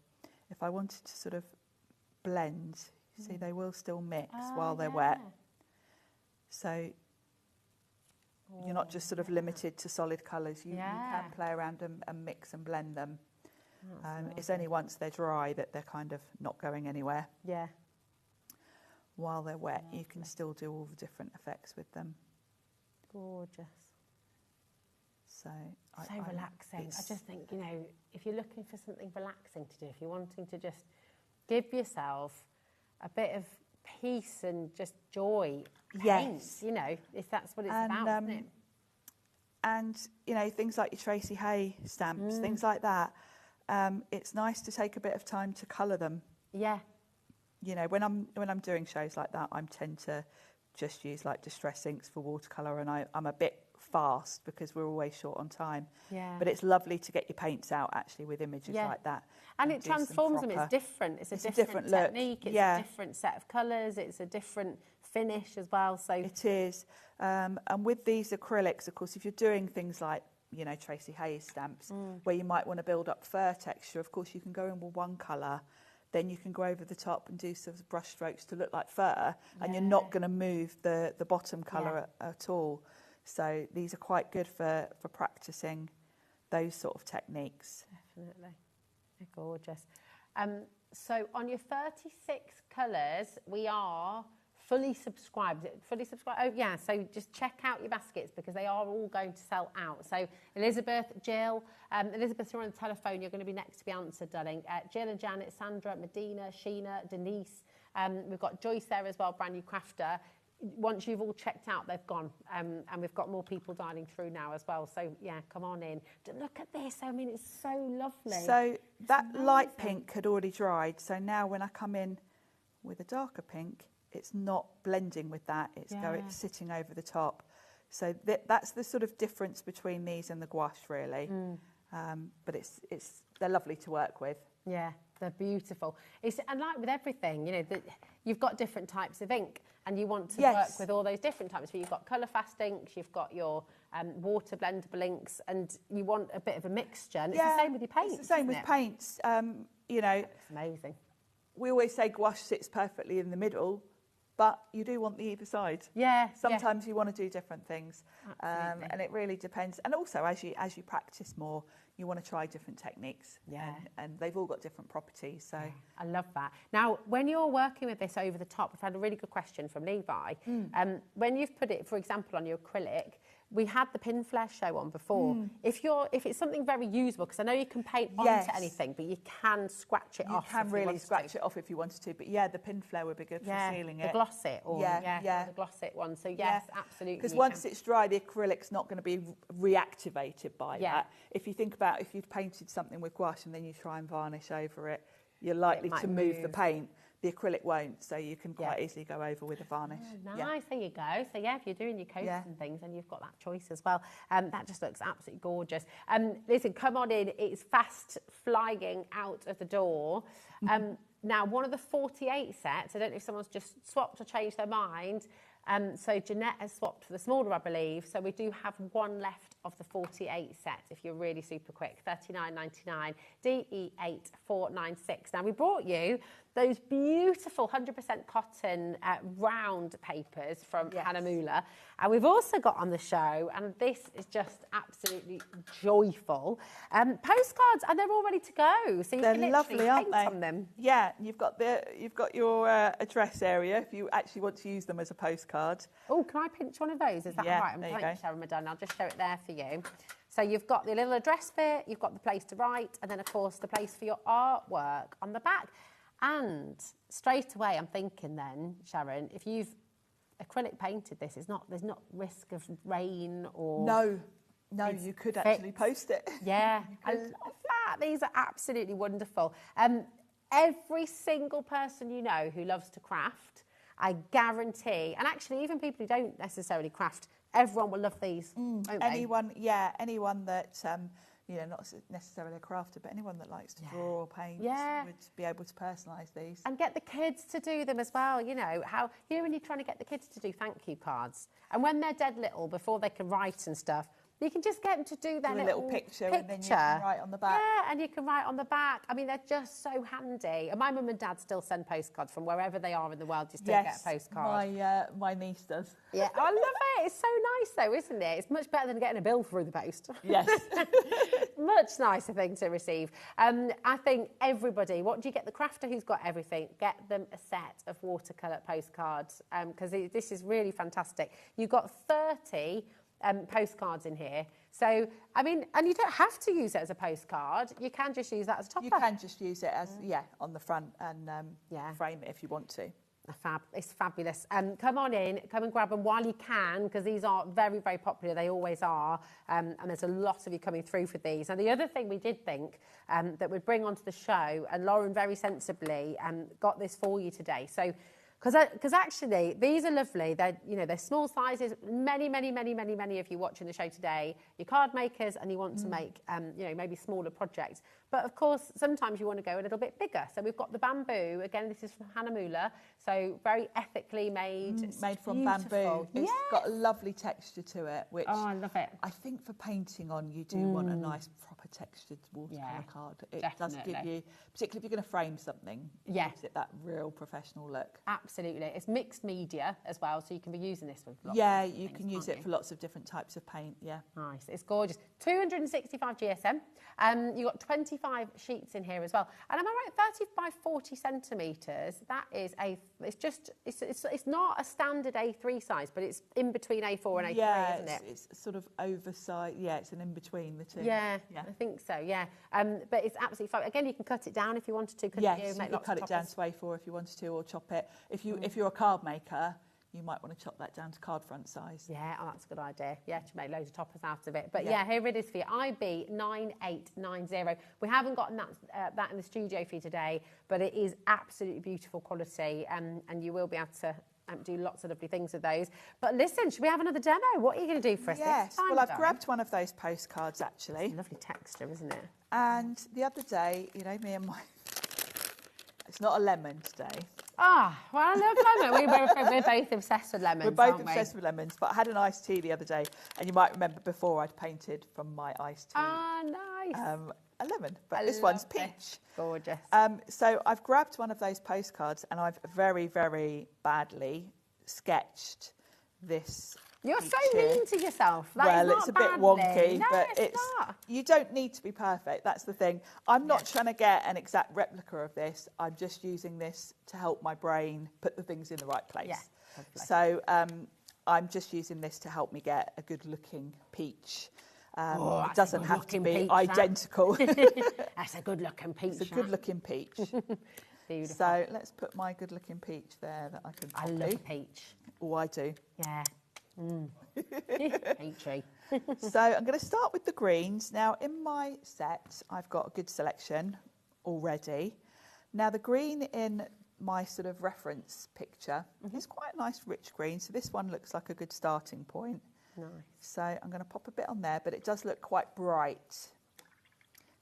If I wanted to sort of blend, see, they will still mix while they're wet. So you're not just sort of limited to solid colours. You can play around and mix and blend them. It's only once they're dry that they're kind of not going anywhere. Yeah. While they're wet, you can still do all the different effects with them. Gorgeous. So Relaxing. I just think, you know, if you're looking for something relaxing to do, if you're wanting to just give yourself a bit of peace and just joy, paint, you know, if that's what it's about, isn't it? And, you know, things like your Tracy Hay stamps, things like that, it's nice to take a bit of time to colour them. Yeah. You know, when I'm doing shows like that, I tend to just use like distress inks for watercolour, and I'm a bit fast because we're always short on time. Yeah. But it's lovely to get your paints out actually with images like that. And it transforms them. It's different. It's a different technique. It's a different set of colours. It's a different finish as well. So it is. And with these acrylics, of course, if you're doing things like, you know, Tracy Hayes stamps, where you might want to build up fur texture, of course, you can go in with one colour, then you can go over the top and do some brush strokes to look like fur, and you're not going to move the bottom colour at all. So these are quite good for practising those sort of techniques. Definitely. They're gorgeous. So on your 36 colours, we are fully subscribed. Fully subscribed? Oh, yeah. So just check out your baskets because they are all going to sell out. So Elizabeth, Jill, Elizabeth, you're on the telephone. You're going to be next to be answered, darling. Jill and Janet, Sandra, Medina, Sheena, Denise. We've got Joyce there as well, brand new crafter. Once you've all checked out, they've gone. And we've got more people dialing through now as well. So, yeah, come on in. Look at this. I mean, it's so lovely. So that light pink had already dried. So now when I come in with a darker pink, it's not blending with that. It's sitting over the top. So that's the sort of difference between these and the gouache, really. But they're lovely to work with. Yeah, they're beautiful. And like with everything, you know, you've got different types of ink and you want to work with all those different types. So you've got colour fast inks, you've got your water blendable inks, and you want a bit of a mixture. And it's the same with your paints. It's the same with paints. You know, it's amazing. We always say gouache sits perfectly in the middle, but you do want the either side. Yeah. Sometimes you want to do different things, and it really depends. And also, as you practice more, you want to try different techniques. Yeah. And they've all got different properties. So I love that. Now, when you're working with this over the top, we've had a really good question from Levi. When you've put it, for example, on your acrylic, we had the pin flare show on before. If it's something very usable, because I know you can paint onto anything, but you can scratch it off. You can really scratch it off if you wanted to. But yeah, the pin flare would be good for sealing it. The gloss it, or the gloss it one. So yes, absolutely. Because once it's dry, the acrylic's not going to be reactivated by that. If you think about if you'd painted something with gouache and then you try and varnish over it, you're likely to move the paint. The acrylic won't, so you can quite easily go over with a varnish. Oh, nice, there you go. So yeah, if you're doing your coats and things, then you've got that choice as well. That just looks absolutely gorgeous. Listen, come on in. It's fast flying out of the door. Now, one of the 48 sets, I don't know if someone's just swapped or changed their mind. So Jeanette has swapped for the smaller, I believe. So we do have one left of the 48 set, if you're really super quick. $39.99, DE8496. Now, we brought you those beautiful 100% cotton round papers from Hannah. And we've also got on the show, and this is just absolutely joyful, postcards, and they're all ready to go. So you can literally lovely, aren't paint they? on them. Yeah, you've got your address area if you actually want to use them as a postcard. Oh, can I pinch one of those? Is that all right? I'm trying to show Ramadan. I'll just show it there for you. So you've got the little address bit, you've got the place to write, and then, of course, the place for your artwork on the back. And straight away, I'm thinking then, Sharon, if you've acrylic painted this, there's not risk of rain or... No, you could actually post it. Yeah, I love that. These are absolutely wonderful. Every single person you know who loves to craft, I guarantee, and actually even people who don't necessarily craft, everyone will love these. Won't they? Anyone that... not necessarily a crafter, but anyone that likes to draw or paint would be able to personalise these. And get the kids to do them as well, when you're trying to get the kids to do thank you cards. And when they're dead little, before they can write and stuff, You can just get them to do that little picture, and then you can write on the back. Yeah, and you can write on the back. I mean, they're just so handy. And my mum and dad still send postcards from wherever they are in the world. You still get a postcard. My niece does. Yeah, I love it. It's so nice, though, isn't it? It's much better than getting a bill through the post. Yes. Much nicer thing to receive. I think everybody, what do you get? The crafter who's got everything, get them a set of watercolour postcards, because this is really fantastic. You've got 30 postcards in here. So, I mean, and you don't have to use it as a postcard. You can just use that as a topper. You can just use it as, on the front and frame it if you want to. It's fabulous. Come on in, come and grab them while you can, because these are very, very popular. They always are. And there's a lot of you coming through for these. Now, the other thing we did think that we'd bring onto the show, and Lauren very sensibly got this for you today. So, because actually these are lovely. They're small sizes. Many of you watching the show today, you're card makers and you want to make maybe smaller projects. But of course, sometimes you want to go a little bit bigger. So we've got the bamboo. Again, this is from Hannah. So very ethically made. Made from bamboo. It's got a lovely texture to it, which I love it. I think for painting on, you do want a nice proper textured watercolour card. It does give you, particularly if you're going to frame something, it gives it that real professional look. Absolutely. It's mixed media as well, so you can be using this with lots of you things, can use it for lots of different types of paint, Nice, it's gorgeous. 265 GSM. You've got 25 sheets in here as well. And am I right, 30 by 40 centimetres, that is it's not a standard A3 size, but it's in between A4 and A3, isn't it? It's sort of oversized, it's an in-between the two. Yeah, I think so, but it's absolutely fine. Again, you can cut it down if you wanted to, you can cut it down to A4 if you wanted to, or chop it. If you're a card maker, you might want to chop that down to card front size. Yeah, that's a good idea. Yeah, to make loads of toppers out of it. But here it is for you, IB9890. We haven't gotten that in the studio for you today, but it is absolutely beautiful quality, and you will be able to do lots of lovely things with those. But listen, should we have another demo? What are you going to do for us this time? Well, I've grabbed one of those postcards, actually. It's a lovely texture, isn't it? And the other day, me and my... It's not a lemon today. Well, I love lemon. We're both obsessed with lemons, We're both obsessed with lemons, but I had an iced tea the other day, and you might remember before I'd painted from my iced tea. Nice. A lemon, but this one's peach. Gorgeous. So I've grabbed one of those postcards, and I've very, very badly sketched this. You're so mean to yourself. It's a bit wonky, but you don't need to be perfect. That's the thing. I'm not trying to get an exact replica of this. I'm just using this to help my brain put the things in the right place. So I'm just using this to help me get a good-looking peach. It doesn't have to be identical. That's a good-looking peach. It's a good-looking peach. Beautiful. So let's put my good-looking peach there that I can copy. I love peach. Oh, I do. Yeah. Peachy. So I'm going to start with the greens. Now, in my set, I've got a good selection already. Now, the green in my sort of reference picture is quite a nice rich green. So this one looks like a good starting point. Nice. So I'm going to pop a bit on there, but it does look quite bright.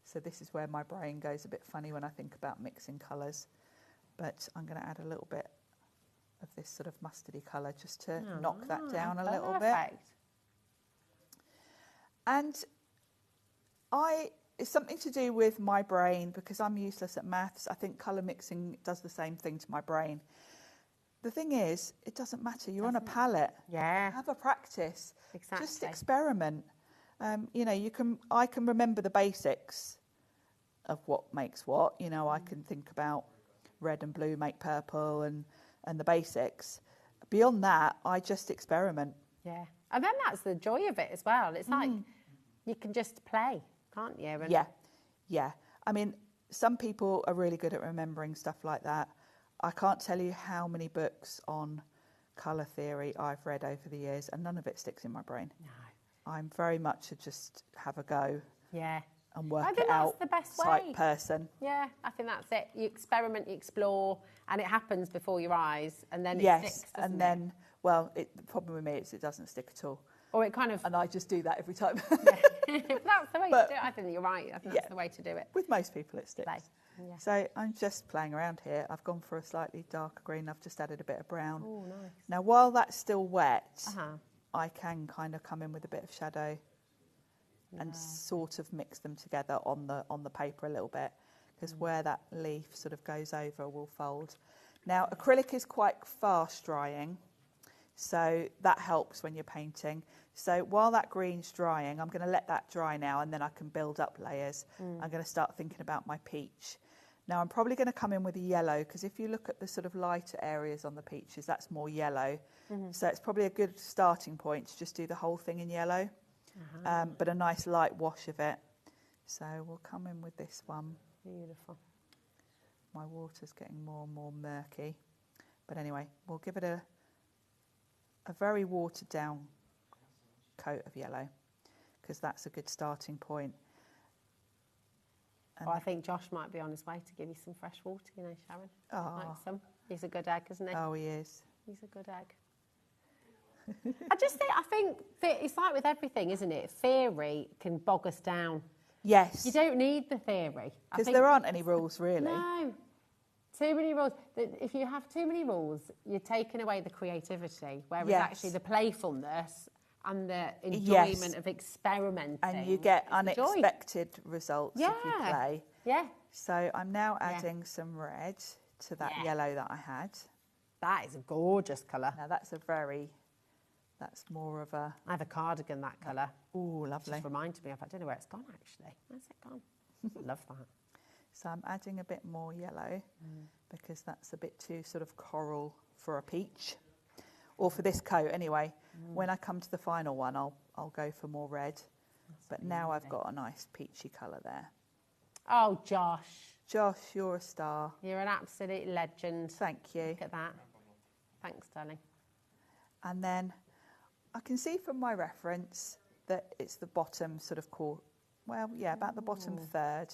So this is where my brain goes a bit funny when I think about mixing colours. But I'm going to add a little bit of this sort of mustardy colour just to knock that down a little bit. And it's something to do with my brain, because I'm useless at maths. I think colour mixing does the same thing to my brain. The thing is, it doesn't matter. You're on a palette. Yeah. Have a practice. Exactly. Just experiment. I can remember the basics of what makes what. I can think about red and blue make purple and the basics. Beyond that, I just experiment. Yeah. And then that's the joy of it as well. It's like you can just play, can't you? And Yeah. I mean, some people are really good at remembering stuff like that. I can't tell you how many books on colour theory I've read over the years, and none of it sticks in my brain. No. I'm very much a just have a go. Yeah. And work it out the best type way. person. Yeah, I think that's it. You experiment, you explore, and it happens before your eyes, and then it sticks, doesn't and then, well, the problem with me is it doesn't stick at all. Or it kind of... And I just do that every time. That's the way to do it. I think you're right. I think that's the way to do it. With most people, it sticks. Yeah. So I'm just playing around here. I've gone for a slightly darker green. I've just added a bit of brown. Oh, nice. Now, while that's still wet, I can kind of come in with a bit of shadow and sort of mix them together on the paper a little bit, because where that leaf sort of goes over will fold. Now, acrylic is quite fast drying, so that helps when you're painting. So while that green's drying, I'm going to let that dry now, and then I can build up layers. I'm going to start thinking about my peach. Now, I'm probably going to come in with a yellow, because if you look at the sort of lighter areas on the peaches, that's more yellow. So it's probably a good starting point to just do the whole thing in yellow, but a nice light wash of it. So we'll come in with this one. Beautiful. My water's getting more and more murky. But anyway, we'll give it a very watered down coat of yellow, because that's a good starting point. Well, I think Josh might be on his way to give you some fresh water, you know, Sharon. Oh. Like some. He's a good egg, isn't he? Oh, he is. He's a good egg. I think it's like with everything, isn't it? Theory can bog us down. Yes. You don't need the theory. Because there aren't any rules, really. No. Too many rules. If you have too many rules, you're taking away the creativity, whereas actually the playfulness and the enjoyment of experimenting. And you get unexpected results if you play. Yeah. So I'm now adding some red to that yellow that I had. That is a gorgeous colour. Now that's more of a... I have a cardigan that colour. Oh, lovely. Just reminded me of, I don't know where it's gone actually. Where's it gone? Love that. So I'm adding a bit more yellow because that's a bit too sort of coral for a peach, or for this coat anyway. When I come to the final one, I'll go for more red. But now I've got a nice peachy colour there. Oh, Josh. Josh, you're a star. You're an absolute legend. Thank you. Look at that. Thanks, darling. And then I can see from my reference that it's the bottom sort of about the bottom third.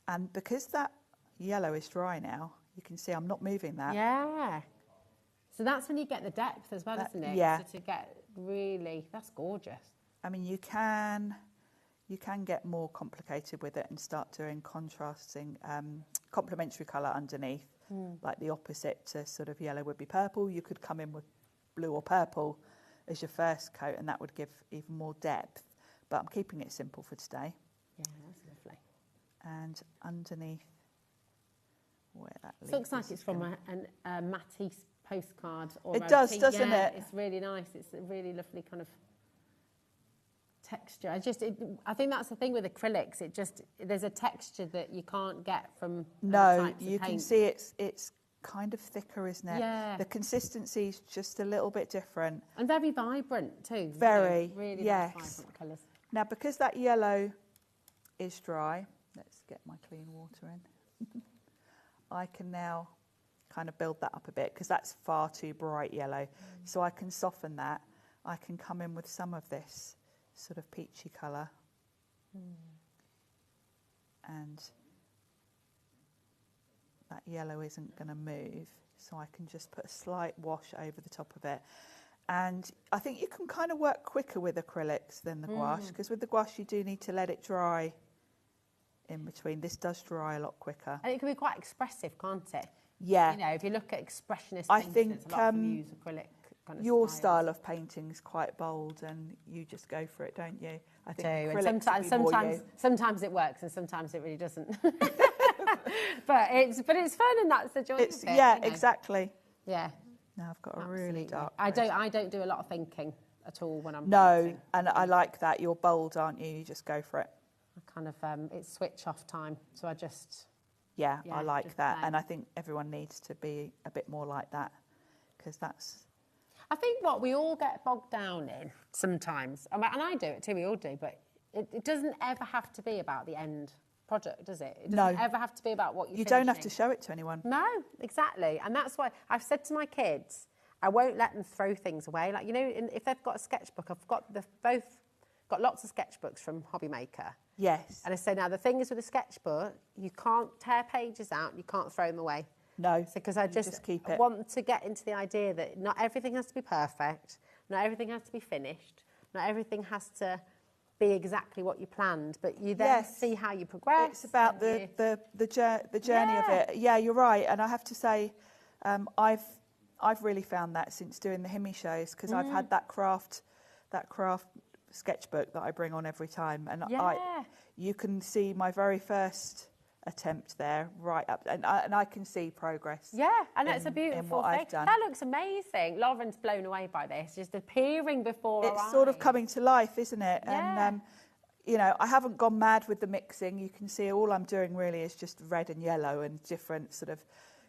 And because that yellow is dry now, you can see I'm not moving that. Yeah. So that's when you get the depth as well, isn't it? Yeah. So to get really, that's gorgeous. I mean, you can get more complicated with it and start doing contrasting, complementary colour underneath, like the opposite to sort of yellow would be purple. You could come in with blue or purple as your first coat, and that would give even more depth. But I'm keeping it simple for today. Yeah, that's lovely. And underneath where that leaf looks like it's from a Matisse postcard. Or it does, doesn't it? It's really nice. It's a really lovely kind of texture. I think that's the thing with acrylics. There's a texture that you can't get from other types of you can paint. see it's kind of thicker, isn't it? Yeah. The consistency's just a little bit different. And very vibrant too. Very, really yes. nice vibrant colours. Now, because that yellow is dry, let's get my clean water in. I can now kind of build that up a bit because that's far too bright yellow. So I can soften that. I can come in with some of this sort of peachy colour. And that yellow isn't going to move, so I can just put a slight wash over the top of it. And I think you can kind of work quicker with acrylics than the gouache, because with the gouache you do need to let it dry in between. This does dry a lot quicker. And it can be quite expressive, can't it? Yeah. You know, if you look at expressionist I painters, think a lot of them use acrylic kind of your styles. style of painting is quite bold, and you just go for it, don't you? I think And acrylics sometimes it works, and sometimes it really doesn't. but it's fun, and that's the joy of it. Yeah, you know? Exactly. Yeah. Now I've got a really dark. I don't do a lot of thinking at all when I'm painting. And I like that. You're bold, aren't you? You just go for it. I kind of it's switch off time, so I just. Yeah, I like that, play. and I think everyone needs to be a bit more like that, because that's. I think what we all get bogged down in sometimes, and I do it too. We all do, but it doesn't ever have to be about the end product, does it? It doesn't ever have to be about what you're don't have to show it to anyone. No, exactly. And that's why I've said to my kids, I won't let them throw things away. Like, you know, if they've got a sketchbook, I've got both got lots of sketchbooks from HobbyMaker. Yes. And I say, now the thing is with a sketchbook, you can't tear pages out, you can't throw them away. No. Because I just keep it. want to get into the idea that not everything has to be perfect, not everything has to be finished, not everything has to be exactly what you planned, but you then see how you progress. It's about the journey of it. Yeah, you're right. And I have to say, I've really found that since doing the Himmy shows, because I've had that craft sketchbook that I bring on every time, and Yeah. you can see my very first attempt there right up, and I can see progress. Yeah, and it's a in beautiful what thing. I've done. That looks amazing. Lauren's blown away by this, just appearing before our It's sort of eyes. coming to life, isn't it? Yeah. And you know, I haven't gone mad with the mixing. You can see all I'm doing really is just red and yellow and different sort of,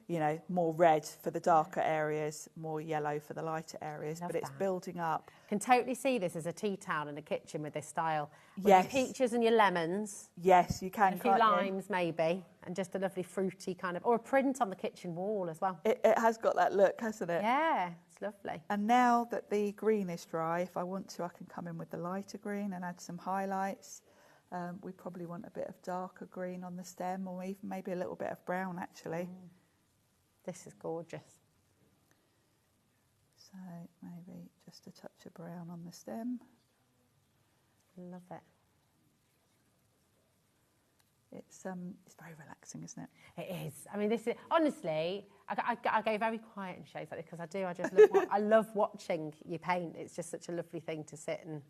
you know, more red for the darker areas, more yellow for the lighter areas, but it's building up. Can totally see this as a tea towel in the kitchen with this style. With Yes. your peaches and your lemons. Yes, you can. And a few can't you? limes maybe, and just a lovely fruity kind of, or a print on the kitchen wall as well. It has got that look, hasn't it? Yeah, it's lovely. And now that the green is dry, if I want to, I can come in with the lighter green and add some highlights. We probably want a bit of darker green on the stem, or even maybe a little bit of brown actually. This is gorgeous. So maybe just a touch of brown on the stem. Love it. It's very relaxing, isn't it? It is. I mean, this is honestly. I go very quiet in shows like this because I do. I just love, I love watching you paint. It's just such a lovely thing to sit and.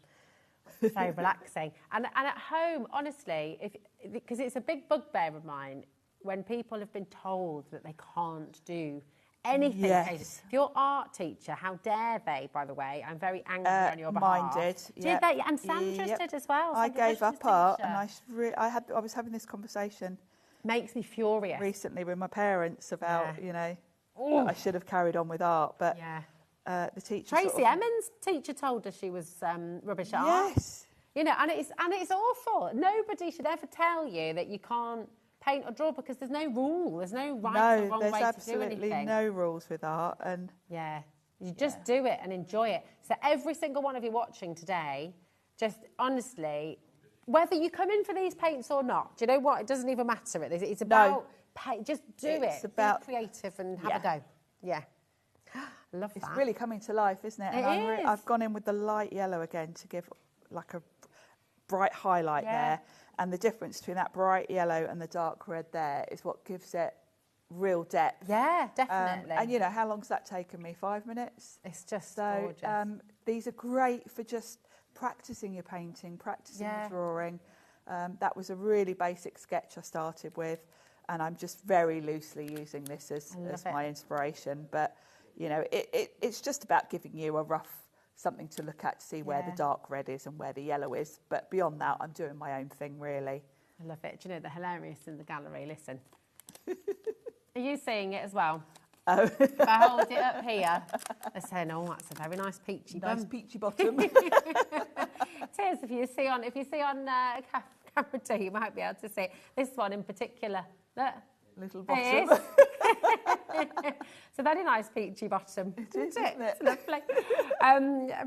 So relaxing. And at home, honestly, because it's a big bugbear of mine when people have been told that they can't do anything. Yes. If your art teacher, how dare they, by the way? I'm very angry on your behalf. Mine did. Did they? And Sandra's did as well. I Sandra gave up Bush's art, teacher. and I was having this conversation. Makes me furious. Recently with my parents about, you know, Ooh. I should have carried on with art, but the teacher. Tracy Emmons' teacher told us she was rubbish at art. Yes. You know, and it's awful. Nobody should ever tell you that you can't paint or draw because there's no rule. There's no right or wrong way to do anything. There's absolutely no rules with art, and you just do it and enjoy it. So every single one of you watching today, just honestly, whether you come in for these paints or not, do you know what? It doesn't even matter. It's about just do it. It's about be creative and have a go. Yeah. Love that. It's really coming to life, isn't it? And I've gone in with the light yellow again to give like a bright highlight there, and the difference between that bright yellow and the dark red there is what gives it real depth. Yeah, definitely. And you know, how long's that taken me? 5 minutes. It's just so gorgeous. these are great for just practicing your painting, practicing your drawing. That was a really basic sketch I started with, and I'm just very loosely using this as my inspiration. But you know, it's just about giving you a rough something to look at to see where the dark red is and where the yellow is. But beyond that, I'm doing my own thing, really. I love it. Do you know, the hilarious in the gallery, listen. Are you seeing it as well? Oh. If I hold it up here, they're saying, oh, that's a very nice peachy bum. Nice peachy bottom. It is. If you see on camera 2, you might be able to see it. This one in particular. Look. Little bottom. It is. It's a very nice peachy bottom. It is, isn't it? It's lovely.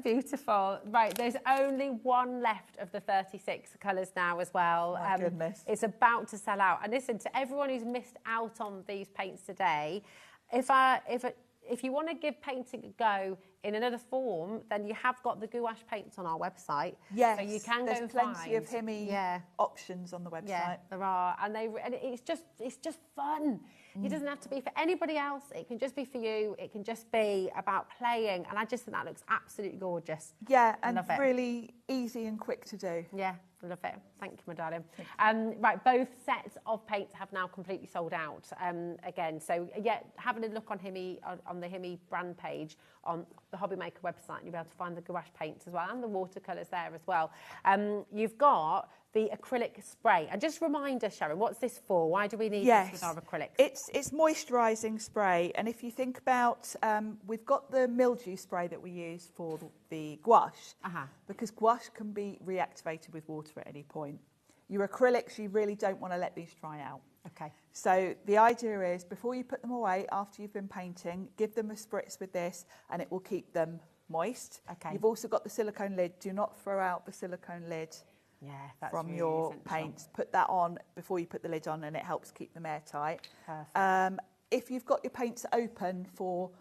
Beautiful. Right, there's only one left of the 36 colours now as well. My goodness. It's about to sell out. And listen, to everyone who's missed out on these paints today, if you want to give painting a go in another form, then you have got the gouache paints on our website. Yes, so you can there's go and plenty of find, options on the website. Yeah, there are, and it's just fun. It doesn't have to be for anybody else. It can just be for you. It can just be about playing, and I just think that looks absolutely gorgeous. Yeah, and love it. Really easy and quick to do. Yeah, I love it. Thank you, my darling. Right, both sets of paints have now completely sold out again. So having a look on on the Himi brand page on the HobbyMaker website, you'll be able to find the gouache paints as well and the watercolours there as well. You've got the acrylic spray. And just remind us, Sharon, what's this for? Why do we need this with our acrylics? It's moisturising spray. And if you think about, we've got the mildew spray that we use for the gouache, because gouache can be reactivated with water at any point. Your acrylics, you really don't want to let these dry out. Okay. So the idea is, before you put them away, after you've been painting, give them a spritz with this, and it will keep them moist. Okay. You've also got the silicone lid. Do not throw out the silicone lid from really your essential. paints. Put that on before you put the lid on, and it helps keep them airtight. Perfect. If you've got your paints open for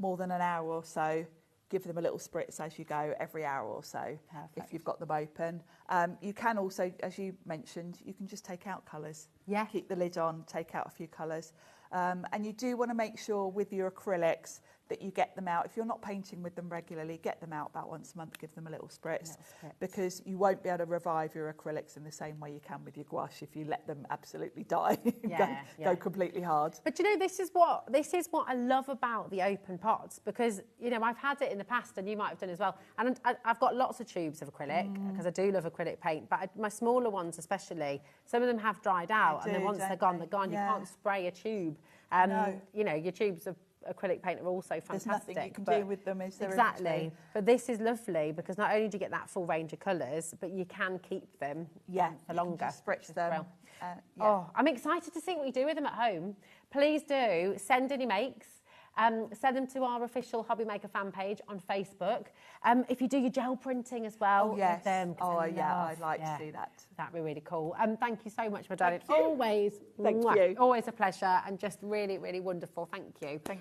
more than an hour or so, give them a little spritz as you go every hour or so. Perfect. If you've got them open. You can also, as you mentioned, you can just take out colours. Yeah. Keep the lid on, take out a few colours. And you do want to make sure with your acrylics that you get them out. If you're not painting with them regularly, get them out about once a month, give them a little spritz, because you won't be able to revive your acrylics in the same way you can with your gouache if you let them absolutely die, go completely hard. But you know, this is what I love about the open pots, because you know, I've had it in the past, and you might have done as well. And I've got lots of tubes of acrylic because I do love acrylic paint. But my smaller ones, especially, some of them have dried out, and then once they're gone, they're gone. You can't spray a tube. You know, your tubes of acrylic paint are also fantastic. There's nothing you can do with them, is there? Exactly. But this is lovely because not only do you get that full range of colours, but you can keep them for longer. Spritz them. Oh, I'm excited to see what you do with them at home. Please do send any makes. Send them to our official HobbyMaker fan page on Facebook. If you do your gel printing as well, with them, I'd like to see that. That'd be really cool. Thank you so much, my darling. Always, Thank you. Always a pleasure, and just really, really wonderful. Thank you. Thank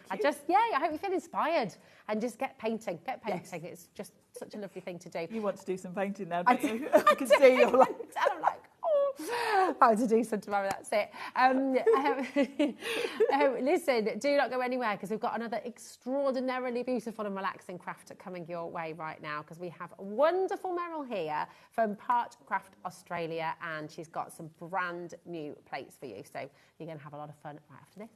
you. I hope you feel inspired and just get painting. Get painting. It's just such a lovely thing to do. You want to do some painting now, don't you? I can see you're like. I'm like, I have to do some tomorrow, that's it. Listen, do not go anywhere, because we've got another extraordinarily beautiful and relaxing craft coming your way right now, because we have a wonderful Meryl here from Parchment Australia, and she's got some brand new plates for you. So you're going to have a lot of fun right after this.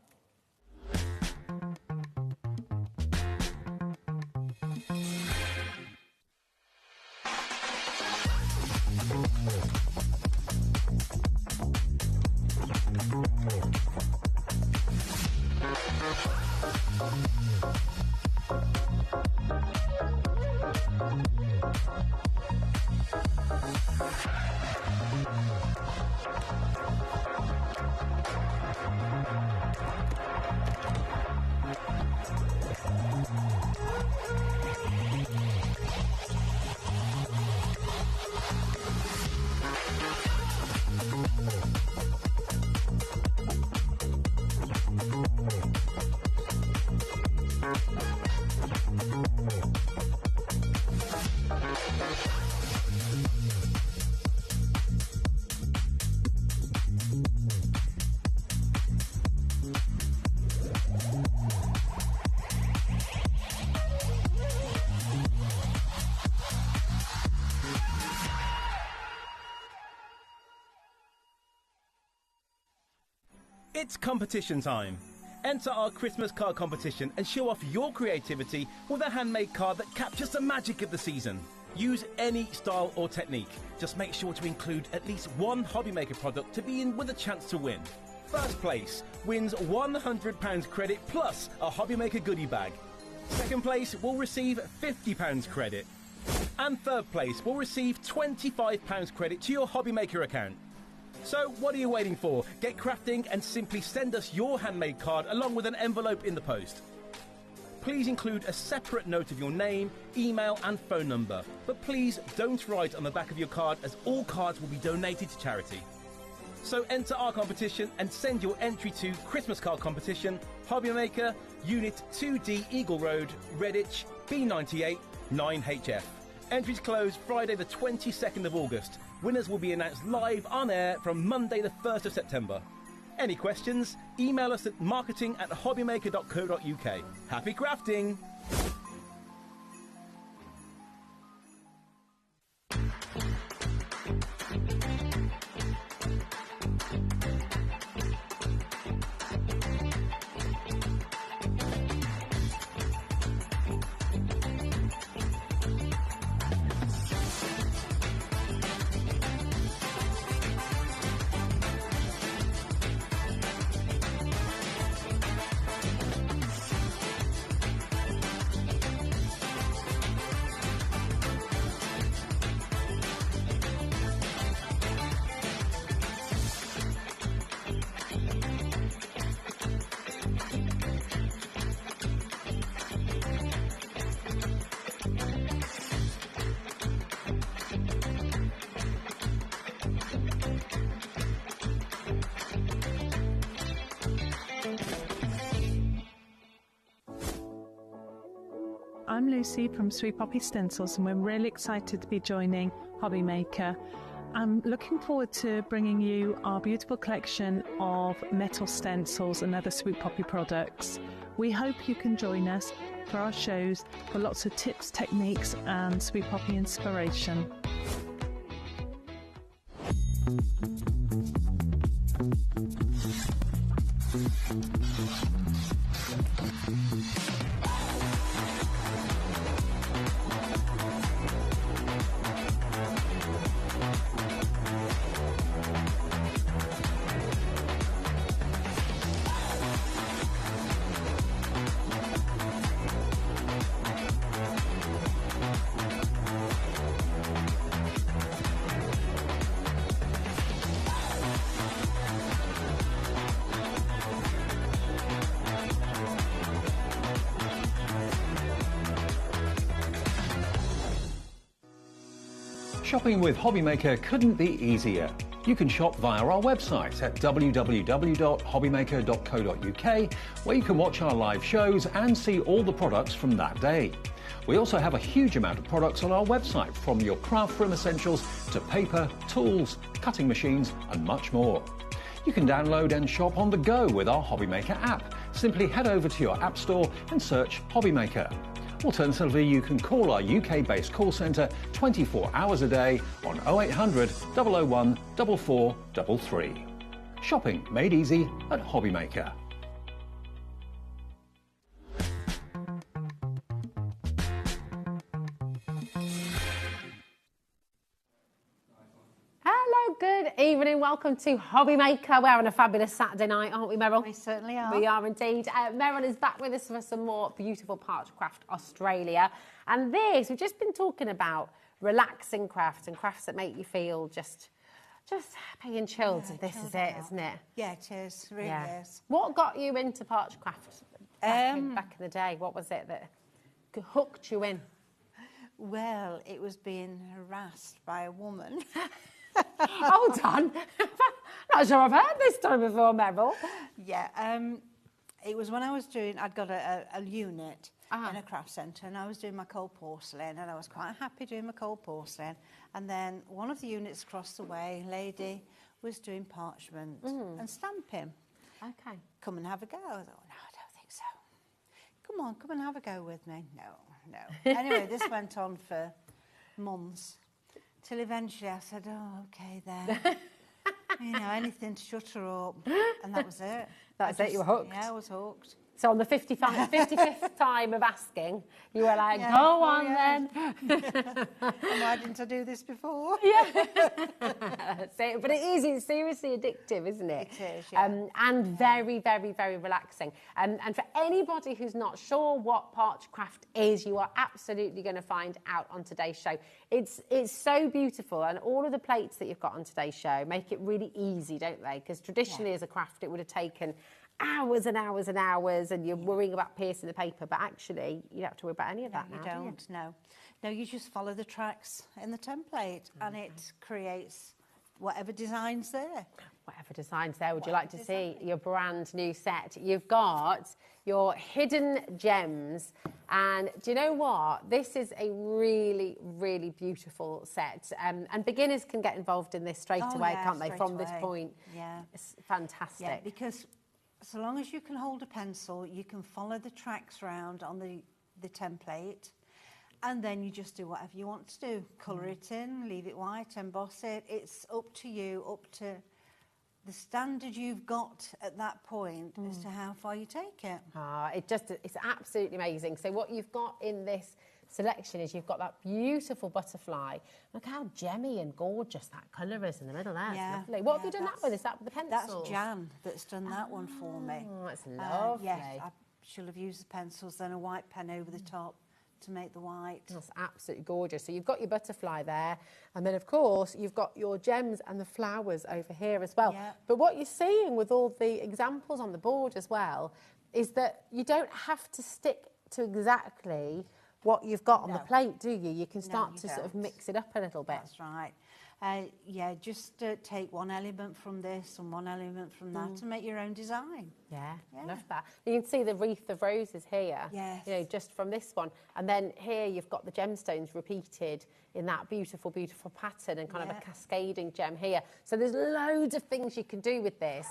It's competition time. Enter our Christmas card competition and show off your creativity with a handmade card that captures the magic of the season. Use any style or technique. Just make sure to include at least one HobbyMaker product to be in with a chance to win. First place wins £100 credit plus a HobbyMaker goodie bag. Second place will receive £50 credit. And third place will receive £25 credit to your HobbyMaker account. So what are you waiting for? Get crafting and simply send us your handmade card along with an envelope in the post. Please include a separate note of your name, email and phone number. But please don't write on the back of your card, as all cards will be donated to charity. So enter our competition and send your entry to Christmas Card Competition, HobbyMaker, Unit 2D Eagle Road, Redditch, B98 9HF. Entries close Friday the 22nd of August. Winners will be announced live on air from Monday the 1st of September. Any questions? Email us at marketing@hobbymaker.co.uk. Happy crafting! I'm Lucy from Sweet Poppy Stencils, and we're really excited to be joining HobbyMaker. I'm looking forward to bringing you our beautiful collection of metal stencils and other Sweet Poppy products. We hope you can join us for our shows for lots of tips, techniques and Sweet Poppy inspiration. Shopping with HobbyMaker couldn't be easier. You can shop via our website at www.hobbymaker.co.uk, where you can watch our live shows and see all the products from that day. We also have a huge amount of products on our website, from your craft room essentials to paper, tools, cutting machines and much more. You can download and shop on the go with our HobbyMaker app. Simply head over to your app store and search HobbyMaker. Alternatively, you can call our UK-based call centre 24 hours a day on 0800 001 4433. Shopping made easy at HobbyMaker. Hello, good evening. Welcome to HobbyMaker. We're having a fabulous Saturday night, aren't we, Meryl? We certainly are. We are indeed. Meryl is back with us for some more beautiful Parchcraft Australia. And this, we've just been talking about relaxing crafts and crafts that make you feel just happy and chilled. Yeah, this is it, isn't it? Yeah, it is. It really is. What got you into Parchcraft back in the day? What was it that hooked you in? Well, it was being harassed by a woman. Hold on. Not sure I've heard this story before, Meryl. Yeah, it was when I'd got a unit in a craft centre, and I was doing my cold porcelain, and I was quite happy doing my cold porcelain. And then one of the units across the way, a lady was doing parchment and stamping. Okay. Come and have a go. I thought, no, I don't think so. Come and have a go with me. No. Anyway, this went on for months. Till eventually I said, oh, okay then. You know, anything to shut her up. And that was it. That's it, you were hooked? Yeah, I was hooked. So on the 55th time of asking, you were like, go on then. And why didn't I do this before? Yeah. But it is, it's seriously addictive, isn't it? It is, yeah. And very, very, very relaxing. And for anybody who's not sure what Parchcraft is, you are absolutely going to find out on today's show. It's so beautiful, and all of the plates that you've got on today's show make it really easy, don't they? Because traditionally as a craft, it would have taken hours and hours and hours, and you're worrying about piercing the paper, but actually you don't have to worry about any of that now, you don't. No, you just follow the tracks in the template, and it creates whatever design's there. Whatever design's there. Would you like to see your brand new set? You've got your hidden gems, and do you know what? This is a really, really beautiful set, and beginners can get involved in this straight away, can't they? From this point, it's fantastic. Yeah, because so long as you can hold a pencil, you can follow the tracks round on the template, and then you just do whatever you want to do. Colour it in, leave it white, emboss it. It's up to you, up to the standard you've got at that point as to how far you take it. It's absolutely amazing. So what you've got in this selection is you've got that beautiful butterfly. Look how gemmy and gorgeous that colour is in the middle there. It's lovely. What have you done that with? Is that with the pencils? That's Jan that's done that one for me. Oh, that's lovely. Yes, I should have used the pencils, then a white pen over the top to make the white. That's absolutely gorgeous. So you've got your butterfly there, and then of course you've got your gems and the flowers over here as well. Yeah. But what you're seeing with all the examples on the board as well is that you don't have to stick to exactly what you've got on the plate, do you? You can start to sort of mix it up a little bit. That's right. Just take one element from this and one element from that and make your own design. Yeah, love that. You can see the wreath of roses here. Yes. You know, just from this one. And then here you've got the gemstones repeated in that beautiful, beautiful pattern and kind of a cascading gem here. So there's loads of things you can do with this.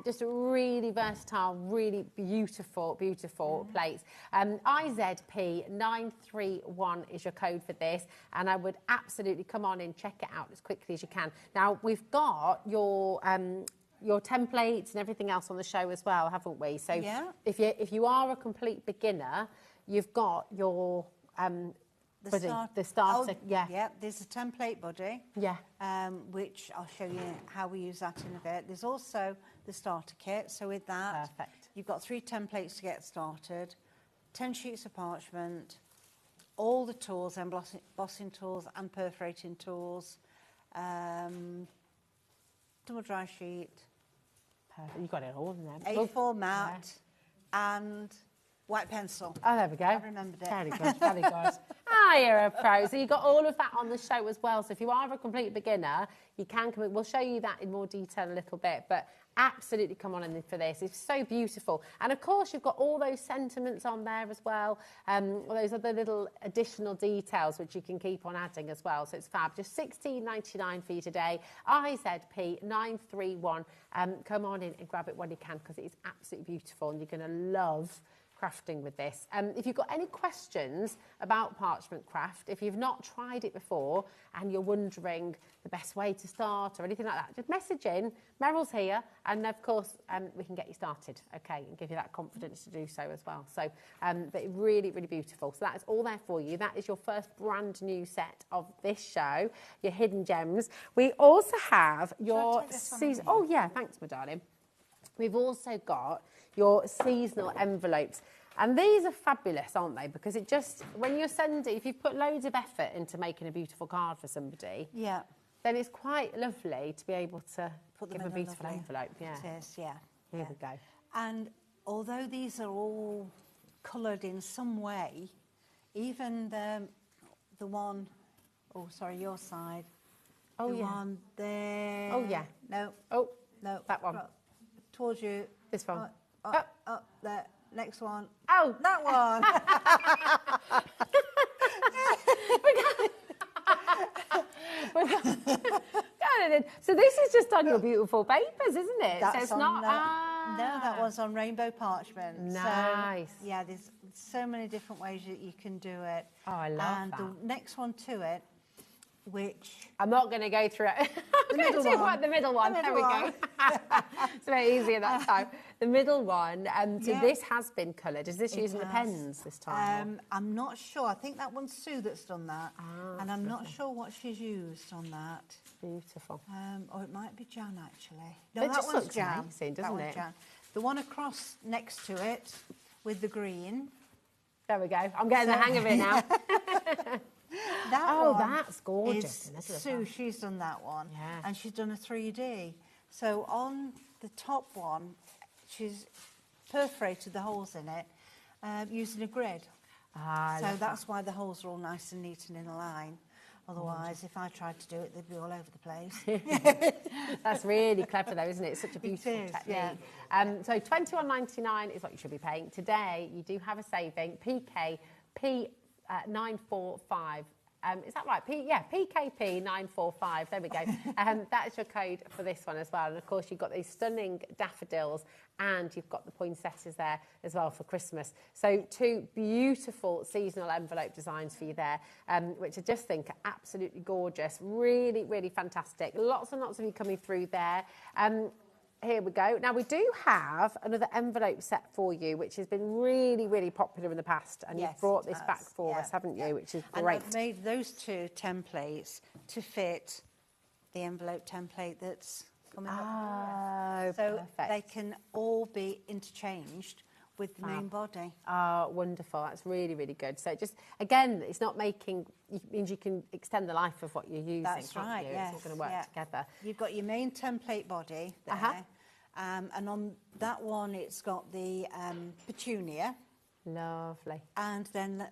Just a really versatile, really beautiful, beautiful plates. IZP931 is your code for this. And I would absolutely come on in, check it out as quickly as you can. Now, we've got your templates and everything else on the show as well, haven't we? So if you are a complete beginner, you've got your the starter. There's a template body. Which I'll show you how we use that in a bit. There's also the starter kit. So with that, you've got 3 templates to get started, 10 sheets of parchment, all the tools, embossing tools and perforating tools, double dry sheet. Perfect. You got it all in there. A4 mat and white pencil. Oh, there we go. I remembered it. Very good, very good. You're a pro. So you've got all of that on the show as well. So if you are a complete beginner, you can come in. We'll show you that in more detail a little bit, but absolutely come on in for this. It's so beautiful. And of course, you've got all those sentiments on there as well. All those other little additional details which you can keep on adding as well. So it's fab. Just $16.99 for you today. IZP931. Come on in and grab it when you can because it is absolutely beautiful and you're going to love crafting with this. If you've got any questions about parchment craft, if you've not tried it before and you're wondering the best way to start or anything like that, just message in. Meryl's here, and of course we can get you started, okay, and give you that confidence to do so as well. So, but really, really beautiful. So that is all there for you. That is your first brand new set of this show, your hidden gems. We also have your season. Oh yeah, thanks, my darling. We've also got your seasonal envelopes. And these are fabulous, aren't they? Because it just, when you're sending, if you've put loads of effort into making a beautiful card for somebody, then it's quite lovely to be able to give them a beautiful envelope. Yeah. It is, yeah. Here we go. And although these are all coloured in some way, even the one, oh, sorry, your side. Oh, the one there. Oh, yeah. No. Oh, no. That one. Towards you. This one. Up there. Next one. Oh, that one. So this is just on your beautiful papers, isn't it? That's so it's on not. No, that one's on rainbow parchment. Nice. So, yeah, there's so many different ways that you can do it. Oh, I love that. And the next one to it, which I'm not going to go through it. I'm going to do the middle one. There we go. It's a bit easier that time. The middle one. So this has been coloured. Is this using the pens this time? I'm not sure. I think that one's Sue that's done that, and I'm not sure what she's used on that. Beautiful. Or it might be Jan actually. No, that just one's looks Jan. amazing, That doesn't one's it? Jan. The one across next to it with the green. There we go. I'm getting the hang of it now. That one that's gorgeous. is Sue, she's done that one. And she's done a 3D. So on the top one, she's perforated the holes in it using a grid. So that's why the holes are all nice and neat and in a line. Otherwise, if I tried to do it, they'd be all over the place. That's really clever though, isn't it? It's such a beautiful technique. Yeah. So £21.99 is what you should be paying. Today, you do have a saving. P945. Is that right? PKP 945. There we go. That is your code for this one as well. And of course, you've got these stunning daffodils and you've got the poinsettias there as well for Christmas. So 2 beautiful seasonal envelope designs for you there, which I just think are absolutely gorgeous. Really, really fantastic. Lots and lots of you coming through there. Here we go. Now, we do have another envelope set for you, which has been really, really popular in the past. And you've brought this back for us, haven't you? Which is great. And I've made those 2 templates to fit the envelope template that's coming up. So perfect. they can all be interchanged with the main body. Oh, wonderful. That's really, really good. So just, again, it's not making, it means you can extend the life of what you're using. That's can't right, you? yes. It's all going to work together. You've got your main template body there. And on that one, it's got the petunia. Lovely. And then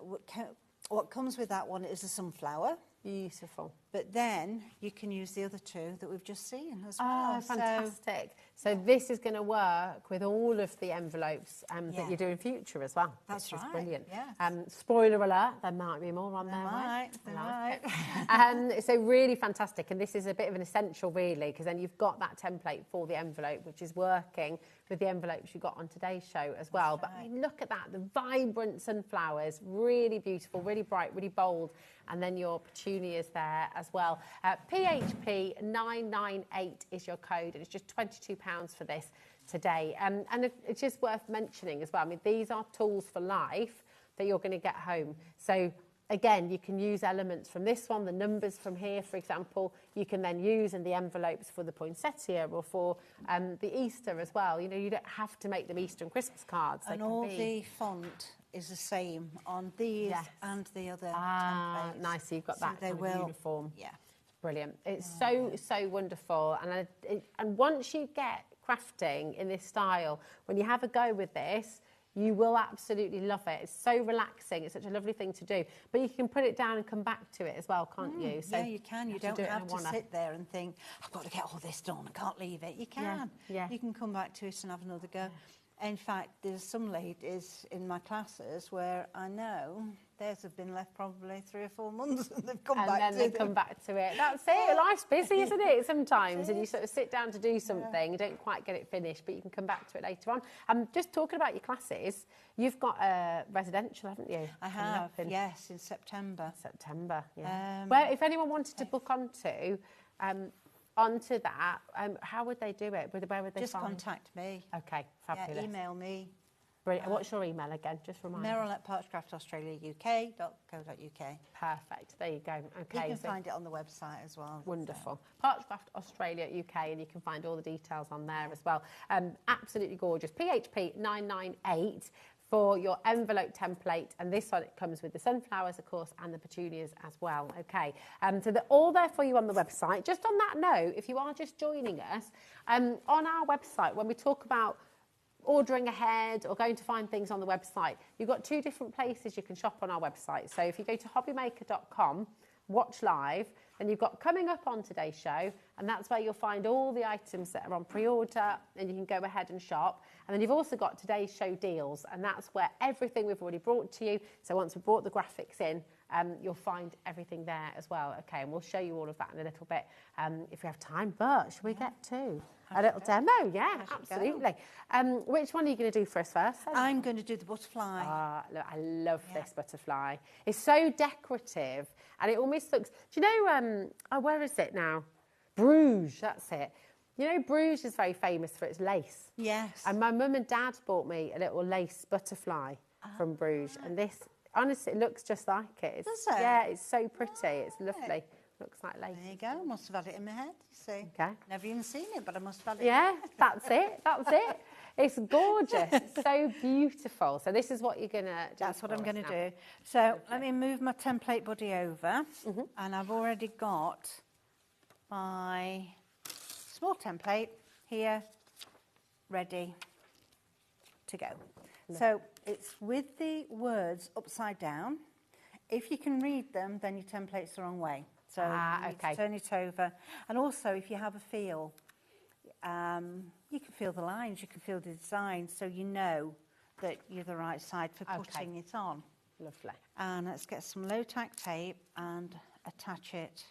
what comes with that one is a sunflower. Beautiful. But then you can use the other 2 that we've just seen as well. Oh, fantastic. So this is going to work with all of the envelopes that Yeah. you do in future as well. That's which is right, brilliant. yes. Spoiler alert, there might be more on There there. might, there Like might. it. So really fantastic, and this is a bit of an essential really, because then you've got that template for the envelope, which is working with the envelopes you got on today's show as well. But I mean, look at that, the vibrant sunflowers, really beautiful, really bright, really bold, and then your petunias there as well. PHP 998 is your code, and it's just £22 for this today. And it's just worth mentioning as well, I mean, these are tools for life that you're going to get home. So again, you can use elements from this one, the numbers from here, for example, you can then use in the envelopes for the poinsettia or for the Easter as well. You know, you don't have to make them Easter and Christmas cards. And all the font is the same on these and the other templates. Nice, so you've got So that they kind will, of uniform. Yeah. Brilliant. It's so wonderful. And once you get crafting in this style, when you have a go with this, you will absolutely love it. It's so relaxing. It's such a lovely thing to do. But you can put it down and come back to it as well, can't you? So yeah, you can. You don't do it have in to one sit there and think, I've got to get all this done. I can't leave it. You can. Yeah. You can come back to it and have another go. In fact, there's some ladies in my classes where I know theirs have been left probably 3 or 4 months and they've come back to it. And then they come back to it. That's it. Life's busy, isn't it, sometimes? And you sort of sit down to do something, you don't quite get it finished, but you can come back to it later on. Just talking about your classes, you've got a residential, haven't you? I have, yes, in September. September, yeah. Where, if anyone wanted to book onto that, how would they do it? Where would they Just find? contact me. Okay, fabulous. Yeah, email me. Brilliant. What's your email again? Just remind me. Meryl@parchcraftaustraliauk.co.uk. Perfect. There you go. Okay. You can find it on the website as well. Wonderful. Parchcraft Australia UK, and you can find all the details on there as well. Absolutely gorgeous. PHP 998 for your envelope template, and this one, it comes with the sunflowers, of course, and the petunias as well. Okay, so they're all there for you on the website. Just on that note, if you are just joining us, on our website, when we talk about ordering ahead or going to find things on the website, you've got 2 different places you can shop on our website. So if you go to hobbymaker.com, watch live, then you've got coming up on today's show, and that's where you'll find all the items that are on pre-order, and you can go ahead and shop. And then you've also got today's show deals, and that's where everything we've already brought to you. So once we've brought the graphics in, you'll find everything there as well. Okay, and we'll show you all of that in a little bit if we have time. But should we get to a little demo? Yeah, absolutely. Which one are you going to do for us first? I'm going to do the butterfly. Look, I love this butterfly. It's so decorative, and it almost looks... Do you know... where is it now? Bruges, that's it. You know, Bruges is very famous for its lace. Yes. And my mum and dad bought me a little lace butterfly from Bruges, and this... Honestly, it looks just like it. Does it? Yeah, it's so pretty. It's lovely. Looks like lace. There you go. Must have had it in my head, you see. Okay. Never even seen it, but I must have had it. Yeah, that's it. That's it. It's gorgeous. It's so beautiful. So this is what you're going to do. That's what I'm going to do. So let me move my template buddy over. And I've already got my small template here ready to go. So it's with the words upside down. If you can read them, then your template's the wrong way. So you need to turn it over. And also, if you have a feel, you can feel the lines, you can feel the design, so you know that you're the right side for putting it on. Lovely. And let's get some low-tack tape and attach it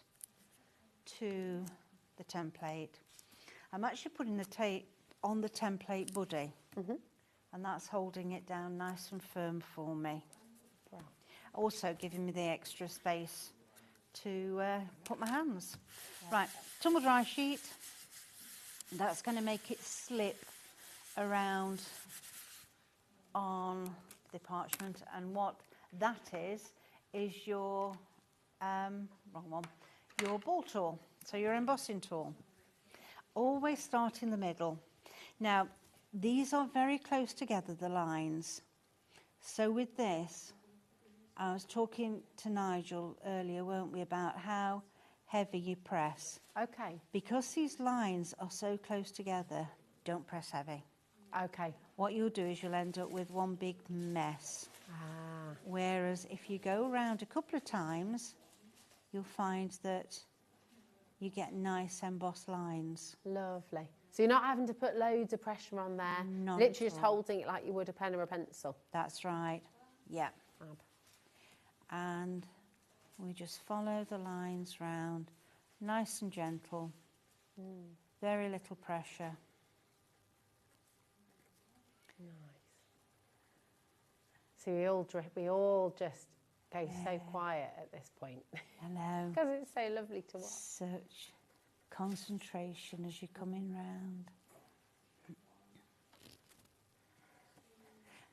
to the template. I'm actually putting the tape on the template buddy. And that's holding it down nice and firm for me. Wow. Also giving me the extra space to put my hands. Right, tumble dry sheet. That's going to make it slip around on the parchment, and what that is your your ball tool, so your embossing tool. Always start in the middle. Now, these are very close together, the lines. So with this, I was talking to Nigel earlier, weren't we, about how heavy you press. Okay. Because these lines are so close together, don't press heavy. Okay. What you'll do is you'll end up with one big mess. Whereas if you go around a couple of times, you'll find that you get nice embossed lines. Lovely. So you're not having to put loads of pressure on there. Not Literally at just all. holding it like you would a pen or a pencil. That's right. Yeah. And we just follow the lines round, nice and gentle, very little pressure. Nice. So we all just go so quiet at this point. I know. Because it's so lovely to watch. Such concentration as you're coming round.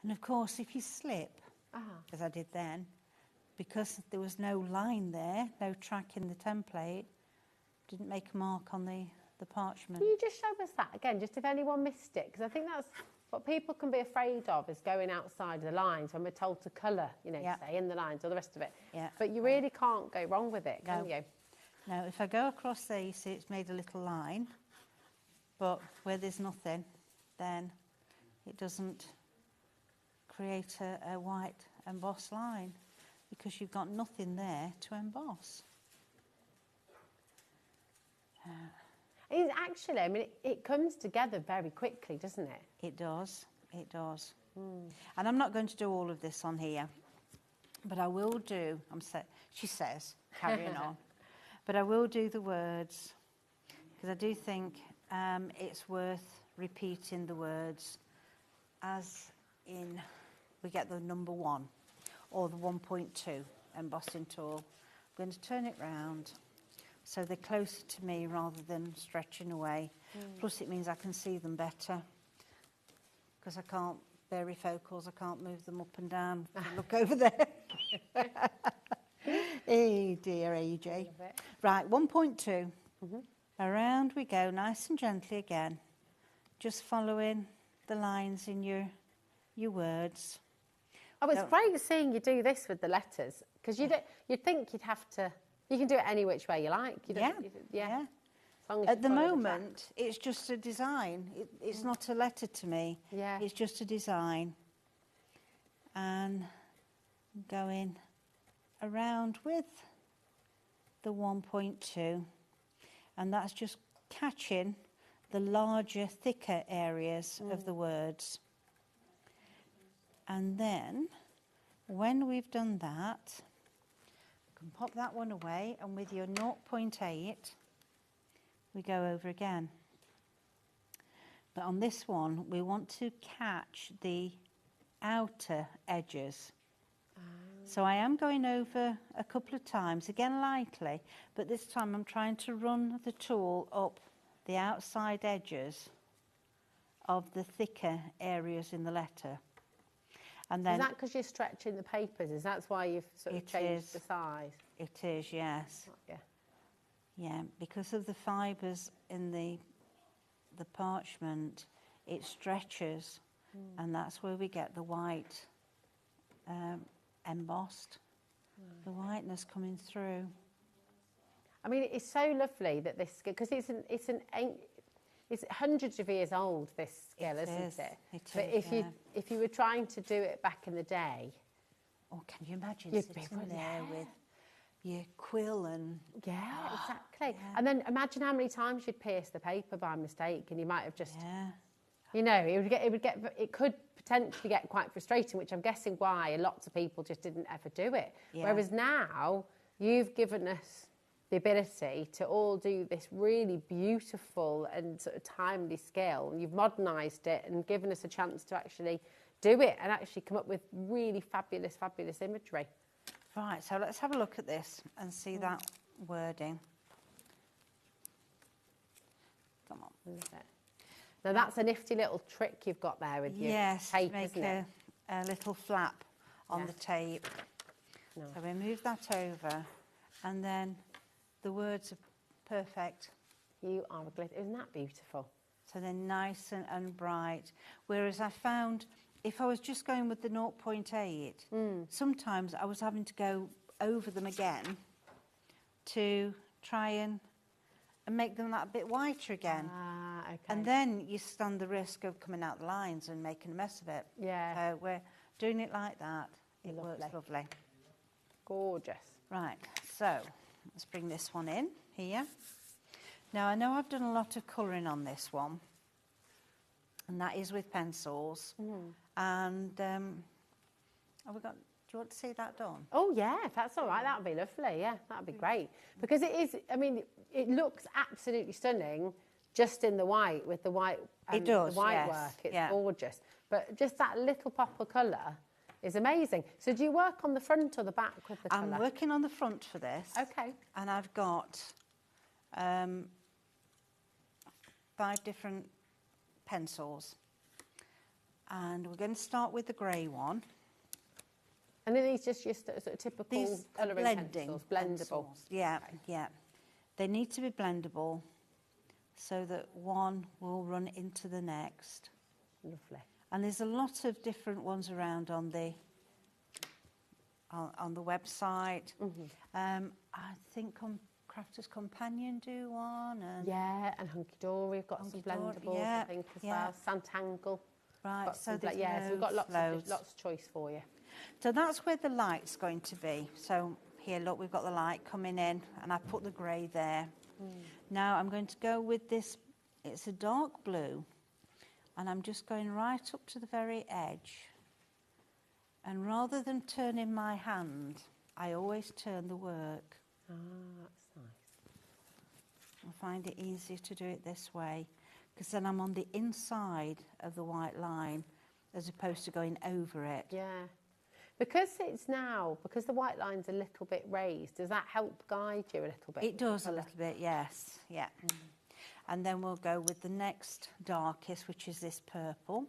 And of course, if you slip, as I did then, because there was no line there, no track in the template, didn't make a mark on the parchment. Can you just show us that again, just if anyone missed it? Because I think that's what people can be afraid of, is going outside the lines when we're told to colour, you know, say in the lines or the rest of it. Yeah. But you really can't go wrong with it, can you? No, if I go across there, you see it's made a little line, but where there's nothing, then it doesn't create a white embossed line because you've got nothing there to emboss. It's actually, I mean, it comes together very quickly, doesn't it? It does, it does. And I'm not going to do all of this on here, but I will do, she says, carrying on, but I will do the words, because I do think it's worth repeating the words as in, we get the number 1 or the 1.2 embossing tool. I'm going to turn it round so they're closer to me rather than stretching away. Plus it means I can see them better because I can't, varifocals, I can't move them up and down. Look over there. Hey dear AJ. Right, 1.2. Around we go, nice and gently again. Just following the lines in your words. Oh, it's great seeing you do this with the letters, because you'd think you'd have to, you can do it any which way you like. Yeah. As long as At you the follow track. moment, it's just a design. It's not a letter to me. Yeah. It's just a design. And going around with the 1.2, and that's just catching the larger, thicker areas of the words. And then, when we've done that, you can pop that one away, and with your 0.8, we go over again. But on this one, we want to catch the outer edges. So I am going over a couple of times, again lightly, but this time I'm trying to run the tool up the outside edges of the thicker areas in the letter. And then, is that because you're stretching the papers? Is that why you've sort of changed the size? It is, yes. Yeah. Yeah, because of the fibres in the parchment, it stretches, and that's where we get the white embossed, the whiteness coming through. I mean, it's so lovely that this, because it's hundreds of years old, this skill, isn't it? But if you were trying to do it back in the day, oh, can you imagine you'd sitting be there with your quill and exactly. And then imagine how many times you'd pierce the paper by mistake, and you might have just, you know, it could potentially get quite frustrating, which I'm guessing why lots of people just didn't ever do it. Yeah. Whereas now you've given us the ability to all do this really beautiful and sort of timely skill. You've modernised it and given us a chance to actually do it and actually come up with really fabulous, fabulous imagery. Right, so let's have a look at this and see that wording. Come on. Now that's a nifty little trick you've got there with your tape, make isn't it? a little flap on the tape. So we move that over, and then the words are perfect. You are a glitter. Isn't that beautiful? So they're nice and bright. Whereas I found if I was just going with the 0.8, sometimes I was having to go over them again to try and make them that bit whiter again. Okay. And then you stand the risk of coming out the lines and making a mess of it. Yeah. So we're doing it like that. It works lovely. Gorgeous. Right, so let's bring this one in here. Now, I know I've done a lot of colouring on this one, and that is with pencils. And have we got, do you want to see that done? Oh, yeah, if that's all right, that would be lovely. Yeah, that would be great. Because it is, I mean, it looks absolutely stunning just in the white, with the white, it does, the white yes. work. It's gorgeous. But just that little pop of colour is amazing. So do you work on the front or the back with the colour? I'm working on the front for this. Okay. And I've got 5 different pencils. And we're going to start with the grey one. And are these just your sort of typical colouring pencils, blendable? Pencils. Yeah, yeah. They need to be blendable so that one will run into the next. Lovely. And there's a lot of different ones around on the website. I think Crafter's Companion do one. And yeah, and Hunky Dory, we've got some blendables, I think, as well. Tangle. Right, so there's so we've got lots of choice for you. So that's where the light's going to be. So here, look, we've got the light coming in, and I put the grey there. Now I'm going to go with this. It's a dark blue, and I'm just going right up to the very edge. And rather than turning my hand, I always turn the work. Ah, that's nice. I find it easier to do it this way, because then I'm on the inside of the white line as opposed to going over it. Yeah. Because the white line's a little bit raised, does that help guide you a little bit? It does a little bit, yes. Yeah. And then we'll go with the next darkest, which is this purple.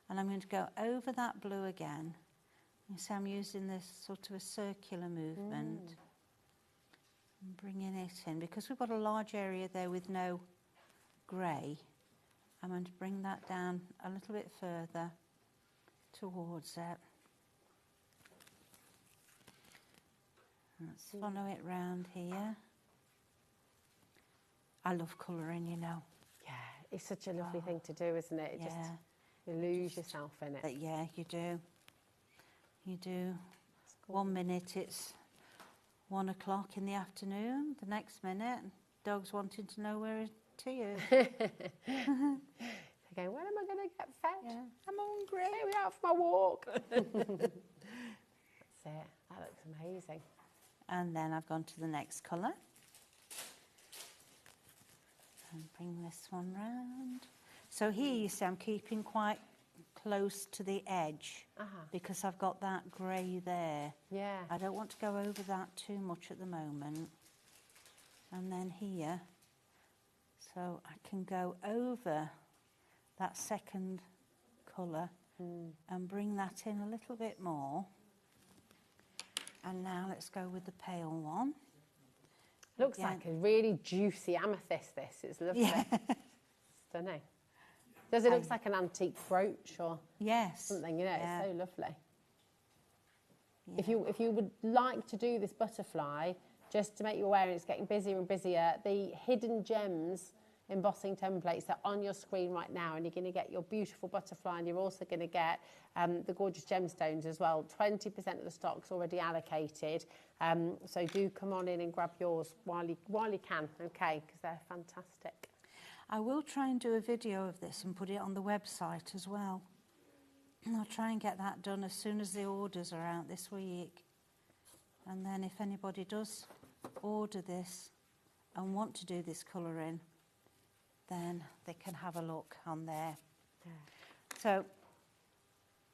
And I'm going to go over that blue again. You see I'm using this sort of a circular movement. And bringing it in. Because we've got a large area there with no grey, I'm going to bring that down a little bit further towards it. Let's follow it round here. I love colouring, you know. Yeah, it's such a lovely thing to do, isn't it? You lose yourself in it. Yeah, you do. You do. 1 minute it's 1 o'clock in the afternoon. The next minute, dog's wanting to know where tea is. They're going, when am I going to get fed? Yeah. I'm hungry. Take me out for my walk. That's it. That looks amazing. And then I've gone to the next colour. And bring this one round. So here you see I'm keeping quite close to the edge because I've got that grey there. Yeah. I don't want to go over that too much at the moment. And then here, so I can go over that second colour and bring that in a little bit more. And now let's go with the pale one. Looks like a really juicy amethyst, this. It's lovely. Yeah. Stunning. Does it look like an antique brooch or yes. something? You know, Yeah. it's so lovely. Yeah. If you would like to do this butterfly, just to make you aware, and it's getting busier and busier, the hidden gems embossing templates are on your screen right now, and you're going to get your beautiful butterfly, and you're also going to get the gorgeous gemstones as well. 20% of the stock's already allocated, so do come on in and grab yours while you can, okay, because they're fantastic. I will try and do a video of this and put it on the website as well. And I'll try and get that done as soon as the orders are out this week. And then if anybody does order this and want to do this colouring, then they can have a look on there. Yeah. So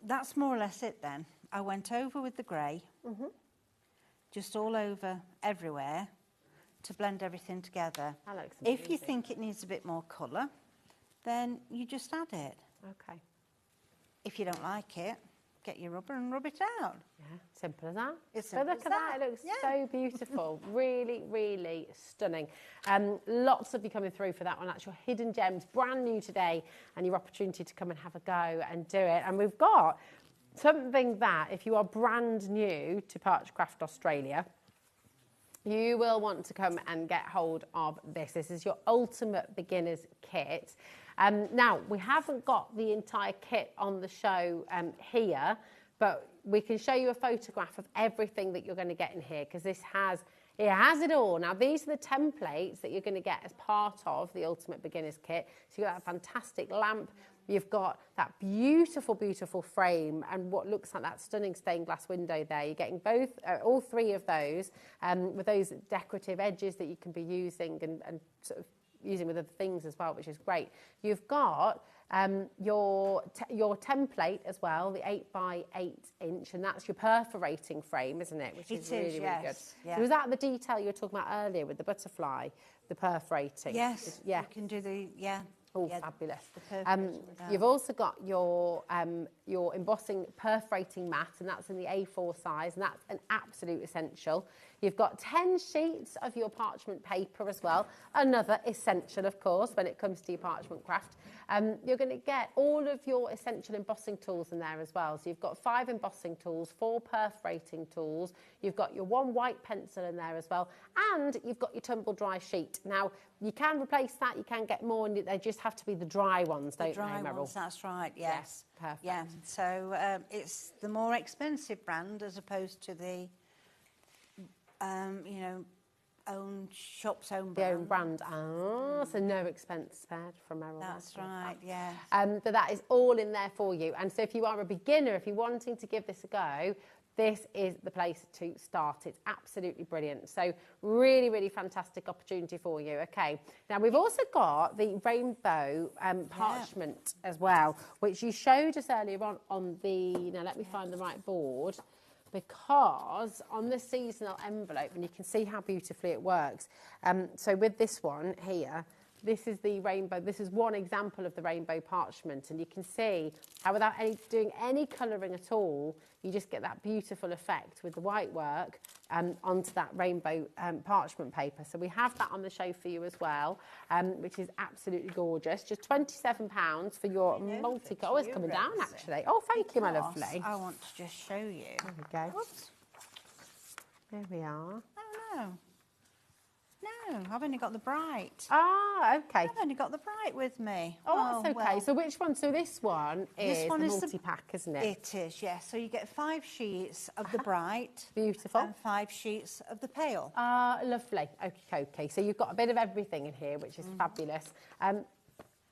that's more or less it then. I went over with the grey, just all over everywhere to blend everything together. That looks if you amazing. think it needs a bit more colour, then you just add it. Okay. If you don't like it, get your rubber and rub it out. Yeah, simple as that. It's But simple look as at that, that. it looks so beautiful. Really, really stunning. Lots of you coming through for that one. That's your hidden gems, brand new today, and your opportunity to come and have a go and do it. And we've got something that, if you are brand new to Parchcraft Australia, you will want to come and get hold of this. This is your ultimate beginner's kit. Now, we haven't got the entire kit on the show here, but we can show you a photograph of everything that you're going to get in here, because this has It has it all. Now, these are the templates that you're going to get as part of the Ultimate Beginner's Kit. So you've got that fantastic lamp. You've got that beautiful, beautiful frame and what looks like that stunning stained glass window there. You're getting both, all three of those with those decorative edges that you can be using and sort of using with other things as well, which is great. You've got your template as well, the 8x8 inch, and that's your perforating frame, isn't it? Which is really, really good. Yeah. So was that the detail you were talking about earlier with the butterfly, the perforating? Yes. Yeah. You can do the Fabulous. The you've also got your embossing perforating mat, and that's in the A4 size, and that's an absolute essential. You've got 10 sheets of your parchment paper as well, another essential, of course, when it comes to your parchment craft. You're going to get all of your essential embossing tools in there as well. So you've got 5 embossing tools, 4 perforating tools, you've got your 1 white pencil in there as well, and you've got your tumble dry sheet. Now, you can replace that, you can get more, and they just have to be the dry ones, don't they, Meryl? Dry ones, that's right, yes. Perfect. Yeah, so it's the more expensive brand as opposed to the, you know, shop's own brand. The own brand. Ah, so no expense spared from Meryl. That's right, yeah. But that is all in there for you. And so if you are a beginner, if you're wanting to give this a go, this is the place to start. It's absolutely brilliant. So really, really fantastic opportunity for you. Okay. Now, we've also got the rainbow parchment as well, which you showed us earlier on the... Now, let me find the right board. Because on the seasonal envelope, and you can see how beautifully it works. So with this one here, this is the rainbow. This is one example of the rainbow parchment, and you can see how without doing any colouring at all, you just get that beautiful effect with the white work onto that rainbow parchment paper. So we have that on the show for you as well, which is absolutely gorgeous. Just £27 for your multi-colour. Oh, it's coming down actually. Oh, thank you, my lovely. I want to just show you. There we go. Whoops. There we are. Oh, no. No, I've only got the bright. Ah, okay. I've only got the bright with me. Oh, that's okay. Well. So which one? So this one is the multi-pack, isn't it? It is, yes. So you get 5 sheets of the bright. Beautiful. And 5 sheets of the pale. Ah, lovely. Okay. So you've got a bit of everything in here, which is fabulous.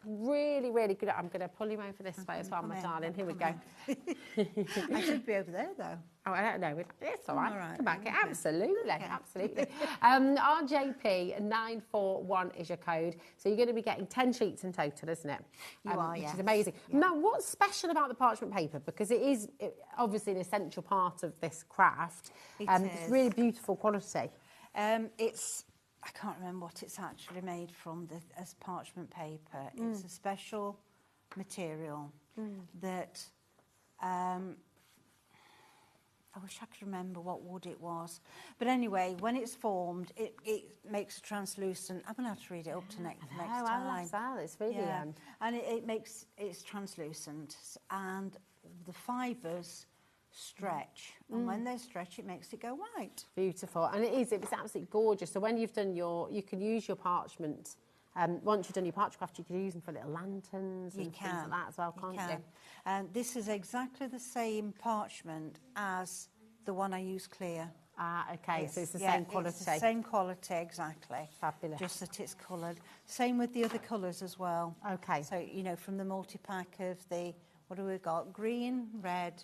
Really, really good. I'm going to pull you over this way as well, my darling. Here we go. I should be over there, though. Oh, I don't know. It's all right. All right. Come back. Okay. Absolutely, absolutely. RJP941 is your code. So you're going to be getting 10 sheets in total, isn't it? You are, which yes. is amazing. Yeah. Now, what's special about the parchment paper? Because it is obviously an essential part of this craft. It's really beautiful quality. I can't remember what it's actually made from as parchment paper. It's a special material that I wish I could remember what wood it was. But anyway, when it's formed, it makes a translucent... I'm going to have to read it up to next time. I like that. It's really... Yeah. And it's translucent. And the fibres stretch, and when they stretch, it makes it go white. Beautiful, and it's absolutely gorgeous. So when you've done you can use your parchment. Once you've done your parchment craft, you can use them for little lanterns and things like that as well, can't you? And this is exactly the same parchment as the one I use clear. Ah, okay, so it's the same quality. It's the same quality, exactly. Fabulous. Just that it's coloured. Same with the other colours as well. Okay. So, you know, from the multi-pack of the, what have we got? Green, red,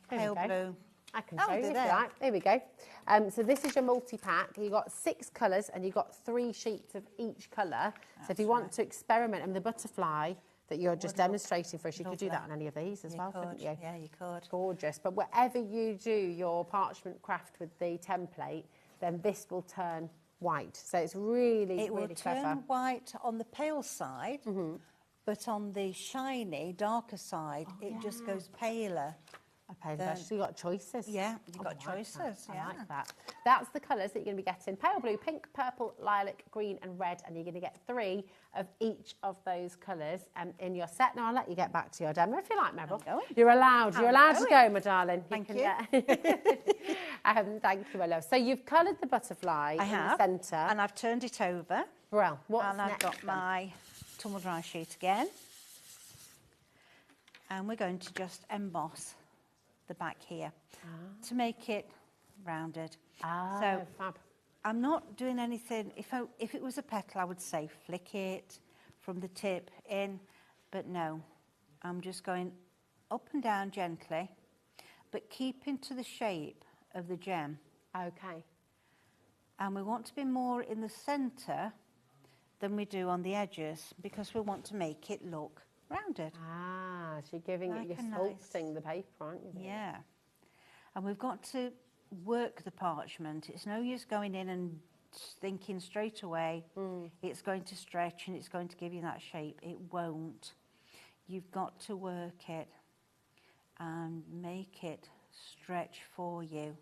pale blue. I can show you if you like. There we go. So this is your multi-pack. You've got 6 colours and you've got 3 sheets of each colour. So if you want to experiment, and the butterfly that you're just demonstrating for us, you could do that on any of these as well, couldn't you? Yeah, you could. Gorgeous. But wherever you do your parchment craft with the template, then this will turn white. So it's really, it really clever. It will turn white on the pale side, but on the shiny, darker side, it just goes paler. So you've got choices. Yeah, you've got choices. I like that. That's the colours that you're going to be getting. Pale blue, pink, purple, lilac, green and red. And you're going to get 3 of each of those colours in your set. Now, I'll let you get back to your demo if you like, Meryl. You're allowed. You're allowed to go, my darling. Thank you. Thank you, my love. So you've coloured the butterfly in the centre. And I've turned it over. Well, what's and I've got my tumble dry sheet again. And we're going to just emboss the back here to make it rounded. So fab. I'm not doing anything. If it was a petal, I would say flick it from the tip in, but no. I'm just going up and down gently, but keeping to the shape of the gem. Okay. And we want to be more in the centre than we do on the edges because we want to make it look rounded. Ah, so you're giving Like it, a you're sculpting the paper, aren't you? Yeah. And we've got to work the parchment. It's no use going in and thinking straight away it's going to stretch and it's going to give you that shape. It won't. You've got to work it and make it stretch for you.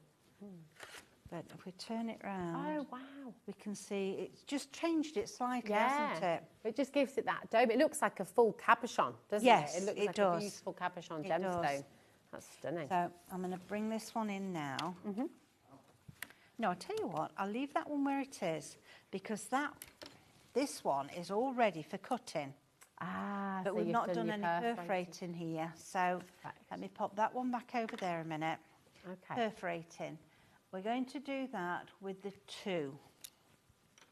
But if we turn it round, oh wow, we can see it's just changed it slightly, hasn't it? It just gives it that dome. It looks like a full cabochon, doesn't Yes, it? It looks it like does. a beautiful cabochon It gemstone. does. That's stunning. So I'm going to bring this one in now. No, I'll tell you what, I'll leave that one where it is because this one is all ready for cutting. Ah, but so we've you've not done your any perforating here. So let me pop that one back over there a minute. Okay. Perforating. We're going to do that with the 2.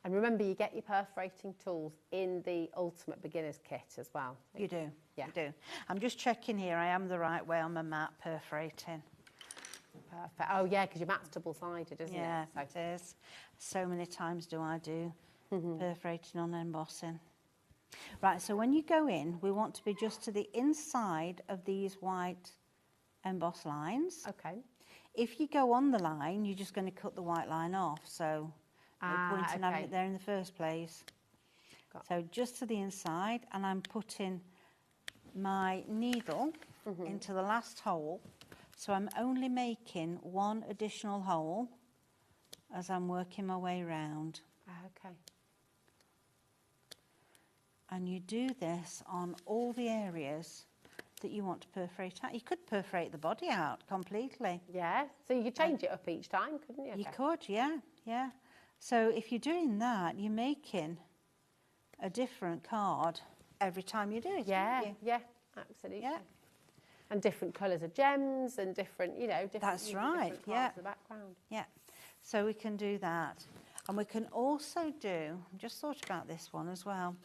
And remember, you get your perforating tools in the Ultimate Beginner's Kit as well. You do. Yeah. You do. I'm just checking here. I am the right way on my mat perforating. Perfect. Oh, yeah, because your mat's double-sided, isn't Yeah, it? So. it is. So many times do I do perforating on embossing. Right, so when you go in, we want to be just to the inside of these white embossed lines. Okay. If you go on the line, you're just going to cut the white line off. So no point in having it there in the first place. So just to the inside, and I'm putting my needle into the last hole. So I'm only making one additional hole as I'm working my way round. Okay. And you do this on all the areas that you want to perforate out. You could perforate the body out completely. Yeah, so you could change it up each time, couldn't you? You could, yeah, yeah. So if you're doing that, you're making a different card every time you do it. Yeah, yeah, absolutely. Yeah. And different colours of gems and different, you know, different. That's right, different yeah. parts of the background. Yeah, so we can do that. And we can also do, I just thought about this one as well,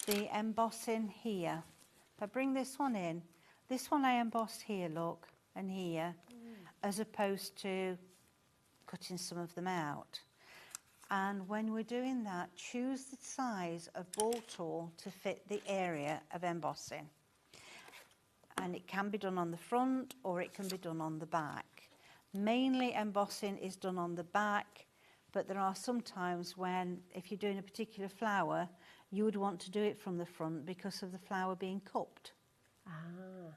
the embossing here. If I bring this one in, this one I embossed here, look, and here, as opposed to cutting some of them out. And when we're doing that, choose the size of ball tool to fit the area of embossing. And it can be done on the front or it can be done on the back. Mainly embossing is done on the back, but there are some times when, if you're doing a particular flower, you would want to do it from the front because of the flower being cupped. Ah.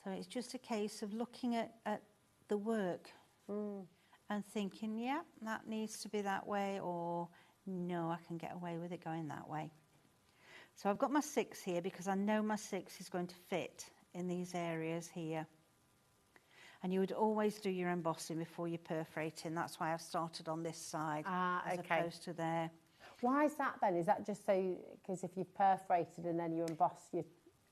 So it's just a case of looking at the work and thinking, yeah, that needs to be that way, or no, I can get away with it going that way. So I've got my 6 here because I know my 6 is going to fit in these areas here. And you would always do your embossing before you perforating. That's why I've started on this side as opposed to there. Why is that then? Is that just so, because if you've perforated and then you emboss,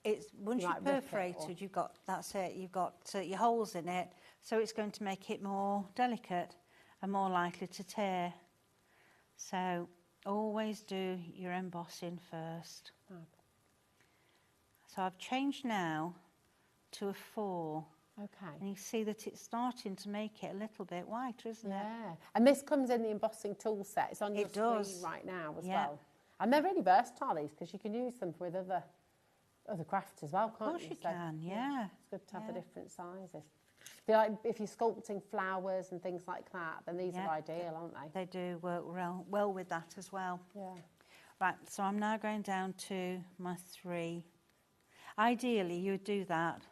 it's once you've perforated, you've got, that's it, you've got your holes in it, so it's going to make it more delicate and more likely to tear. So always do your embossing first. So I've changed now to a 4. Okay. And you see that it's starting to make it a little bit whiter, isn't it? Yeah. And this comes in the embossing tool set. It's on your screen right now as well. And they're really versatile, these, because you can use them with other crafts as well, can't you? Of course you can, yeah. It's good to have the different sizes. If you're sculpting flowers and things like that, then these are ideal, aren't they? They do work well with that as well. Yeah. Right, so I'm now going down to my 3. Ideally, you would do that,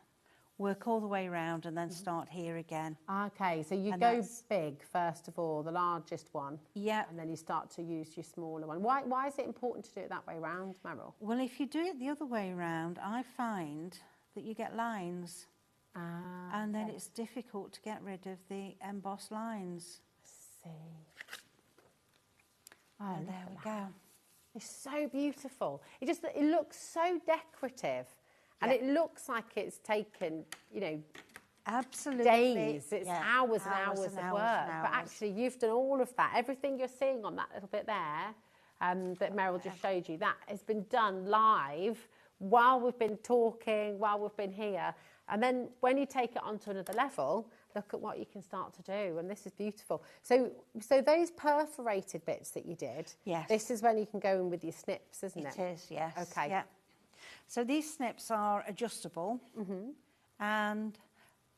work all the way around and then start here again. Okay, so you go big first of all, the largest one. Yeah. And then you start to use your smaller one. Why is it important to do it that way round, Meryl? Well, if you do it the other way around, I find that you get lines. And then it's difficult to get rid of the embossed lines. I see. Oh, and there we go. It's so beautiful. It looks so decorative. And it looks like it's taken, you know, Absolutely. days. It's Yeah. hours and hours of work. and But actually, you've done all of that. Everything you're seeing on that little bit there that Meryl just showed you, that has been done live while we've been talking, while we've been here. And then when you take it onto another level, look at what you can start to do. And this is beautiful. So those perforated bits that you did, Yes. this is when you can go in with your snips, isn't it? It is, yes. Okay. Yeah. So these snips are adjustable, and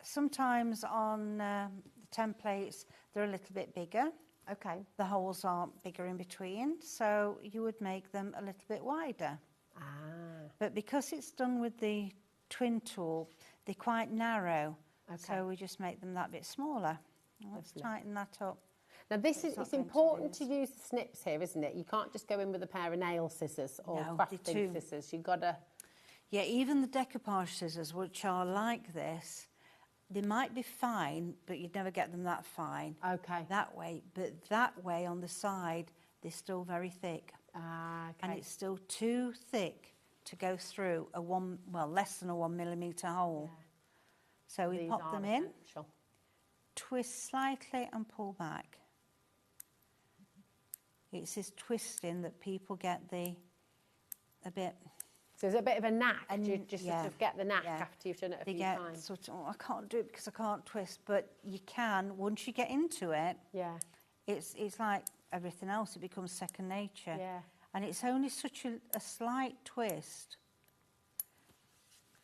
sometimes on the templates they're a little bit bigger. Okay. The holes aren't bigger in between, so you would make them a little bit wider. But because it's done with the twin tool, they're quite narrow, so we just make them that bit smaller. Let's tighten that up. Now it's important to use the snips here, isn't it? You can't just go in with a pair of nail scissors or crafting scissors. You've got to... Yeah, even the decoupage scissors, which are like this, they might be fine, but you'd never get them that fine. Okay. That way, but that way on the side, they're still very thick. Okay. And it's still too thick to go through less than a 1 millimetre hole. Yeah. So we These pop are them in, essential. twist slightly and pull back. It's this twisting that people get a bit... So there's a bit of a knack, and you just sort of get the knack after you've done it a few times. Sort of, I can't do it because I can't twist, but you can once you get into it. Yeah. It's like everything else; it becomes second nature. Yeah. And it's only such a slight twist.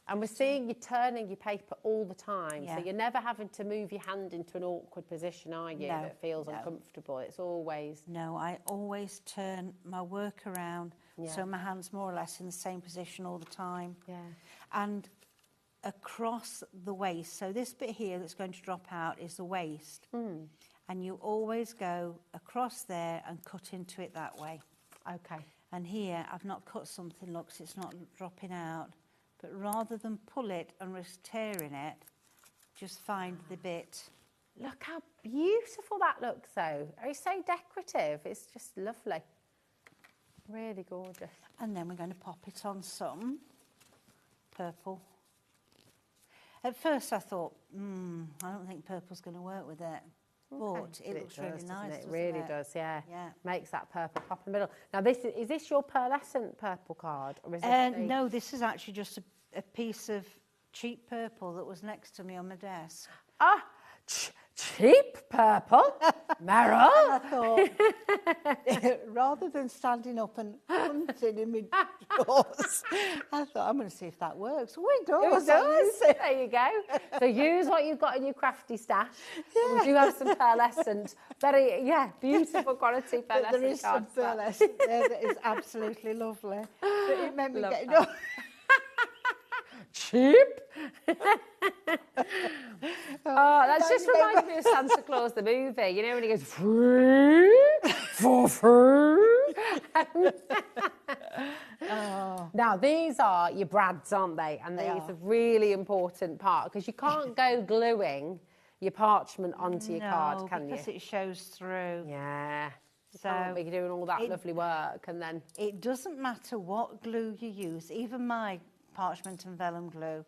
And we're seeing you turning your paper all the time, Yeah. so you're never having to move your hand into an awkward position, are you? No, That feels no. uncomfortable. It's always... No, I always turn my work around, so my hand's more or less in the same position all the time. Yeah. And across the waist, so this bit here that's going to drop out is the waist. And you always go across there and cut into it that way. Okay. And here, I've not cut something, look, 'cause it's not dropping out. But rather than pull it and risk tearing it, just find the bit. Look how beautiful that looks, though. It's so decorative. It's just lovely. Really gorgeous. And then we're going to pop it on some purple. At first I thought, I don't think purple's going to work with it. But it looks really nice, It really does, yeah. Yeah. Makes that purple pop in the middle. Now, is this your pearlescent purple card? Or is it no, this is actually just a piece of cheap purple that was next to me on my desk. Ah, cheap purple? Meryl? I thought, rather than standing up and hunting in my drawers, I thought, I'm going to see if that works. Oh, it does. It does. There you go. So use what you've got in your crafty stash. Yeah. We do have some pearlescent, very, beautiful quality pearlescent There is some cards. pearlescent there that is absolutely lovely. But it made me get it up. Cheap. That just reminds me of Santa Claus the movie. You know when he goes free for free. Now these are your brads, aren't they? And these are a really important part because you can't go gluing your parchment onto your card, can you? Because it shows through. Yeah. So you're doing all that lovely work, and then it doesn't matter what glue you use. Even my parchment and vellum glue,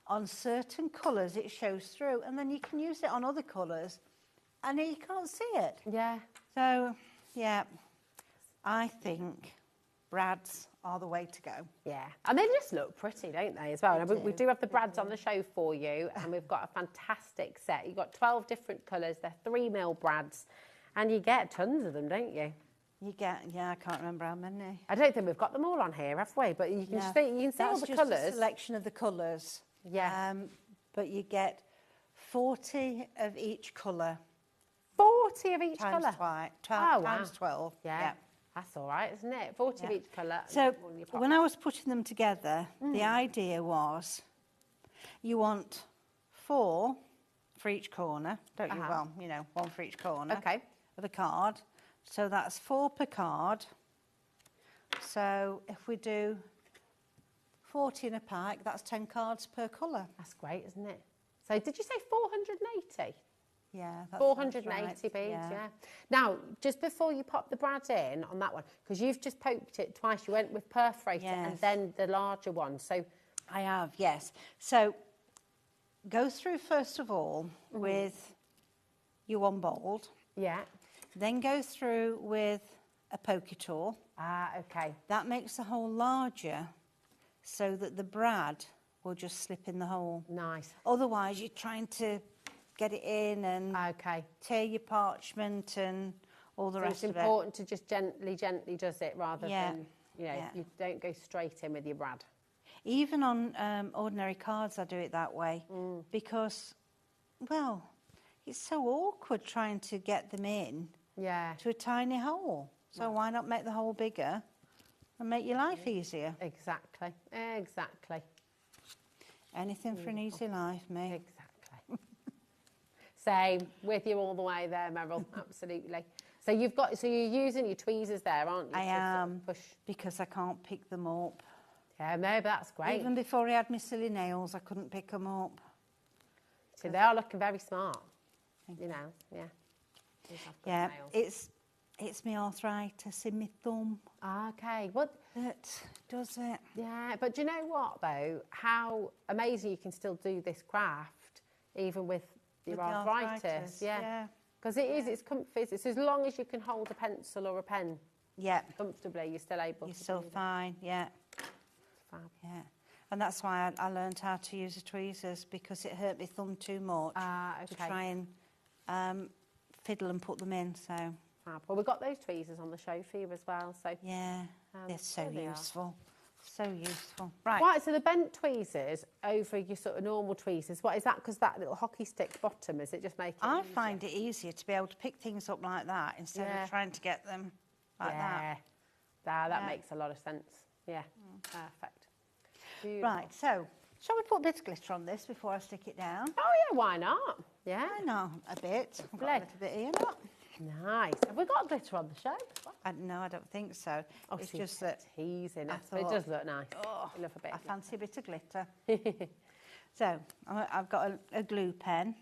on certain colours it shows through, and then you can use it on other colours and you can't see it. Yeah. So I think brads are the way to go. Yeah, and they just look pretty, don't they, as well? And we do have the brads on the show for you, and we've got a fantastic set. You've got 12 different colours. They're 3mm brads, and you get tons of them, don't you? You get, I can't remember how many. I don't think we've got them all on here, have we? But you can see all the That's just colours. a selection of the colours. Yeah. But you get 40 of each colour. 40 of each times colour? Times 12. Yeah. That's all right, isn't it? 40 of each colour. So when I was putting them together, the idea was you want 4 for each corner, don't you? Well, 1 for each corner of a card. So that's 4 per card. So if we do 40 in a pack, that's 10 cards per colour. That's great, isn't it? So did you say 480? Yeah, that's 480 right. beads, yeah. Now, just before you pop the brad in on that one, because you've just poked it twice, you went with perforator and then the larger one. So I have, yes. So go through first of all with your one bold. Yeah. Then go through with a pokey tool. Ah, okay. That makes the hole larger so that the brad will just slip in the hole. Nice. Otherwise, you're trying to get it in and tear your parchment and all the rest of it. It's important to just gently does it rather than, you know, you don't go straight in with your brad. Even on ordinary cards, I do it that way because, well, it's so awkward trying to get them in to a tiny hole. So why not make the hole bigger and make your life easier? Exactly, exactly. Anything for an easy life, me. Exactly. Same, with you all the way there, Meryl, absolutely. So you're using your tweezers there, aren't you? I am, because I can't pick them up. Yeah, no, but that's great. Even before I had my silly nails, I couldn't pick them up. So they are looking very smart, you know, yeah. Yeah, it's my arthritis in my thumb. Ah, okay. What that does it? Yeah, but do you know what though? How amazing you can still do this craft even with your arthritis. Yeah. Because it's comfy. It's as long as you can hold a pencil or a pen. Yeah. Comfortably, you're still able. You're still fine. Yeah. Fab. Yeah. And that's why I learned how to use the tweezers, because it hurt my thumb too much to try and fiddle and put them in. So. Fab. Well, we've got those tweezers on the show for you as well. So yeah, they're so useful. So useful. Right, so the bent tweezers over your sort of normal tweezers, what is that? Because that little hockey stick bottom, is it just making it easier? find it easier to be able to pick things up like that instead of trying to get them like that. That makes a lot of sense. Yeah, perfect. Beautiful. Right, so shall we put a bit of glitter on this before I stick it down? Oh yeah, why not? Yeah. I know, a bit. I've got a little bit here, look. Nice. Have we got glitter on the show? No, I don't think so. Oh, it's just that teasing. I It thought, does look nice. Oh, I love a bit. I fancy a bit of glitter. So I've got a glue pen.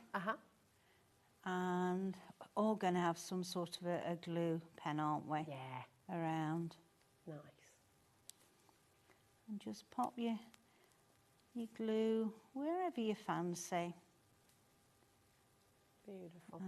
And all going to have some sort of a glue pen, aren't we? Yeah. Around. Nice. And just pop your glue wherever you fancy. Beautiful.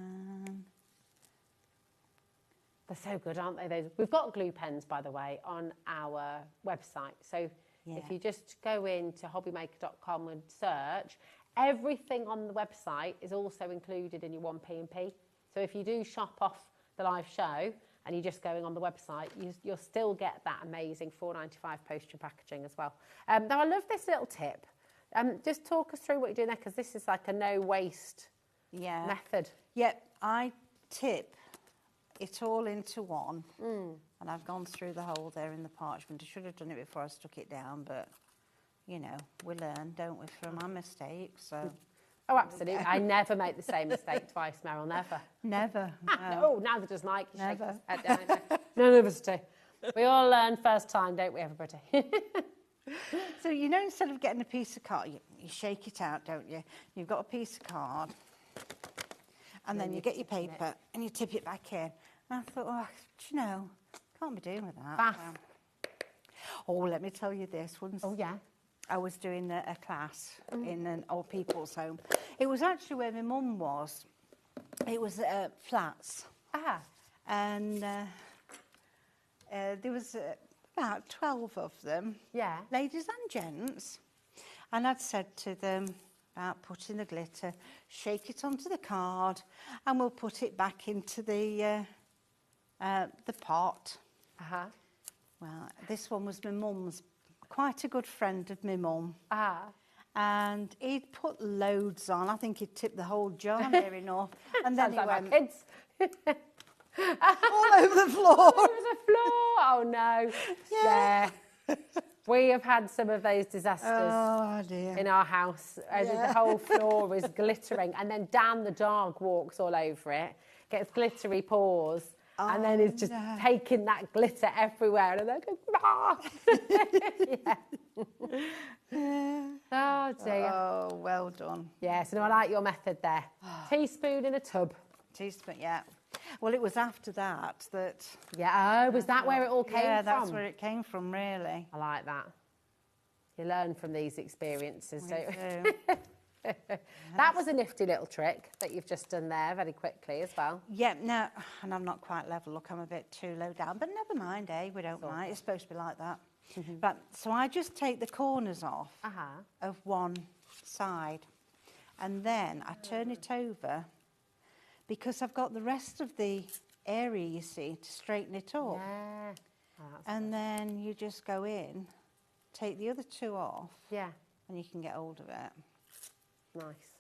They're so good, aren't they? We've got glue pens, by the way, on our website. So if you just go into hobbymaker.com and search, everything on the website is also included in your 1P&P. So if you do shop off the live show and you're just going on the website, you'll still get that amazing $4.95 postage and packaging as well. Now, I love this little tip. Just talk us through what you're doing there, because this is like a no-waste method. Yep, I tip it all into one, and I've gone through the hole there in the parchment. I should have done it before I stuck it down, but you know, we learn, don't we, from our mistakes. So. Oh, absolutely. I never make the same mistake twice, Meryl, never. Never. No, neither does Mike. He shakes Never. his head down. None of us do. We all learn first time, don't we, everybody? So, you know, instead of getting a piece of card, you shake it out, don't you? You've got a piece of card, and then you get your paper and you tip it back in. And I thought, oh, do you know, can't be doing with that. Bath. Oh, let me tell you this. Once I was doing a class in an old people's home. It was actually where my mum was. It was flats. And there was about 12 of them. Yeah. Ladies and gents. And I'd said to them about putting the glitter, shake it onto the card, and we'll put it back into the pot. Well, this one was my mum's, quite a good friend of my mum. And he'd put loads on. I think he'd tipped the whole jar near enough. And then he went... kids. all over the floor. All over the floor. Oh, no. Yeah. We have had some of those disasters in our house. The whole floor is glittering. And then Dan the dog walks all over it, gets glittery paws, and then is just taking that glitter everywhere. And they're going, ah! Oh, dear. Oh, well done. Yeah, so no, I like your method there. Teaspoon in a tub. Teaspoon, yeah. Well, it was after that that... Yeah, was that where it all came from? Yeah, that's where it came from, really. I like that. You learn from these experiences, don't you? That was a nifty little trick that you've just done there very quickly as well. Yeah, no, and I'm not quite level. Look, I'm a bit too low down, but never mind, eh? We don't mind. It's supposed to be like that. But so I just take the corners off of one side, and then I turn it over because I've got the rest of the area, you see, to straighten it up. Yeah. And then you just go in, take the other two off. Yeah. And you can get hold of it. Nice.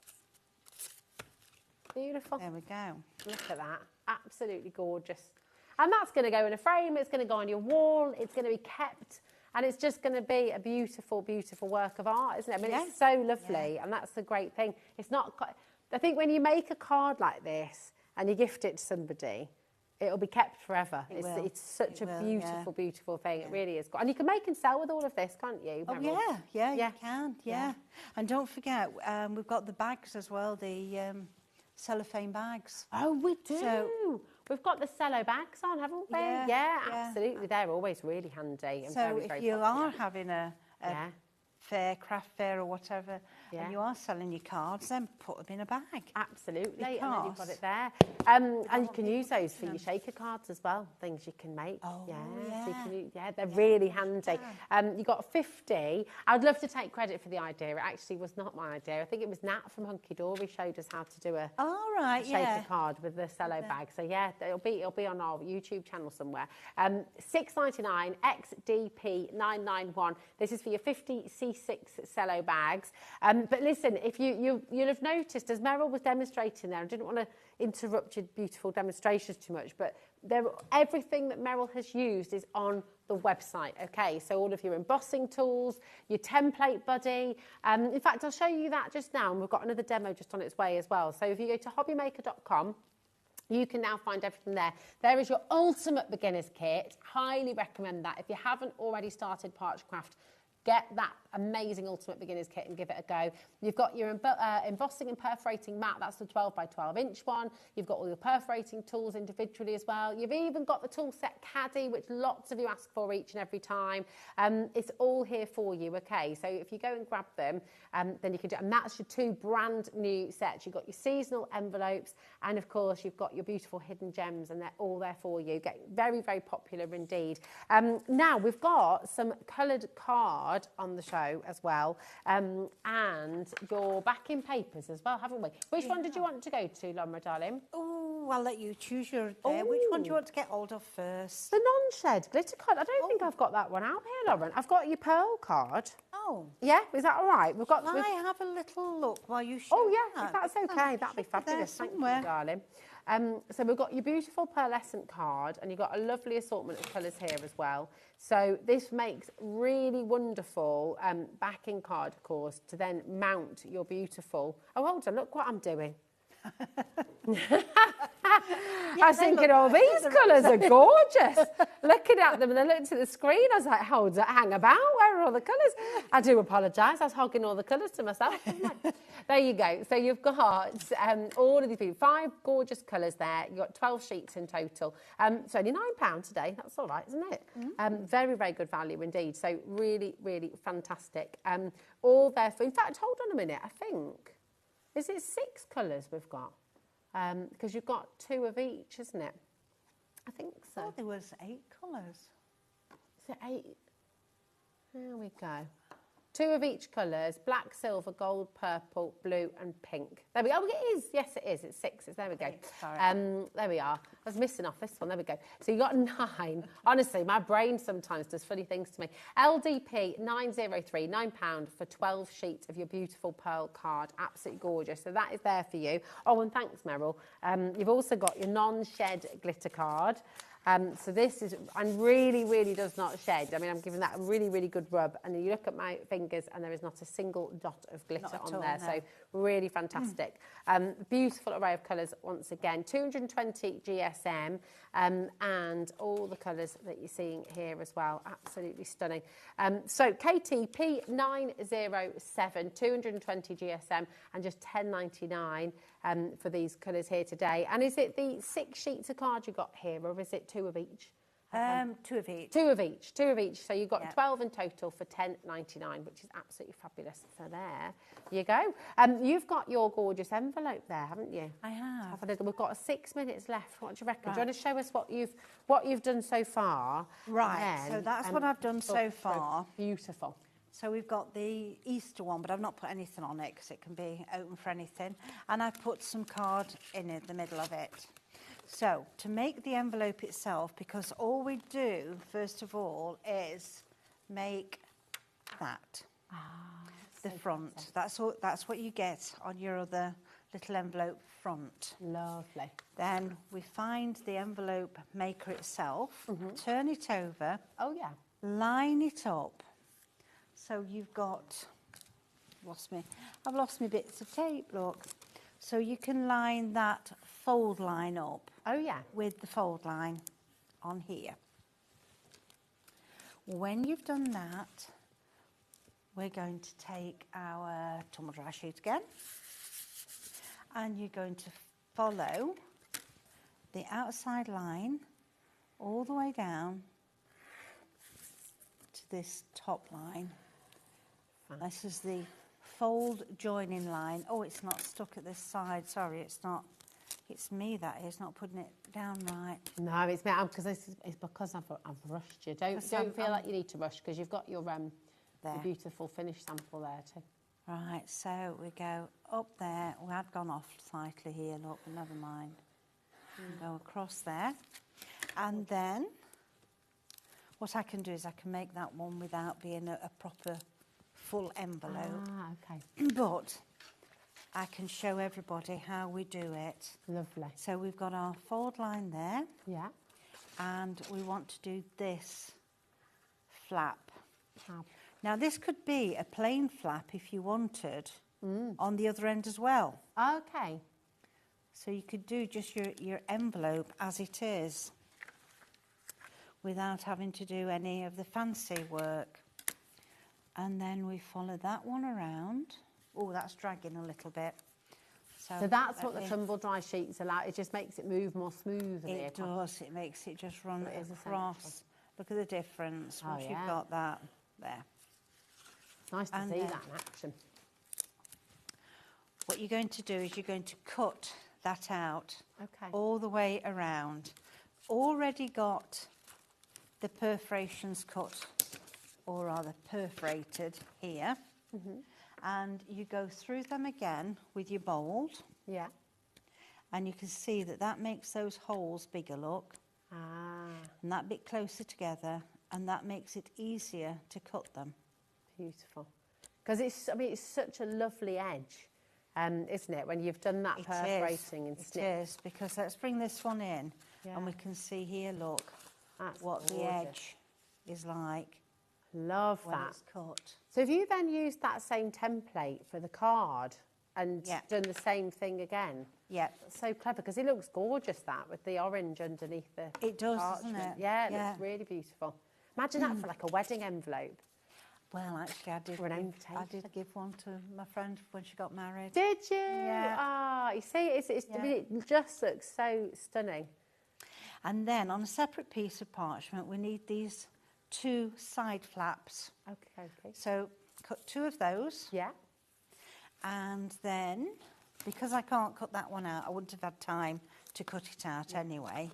Beautiful. There we go. Look at that. Absolutely gorgeous. And that's going to go in a frame. It's going to go on your wall. It's going to be kept. And it's just going to be a beautiful, beautiful work of art, isn't it? I mean, it's so lovely. And that's the great thing. It's not... I think when you make a card like this and you gift it to somebody, it'll be kept forever. It's such a beautiful, beautiful thing. It really is. And you can make and sell with all of this, can't you? Oh, Meryl? yeah, you can, yeah. And don't forget, we've got the bags as well, the cellophane bags. Oh, we do. So, we've got the cello bags on, haven't we? Yeah, absolutely. They're always really handy. And so very, very if you popular. are having a fair, craft fair or whatever, and you are selling your cards, then put them in a bag. Absolutely, and then you've got Because it there. And you can use those for your shaker cards as well, things you can make. Oh, So you can use, they're really handy. You got 50. I'd love to take credit for the idea. It actually was not my idea. I think it was Nat from Hunky Dory showed us how to do a shaker card with the cello bag. So yeah, it'll be on our YouTube channel somewhere. $6.99 XDP991. This is for your 50 C6 cello bags. But listen, if you'll have noticed, as Meryl was demonstrating there, I didn't want to interrupt your beautiful demonstrations too much, but everything that Meryl has used is on the website, okay? So all of your embossing tools, your template buddy. In fact, I'll show you that just now, and we've got another demo just on its way as well. So if you go to hobbymaker.com, you can now find everything there. There is your ultimate beginner's kit. Highly recommend that. If you haven't already started Parchcraft, get that amazing Ultimate Beginner's Kit and give it a go. You've got your embossing and perforating mat. That's the 12 by 12 inch one. You've got all your perforating tools individually as well. You've even got the tool set caddy, which lots of you ask for each and every time. It's all here for you, okay? So if you go and grab them, then you can do it. And that's your two brand new sets. You've got your seasonal envelopes, and of course, you've got your beautiful hidden gems, and they're all there for you. Get very, very popular indeed. Now, we've got some coloured card on the show as well, and your backing papers as well, haven't we? Which one did you want to go to, Laura, darling? Oh, I'll let you choose your there. Which one do you want to get hold of first? The non-shed glitter card. I don't think I've got that one out here, Lauren. I've got your pearl card. Oh. Yeah, is that all right? We've got. Can I have a little look while you show Oh yeah, that? if that's okay, that'd be fabulous. Thank you, darling. So we've got your beautiful pearlescent card, and you've got a lovely assortment of colours here as well. So this makes really wonderful backing card, of course, to then mount your beautiful... Oh, hold on, look what I'm doing. I was thinking, oh, these colours are gorgeous. Looking at them, and I looked at the screen, I was like, hold on, hang about, where are all the colours? I do apologise, I was hogging all the colours to myself, wasn't I? There you go. So you've got all of these 5 gorgeous colours there. You've got 12 sheets in total. It's only £9 today. That's all right, isn't it? Very, very good value indeed. So really, really fantastic. All there for, in fact, hold on a minute, I think. Is it 6 colours we've got? Because you've got 2 of each, isn't it? I think so. Oh, there was 8 colours. Is it 8? There we go. 2 of each colours, black, silver, gold, purple, blue and pink. There we go. Oh, it is. Yes, it is. It's 6. There we go. There we are. I was missing off this one. There we go. So you got 9. Honestly, my brain sometimes does funny things to me. LDP 903, £9 for 12 sheets of your beautiful pearl card. Absolutely gorgeous. So that is there for you. Oh, and thanks, Meryl. You've also got your non-shed glitter card. So this is, and really, really does not shed. I mean, I'm giving that a really, really good rub. And you look at my fingers and there is not a single dot of glitter on there. No. So really fantastic. Beautiful array of colours once again. 220 GSM and all the colours that you're seeing here as well. Absolutely stunning. So KTP 907, 220 GSM and just $10.99 for these colours here today. And is it the 6 sheets of card you got here, or is it 2 of each? Two of each. Two of each. Two of each. So you've got Yeah. 12 in total for £10.99, which is absolutely fabulous. So there you go. You've got your gorgeous envelope there, haven't you? I have. We've got 6 minutes left. What do you reckon? Right. Do you want to show us what you've done so far? Right. And So then, that's what I've done so far. Beautiful. So we've got the Easter one, but I've not put anything on it because it can be open for anything. And I've put some card in the middle of it. So to make the envelope itself, because all we do, first of all, is make that, the front. That's what you get on your other little envelope front. Lovely. Then we find the envelope maker itself, turn it over. Oh, yeah. Line it up. So you've got, I've lost me bits of tape, look. So you can line that fold line up. Oh, yeah. With the fold line on here. When you've done that, we're going to take our tumble dry sheet again. And you're going to follow the outside line all the way down to this top line. This is the fold joining line. Oh, it's not stuck at this side. Sorry, it's not. It's me that is not putting it down right. No, it's me because it's because I've rushed you. Don't feel like you need to rush because you've got your beautiful finished sample there too. Right, so we go up there. We have gone off slightly here. Look, never mind. Go across there, and then what I can do is I can make that one without being a proper full envelope. Ah, okay. But I can show everybody how we do it. Lovely. So we've got our fold line there. Yeah. And we want to do this flap. Now this could be a plain flap if you wanted on the other end as well. Okay. So you could do just your envelope as it is without having to do any of the fancy work. And then we follow that one around. Oh, that's dragging a little bit. So that's what the tumble dry sheets allow. It just makes it move more smoothly. It does. It makes it just run across. Look at the difference once you've got that there. It's nice to see that in action. What you're going to do is you're going to cut that out all the way around. Already got the perforations cut, or rather perforated here. And you go through them again with your mould. Yeah. And you can see that makes those holes bigger, look. And that bit closer together, and that makes it easier to cut them. Beautiful. Because it's such a lovely edge, isn't it, when you've done that perforating and snip. It is, because let's bring this one in, and we can see here, look, what the edge is like. Love when that. It's cut. So have you then used that same template for the card and done the same thing again? Yeah. That's so clever, because it looks gorgeous, that, with the orange underneath the It does, parchment. doesn't it? Yeah, it looks really beautiful. Imagine that for like a wedding envelope. Well, actually, I did give one to my friend when she got married. Did you? Yeah. Ah, you see, I mean, it just looks so stunning. And then on a separate piece of parchment, we need these 2 side flaps. Okay. So cut 2 of those. Yeah. And then, because I can't cut that one out, I wouldn't have had time to cut it out anyway.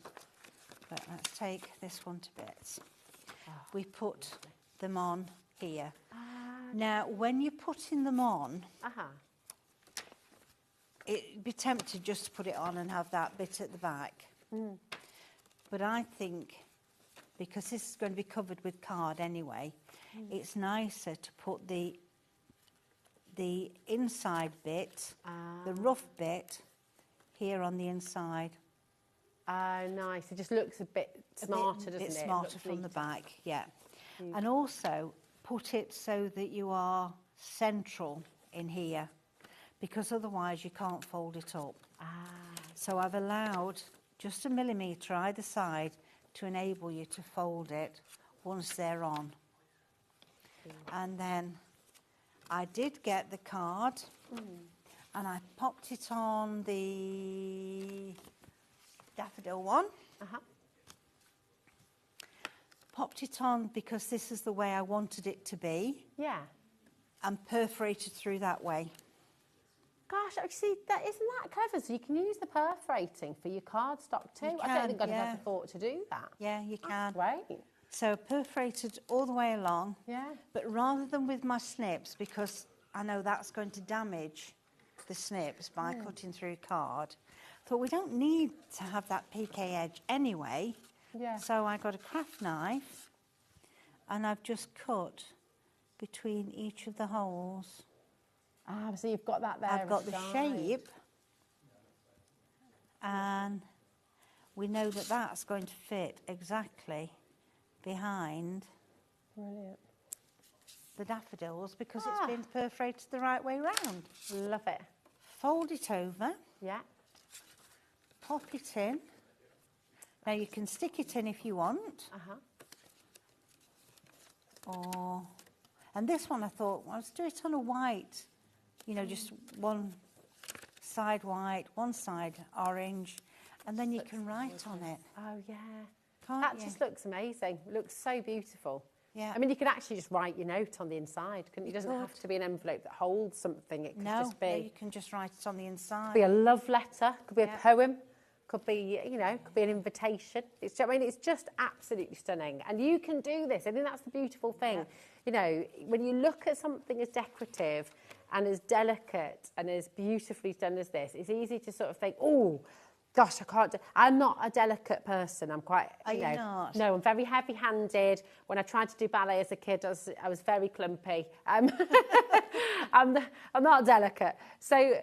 But let's take this one to bits. We put them on here. Now, when you're putting them on, it'd be tempted just to put it on and have that bit at the back. But I think, because this is going to be covered with card anyway, it's nicer to put the inside bit, the rough bit, here on the inside. Oh, nice. It just looks a bit smarter, doesn't it? A bit smarter from the back, yeah. And also put it so that you are central in here, because otherwise you can't fold it up. So I've allowed just a millimetre either side to enable you to fold it once they're on. And then I did get the card and I popped it on the daffodil one. popped it on because this is the way I wanted it to be. Yeah. And perforated through that way. Gosh, actually, isn't that clever? So you can use the perforating for your cardstock too. I don't think I'd have ever thought to do that. Yeah, you can. Great. So perforated all the way along. Yeah. But rather than with my snips, because I know that's going to damage the snips by cutting through card, I thought we don't need to have that piqué edge anyway. Yeah. So I got a craft knife and I've just cut between each of the holes. Ah, so you've got that there. I've got the aside. shape, and we know that that's going to fit exactly behind the daffodils because it's been perforated the right way round. Love it. Fold it over. Yeah. Pop it in. Now you can stick it in if you want. And this one I thought, well, let's do it on a white. You know, just one side white, one side orange, and then you can write on it. Oh, yeah. Can't That just looks amazing. It looks so beautiful. Yeah. I mean, you could actually just write your note on the inside, couldn't you? It doesn't have to be an envelope that holds something. It could just be... No, you can just write it on the inside. Could be a love letter, could be a poem, could be, you know, could be an invitation. I mean, it's just absolutely stunning. And you can do this. I think that's the beautiful thing. You know, when you look at something as decorative and as delicate and as beautifully done as this, it's easy to sort of think, oh, gosh, I can't do... I'm not a delicate person. I'm quite, you know... Are you not? No, I'm very heavy-handed. When I tried to do ballet as a kid, I was very clumpy. I'm not delicate. So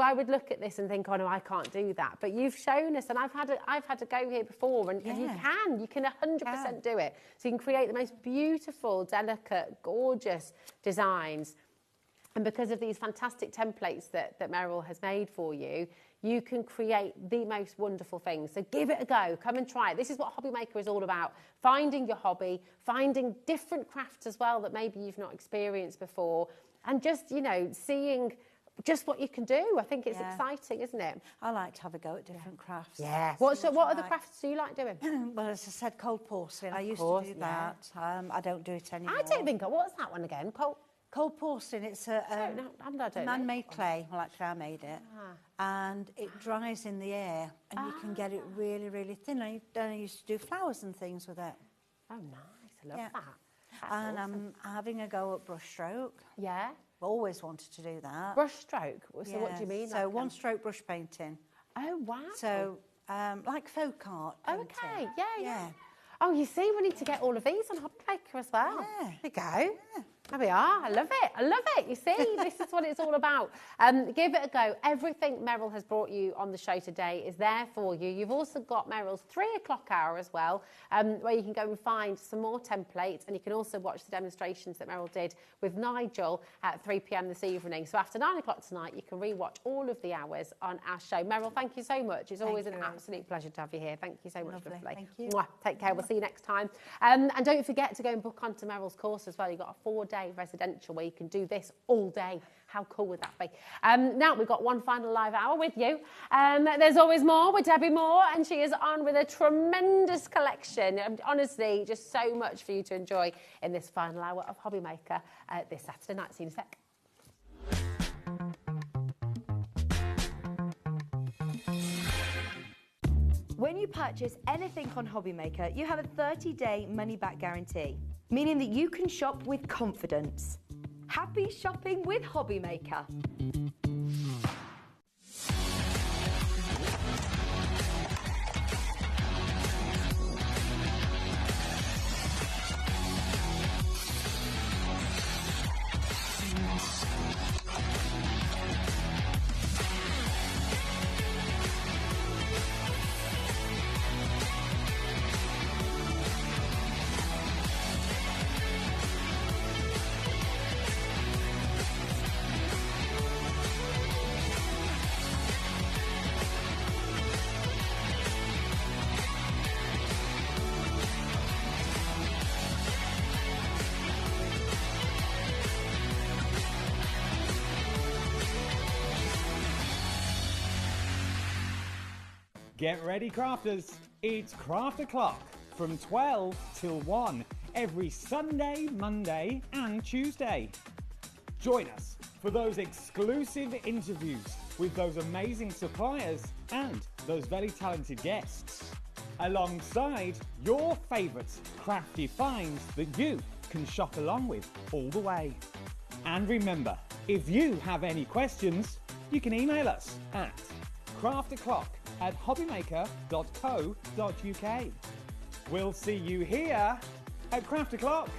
I would look at this and think, oh, no, I can't do that. But you've shown us, and I've had to go here before, and you can 100% do it. So you can create the most beautiful, delicate, gorgeous designs. And because of these fantastic templates that Meryl has made for you, you can create the most wonderful things. So give it a go. Come and try it. This is what HobbyMaker is all about. Finding your hobby, finding different crafts as well that maybe you've not experienced before, and just, you know, seeing just what you can do. I think it's exciting, isn't it? I like to have a go at different crafts. Yeah. What other crafts do you like doing? Well, as I said, cold porcelain. I used to do that. I don't do it anymore. I don't think... What's that one again? Cold porcelain, it's a man-made clay. Well, actually, I made it. And it dries in the air, and you can get it really, really thin. I used to do flowers and things with it. Oh, nice. I love that. And awesome. I'm having a go at brushstroke. Yeah. Always wanted to do that. Brushstroke? So what do you mean? So one-stroke brush painting. Oh, wow. So, like folk art painting. Okay, yeah. Oh, you see, we need to get all of these on HobbyMaker as well. Yeah. There you go. Yeah. There we are. I love it. You see, this is what it's all about. Give it a go. Everything Meryl has brought you on the show today is there for you. You've also got Meryl's 3 o'clock hour as well, where you can go and find some more templates, and you can also watch the demonstrations that Meryl did with Nigel at 3 p.m. this evening. So after 9 o'clock tonight, you can rewatch all of the hours on our show. Meryl, thank you so much. It's always an absolute pleasure to have you here. Thank you so much, lovely. Thank you. Mwah. Take care. We'll see you next time. And don't forget to go and book onto Meryl's course as well. You've got a 4-day residential where you can do this all day. How cool would that be? Now we've got one final live hour with you. There's always more with Debbie Moore, and she is on with a tremendous collection. Honestly, just so much for you to enjoy in this final hour of HobbyMaker this Saturday night. See you in a sec. When you purchase anything on HobbyMaker, you have a 30-day money-back guarantee, meaning that you can shop with confidence. Happy shopping with HobbyMaker. Get ready, crafters. It's craft o'clock from 12 till 1 every Sunday, Monday and Tuesday. Join us for those exclusive interviews with those amazing suppliers and those very talented guests, alongside your favourite crafty finds that you can shop along with all the way. And remember, if you have any questions, you can email us at crafterclock@hobbymaker.co.uk. We'll see you here at Craft O'Clock.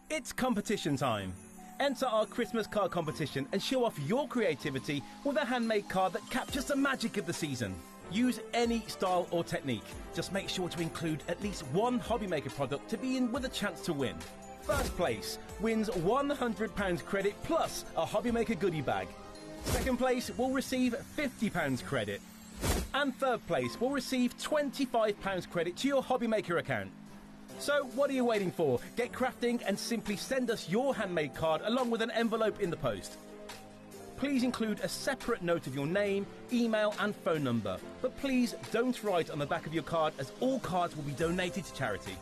It's competition time. Enter our Christmas card competition and show off your creativity with a handmade card that captures the magic of the season. Use any style or technique. Just make sure to include at least one HobbyMaker product to be in with a chance to win. First place wins £100 credit plus a HobbyMaker goodie bag. Second place will receive £50 credit. And third place will receive £25 credit to your HobbyMaker account. So what are you waiting for? Get crafting and simply send us your handmade card along with an envelope in the post. Please include a separate note of your name, email and phone number. But please don't write on the back of your card, as all cards will be donated to charity.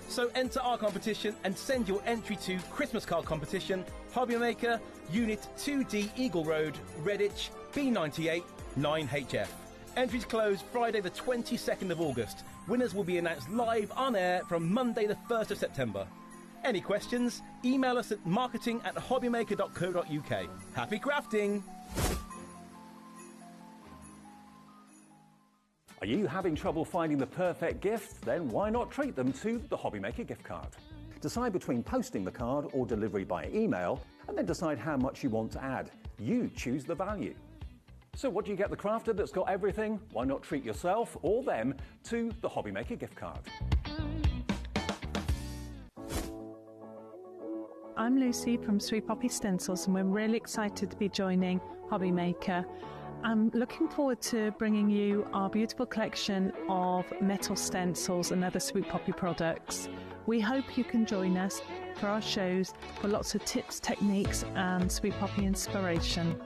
So enter our competition and send your entry to Christmas Card Competition, HobbyMaker, Unit 2D Eagle Road, Redditch, B98 9HF. Entries close Friday the 22nd of August. Winners will be announced live on air from Monday the 1st of September. Any questions? Email us at marketing@hobbymaker.co.uk. Happy crafting! Are you having trouble finding the perfect gift? Then why not treat them to the HobbyMaker gift card? Decide between posting the card or delivery by email, and then decide how much you want to add. You choose the value. So what do you get the crafter that's got everything? Why not treat yourself or them to the HobbyMaker gift card? I'm Lucy from Sweet Poppy Stencils, and we're really excited to be joining HobbyMaker. I'm looking forward to bringing you our beautiful collection of metal stencils and other Sweet Poppy products. We hope you can join us for our shows for lots of tips, techniques and Sweet Poppy inspiration.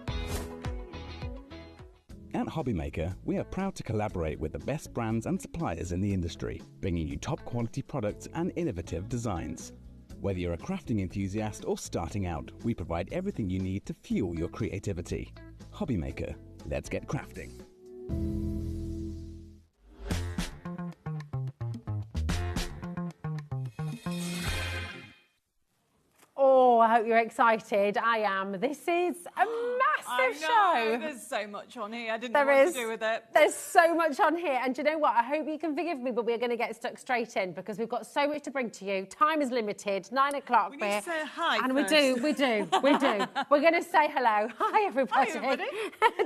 At HobbyMaker, we are proud to collaborate with the best brands and suppliers in the industry, bringing you top quality products and innovative designs. Whether you're a crafting enthusiast or starting out, we provide everything you need to fuel your creativity. HobbyMaker, let's get crafting. Oh, I hope you're excited. I am. This is a massive show. There's so much on here. I didn't know what to do with it. There's so much on here. And do you know what? I hope you can forgive me, but we're going to get stuck straight in because we've got so much to bring to you. Time is limited. 9 o'clock. We need to say hi And first. we do. We're going to say hello. Hi, everybody. Hi, everybody.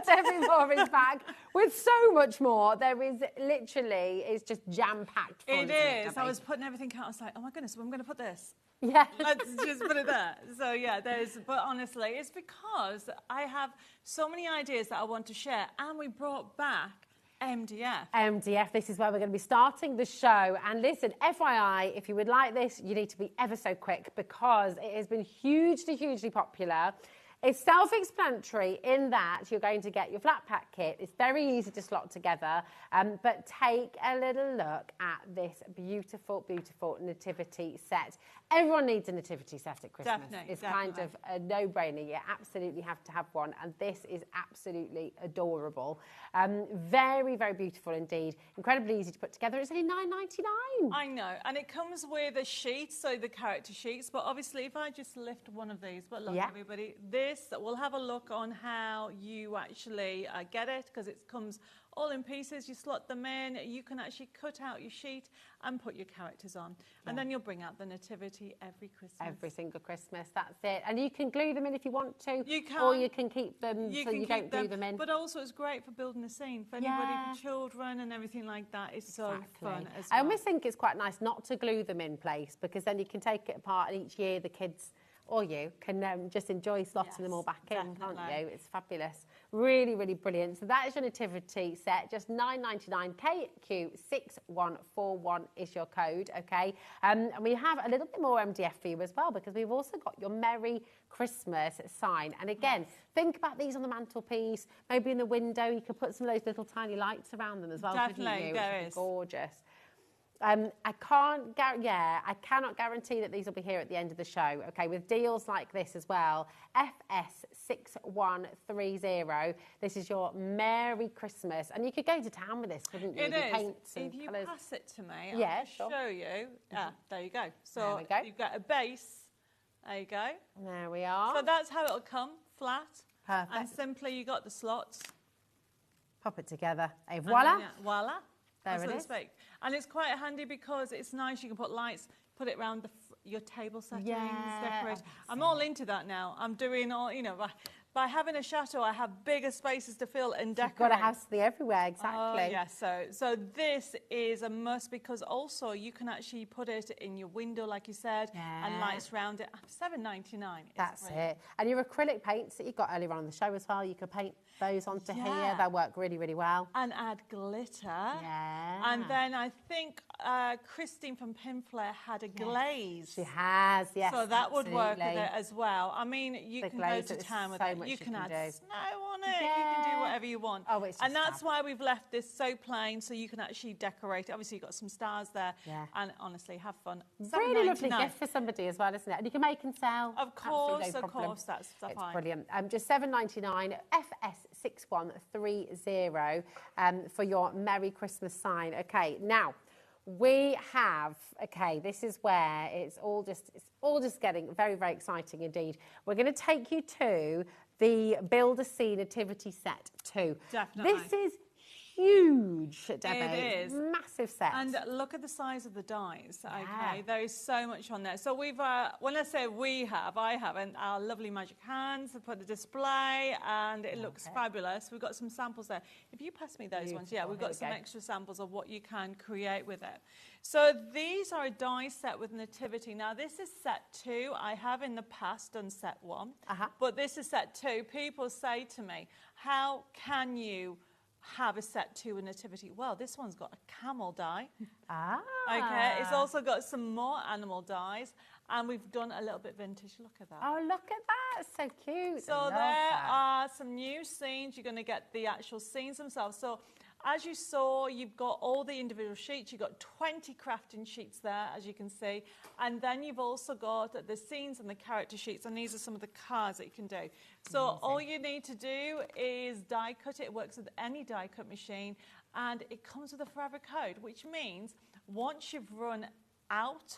Debbie Moore is back with so much more. There is literally, it's just jam-packed. It is. I was putting everything out. I was like, oh my goodness, I'm going to put this. Yeah. Let's just put it there. So yeah, but honestly, it's because I have so many ideas that I want to share, and we brought back MDF. This is where we're going to be starting the show. And listen, FYI, if you would like this, you need to be ever so quick because it has been hugely popular. It's self-explanatory in that you're going to get your flat pack kit. It's very easy to slot together, but take a little look at this beautiful nativity set. Everyone needs a nativity set at Christmas. It's kind of a no-brainer. You absolutely have to have one, and this is absolutely adorable. Very beautiful indeed. Incredibly easy to put together. It's only $9.99. I know, and it comes with a sheet, so the character sheets. But obviously, if I just lift one of these, but look, everybody, this this. We'll have a look on how you actually get it, because it comes all in pieces. You slot them in. You can actually cut out your sheet and put your characters on. And then you'll bring out the nativity every Christmas. Every single Christmas, that's it. And you can glue them in if you want to. You can. Or you can keep them so you don't glue them in. But also it's great for building a scene for anybody, for children and everything like that. It's so fun as well. I almost think it's quite nice not to glue them in place, because then you can take it apart and each year the kids or you can just enjoy slotting them all back in, can't you? It's fabulous. Really, really brilliant. So that is your nativity set, just $9.99. KQ6141 is your code, okay? And we have a little bit more MDF for you as well, because we've also got your Merry Christmas sign. And again, think about these on the mantelpiece, maybe in the window. You could put some of those little tiny lights around them as well. Definitely, there is. Gorgeous. I cannot guarantee that these will be here at the end of the show, okay, with deals like this as well. FS6130, this is your Merry Christmas, and you could go to town with this, couldn't you? It is. Paints and if you colours. pass it to me, Yeah, I'll show you. There you go. So There we go. you've got a base. There you go. There we are. So that's how it'll come, flat. Perfect. And simply you got the slots. Pop it together. Et And voila. then, voila. There so it to is. speak. And it's quite handy because it's nice. You can put lights, put it around your table settings, decorate. I'm all into that now. I'm doing all, you know, by having a chateau, I have bigger spaces to fill and decorate. You've got to have something everywhere, exactly. Oh, yeah, so this is a must, because also you can actually put it in your window, like you said, and lights around it. $7.99. That's it. And your acrylic paints that you got earlier on the show as well, you could paint those onto here. They'll work really, really well. And add glitter. Yeah. And then I think Christine from Pinflare had a glaze. She has, yes. So that would work with absolutely. it as well. I mean, you The can go glaze, to there's town with so it. much You can you add can do. snow on it. You can do whatever you want. Oh, it's and just that's why we've left this so plain, so you can actually decorate. Obviously, you've got some stars there. Yeah. And honestly, have fun. Really lovely $7.99. gift for somebody as well, isn't it? And you can make and sell. Of course, Absolutely no of problem. course, that's It's fine. brilliant. Just $7.99, FS6130 for your Merry Christmas sign. Okay, now we have, okay, this is where it's all just getting very, very exciting indeed. We're going to take you to the Build a Scene Nativity Set 2. Definitely. This is huge, Debbie. It is. Massive set. And look at the size of the dies. Okay, there is so much on there. So we've, when I say we have, I have, and our lovely magic hands have put the display, and it looks fabulous. We've got some samples there. If you pass me those ones, we've got some extra samples of what you can create with it. So these are a die set with nativity. Now this is set 2. I have in the past done set 1, but this is set 2. People say to me, how can you have a set 2 in nativity? Well, this one's got a camel die. Okay, it's also got some more animal dies, and we've done a little bit vintage. Look at that. Oh, look at that. So cute. So there are some new scenes. You're going to get the actual scenes themselves. So as you saw, you've got all the individual sheets. You've got 20 crafting sheets there, as you can see. And then you've also got the scenes and the character sheets. And these are some of the cards that you can do. So all you need to do is die cut it. It works with any die cut machine. And it comes with a forever code, which means once you've run out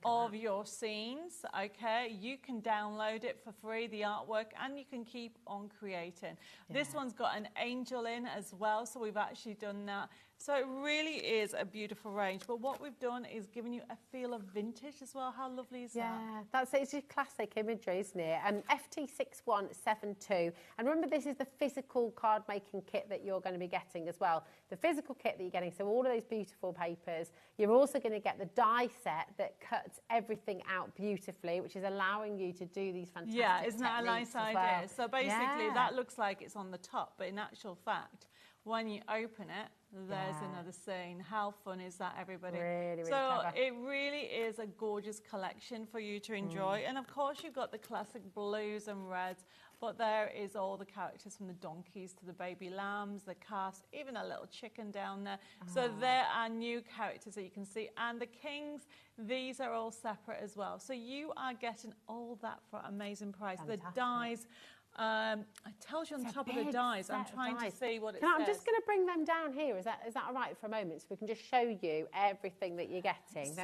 of your scenes, okay, you can download it for free, the artwork, and you can keep on creating. This one's got an angel in as well, so we've actually done that. So it really is a beautiful range. But what we've done is given you a feel of vintage as well. How lovely is that? Yeah, that's it. It's just classic imagery, isn't it? FT6172. And remember, this is the physical card making kit that you're going to be getting as well. The physical kit that you're getting, so all of those beautiful papers. You're also going to get the die set that cuts everything out beautifully, which is allowing you to do these fantastic isn't that a nice techniques as idea? well. So basically, that looks like it's on the top, but in actual fact, when you open it, there's another scene. How fun is that, everybody? Really, really so clever. it really is a gorgeous collection for you to enjoy. And of course, you've got the classic blues and reds, but there is all the characters from the donkeys to the baby lambs, the calves, even a little chicken down there. So there are new characters that you can see. And the kings, these are all separate as well. So you are getting all that for an amazing price. Fantastic. The dies It tells you on the top of the dies. I'm trying to see what it says. I'm just going to bring them down here. Is that all right for a moment? So we can just show you everything that you're getting. So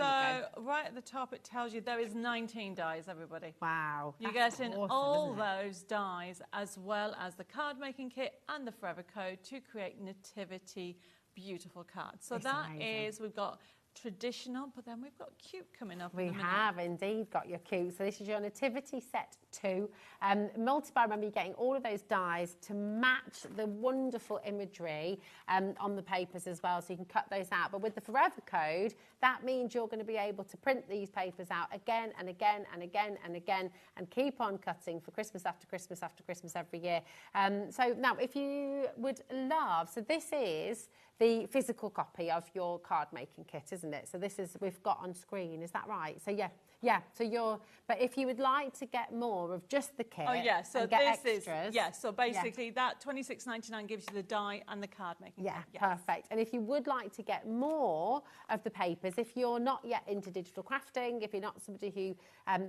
right at the top it tells you there is 19 dies, everybody. Wow. You're getting awesome, all those dies as well as the card making kit and the Forever Code to create Nativity beautiful cards. So we've got traditional, but then we've got cute coming up. We have indeed got your cute. So this is your Nativity set 2. Multi-buy, remember you're getting all of those dies to match the wonderful imagery on the papers as well, so you can cut those out. But with the Forever Code, that means you're going to be able to print these papers out again and again and again and again and keep on cutting for Christmas after Christmas after Christmas every year. So now, if you would love, so this is the physical copy of your card making kit, isn't it? So this is, we've got on screen, is that right? So yeah, so but if you would like to get more of just the kit, so and get this extras, is, so basically that £26.99 gives you the die and the card making kit. Perfect. And if you would like to get more of the papers, if you're not yet into digital crafting, if you're not somebody who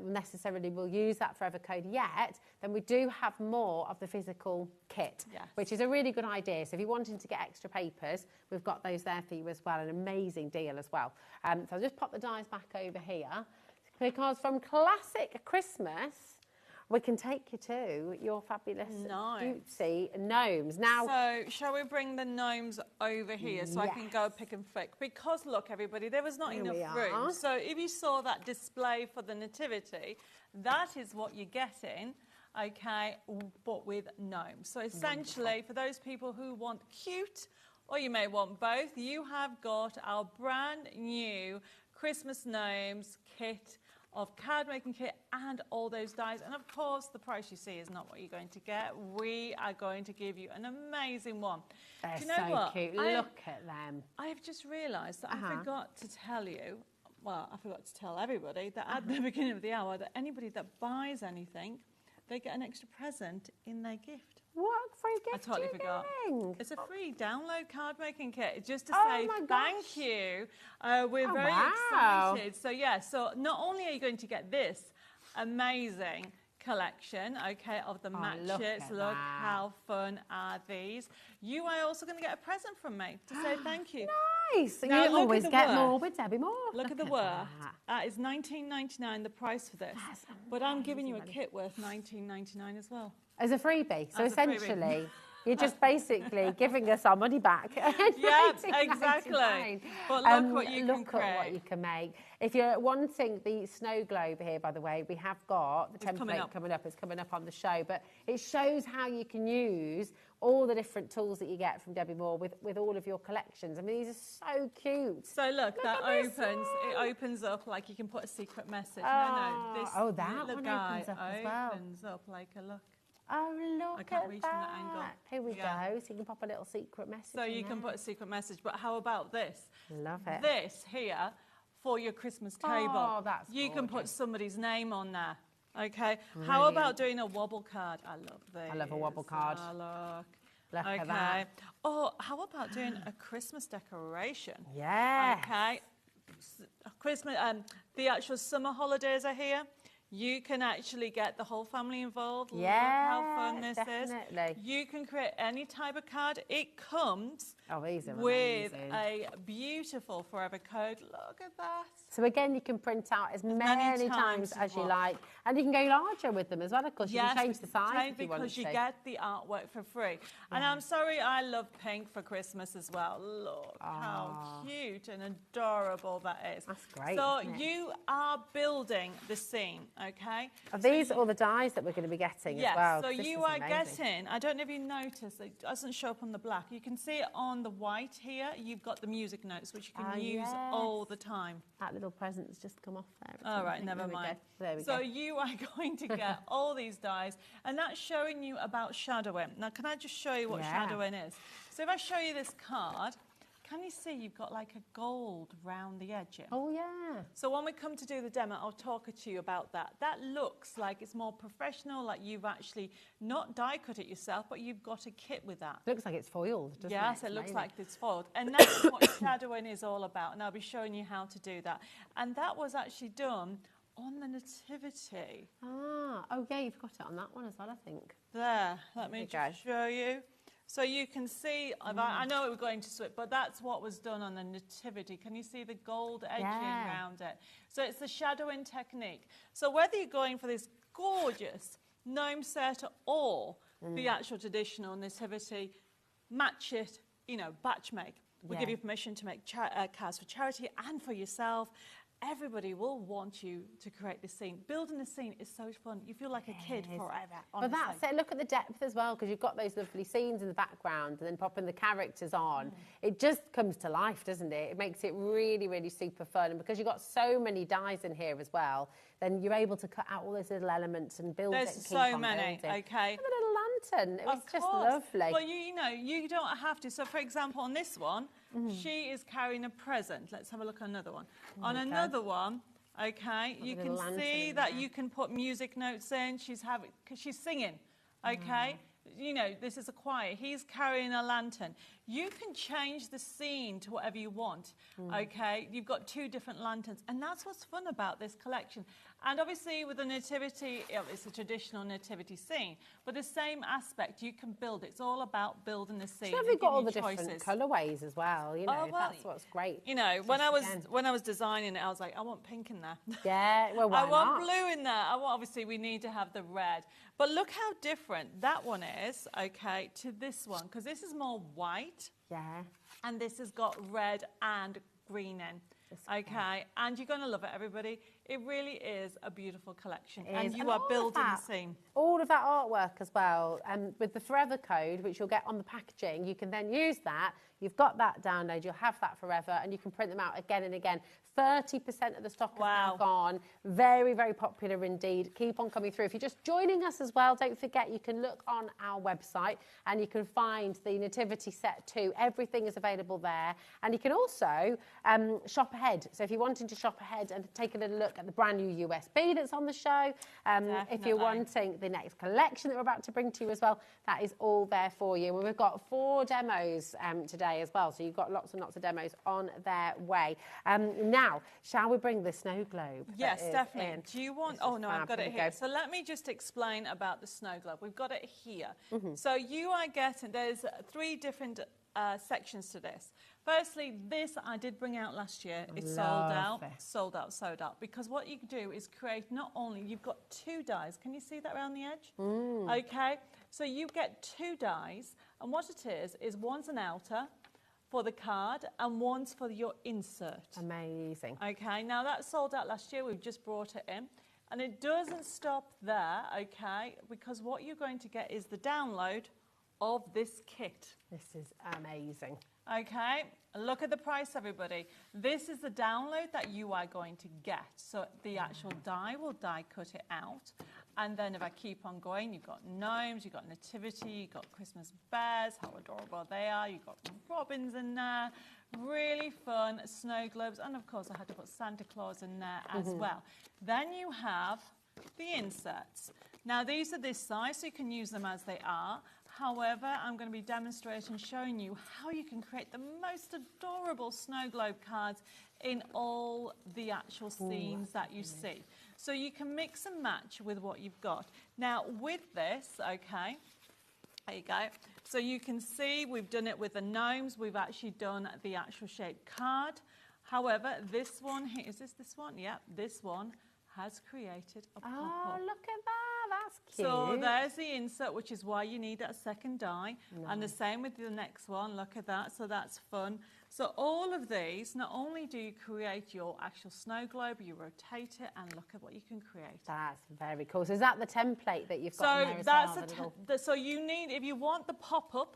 necessarily will use that Forever Code yet, then we do have more of the physical kit, which is a really good idea. So if you're wanting to get extra papers, we've got those there for you as well, an amazing deal as well. So I'll just pop the dies back over here, because from Classic Christmas, we can take you to your fabulous cutesy gnomes. Now, so shall we bring the gnomes over here so I can go pick and flick? Because look, everybody, there was not enough room. So if you saw that display for the Nativity, that is what you're getting, okay, but with gnomes. So essentially, for those people who want cute, or you may want both, you have got our brand new Christmas gnomes kit of card making kit and all those dies. And of course, the price you see is not what you're going to get. We are going to give you an amazing one. They're Do you know what? cute. Look at them. I've just realised that I forgot to tell you, well, I forgot to tell everybody that at the beginning of the hour that anybody that buys anything, they get an extra present in their gift. What free gift I totally are you forgot. getting? It's a free download card making kit, just to say thank you. We're very excited. So so not only are you going to get this amazing collection, okay, of the matches. Look how fun are these. You are also going to get a present from me to say thank you. Nice. Now, you always get more with Debbie Moore. Look at the worth. That is $19.99, the price for this. But I'm giving you a kit worth $19.99 as well. As a freebie. So essentially, you're just basically giving us our money back. Yeah, exactly. But look what you can create. Look at what you can make. If you're wanting the snow globe here, by the way, we have got the template coming up. It's coming up on the show. But it shows how you can use all the different tools that you get from Debbie Moore with all of your collections. I mean, these are so cute. So look that opens. It opens up like you can put a secret message. This that little one guy opens up as well. Opens up like a look. Oh, look I can't at reach that. from that angle. Here we go. So you can pop a little secret message So you can put a secret message. But how about this? Love it. This here for your Christmas table. Oh, that's You can put somebody's name on there. Okay. Brilliant. How about doing a wobble card? I love this. I love a wobble card. Oh, look. Look at that. Oh, how about doing a Christmas decoration? Yes. Okay. Christmas. The actual summer holidays are here. You can actually get the whole family involved. Yeah, look how fun this definitely. is. You can create any type of card. It comes these are with amazing. a beautiful Forever Code. Look at that. So again, you can print out as many times as you like. And you can go larger with them as well, of course. You can change the size if you want to. Because you get the artwork for free. And I'm sorry, I love pink for Christmas as well. Look how cute and adorable that is. That's great, So isn't it? you are building the scene, okay? Are these all the dies that we're going to be getting as well? So This you is are amazing. getting, I don't know if you noticed, it doesn't show up on the black. You can see it on the white here. You've got the music notes, which you can use all the time. That little present's just come off there. All right, never mind. There we so go. you are going to get all these dies, and that's showing you about shadowing. Now, can I just show you what shadowing is? So if I show you this card, can you see you've got like a gold round the edge here? Oh, yeah. So when we come to do the demo, I'll talk to you about that. That looks like it's more professional, like you've actually not die cut it yourself, but you've got a kit with that. Looks like it's foiled, doesn't it? Yes, it looks like it's foiled. And that's what shadowing is all about. And I'll be showing you how to do that. And that was actually done on the Nativity. Ah, oh yeah, you've got it on that one as well, I think. There, let me just show you. So you can see, I know we're going to switch, but that's what was done on the Nativity. Can you see the gold edging around it? So it's the shadowing technique. So whether you're going for this gorgeous gnome set or the actual traditional Nativity, match it, you know, batch make. We give you permission to make cards for charity and for yourself. Everybody will want you to create this scene. Building the scene is so fun. You feel like a kid forever. But that's it. Look at the depth as well, because you've got those lovely scenes in the background and then popping the characters on. It just comes to life, doesn't it? It makes it really, really super fun. And because you've got so many dies in here as well, then you're able to cut out all those little elements and build it and keep so on many, building. okay. And the little lantern. It was just lovely. Well, you know, you don't have to. So, for example, on this one, she is carrying a present. Let's have a look at another one. On another one, okay, you can see that you can put music notes in. She's singing, okay. You know, this is a choir. He's carrying a lantern. You can change the scene to whatever you want, okay? You've got 2 different lanterns, and that's what's fun about this collection. And obviously with the nativity, it's a traditional nativity scene, but the same aspect, you can build. It's all about building the scene. So we've got all the different colourways as well, you know, that's what's great. You know, when I was designing it, I was like, I want pink in there. Yeah, well, why I want blue in there. Obviously, we need to have the red. But look how different that one is, okay, to this one, because this is more white. Yeah. And this has got red and green in. Okay, and you're going to love it, everybody. It really is a beautiful collection, and you are building the scene. All of that artwork as well, and with the Forever code, which you'll get on the packaging, you can then use that. You've got that download, you'll have that forever, and you can print them out again and again. 30% of the stock is now gone. Very, very popular indeed. Keep on coming through. If you're just joining us as well, don't forget you can look on our website and you can find the Nativity set too. Everything is available there. And you can also shop ahead. So if you're wanting to shop ahead and take a little look at the brand new USB that's on the show, if you're wanting the next collection that we're about to bring to you as well, that is all there for you. And we've got 4 demos today as well. So you've got lots and lots of demos on their way. Now, shall we bring the snow globe? Yes, definitely. Do you want... Oh, no, I've got it here. So let me just explain about the snow globe. We've got it here. So you are getting... There's 3 different sections to this. Firstly, this I did bring out last year. It's sold out. Because what you can do is create not only... You've got 2 dies. Can you see that around the edge? Okay. So you get 2 dies. And what it is one's an outer for the card and one's for your insert. Amazing. Okay, now that sold out last year. We've just brought it in. And it doesn't stop there, okay, because what you're going to get is the download of this kit. This is amazing. Okay, look at the price, everybody. This is the download that you are going to get. So the actual die will die cut it out. And then if I keep on going, you've got gnomes, you've got nativity, you've got Christmas bears, how adorable they are. You've got robins in there, really fun snow globes. And of course, I had to put Santa Claus in there as well. Then you have the inserts. Now, these are this size, so you can use them as they are. However, I'm going to be demonstrating, showing you how you can create the most adorable snow globe cards in all the actual scenes that you see. So you can mix and match with what you've got. Now, with this, okay, there you go. So you can see we've done it with the gnomes. We've actually done the actual shaped card. However, this one here, is this one? Yeah, this one has created a pop-up. Oh, look at that. That's cute. So there's the insert, which is why you need that second die. Nice. And the same with the next one. Look at that. So that's fun. So all of these, not only do you create your actual snow globe, you rotate it and look at what you can create. That's very cool. So is that the template that you've got in there as well? So you need, if you want the pop-up,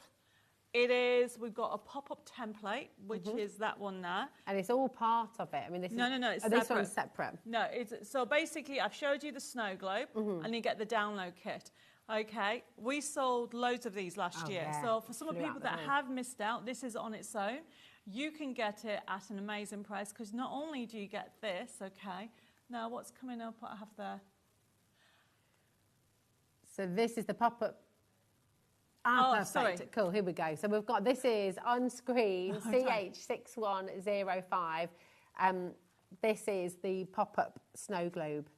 it is, we've got a pop-up template, which is that one there. And it's all part of it. I mean, this is... No, it's separate. This one's separate. No, so basically I've showed you the snow globe and you get the download kit. Okay, we sold loads of these last year. Yeah. So for some of the people that have missed out, this is on its own. You can get it at an amazing price because not only do you get this, okay, now what's coming up, what I have there? So this is the pop-up. Perfect. Sorry. Cool, here we go. So we've got, this is on screen, CH6105. This is the pop-up snow globe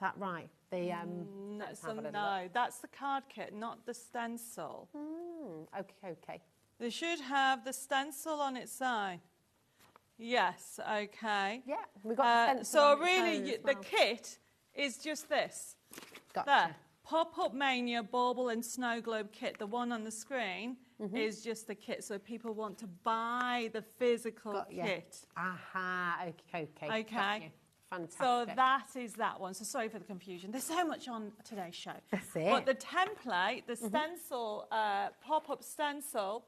that right? The that's the card kit, not the stencil. Okay. They should have the stencil on its side. Yes, okay. Yeah, we got the stencil so on its really, own as the well. kit is just this. Gotcha. There, Pop-Up Mania Bauble and Snow Globe kit. The one on the screen is just the kit. So people want to buy the physical kit. Aha, okay. Okay. Fantastic. So that is that one. So sorry for the confusion. There's so much on today's show. That's it. But the template, the stencil, pop-up stencil,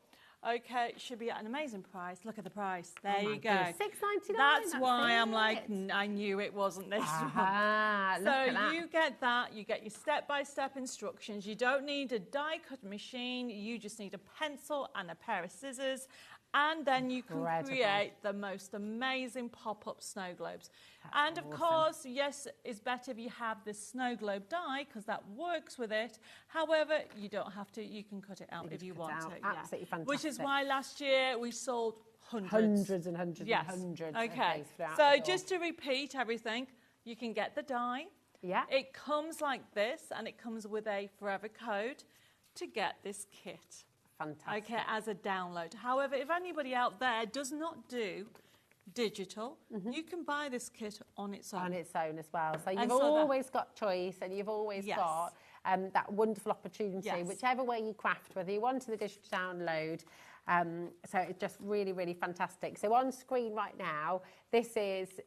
okay, should be at an amazing price. Look at the price. There you go. $6.99. That's why I'm like, I knew it wasn't this one. Look at that. You get that. You get your step-by-step instructions. You don't need a die-cut machine. You just need a pencil and a pair of scissors. And then you can create the most amazing pop-up snow globes. And of course, yes, it's better if you have the snow globe die because that works with it. However, you don't have to. You can cut it out if you want to. Absolutely fantastic. Which is why last year we sold hundreds. Hundreds and hundreds yes. and hundreds. Okay. Throughout So the door. just to repeat everything, you can get the die. Yeah. It comes like this, and it comes with a forever code to get this kit. Fantastic. Okay, as a download. However, if anybody out there does not do digital, you can buy this kit on its own. On its own as well. So And you've always got choice, and you've always got that wonderful opportunity, whichever way you craft, whether you want the digital download. So it's just really, really fantastic. So on screen right now, this is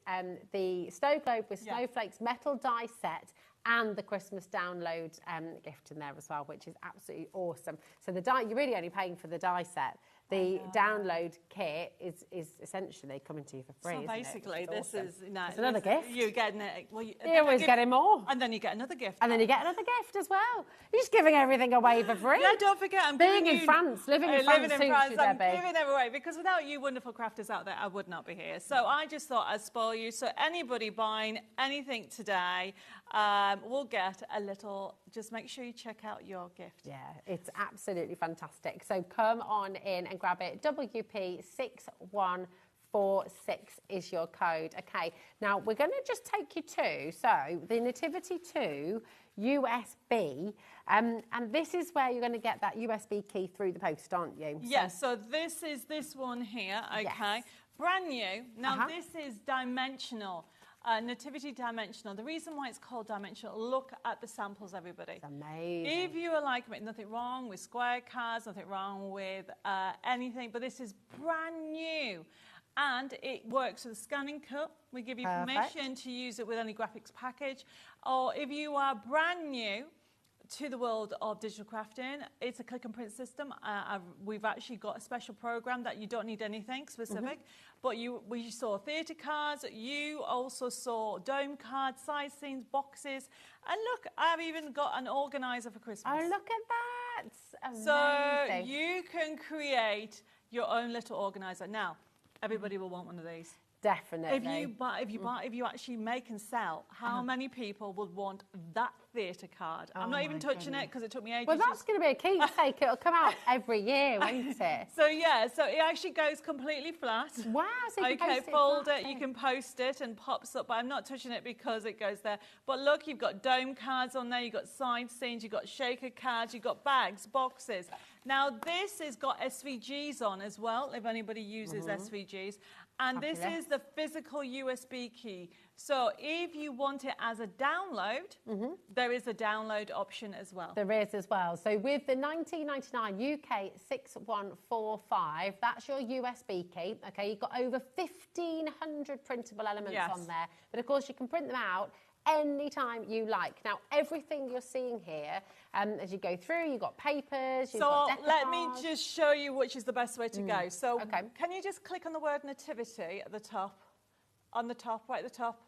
the snow globe with snowflakes metal die set and the Christmas download gift in there as well, which is absolutely awesome. So the die, you're really only paying for the die set. The download kit is essentially coming to you for free. So basically, this is it's another gift. You're getting it. Well, you're always getting more, and then you get another gift, and then you get another gift as well. You're just giving everything away for free. Yeah, don't forget, I'm being in France, living in France, I'm giving it away because without you wonderful crafters out there, I would not be here. So I just thought I'd spoil you. So anybody buying anything today will get a little. Just make sure you check out your gift. Yeah, it's absolutely fantastic. So come on in and grab it. WP6146 is your code. Okay, now we're going to just take you to, so the Nativity 2 USB, and this is where you're going to get that USB key through the post, aren't you? Yes, so this is this one here, okay? Brand new. Now this is dimensional. Nativity dimensional. The reason why it's called dimensional, look at the samples, everybody. It's amazing. If you are like me, nothing wrong with square cards, nothing wrong with anything, but this is brand new. And it works with a scanning cut. We give you permission to use it with any graphics package. Or if you are brand new to the world of digital crafting, it's a click and print system. We've actually got a special program that you don't need anything specific, but we saw theatre cards, you also saw dome cards, side scenes, boxes, and look, I've even got an organizer for Christmas. Oh, look at that! Amazing. So you can create your own little organizer. Now, everybody will want one of these. Definitely. If you actually make and sell, how many people would want that theatre card? I'm not even touching it because it took me ages. Well, that's going to be a keepsake. It'll come out every year, won't it? So yeah, so it actually goes completely flat. Wow. So you can post it fold flat, it. You can post it and pops up, but I'm not touching it because it goes there. But look, you've got dome cards on there. You've got side scenes. You've got shaker cards. You've got bags, boxes. Now this has got SVGs on as well. If anybody uses SVGs. And this is the physical USB key. So if you want it as a download, there is a download option as well. There is as well. So with the 1999 UK 6145, that's your USB key. Okay, you've got over 1,500 printable elements on there. But of course, you can print them out anytime you like. Now, everything you're seeing here, as you go through, you've got papers, you've got decoupage. Let me just show you which is the best way to go. So can you just click on the word Nativity at the top? On the top, right at the top?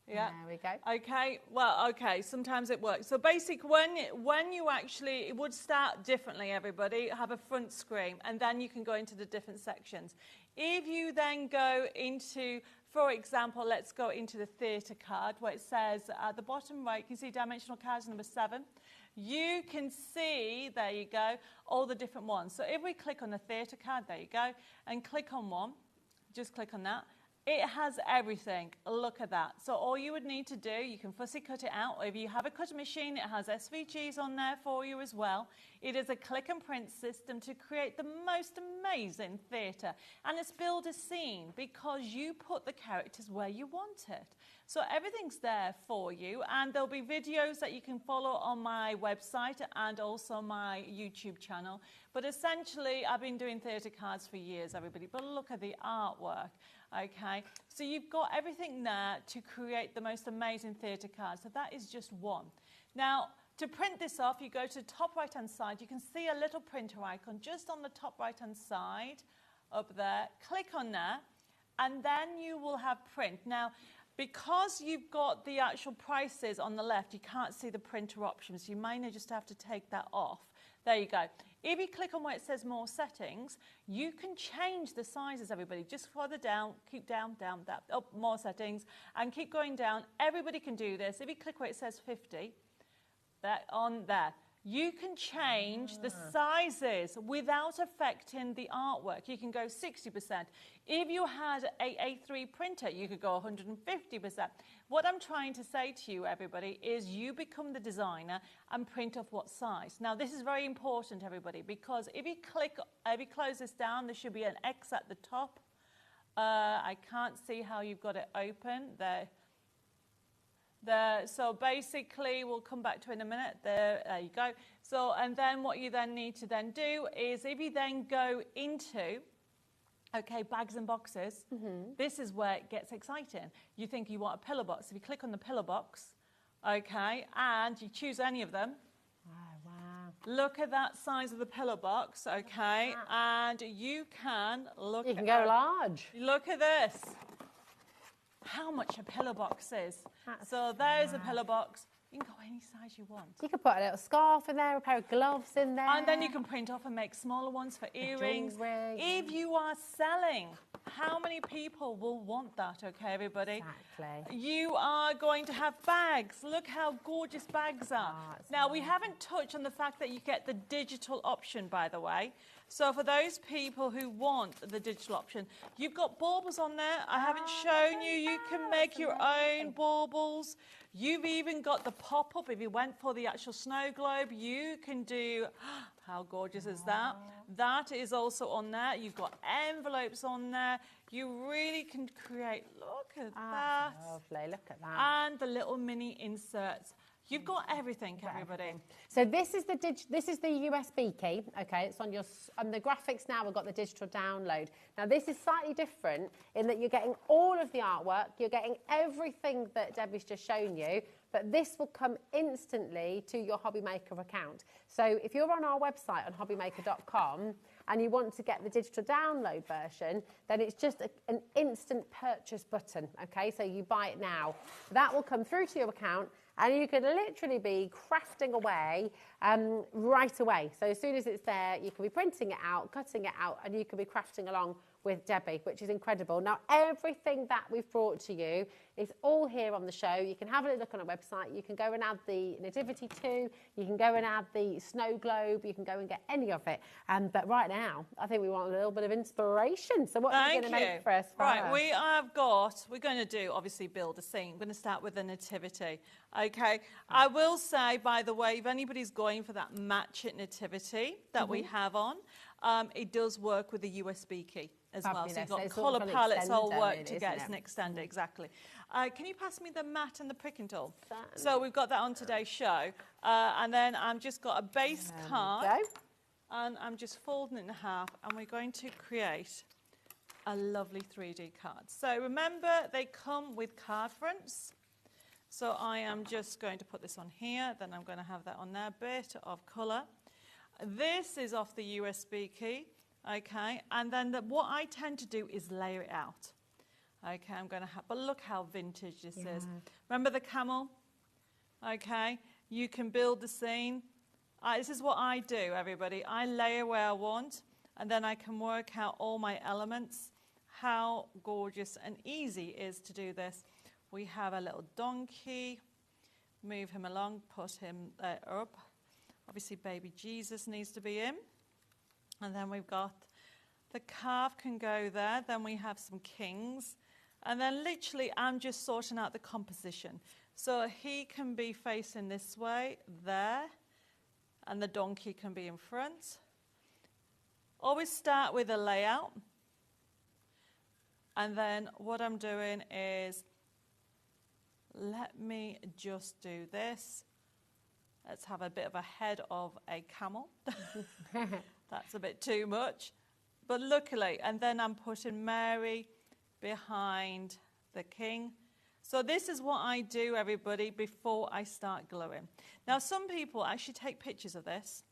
Yeah. There we go. Okay, well, okay, sometimes it works. So basically, when you actually, it would start differently, everybody, have a front screen, and then you can go into the different sections. If you then go into, for example, let's go into the theatre card where it says at the bottom right, you can see dimensional cards number 7. You can see, there you go, all the different ones. So if we click on the theatre card, there you go, and click on one, just click on that, It has everything. Look at that. So all you would need to do, you can fussy cut it out. If you have a cutting machine, it has SVGs on there for you as well. It is a click and print system to create the most amazing theatre. And it's build a scene because you put the characters where you want it. So everything's there for you, and there'll be videos that you can follow on my website and also my YouTube channel. But essentially, I've been doing theatre cards for years, everybody. But look at the artwork. Okay, so you've got everything there to create the most amazing theatre card. So that is just one. Now, to print this off, you go to the top right-hand side. You can see a little printer icon just on the top right-hand side up there. Click on there, and then you will have print. Now, because you've got the actual prices on the left, you can't see the printer options. You may just have to take that off. There you go. If you click on where it says more settings, you can change the sizes, everybody. Just further down, keep down, down, that, up, more settings, and keep going down. Everybody can do this. If you click where it says 50, that on there, you can change the sizes without affecting the artwork. You can go 60%. If you had a A3 printer, you could go 150%. What I'm trying to say to you, everybody, is you become the designer and print off what size. Now, this is very important, everybody, because if you close this down, there should be an X at the top. I can't see how you've got it open there. So basically, we'll come back to it in a minute. There you go. So, and then what you then need to then do is, if you then go into, okay, bags and boxes, this is where it gets exciting. You think you want a pillar box. If you click on the pillar box, okay, and you choose any of them, look at that size of the pillar box, okay, and you can look. You can go large. Look at this. How much a pillar box is. So there's a pillar box. You can go any size you want. You could put a little scarf in there, a pair of gloves in there. And then you can print off and make smaller ones for earrings. If you are selling, how many people will want that, okay, everybody? Exactly. You are going to have bags. Look how gorgeous bags are. Now, we haven't touched on the fact that you get the digital option, by the way. So for those people who want the digital option, you've got baubles on there. I haven't shown you. You can make your own baubles. You've even got the pop-up. If you went for the actual snow globe, you can do, how gorgeous is that? That is also on there. You've got envelopes on there. You really can create, look at that. Lovely, look at that. And the little mini inserts. You've got everything, everybody. So this is the USB key. Okay, it's on your the graphics now. We've got the digital download. Now this is slightly different in that you're getting all of the artwork. You're getting everything that Debbie's just shown you. But this will come instantly to your HobbyMaker account. So if you're on our website on hobbymaker.com and you want to get the digital download version, then it's just an instant purchase button. Okay, so you buy it now. That will come through to your account. And you can literally be crafting away right away. So as soon as it's there, you can be printing it out, cutting it out, and you can be crafting along with Debbie, which is incredible. Now, everything that we've brought to you is all here on the show. You can have a look on our website. You can go and add the Nativity too. You can go and add the snow globe. You can go and get any of it. But right now, I think we want a little bit of inspiration. So what are you going to make for us? Right, we're going to do, obviously, build a scene. I'm going to start with the Nativity. Okay, I will say, by the way, if anybody's going for that match it Nativity that we have on, it does work with the USB key as well. So you've got colour palettes all work together. It's an extender, exactly. Can you pass me the mat and the pricking tool? So we've got that on today's show. And then I've just got a base card. And I'm just folding it in half. And we're going to create a lovely 3D card. So remember, they come with card fronts. So I am just going to put this on here. Then I'm going to have that on there. Bit of colour. This is off the USB key. Okay, and then what I tend to do is layer it out. Okay, I'm going to have, but look how vintage this is. Remember the camel? Okay, you can build the scene. This is what I do, everybody. I layer where I want, and then I can work out all my elements. How gorgeous and easy it is to do this. We have a little donkey. Move him along, put him up. Obviously, baby Jesus needs to be in. And then we've got the calf can go there. Then we have some kings. And then literally I'm just sorting out the composition. So he can be facing this way, there, and the donkey can be in front. Always start with a layout. And then what I'm doing is, let me just do this. Let's have a bit of a head of a camel. That's a bit too much. But luckily, and then I'm putting Mary behind the king. So this is what I do, everybody, before I start gluing. Now, some people actually take pictures of this.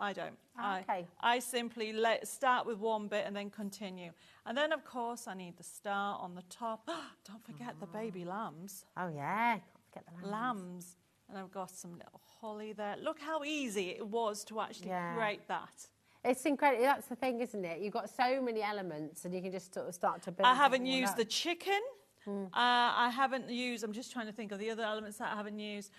I don't. Okay. I simply start with one bit and then continue. And then, of course, I need the star on the top. Don't forget the baby lambs. Oh, yeah. Can't forget the Lambs. And I've got some little holly there. Look how easy it was to actually create that. It's incredible. That's the thing, isn't it? You've got so many elements and you can just sort of start to build. I haven't used the chicken. I haven't used, I'm just trying to think of the other elements that I haven't used.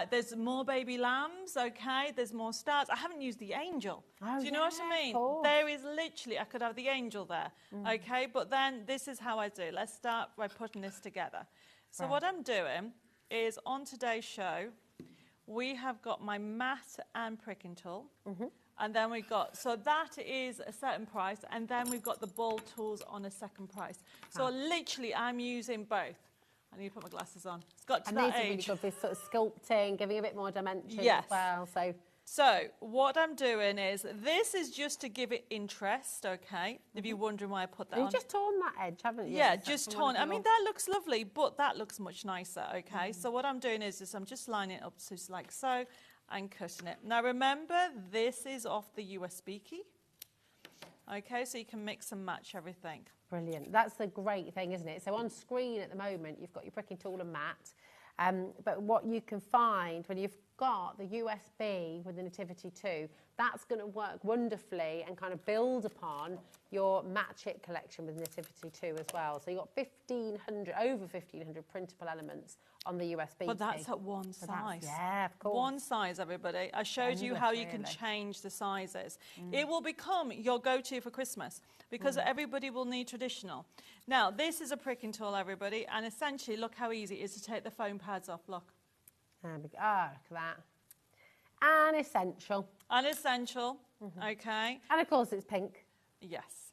There's more baby lambs, okay? There's more stars. I haven't used the angel. Oh, do you know what I mean? There is literally, I could have the angel there, okay? But then this is how I do. Let's start by putting this together. So what I'm doing is on today's show, we have got my mat and pricking tool. And then we've got, so that is a certain price, and then we've got the ball tools on a second price. So literally, I'm using both. I need to put my glasses on. It's got to that age. And these are really good for sort of sculpting, giving a bit more dimension as well. So what I'm doing is, this is just to give it interest, okay? If you're wondering why I put that on. You've just torn that edge, haven't you? Yeah, just torn. I mean, that looks lovely, but that looks much nicer, okay? So what I'm doing is I'm just lining it up just like so, and cutting it. Now remember, this is off the USB key. Okay, so you can mix and match everything. Brilliant. That's the great thing, isn't it? So on screen at the moment, you've got your pricking tool and mat. But what you can find when you've got the USB with the Nativity 2, that's going to work wonderfully and kind of build upon your Match It collection with Nativity 2 as well. So you've got over 1,500 printable elements on the USB. But that's at one size. Yeah, of course. One size, everybody. I showed you how you can change the sizes. It will become your go-to for Christmas because everybody will need traditional. Now, this is a pricking tool, everybody, and essentially, look how easy it is to take the foam pads off. Look. There we go. Oh, look at that. And essential. Unessential, okay. And of course, it's pink. Yes.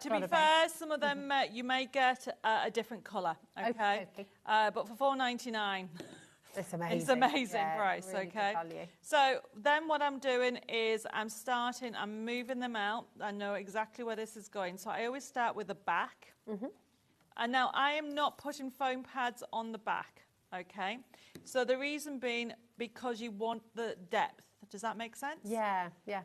To be fair, some of them you may get a different colour, okay? But for $4.99, it's amazing. It's amazing price, really okay? So then what I'm doing is I'm moving them out. I know exactly where this is going. So I always start with the back. And now I am not putting foam pads on the back, okay? So the reason being, because you want the depth. Does that make sense? Yeah, yeah.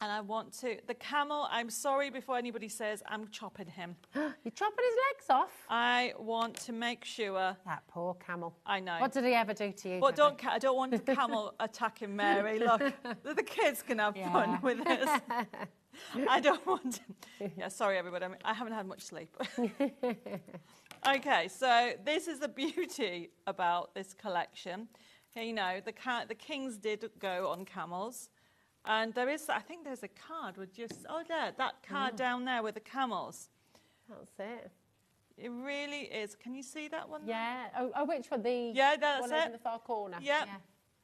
And I want to, the camel, I'm sorry before anybody says I'm chopping him. You're chopping his legs off? I want to make sure. That poor camel. I know. What did he ever do to you? But I don't want the camel attacking Mary. Look, the kids can have fun with this. I don't want to. Yeah, sorry everybody, I haven't had much sleep. Okay, so this is the beauty about this collection. You know, the kings did go on camels. And there is, I think there's a card with just, that card down there with the camels. That's it. It really is. Can you see that one? Yeah. Oh, which one? That's one it. in the far corner. Yep.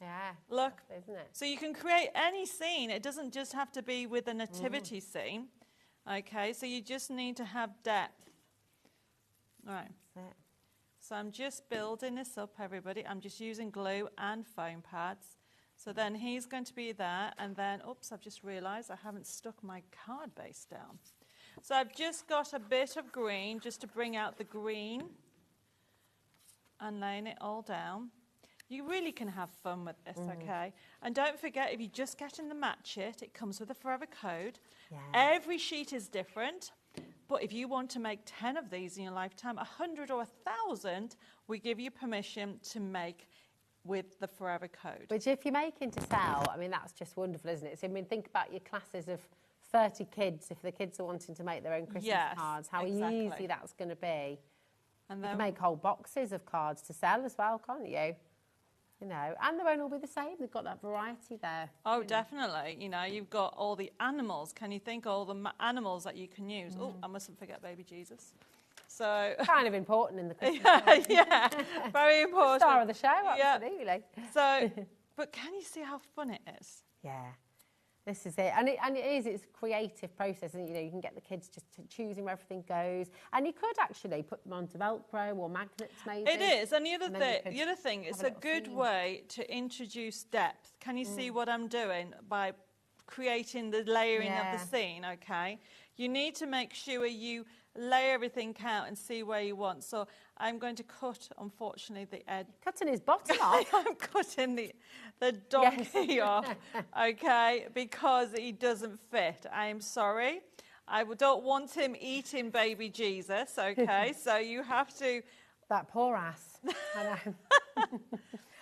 Yeah. Look. Isn't it? So you can create any scene. It doesn't just have to be with a nativity scene. Okay, so you just need to have depth. All right. That's it. So I'm just building this up, everybody. I'm just using glue and foam pads. So then he's going to be there, and then, oops, I've just realised I haven't stuck my card base down. So I've just got a bit of green, just to bring out the green, and laying it all down. You really can have fun with this, okay? And don't forget, if you're just getting the Match It, it comes with a forever code. Yeah. Every sheet is different, but if you want to make 10 of these in your lifetime, 100 or 1,000, we give you permission to make with the forever code. Which if you're making to sell, I mean, that's just wonderful, isn't it? So I mean, think about your classes of 30 kids, if the kids are wanting to make their own Christmas cards, how easy that's going to be. And you can make whole boxes of cards to sell as well, can't you? You know, and they won't all be the same. They've got that variety there. Oh, definitely. You know, you've got all the animals. Can you think of all the animals that you can use? Oh, I mustn't forget baby Jesus. So kind of important in the Christmas yeah, very important. Star of the show, Yeah. absolutely. So, but can you see how fun it is? Yeah, this is it. And it is, it's a creative process. And, you can get the kids just choosing where everything goes. And you could actually put them onto Velcro or magnets maybe. It is. And the other thing, it's a good way to introduce depth. Can you see what I'm doing by creating the layering of the scene, okay? You need to make sure you lay everything out and see where you want. So I'm going to cut, unfortunately, the edge. Cutting his bottom off? I'm cutting the donkey off, okay, because he doesn't fit. I am sorry. I don't want him eating baby Jesus, okay? So you have to... That poor ass. I know.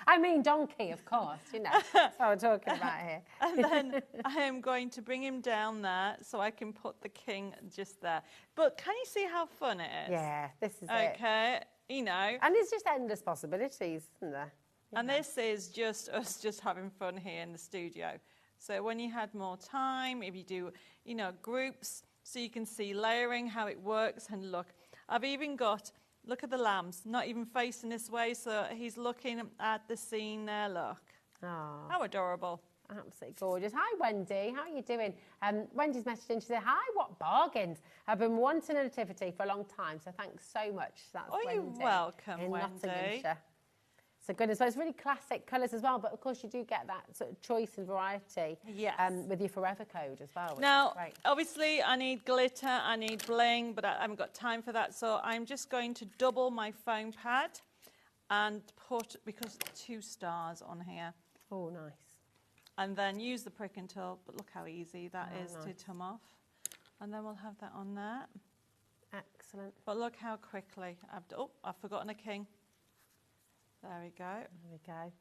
I mean donkey, of course, that's what we're talking about here. And then I am going to bring him down there so I can put the king just there. But can you see how fun it is? Yeah, this is it. Okay, And there's just endless possibilities, isn't there? And this is just us just having fun here in the studio. So when you had more time, if you do, groups, so you can see layering, how it works, and look. I've even got... Look at the lambs, not even facing this way, so he's looking at the scene there, look. Oh. How adorable. Absolutely gorgeous. Hi, Wendy. How are you doing? Wendy's messaged in. She said, hi, what bargains. I've been wanting a nativity for a long time, so thanks so much. That's Wendy. You're welcome, in Wendy. Nottinghamshire. So goodness, well, it's really classic colours as well, but of course you do get that sort of choice and variety with your Forever Code as well. Now, obviously, I need glitter, I need bling, but I haven't got time for that, so I'm just going to double my foam pad and put, because 2 stars on here. Oh, nice. And then use the pricking tool, but look how easy that is to come off. And then we'll have that on there. Excellent. But look how quickly I've forgotten a king. There we go. There we go.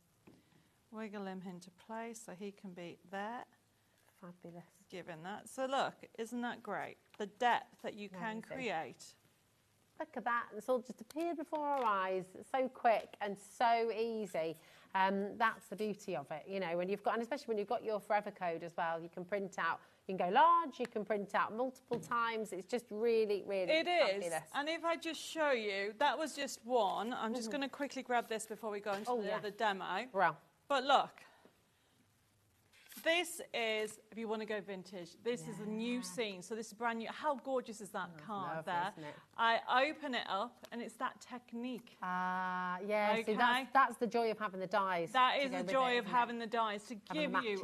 Wiggle him into place so he can be there. Fabulous. Given that. So look, isn't that great? The depth that you can create. Look at that. It's all just appeared before our eyes. So quick and so easy. That's the beauty of it, when you've got, and especially when you've got your Forever Code as well, you can print out, you can go large, you can print out multiple times. It's just really, really fabulous. It is. And if I just show you, that was just one. I'm just going to quickly grab this before we go into the other demo. Well. But look. This is, if you want to go vintage, this is a new scene. So this is brand new. How gorgeous is that card there? Isn't it? I open it up and it's that technique. Yeah, okay. See, that's the joy of having the dies. That is the joy of having the dies, to give you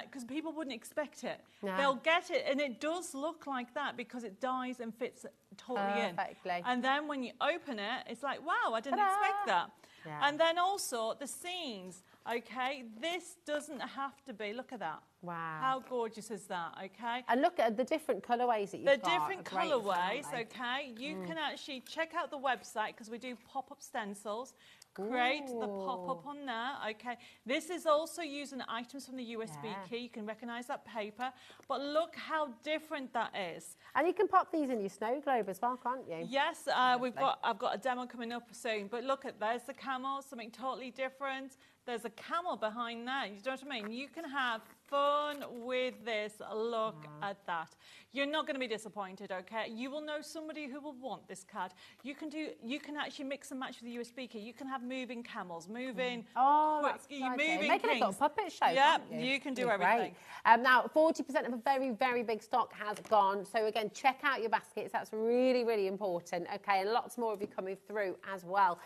because people wouldn't expect it. No. They'll get it, and it does look like that because it dies and fits totally in. And then when you open it, it's like, wow, I didn't expect that. Yeah. And then also the scenes. Okay, this doesn't have to be. Look at that. Wow. How gorgeous is that, okay? And look at the different colourways that you've got. The different colourways, okay? You can actually check out the website because we do pop-up stencils. Create the pop-up on there, okay? This is also using items from the USB key. You can recognise that paper. But look how different that is. And you can pop these in your snow globe as well, can't you? Yes, I've got a demo coming up soon. But look at, there's the camel, something totally different. There's a camel behind there. You know what I mean? You can have fun with this. Look at that. You're not going to be disappointed, okay? You will know somebody who will want this card. You can actually mix and match with the USB key. You can have moving camels, moving... moving Make it a little puppet show, yeah, can't you? You can do everything. Now, 40% of a very, very big stock has gone. So, again, check out your baskets. That's really, really important, okay? And lots more of you coming through as well.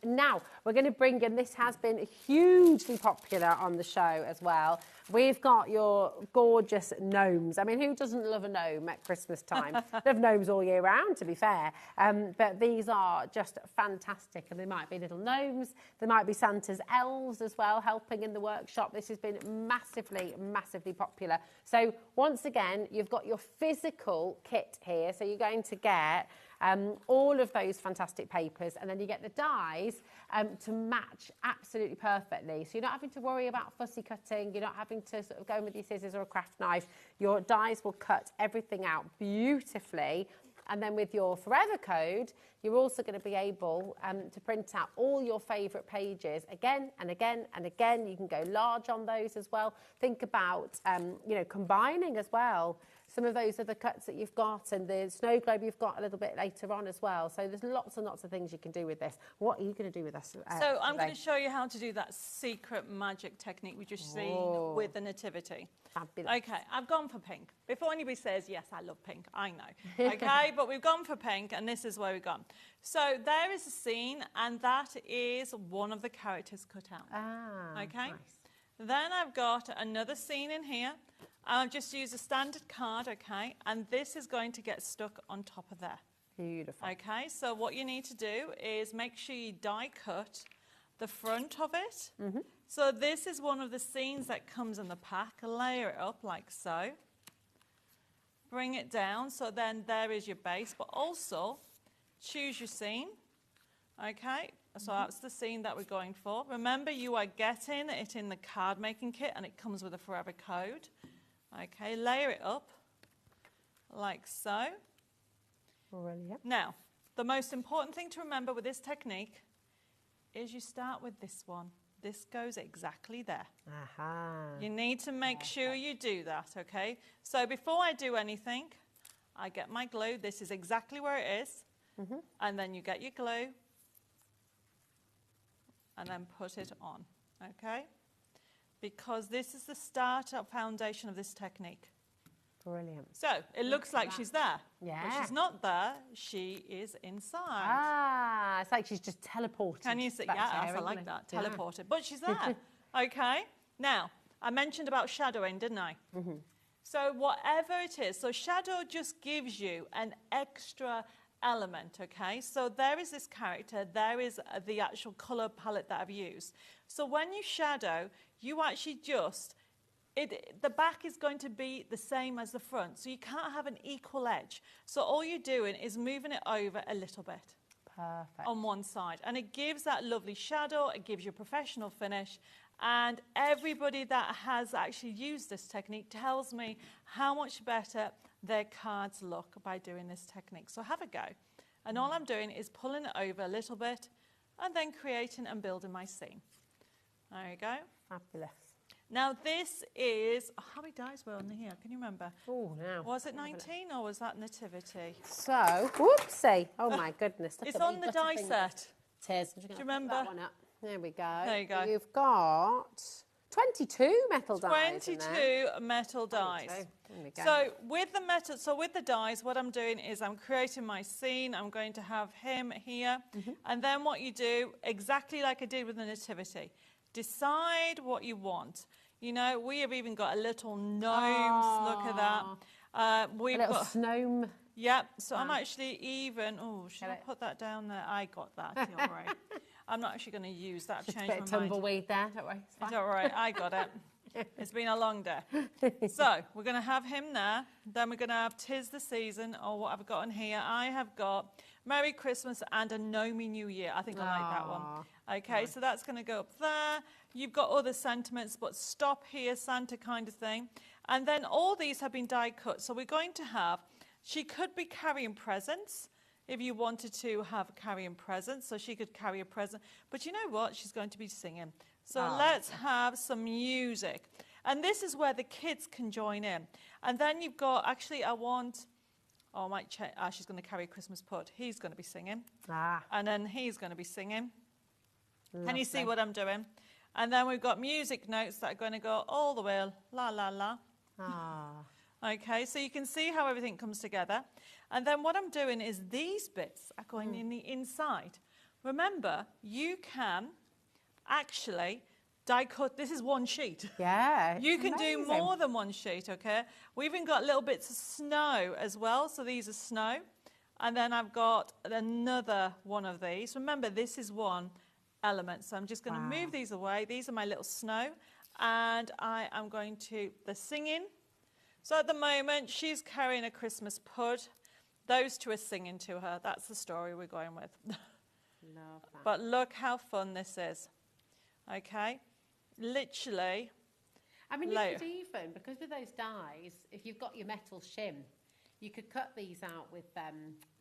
Now, we're going to bring in... This has been hugely popular on the show as well. We've got your gorgeous gnomes. I mean, who doesn't love a gnome at Christmas time? Love gnomes all year round, to be fair. But these are just fantastic. And they might be little gnomes. There might be Santa's elves as well, helping in the workshop. This has been massively, massively popular. So once again, you've got your physical kit here. So you're going to get... all of those fantastic papers, and then you get the dies to match absolutely perfectly. So you're not having to worry about fussy cutting, you're not having to sort of go in with your scissors or a craft knife. Your dies will cut everything out beautifully, And then with your Forever code, you're also going to be able to print out all your favourite pages again and again and again. You can go large on those as well. Think about, you know, combining as well some of those other cuts that you've got and the snow globe you've got a little bit later on as well. So there's lots and lots of things you can do with this. What are you going to do with this? So I'm going to show you how to do that secret magic technique we just seen with the Nativity. Fabulous. Okay, I've gone for pink. Before anybody says, yes, I love pink, I know. Okay, but we've gone for pink, and this is where we've gone. So there is a scene, and that is one of the characters cut out. Ah, okay. nice. Then I've got another scene in here. I've just used a standard card, okay, and this is going to get stuck on top of there. Beautiful. Okay, so what you need to do is make sure you die cut the front of it. So this is one of the scenes that comes in the pack. Layer it up like so. Bring it down, so then there is your base, but also choose your scene. Okay, so that's the scene that we're going for. Remember, you are getting it in the card making kit, and it comes with a Forever code. Okay, layer it up like so. Brilliant. Now, the most important thing to remember with this technique is you start with this one. This goes exactly there. You need to make sure you do that, okay? So before I do anything, I get my glue. This is exactly where it is. And then you get your glue and then put it on, okay? Because this is the start-up foundation of this technique. Brilliant. So it looks like she's there. Yeah. But she's not there. She is inside. Ah, it's like she's just teleported. Can you see? back to Yes, her, I like isn't that. it? Yeah. Teleported. But she's there. Okay. Now, I mentioned about shadowing, didn't I? So whatever it is, so shadow just gives you an extra element, okay? So there is this character, there is the actual colour palette that I've used. So when you shadow, you actually just, the back is going to be the same as the front, so you can't have an equal edge. So all you're doing is moving it over a little bit. Perfect. On one side. And it gives that lovely shadow, it gives you a professional finish, and everybody that has actually used this technique tells me how much better their cards look by doing this technique. So have a go. And all I'm doing is pulling it over a little bit and then creating and building my scene. There you go. Fabulous. Now this is, how many dies were on here? Can you remember? Oh, now. Was it 19 or was that Nativity? So, whoopsie. Oh my goodness. Look It's at on me, the got a die finger. set. It is. Do you remember? That one up. There we go. There you go. You've got 22 metal dies. 22 metal dies. There we go. So with the metal, so with the dies, what I'm doing is I'm creating my scene. I'm going to have him here, and then what you do, exactly like I did with the Nativity, decide what you want. You know, we have even got a little gnomes. Look at that. We've a little got gnome. Yep. So I'm actually even. Oh, should I put that down there? I got that. You're right. I'm not actually going to use that. I've Just a changed bit of my mind. tumbleweed there, don't worry. It's It's fine. all right, I got it. It's been a long day. So we're going to have him there. Then we're going to have 'Tis the Season, or what I've got in here. I have got Merry Christmas and a Gnomey New Year. I think I like that one. Okay, so that's going to go up there. You've got other sentiments, but stop here, Santa kind of thing. And then all these have been die cut. So we're going to have, she could be carrying presents. If you wanted to have carrying presents, so she could carry a present. But you know what? She's going to be singing. So let's have some music. And this is where the kids can join in. And then you've got, actually, I want, oh, I might check. She's going to carry a Christmas put. He's going to be singing. And then he's going to be singing. Can you see what I'm doing? And then we've got music notes that are going to go all the way, la, la, la. Okay, so you can see how everything comes together. And then what I'm doing is these bits are going in the inside. Remember, you can actually die cut. This is one sheet. Yeah. You can do more than one sheet, okay? We've even got little bits of snow as well. So these are snow. And then I've got another one of these. Remember, this is one element. So I'm just going to move these away. These are my little snow. And I am going to, the singing. So at the moment, she's carrying a Christmas pud. Those two are singing to her. That's the story we're going with. Love that. But look how fun this is. Okay? Literally. I mean, you could even, because with those dies, if you've got your metal shim, You could cut these out with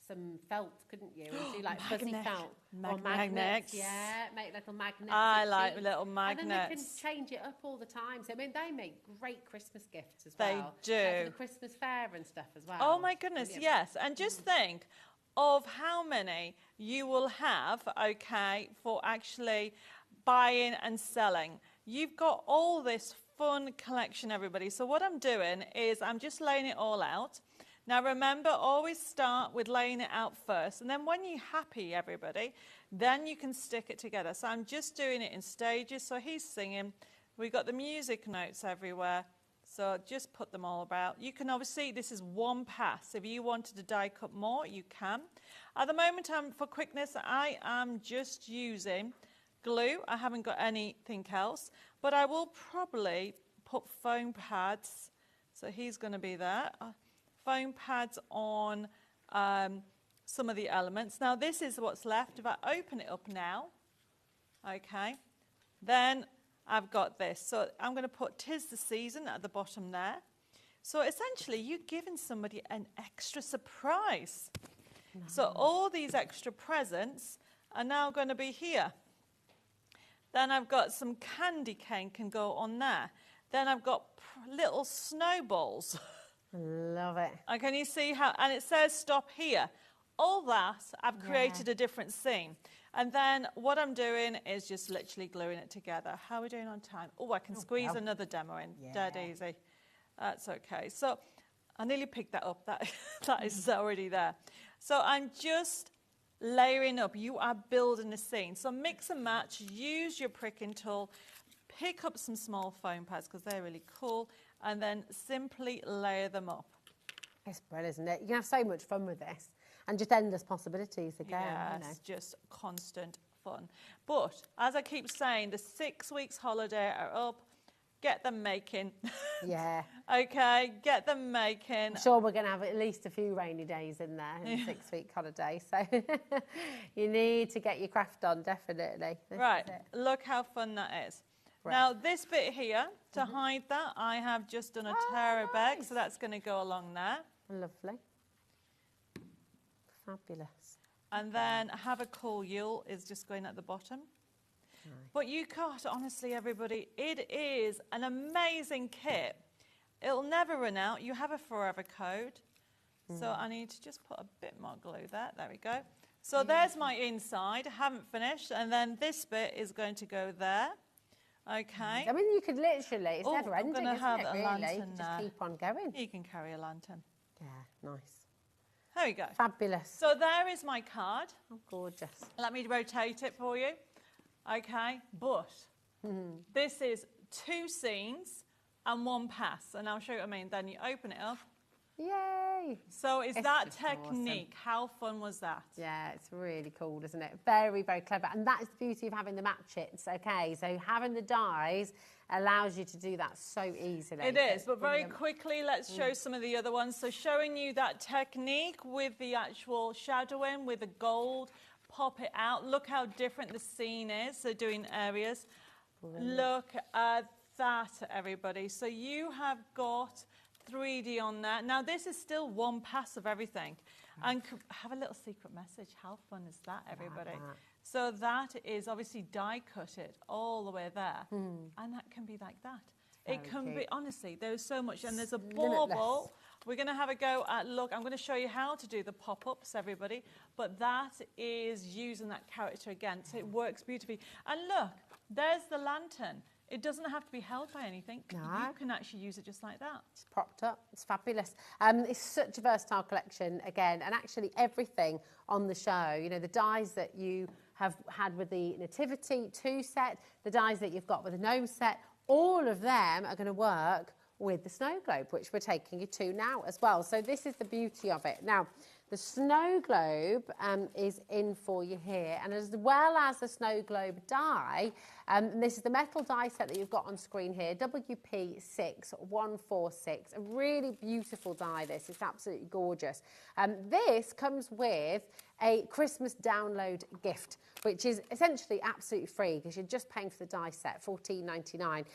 some felt, couldn't you? And do like fuzzy felt. Or magnets. Yeah, make little magnets. I like little magnets. And then they can change it up all the time. So, I mean, they make great Christmas gifts as they well. do. Like for the Christmas fair and stuff as well. Oh, my goodness, Brilliant. yes. And just think of how many you will have, okay, for actually buying and selling. You've got all this fun collection, everybody. So what I'm doing is I'm just laying it all out. Now remember, always start with laying it out first, and then when you're happy, everybody, then you can stick it together. So I'm just doing it in stages. So he's singing. We've got the music notes everywhere. So just put them all about. You can obviously, this is one pass. If you wanted to die cut more, you can. At the moment, for quickness, I am just using glue. I haven't got anything else, but I will probably put foam pads. So he's going to be there. Foam pads on some of the elements. Now this is what's left. If I open it up now, okay, then I've got this. So I'm going to put "'Tis the Season" at the bottom there. So essentially you're giving somebody an extra surprise. Nice. So all these extra presents are now going to be here. Then I've got some candy cane can go on there. Then I've got little snowballs. Love it. And can you see how, and it says stop here. All that, I've created a different scene. And then what I'm doing is just literally gluing it together. How are we doing on time? Oh, I can squeeze another demo in. Dead easy. That's okay. So I nearly picked that up. That is already there. So I'm just layering up. You are building a scene. So mix and match. Use your pricking tool. Pick up some small foam pads because they're really cool. And then simply layer them up. It's brilliant, isn't it? You can have so much fun with this and just endless possibilities again. Yes, you know. just constant fun. But as I keep saying, the 6 weeks holiday are up. Get them making. Yeah. Okay, get them making. I'm sure we're going to have at least a few rainy days in there in the 6-week holiday. So you need to get your craft on, definitely. Right, look how fun that is. Right. Now, this bit here, to hide that, I have just done a Terra bag, so that's going to go along there. Lovely. Fabulous. And then Have a Cool Yule is just going at the bottom. Nice. But you can't, honestly, everybody, it is an amazing kit. It'll never run out. You have a forever code. So I need to just put a bit more glue there. There we go. So there's my inside. I haven't finished. And then this bit is going to go there. Okay. I mean, you could literally, it's never ending, isn't it, really? Lantern just keep on going. You can carry a lantern. Yeah, nice. There we go. Fabulous. So there is my card. Oh, gorgeous. Let me rotate it for you. Okay, but this is 2 scenes and 1 pass. And I'll show you what I mean. Then you open it up. Yay! So is that technique? Awesome. How fun was that? Yeah, it's really cool, isn't it? Very, very clever. And that is the beauty of having the match-its, okay? So having the dies allows you to do that so easily. It is, but very quickly, let's show some of the other ones. So showing you that technique with the actual shadowing, with the gold, pop it out. Look how different the scene is. So doing areas. Brilliant. Look at that, everybody. So you have got 3D on there. Now this is still 1 pass of everything. And have a little secret message. How fun is that, everybody? So that is obviously die cut it all the way there. And that can be like that. It can be, honestly, there's so much. And there's a bauble. We're going to have a go at, look, I'm going to show you how to do the pop-ups, everybody. But that is using that character again. So it works beautifully. And look, there's the lantern. It doesn't have to be held by anything. No. You can actually use it just like that. It's propped up. It's fabulous. It's such a versatile collection, again, and actually everything on the show. You know, the dies that you have had with the Nativity 2 set, the dies that you've got with the gnome set, all of them are going to work with the snow globe, which we're taking you to now as well. So this is the beauty of it. Now, The snow globe is in for you here, and as well as the snow globe die, this is the metal die set that you've got on screen here, WP6146, a really beautiful die this, it's absolutely gorgeous. This comes with a Christmas download gift, which is essentially absolutely free because you're just paying for the die set, $14.99.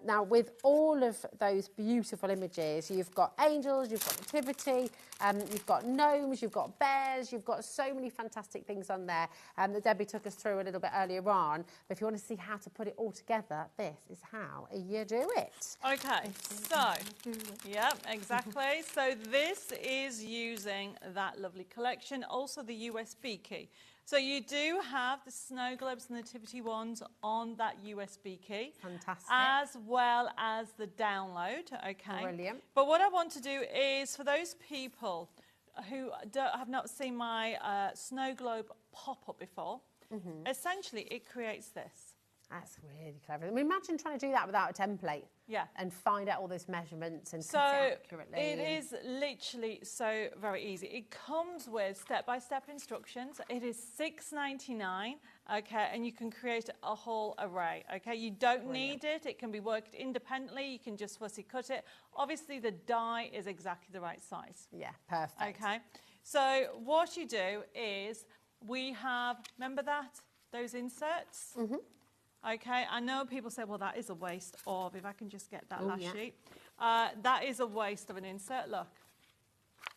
Now, with all of those beautiful images, you've got angels, you've got nativity, you've got gnomes, you've got bears, you've got so many fantastic things on there that Debbie took us through a little bit earlier on. But if you want to see how to put it all together, this is how you do it. Okay, so, yeah, exactly. So this is using that lovely collection, also the USB key. So you do have the snow globes and nativity ones on that USB key. Fantastic. As well as the download, okay? Brilliant. But what I want to do is, for those people who have not seen my snow globe pop-up before, essentially it creates this. That's really clever. I mean, imagine trying to do that without a template. Yeah. And find out all those measurements and So cut it accurately. it is literally so very easy. It comes with step-by-step instructions. It is $6.99, okay, and you can create a whole array, okay? You don't need it. It can be worked independently. You can just fussy cut it. Obviously, the die is exactly the right size. Yeah, perfect. Okay, so what you do is we have, remember that, those inserts? Okay, I know people say, well, that is a waste of, if I can just get that last sheet. That is a waste of an insert, look.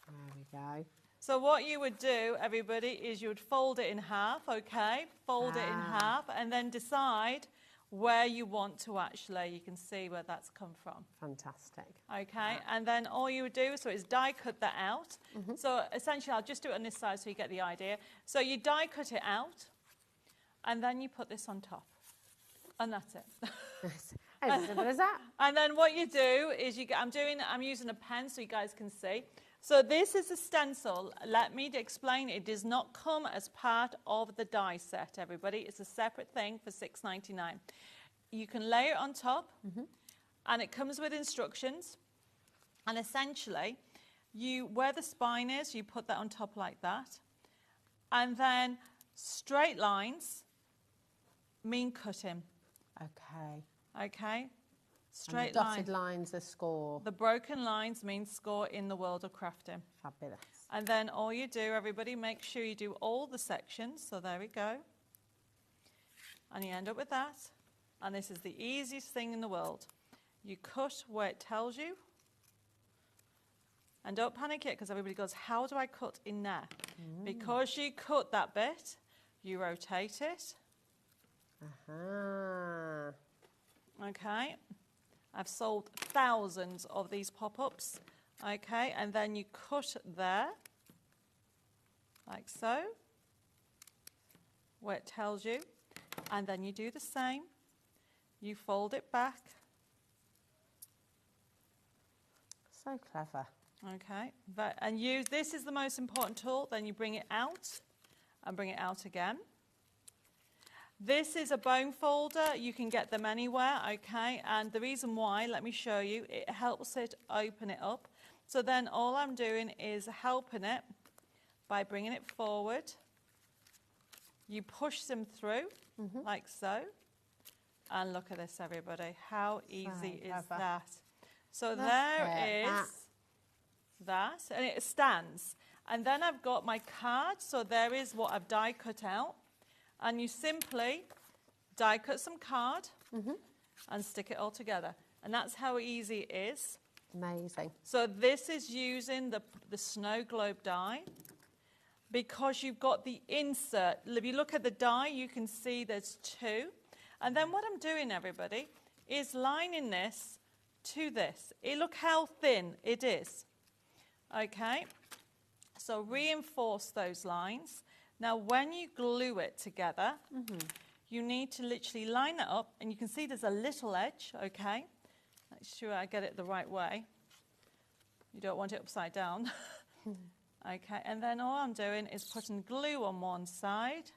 There we go. So what you would do, everybody, is you would fold it in half, okay? Fold it in half and then decide where you want to actually, you can see where that's come from. Fantastic. Okay, and then all you would do, so is die cut that out. So essentially, I'll just do it on this side so you get the idea. So you die cut it out and then you put this on top. And that's it. As simple as that. And then what you do is I'm using a pen so you guys can see. So this is a stencil. Let me explain. It does not come as part of the die set, everybody. It's a separate thing for $6.99. You can lay it on top, and it comes with instructions. And essentially, where the spine is, you put that on top like that. And then straight lines mean cutting. Okay. Okay. Straight and the dotted lines are score. The broken lines mean score in the world of crafting. Fabulous. And then all you do, everybody, make sure you do all the sections. So there we go. And you end up with that. And this is the easiest thing in the world. You cut where it tells you. And don't panic yet, because everybody goes, how do I cut in there? Because you cut that bit, you rotate it. Okay, I've sold thousands of these pop-ups. Okay, and then you cut there, like so, where it tells you, and then you do the same. You fold it back. So clever. Okay, and this is the most important tool. Then you bring it out, and bring it out again. This is a bone folder. You can get them anywhere, okay? And the reason why, let me show you, it helps it open it up. So then all I'm doing is helping it by bringing it forward. You push them through, like so. And look at this, everybody. How easy is that? So there is that, and it stands. And then I've got my card. So there is what I've die cut out. And you simply die cut some card and stick it all together. And that's how easy it is. Amazing. So this is using the snow globe die because you've got the insert. If you look at the die, you can see there's two. And then what I'm doing, everybody, is lining this to this. Look how thin it is. Okay? So reinforce those lines. Now, when you glue it together, you need to literally line it up, and you can see there's a little edge, okay? Make sure I get it the right way. You don't want it upside down. Okay, and then all I'm doing is putting glue on one side.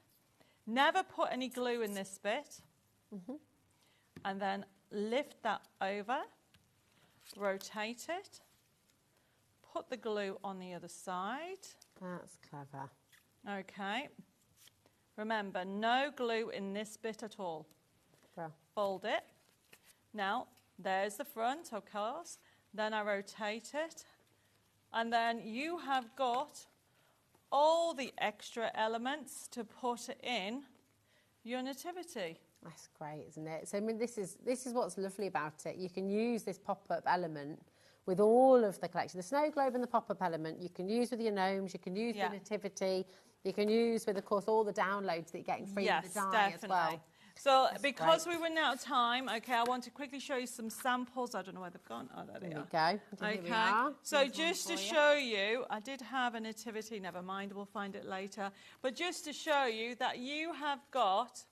Never put any glue in this bit. And then lift that over, rotate it, put the glue on the other side. That's clever. Okay. Remember, no glue in this bit at all. Well. Fold it. Now, there's the front, of course. Then I rotate it. And then you have got all the extra elements to put in your nativity. That's great, isn't it? So, I mean, this is what's lovely about it. You can use this pop-up element with all of the collection. The snow globe and the pop-up element you can use with your gnomes, you can use with nativity, you can use with, of course, all the downloads that you're getting free with the die as well. So, because we run out of time, okay, I want to quickly show you some samples. I don't know where they've gone. Oh, there they are. There we go. Here we are. So, Here's just one to for show you, I did have a nativity, never mind, we'll find it later. But just to show you that you have got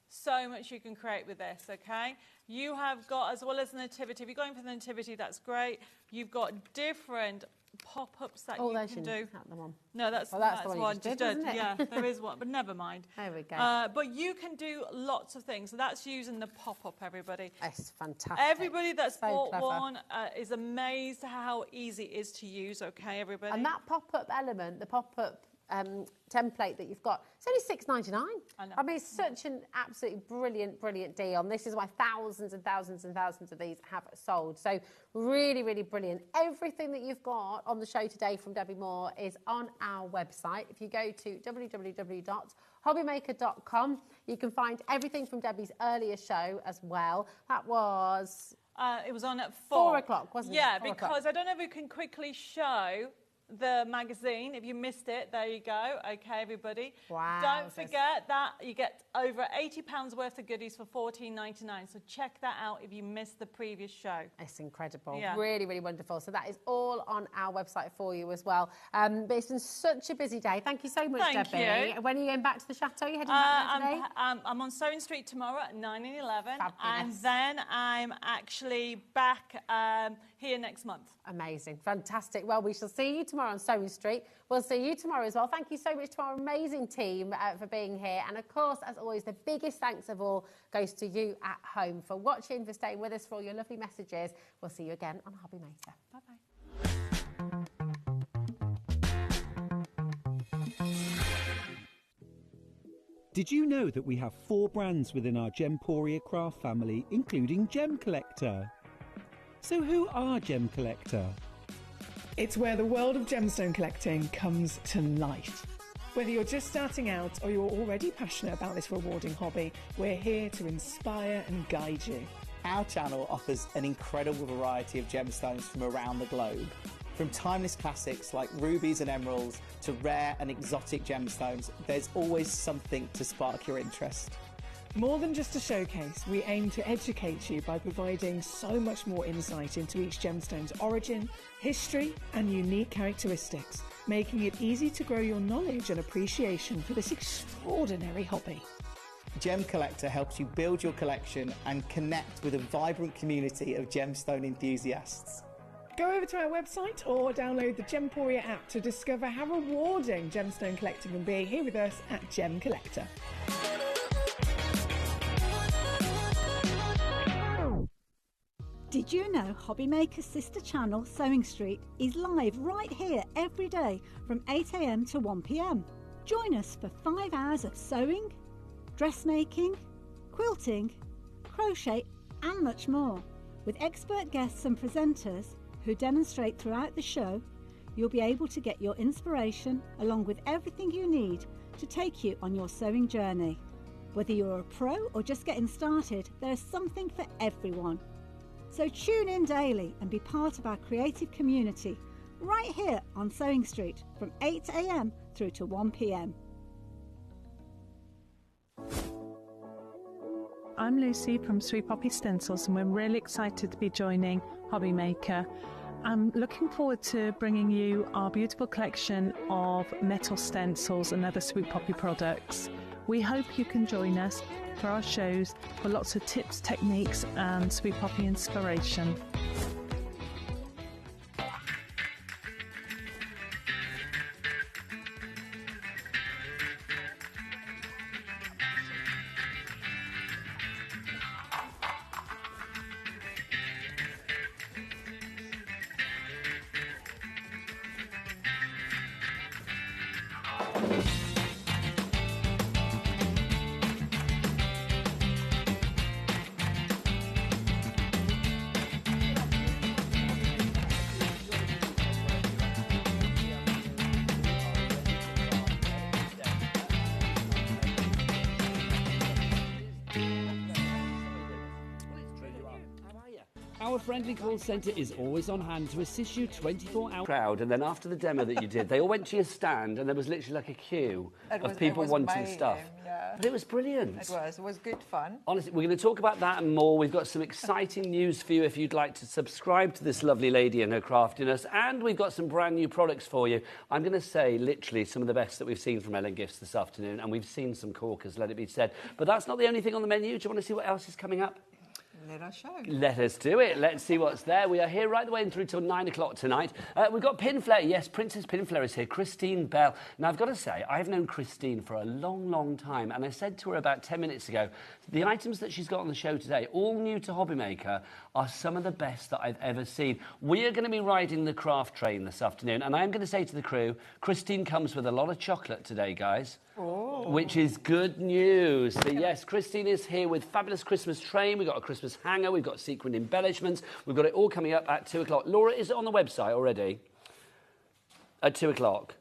so much you can create with this, okay? You have got, as well as the nativity, if you're going for the nativity, that's great. You've got different pop-ups that you can do. That's the one. No, that's the one you just did, wasn't it? Yeah, there is one, but never mind. There we go. But you can do lots of things. So that's using the pop-up, everybody. It's fantastic. Everybody that's So bought clever. one is amazed how easy it is to use, okay, everybody? And that pop-up element, the pop-up template that you've got, it's only $6.99. I mean, it's such an absolutely brilliant deal. And this is why thousands and thousands and thousands of these have sold. So really, really brilliant. Everything that you've got on the show today from Debbie Moore is on our website. If you go to www.hobbymaker.com, you can find everything from Debbie's earlier show as well. That was... it was on at 4 o'clock, wasn't it? Yeah, 4 because o'clock. I don't know if we can quickly show the magazine. If you missed it, there you go. Okay, everybody. Wow. Don't forget that you get over £80 worth of goodies for $14.99. So check that out if you missed the previous show. It's incredible. Yeah. Really, really wonderful. So that is all on our website for you as well. But it's been such a busy day. Thank you so much, Thank Debbie. you. When are you going back to the chateau? You're heading back there today? I'm on Sewing Street tomorrow at 9 and 11. Fabulous. And then I'm actually back here next month. Amazing. Fantastic. Well, we shall see you tomorrow on Sewing Street. We'll see you tomorrow as well. Thank you so much to our amazing team for being here. And of course, as always, the biggest thanks of all goes to you at home for watching, for staying with us, for all your lovely messages. We'll see you again on HobbyMaker. Bye-bye. Did you know that we have 4 brands within our Gemporia craft family, including Gem Collector? So who are Gem Collector? It's where the world of gemstone collecting comes to life. Whether you're just starting out or you're already passionate about this rewarding hobby, we're here to inspire and guide you. Our channel offers an incredible variety of gemstones from around the globe. From timeless classics like rubies and emeralds to rare and exotic gemstones, there's always something to spark your interest. More than just a showcase, we aim to educate you by providing so much more insight into each gemstone's origin, history, and unique characteristics, making it easy to grow your knowledge and appreciation for this extraordinary hobby. Gem Collector helps you build your collection and connect with a vibrant community of gemstone enthusiasts. Go over to our website or download the Gemporia app to discover how rewarding gemstone collecting can be here with us at Gem Collector. Did you know HobbyMaker's sister channel, Sewing Street, is live right here every day from 8 AM to 1 PM? Join us for 5 hours of sewing, dressmaking, quilting, crochet and much more. With expert guests and presenters who demonstrate throughout the show, you'll be able to get your inspiration along with everything you need to take you on your sewing journey. Whether you're a pro or just getting started, there's something for everyone. So tune in daily and be part of our creative community right here on Sewing Street from 8 AM through to 1 PM. I'm Lucy from Sweet Poppy Stencils and we're really excited to be joining HobbyMaker. I'm looking forward to bringing you our beautiful collection of metal stencils and other Sweet Poppy products. We hope you can join us for our shows for lots of tips, techniques and Sweet Poppy inspiration. our friendly call centre is always on hand to assist you 24 hours. Crowd, and then after the demo that you did, they all went to your stand, and there was literally like a queue of people wanting stuff. Yeah. But it was brilliant. It was good fun. Honestly, we're going to talk about that and more. We've got some exciting news for you if you'd like to subscribe to this lovely lady and her craftiness, and we've got some brand new products for you. I'm going to say literally some of the best that we've seen from Ellen Gifts this afternoon, and we've seen some corkers, let it be said. But that's not the only thing on the menu. Do you want to see what else is coming up? Let us show. Let us do it. Let's see what's there. We are here right the way through till 9 o'clock tonight. We've got Pinflair. Yes, Princess Pinflair is here. Christine Bell. Now, I've got to say, I've known Christine for a long, long time, and I said to her about 10 minutes ago, the items that she's got on the show today, all new to HobbyMaker, are some of the best that I've ever seen. We are going to be riding the craft train this afternoon, and I am going to say to the crew, Christine comes with a lot of chocolate today, guys. Oh. Which is good news. So yes, Christine is here with fabulous Christmas train. We've got a Christmas hanger. We've got sequin embellishments. We've got it all coming up at 2 o'clock. Laura, is it on the website already? At 2 o'clock?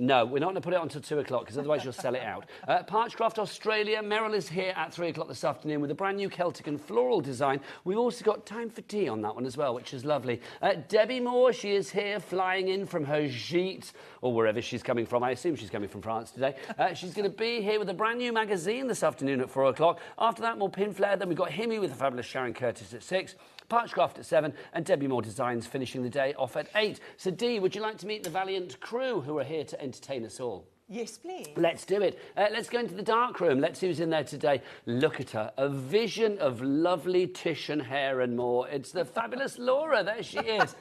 No, we're not going to put it on until 2 o'clock because otherwise you'll sell it out. Parchcraft Australia. Meryl is here at 3 o'clock this afternoon with a brand new Celtic and floral design. We've also got time for tea on that one as well, which is lovely. Debbie Moore, she is here flying in from her gîte, or wherever she's coming from. I assume she's coming from France today. She's going to be here with a brand new magazine this afternoon at 4 o'clock. After that, more Pinflair. Then we've got Himmy with the fabulous Sharon Curtis at 6. Parchcraft at 7, and Debbie Moore Designs finishing the day off at 8. So, Dee, would you like to meet the valiant crew who are here to entertain us all? Yes, please. Let's do it. Let's go into the dark room. Let's see who's in there today. Look at her. A vision of lovely Titian hair and more. It's the fabulous Laura. There she is.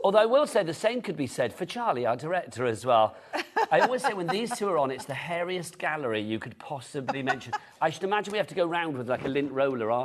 Although I will say the same could be said for Charlie, our director, as well. I always say when these two are on, it's the hairiest gallery you could possibly mention. I should imagine we have to go round with like a lint roller after.